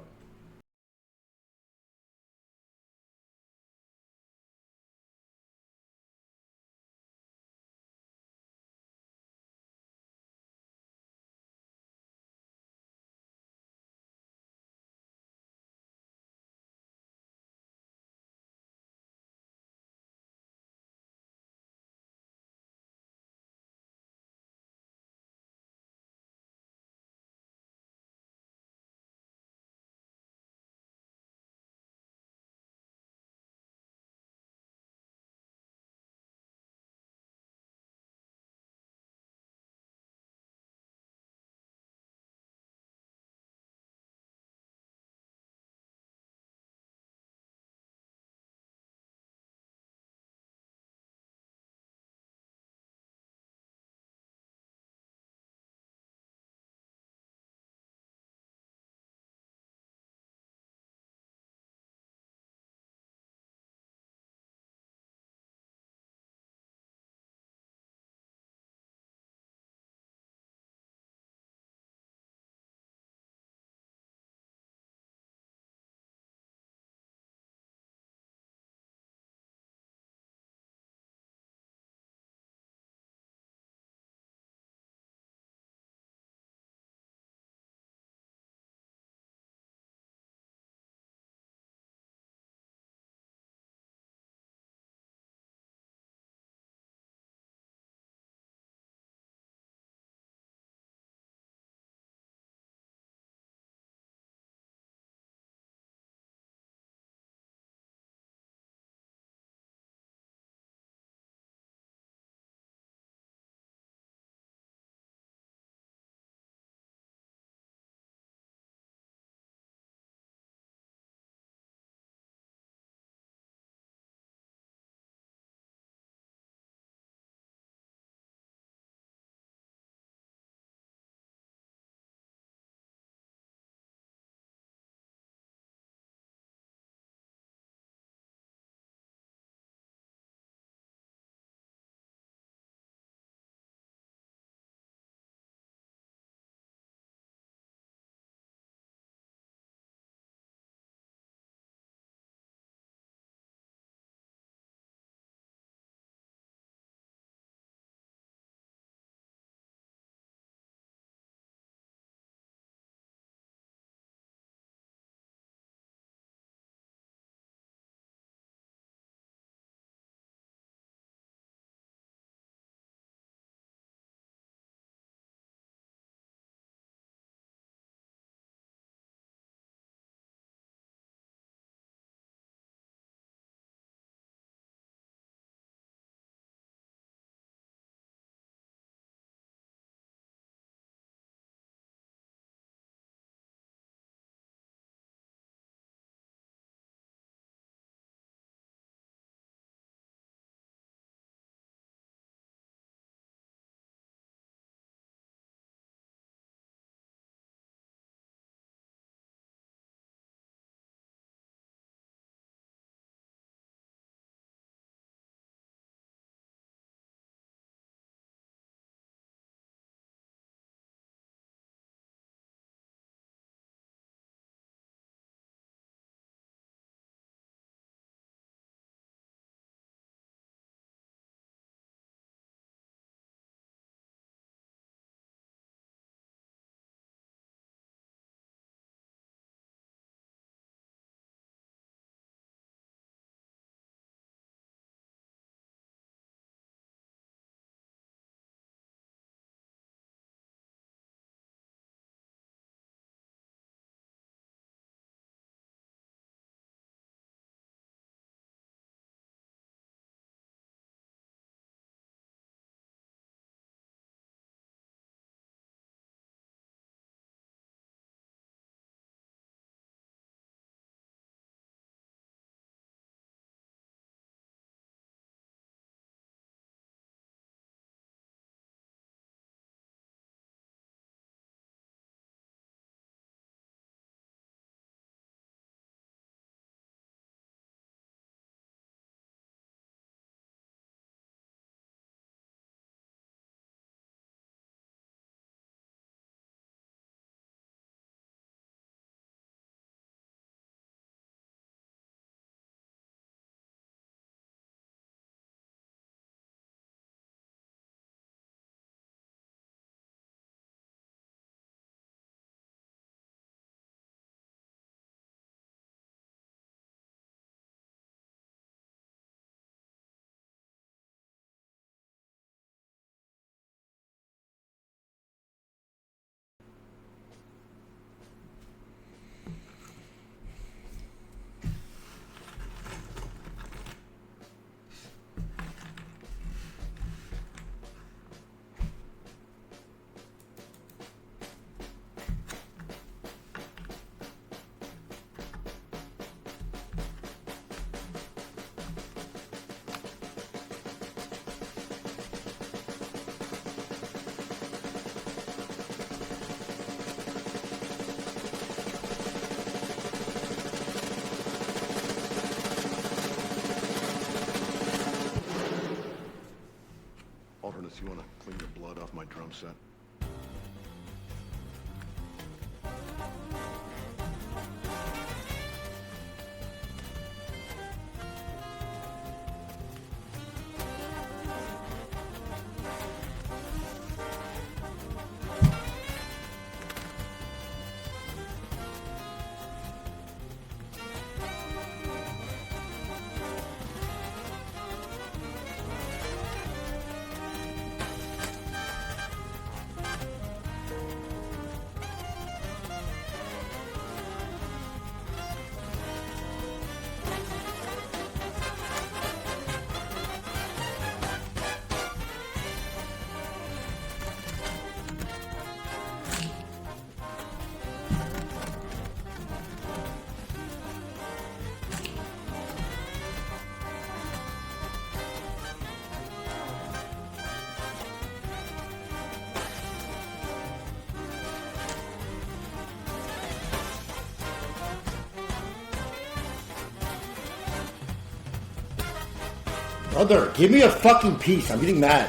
off my drum set. Brother, give me a fucking piece. I'm getting mad.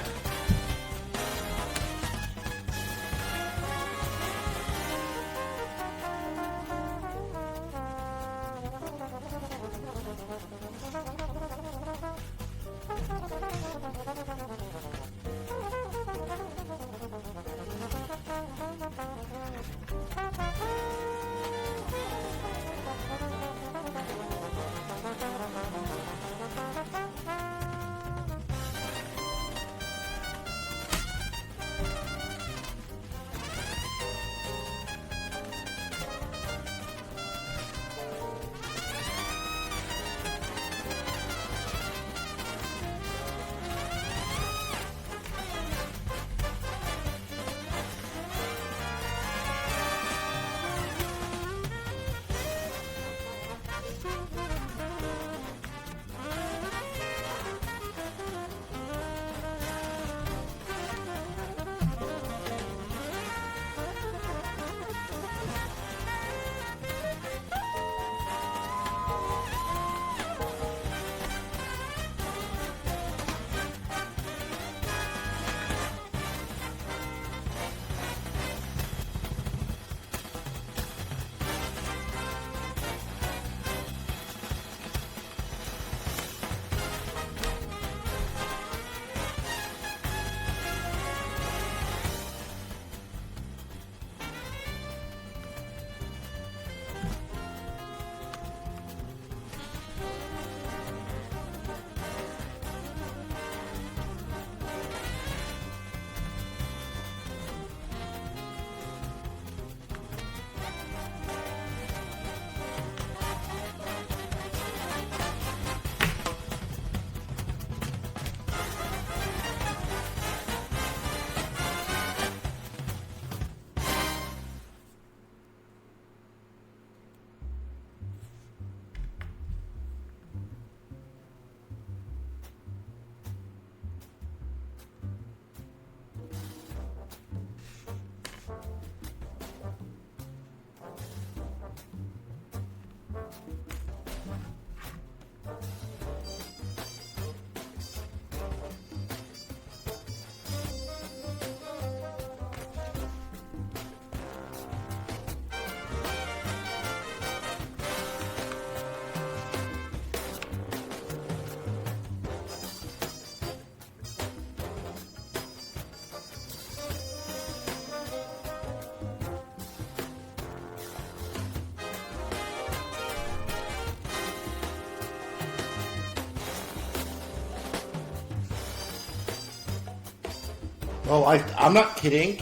Oh, I'm not kidding.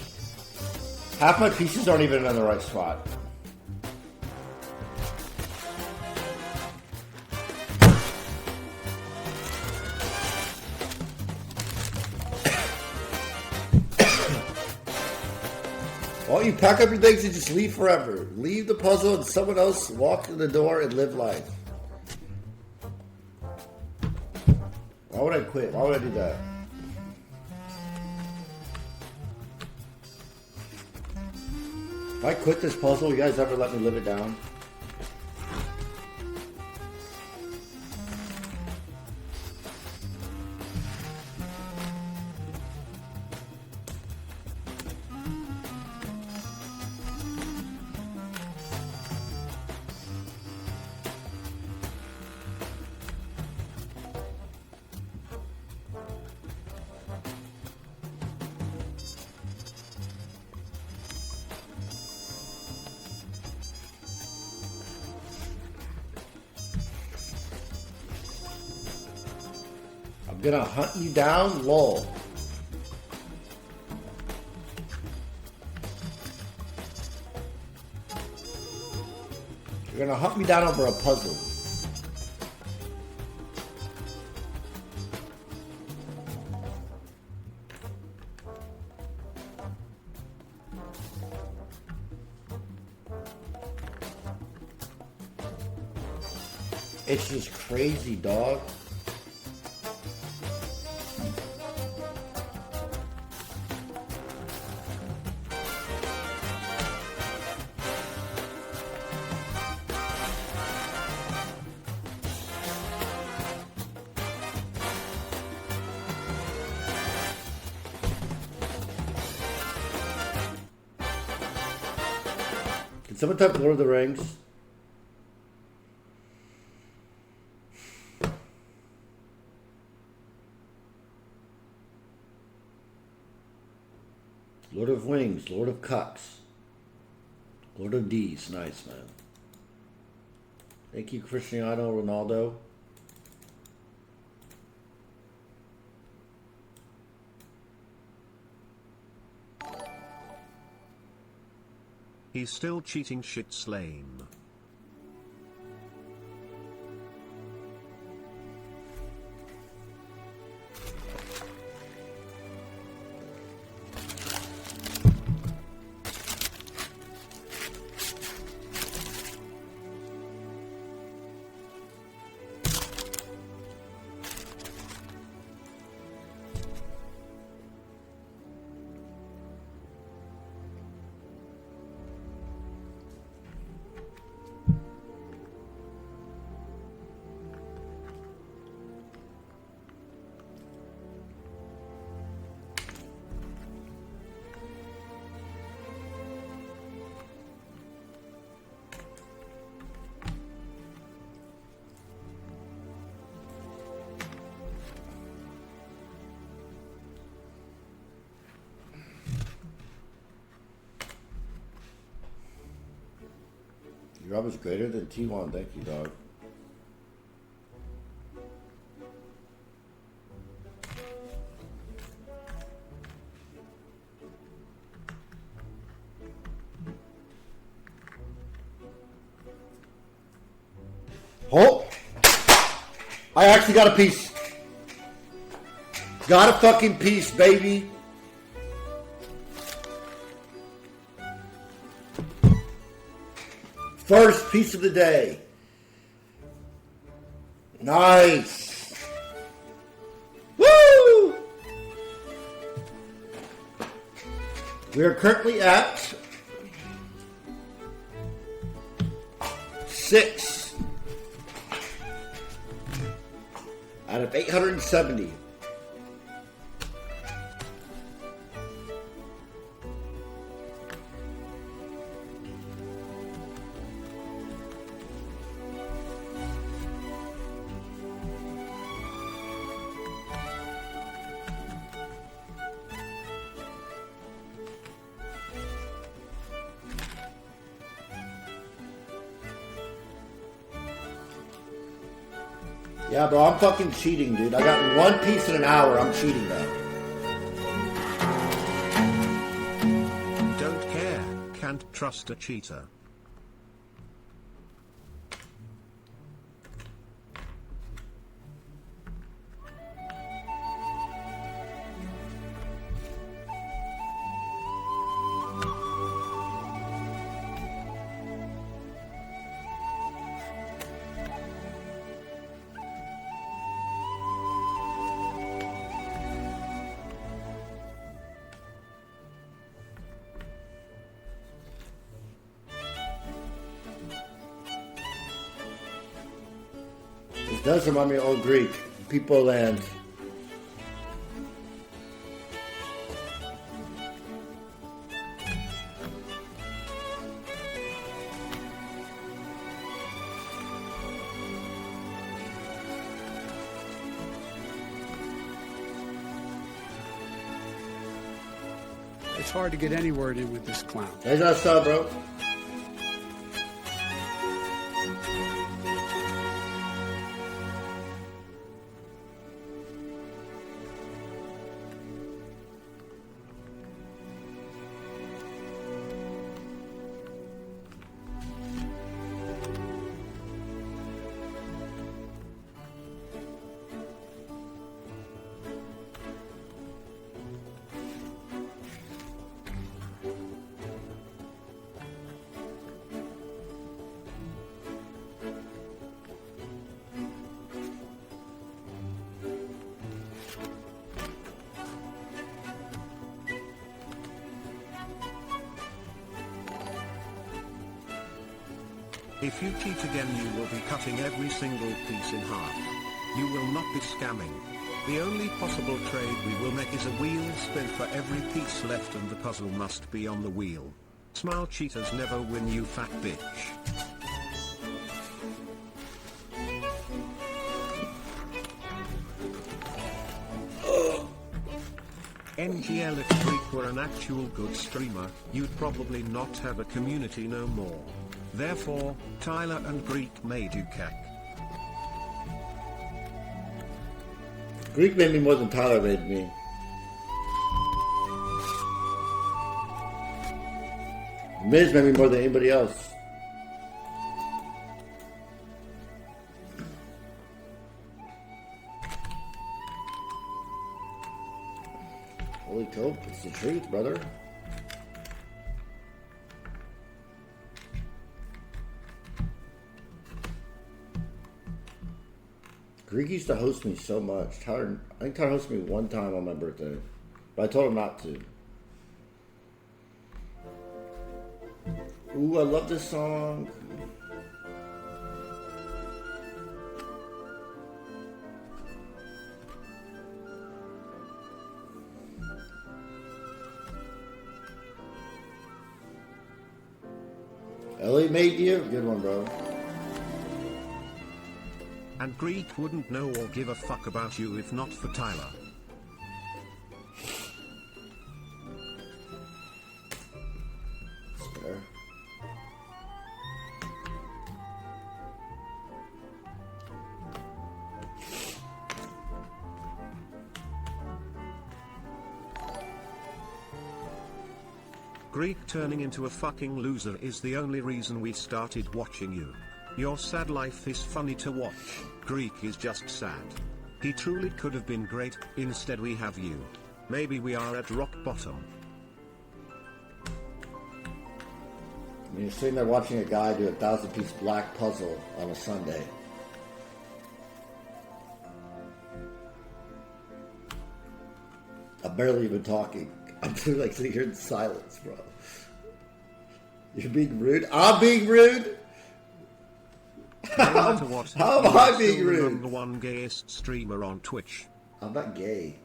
Half my pieces aren't even in the right spot. Well, you pack up your things and just leave forever. Leave the puzzle and someone else walk in the door and live life. Why would I quit? Why would I do that? If I quit this puzzle, you guys ever let me live it down? I'm gonna hunt you down, lol. You're gonna hunt me down over a puzzle. It's just crazy, dog. Can someone type Lord of the Rings? Lord of Wings, Lord of Cucks, Lord of D's. Nice, man. Thank you, Cristiano Ronaldo. He's still cheating, shit's lame. Your job is greater than T1. Thank you, dog. Oh! I actually got a piece. Got a fucking piece, baby. First piece of the day. Nice. Woo! We are currently at 6 out of 870. Yeah, bro, I'm fucking cheating, dude. I got one piece in an hour. I'm cheating now. Don't care, can't trust a cheater. It does remind me of old Greek. People land. It's hard to get any word in with this clown. There's that sub, bro. If you cheat again, you will be cutting every single piece in half. You will not be scamming. The only possible trade we will make is a wheel spin for every piece left, and the puzzle must be on the wheel. Smile cheaters never win, you fat bitch. NGL, if Greek were an actual good streamer, you'd probably not have a community no more. Therefore, Tyler and Greek made you cack. Greek made me more than Tyler made me. Miz made me more than anybody else. Holy cope, it's the truth, brother. Greek used to host me so much. I think Tyler hosted me one time on my birthday, but I told him not to. Ooh, I love this song. Ellie made you? Good one, bro. And Greek wouldn't know or give a fuck about you if not for Tyler. Spare. Greek turning into a fucking loser is the only reason we started watching you. Your sad life is funny to watch. Greek is just sad. He truly could have been great, instead we have you. Maybe we are at rock bottom. I mean, you're sitting there watching a guy do a 1,000-piece black puzzle on a Sunday. I'm barely even talking. I'm doing like sitting here in silence, bro. You're being rude? I'm being rude? No matter what, How am I being still rude? the #1 gayest streamer on Twitch. I'm not gay.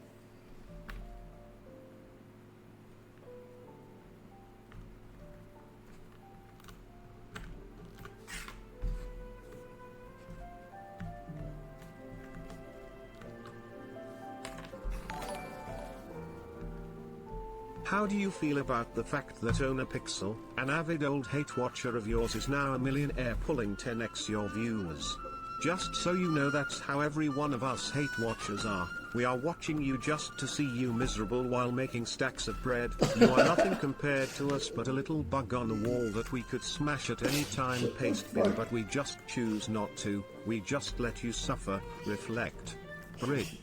How do you feel about the fact that Owner Pixel, an avid old hate watcher of yours, is now a millionaire pulling 10x your viewers? Just so you know, that's how every one of us hate watchers are. We are watching you just to see you miserable while making stacks of bread. You are nothing compared to us but a little bug on the wall that we could smash at any time, paste bin, but we just choose not to. We just let you suffer, reflect. Bridge.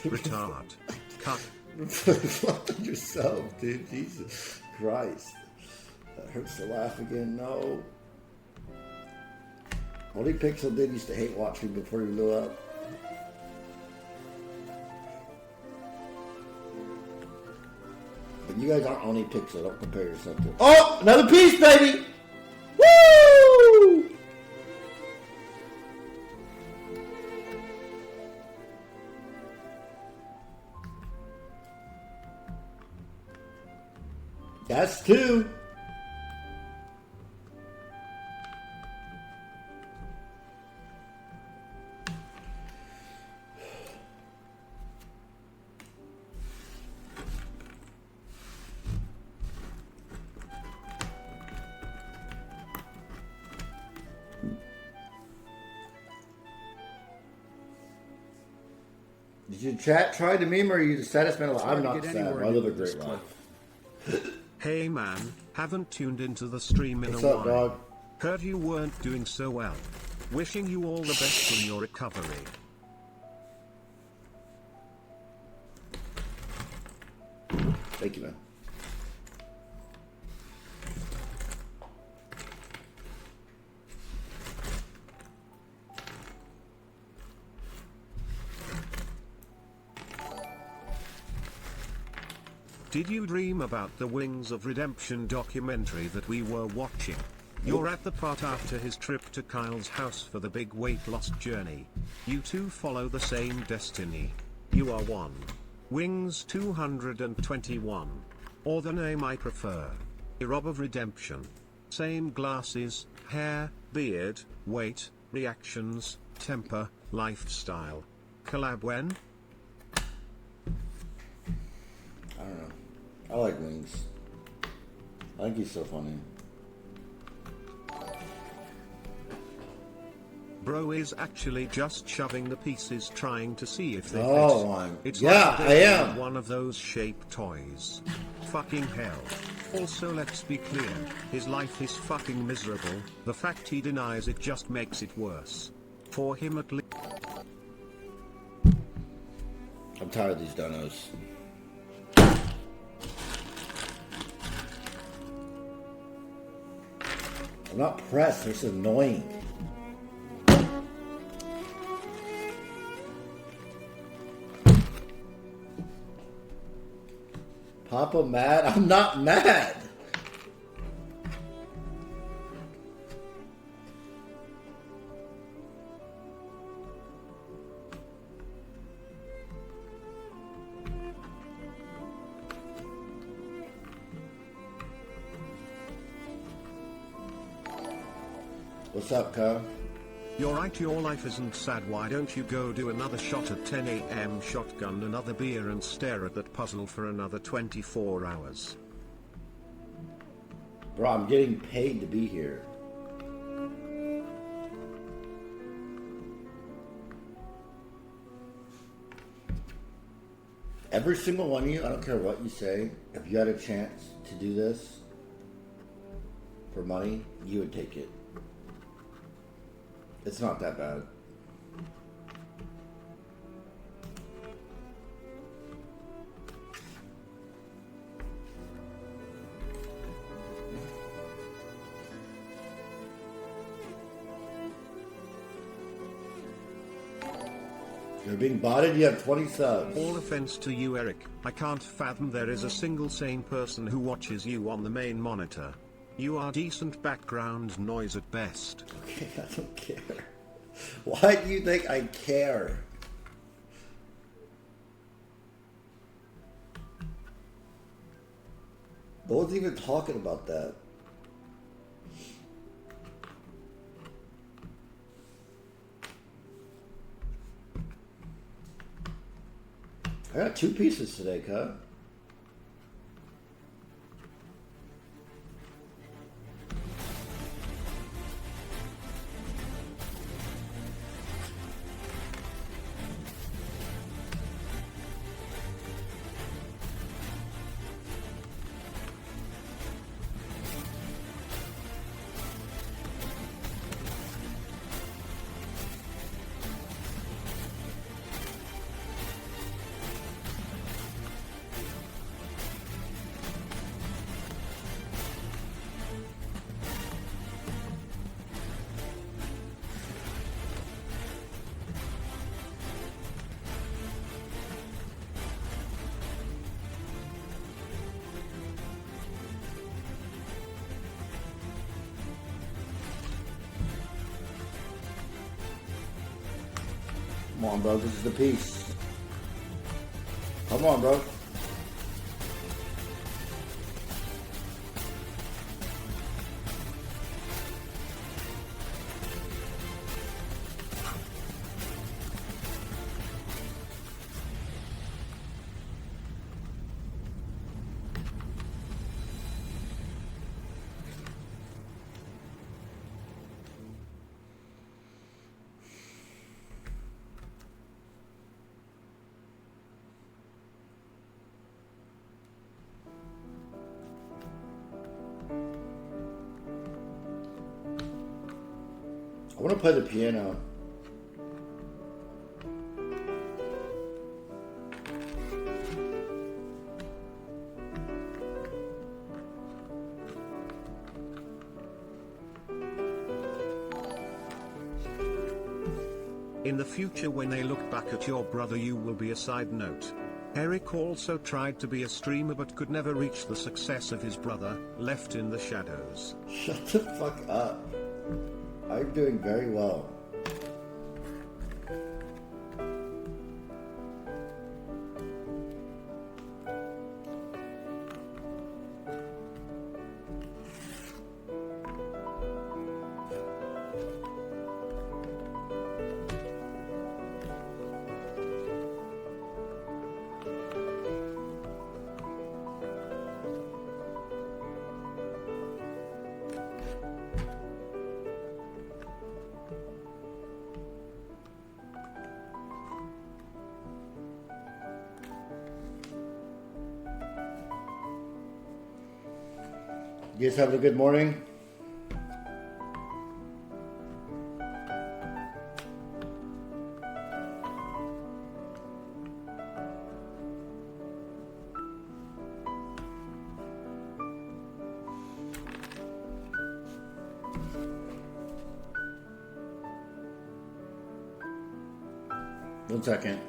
Retard. Cut. Fuck yourself, dude. Jesus Christ. That hurts to laugh again. No. Only Pixel did used to hate watch me before he blew up. But you guys aren't only Pixel. Don't compare yourself to. Oh! Another piece, baby! Woo! That's two. Did you chat try the meme, or are you the saddest man alive? I'm not sad. I live a great life. Hey man, haven't tuned into the stream in What's a up, while. dog? Heard you weren't doing so well. Wishing you all the best in your recovery. Thank you, man. Did you dream about the Wings of Redemption documentary that we were watching? You're at the part after his trip to Kyle's house for the big weight loss journey. You two follow the same destiny. You are one. Wings 221. Or the name I prefer. Rob of Redemption. Same glasses, hair, beard, weight, reactions, temper, lifestyle. Collab when? I don't know. I like Wings. I think he's so funny. Bro is actually just shoving the pieces trying to see if they Oh, fit. It's yeah, like I am. one of those shape toys. Fucking hell. Also, let's be clear, his life is fucking miserable. The fact he denies it just makes it worse. For him at least. I'm tired of these donos. I'm not pressed, they're so annoying. Papa mad? I'm not mad. What's up, Kyle? You're right, your life isn't sad. Why don't you go do another shot at 10 AM, shotgun another beer and stare at that puzzle for another 24 hours? Bro, I'm getting paid to be here. Every single one of you, I don't care what you say, if you had a chance to do this for money, you would take it. It's not that bad. You're being botted, you have 20 subs. All offense to you, Eric, I can't fathom there is a single sane person who watches you on the main monitor. You are decent background noise at best. Okay, I don't care. Why do you think I care? No one's even talking about that. I got 2 pieces today, cuz. Come on, bro. This is the piece. Come on, bro. I want to play the piano. In the future when they look back at your brother you will be a side note. Eric also tried to be a streamer but could never reach the success of his brother, left in the shadows. Shut the fuck up. I'm doing very well. You guys having a good morning? One second.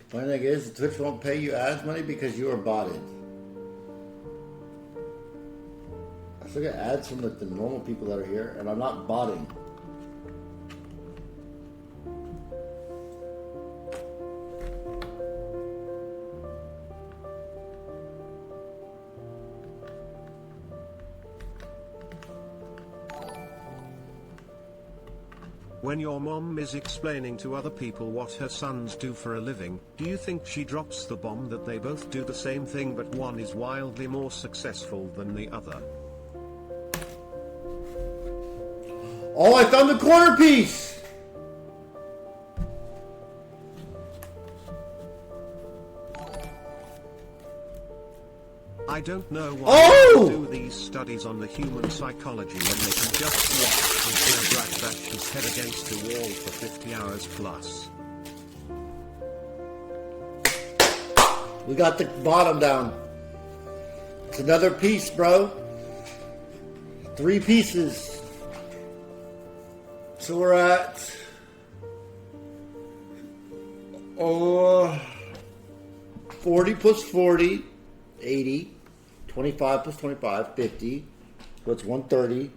Funny thing is, Twitch won't pay you ads money because you are botted. I still get ads from the normal people that are here, and I'm not botting. When your mom is explaining to other people what her sons do for a living, do you think she drops the bomb that they both do the same thing but one is wildly more successful than the other? Oh, I found the corner piece! I don't know why they do these studies on the human psychology when they can just watch Brad bash his head against a wall for 50 hours plus. We got the bottom down. It's another piece, bro. 3 pieces. So we're at 40 plus 40, 80. 25 plus 25, 50. So it's 130.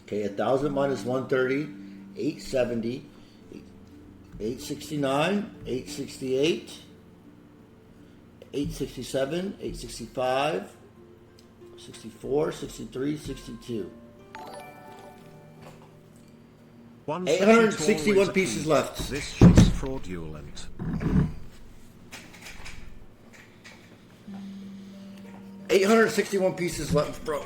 Okay, 1,000 minus 130, 870, 869, 868, 867, 865, 64, 63, 62. 861 pieces left. This shit's fraudulent. 861 pieces left, bro.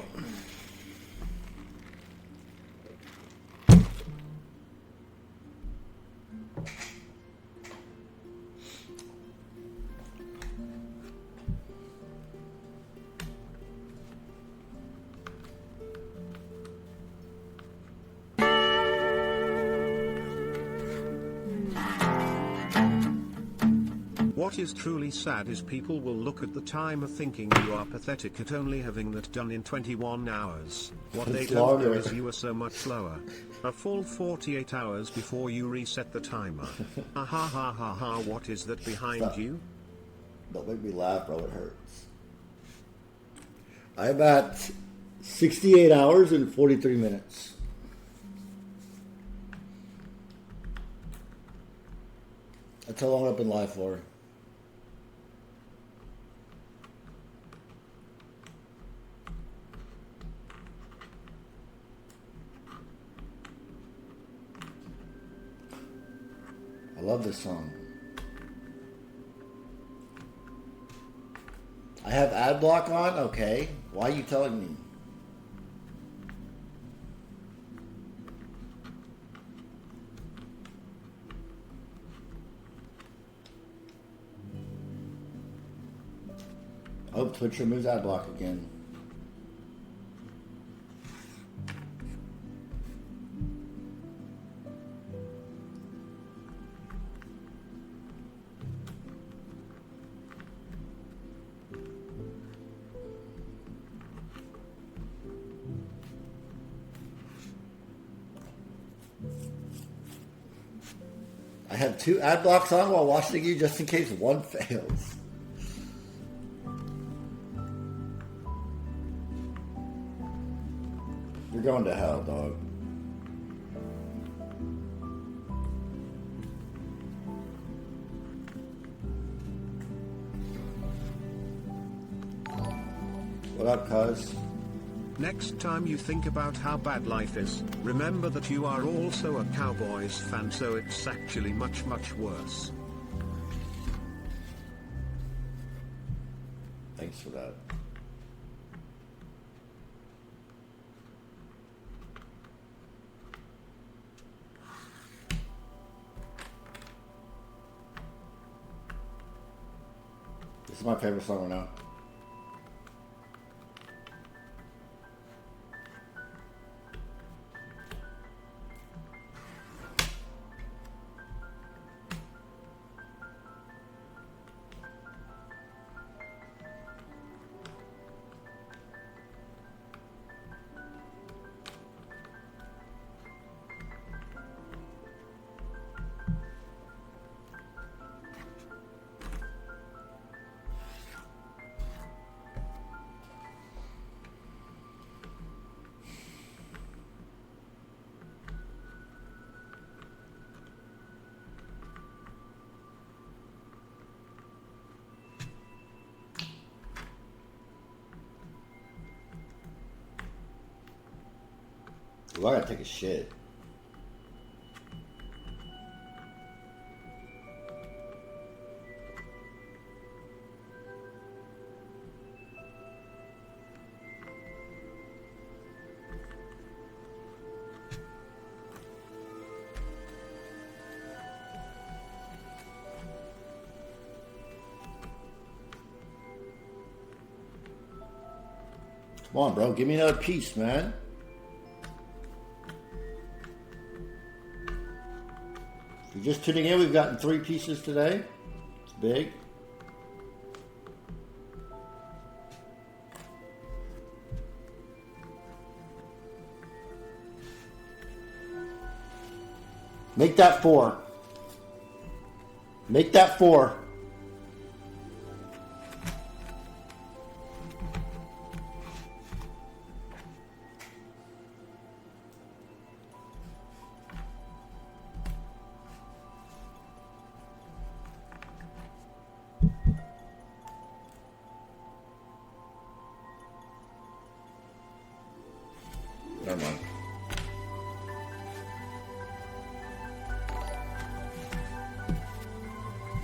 What is truly sad is people will look at the timer thinking you are pathetic at only having that done in 21 hours. What they don't know is you are so much slower. A full 48 hours before you reset the timer. Ha ha ha ha ha, what is that behind you? Don't make me laugh, bro, it hurts. I'm at 68 hours and 43 minutes. That's how long I've been live for. I love this song. I have ad block on? Okay. Why are you telling me? Oh, Twitch removes ad block again. I have 2 ad blocks on while watching you just in case one fails. You're going to hell, dog. What up, cuz? Next time you think about how bad life is, remember that you are also a Cowboys fan, so it's actually much, much worse. Thanks for that. This is my favorite song right now. Ooh, I gotta take a shit. Come on, bro. Give me another piece, man. If you're just tuning in, we've gotten 3 pieces today. It's big. Make that 4. Make that 4. Never mind.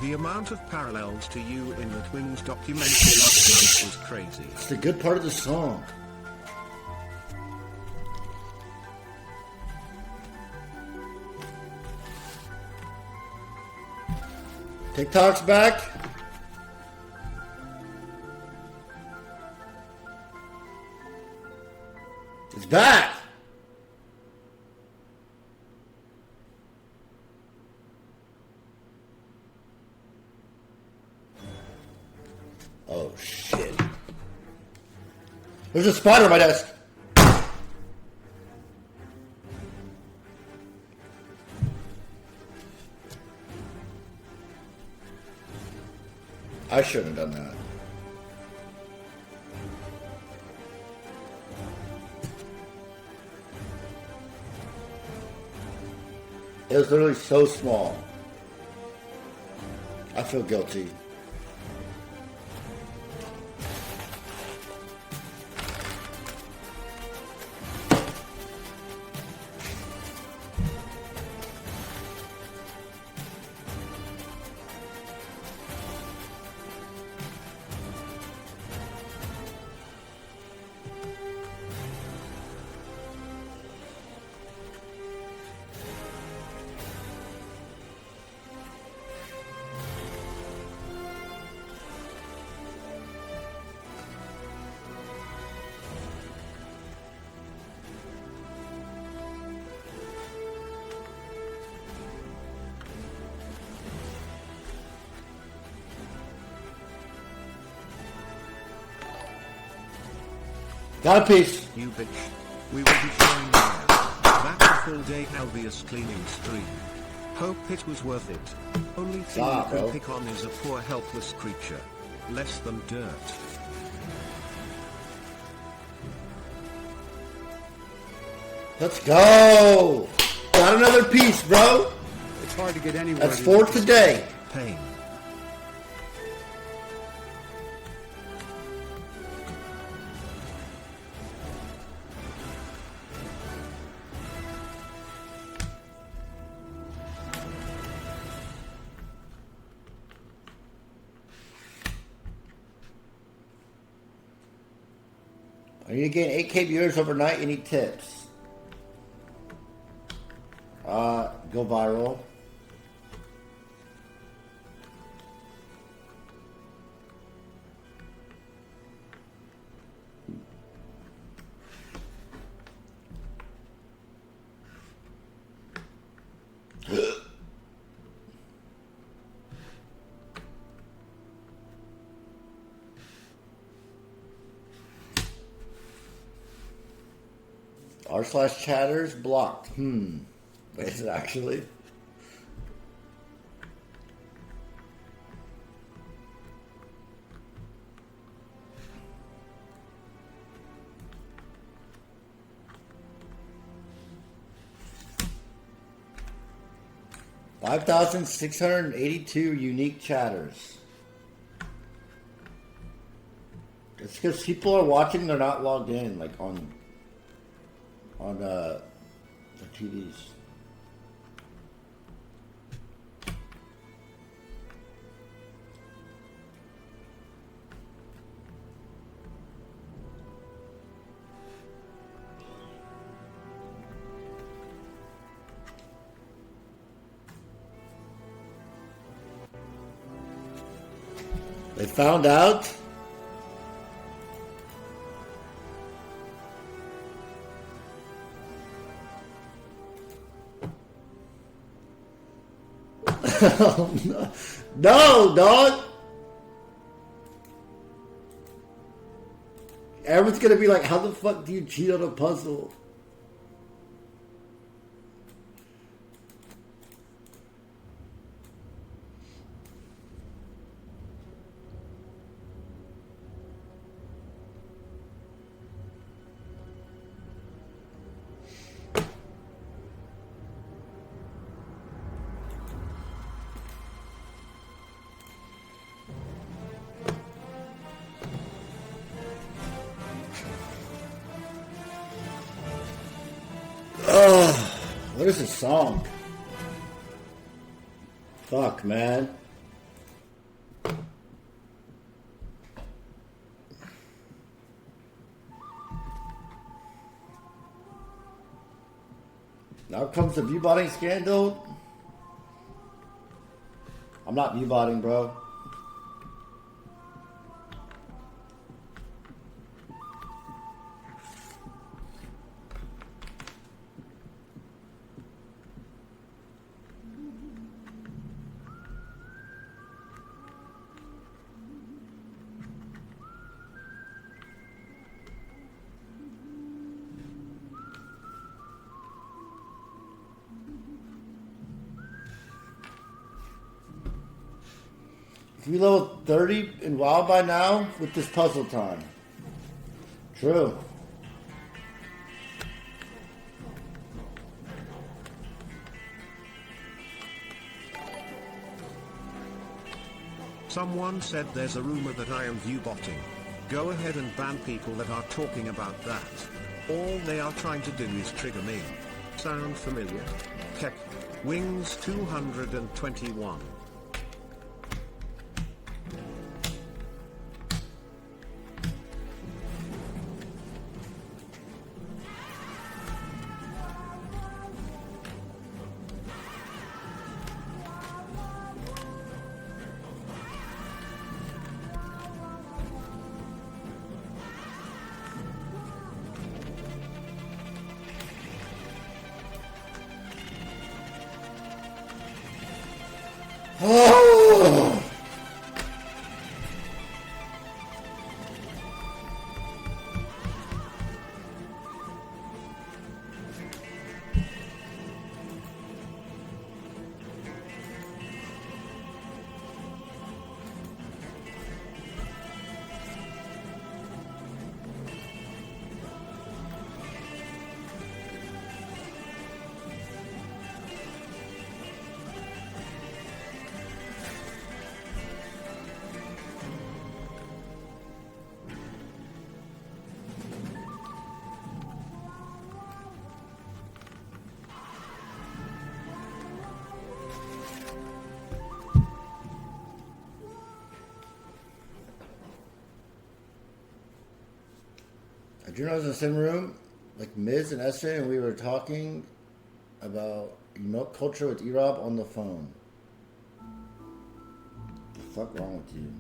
The amount of parallels to you in the Twins documentary last night was crazy. It's the good part of the song. TikTok's back. It's back. Oh shit. There's a spider on my desk. I shouldn't have done that. It was literally so small. I feel guilty. Got a piece. You bitch. We will be showing now. That's a full day Albius cleaning stream. Hope it was worth it. Only thing you Stop, can bro. pick on is a poor helpless creature. Less than dirt. Let's go. Got another piece, bro. It's hard to get anywhere. That's 4 today. Pain. I need to gain 8K viewers overnight. You need tips. Go viral. r/chatters blocked. Is it actually? $5,682 unique chatters. It's because people are watching, they're not logged in, like on the TVs. They found out. No, dog. Everyone's gonna be like, how the fuck do you cheat on a puzzle? What is this song? Fuck, man. Now comes the viewbotting scandal. I'm not viewbotting, bro. We level 30 in WoW by now with this puzzle time. True. Someone said there's a rumor that I am viewbotting. Go ahead and ban people that are talking about that. All they are trying to do is trigger me. Sound familiar? Heck. Wings 221. Oh! you know I was in the same room, like Miz and Essay, and we were talking about milk culture with E-Rob on the phone. What the fuck wrong with you?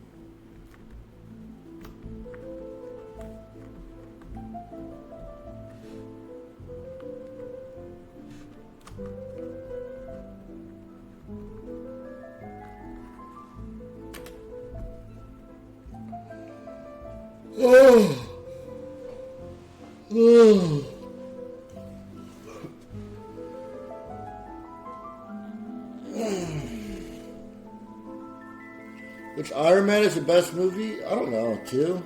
Oh. Oh. Which Iron Man is the best movie? I don't know. 2,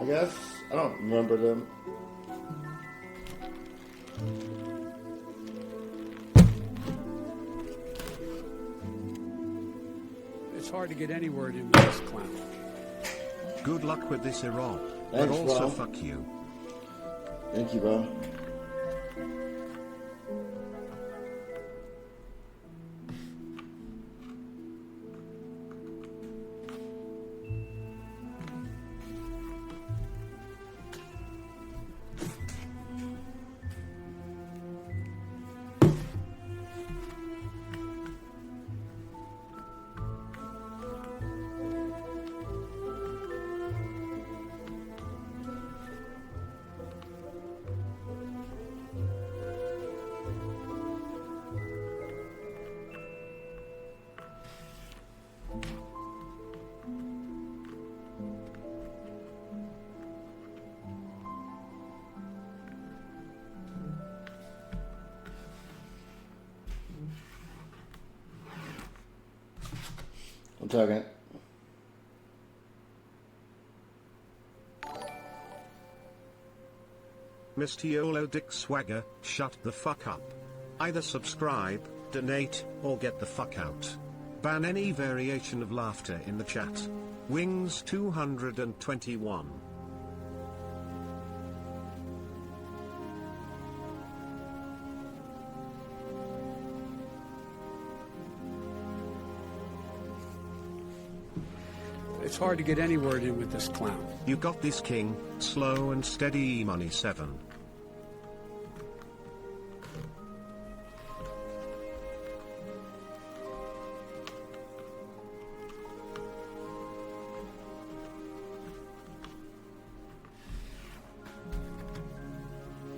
I guess. I don't remember them. It's hard to get any word in with this clown. Good luck with this, Rob. But Thanks, also bro. fuck you. Thank you, bro. I'm talking. Mr. YOLO Dick Swagger, shut the fuck up. Either subscribe, donate, or get the fuck out. Ban any variation of laughter in the chat. Wings 221. It's hard to get any word in with this clown. You got this, King. Slow and steady money 7.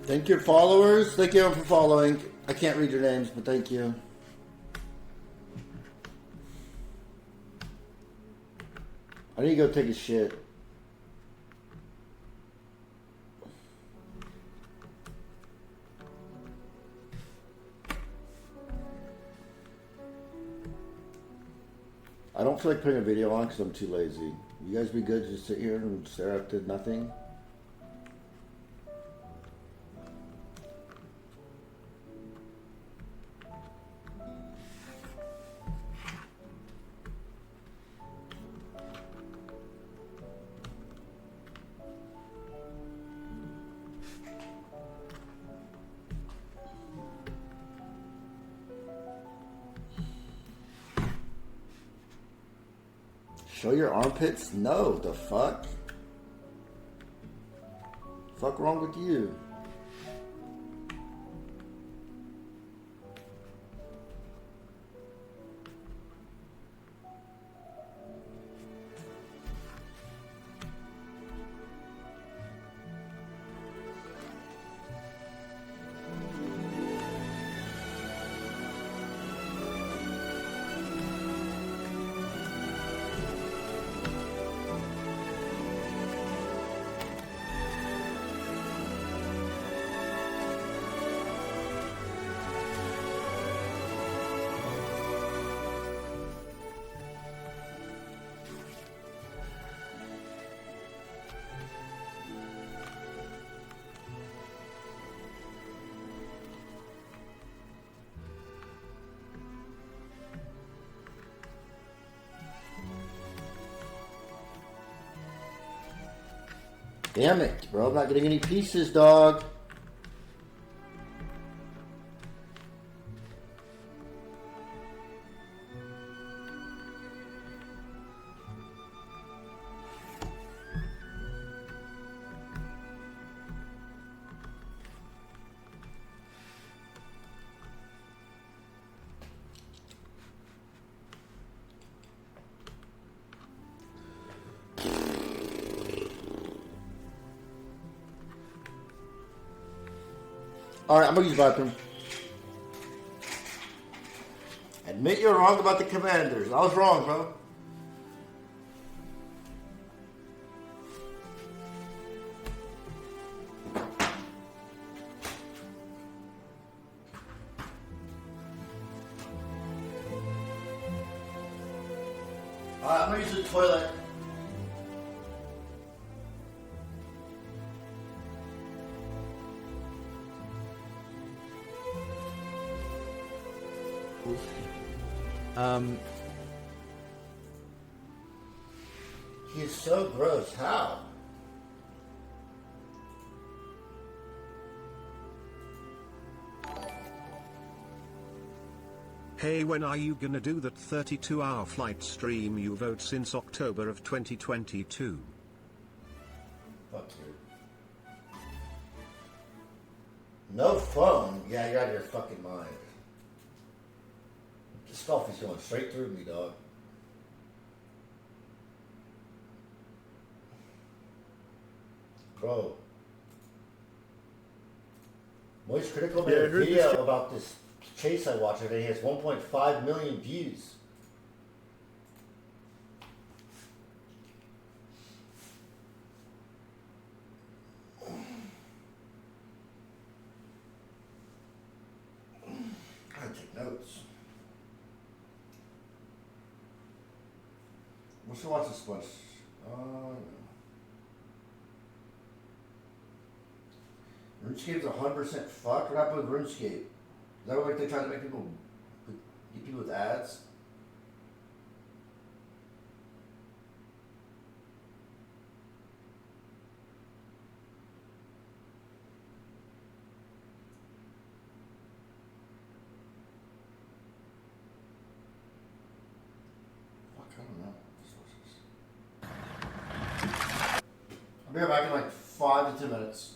Thank your followers. Thank you for following. I can't read your names, but thank you. I need to go take a shit. I don't feel like putting a video on because I'm too lazy. You guys be good to just sit here and stare at the nothing? Show your armpits? No, the fuck? Fuck wrong with you? Damn it, bro. I'm not getting any pieces, dog. Alright, I'm gonna use the bathroom. Admit you're wrong about the commanders. I was wrong, bro. Alright, I'm gonna use the toilet. He's so gross. How? Hey, when are you gonna do that 32-hour flight stream you wrote since October of 2022? Fuck you. No phone? Yeah, you're out of your fucking mind. This coffee's going straight through me, dog. Bro. Moist Critical made a video about this chase I watched today. He has 1.5 million views. I gotta take notes. We should watch this one. RuneScape's 100% fucked. What happened with RuneScape? Is that what, like, they try to make people get people with ads? Fuck, I don't know. I'll be right back in like 5 to 10 minutes.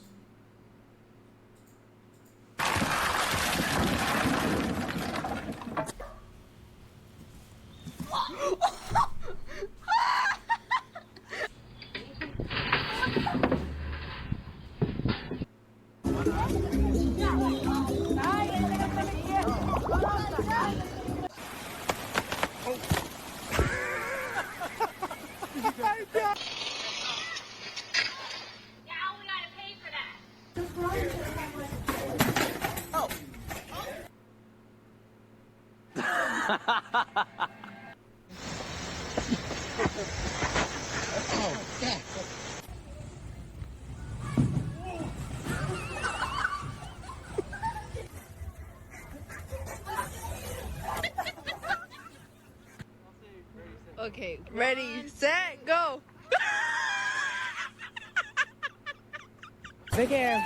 Okay, ready, set, go! Big air.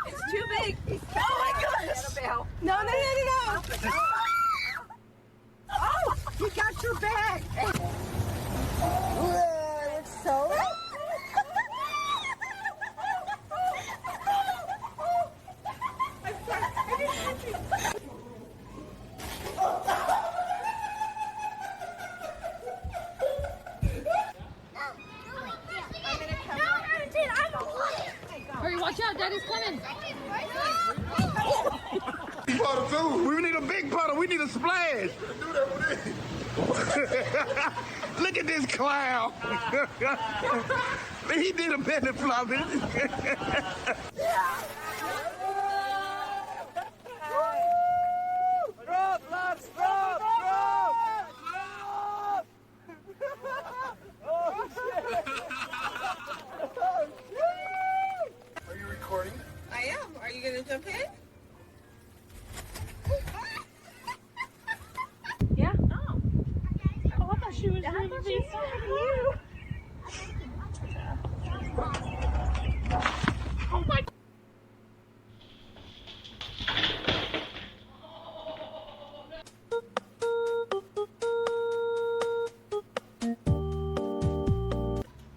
It's too big! Oh my gosh! No, no, no, no, no! Oh, you got your bag. It's so... Hurry, watch out, Daddy's coming. Puddle too. We need a big puddle. We need a splash. Look at this clown. He did a belly flop. Drop, lads, drop, drop. Oh, shit. Oh, shit. Are you recording? I am. Are you gonna jump in? Yeah? Oh. Oh, I thought she was really big. You. Oh my.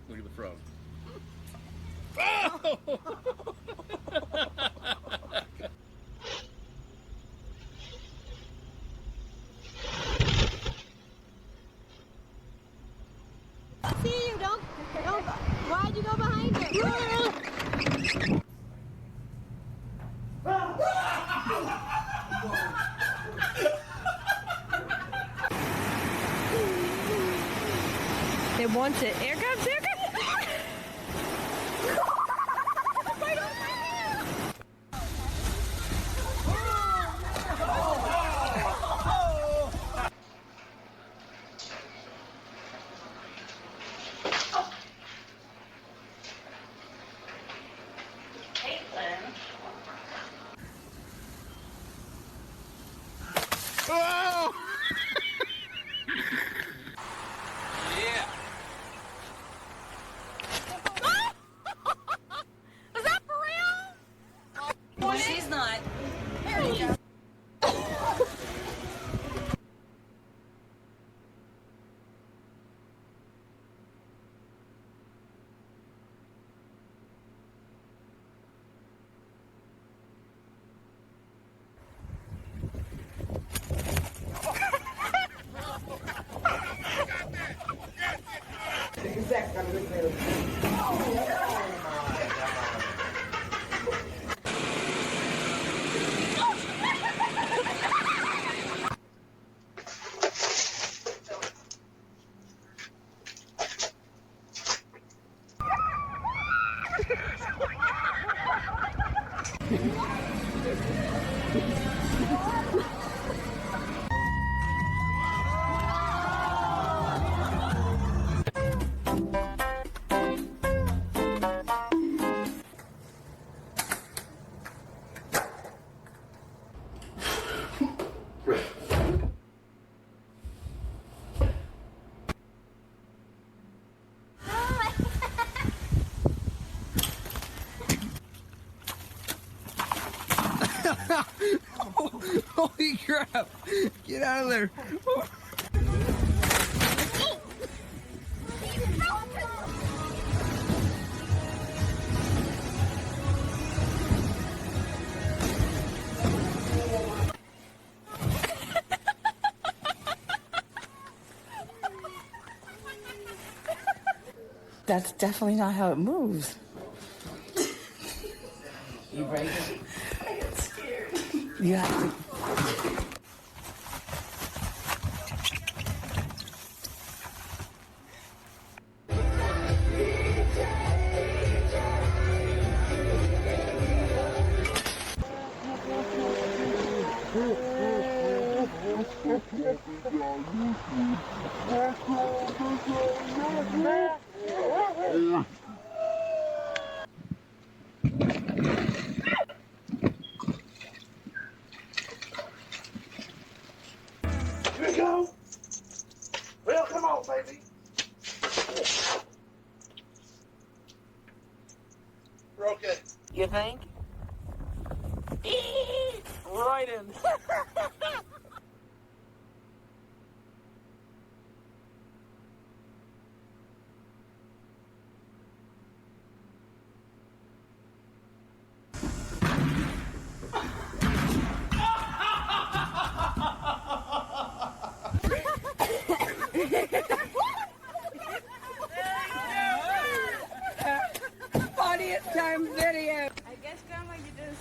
Look at the frog. See you, don't go. Why'd you go behind her? It wants it. Here comes, here comes. Oh! Yeah. Is that for real? Well, she's not. There you go. Holy crap! Get out of there! That's definitely not how it moves. You ready? I get scared. You have to. Here we go! Well, come on, baby! Broke it. You think? Right in. Funniest time video! I guess, Grandma, you just...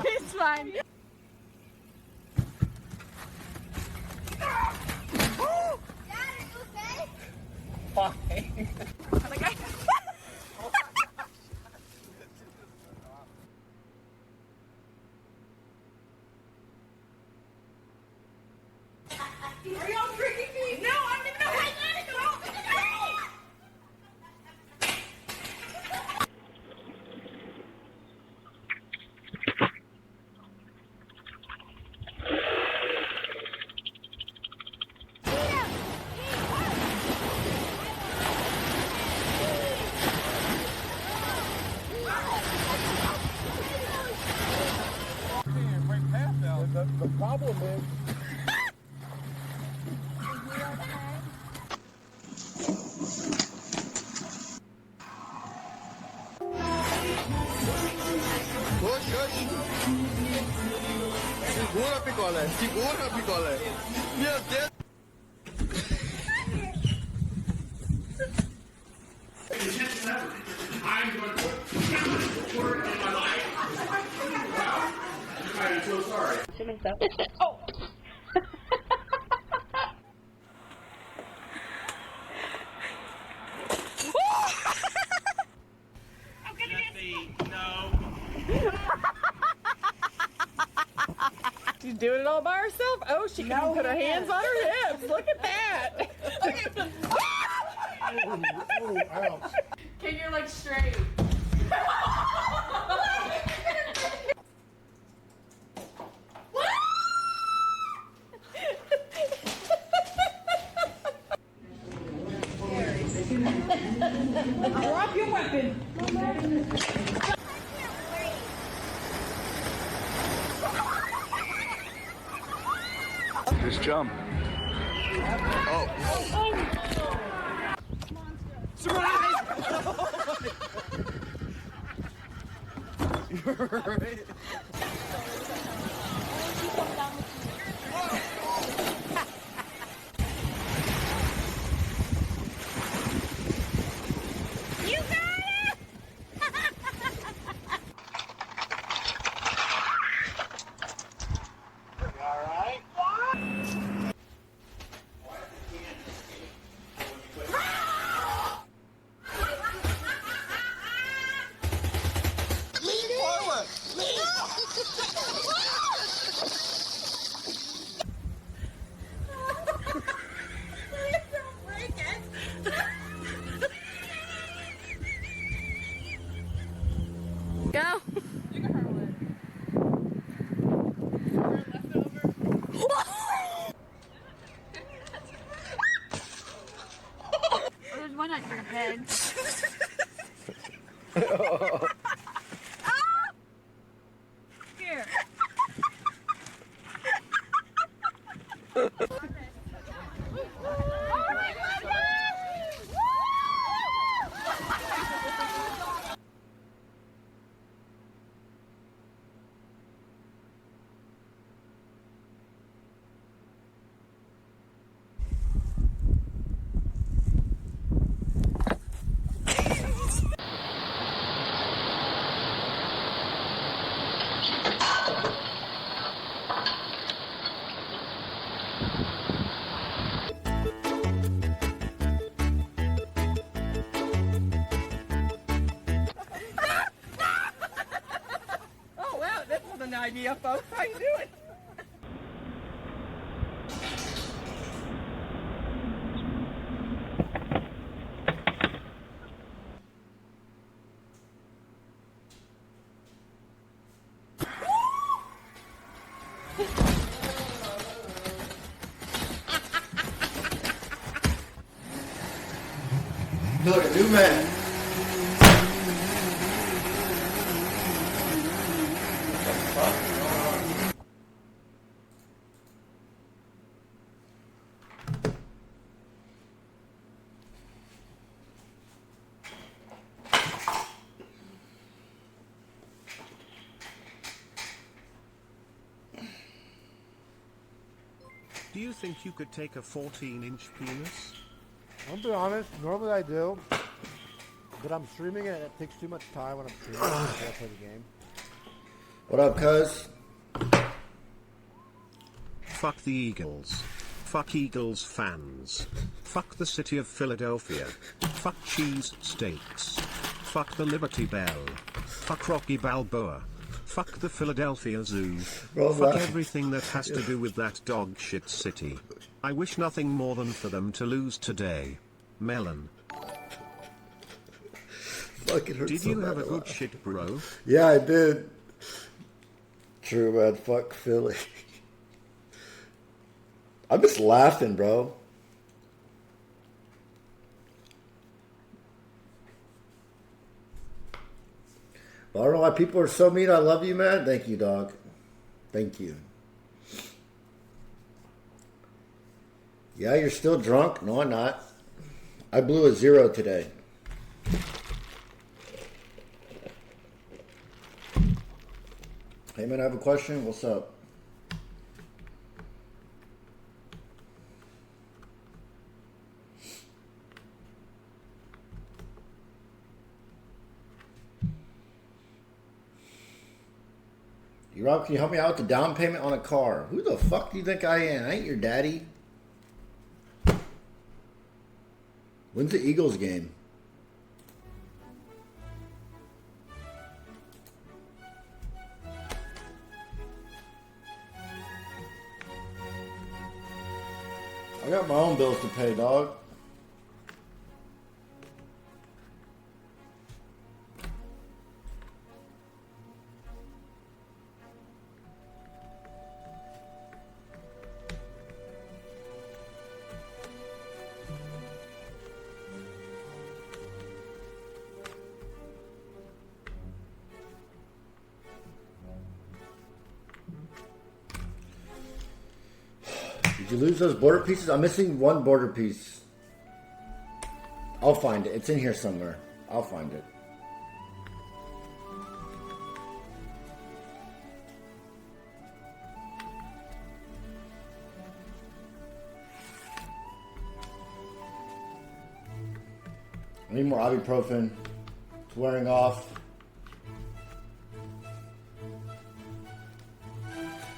It's fine. Fine. Are y'all tricking me? No, I'm in the way. The problem is. Segura, picolé. Segura, picolé. Meu Deus. I'm going to put word in my life. Wow. I'm so sorry. Oh. She's doing it all by herself. Oh, she can even put her hands on her hips. Look at that. Get your legs straight. Drop your weapon. Just jump. Oh. Surprise! You got it! Alright? Lean forward. Lean. Don't break it. Go. Oh, there's one on your head. Here. Oh, wow, this was an idea, folks. How you doing? You're like a new man. Do you think you could take a 14-inch penis? I'll be honest, normally I do. But I'm streaming it, and it takes too much time when I'm streaming it before I play the game. What up, cuz? Fuck the Eagles. Fuck Eagles fans. Fuck the city of Philadelphia. Fuck cheese steaks. Fuck the Liberty Bell. Fuck Rocky Balboa. Fuck the Philadelphia Zoo. Bro, Fuck that- everything that has to do with that dog shit city. I wish nothing more than for them to lose today. Melon. Fucking hurts Did so you bad have a to good laugh. shit, bro? Yeah, I did. True, man. Fuck Philly. I'm just laughing, bro. I don't know why people are so mean. I love you, man. Thank you, dog. Thank you. Yeah, you're still drunk? No, I'm not. I blew a 0 today. Hey, man, I have a question. What's up? Rob, can you help me out with the down payment on a car? Who the fuck do you think I am? I ain't your daddy. When's the Eagles game? I got my own bills to pay, dog. Did you lose those border pieces? I'm missing one border piece. I'll find it. It's in here somewhere. I'll find it. I need more ibuprofen. It's wearing off.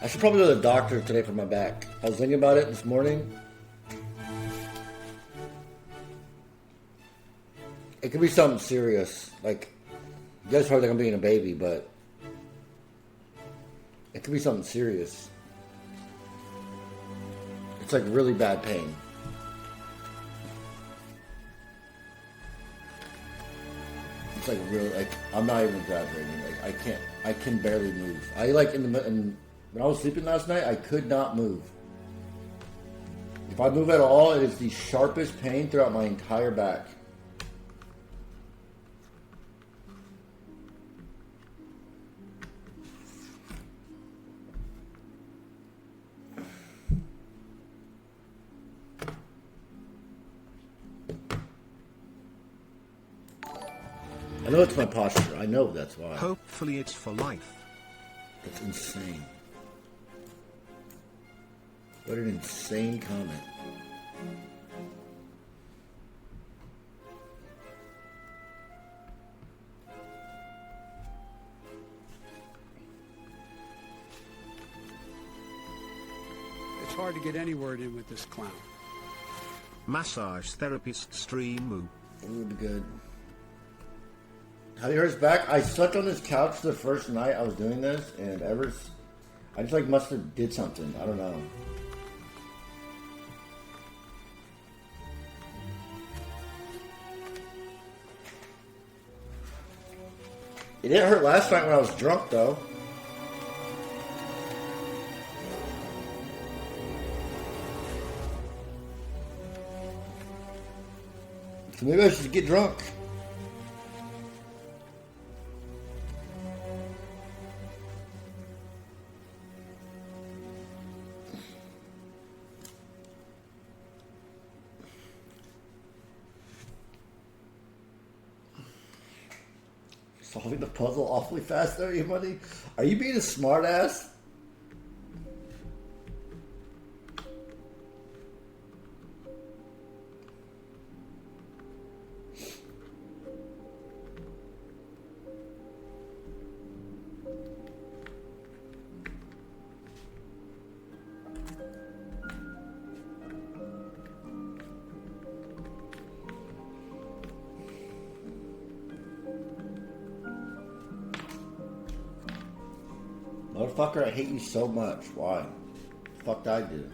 I should probably go to the doctor today for my back. I was thinking about it this morning. It could be something serious. Like, you guys probably think I'm being a baby, but it could be something serious. It's like really bad pain. It's like really, like, I'm not even exaggerating. Like, I can barely move. I like when I was sleeping last night, I could not move. If I move at all, it is the sharpest pain throughout my entire back. I know it's my posture. I know that's why. Hopefully it's for life. That's insane. What an insane comment. It's hard to get any word in with this clown. Massage therapist stream. It would be good. Have you heard his back? I slept on this couch the first night I was doing this, and I just like must have did something. I don't know. It didn't hurt last night when I was drunk, though. So maybe I should get drunk. Solving the puzzle awfully fast there, you money. Are you being a smart ass? Motherfucker, I hate you so much. Why? Fuck did I do?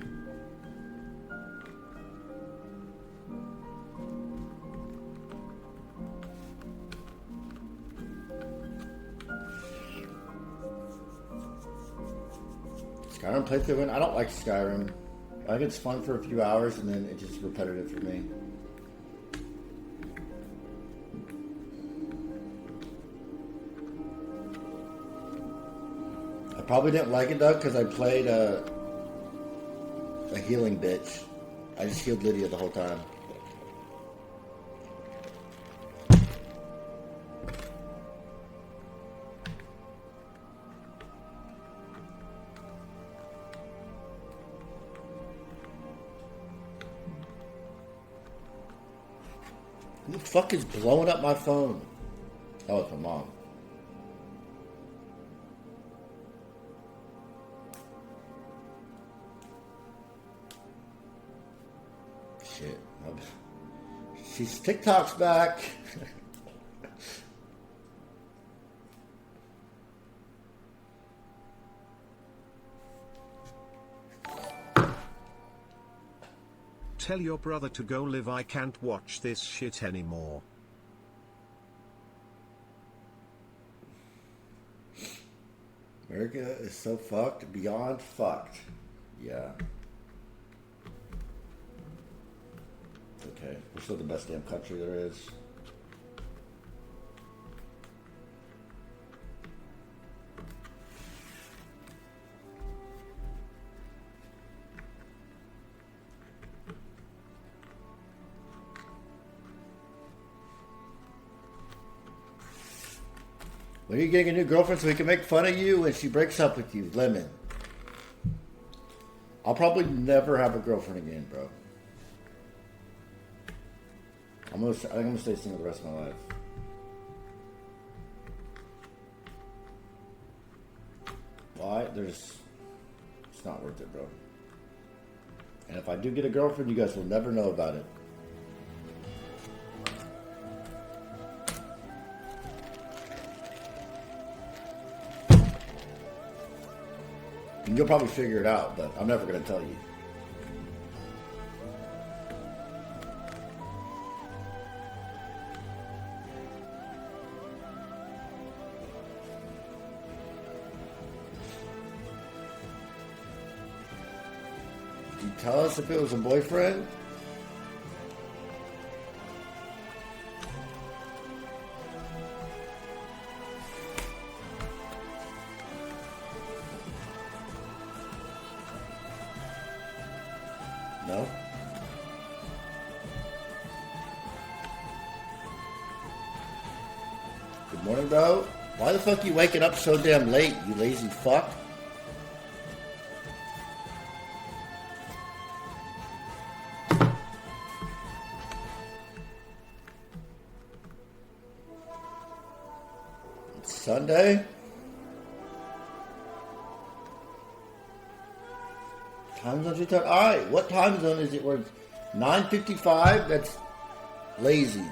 Skyrim playthrough, I don't like Skyrim. I think it's fun for a few hours and then it's just repetitive for me. I probably didn't like it though because I played a healing bitch. I just healed Lydia the whole time. Who the fuck is blowing up my phone? Oh, it's my mom. Shit. She's TikTok's back. Tell your brother to go live. I can't watch this shit anymore. America is so fucked, beyond fucked. Yeah. Okay, we're still the best damn country there is. When are you getting a new girlfriend so we can make fun of you when she breaks up with you? Lemon. I'll probably never have a girlfriend again, bro. I think I'm gonna stay single the rest of my life. Why? It's not worth it, bro. And if I do get a girlfriend, you guys will never know about it. And you'll probably figure it out, but I'm never going to tell you. Did you tell us if it was a boyfriend? No? Good morning, bro. Why the fuck you waking up so damn late, you lazy fuck? It's Sunday? Time zone's retarded. Alright, what time zone is it? Where it's 9:55? That's lazy.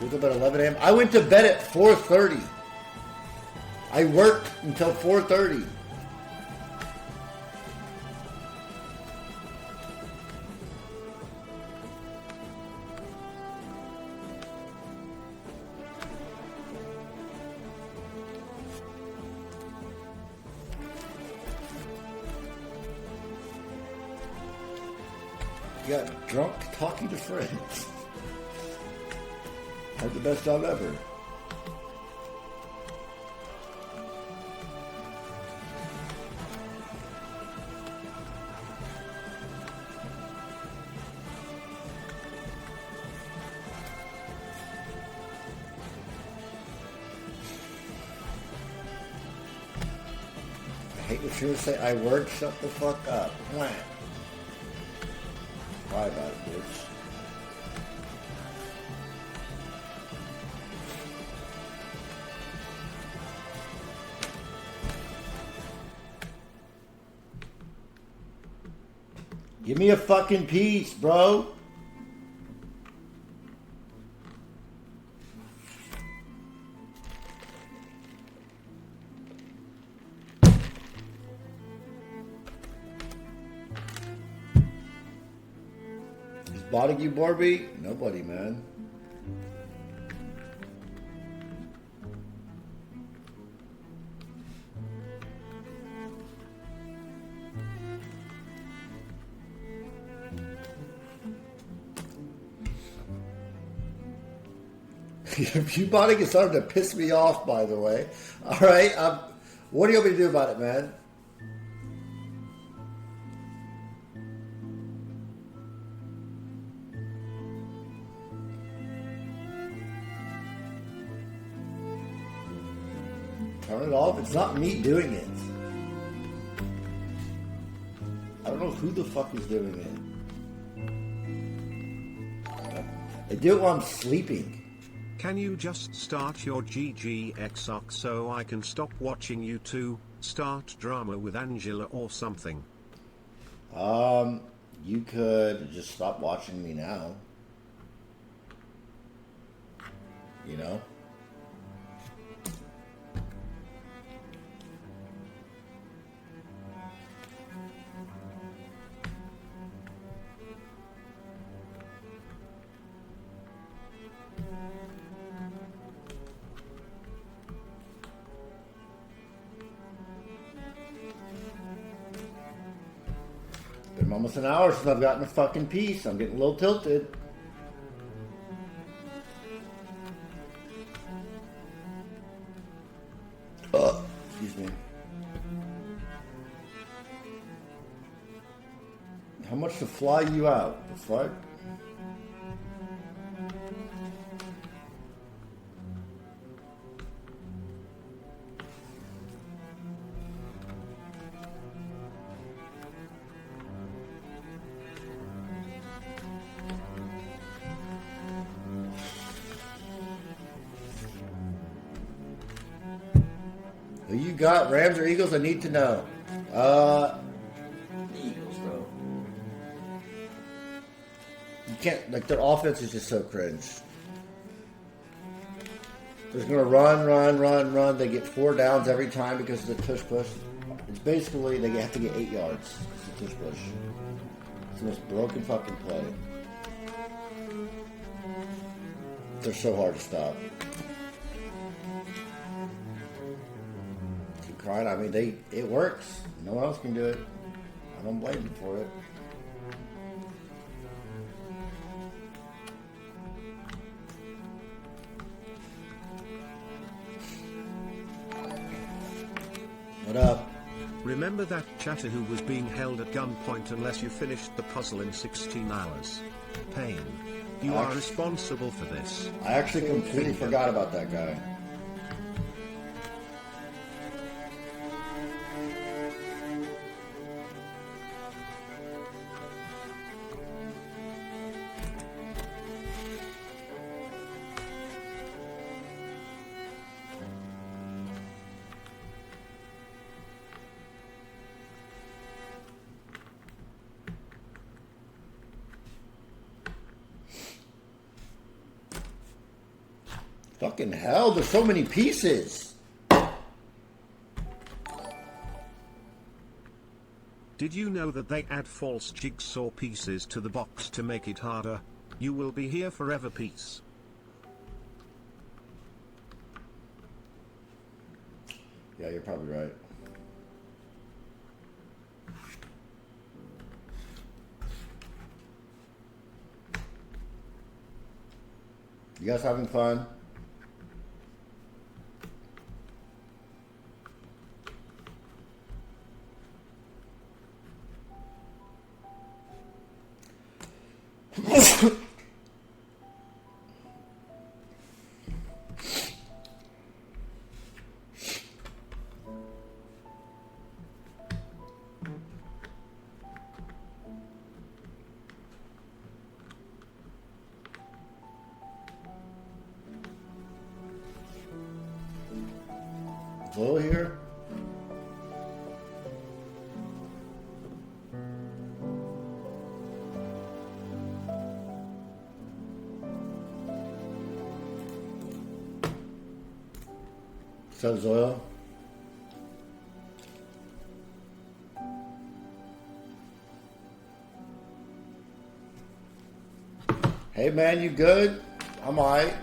Woke up at 11 a.m. I went to bed at 4:30. I worked until 4:30. You got drunk talking to friends. Had the best job ever. I hate when she would say, I work, shut the fuck up. Wah. Cry about it, bitch. Give me a fucking piece, bro. Is Bodigue Barbie? Nobody, man. You Bodigue is starting to piss me off, by the way. All right, what do you want me to do about it, man? Turn it off. It's not me doing it. I don't know who the fuck is doing it. I do it while I'm sleeping. Can you just start your GGXOC so I can stop watching you two? Start drama with Angela or something. You could just stop watching me now. You know? Been almost an hour since I've gotten a fucking piece. I'm getting a little tilted. Excuse me. How much to fly you out? The fuck? Who you got? Rams or Eagles? I need to know. The Eagles, bro. You can't, like, their offense is just so cringe. They're just gonna run. They get 4 downs every time because of the tush push. It's basically, they have to get 8 yards. It's the tush push. It's the most broken fucking play. They're so hard to stop. Crying. I mean, it works. No one else can do it. I don't blame them for it. What up? Remember that chatter who was being held at gunpoint unless you finished the puzzle in 16 hours? Pain. You are responsible for this. I actually completely forgot about that guy. Fucking hell, there's so many pieces. Did you know that they add false jigsaw pieces to the box to make it harder? You will be here forever, peace. Yeah, you're probably right. You guys having fun? Hello here. What's up, Zoil? Hey man, you good? I'm alright.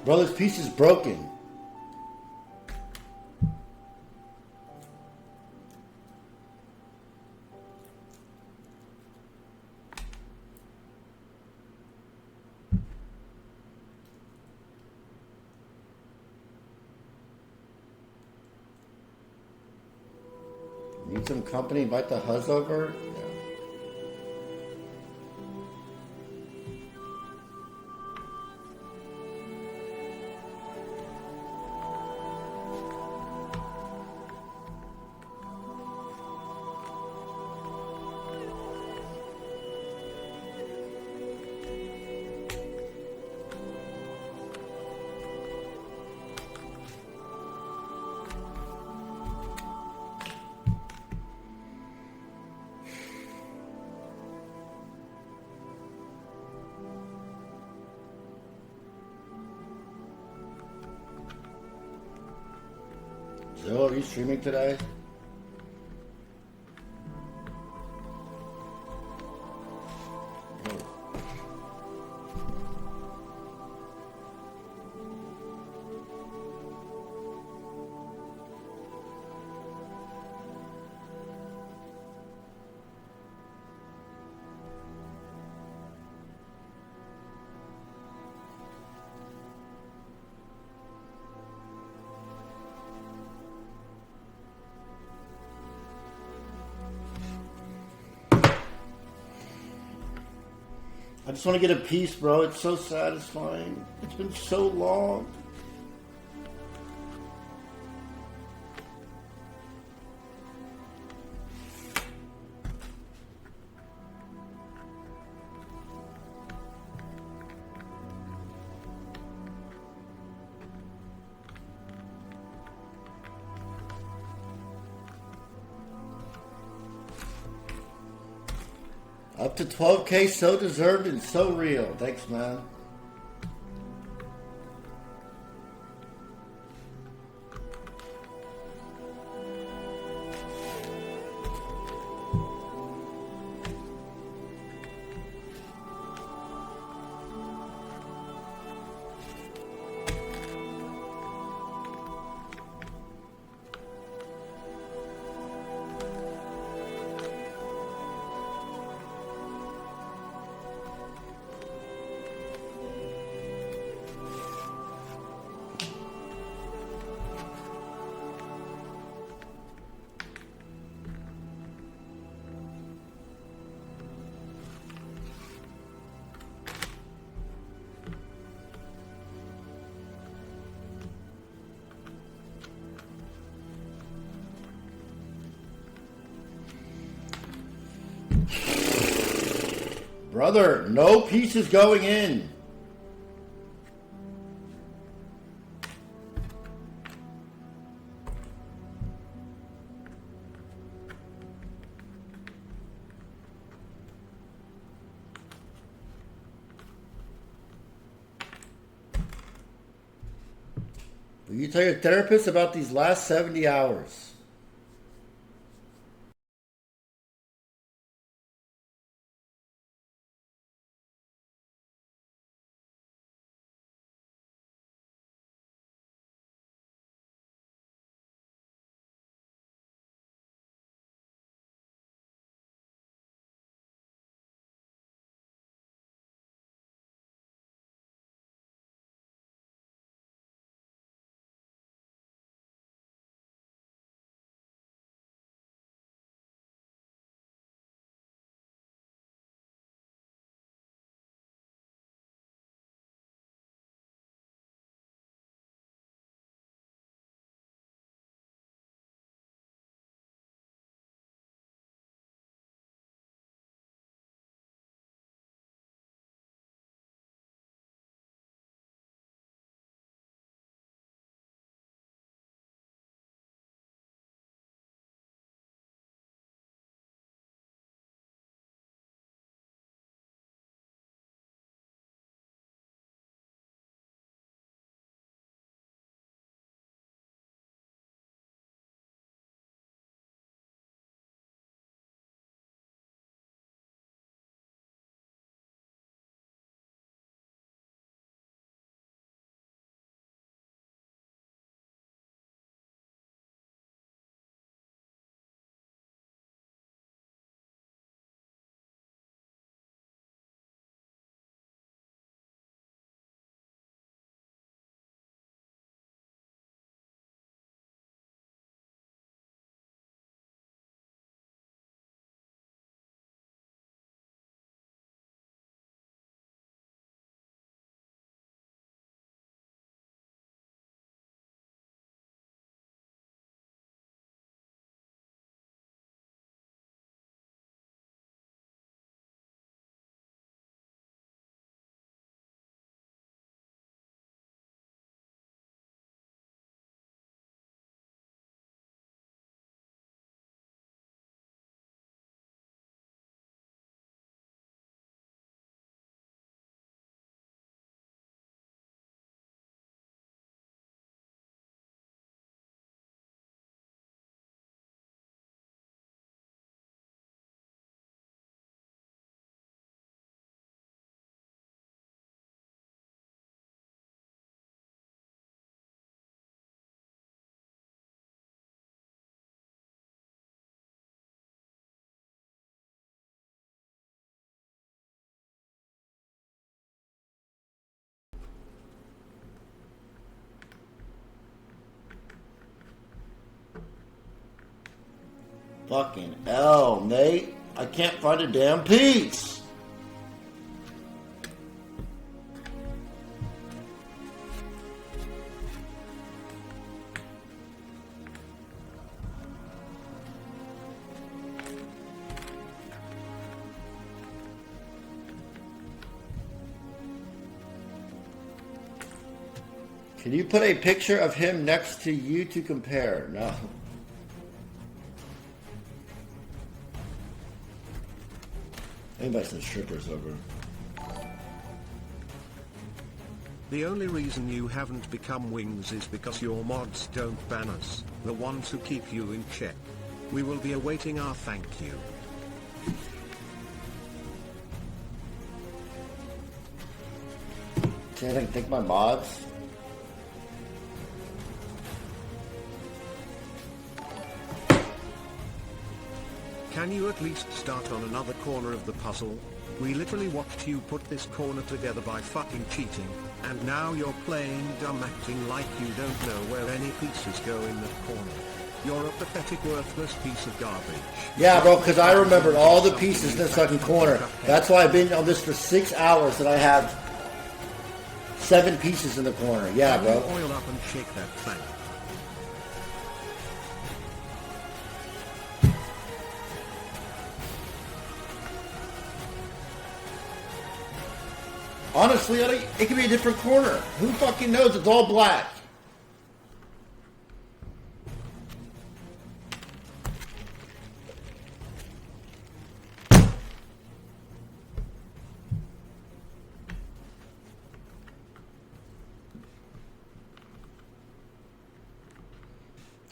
Bro, this piece is broken. Need some company, invite the huzz over? Yeah. Joe, are you streaming today? I just want to get a piece, bro. It's so satisfying. It's been so long. Up to 12K, so deserved and so real. Thanks, man. Brother, no pieces going in. Will you tell your therapist about these last 70 hours? Fucking hell, Nate. I can't find a damn piece. Can you put a picture of him next to you to compare? No. Anybody some strippers over. The only reason you haven't become wings is because your mods don't ban us, the ones who keep you in check. We will be awaiting our thank you. Can't I think my mods? Can you at least start on another corner of the puzzle? We literally watched you put this corner together by fucking cheating, and now you're playing dumb acting like you don't know where any pieces go in that corner. You're a pathetic, worthless piece of garbage. Yeah, bro, because I remembered all the pieces in this fucking corner. That's why I've been on this for 6 hours and I have 7 pieces in the corner. Yeah, Can bro. you oil up and shake that thing? Honestly, it could be a different corner. Who fucking knows? It's all black.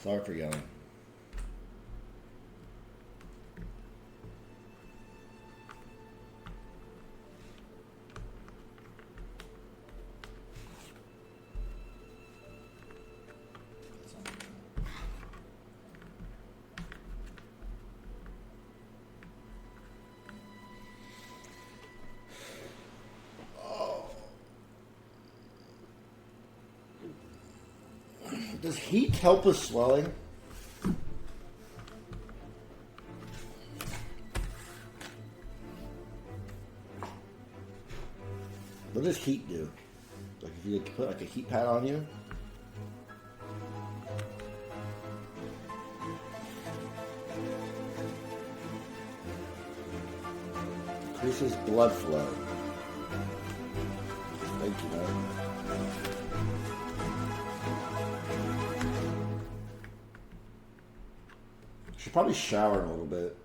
Sorry for yelling. Does heat help with swelling? What does heat do? Like if you put like a heat pad on you? Increases blood flow. Thank you, man. Should probably shower a little bit.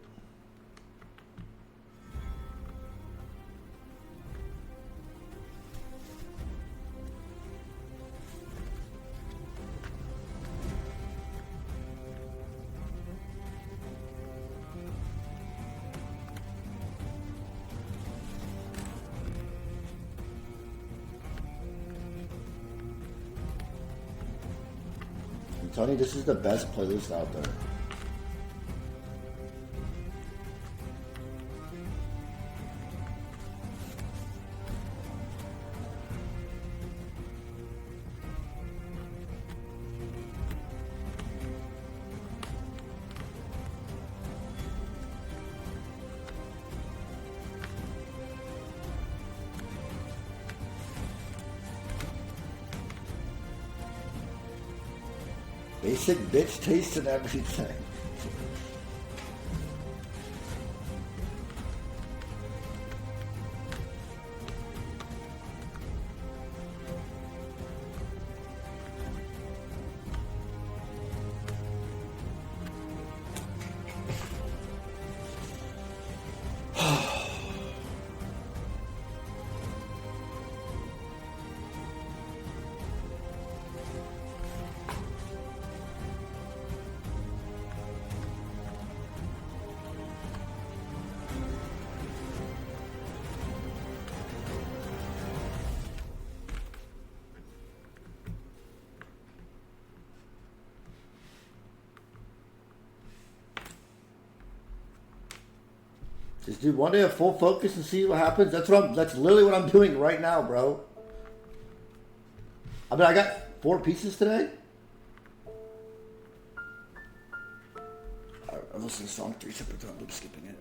I'm telling you, this is the best playlist out there. Basic bitch taste and everything. Just do one day of full focus and see what happens. That's literally what I'm doing right now, bro. I mean, I got 4 pieces today. I listened to the song 3 separate times. I'm skipping it.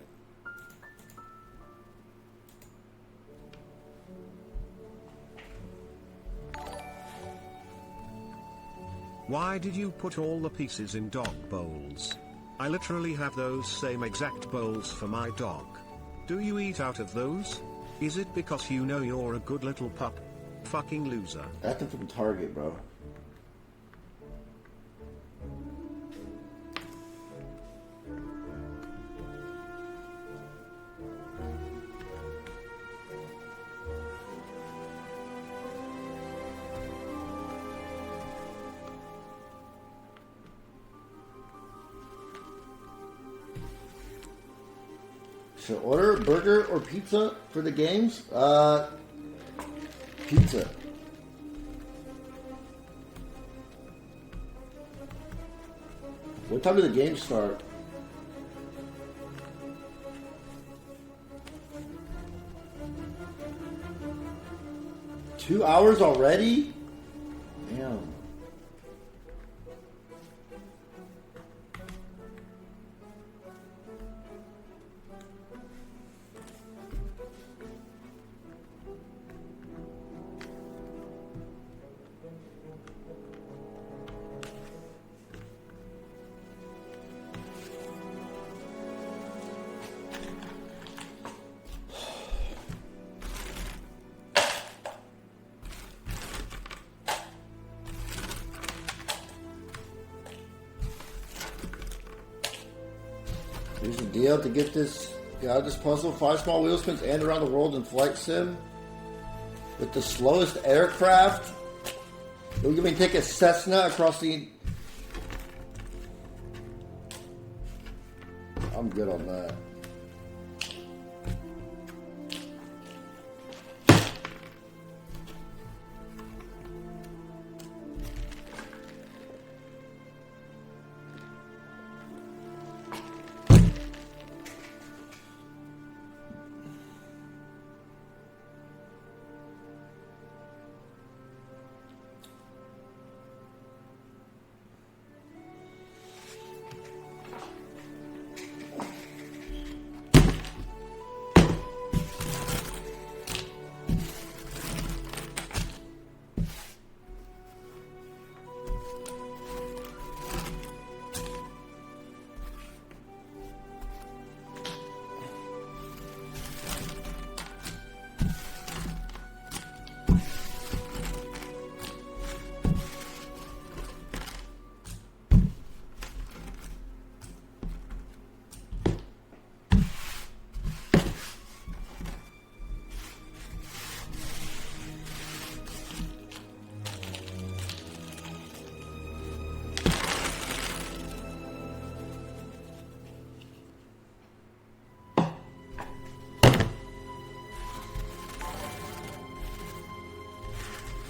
Why did you put all the pieces in dog bowls? I literally have those same exact bowls for my dog. Do you eat out of those? Is it because you know you're a good little pup? Fucking loser. I got them from Target, bro. Should I order a burger or pizza for the games? Pizza. What time do the games start? Two hours already? Damn. Here's the deal to get this out of this puzzle. 5 small wheel spins and around the world in flight sim with the slowest aircraft. You're going to take a Cessna across the... I'm good on that.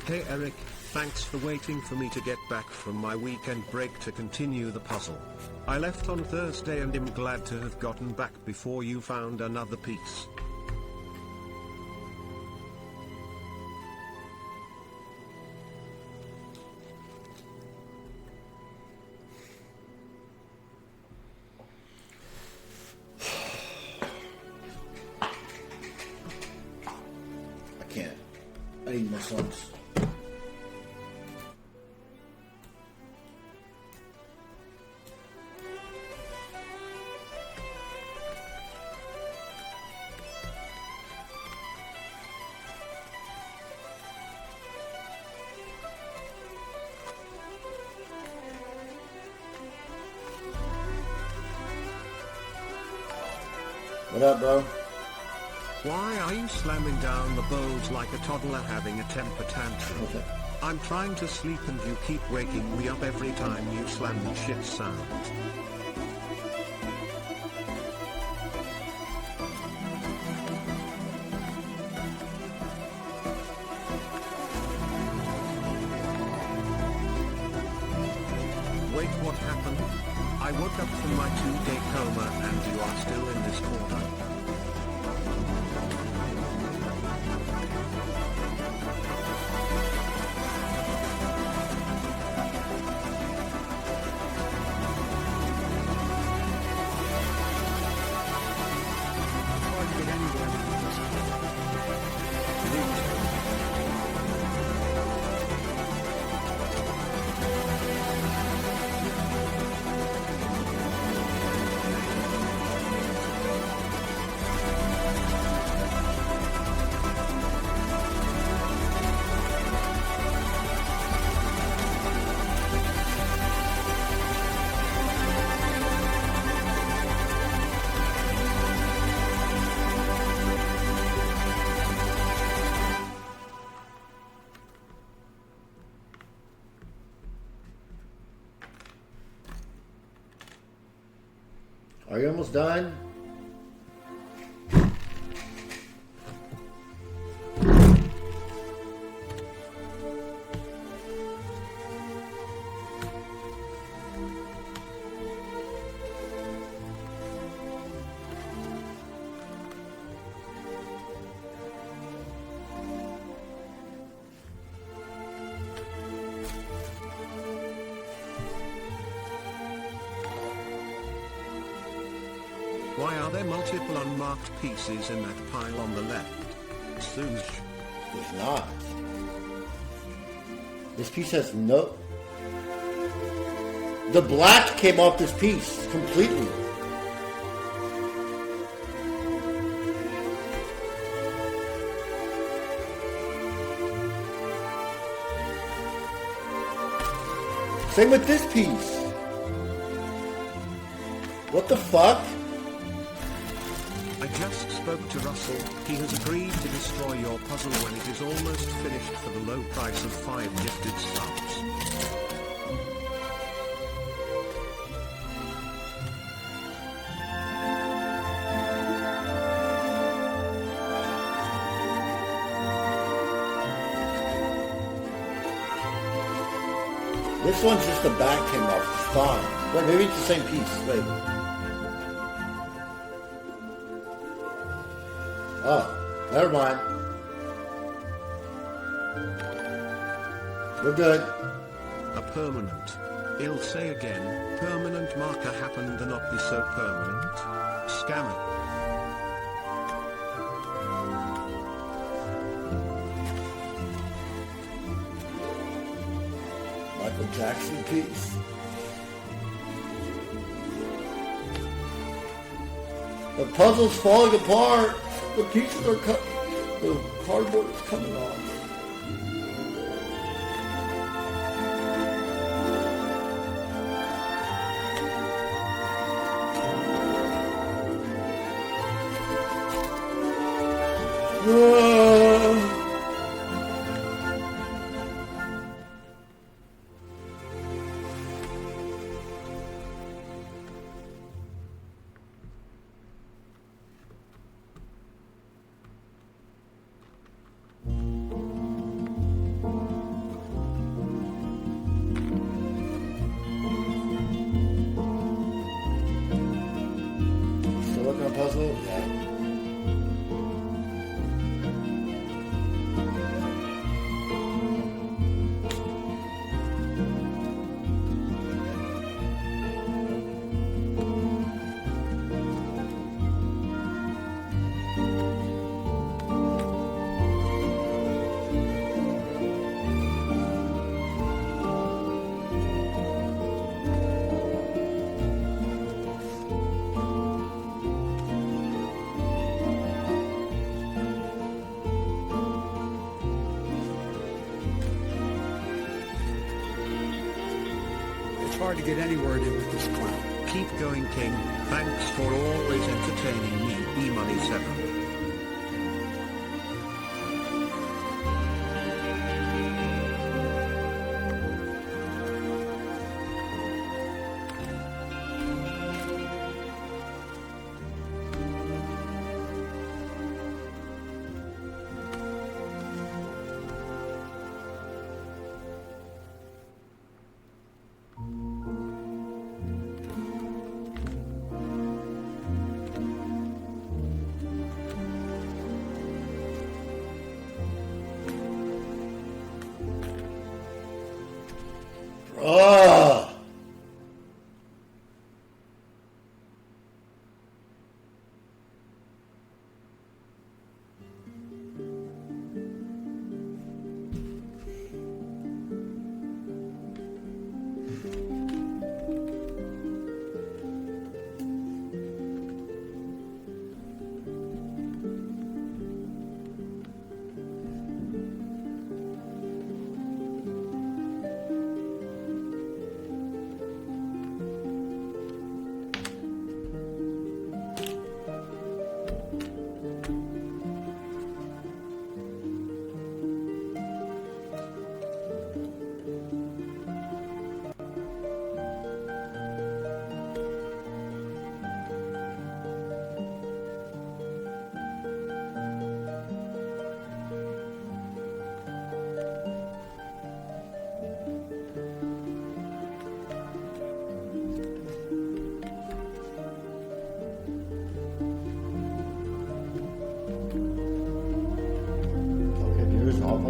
Hey Eric, thanks for waiting for me to get back from my weekend break to continue the puzzle. I left on Thursday and am glad to have gotten back before you found another piece. I can't. I need more slugs. What up, bro? Why are you slamming down the bowls like a toddler having a temper tantrum? Okay. I'm trying to sleep and you keep waking me up every time you slam the shit sound. Wait, what happened? I woke up from my 2-day coma and you are still in this corner. Are you almost done? Why are there multiple unmarked pieces in that pile on the left? Swoosh. There's not. This piece has no... The black came off this piece completely. Same with this piece. What the fuck? I just spoke to Russell. He has agreed to destroy your puzzle when it is almost finished for the low price of 5 gifted subs. This one's just the back came off. It's fine. Wait, maybe it's the same piece. Wait. Oh, never mind. We're good. A permanent. I'll say again, permanent marker happened to not be so permanent. Scammer. Michael Jackson piece. The puzzle's falling apart. The pieces are cut. The cardboard is coming off. Still working on puzzle? Yeah. It's hard to get any word in with this clown. Keep going, King. Thanks for always entertaining me, E-Money7.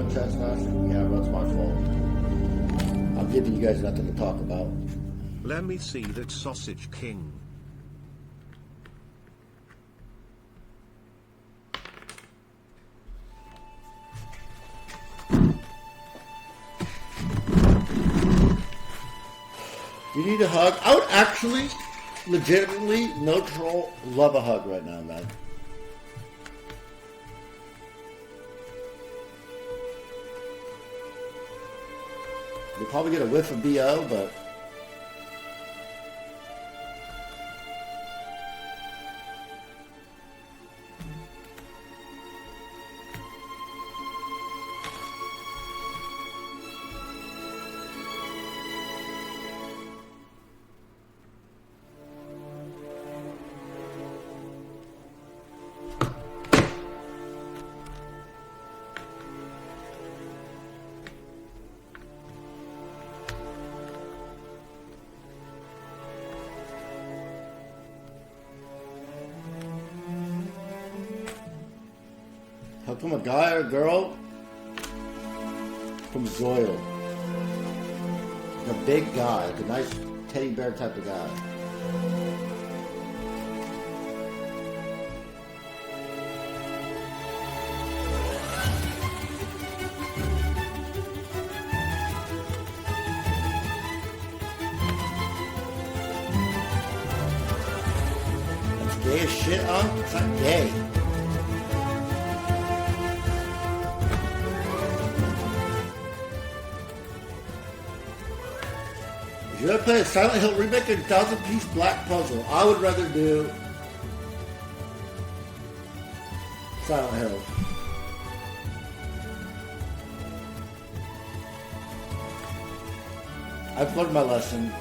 about trespassing? Yeah, that's my fault. I'm giving you guys nothing to talk about. Let me see that sausage king. You need a hug? I would actually, legitimately, no troll, love a hug right now, man. You'll probably get a whiff of BO, but... How come a guy or a girl from Zoil? A big guy, like a nice teddy bear type of guy. That's gay as shit, huh? It's not gay. You ever play a Silent Hill remake or 1000-piece black puzzle? I would rather do Silent Hill. I've learned my lesson.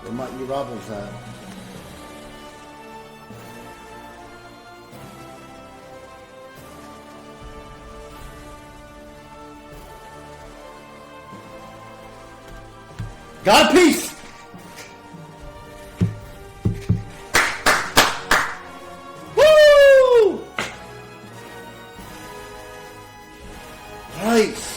Where might you robbers at? God peace! Woo! Nice.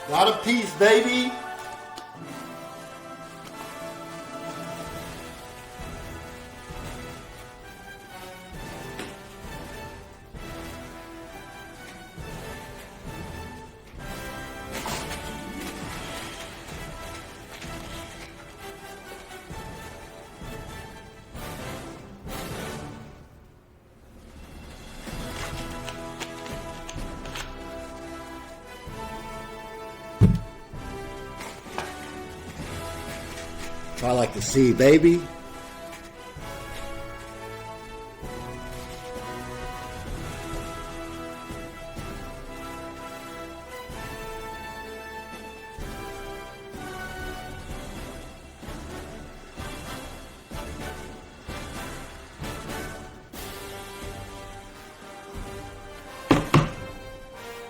Got a piece, baby. I like to see, baby.